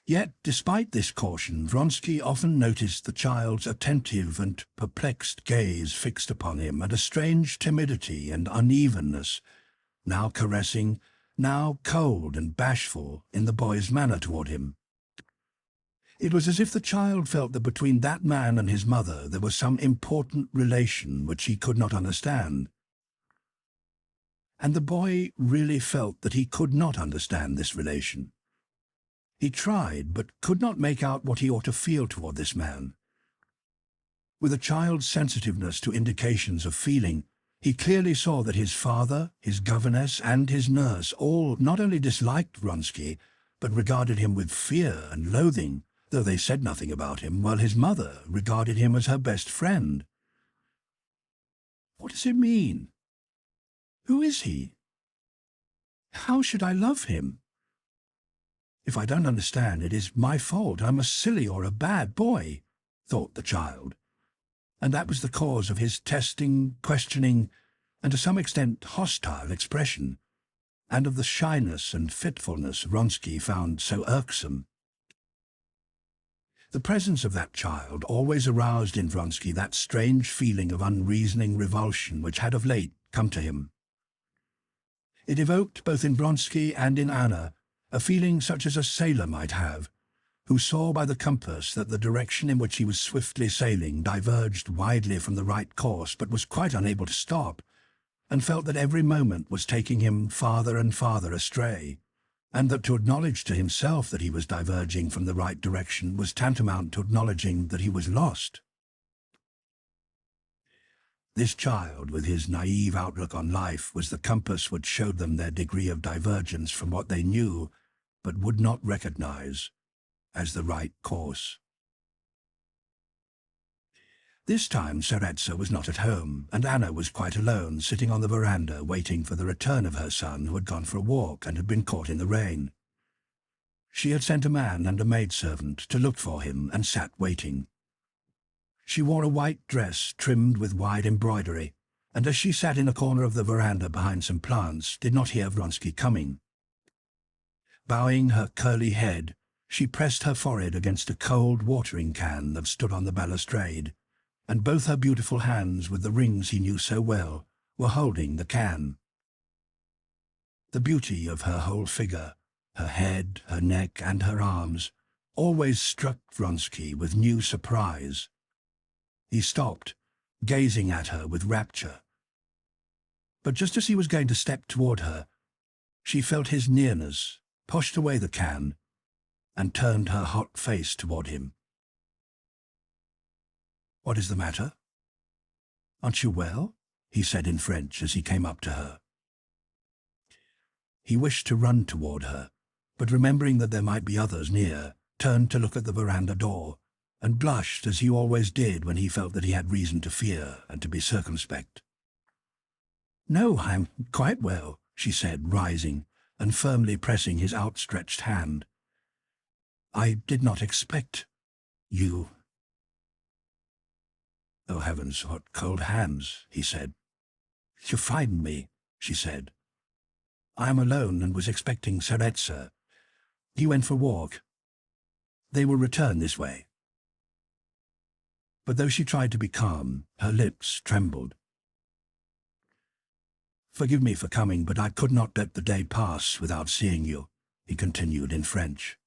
Yet, despite this caution, Vronsky often noticed the child's attentive and perplexed gaze fixed upon him, and a strange timidity and unevenness, now caressing, now cold and bashful, in the boy's manner toward him. It was as if the child felt that between that man and his mother there was some important relation which he could not understand. And the boy really felt that he could not understand this relation. He tried, but could not make out what he ought to feel toward this man. With a child's sensitiveness to indications of feeling, he clearly saw that his father, his governess, and his nurse all not only disliked Vronsky, but regarded him with fear and loathing, though they said nothing about him, while his mother regarded him as her best friend. What does it mean? Who is he? How should I love him? If I don't understand, it is my fault. I'm a silly or a bad boy, thought the child. And that was the cause of his testing, questioning, and to some extent hostile expression, and of the shyness and fitfulness Vronsky found so irksome. The presence of that child always aroused in Vronsky that strange feeling of unreasoning revulsion which had of late come to him. It evoked both in Vronsky and in Anna a feeling such as a sailor might have, who saw by the compass that the direction in which he was swiftly sailing diverged widely from the right course, but was quite unable to stop, and felt that every moment was taking him farther and farther astray, and that to acknowledge to himself that he was diverging from the right direction was tantamount to acknowledging that he was lost. This child, with his naive outlook on life, was the compass which showed them their degree of divergence from what they knew, but would not recognize, as the right course. This time Tseretsa was not at home, and Anna was quite alone, sitting on the veranda waiting for the return of her son, who had gone for a walk and had been caught in the rain. She had sent a man and a maidservant to look for him and sat waiting. She wore a white dress trimmed with wide embroidery, and as she sat in a corner of the veranda behind some plants, did not hear Vronsky coming. Bowing her curly head, she pressed her forehead against a cold watering can that stood on the balustrade, and both her beautiful hands, with the rings he knew so well, were holding the can. The beauty of her whole figure, her head, her neck, and her arms, always struck Vronsky with new surprise. He stopped, gazing at her with rapture. But just as he was going to step toward her, she felt his nearness, pushed away the can, and turned her hot face toward him. "What is the matter? Aren't you well?" he said in French as he came up to her. He wished to run toward her, but remembering that there might be others near, turned to look at the veranda door, and blushed as he always did when he felt that he had reason to fear and to be circumspect. "No, I'm quite well," she said, rising and firmly pressing his outstretched hand. "I did not expect you." "Oh, heavens, what cold hands," he said. "You frightened me," she said. "I am alone and was expecting Tseretsa. He went for a walk. They will return this way." But though she tried to be calm, her lips trembled. "Forgive me for coming, but I could not let the day pass without seeing you," he continued in French.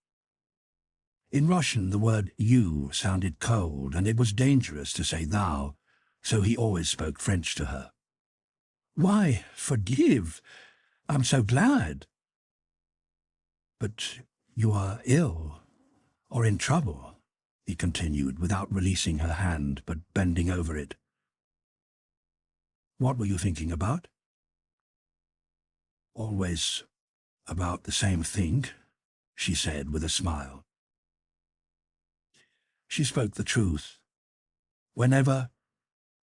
In Russian the word "you" sounded cold, and it was dangerous to say "thou," so he always spoke French to her. "Why, forgive! I'm so glad." "But you are ill, or in trouble," he continued, without releasing her hand, but bending over it. "What were you thinking about?" "Always about the same thing," she said with a smile. She spoke the truth. Whenever,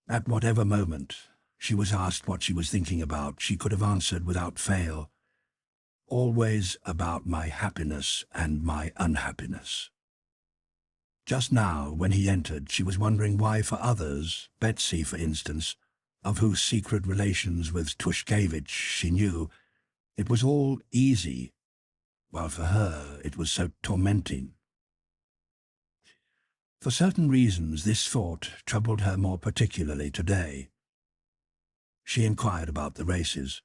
at whatever moment, she was asked what she was thinking about, she could have answered without fail, "Always about my happiness and my unhappiness." Just now, when he entered, she was wondering why for others, Betsy, for instance, of whose secret relations with Tushkevich she knew, it was all easy, while for her it was so tormenting. For certain reasons, this thought troubled her more particularly today. She inquired about the races.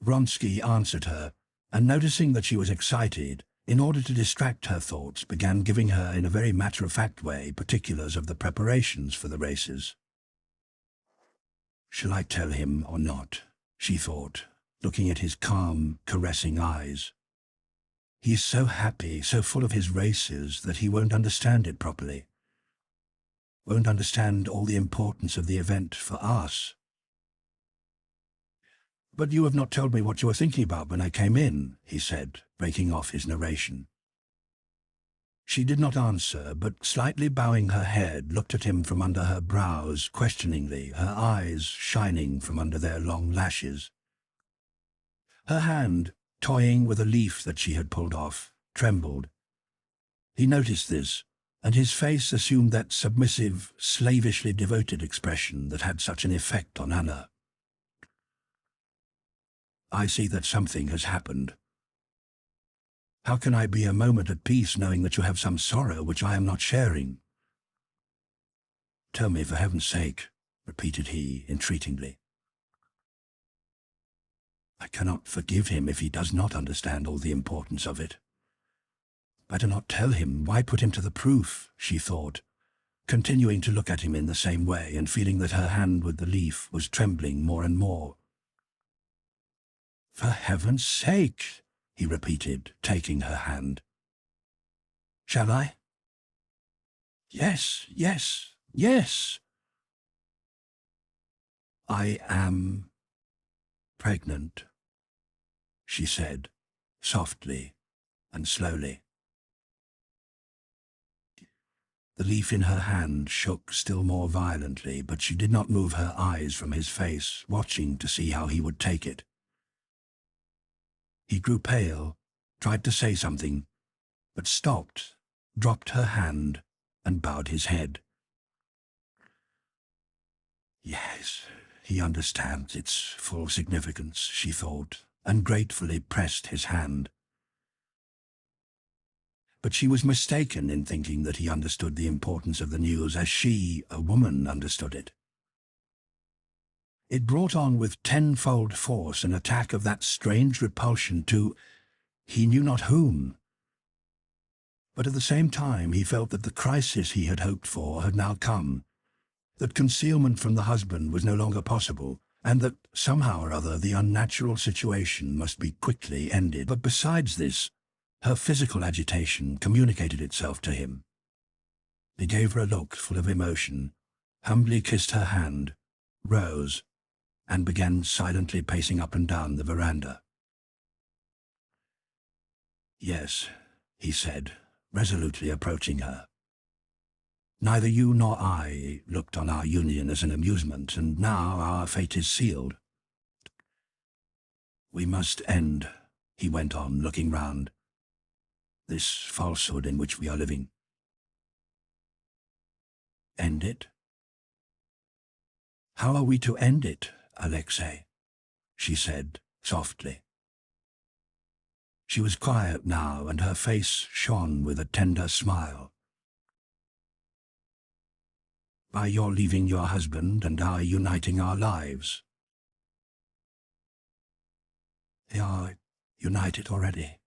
Vronsky answered her, and noticing that she was excited, in order to distract her thoughts, began giving her in a very matter-of-fact way particulars of the preparations for the races. "Shall I tell him or not?" she thought, looking at his calm, caressing eyes. "He is so happy, so full of his races, that he won't understand it properly. Won't understand all the importance of the event for us." "But you have not told me what you were thinking about when I came in," he said, breaking off his narration. She did not answer, but slightly bowing her head, looked at him from under her brows questioningly, her eyes shining from under their long lashes. Her hand, toying with a leaf that she had pulled off, trembled. He noticed this, and his face assumed that submissive, slavishly devoted expression that had such an effect on Anna. "I see that something has happened. How can I be a moment at peace knowing that you have some sorrow which I am not sharing?" "Tell me, for heaven's sake," repeated he, entreatingly. "I cannot forgive him if he does not understand all the importance of it. Better not tell him. Why put him to the proof?" she thought, continuing to look at him in the same way and feeling that her hand with the leaf was trembling more and more. "For heaven's sake," he repeated, taking her hand. "Shall I?" "Yes, yes, yes." "I am pregnant," she said, softly and slowly. The leaf in her hand shook still more violently, but she did not move her eyes from his face, watching to see how he would take it. He grew pale, tried to say something, but stopped, dropped her hand, and bowed his head. Yes, he understands its full significance, she thought, and gratefully pressed his hand. But she was mistaken in thinking that he understood the importance of the news as she, a woman, understood it. It brought on with tenfold force an attack of that strange repulsion to he knew not whom. But at the same time he felt that the crisis he had hoped for had now come, that concealment from the husband was no longer possible, and that somehow or other the unnatural situation must be quickly ended. But besides this, her physical agitation communicated itself to him. He gave her a look full of emotion, humbly kissed her hand, rose, and began silently pacing up and down the veranda. Yes, he said, resolutely approaching her. Neither you nor I looked on our union as an amusement, and now our fate is sealed. We must end, he went on, looking round, this falsehood in which we are living. End it? How are we to end it, Alexei? She said softly. She was quiet now, and her face shone with a tender smile. By your leaving your husband and our uniting our lives. They are united already,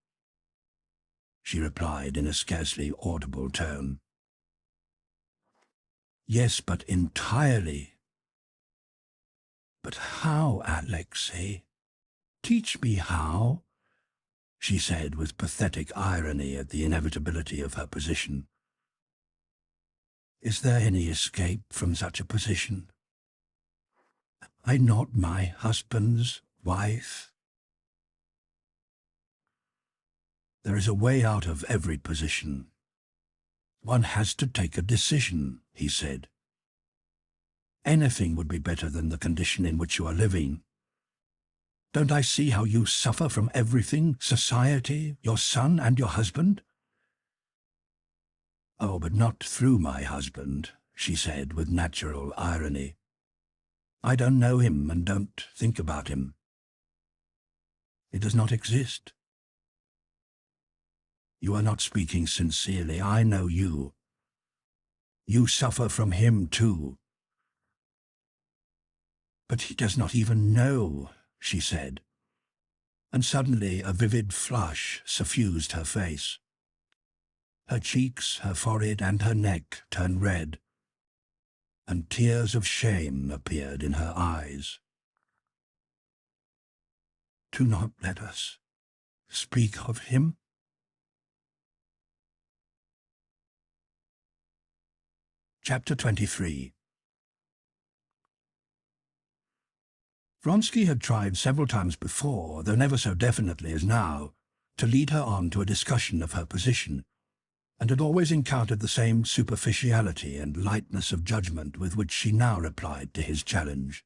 she replied in a scarcely audible tone. Yes, but entirely. But how, Alexei? Teach me how, she said with pathetic irony at the inevitability of her position. Is there any escape from such a position? Am I not my husband's wife? There is a way out of every position. One has to take a decision, he said. Anything would be better than the condition in which you are living. Don't I see how you suffer from everything, society, your son and your husband? Oh, but not through my husband, she said with natural irony. I don't know him and don't think about him. It does not exist. You are not speaking sincerely. I know you. You suffer from him too. But he does not even know, she said, and suddenly a vivid flush suffused her face. Her cheeks, her forehead, and her neck turned red, and tears of shame appeared in her eyes. Do not let us speak of him. Chapter 23. Vronsky had tried several times before, though never so definitely as now, to lead her on to a discussion of her position, and had always encountered the same superficiality and lightness of judgment with which she now replied to his challenge.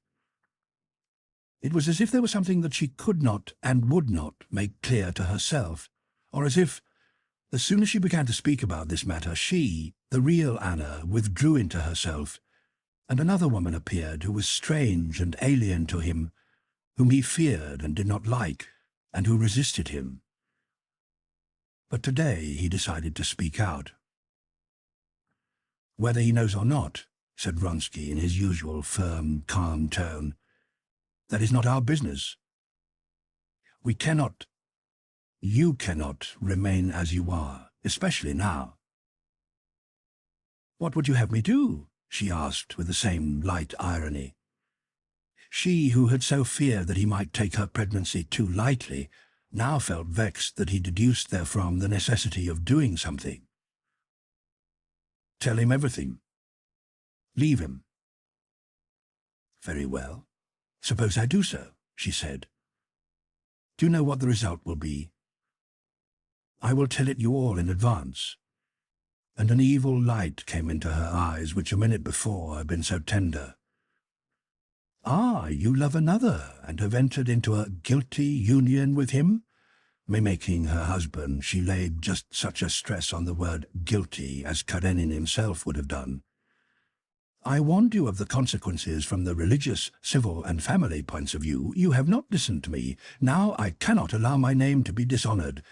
It was as if there was something that she could not and would not make clear to herself, or as if, as soon as she began to speak about this matter, she, the real Anna, withdrew into herself, and another woman appeared who was strange and alien to him, whom he feared and did not like, and who resisted him. But today he decided to speak out. Whether he knows or not, said Vronsky in his usual firm, calm tone, that is not our business. We cannot, you cannot remain as you are, especially now. What would you have me do? She asked with the same light irony. She, who had so feared that he might take her pregnancy too lightly, now felt vexed that he deduced therefrom the necessity of doing something. Tell him everything. Leave him. Very well. Suppose I do so, she said. Do you know what the result will be? I will tell it you all in advance. and an evil light came into her eyes which a minute before had been so tender. "Ah, you love another, and have entered into a guilty union with him?" Mimicking her husband, she laid just such a stress on the word guilty as Karenin himself would have done. "I warned you of the consequences from the religious, civil, and family points of view. You have not listened to me. Now I cannot allow my name to be dishonoured."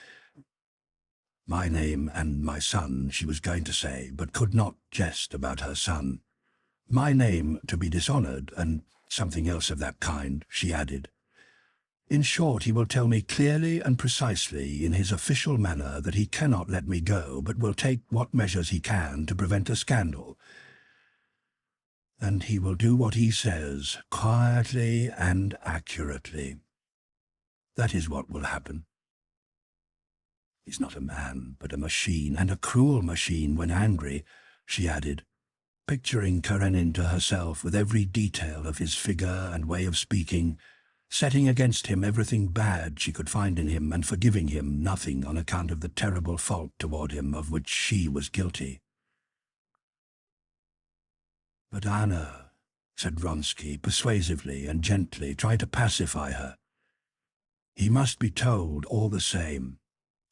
My name and my son, she was going to say, but could not jest about her son. My name to be dishonoured, and something else of that kind, she added. In short, he will tell me clearly and precisely in his official manner that he cannot let me go, but will take what measures he can to prevent a scandal. And he will do what he says, quietly and accurately. That is what will happen. He's not a man, but a machine, and a cruel machine when angry, she added, picturing Karenin to herself with every detail of his figure and way of speaking, setting against him everything bad she could find in him and forgiving him nothing on account of the terrible fault toward him of which she was guilty. "But Anna," said Vronsky, persuasively and gently, trying to pacify her, "he must be told all the same,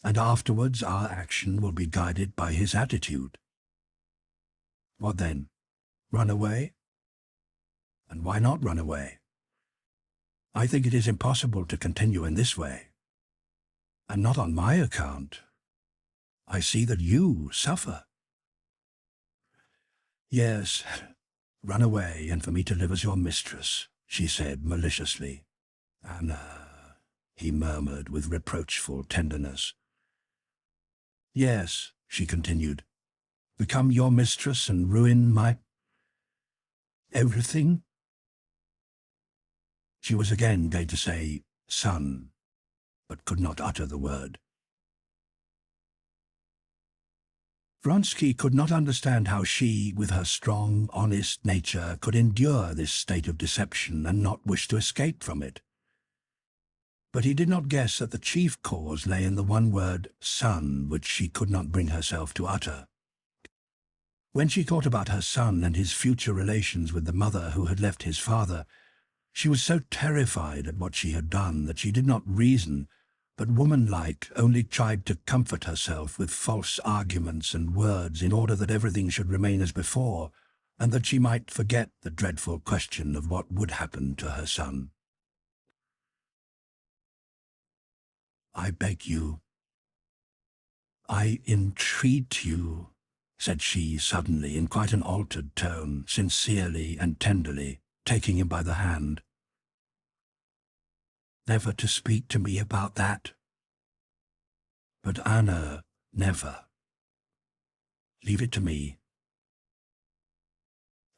and afterwards our action will be guided by his attitude." "What then? Run away?" "And why not run away? I think it is impossible to continue in this way. And not on my account. I see that you suffer." "Yes, run away, and for me to live as your mistress," she said maliciously. "Anna," he murmured with reproachful tenderness. "Yes," she continued, "become your mistress and ruin my everything?" She was again going to say son, but could not utter the word. Vronsky could not understand how she, with her strong, honest nature, could endure this state of deception and not wish to escape from it. But he did not guess that the chief cause lay in the one word son, which she could not bring herself to utter. When she thought about her son and his future relations with the mother who had left his father, she was so terrified at what she had done that she did not reason, but woman-like only tried to comfort herself with false arguments and words in order that everything should remain as before, and that she might forget the dreadful question of what would happen to her son. "I beg you, I entreat you," said she suddenly in quite an altered tone, sincerely and tenderly, taking him by the hand, "never to speak to me about that." "But Anna, never. Leave it to me.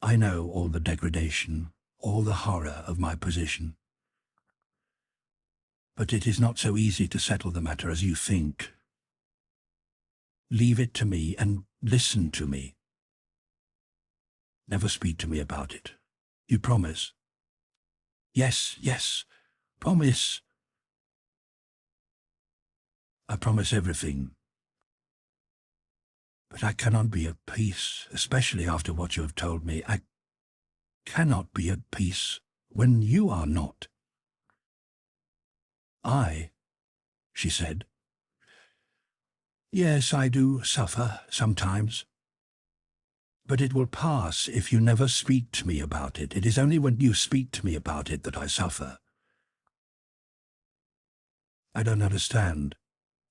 I know all the degradation, all the horror of my position. But it is not so easy to settle the matter as you think. Leave it to me and listen to me. Never speak to me about it. You promise?" "Yes, yes, promise." "I promise everything. But I cannot be at peace, especially after what you have told me. I cannot be at peace when you are not." "I," she said. "Yes, I do suffer sometimes. But it will pass if you never speak to me about it. It is only when you speak to me about it that I suffer." "I don't understand,"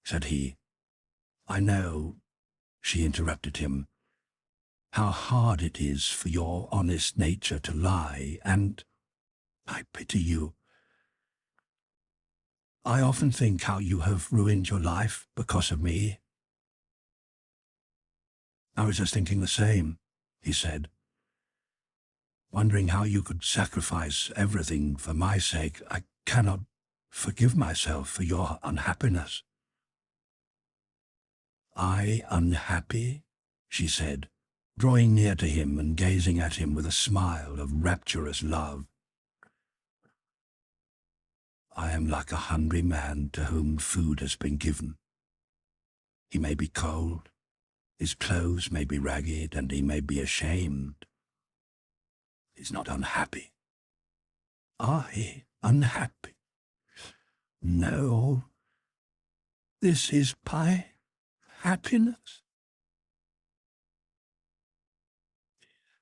said he. "I know," she interrupted him, "how hard it is for your honest nature to lie, and I pity you. I often think how you have ruined your life because of me." "I was just thinking the same," he said, "wondering how you could sacrifice everything for my sake. I cannot forgive myself for your unhappiness." "I unhappy?" she said, drawing near to him and gazing at him with a smile of rapturous love. "I am like a hungry man to whom food has been given. He may be cold, His clothes may be ragged, and he may be ashamed. He's not unhappy. Are he unhappy? No. This is my happiness.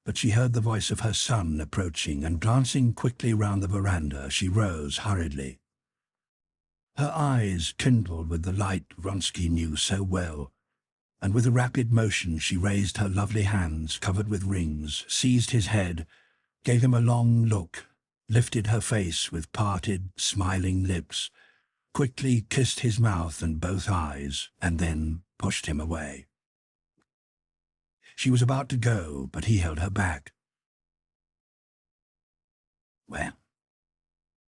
But she heard the voice of her son approaching, and glancing quickly round the veranda, she rose hurriedly. Her eyes kindled with the light Vronsky knew so well, and with a rapid motion she raised her lovely hands covered with rings, seized his head, gave him a long look, lifted her face with parted, smiling lips, quickly kissed his mouth and both eyes, and then pushed him away. She was about to go, but he held her back. "Well,"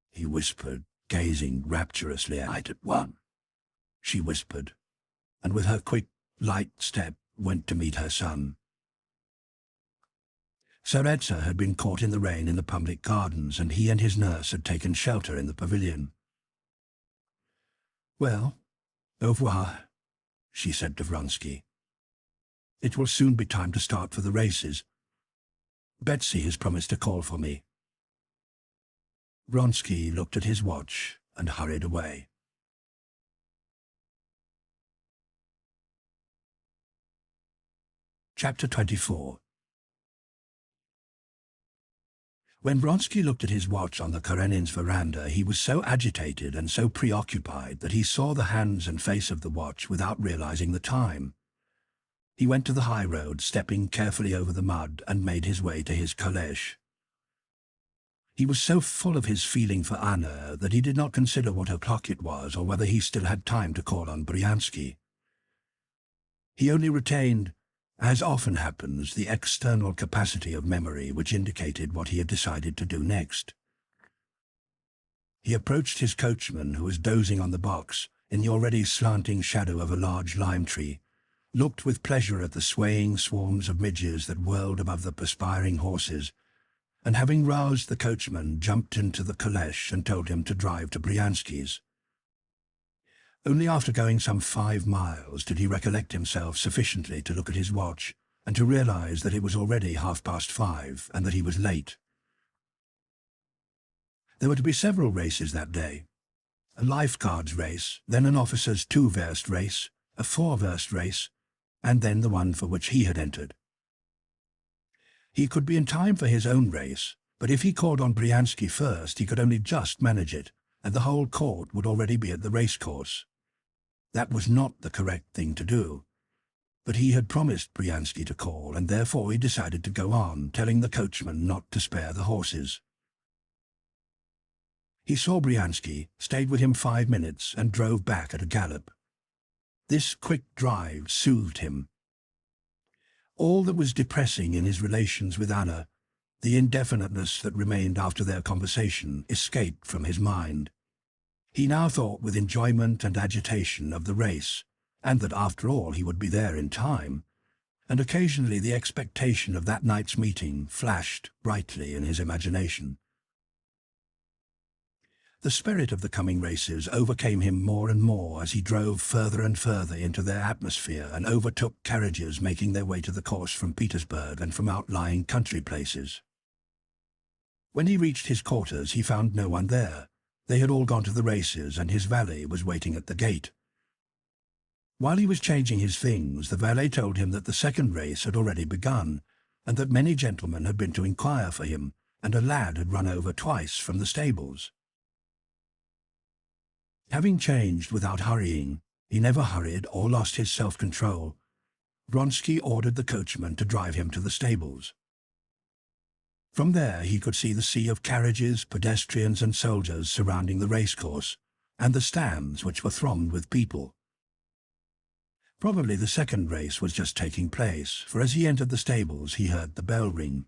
he whispered, gazing rapturously at one. She whispered, and with her quick, light step went to meet her son. Tsaritsa had been caught in the rain in the public gardens, and he and his nurse had taken shelter in the pavilion. "Well, au revoir," she said to Vronsky. "It will soon be time to start for the races. Betsy has promised to call for me." Vronsky looked at his watch and hurried away. Chapter 24. When Vronsky looked at his watch on the Karenins' veranda, he was so agitated and so preoccupied that he saw the hands and face of the watch without realizing the time. He went to the high road, stepping carefully over the mud, and made his way to his calèche. He was so full of his feeling for Anna that he did not consider what o'clock it was or whether he still had time to call on Bryansky. He only retained, as often happens, the external capacity of memory which indicated what he had decided to do next. He approached his coachman, who was dozing on the box in the already slanting shadow of a large lime tree, looked with pleasure at the swaying swarms of midges that whirled above the perspiring horses, and having roused the coachman, jumped into the calèche and told him to drive to Bryansky's. Only after going some 5 miles did he recollect himself sufficiently to look at his watch and to realize that it was already 5:30 and that he was late. There were to be several races that day: a lifeguards race, then an officers' 2-verst race, a 4-verst race, and then the one for which he had entered. He could be in time for his own race, but if he called on Bryansky first, he could only just manage it, and the whole court would already be at the racecourse. That was not the correct thing to do, but he had promised Bryansky to call, and therefore he decided to go on, telling the coachman not to spare the horses. He saw Bryansky, stayed with him 5 minutes, and drove back at a gallop. This quick drive soothed him. All that was depressing in his relations with Anna, the indefiniteness that remained after their conversation, escaped from his mind. He now thought with enjoyment and agitation of the race, and that after all he would be there in time, and occasionally the expectation of that night's meeting flashed brightly in his imagination. The spirit of the coming races overcame him more and more as he drove further and further into their atmosphere and overtook carriages making their way to the course from Petersburg and from outlying country places. When he reached his quarters, he found no one there. They had all gone to the races, and his valet was waiting at the gate. While he was changing his things, the valet told him that the second race had already begun, and that many gentlemen had been to inquire for him, and a lad had run over twice from the stables. Having changed without hurrying, he never hurried or lost his self-control, Vronsky ordered the coachman to drive him to the stables. From there he could see the sea of carriages, pedestrians and soldiers surrounding the racecourse, and the stands which were thronged with people. Probably the second race was just taking place, for as he entered the stables he heard the bell ring.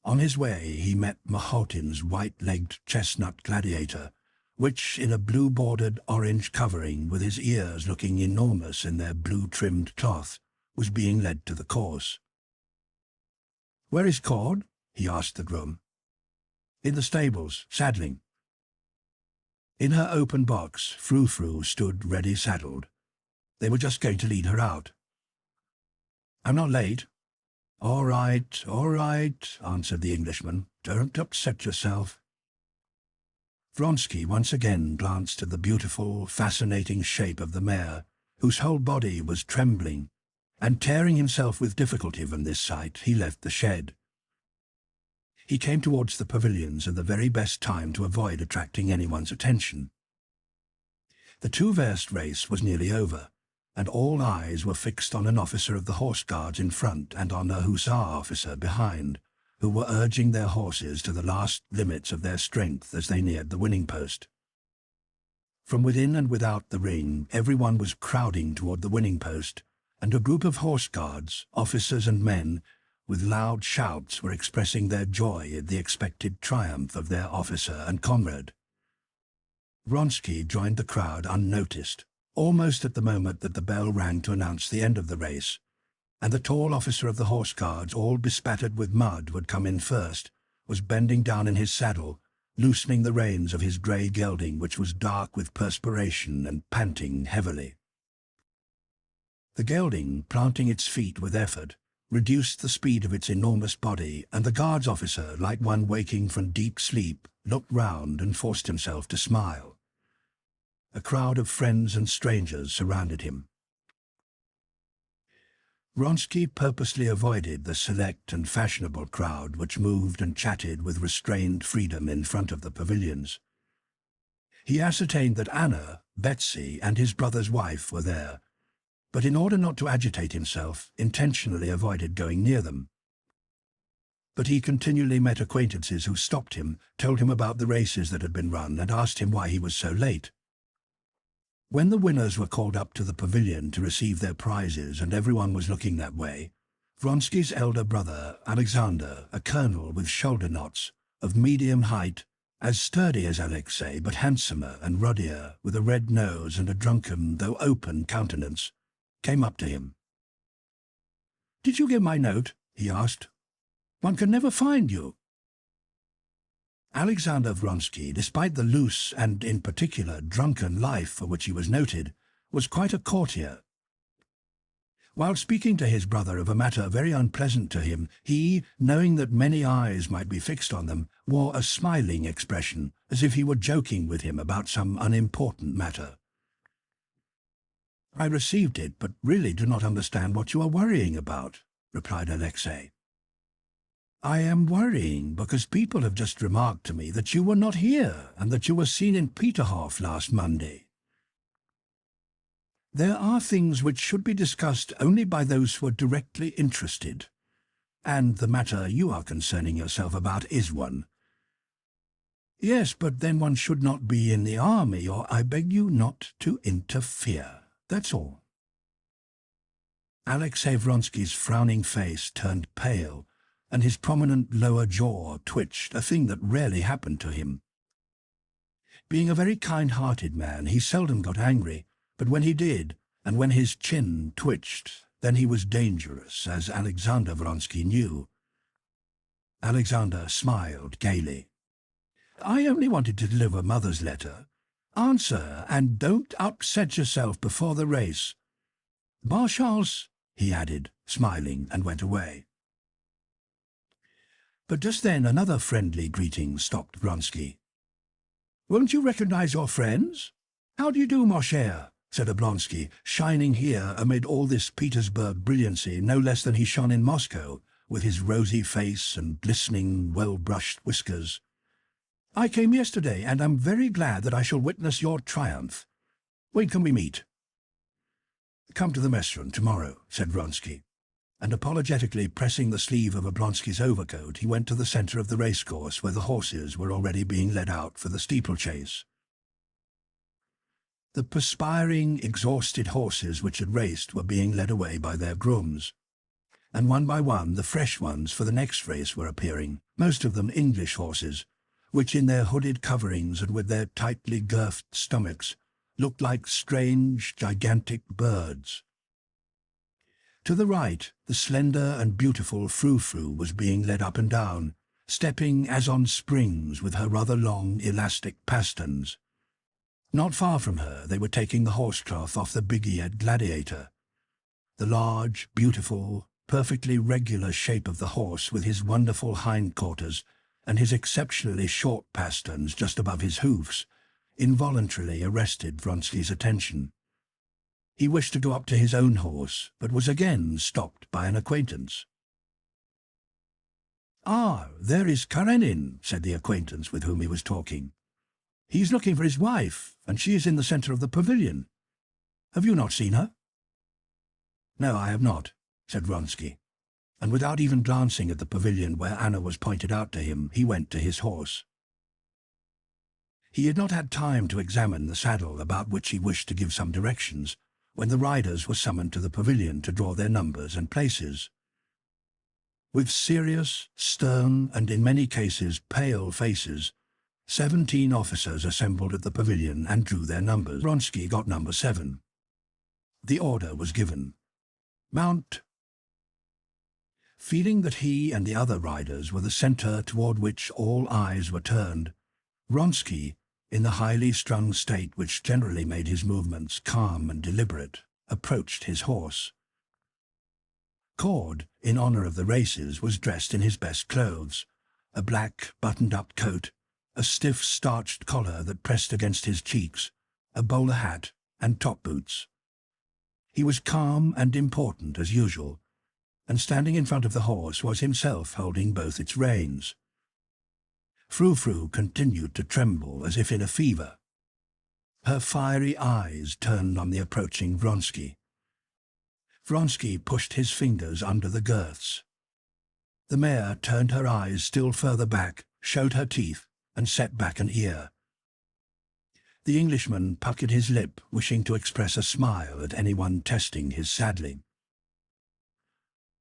On his way he met Mahotin's white-legged chestnut gladiator, which, in a blue-bordered orange covering, with his ears looking enormous in their blue-trimmed cloth, was being led to the course. "Where is Cord?" he asked the groom. "In the stables, saddling." In her open box, Frou-Frou stood ready saddled. They were just going to lead her out. I'm not late." All right," answered the Englishman. "Don't upset yourself." Vronsky once again glanced at the beautiful, fascinating shape of the mare, whose whole body was trembling, and tearing himself with difficulty from this sight, he left the shed. He came towards the pavilions at the very best time to avoid attracting anyone's attention. The 2-verst race was nearly over, and all eyes were fixed on an officer of the horse guards in front and on a hussar officer behind, who were urging their horses to the last limits of their strength as they neared the winning post. From within and without the ring, everyone was crowding toward the winning post, and a group of horse guards, officers and men, with loud shouts were expressing their joy at the expected triumph of their officer and comrade. Vronsky joined the crowd unnoticed, almost at the moment that the bell rang to announce the end of the race, and the tall officer of the horse guards, all bespattered with mud, who had come in first, was bending down in his saddle, loosening the reins of his grey gelding, which was dark with perspiration and panting heavily. The gelding, planting its feet with effort, reduced the speed of its enormous body, and the guards officer, like one waking from deep sleep, looked round and forced himself to smile. A crowd of friends and strangers surrounded him. Vronsky purposely avoided the select and fashionable crowd which moved and chatted with restrained freedom in front of the pavilions. He ascertained that Anna, Betsy, and his brother's wife were there, but in order not to agitate himself, intentionally avoided going near them. But he continually met acquaintances who stopped him, told him about the races that had been run, and asked him why he was so late. When the winners were called up to the pavilion to receive their prizes and everyone was looking that way, Vronsky's elder brother, Alexander, a colonel with shoulder knots, of medium height, as sturdy as Alexei, but handsomer and ruddier, with a red nose and a drunken, though open, countenance, came up to him. "Did you get my note?" he asked. "One can never find you." Alexander Vronsky, despite the loose and, in particular, drunken life for which he was noted, was quite a courtier. While speaking to his brother of a matter very unpleasant to him, he, knowing that many eyes might be fixed on them, wore a smiling expression, as if he were joking with him about some unimportant matter. "I received it, but really do not understand what you are worrying about," replied Alexei. "I am worrying because people have just remarked to me that you were not here and that you were seen in Peterhof last Monday. There are things which should be discussed only by those who are directly interested, and the matter you are concerning yourself about is one." "Yes, but then one should not be in the army, or I beg you not to interfere. That's all." Alexei Vronsky's frowning face turned pale, and his prominent lower jaw twitched, a thing that rarely happened to him. Being a very kind-hearted man, he seldom got angry, but when he did, and when his chin twitched, then he was dangerous, as Alexander Vronsky knew. Alexander smiled gaily. "I only wanted to deliver Mother's letter. Answer, and don't upset yourself before the race. Bonne chance," he added, smiling, and went away. But just then another friendly greeting stopped Vronsky. "Won't you recognize your friends? How do you do, mon cher?" said Oblonsky, shining here amid all this Petersburg brilliancy no less than he shone in Moscow, with his rosy face and glistening, well-brushed whiskers. "I came yesterday, and am very glad that I shall witness your triumph. When can we meet?" "Come to the mess room tomorrow," said Vronsky, and apologetically pressing the sleeve of Oblonsky's overcoat, he went to the centre of the racecourse where the horses were already being led out for the steeplechase. The perspiring, exhausted horses which had raced were being led away by their grooms, and one by one the fresh ones for the next race were appearing, most of them English horses, which in their hooded coverings and with their tightly girthed stomachs looked like strange, gigantic birds. To the right, the slender and beautiful Frou-Frou was being led up and down, stepping as on springs with her rather long, elastic pasterns. Not far from her they were taking the horse-cloth off the big-eared Gladiator. The large, beautiful, perfectly regular shape of the horse with his wonderful hindquarters and his exceptionally short pasterns just above his hoofs, involuntarily arrested Vronsky's attention. He wished to go up to his own horse, but was again stopped by an acquaintance. "Ah, there is Karenin," said the acquaintance with whom he was talking. "He is looking for his wife, and she is in the centre of the pavilion. Have you not seen her?" "No, I have not," said Vronsky, and without even glancing at the pavilion where Anna was pointed out to him, he went to his horse. He had not had time to examine the saddle, about which he wished to give some directions, when the riders were summoned to the pavilion to draw their numbers and places. With serious, stern, and in many cases pale faces, 17 officers assembled at the pavilion and drew their numbers. Vronsky got number 7. The order was given. "Mount." Feeling that he and the other riders were the centre toward which all eyes were turned, Vronsky, in the highly strung state which generally made his movements calm and deliberate, approached his horse. Cord, in honour of the races, was dressed in his best clothes, a black buttoned-up coat, a stiff starched collar that pressed against his cheeks, a bowler hat, and top boots. He was calm and important as usual, and standing in front of the horse was himself holding both its reins. Frou-Frou continued to tremble as if in a fever. Her fiery eyes turned on the approaching Vronsky. Vronsky pushed his fingers under the girths. The mare turned her eyes still further back, showed her teeth, and set back an ear. The Englishman puckered his lip, wishing to express a smile at anyone testing his saddling.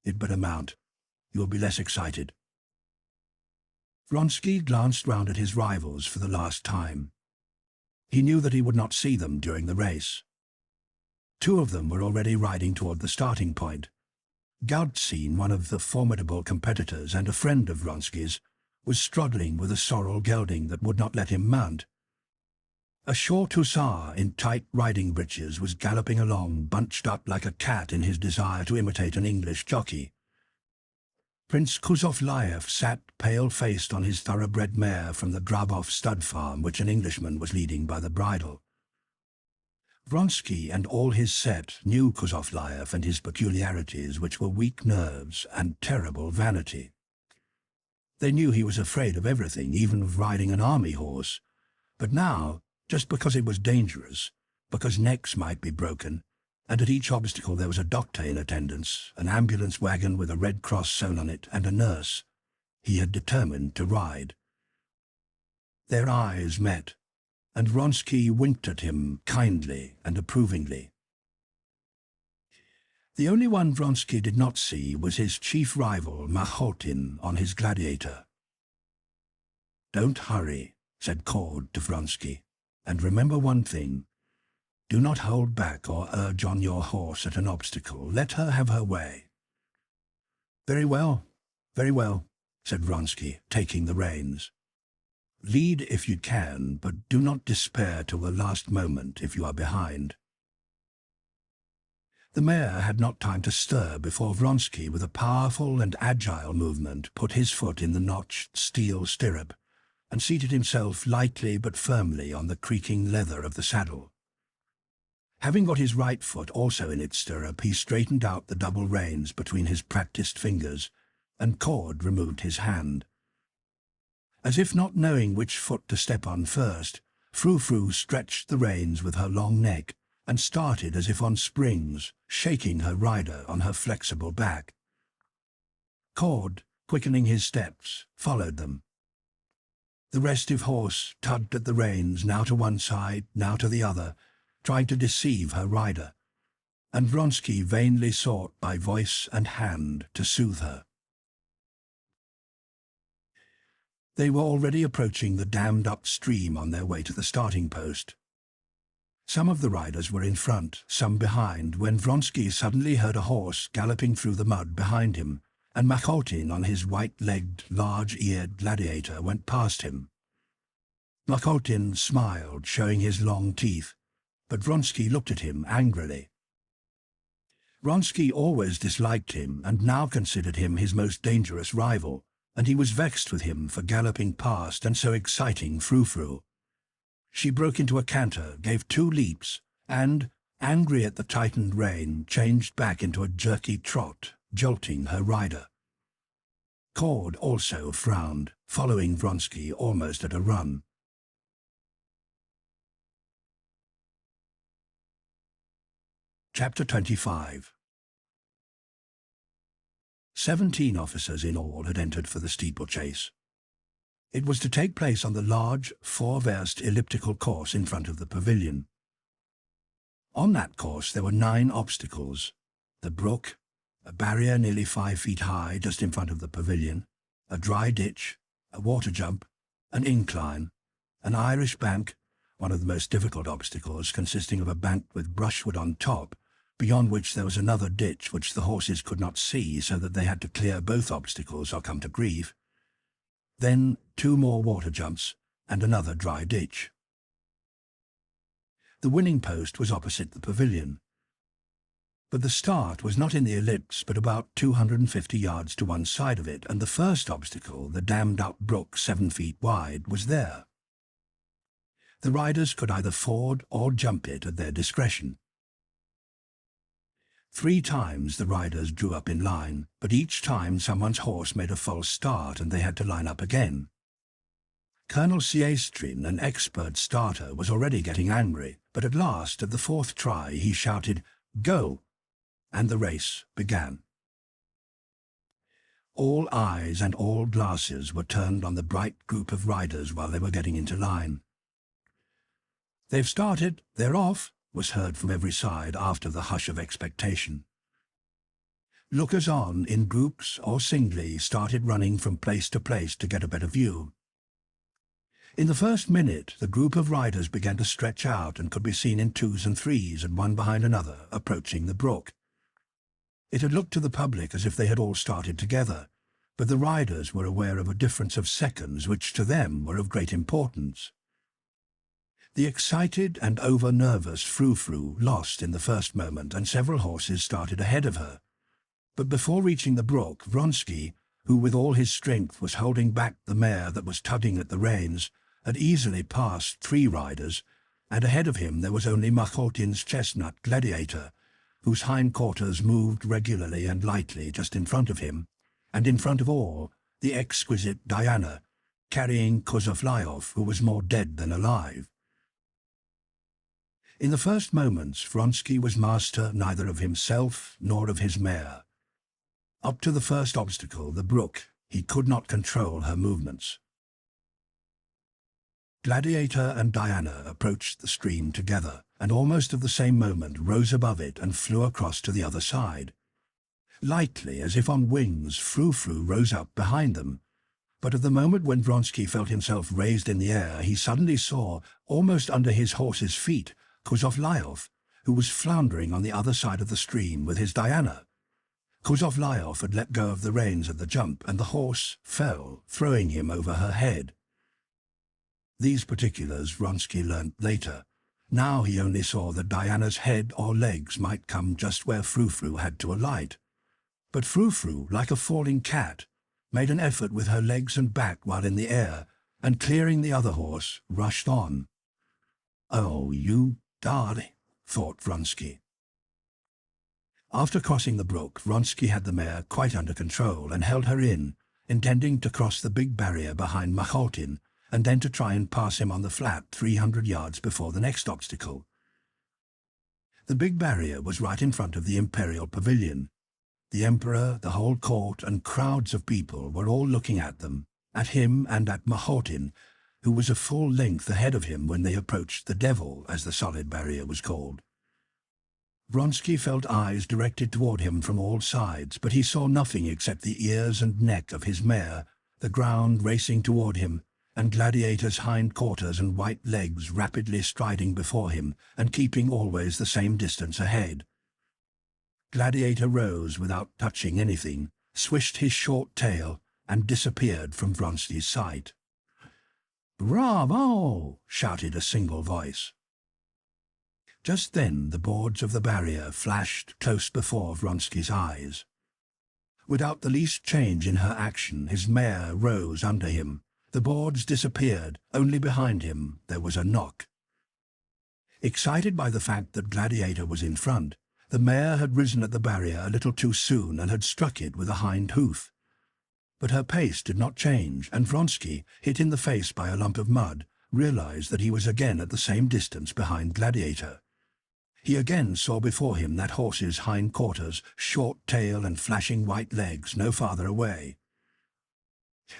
"You'd better mount. You will be less excited." Vronsky glanced round at his rivals for the last time. He knew that he would not see them during the race. 2 of them were already riding toward the starting point. Gautzin, one of the formidable competitors and a friend of Vronsky's, was struggling with a sorrel gelding that would not let him mount. A short hussar in tight riding breeches was galloping along, bunched up like a cat in his desire to imitate an English jockey. Prince Kuzovlaev sat pale-faced on his thoroughbred mare from the Grabov stud farm, which an Englishman was leading by the bridle. Vronsky and all his set knew Kuzovlaev and his peculiarities, which were weak nerves and terrible vanity. They knew he was afraid of everything, even of riding an army horse, but now, just because it was dangerous, because necks might be broken, and at each obstacle there was a doctor in attendance, an ambulance wagon with a Red Cross sewn on it, and a nurse, he had determined to ride. Their eyes met, and Vronsky winked at him kindly and approvingly. The only one Vronsky did not see was his chief rival, Machotin, on his gladiator. "Don't hurry," said Cord to Vronsky, "and remember one thing. Do not hold back or urge on your horse at an obstacle. Let her have her way." Very well," said Vronsky, taking the reins. "Lead if you can, but do not despair till the last moment if you are behind." The mare had not time to stir before Vronsky, with a powerful and agile movement, put his foot in the notched steel stirrup and seated himself lightly but firmly on the creaking leather of the saddle. Having got his right foot also in its stirrup, he straightened out the double reins between his practised fingers, and Cord removed his hand. As if not knowing which foot to step on first, Frou-Frou stretched the reins with her long neck and started as if on springs, shaking her rider on her flexible back. Cord, quickening his steps, followed them. The restive horse tugged at the reins, now to one side, now to the other, trying to deceive her rider, and Vronsky vainly sought by voice and hand to soothe her. They were already approaching the dammed-up stream on their way to the starting post. Some of the riders were in front, some behind, when Vronsky suddenly heard a horse galloping through the mud behind him, and Machotin on his white-legged, large-eared gladiator went past him. Machotin smiled, showing his long teeth, but Vronsky looked at him angrily. Vronsky always disliked him and now considered him his most dangerous rival, and he was vexed with him for galloping past and so exciting Frou-Frou. She broke into a canter, gave 2 leaps, and, angry at the tightened rein, changed back into a jerky trot, jolting her rider. Cord also frowned, following Vronsky almost at a run. Chapter 25. 17 officers in all had entered for the steeplechase. It was to take place on the large, 4-verst elliptical course in front of the pavilion. On that course there were 9 obstacles: the brook, a barrier nearly 5 feet high just in front of the pavilion, a dry ditch, a water jump, an incline, an Irish bank, one of the most difficult obstacles, consisting of a bank with brushwood on top, beyond which there was another ditch which the horses could not see, so that they had to clear both obstacles or come to grief. Then 2 more water jumps and another dry ditch. The winning post was opposite the pavilion, but the start was not in the ellipse but about 250 yards to one side of it, and the first obstacle, the dammed-up brook 7 feet wide, was there. The riders could either ford or jump it at their discretion. 3 times the riders drew up in line, but each time someone's horse made a false start and they had to line up again. Colonel Siestrin, an expert starter, was already getting angry, but at last, at the 4th try, he shouted, "Go!" and the race began. All eyes and all glasses were turned on the bright group of riders while they were getting into line. "They've started, they're off," was heard from every side after the hush of expectation. Lookers-on, in groups or singly, started running from place to place to get a better view. In the first minute, the group of riders began to stretch out and could be seen in 2s and 3s and one behind another, approaching the brook. It had looked to the public as if they had all started together, but the riders were aware of a difference of seconds which to them were of great importance. The excited and over-nervous Frou-Frou lost in the first moment, and several horses started ahead of her. But before reaching the brook, Vronsky, who with all his strength was holding back the mare that was tugging at the reins, had easily passed 3 riders, and ahead of him there was only Machotin's chestnut Gladiator, whose hindquarters moved regularly and lightly just in front of him, and in front of all, the exquisite Diana, carrying Kozlovlyov, who was more dead than alive. In the first moments, Vronsky was master neither of himself nor of his mare. Up to the first obstacle, the brook, he could not control her movements. Gladiator and Diana approached the stream together, and almost at the same moment rose above it and flew across to the other side. Lightly, as if on wings, Frou-Frou rose up behind them, but at the moment when Vronsky felt himself raised in the air, he suddenly saw, almost under his horse's feet, Kozlovlyov, who was floundering on the other side of the stream with his Diana. Kozlovlyov had let go of the reins at the jump, and the horse fell, throwing him over her head. These particulars Vronsky learnt later. Now he only saw that Diana's head or legs might come just where Frou-Frou had to alight. But Frou-Frou, like a falling cat, made an effort with her legs and back while in the air, and clearing the other horse, rushed on. "Oh, you darling," thought Vronsky. After crossing the brook, Vronsky had the mare quite under control and held her in, intending to cross the big barrier behind Machotin, and then to try and pass him on the flat 300 yards before the next obstacle. The big barrier was right in front of the imperial pavilion. The emperor, the whole court, and crowds of people were all looking at them, at him and at Machotin, who was a full length ahead of him when they approached the Devil, as the solid barrier was called. Vronsky felt eyes directed toward him from all sides, but he saw nothing except the ears and neck of his mare, the ground racing toward him, and Gladiator's hind quarters and white legs rapidly striding before him and keeping always the same distance ahead. Gladiator rose without touching anything, swished his short tail, and disappeared from Vronsky's sight. "Bravo!" shouted a single voice. Just then the boards of the barrier flashed close before Vronsky's eyes. Without the least change in her action, his mare rose under him. The boards disappeared. Only behind him there was a knock. Excited by the fact that Gladiator was in front, the mare had risen at the barrier a little too soon and had struck it with a hind hoof. But her pace did not change, and Vronsky, hit in the face by a lump of mud, realized that he was again at the same distance behind Gladiator. He again saw before him that horse's hind quarters, short tail and flashing white legs no farther away.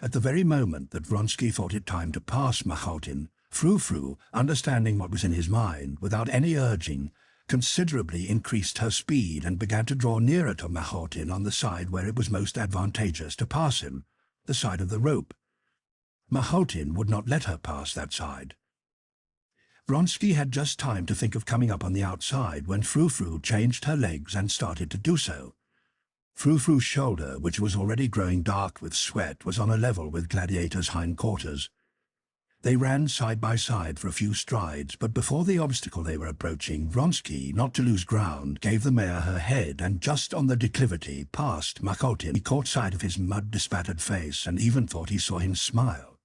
At the very moment that Vronsky thought it time to pass Machotin, Frou-Frou, understanding what was in his mind, without any urging, considerably increased her speed and began to draw nearer to Machotin on the side where it was most advantageous to pass him, the side of the rope. Machotin would not let her pass that side. Vronsky had just time to think of coming up on the outside when Frou-Frou changed her legs and started to do so. Frou-Frou's shoulder, which was already growing dark with sweat, was on a level with Gladiator's hind quarters. They ran side by side for a few strides, but before the obstacle they were approaching, Vronsky, not to lose ground, gave the mare her head, and just on the declivity, past Machotin. He caught sight of his mud-bespattered face, and even thought he saw him smile.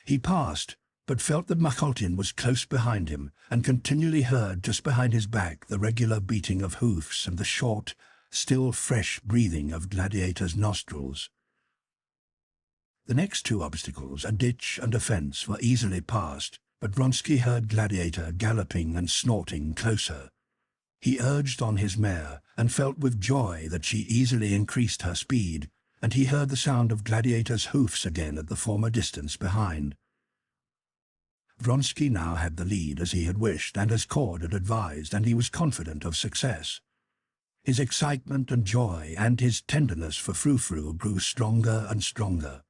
He passed, but felt that Machotin was close behind him, and continually heard just behind his back the regular beating of hoofs and the short, still fresh breathing of Gladiator's nostrils. The next two obstacles, a ditch and a fence, were easily passed, but Vronsky heard Gladiator galloping and snorting closer. He urged on his mare, and felt with joy that she easily increased her speed, and he heard the sound of Gladiator's hoofs again at the former distance behind. Vronsky now had the lead as he had wished and as Cord had advised, and he was confident of success. His excitement and joy and his tenderness for Frou-Frou grew stronger and stronger.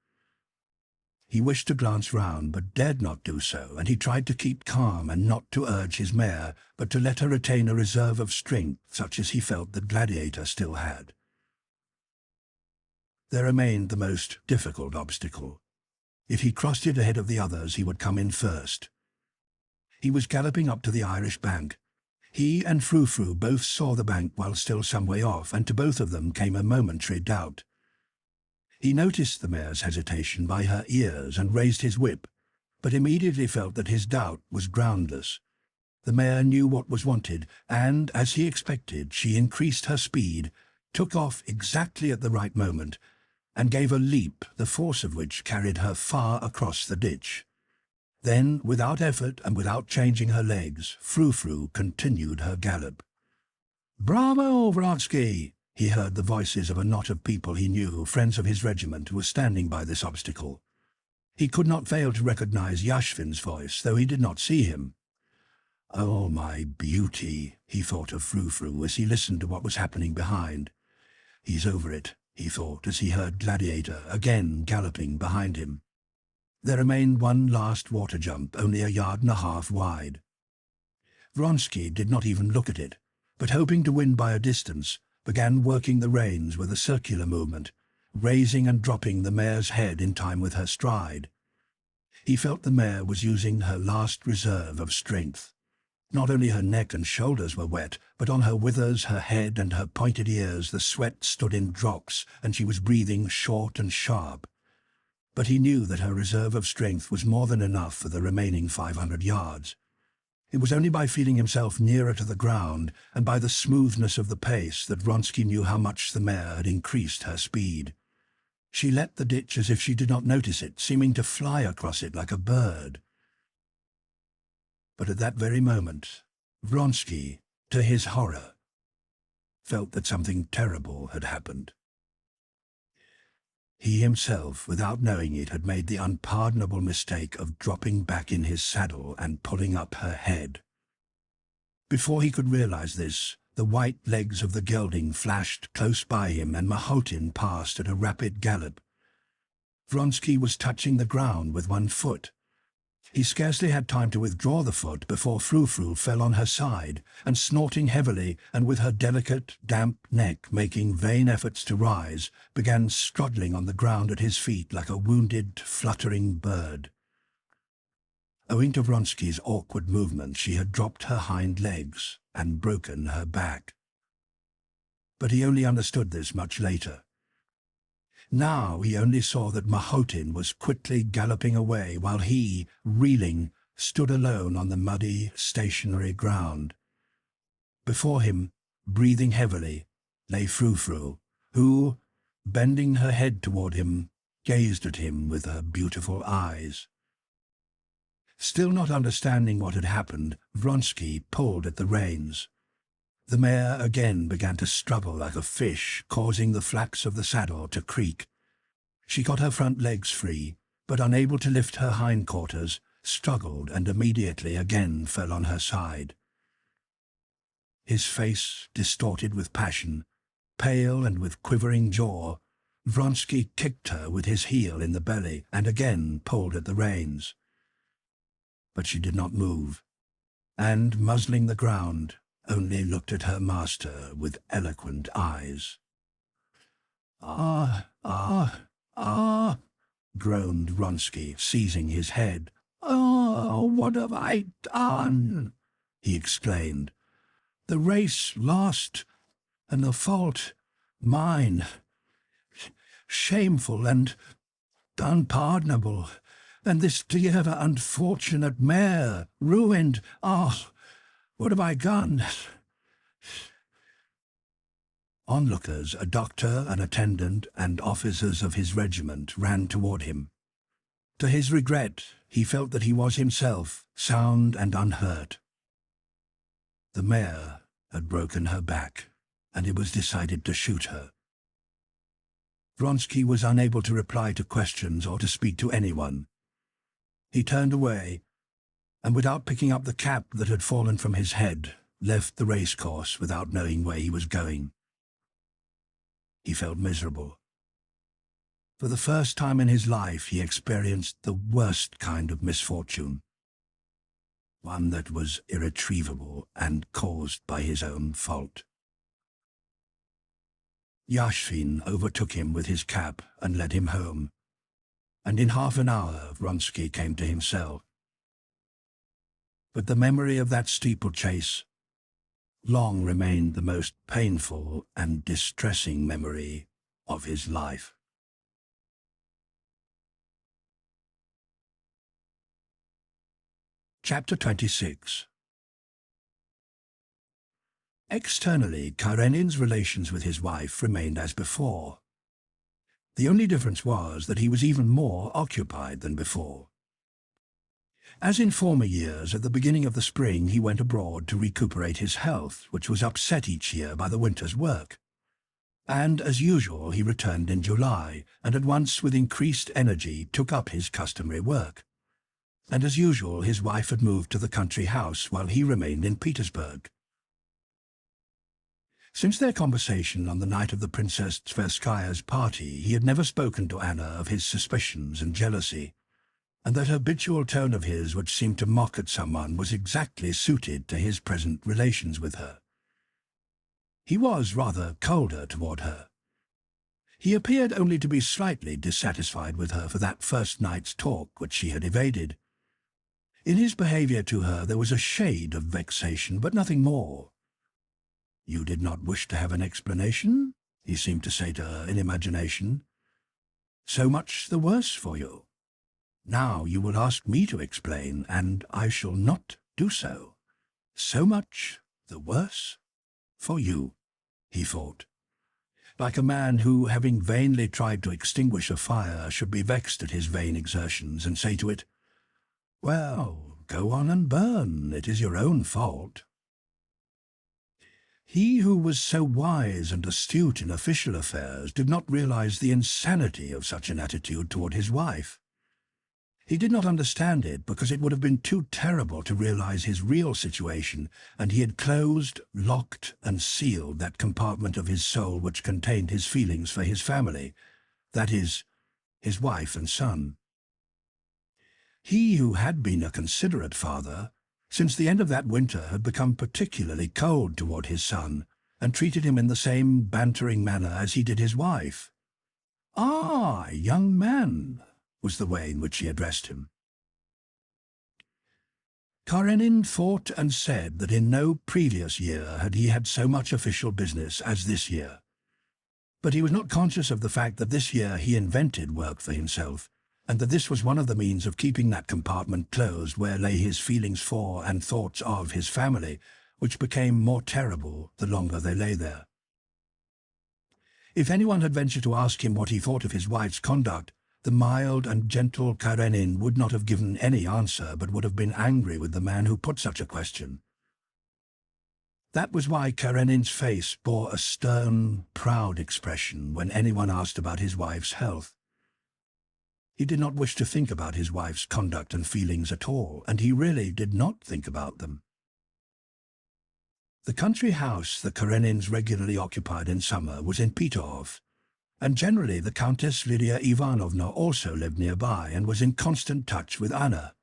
He wished to glance round, but dared not do so, and he tried to keep calm and not to urge his mare, but to let her retain a reserve of strength such as he felt that Gladiator still had. There remained the most difficult obstacle. If he crossed it ahead of the others, he would come in first. He was galloping up to the Irish bank. He and Frou-Frou both saw the bank while still some way off, and to both of them came a momentary doubt. He noticed the mare's hesitation by her ears and raised his whip, but immediately felt that his doubt was groundless. The mare knew what was wanted, and, as he expected, she increased her speed, took off exactly at the right moment, and gave a leap, the force of which carried her far across the ditch. Then, without effort and without changing her legs, Frou-Frou continued her gallop. "Bravo, Vronsky!" He heard the voices of a knot of people he knew, friends of his regiment, who were standing by this obstacle. He could not fail to recognize Yashvin's voice, though he did not see him. "Oh, my beauty," he thought of Frou-Frou as he listened to what was happening behind. "He's over it," he thought, as he heard Gladiator again galloping behind him. There remained one last water jump, only 1.5 yards wide. Vronsky did not even look at it, but hoping to win by a distance, began working the reins with a circular movement, raising and dropping the mare's head in time with her stride. He felt the mare was using her last reserve of strength. Not only her neck and shoulders were wet, but on her withers, her head and her pointed ears the sweat stood in drops, and she was breathing short and sharp. But he knew that her reserve of strength was more than enough for the remaining 500 yards. It was only by feeling himself nearer to the ground and by the smoothness of the pace that Vronsky knew how much the mare had increased her speed. She leapt the ditch as if she did not notice it, seeming to fly across it like a bird. But at that very moment, Vronsky, to his horror, felt that something terrible had happened. He himself, without knowing it, had made the unpardonable mistake of dropping back in his saddle and pulling up her head. Before he could realize this, the white legs of the gelding flashed close by him, and Machotin passed at a rapid gallop. Vronsky was touching the ground with one foot. He scarcely had time to withdraw the foot before Frou-Frou fell on her side, and snorting heavily and with her delicate, damp neck making vain efforts to rise, began struggling on the ground at his feet like a wounded, fluttering bird. Owing to Vronsky's awkward movement, she had dropped her hind legs and broken her back. But he only understood this much later. Now he only saw that Mahotin was quickly galloping away while he, reeling, stood alone on the muddy, stationary ground. Before him, breathing heavily, lay Frou-Frou, who, bending her head toward him, gazed at him with her beautiful eyes. Still not understanding what had happened, Vronsky pulled at the reins. The mare again began to struggle like a fish, causing the flaps of the saddle to creak. She got her front legs free, but unable to lift her hindquarters, struggled and immediately again fell on her side. His face distorted with passion, pale and with quivering jaw, Vronsky kicked her with his heel in the belly and again pulled at the reins. But she did not move, and, muzzling the ground, only looked at her master with eloquent eyes. "Ah, ah, ah," groaned Vronsky, seizing his head. "Oh, what have I done?" he exclaimed. "The race lost, and the fault mine. Shameful and unpardonable. And this dear unfortunate mare ruined. Ah, what have I done?" Onlookers, a doctor, an attendant, and officers of his regiment ran toward him. To his regret, he felt that he was himself, sound and unhurt. The mare had broken her back, and it was decided to shoot her. Vronsky was unable to reply to questions or to speak to anyone. He turned away, and without picking up the cap that had fallen from his head, left the racecourse without knowing where he was going. He felt miserable. For the first time in his life, he experienced the worst kind of misfortune, one that was irretrievable and caused by his own fault. Yashvin overtook him with his cap and led him home, and in half an hour Vronsky came to himself. But the memory of that steeplechase long remained the most painful and distressing memory of his life. Chapter 26. Externally, Karenin's relations with his wife remained as before. The only difference was that he was even more occupied than before. As in former years, at the beginning of the spring he went abroad to recuperate his health, which was upset each year by the winter's work. And, as usual, he returned in July, and at once with increased energy took up his customary work. And as usual, his wife had moved to the country house while he remained in Petersburg. Since their conversation on the night of the Princess Tverskaya's party, he had never spoken to Anna of his suspicions and jealousy, and that habitual tone of his which seemed to mock at someone was exactly suited to his present relations with her. He was rather colder toward her. He appeared only to be slightly dissatisfied with her for that first night's talk which she had evaded. In his behaviour to her there was a shade of vexation, but nothing more. "You did not wish to have an explanation?" he seemed to say to her in imagination. "So much the worse for you. Now you will ask me to explain, and I shall not do so. So much the worse for you," he thought, like a man who, having vainly tried to extinguish a fire, should be vexed at his vain exertions and say to it, "Well, go on and burn, it is your own fault." He who was so wise and astute in official affairs did not realize the insanity of such an attitude toward his wife. He did not understand it because it would have been too terrible to realize his real situation, and he had closed, locked, and sealed that compartment of his soul which contained his feelings for his family, that is, his wife and son. He who had been a considerate father, since the end of that winter had become particularly cold toward his son, and treated him in the same bantering manner as he did his wife. "Ah, young man," was the way in which he addressed him. Karenin thought and said that in no previous year had he had so much official business as this year. But he was not conscious of the fact that this year he invented work for himself, and that this was one of the means of keeping that compartment closed where lay his feelings for and thoughts of his family, which became more terrible the longer they lay there. If anyone had ventured to ask him what he thought of his wife's conduct, the mild and gentle Karenin would not have given any answer, but would have been angry with the man who put such a question. That was why Karenin's face bore a stern, proud expression when anyone asked about his wife's health. He did not wish to think about his wife's conduct and feelings at all, and he really did not think about them. The country house the Karenins regularly occupied in summer was in Peterhof, and generally the Countess Lydia Ivanovna also lived nearby and was in constant touch with Anna.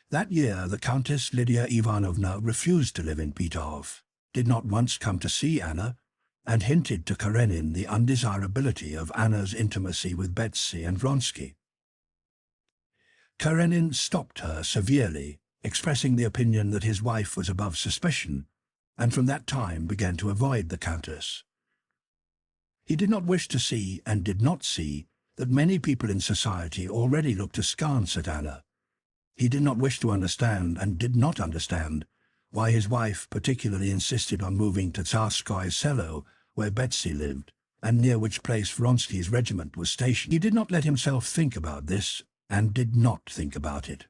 That year the Countess Lydia Ivanovna refused to live in Peterhof, did not once come to see Anna, and hinted to Karenin the undesirability of Anna's intimacy with Betsy and Vronsky. Karenin stopped her severely, expressing the opinion that his wife was above suspicion, and from that time began to avoid the Countess. He did not wish to see, and did not see, that many people in society already looked askance at Anna. He did not wish to understand, and did not understand, why his wife particularly insisted on moving to Tsarskoye Selo, where Betsy lived, and near which place Vronsky's regiment was stationed. He did not let himself think about this, and did not think about it.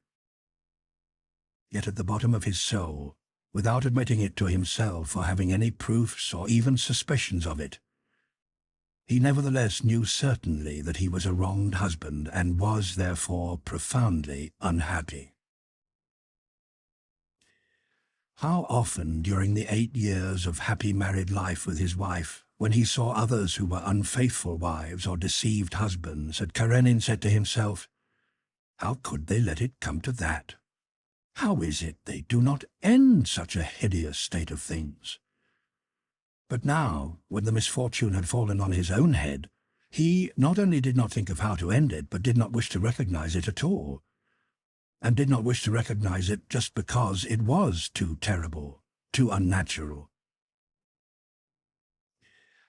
Yet at the bottom of his soul, without admitting it to himself or having any proofs or even suspicions of it, he nevertheless knew certainly that he was a wronged husband and was, therefore, profoundly unhappy. How often during the 8 years of happy married life with his wife, when he saw others who were unfaithful wives or deceived husbands, had Karenin said to himself, "How could they let it come to that? How is it they do not end such a hideous state of things?" But now, when the misfortune had fallen on his own head, he not only did not think of how to end it, but did not wish to recognize it at all, and did not wish to recognize it just because it was too terrible, too unnatural.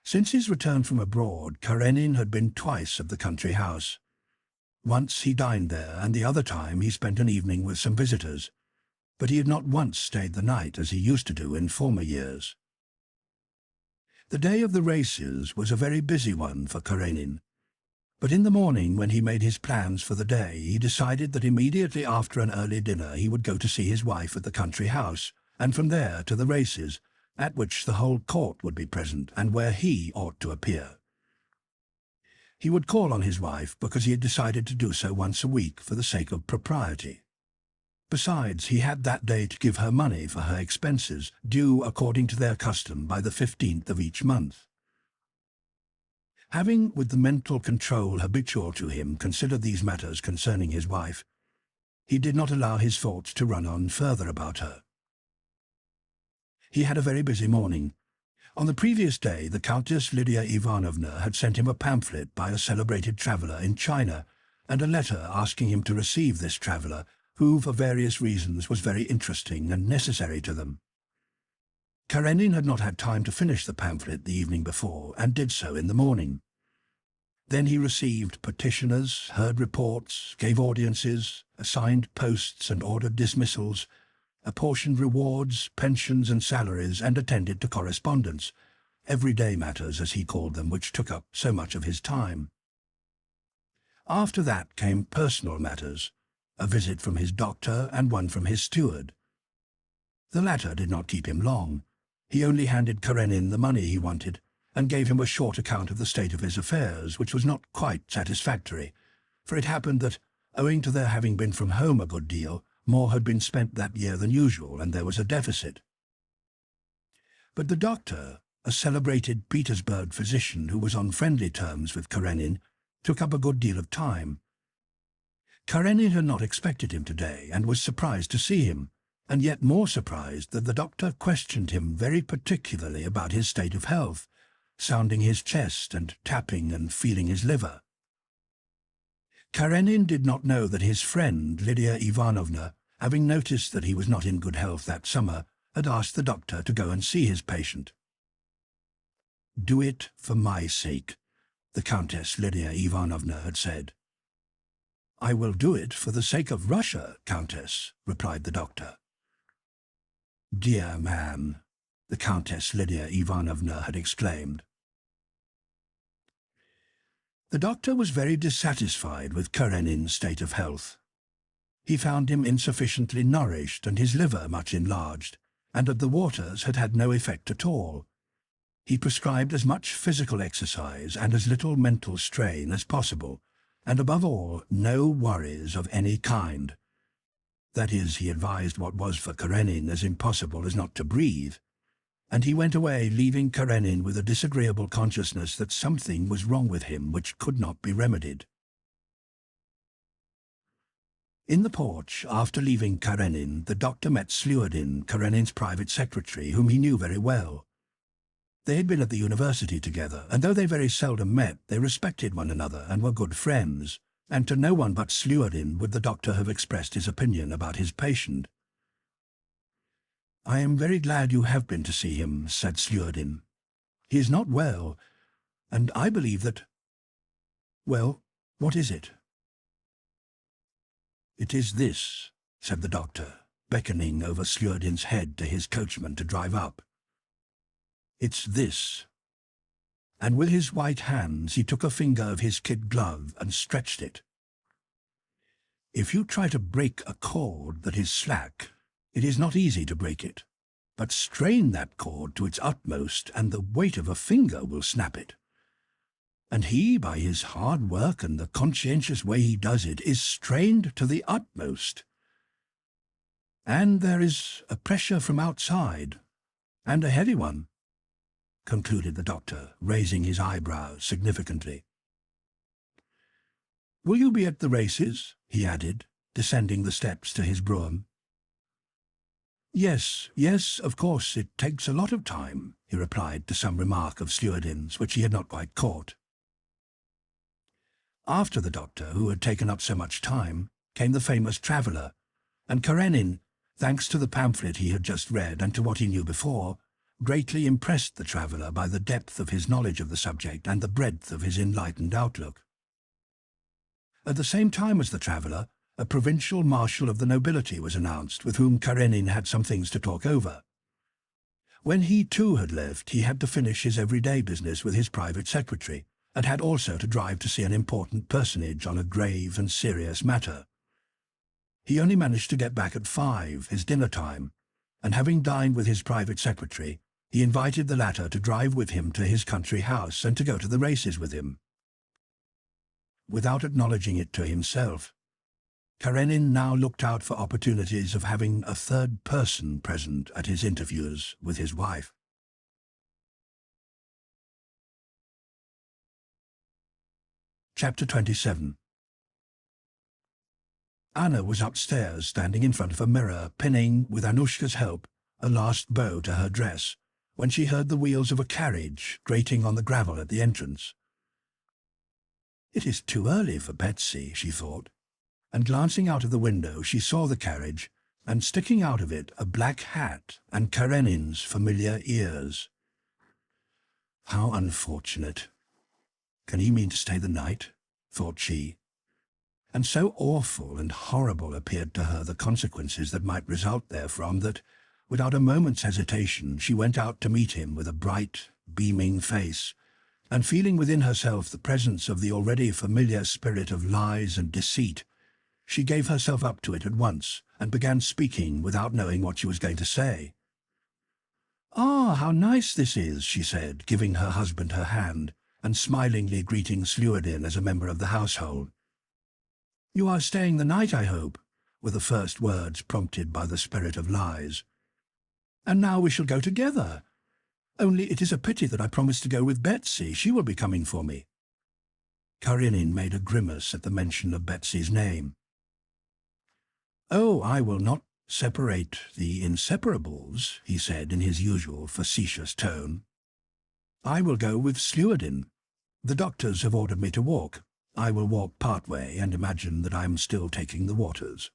Since his return from abroad, Karenin had been twice at the country house. Once he dined there, and the other time he spent an evening with some visitors, but he had not once stayed the night as he used to do in former years. The day of the races was a very busy one for Karenin, but in the morning when he made his plans for the day, he decided that immediately after an early dinner he would go to see his wife at the country house, and from there to the races, at which the whole court would be present, and where he ought to appear. He would call on his wife because he had decided to do so once a week for the sake of propriety. Besides, he had that day to give her money for her expenses, due according to their custom by the 15th of each month. Having, with the mental control habitual to him, considered these matters concerning his wife, he did not allow his thoughts to run on further about her. He had a very busy morning. On the previous day, the Countess Lydia Ivanovna had sent him a pamphlet by a celebrated traveller in China, and a letter asking him to receive this traveller, who, for various reasons, was very interesting and necessary to them. Karenin had not had time to finish the pamphlet the evening before, and did so in the morning. Then he received petitioners, heard reports, gave audiences, assigned posts and ordered dismissals, apportioned rewards, pensions and salaries, and attended to correspondence, everyday matters as he called them, which took up so much of his time. After that came personal matters, a visit from his doctor and one from his steward. The latter did not keep him long. He only handed Karenin the money he wanted, and gave him a short account of the state of his affairs, which was not quite satisfactory, for it happened that, owing to their having been from home a good deal, more had been spent that year than usual, and there was a deficit. But the doctor, a celebrated Petersburg physician who was on friendly terms with Karenin, took up a good deal of time. Karenin had not expected him today, and was surprised to see him, and yet more surprised that the doctor questioned him very particularly about his state of health, sounding his chest and tapping and feeling his liver. Karenin did not know that his friend, Lydia Ivanovna, having noticed that he was not in good health that summer, had asked the doctor to go and see his patient. "Do it for my sake," the Countess Lydia Ivanovna had said. "I will do it for the sake of Russia, Countess," replied the doctor. "Dear man," the Countess Lydia Ivanovna had exclaimed. The doctor was very dissatisfied with Karenin's state of health. He found him insufficiently nourished and his liver much enlarged, and that the waters had had no effect at all. He prescribed as much physical exercise and as little mental strain as possible, and above all, no worries of any kind. That is, he advised what was for Karenin as impossible as not to breathe, and he went away leaving Karenin with a disagreeable consciousness that something was wrong with him which could not be remedied. In the porch, after leaving Karenin, the doctor met Sluadin, Karenin's private secretary, whom he knew very well. They had been at the university together, and though they very seldom met, they respected one another and were good friends, and to no one but Sluadin would the doctor have expressed his opinion about his patient. "I am very glad you have been to see him," said Sluadin. "He is not well, and I believe that—" "Well, what is it?" "It is this," said the doctor, beckoning over Sluadin's head to his coachman to drive up. "It's this." And with his white hands he took a finger of his kid glove and stretched it. "If you try to break a cord that is slack, it is not easy to break it, but strain that cord to its utmost and the weight of a finger will snap it. And he, by his hard work and the conscientious way he does it, is strained to the utmost. And there is a pressure from outside, and a heavy one," concluded the doctor, raising his eyebrows significantly. "Will you be at the races?" he added, descending the steps to his brougham. "Yes, of course, it takes a lot of time," he replied to some remark of Sluadin's which he had not quite caught. After the doctor, who had taken up so much time, came the famous traveller, and Karenin, thanks to the pamphlet he had just read and to what he knew before, greatly impressed the traveller by the depth of his knowledge of the subject and the breadth of his enlightened outlook. At the same time as the traveller, a provincial marshal of the nobility was announced, with whom Karenin had some things to talk over. When he too had left, he had to finish his everyday business with his private secretary, and had also to drive to see an important personage on a grave and serious matter. He only managed to get back at 5, his dinner time, and having dined with his private secretary, he invited the latter to drive with him to his country house and to go to the races with him. Without acknowledging it to himself, Karenin now looked out for opportunities of having a third person present at his interviews with his wife. Chapter 27. Anna was upstairs, standing in front of a mirror, pinning, with Anushka's help, a last bow to her dress, when she heard the wheels of a carriage grating on the gravel at the entrance. "It is too early for Betsy," she thought, and glancing out of the window she saw the carriage, and sticking out of it a black hat and Karenin's familiar ears. "How unfortunate! Can he mean to stay the night?" thought she. And so awful and horrible appeared to her the consequences that might result therefrom that, without a moment's hesitation, she went out to meet him with a bright, beaming face, and feeling within herself the presence of the already familiar spirit of lies and deceit, she gave herself up to it at once, and began speaking without knowing what she was going to say. "Ah, how nice this is," she said, giving her husband her hand, and smilingly greeting Sluadin as a member of the household. "You are staying the night, I hope," were the first words prompted by the spirit of lies. "And now we shall go together. Only it is a pity that I promised to go with Betsy. She will be coming for me." Karenin made a grimace at the mention of Betsy's name. "Oh, I will not separate the inseparables," he said in his usual facetious tone. "I will go with Sluadin. The doctors have ordered me to walk. I will walk part way and imagine that I am still taking the waters."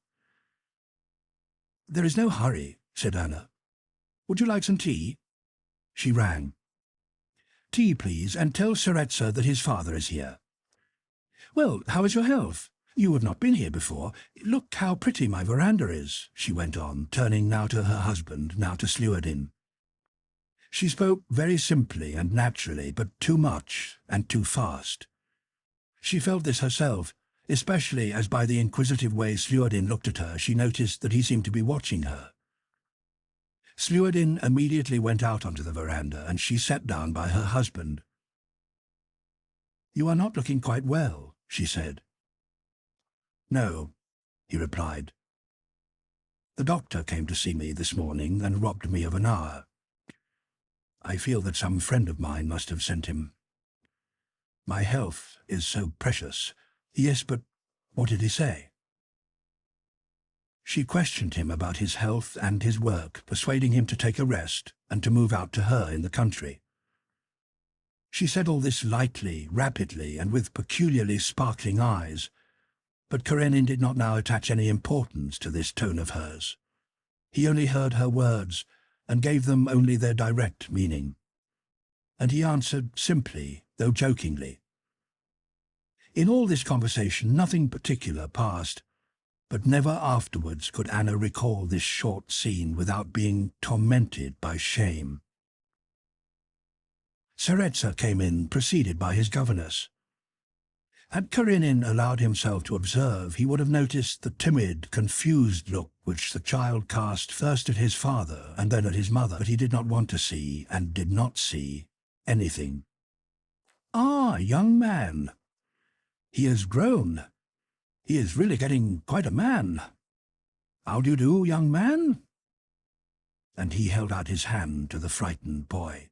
"There is no hurry," said Anna. "Would you like some tea?" She rang. "Tea, please, and tell Tseretsa that his father is here." "Well, how is your health? You have not been here before. Look how pretty my veranda is," she went on, turning now to her husband, now to Sluadin. She spoke very simply and naturally, but too much and too fast. She felt this herself, especially as by the inquisitive way Sluadin looked at her she noticed that he seemed to be watching her. Sluadin immediately went out onto the veranda, and she sat down by her husband. "You are not looking quite well," she said. "No," he replied. "The doctor came to see me this morning and robbed me of an hour. I feel that some friend of mine must have sent him. My health is so precious." "Yes, but what did he say?" She questioned him about his health and his work, persuading him to take a rest and to move out to her in the country. She said all this lightly, rapidly, and with peculiarly sparkling eyes, but Karenin did not now attach any importance to this tone of hers. He only heard her words, and gave them only their direct meaning. And he answered simply, though jokingly. In all this conversation nothing particular passed, but never afterwards could Anna recall this short scene without being tormented by shame. Tseretsa came in, preceded by his governess. Had Karenin allowed himself to observe, he would have noticed the timid, confused look which the child cast first at his father and then at his mother, but he did not want to see, and did not see, anything. "Ah, young man! He has grown. He is really getting quite a man. How do you do, young man?" And he held out his hand to the frightened boy.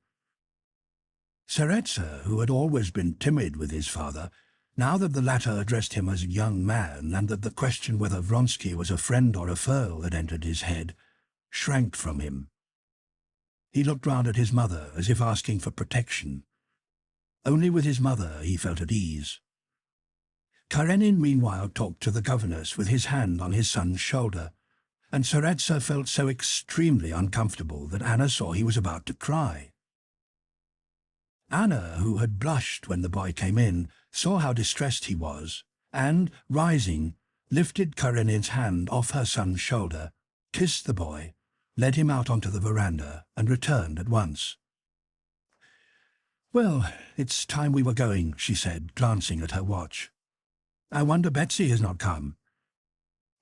Tseretsa, who had always been timid with his father, now that the latter addressed him as young man, and that the question whether Vronsky was a friend or a foe had entered his head, shrank from him. He looked round at his mother as if asking for protection. Only with his mother he felt at ease. Karenin meanwhile talked to the governess with his hand on his son's shoulder, and Tseretsa felt so extremely uncomfortable that Anna saw he was about to cry. Anna, who had blushed when the boy came in, saw how distressed he was, and, rising, lifted Karenin's hand off her son's shoulder, kissed the boy, led him out onto the veranda, and returned at once. "Well, it's time we were going," she said, glancing at her watch. "I wonder Betsy has not come."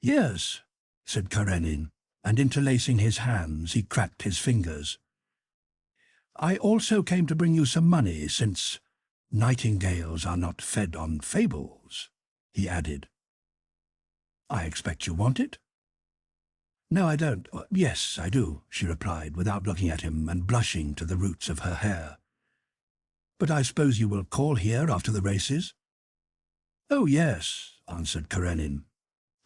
"Yes," said Karenin, and interlacing his hands he cracked his fingers. "I also came to bring you some money, since nightingales are not fed on fables," he added. "I expect you want it?" "No, I don't. Yes, I do," she replied, without looking at him and blushing to the roots of her hair. "But I suppose you will call here after the races?" "Oh, yes," answered Karenin.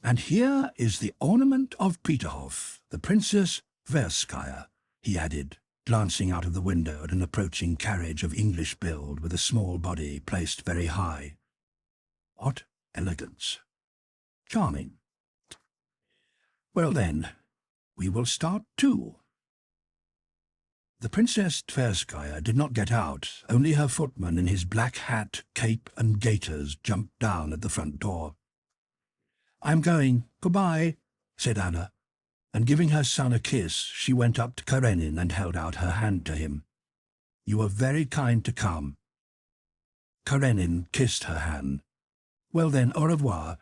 "And here is the ornament of Peterhof, the Princess Tverskaya," he added, glancing out of the window at an approaching carriage of English build with a small body placed very high. "What elegance! Charming. Well then, we will start too." The Princess Tverskaya did not get out, only her footman in his black hat, cape and gaiters jumped down at the front door. "I'm going. Goodbye," said Anna, and giving her son a kiss, she went up to Karenin and held out her hand to him. "You were very kind to come." Karenin kissed her hand. "Well then, au revoir.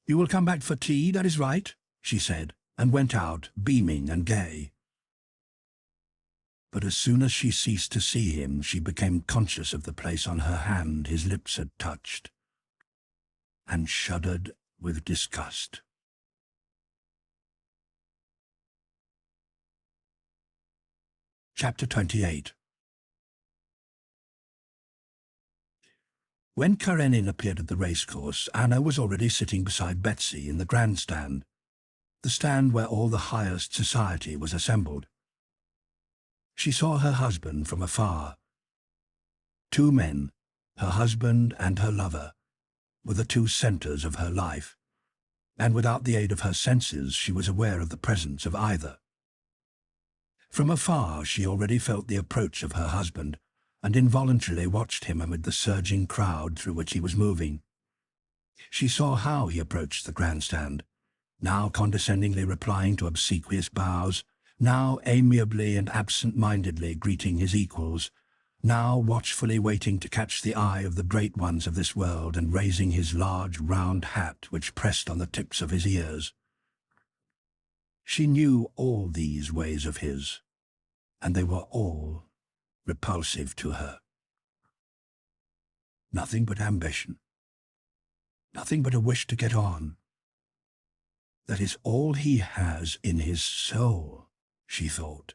You will come back for tea, that is right," she said, and went out, beaming and gay. But as soon as she ceased to see him, she became conscious of the place on her hand his lips had touched, and shuddered with disgust. Chapter 28. When Karenin appeared at the racecourse, Anna was already sitting beside Betsy in the grandstand, the stand where all the highest society was assembled. She saw her husband from afar. Two men, her husband and her lover, were the two centres of her life. and without the aid of her senses she was aware of the presence of either. From afar she already felt the approach of her husband, and involuntarily watched him amid the surging crowd through which he was moving. She saw how he approached the grandstand, now condescendingly replying to obsequious bows, now amiably and absent-mindedly greeting his equals, now watchfully waiting to catch the eye of the great ones of this world and raising his large round hat which pressed on the tips of his ears. She knew all these ways of his, and they were all repulsive to her. Nothing but ambition, nothing but a wish to get on. That is all he has in his soul, she thought.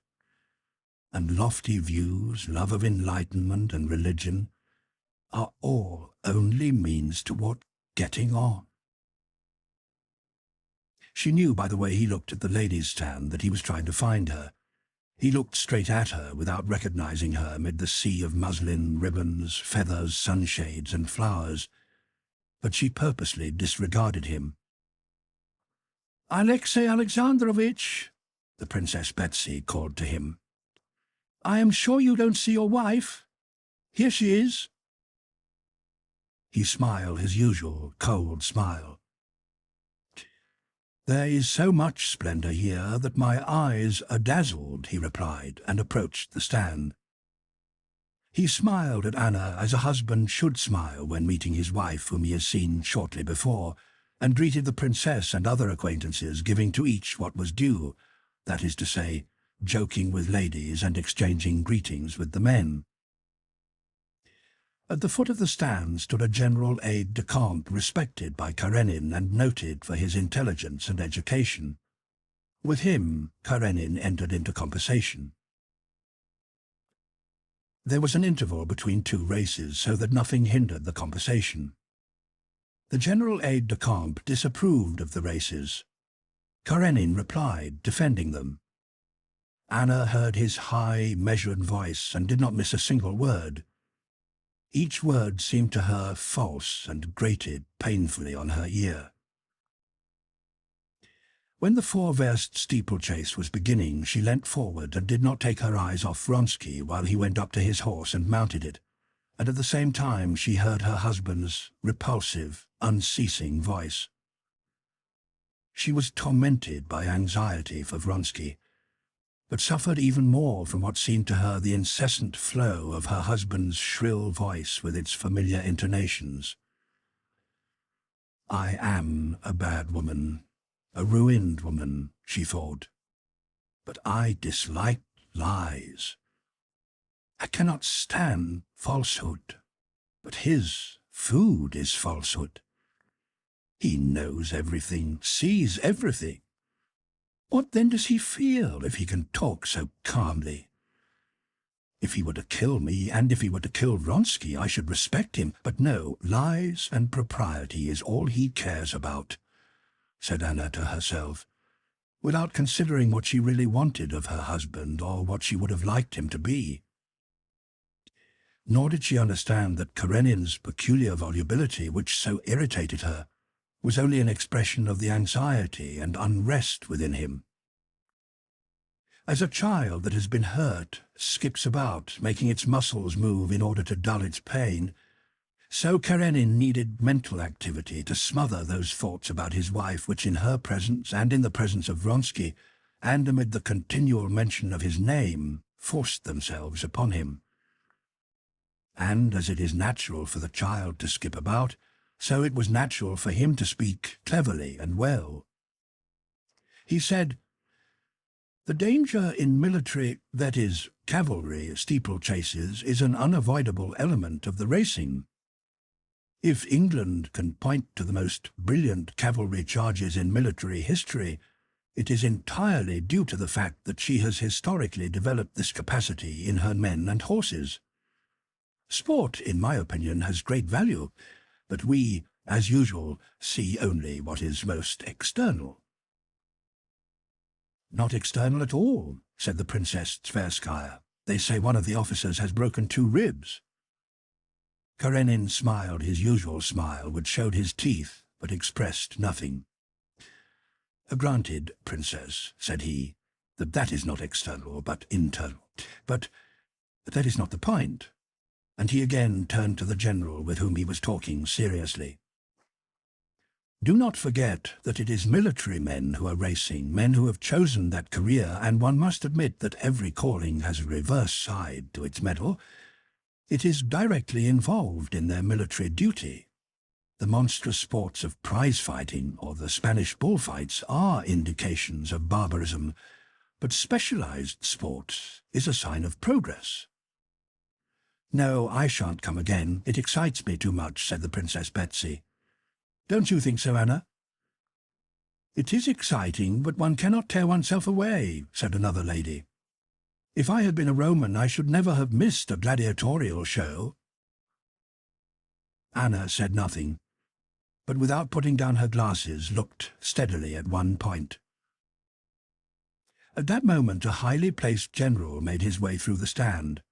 And lofty views, love of enlightenment and religion, are all only means toward getting on. She knew by the way he looked at the ladies' stand that he was trying to find her. He looked straight at her without recognizing her amid the sea of muslin, ribbons, feathers, sunshades, and flowers, but she purposely disregarded him. "Alexei Alexandrovitch," the Princess Betsy called to him. "I am sure you don't see your wife. Here she is." He smiled his usual cold smile. "There is so much splendor here that my eyes are dazzled," he replied, and approached the stand. He smiled at Anna as a husband should smile when meeting his wife whom he has seen shortly before, and greeted the princess and other acquaintances, giving to each what was due, that is to say, joking with ladies and exchanging greetings with the men. At the foot of the stand stood a general aide-de-camp respected by Karenin and noted for his intelligence and education. With him, Karenin entered into conversation. There was an interval between two races so that nothing hindered the conversation. The general aide-de-camp disapproved of the races. Karenin replied, defending them. Anna heard his high, measured voice and did not miss a single word. Each word seemed to her false and grated painfully on her ear. When the 4-verst steeplechase was beginning, she leant forward and did not take her eyes off Vronsky while he went up to his horse and mounted it, and at the same time she heard her husband's repulsive, unceasing voice. She was tormented by anxiety for Vronsky, but suffered even more from what seemed to her the incessant flow of her husband's shrill voice with its familiar intonations. "I am a bad woman, a ruined woman," she thought, "but I dislike lies. I cannot stand falsehood, but his food is falsehood. He knows everything, sees everything. What then does he feel if he can talk so calmly? If he were to kill me, and if he were to kill Vronsky, I should respect him. But no, lies and propriety is all he cares about," said Anna to herself, without considering what she really wanted of her husband or what she would have liked him to be. Nor did she understand that Karenin's peculiar volubility, which so irritated her, was only an expression of the anxiety and unrest within him. As a child that has been hurt skips about, making its muscles move in order to dull its pain, so Karenin needed mental activity to smother those thoughts about his wife which in her presence and in the presence of Vronsky, and amid the continual mention of his name, forced themselves upon him. And as it is natural for the child to skip about, so it was natural for him to speak cleverly and well. He said, "The danger in military, that is, cavalry steeplechases, is an unavoidable element of the racing. If England can point to the most brilliant cavalry charges in military history, it is entirely due to the fact that she has historically developed this capacity in her men and horses. Sport, in my opinion, has great value, but we, as usual, see only what is most external." "Not external at all," said the Princess Tverskaya. "They say one of the officers has broken 2 ribs." Karenin smiled his usual smile, which showed his teeth, but expressed nothing. Granted, Princess, said he, that is not external, but internal. But that is not the point. And he again turned to the general with whom he was talking seriously. Do not forget that it is military men who are racing, men who have chosen that career, and one must admit that every calling has a reverse side to its medal. It is directly involved in their military duty. The monstrous sports of prize-fighting or the Spanish bullfights are indications of barbarism, but specialized sport is a sign of progress. No, I shan't come again. It excites me too much, said the Princess Betsy. Don't you think so, Anna? It is exciting, but one cannot tear oneself away, said another lady. If I had been a Roman, I should never have missed a gladiatorial show. Anna said nothing, but without putting down her glasses, looked steadily at one point. At that moment, a highly placed general made his way through the stand.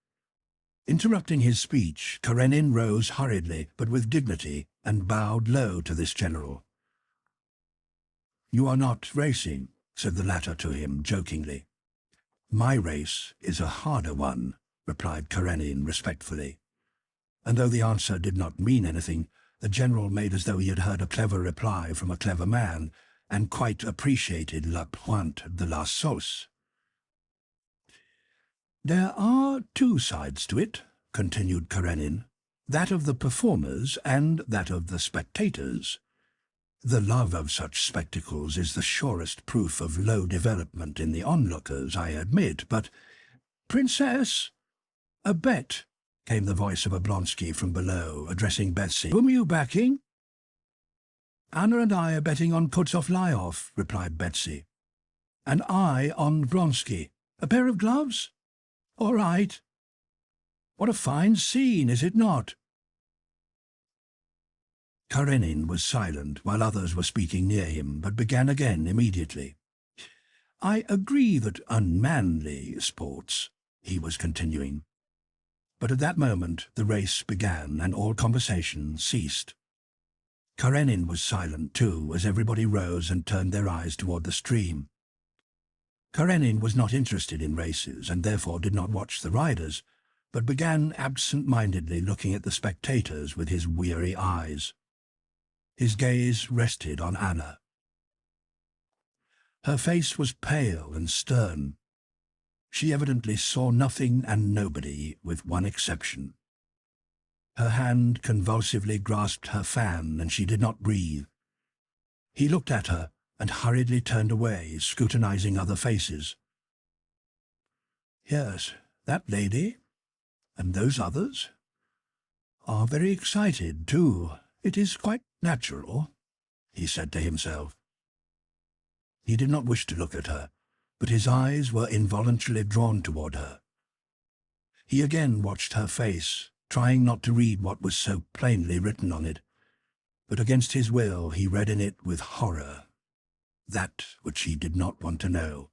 Interrupting his speech, Karenin rose hurriedly, but with dignity, and bowed low to this general. You are not racing, said the latter to him jokingly. My race is a harder one, replied Karenin respectfully. And though the answer did not mean anything, the general made as though he had heard a clever reply from a clever man, and quite appreciated la pointe de la sauce. There are two sides to it, continued Karenin, that of the performers and that of the spectators. The love of such spectacles is the surest proof of low development in the onlookers, I admit, but— Princess! A bet, came the voice of Oblonsky from below, addressing Betsy. Whom are you backing? Anna and I are betting on Kutuzov-Lyov, replied Betsy. And I on Vronsky. A pair of gloves? All right. What a fine scene, is it not? Karenin was silent while others were speaking near him, but began again immediately. I agree that unmanly sports, he was continuing. But at that moment the race began and all conversation ceased. Karenin was silent too, as everybody rose and turned their eyes toward the stream. Karenin was not interested in races and therefore did not watch the riders, but began absent-mindedly looking at the spectators with his weary eyes. His gaze rested on Anna. Her face was pale and stern. She evidently saw nothing and nobody, with one exception. Her hand convulsively grasped her fan, and she did not breathe. He looked at her and hurriedly turned away, scrutinizing other faces. Yes, that lady, and those others, are very excited, too. It is quite natural, he said to himself. He did not wish to look at her, but his eyes were involuntarily drawn toward her. He again watched her face, trying not to read what was so plainly written on it, but against his will he read in it with horror that which he did not want to know.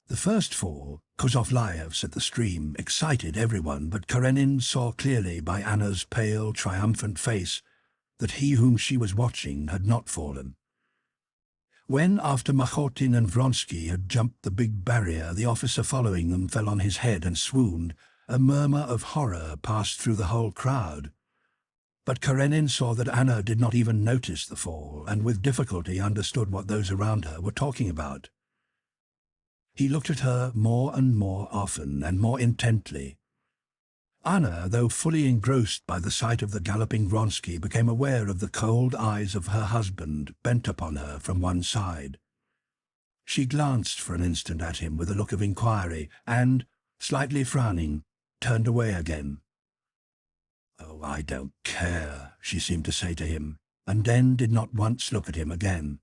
The first fall, Kutuzov-Lyov's at the stream, excited everyone, but Karenin saw clearly by Anna's pale, triumphant face that he whom she was watching had not fallen. When, after Machotin and Vronsky had jumped the big barrier, the officer following them fell on his head and swooned, a murmur of horror passed through the whole crowd. But Karenin saw that Anna did not even notice the fall, and with difficulty understood what those around her were talking about. He looked at her more and more often and more intently. Anna, though fully engrossed by the sight of the galloping Vronsky, became aware of the cold eyes of her husband bent upon her from one side. She glanced for an instant at him with a look of inquiry, and, slightly frowning, turned away again. "Oh, I don't care," she seemed to say to him, and then did not once look at him again.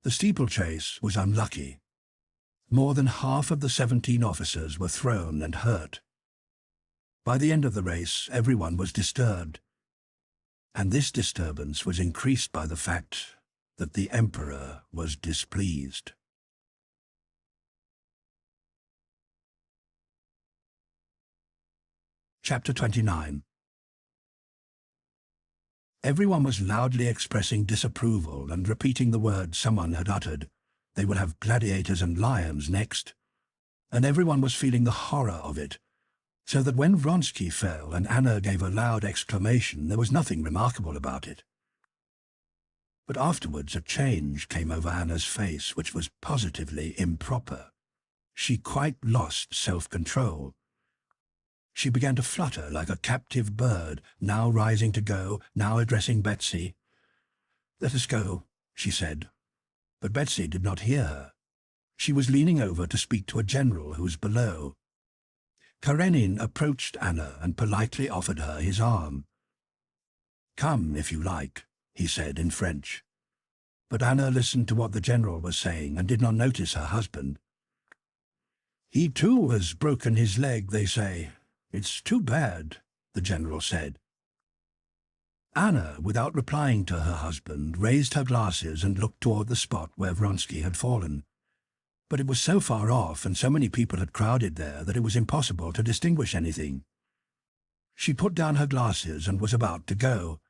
The steeplechase was unlucky. More than half of the 17 officers were thrown and hurt. By the end of the race, everyone was disturbed, and this disturbance was increased by the fact that the Emperor was displeased. Chapter 29. Everyone was loudly expressing disapproval and repeating the words someone had uttered. They will have gladiators and lions next. And everyone was feeling the horror of it, so that when Vronsky fell and Anna gave a loud exclamation, there was nothing remarkable about it. But afterwards a change came over Anna's face which was positively improper. She quite lost self-control. She began to flutter like a captive bird, now rising to go, now addressing Betsy. "Let us go," she said. But Betsy did not hear her. She was leaning over to speak to a general who was below. Karenin approached Anna and politely offered her his arm. "Come, if you like," he said in French. But Anna listened to what the general was saying and did not notice her husband. "He too has broken his leg, they say. It's too bad," the general said. Anna, without replying to her husband, raised her glasses and looked toward the spot where Vronsky had fallen. But it was so far off and so many people had crowded there that it was impossible to distinguish anything. She put down her glasses and was about to go,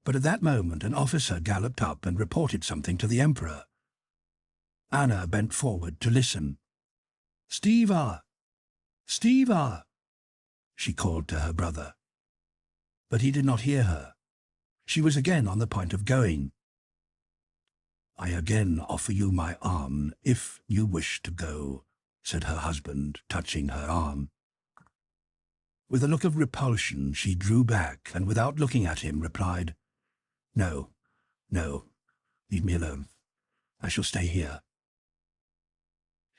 but at that moment an officer galloped up and reported something to the emperor. Anna bent forward to listen. "Stiva! Stiva!" she called to her brother. But he did not hear her. She was again on the point of going. "I again offer you my arm, if you wish to go," said her husband, touching her arm. With a look of repulsion, she drew back, and without looking at him, replied, "No, no, leave me alone. I shall stay here."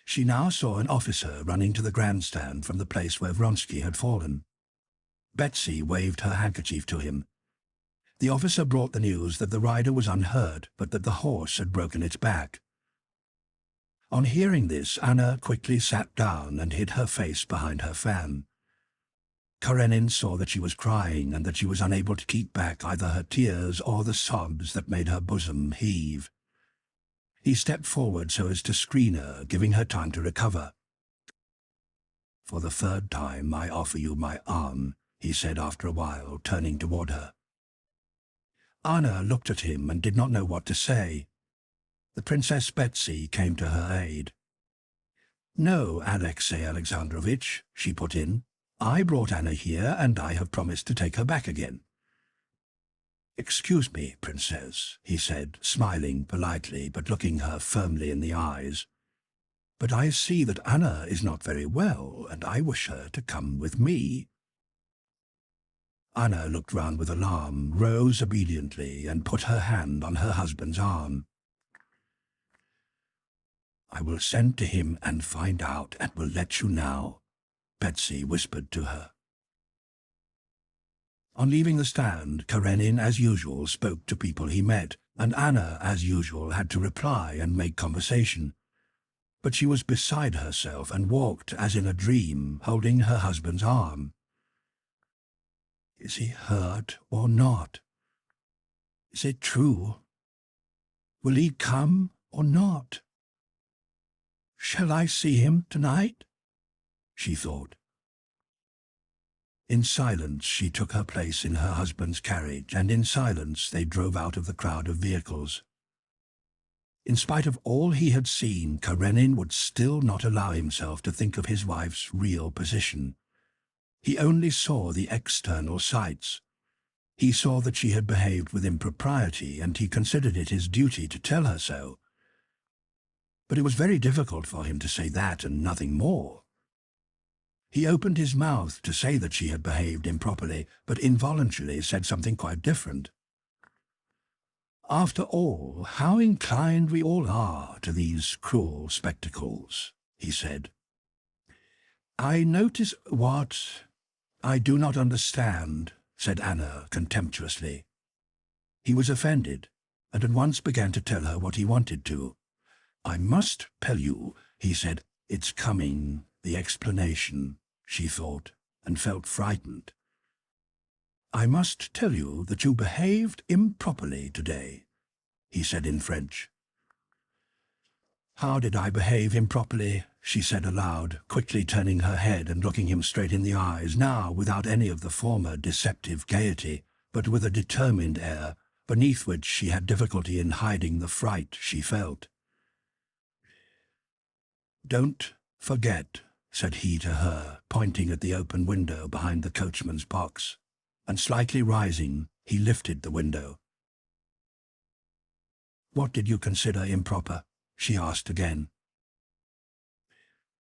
She now saw an officer running to the grandstand from the place where Vronsky had fallen. Betsy waved her handkerchief to him. The officer brought the news that the rider was unhurt, but that the horse had broken its back. On hearing this, Anna quickly sat down and hid her face behind her fan. Karenin saw that she was crying and that she was unable to keep back either her tears or the sobs that made her bosom heave. He stepped forward so as to screen her, giving her time to recover. "For the third time I offer you my arm," he said after a while, turning toward her. Anna looked at him and did not know what to say. The Princess Betsy came to her aid. "No, Alexei Alexandrovitch," she put in. "I brought Anna here, and I have promised to take her back again." "Excuse me, Princess," he said, smiling politely but looking her firmly in the eyes. "But I see that Anna is not very well, and I wish her to come with me." Anna looked round with alarm, rose obediently, and put her hand on her husband's arm. "I will send to him and find out, and will let you know," Betsy whispered to her. On leaving the stand, Karenin, as usual, spoke to people he met, and Anna, as usual, had to reply and make conversation. But she was beside herself and walked, as in a dream, holding her husband's arm. "Is he hurt or not? Is it true? Will he come or not? Shall I see him tonight?" she thought. In silence she took her place in her husband's carriage, and in silence they drove out of the crowd of vehicles. In spite of all he had seen, Karenin would still not allow himself to think of his wife's real position. He only saw the external sights. He saw that she had behaved with impropriety, and he considered it his duty to tell her so. But it was very difficult for him to say that and nothing more. He opened his mouth to say that she had behaved improperly, but involuntarily said something quite different. "After all, how inclined we all are to these cruel spectacles," he said. "I notice what I do not understand," said Anna contemptuously. He was offended, and at once began to tell her what he wanted to. "I must tell you," he said. "It's coming, the explanation," she thought, and felt frightened. "I must tell you that you behaved improperly today," he said in French. "How did I behave improperly?" she said aloud, quickly turning her head and looking him straight in the eyes, now without any of the former deceptive gaiety, but with a determined air, beneath which she had difficulty in hiding the fright she felt. "Don't forget," said he to her, pointing at the open window behind the coachman's box, and slightly rising, he lifted the window. "What did you consider improper?" she asked again.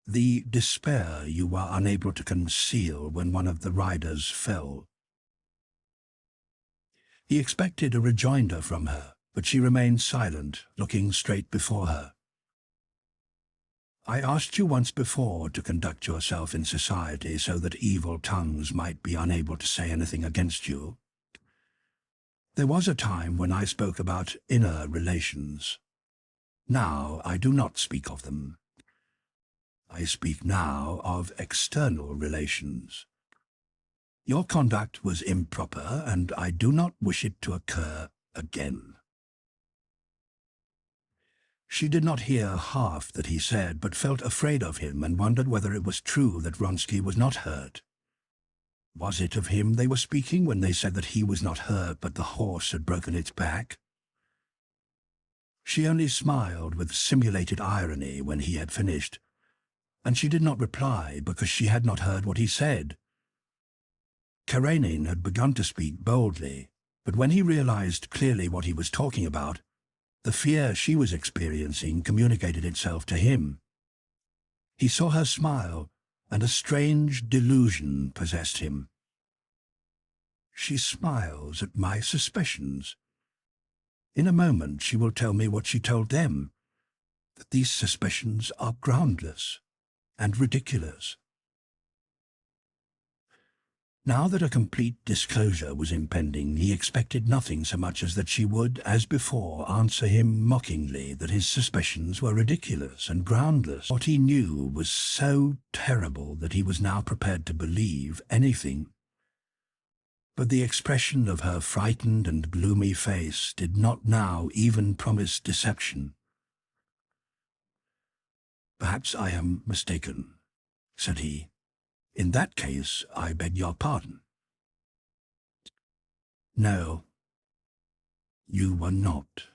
"The despair you were unable to conceal when one of the riders fell." He expected a rejoinder from her, but she remained silent, looking straight before her. "I asked you once before to conduct yourself in society so that evil tongues might be unable to say anything against you. There was a time when I spoke about inner relations. Now I do not speak of them. I speak now of external relations. Your conduct was improper, and I do not wish it to occur again." She did not hear half that he said, but felt afraid of him and wondered whether it was true that Vronsky was not hurt. Was it of him they were speaking when they said that he was not hurt, but the horse had broken its back? She only smiled with simulated irony when he had finished, and she did not reply because she had not heard what he said. Karenin had begun to speak boldly, but when he realized clearly what he was talking about, the fear she was experiencing communicated itself to him. He saw her smile, and a strange delusion possessed him. "She smiles at my suspicions. In a moment she will tell me what she told them, that these suspicions are groundless and ridiculous." Now that a complete disclosure was impending, he expected nothing so much as that she would, as before, answer him mockingly that his suspicions were ridiculous and groundless. What he knew was so terrible that he was now prepared to believe anything. But the expression of her frightened and gloomy face did not now even promise deception. "Perhaps I am mistaken," said he. "In that case, I beg your pardon." "No, you were not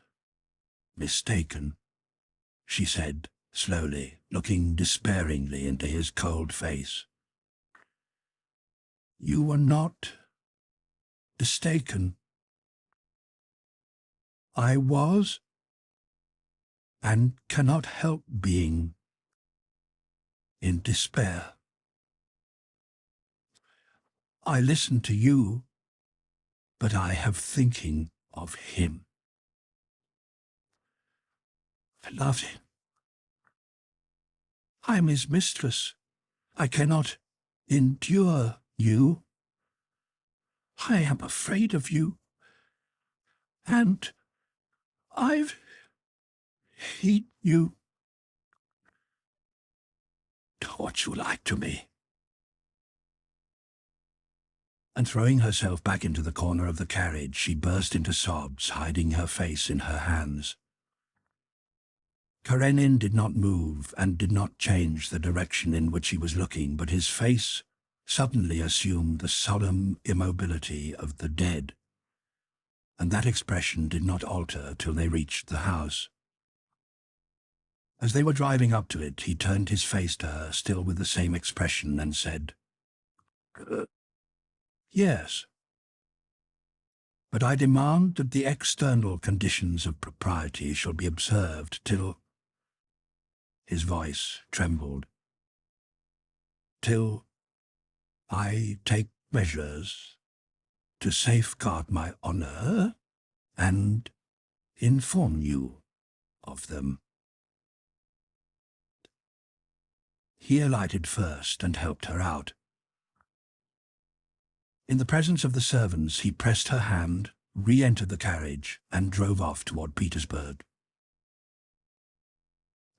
mistaken," she said slowly, looking despairingly into his cold face. "You were not mistaken. I was, and cannot help being, in despair. I listen to you, but I have thinking of him. I love him. I am his mistress. I cannot endure you. I am afraid of you. And I hate you. Do what you like to me." And throwing herself back into the corner of the carriage, she burst into sobs, hiding her face in her hands. Karenin did not move and did not change the direction in which he was looking, but his face suddenly assumed the solemn immobility of the dead, and that expression did not alter till they reached the house. As they were driving up to it, he turned his face to her, still with the same expression, and said, "Yes, but I demand that the external conditions of propriety shall be observed till—" his voice trembled, "till I take measures to safeguard my honor and inform you of them." He alighted first and helped her out. In the presence of the servants, he pressed her hand, re-entered the carriage, and drove off toward Petersburg.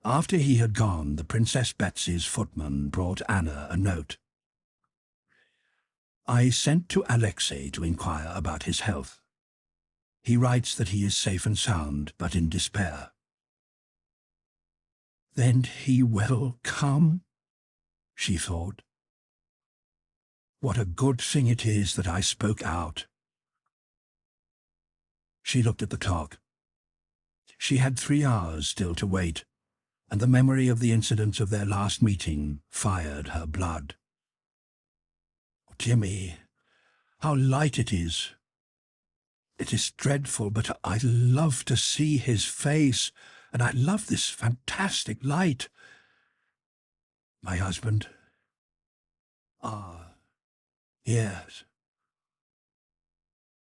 After he had gone, the Princess Betsy's footman brought Anna a note. "I sent to Alexei to inquire about his health. He writes that he is safe and sound, but in despair." "Then he will come," she thought. "What a good thing it is that I spoke out. She looked at the clock. She had 3 hours still to wait, and the memory of the incidents of their last meeting fired her blood. Jimmy, how light it is! It is dreadful, but I love to see his face, and I love this fantastic light. My husband? Ah, yes.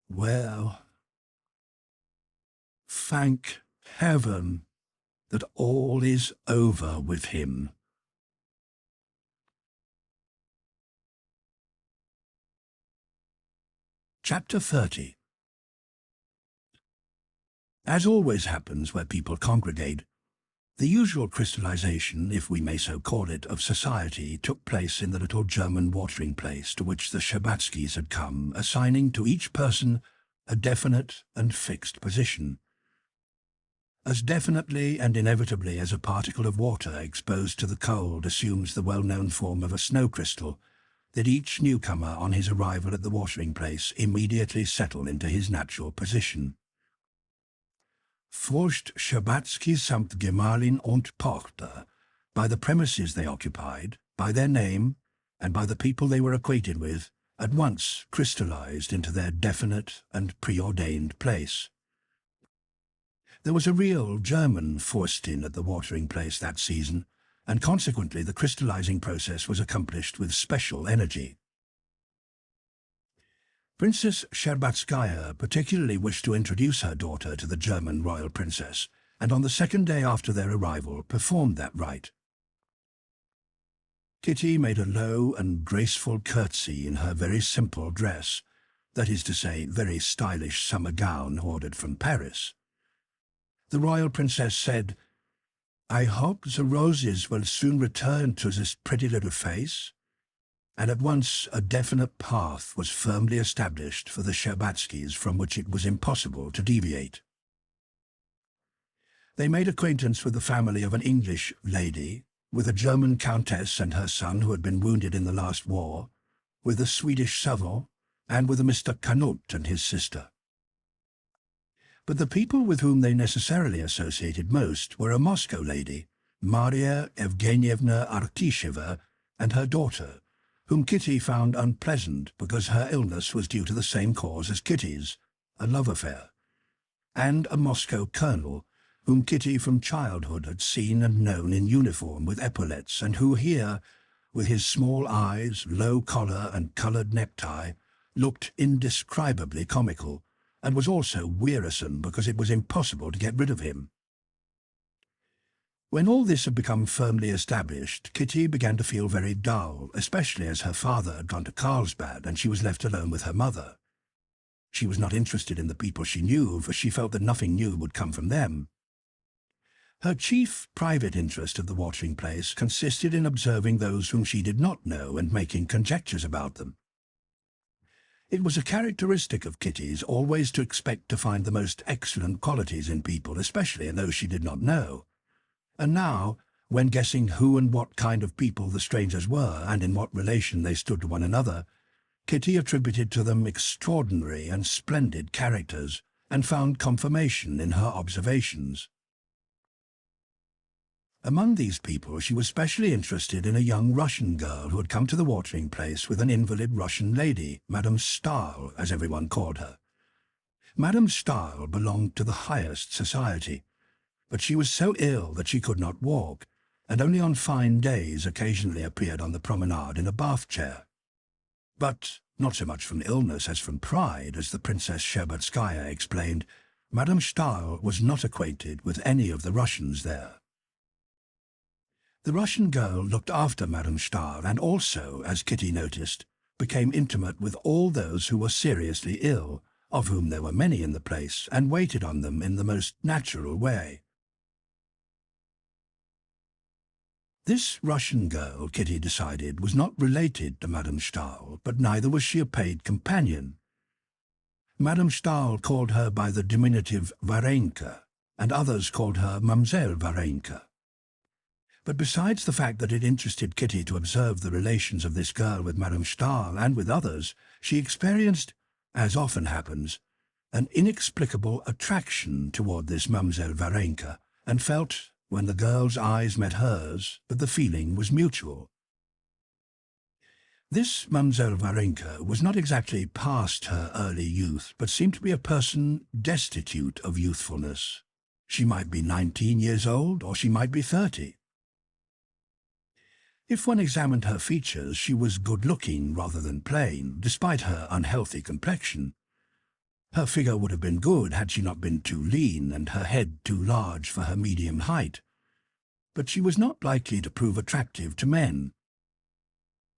Well, thank heaven that all is over with him. Chapter 30. As always happens where people congregate, the usual crystallization, if we may so call it, of society took place in the little German watering place to which the Scherbatskys had come, assigning to each person a definite and fixed position. As definitely and inevitably as a particle of water exposed to the cold assumes the well-known form of a snow crystal, did each newcomer on his arrival at the watering place immediately settle into his natural position. Furst Scherbatsky samt Gemahlin und Tochter, by the premises they occupied, by their name, and by the people they were acquainted with, at once crystallized into their definite and preordained place. There was a real German Fürstin at the watering place that season, and consequently the crystallizing process was accomplished with special energy. Princess Scherbatskaya particularly wished to introduce her daughter to the German royal princess, and on the second day after their arrival performed that rite. Kitty made a low and graceful curtsy in her very simple dress, that is to say, very stylish summer gown ordered from Paris. The royal princess said, "I hope the roses will soon return to this pretty little face," and at once a definite path was firmly established for the Scherbatskys from which it was impossible to deviate. They made acquaintance with the family of an English lady, with a German countess and her son who had been wounded in the last war, with a Swedish servant, and with a Mr. Canute and his sister. But the people with whom they necessarily associated most were a Moscow lady, Maria Evgenievna Arkisheva, and her daughter, whom Kitty found unpleasant because her illness was due to the same cause as Kitty's, a love affair, and a Moscow colonel, whom Kitty from childhood had seen and known in uniform with epaulettes, and who here, with his small eyes, low collar and coloured necktie, looked indescribably comical, and was also wearisome because it was impossible to get rid of him. When all this had become firmly established, Kitty began to feel very dull, especially as her father had gone to Carlsbad and she was left alone with her mother. She was not interested in the people she knew, for she felt that nothing new would come from them. Her chief private interest of the watering place consisted in observing those whom she did not know and making conjectures about them. It was a characteristic of Kitty's always to expect to find the most excellent qualities in people, especially in those she did not know. And now, when guessing who and what kind of people the strangers were and in what relation they stood to one another, Kitty attributed to them extraordinary and splendid characters, and found confirmation in her observations. Among these people she was specially interested in a young Russian girl who had come to the watering place with an invalid Russian lady, Madame Stahl, as everyone called her. Madame Stahl belonged to the highest society, but she was so ill that she could not walk, and only on fine days occasionally appeared on the promenade in a bath-chair. But not so much from illness as from pride, as the Princess Scherbatskaya explained, Madame Stahl was not acquainted with any of the Russians there. The Russian girl looked after Madame Stahl and also, as Kitty noticed, became intimate with all those who were seriously ill, of whom there were many in the place, and waited on them in the most natural way. This Russian girl, Kitty decided, was not related to Madame Stahl, but neither was she a paid companion. Madame Stahl called her by the diminutive Varenka, and others called her Mademoiselle Varenka. But besides the fact that it interested Kitty to observe the relations of this girl with Madame Stahl and with others, she experienced, as often happens, an inexplicable attraction toward this Mademoiselle Varenka, and felt, when the girl's eyes met hers, that the feeling was mutual. This Mademoiselle Varenka was not exactly past her early youth, but seemed to be a person destitute of youthfulness. She might be 19 years old, or she might be 30. If one examined her features, she was good-looking rather than plain, despite her unhealthy complexion. Her figure would have been good had she not been too lean and her head too large for her medium height. But she was not likely to prove attractive to men.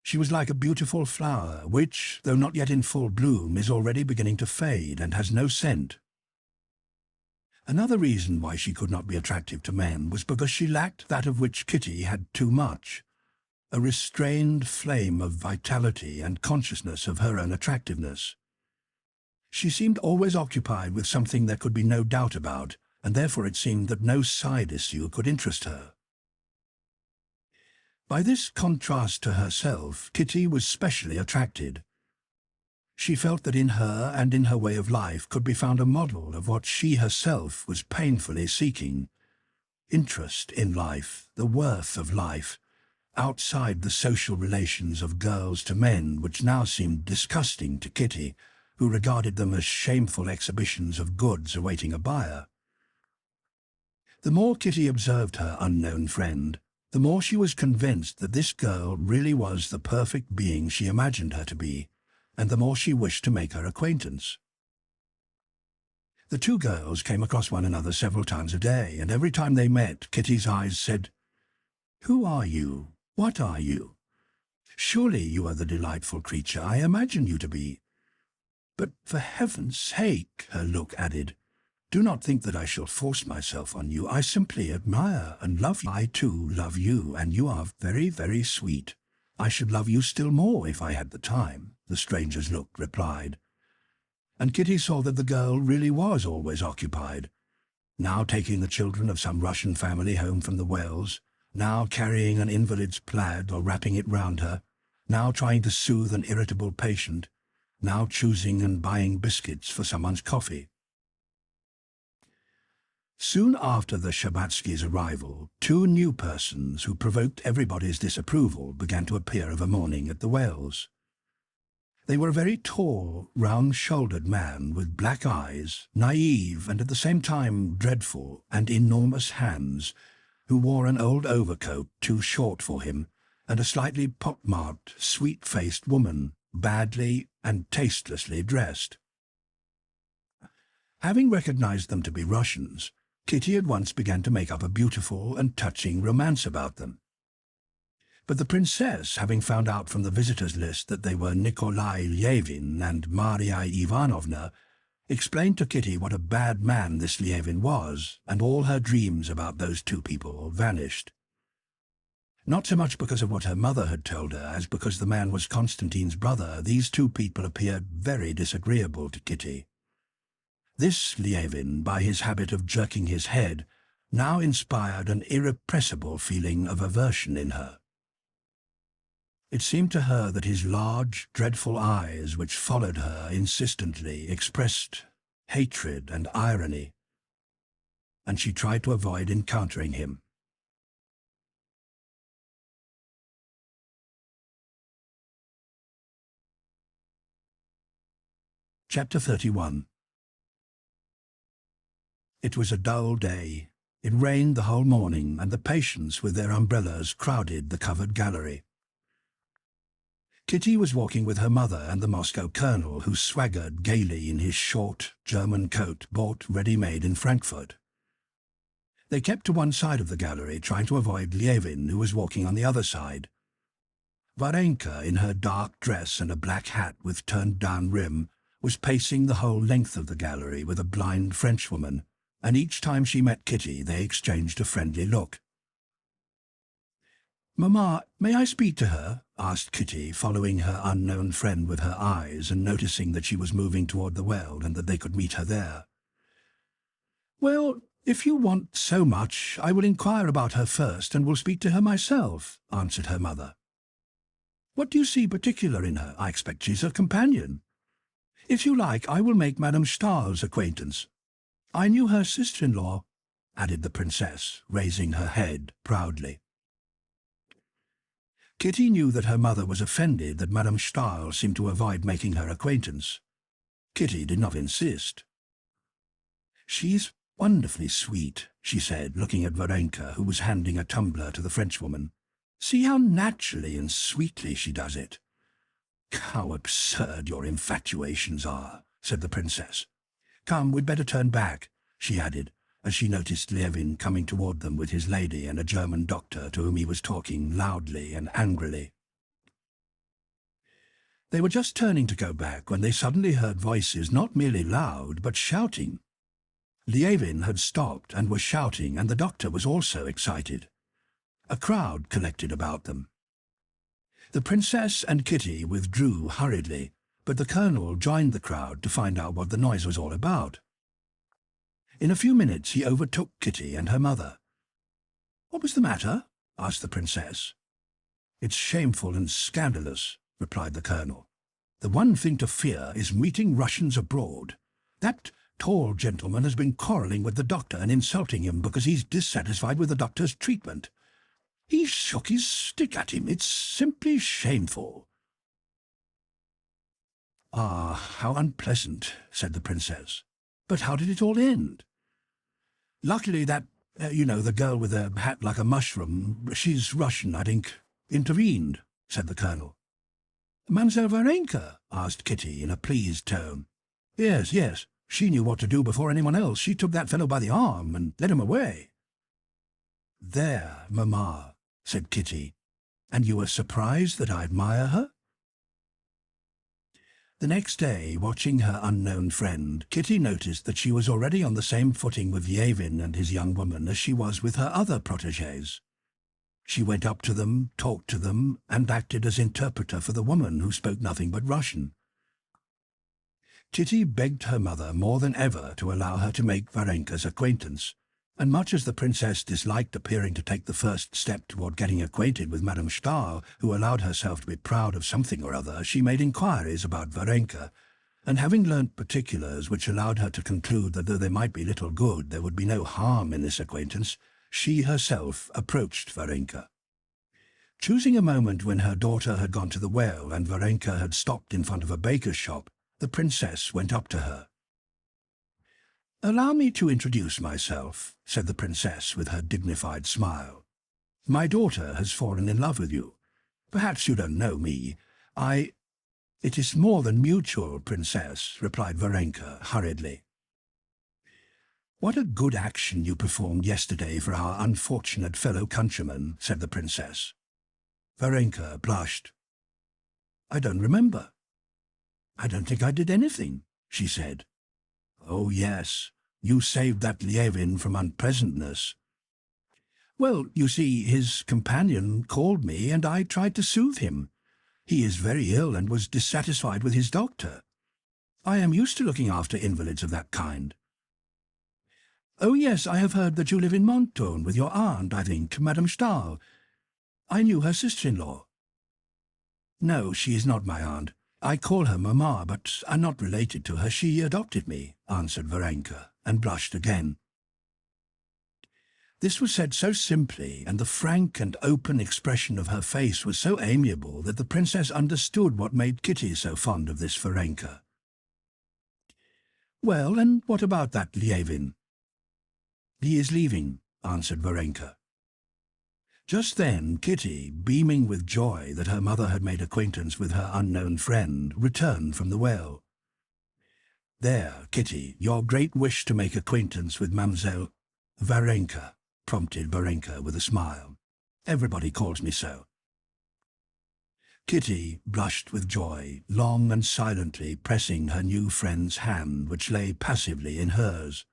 She was like a beautiful flower, which, though not yet in full bloom, is already beginning to fade and has no scent. Another reason why she could not be attractive to men was because she lacked that of which Kitty had too much, a restrained flame of vitality and consciousness of her own attractiveness. She seemed always occupied with something there could be no doubt about, and therefore it seemed that no side issue could interest her. By this contrast to herself, Kitty was specially attracted. She felt that in her and in her way of life could be found a model of what she herself was painfully seeking: interest in life, the worth of life, outside the social relations of girls to men, which now seemed disgusting to Kitty, who regarded them as shameful exhibitions of goods awaiting a buyer. The more Kitty observed her unknown friend, the more she was convinced that this girl really was the perfect being she imagined her to be, and the more she wished to make her acquaintance. The two girls came across one another several times a day, and every time they met, Kitty's eyes said, "Who are you? What are you? Surely you are the delightful creature I imagined you to be. But for heaven's sake," her look added, "do not think that I shall force myself on you. I simply admire and love you. I too love you, and you are very, very sweet. I should love you still more if I had the time," the stranger's look replied. And Kitty saw that the girl really was always occupied, now taking the children of some Russian family home from the wells, now carrying an invalid's plaid or wrapping it round her, now trying to soothe an irritable patient, now choosing and buying biscuits for someone's coffee. Soon after the Shabbatskys' arrival, two new persons who provoked everybody's disapproval began to appear of a morning at the wells. They were a very tall, round-shouldered man with black eyes, naive and at the same time dreadful, and enormous hands, who wore an old overcoat too short for him, and a slightly pockmarked, sweet-faced woman, badly and tastelessly dressed. Having recognized them to be Russians, Kitty at once began to make up a beautiful and touching romance about them. But the princess, having found out from the visitors' list that they were Nikolai Lievin and Maria Ivanovna, explained to Kitty what a bad man this Lievin was, and all her dreams about those two people vanished. Not so much because of what her mother had told her, as because the man was Konstantin's brother, these two people appeared very disagreeable to Kitty. This Lievin, by his habit of jerking his head, now inspired an irrepressible feeling of aversion in her. It seemed to her that his large, dreadful eyes, which followed her insistently, expressed hatred and irony, and she tried to avoid encountering him. Chapter 31. It was a dull day. It rained the whole morning, and the patients with their umbrellas crowded the covered gallery. Kitty was walking with her mother and the Moscow colonel, who swaggered gaily in his short German coat bought ready-made in Frankfurt. They kept to one side of the gallery, trying to avoid Lievin, who was walking on the other side. Varenka, in her dark dress and a black hat with turned-down rim, was pacing the whole length of the gallery with a blind Frenchwoman, and each time she met Kitty they exchanged a friendly look. "Mamma, may I speak to her?" asked Kitty, following her unknown friend with her eyes and noticing that she was moving toward the well and that they could meet her there. "Well, if you want so much, I will inquire about her first and will speak to her myself," answered her mother. "What do you see particular in her? I expect she's a companion." If you like, I will make Madame Stahl's acquaintance. I knew her sister-in-law," added the princess, raising her head proudly. Kitty knew that her mother was offended that Madame Stahl seemed to avoid making her acquaintance. Kitty did not insist. "She's wonderfully sweet," she said, looking at Varenka, who was handing a tumbler to the Frenchwoman. "See how naturally and sweetly she does it." "How absurd your infatuations are," said the princess. "Come, we'd better turn back," she added, as she noticed Levin coming toward them with his lady and a German doctor to whom he was talking loudly and angrily. They were just turning to go back when they suddenly heard voices not merely loud, but shouting. Levin had stopped and was shouting, and the doctor was also excited. A crowd collected about them. The princess and Kitty withdrew hurriedly, but the colonel joined the crowd to find out what the noise was all about. In a few minutes he overtook Kitty and her mother. "What was the matter?" asked the princess. "It's shameful and scandalous," replied the colonel. "The one thing to fear is meeting Russians abroad. That tall gentleman has been quarrelling with the doctor and insulting him because he's dissatisfied with the doctor's treatment. He shook his stick at him. It's simply shameful." "Ah, how unpleasant," said the princess. "But how did it all end?" "Luckily that, the girl with a hat like a mushroom, she's Russian, I think, intervened," said the colonel. "Mademoiselle Varenka?" asked Kitty in a pleased tone. Yes, she knew what to do before anyone else. She took that fellow by the arm and led him away." "There, mamma," said Kitty, "and you were surprised that I admire her?" The next day, watching her unknown friend, Kitty noticed that she was already on the same footing with Levin and his young woman as she was with her other protégés. She went up to them, talked to them, and acted as interpreter for the woman who spoke nothing but Russian. Kitty begged her mother more than ever to allow her to make Varenka's acquaintance, and much as the princess disliked appearing to take the first step toward getting acquainted with Madame Stahl, who allowed herself to be proud of something or other, she made inquiries about Varenka, and having learnt particulars which allowed her to conclude that though there might be little good, there would be no harm in this acquaintance, she herself approached Varenka. Choosing a moment when her daughter had gone to the well and Varenka had stopped in front of a baker's shop, the princess went up to her. "Allow me to introduce myself," said the princess with her dignified smile. "My daughter has fallen in love with you. Perhaps you don't know me. "It is more than mutual, princess," replied Varenka hurriedly. "What a good action you performed yesterday for our unfortunate fellow countryman," said the princess. Varenka blushed. "I don't remember." "I don't think I did anything," she said. "Oh, yes, you saved that Levin from unpleasantness." "Well, you see, his companion called me, and I tried to soothe him. He is very ill and was dissatisfied with his doctor. I am used to looking after invalids of that kind." "Oh, yes, I have heard that you live in Mentone with your aunt, I think, Madame Stahl. I knew her sister-in-law." "No, she is not my aunt. I call her Mamma, but I'm not related to her. She adopted me," answered Varenka, and blushed again. This was said so simply, and the frank and open expression of her face was so amiable that the princess understood what made Kitty so fond of this Varenka. "Well, and what about that Levin?" "He is leaving," answered Varenka. Just then Kitty, beaming with joy that her mother had made acquaintance with her unknown friend, returned from the well. "There, Kitty, your great wish to make acquaintance with Mademoiselle Varenka," prompted Varenka with a smile. "Everybody calls me so." Kitty blushed with joy, long and silently pressing her new friend's hand, which lay passively in hers.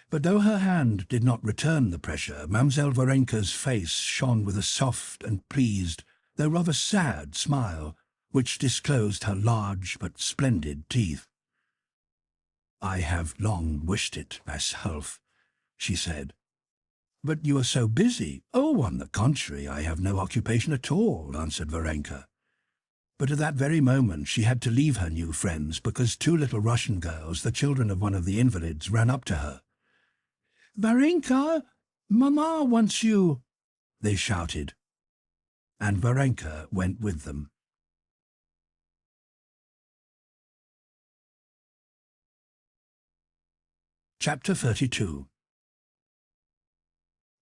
But though her hand did not return the pressure, Mademoiselle Varenka's face shone with a soft and pleased, though rather sad, smile, which disclosed her large but splendid teeth. "I have long wished it myself," she said. "But you are so busy." "Oh, on the contrary, I have no occupation at all," answered Varenka. But at that very moment she had to leave her new friends because two little Russian girls, the children of one of the invalids, ran up to her. "Varenka, Mama wants you," they shouted, and Varenka went with them. Chapter 32.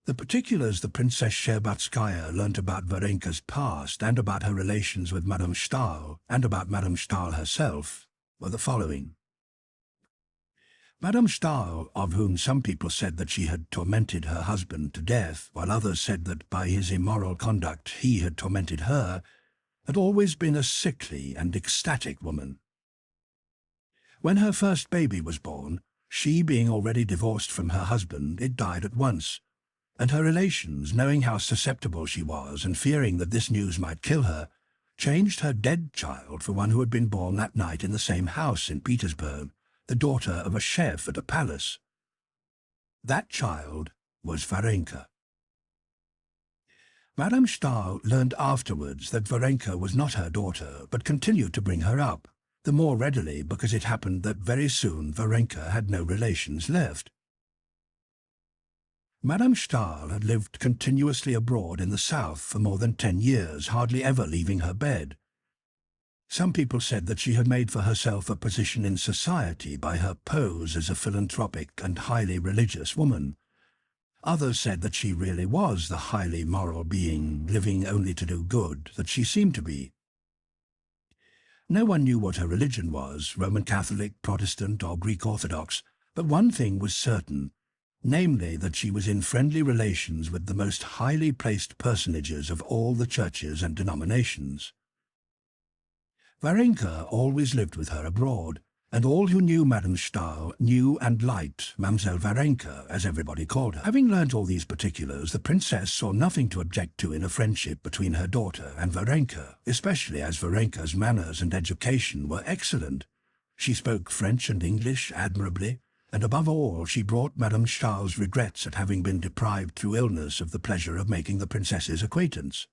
The particulars the Princess Shtcherbatskaya learnt about Varenka's past and about her relations with Madame Stahl and about Madame Stahl herself were the following. Madame Stahl, of whom some people said that she had tormented her husband to death, while others said that by his immoral conduct he had tormented her, had always been a sickly and ecstatic woman. When her first baby was born, she being already divorced from her husband, it died at once, and her relations, knowing how susceptible she was and fearing that this news might kill her, changed her dead child for one who had been born that night in the same house in Petersburg, the daughter of a chef at a palace. That child was Varenka. Madame Stahl learned afterwards that Varenka was not her daughter, but continued to bring her up, the more readily because it happened that very soon Varenka had no relations left. Madame Stahl had lived continuously abroad in the south for more than 10 years, hardly ever leaving her bed. Some people said that she had made for herself a position in society by her pose as a philanthropic and highly religious woman. Others said that she really was the highly moral being, living only to do good, that she seemed to be. No one knew what her religion was, Roman Catholic, Protestant, or Greek Orthodox, but one thing was certain, namely that she was in friendly relations with the most highly placed personages of all the churches and denominations. Varenka always lived with her abroad, and all who knew Madame Stahl knew and liked Mademoiselle Varenka, as everybody called her. Having learnt all these particulars, the princess saw nothing to object to in a friendship between her daughter and Varenka, especially as Varenka's manners and education were excellent. She spoke French and English admirably, and above all she brought Madame Stahl's regrets at having been deprived through illness of the pleasure of making the princess's acquaintance.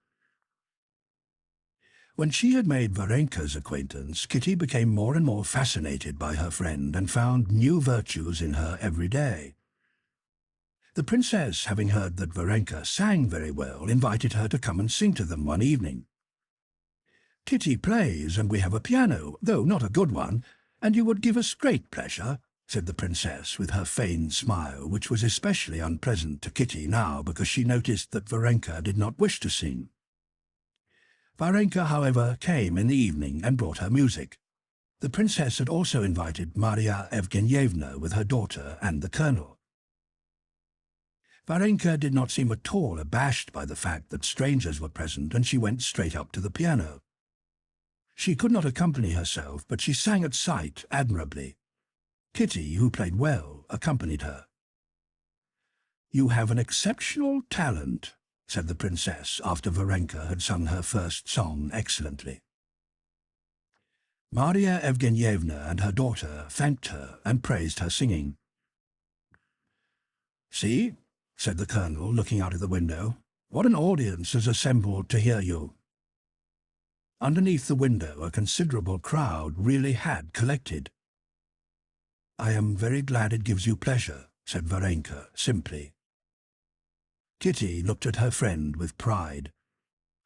When she had made Varenka's acquaintance, Kitty became more and more fascinated by her friend and found new virtues in her every day. The princess, having heard that Varenka sang very well, invited her to come and sing to them one evening. "Kitty plays, and we have a piano, though not a good one, and you would give us great pleasure," said the princess with her feigned smile, which was especially unpleasant to Kitty now because she noticed that Varenka did not wish to sing. Varenka, however, came in the evening and brought her music. The princess had also invited Maria Evgenyevna with her daughter and the colonel. Varenka did not seem at all abashed by the fact that strangers were present, and she went straight up to the piano. She could not accompany herself, but she sang at sight admirably. Kitty, who played well, accompanied her. "You have an exceptional talent," said the princess after Varenka had sung her first song excellently. Maria Evgenyevna and her daughter thanked her and praised her singing. "See," said the colonel, looking out of the window, "what an audience has assembled to hear you." Underneath the window a considerable crowd really had collected. "I am very glad it gives you pleasure," said Varenka simply. Kitty looked at her friend with pride.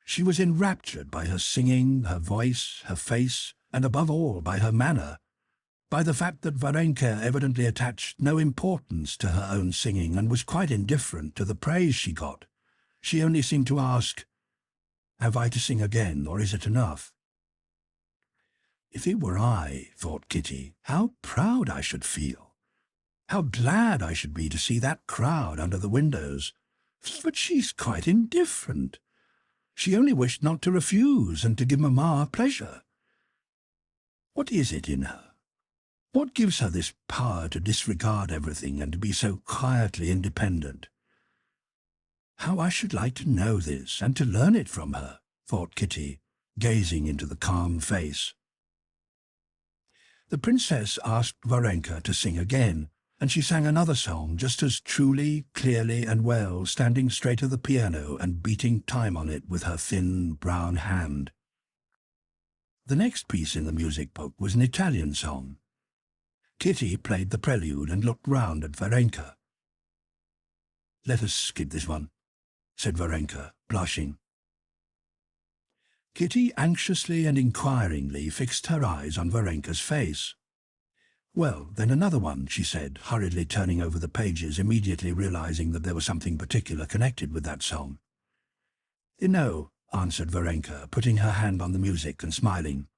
She was enraptured by her singing, her voice, her face, and above all by her manner, by the fact that Varenka evidently attached no importance to her own singing and was quite indifferent to the praise she got. She only seemed to ask, "Have I to sing again, or is it enough?" "If it were I," thought Kitty, "how proud I should feel! How glad I should be to see that crowd under the windows! But she's quite indifferent. She only wished not to refuse and to give Mamma pleasure. What is it in her? What gives her this power to disregard everything and to be so quietly independent? How I should like to know this and to learn it from her," thought Kitty, gazing into the calm face. The princess asked Varenka to sing again, and she sang another song just as truly, clearly, and well, standing straight at the piano and beating time on it with her thin, brown hand. The next piece in the music book was an Italian song. Kitty played the prelude and looked round at Varenka. "Let us skip this one," said Varenka, blushing. Kitty anxiously and inquiringly fixed her eyes on Varenka's face. "Well, then another one," she said, hurriedly turning over the pages, immediately realizing that there was something particular connected with that song. "No," answered Varenka, putting her hand on the music and smiling.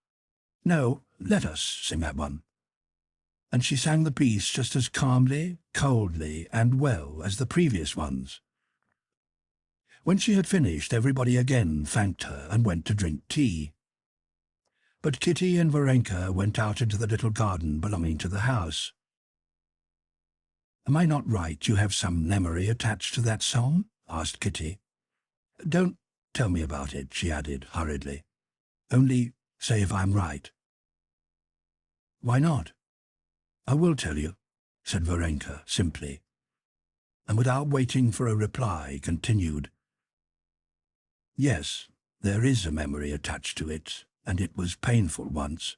"No, let us sing that one." And she sang the piece just as calmly, coldly, and well as the previous ones. When she had finished, everybody again thanked her and went to drink tea. But Kitty and Varenka went out into the little garden belonging to the house. "Am I not right you have some memory attached to that song?" asked Kitty. "Don't tell me about it," she added hurriedly. "Only say if I'm right." "Why not?" "I will tell you," said Varenka simply, and without waiting for a reply continued. "Yes, there is a memory attached to it, and it was painful once.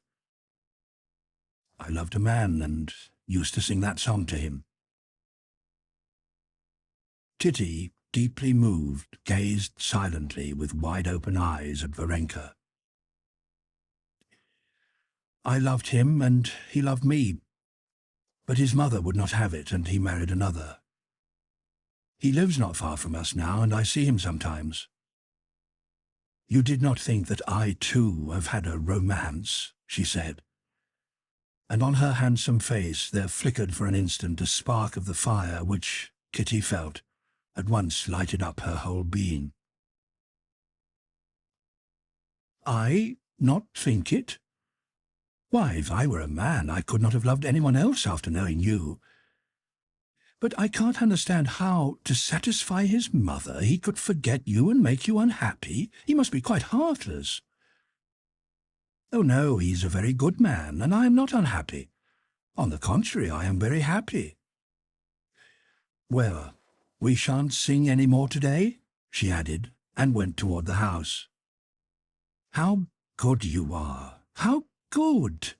I loved a man and used to sing that song to him." Kitty, deeply moved, gazed silently with wide-open eyes at Varenka. "I loved him and he loved me, but his mother would not have it and he married another. He lives not far from us now and I see him sometimes. You did not think that I, too, have had a romance," she said, and on her handsome face there flickered for an instant a spark of the fire which, Kitty felt, at once lighted up her whole being. "I not think it? Why, if I were a man, I could not have loved anyone else after knowing you. But I can't understand how, to satisfy his mother, he could forget you and make you unhappy. He must be quite heartless." "Oh, no, he's a very good man, and I am not unhappy. On the contrary, I am very happy." "Well, we shan't sing any more today," she added, and went toward the house. "How good you are! How good!"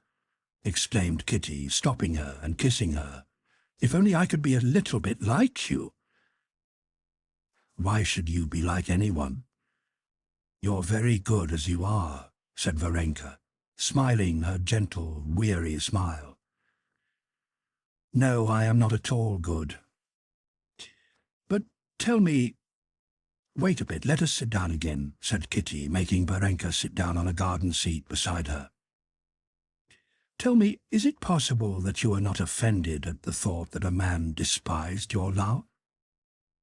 exclaimed Kitty, stopping her and kissing her. "If only I could be a little bit like you." "Why should you be like anyone? You're very good as you are," said Varenka, smiling her gentle, weary smile. "No, I am not at all good. But tell me—" "Wait a bit, let us sit down again," said Kitty, making Varenka sit down on a garden seat beside her. "Tell me, is it possible that you are not offended at the thought that a man despised your love?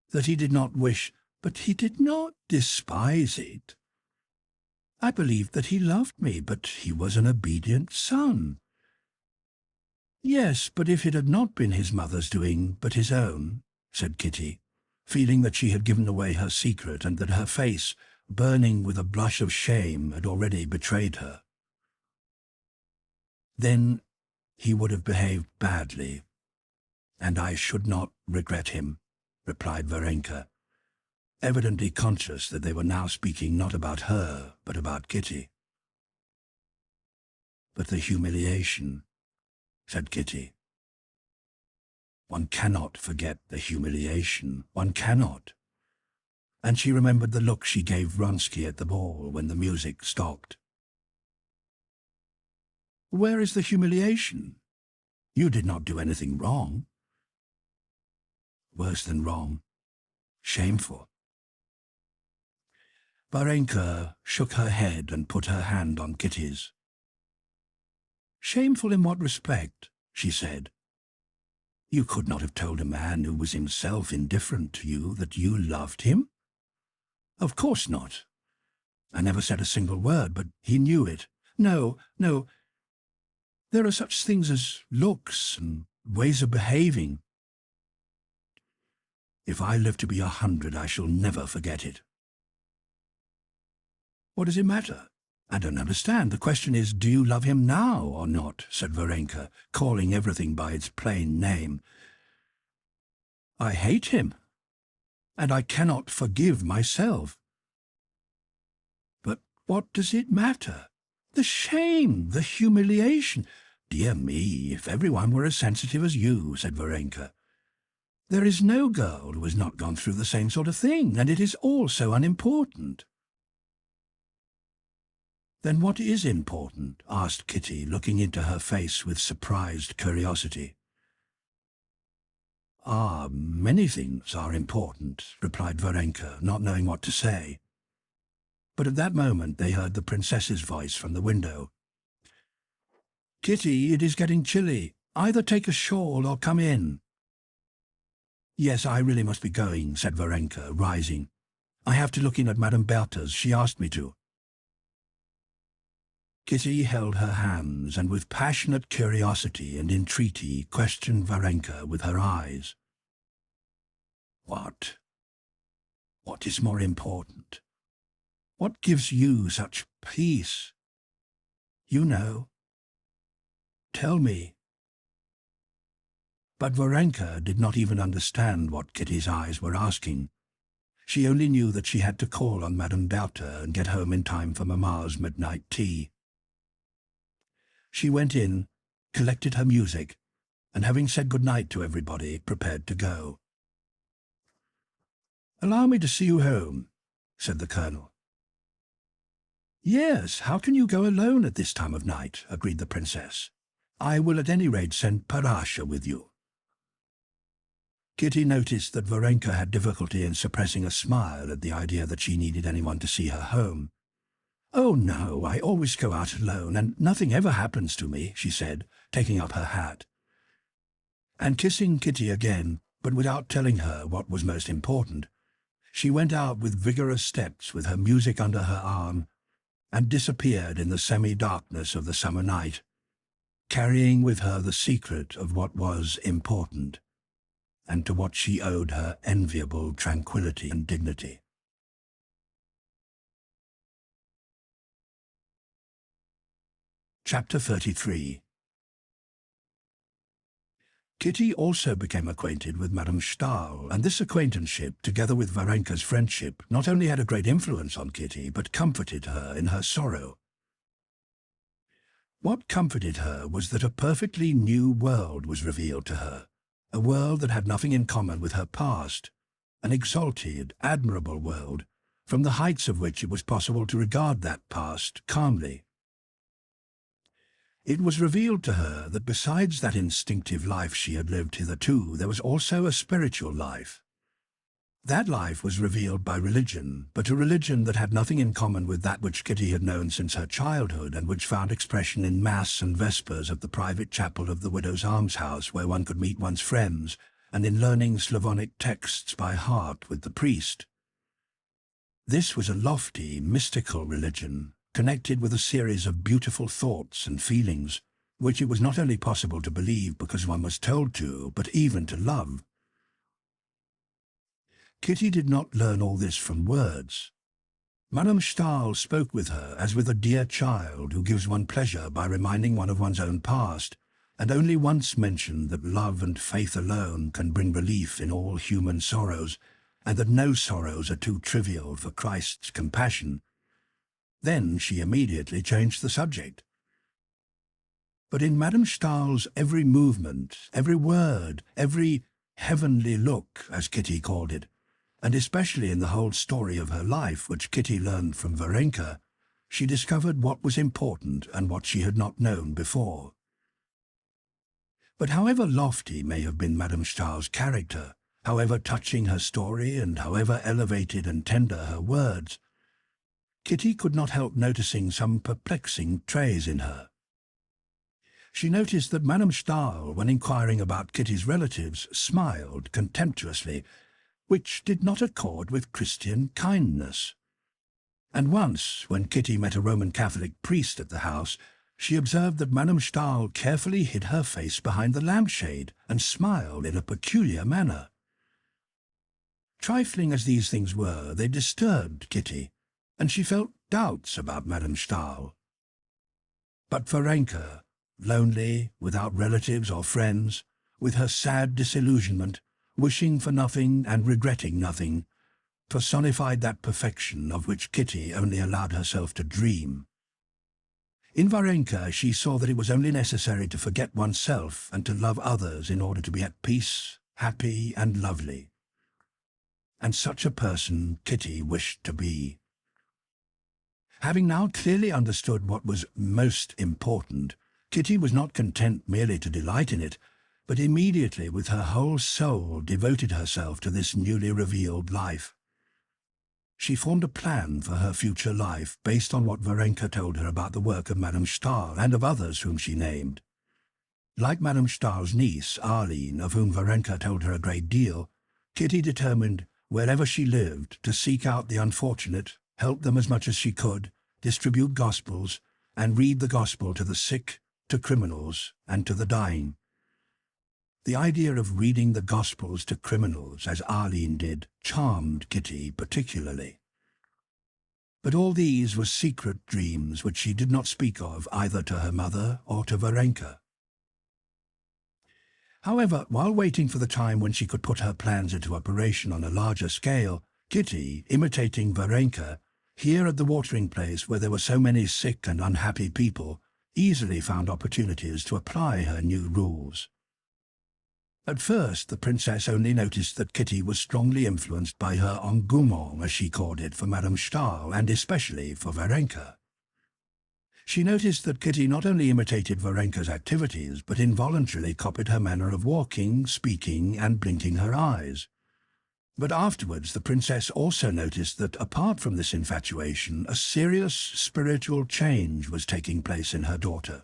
That he did not wish, but he did not despise it? I believed that he loved me, but he was an obedient son." "Yes, but if it had not been his mother's doing, but his own," said Kitty, feeling that she had given away her secret and that her face, burning with a blush of shame, had already betrayed her. "Then he would have behaved badly, and I should not regret him," replied Varenka, evidently conscious that they were now speaking not about her, but about Kitty. "But the humiliation," said Kitty. "One cannot forget the humiliation, one cannot." And she remembered the look she gave Vronsky at the ball when the music stopped. "Where is the humiliation? You did not do anything wrong." "Worse than wrong. Shameful." Varenka shook her head and put her hand on Kitty's. "Shameful in what respect?" she said. "You could not have told a man who was himself indifferent to you that you loved him?" "Of course not. I never said a single word, but he knew it. No, no. There are such things as looks and ways of behaving. If I live to be 100, I shall never forget it." "What does it matter? I don't understand. The question is, do you love him now or not?" said Varenka, calling everything by its plain name. "I hate him, and I cannot forgive myself." "But what does it matter? The shame, the humiliation. Dear me, if everyone were as sensitive as you, said Varenka. There is no girl who has not gone through the same sort of thing, and it is all so unimportant. Then what is important? Asked Kitty, looking into her face with surprised curiosity. Ah, many things are important, replied Varenka, not knowing what to say. But at that moment they heard the princess's voice from the window. Kitty, it is getting chilly. Either take a shawl or come in. Yes, I really must be going, said Varenka, rising. I have to look in at Madame Bertha's. She asked me to. Kitty held her hands and with passionate curiosity and entreaty questioned Varenka with her eyes. What? What is more important? What gives you such peace? You know. Tell me. But Varenka did not even understand what Kitty's eyes were asking. She only knew that she had to call on Madame Bertha and get home in time for Mamma's midnight tea. She went in, collected her music, and having said good-night to everybody, prepared to go. "Allow me to see you home," said the colonel. "Yes, how can you go alone at this time of night?" agreed the princess. "I will at any rate send Parasha with you." Kitty noticed that Varenka had difficulty in suppressing a smile at the idea that she needed anyone to see her home. "Oh, no, I always go out alone, and nothing ever happens to me," she said, taking up her hat. And kissing Kitty again, but without telling her what was most important, she went out with vigorous steps with her music under her arm, and disappeared in the semi-darkness of the summer night, carrying with her the secret of what was important, and to what she owed her enviable tranquillity and dignity. Chapter 33. Kitty also became acquainted with Madame Stahl, and this acquaintanceship, together with Varenka's friendship, not only had a great influence on Kitty, but comforted her in her sorrow. What comforted her was that a perfectly new world was revealed to her, a world that had nothing in common with her past, an exalted, admirable world, from the heights of which it was possible to regard that past calmly. It was revealed to her that besides that instinctive life she had lived hitherto, there was also a spiritual life. That life was revealed by religion, but a religion that had nothing in common with that which Kitty had known since her childhood, and which found expression in Mass and Vespers at the private chapel of the widow's almshouse, where one could meet one's friends, and in learning Slavonic texts by heart with the priest. This was a lofty, mystical religion, connected with a series of beautiful thoughts and feelings, which it was not only possible to believe because one was told to, but even to love. Kitty did not learn all this from words. Madame Stahl spoke with her as with a dear child who gives one pleasure by reminding one of one's own past, and only once mentioned that love and faith alone can bring relief in all human sorrows, and that no sorrows are too trivial for Christ's compassion. Then she immediately changed the subject. But in Madame Stahl's every movement, every word, every heavenly look, as Kitty called it, and especially in the whole story of her life, which Kitty learned from Varenka, she discovered what was important and what she had not known before. But however lofty may have been Madame Stahl's character, however touching her story, and however elevated and tender her words, Kitty could not help noticing some perplexing traits in her. She noticed that Madame Stahl, when inquiring about Kitty's relatives, smiled contemptuously, which did not accord with Christian kindness. And once, when Kitty met a Roman Catholic priest at the house, she observed that Madame Stahl carefully hid her face behind the lampshade and smiled in a peculiar manner. Trifling as these things were, they disturbed Kitty, and she felt doubts about Madame Stahl. But Varenka, lonely, without relatives or friends, with her sad disillusionment, wishing for nothing and regretting nothing, personified that perfection of which Kitty only allowed herself to dream. In Varenka she saw that it was only necessary to forget oneself and to love others in order to be at peace, happy and lovely. And such a person Kitty wished to be. Having now clearly understood what was most important, Kitty was not content merely to delight in it, but immediately with her whole soul devoted herself to this newly revealed life. She formed a plan for her future life based on what Varenka told her about the work of Madame Stahl and of others whom she named. Like Madame Stahl's niece, Arline, of whom Varenka told her a great deal, Kitty determined, wherever she lived, to seek out the unfortunate, help them as much as she could, distribute gospels, and read the gospel to the sick, to criminals, and to the dying. The idea of reading the Gospels to criminals, as Arline did, charmed Kitty particularly. But all these were secret dreams which she did not speak of either to her mother or to Varenka. However, while waiting for the time when she could put her plans into operation on a larger scale, Kitty, imitating Varenka, here at the watering place where there were so many sick and unhappy people, easily found opportunities to apply her new rules. At first, the princess only noticed that Kitty was strongly influenced by her engouement, as she called it, for Madame Stahl, and especially for Varenka. She noticed that Kitty not only imitated Varenka's activities, but involuntarily copied her manner of walking, speaking, and blinking her eyes. But afterwards the princess also noticed that, apart from this infatuation, a serious spiritual change was taking place in her daughter.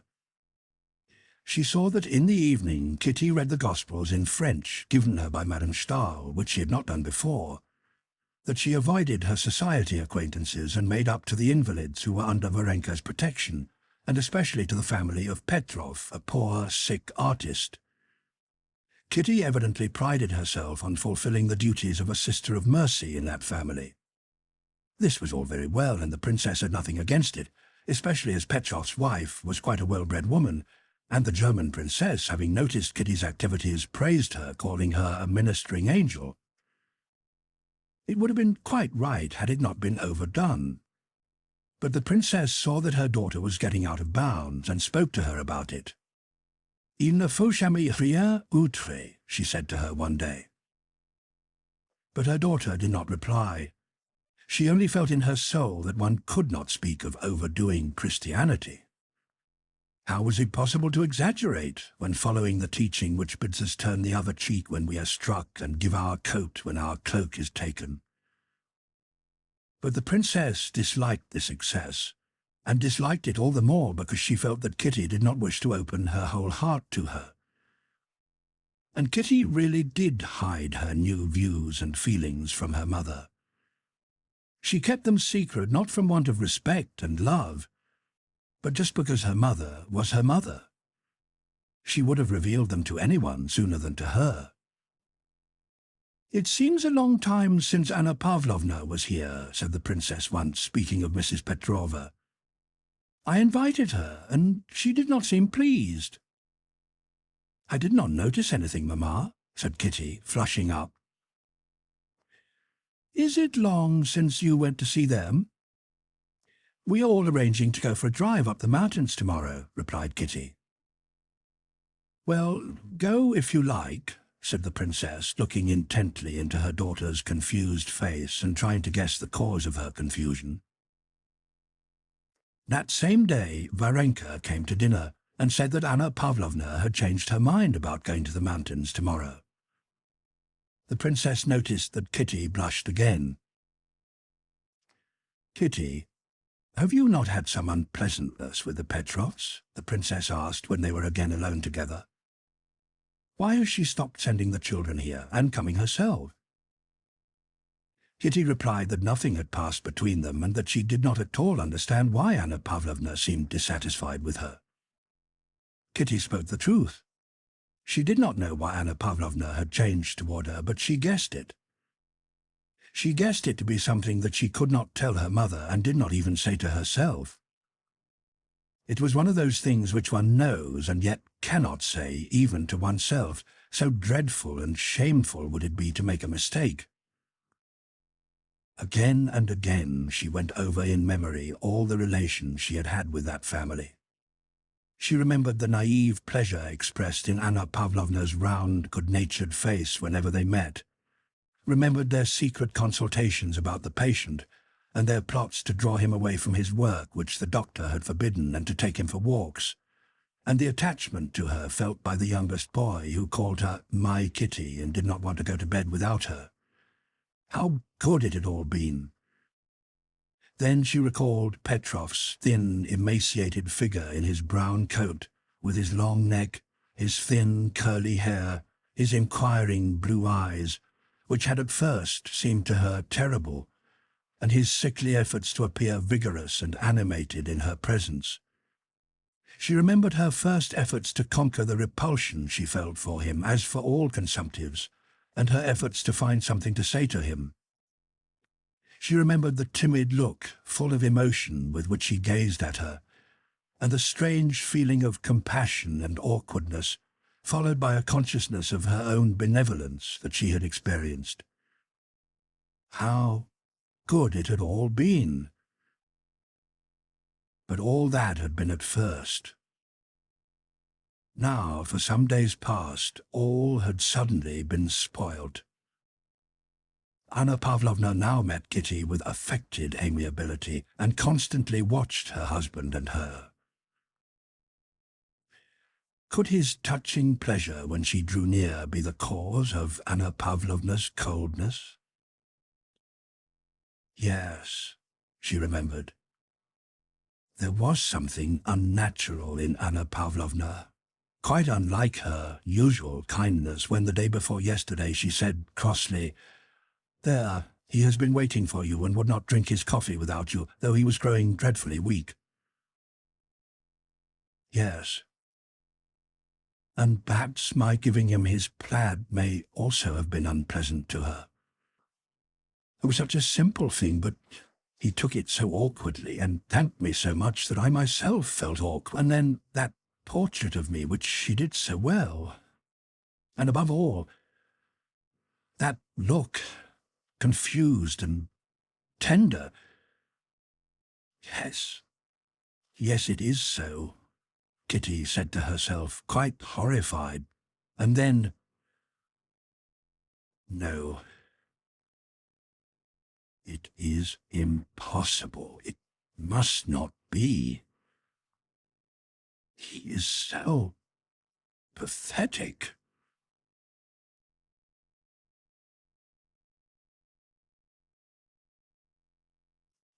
She saw that in the evening Kitty read the Gospels in French, given her by Madame Stahl, which she had not done before, that she avoided her society acquaintances and made up to the invalids who were under Varenka's protection, and especially to the family of Petrov, a poor, sick artist. Kitty evidently prided herself on fulfilling the duties of a sister of mercy in that family. This was all very well, and the princess had nothing against it, especially as Petrov's wife was quite a well-bred woman, and the German princess, having noticed Kitty's activities, praised her, calling her a ministering angel. It would have been quite right had it not been overdone. But the princess saw that her daughter was getting out of bounds, and spoke to her about it. "Il ne faut jamais rien outre," she said to her one day. But her daughter did not reply. She only felt in her soul that one could not speak of overdoing Christianity. How was it possible to exaggerate when following the teaching which bids us turn the other cheek when we are struck and give our coat when our cloak is taken? But the princess disliked this excess, and disliked it all the more because she felt that Kitty did not wish to open her whole heart to her. And Kitty really did hide her new views and feelings from her mother. She kept them secret not from want of respect and love, but just because her mother was her mother. She would have revealed them to anyone sooner than to her. "It seems a long time since Anna Pavlovna was here," said the princess once, speaking of Mrs. Petrova. "I invited her, and she did not seem pleased." "I did not notice anything, Mamma," said Kitty, flushing up. "Is it long since you went to see them?" "We are all arranging to go for a drive up the mountains tomorrow," replied Kitty. "Well, go if you like," said the princess, looking intently into her daughter's confused face and trying to guess the cause of her confusion. That same day Varenka came to dinner and said that Anna Pavlovna had changed her mind about going to the mountains tomorrow. The princess noticed that Kitty blushed again. "Kitty, have you not had some unpleasantness with the Petrovs?" the princess asked when they were again alone together. "Why has she stopped sending the children here and coming herself?" Kitty replied that nothing had passed between them and that she did not at all understand why Anna Pavlovna seemed dissatisfied with her. Kitty spoke the truth. She did not know why Anna Pavlovna had changed toward her, but she guessed it. She guessed it to be something that she could not tell her mother and did not even say to herself. It was one of those things which one knows and yet cannot say even to oneself, so dreadful and shameful would it be to make a mistake. Again and again she went over in memory all the relations she had had with that family, She remembered the naive pleasure expressed in Anna Pavlovna's round, good-natured face whenever they met, remembered their secret consultations about the patient, and their plots to draw him away from his work, which the doctor had forbidden, and to take him for walks, and the attachment to her felt by the youngest boy, who called her "my Kitty" and did not want to go to bed without her. How good it had all been! Then she recalled Petrov's thin, emaciated figure in his brown coat, with his long neck, his thin, curly hair, his inquiring blue eyes, which had at first seemed to her terrible, and his sickly efforts to appear vigorous and animated in her presence. She remembered her first efforts to conquer the repulsion she felt for him, as for all consumptives, and her efforts to find something to say to him. She remembered the timid look, full of emotion, with which he gazed at her, and the strange feeling of compassion and awkwardness, followed by a consciousness of her own benevolence that she had experienced. How good it had all been! But all that had been at first. Now, for some days past, all had suddenly been spoilt. Anna Pavlovna now met Kitty with affected amiability, and constantly watched her husband and her. Could his touching pleasure when she drew near be the cause of Anna Pavlovna's coldness? Yes, she remembered. There was something unnatural in Anna Pavlovna, quite unlike her usual kindness when the day before yesterday she said crossly, "There, he has been waiting for you and would not drink his coffee without you, though he was growing dreadfully weak." Yes. And perhaps my giving him his plaid may also have been unpleasant to her. It was such a simple thing, but he took it so awkwardly and thanked me so much that I myself felt awkward. And then that portrait of me, which she did so well. And above all, that look, confused and tender. Yes, it is so, Kitty said to herself, quite horrified. And then, no. It is impossible. It must not be. He is so pathetic.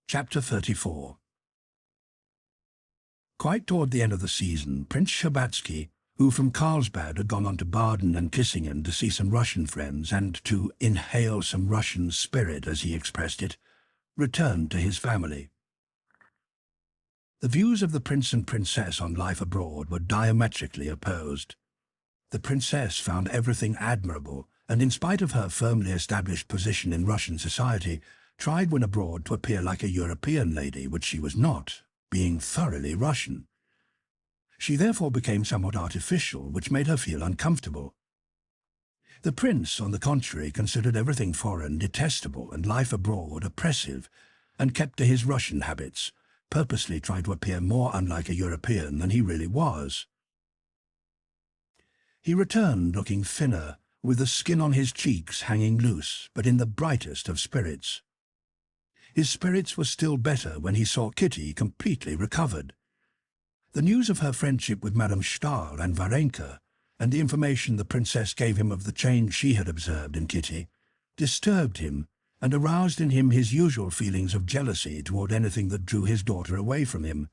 Chapter 34. Quite toward the end of the season, Prince Shtcherbatsky, who from Carlsbad had gone on to Baden and Kissingen to see some Russian friends and to inhale some Russian spirit, as he expressed it, returned to his family. The views of the prince and princess on life abroad were diametrically opposed. The princess found everything admirable, and in spite of her firmly established position in Russian society, tried when abroad to appear like a European lady, which she was not, being thoroughly Russian. She therefore became somewhat artificial, which made her feel uncomfortable. The prince, on the contrary, considered everything foreign detestable and life abroad oppressive, and kept to his Russian habits, purposely trying to appear more unlike a European than he really was. He returned looking thinner, with the skin on his cheeks hanging loose, but in the brightest of spirits. His spirits were still better when he saw Kitty completely recovered. The news of her friendship with Madame Stahl and Varenka, and the information the princess gave him of the change she had observed in Kitty, disturbed him and aroused in him his usual feelings of jealousy toward anything that drew his daughter away from him,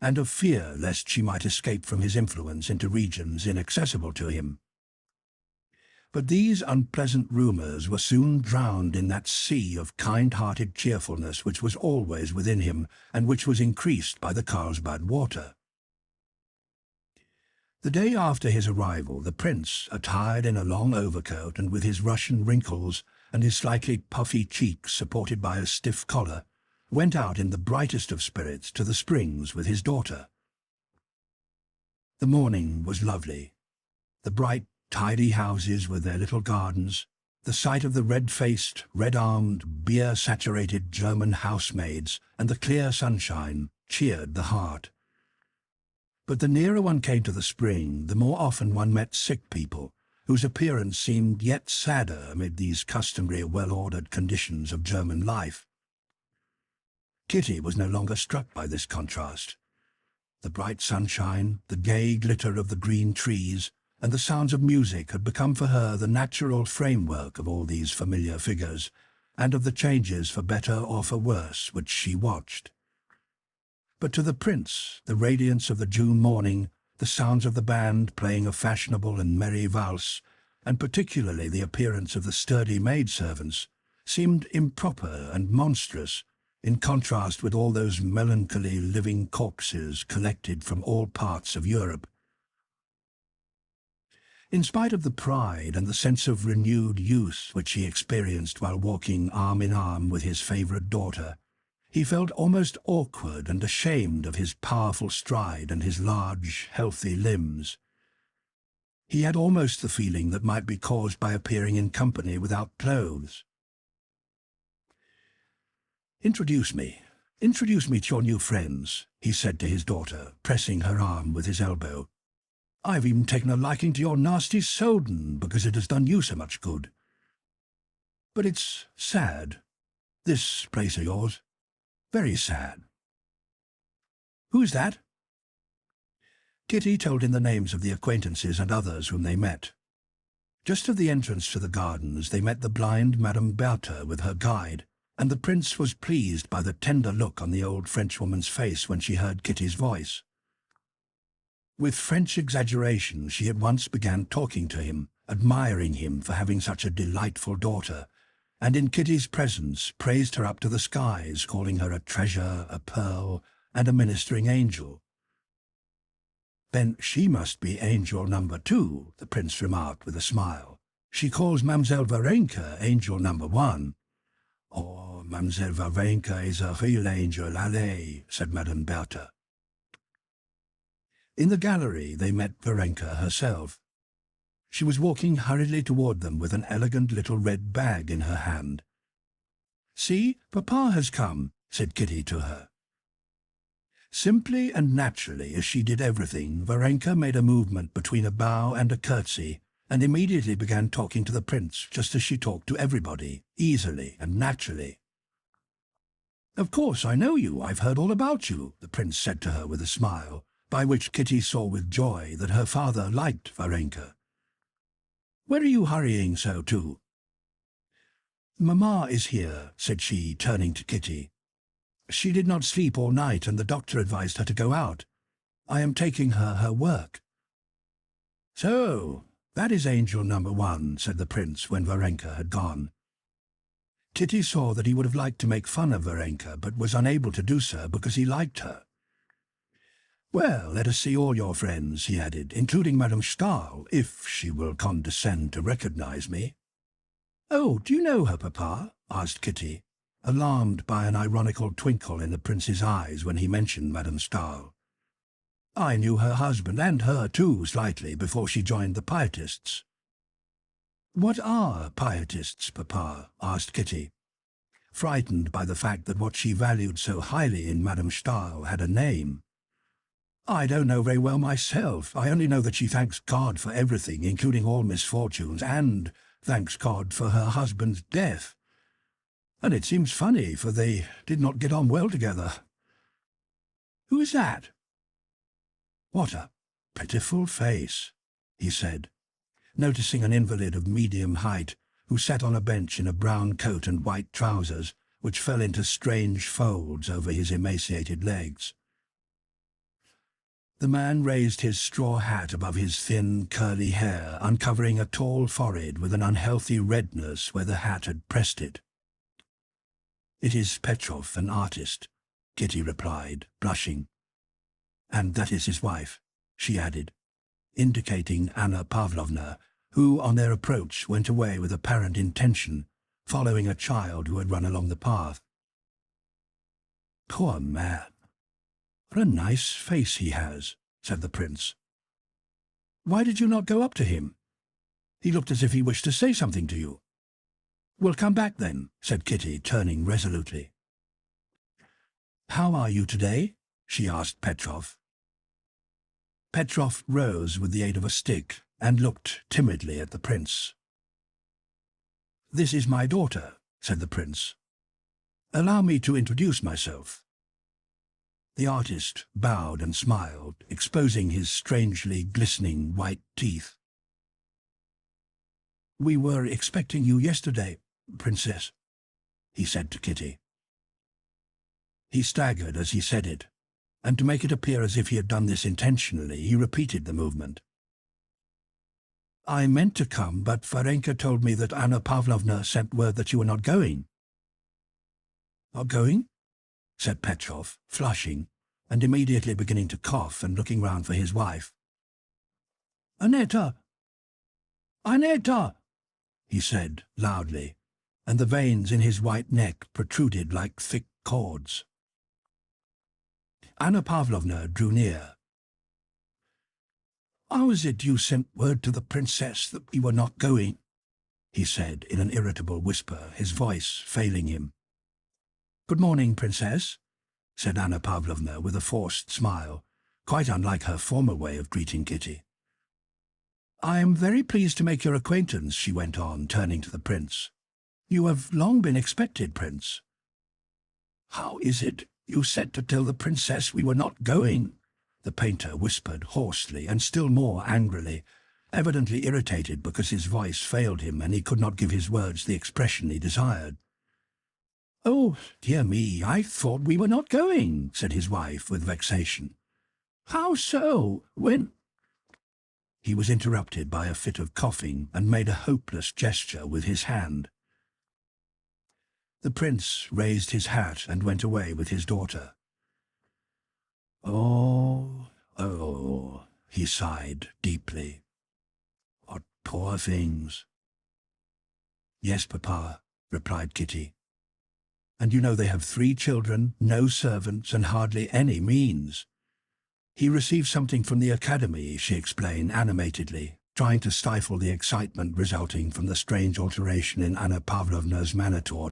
and of fear lest she might escape from his influence into regions inaccessible to him. But these unpleasant rumours were soon drowned in that sea of kind-hearted cheerfulness which was always within him, and which was increased by the Carlsbad water. The day after his arrival, the prince, attired in a long overcoat and with his Russian wrinkles and his slightly puffy cheeks supported by a stiff collar, went out in the brightest of spirits to the springs with his daughter. The morning was lovely. The bright, tidy houses with their little gardens, the sight of the red-faced, red-armed, beer-saturated German housemaids, and the clear sunshine cheered the heart. But the nearer one came to the spring, the more often one met sick people, whose appearance seemed yet sadder amid these customary well-ordered conditions of German life. Kitty was no longer struck by this contrast. The bright sunshine, the gay glitter of the green trees, and the sounds of music had become for her the natural framework of all these familiar figures, and of the changes for better or for worse which she watched. But to the prince, the radiance of the June morning, the sounds of the band playing a fashionable and merry valse, and particularly the appearance of the sturdy maidservants, seemed improper and monstrous, in contrast with all those melancholy living corpses collected from all parts of Europe. In spite of the pride and the sense of renewed youth which he experienced while walking arm in arm with his favourite daughter, he felt almost awkward and ashamed of his powerful stride and his large, healthy limbs. He had almost the feeling that might be caused by appearing in company without clothes. Introduce me to your new friends," he said to his daughter, pressing her arm with his elbow. "I've even taken a liking to your nasty Soden, because it has done you so much good. But it's sad, this place of yours. Very sad." "Who's that?" Kitty told him the names of the acquaintances and others whom they met. Just at the entrance to the gardens they met the blind Madame Bertha with her guide, and the prince was pleased by the tender look on the old Frenchwoman's face when she heard Kitty's voice. With French exaggeration she at once began talking to him, admiring him for having such a delightful daughter, and in Kitty's presence praised her up to the skies, calling her a treasure, a pearl, and a ministering angel. "Then she must be angel number 2, the prince remarked with a smile. "She calls Mademoiselle Varenka angel number 1. "Oh, Mademoiselle Varenka is a real angel, allez," said Madame Bertha. In the gallery they met Varenka herself. She was walking hurriedly toward them with an elegant little red bag in her hand. "See, Papa has come," said Kitty to her. Simply and naturally, as she did everything, Varenka made a movement between a bow and a curtsy, and immediately began talking to the prince, just as she talked to everybody, easily and naturally. "Of course I know you, I've heard all about you," the prince said to her with a smile, by which Kitty saw with joy that her father liked Varenka. "Where are you hurrying so to?" "Mamma is here," said she, turning to Kitty. "She did not sleep all night, and the doctor advised her to go out. I am taking her work." "So, that is angel number 1, said the prince when Varenka had gone. Kitty saw that he would have liked to make fun of Varenka, but was unable to do so because he liked her. "Well, let us see all your friends," he added, "including Madame Stahl, if she will condescend to recognize me." "Oh, do you know her, Papa?" asked Kitty, alarmed by an ironical twinkle in the prince's eyes when he mentioned Madame Stahl. "I knew her husband, and her too, slightly, before she joined the Pietists." "What are Pietists, Papa?" asked Kitty, frightened by the fact that what she valued so highly in Madame Stahl had a name. "I don't know very well myself. I only know that she thanks God for everything, including all misfortunes, and thanks God for her husband's death. And it seems funny, for they did not get on well together." "Who is that?" "What a pitiful face," he said, noticing an invalid of medium height who sat on a bench in a brown coat and white trousers, which fell into strange folds over his emaciated legs. The man raised his straw hat above his thin, curly hair, uncovering a tall forehead with an unhealthy redness where the hat had pressed it. "It is Petrov, an artist," Kitty replied, blushing. "And that is his wife," she added, indicating Anna Pavlovna, who, on their approach, went away with apparent intention, following a child who had run along the path. "Poor man! What a nice face he has," said the prince. "Why did you not go up to him? He looked as if he wished to say something to you." "We'll come back then," said Kitty, turning resolutely. "How are you today?" she asked Petrov. Petrov rose with the aid of a stick and looked timidly at the prince. "This is my daughter," said the prince. "Allow me to introduce myself." The artist bowed and smiled, exposing his strangely glistening white teeth. "We were expecting you yesterday, Princess," he said to Kitty. He staggered as he said it, and to make it appear as if he had done this intentionally, he repeated the movement. "I meant to come, but Varenka told me that Anna Pavlovna sent word that you were not going." "Not going?" said Petrov, flushing, and immediately beginning to cough and looking round for his wife. "Annetta! Annetta!" he said loudly, and the veins in his white neck protruded like thick cords. Anna Pavlovna drew near. "How is it you sent word to the princess that we were not going?" he said in an irritable whisper, his voice failing him. "Good morning, Princess," said Anna Pavlovna with a forced smile, quite unlike her former way of greeting Kitty. "I am very pleased to make your acquaintance," she went on, turning to the prince. "You have long been expected, Prince." "How is it you said to tell the princess we were not going?" the painter whispered hoarsely and still more angrily, evidently irritated because his voice failed him and he could not give his words the expression he desired. "Oh, dear me, I thought we were not going," said his wife with vexation. "How so? When—" He was interrupted by a fit of coughing and made a hopeless gesture with his hand. The prince raised his hat and went away with his daughter. "Oh, oh," he sighed deeply. "What poor things." "Yes, Papa," replied Kitty. "And you know they have 3 children, no servants, and hardly any means." "He received something from the academy," she explained animatedly, trying to stifle the excitement resulting from the strange alteration in Anna Pavlovna's manner toward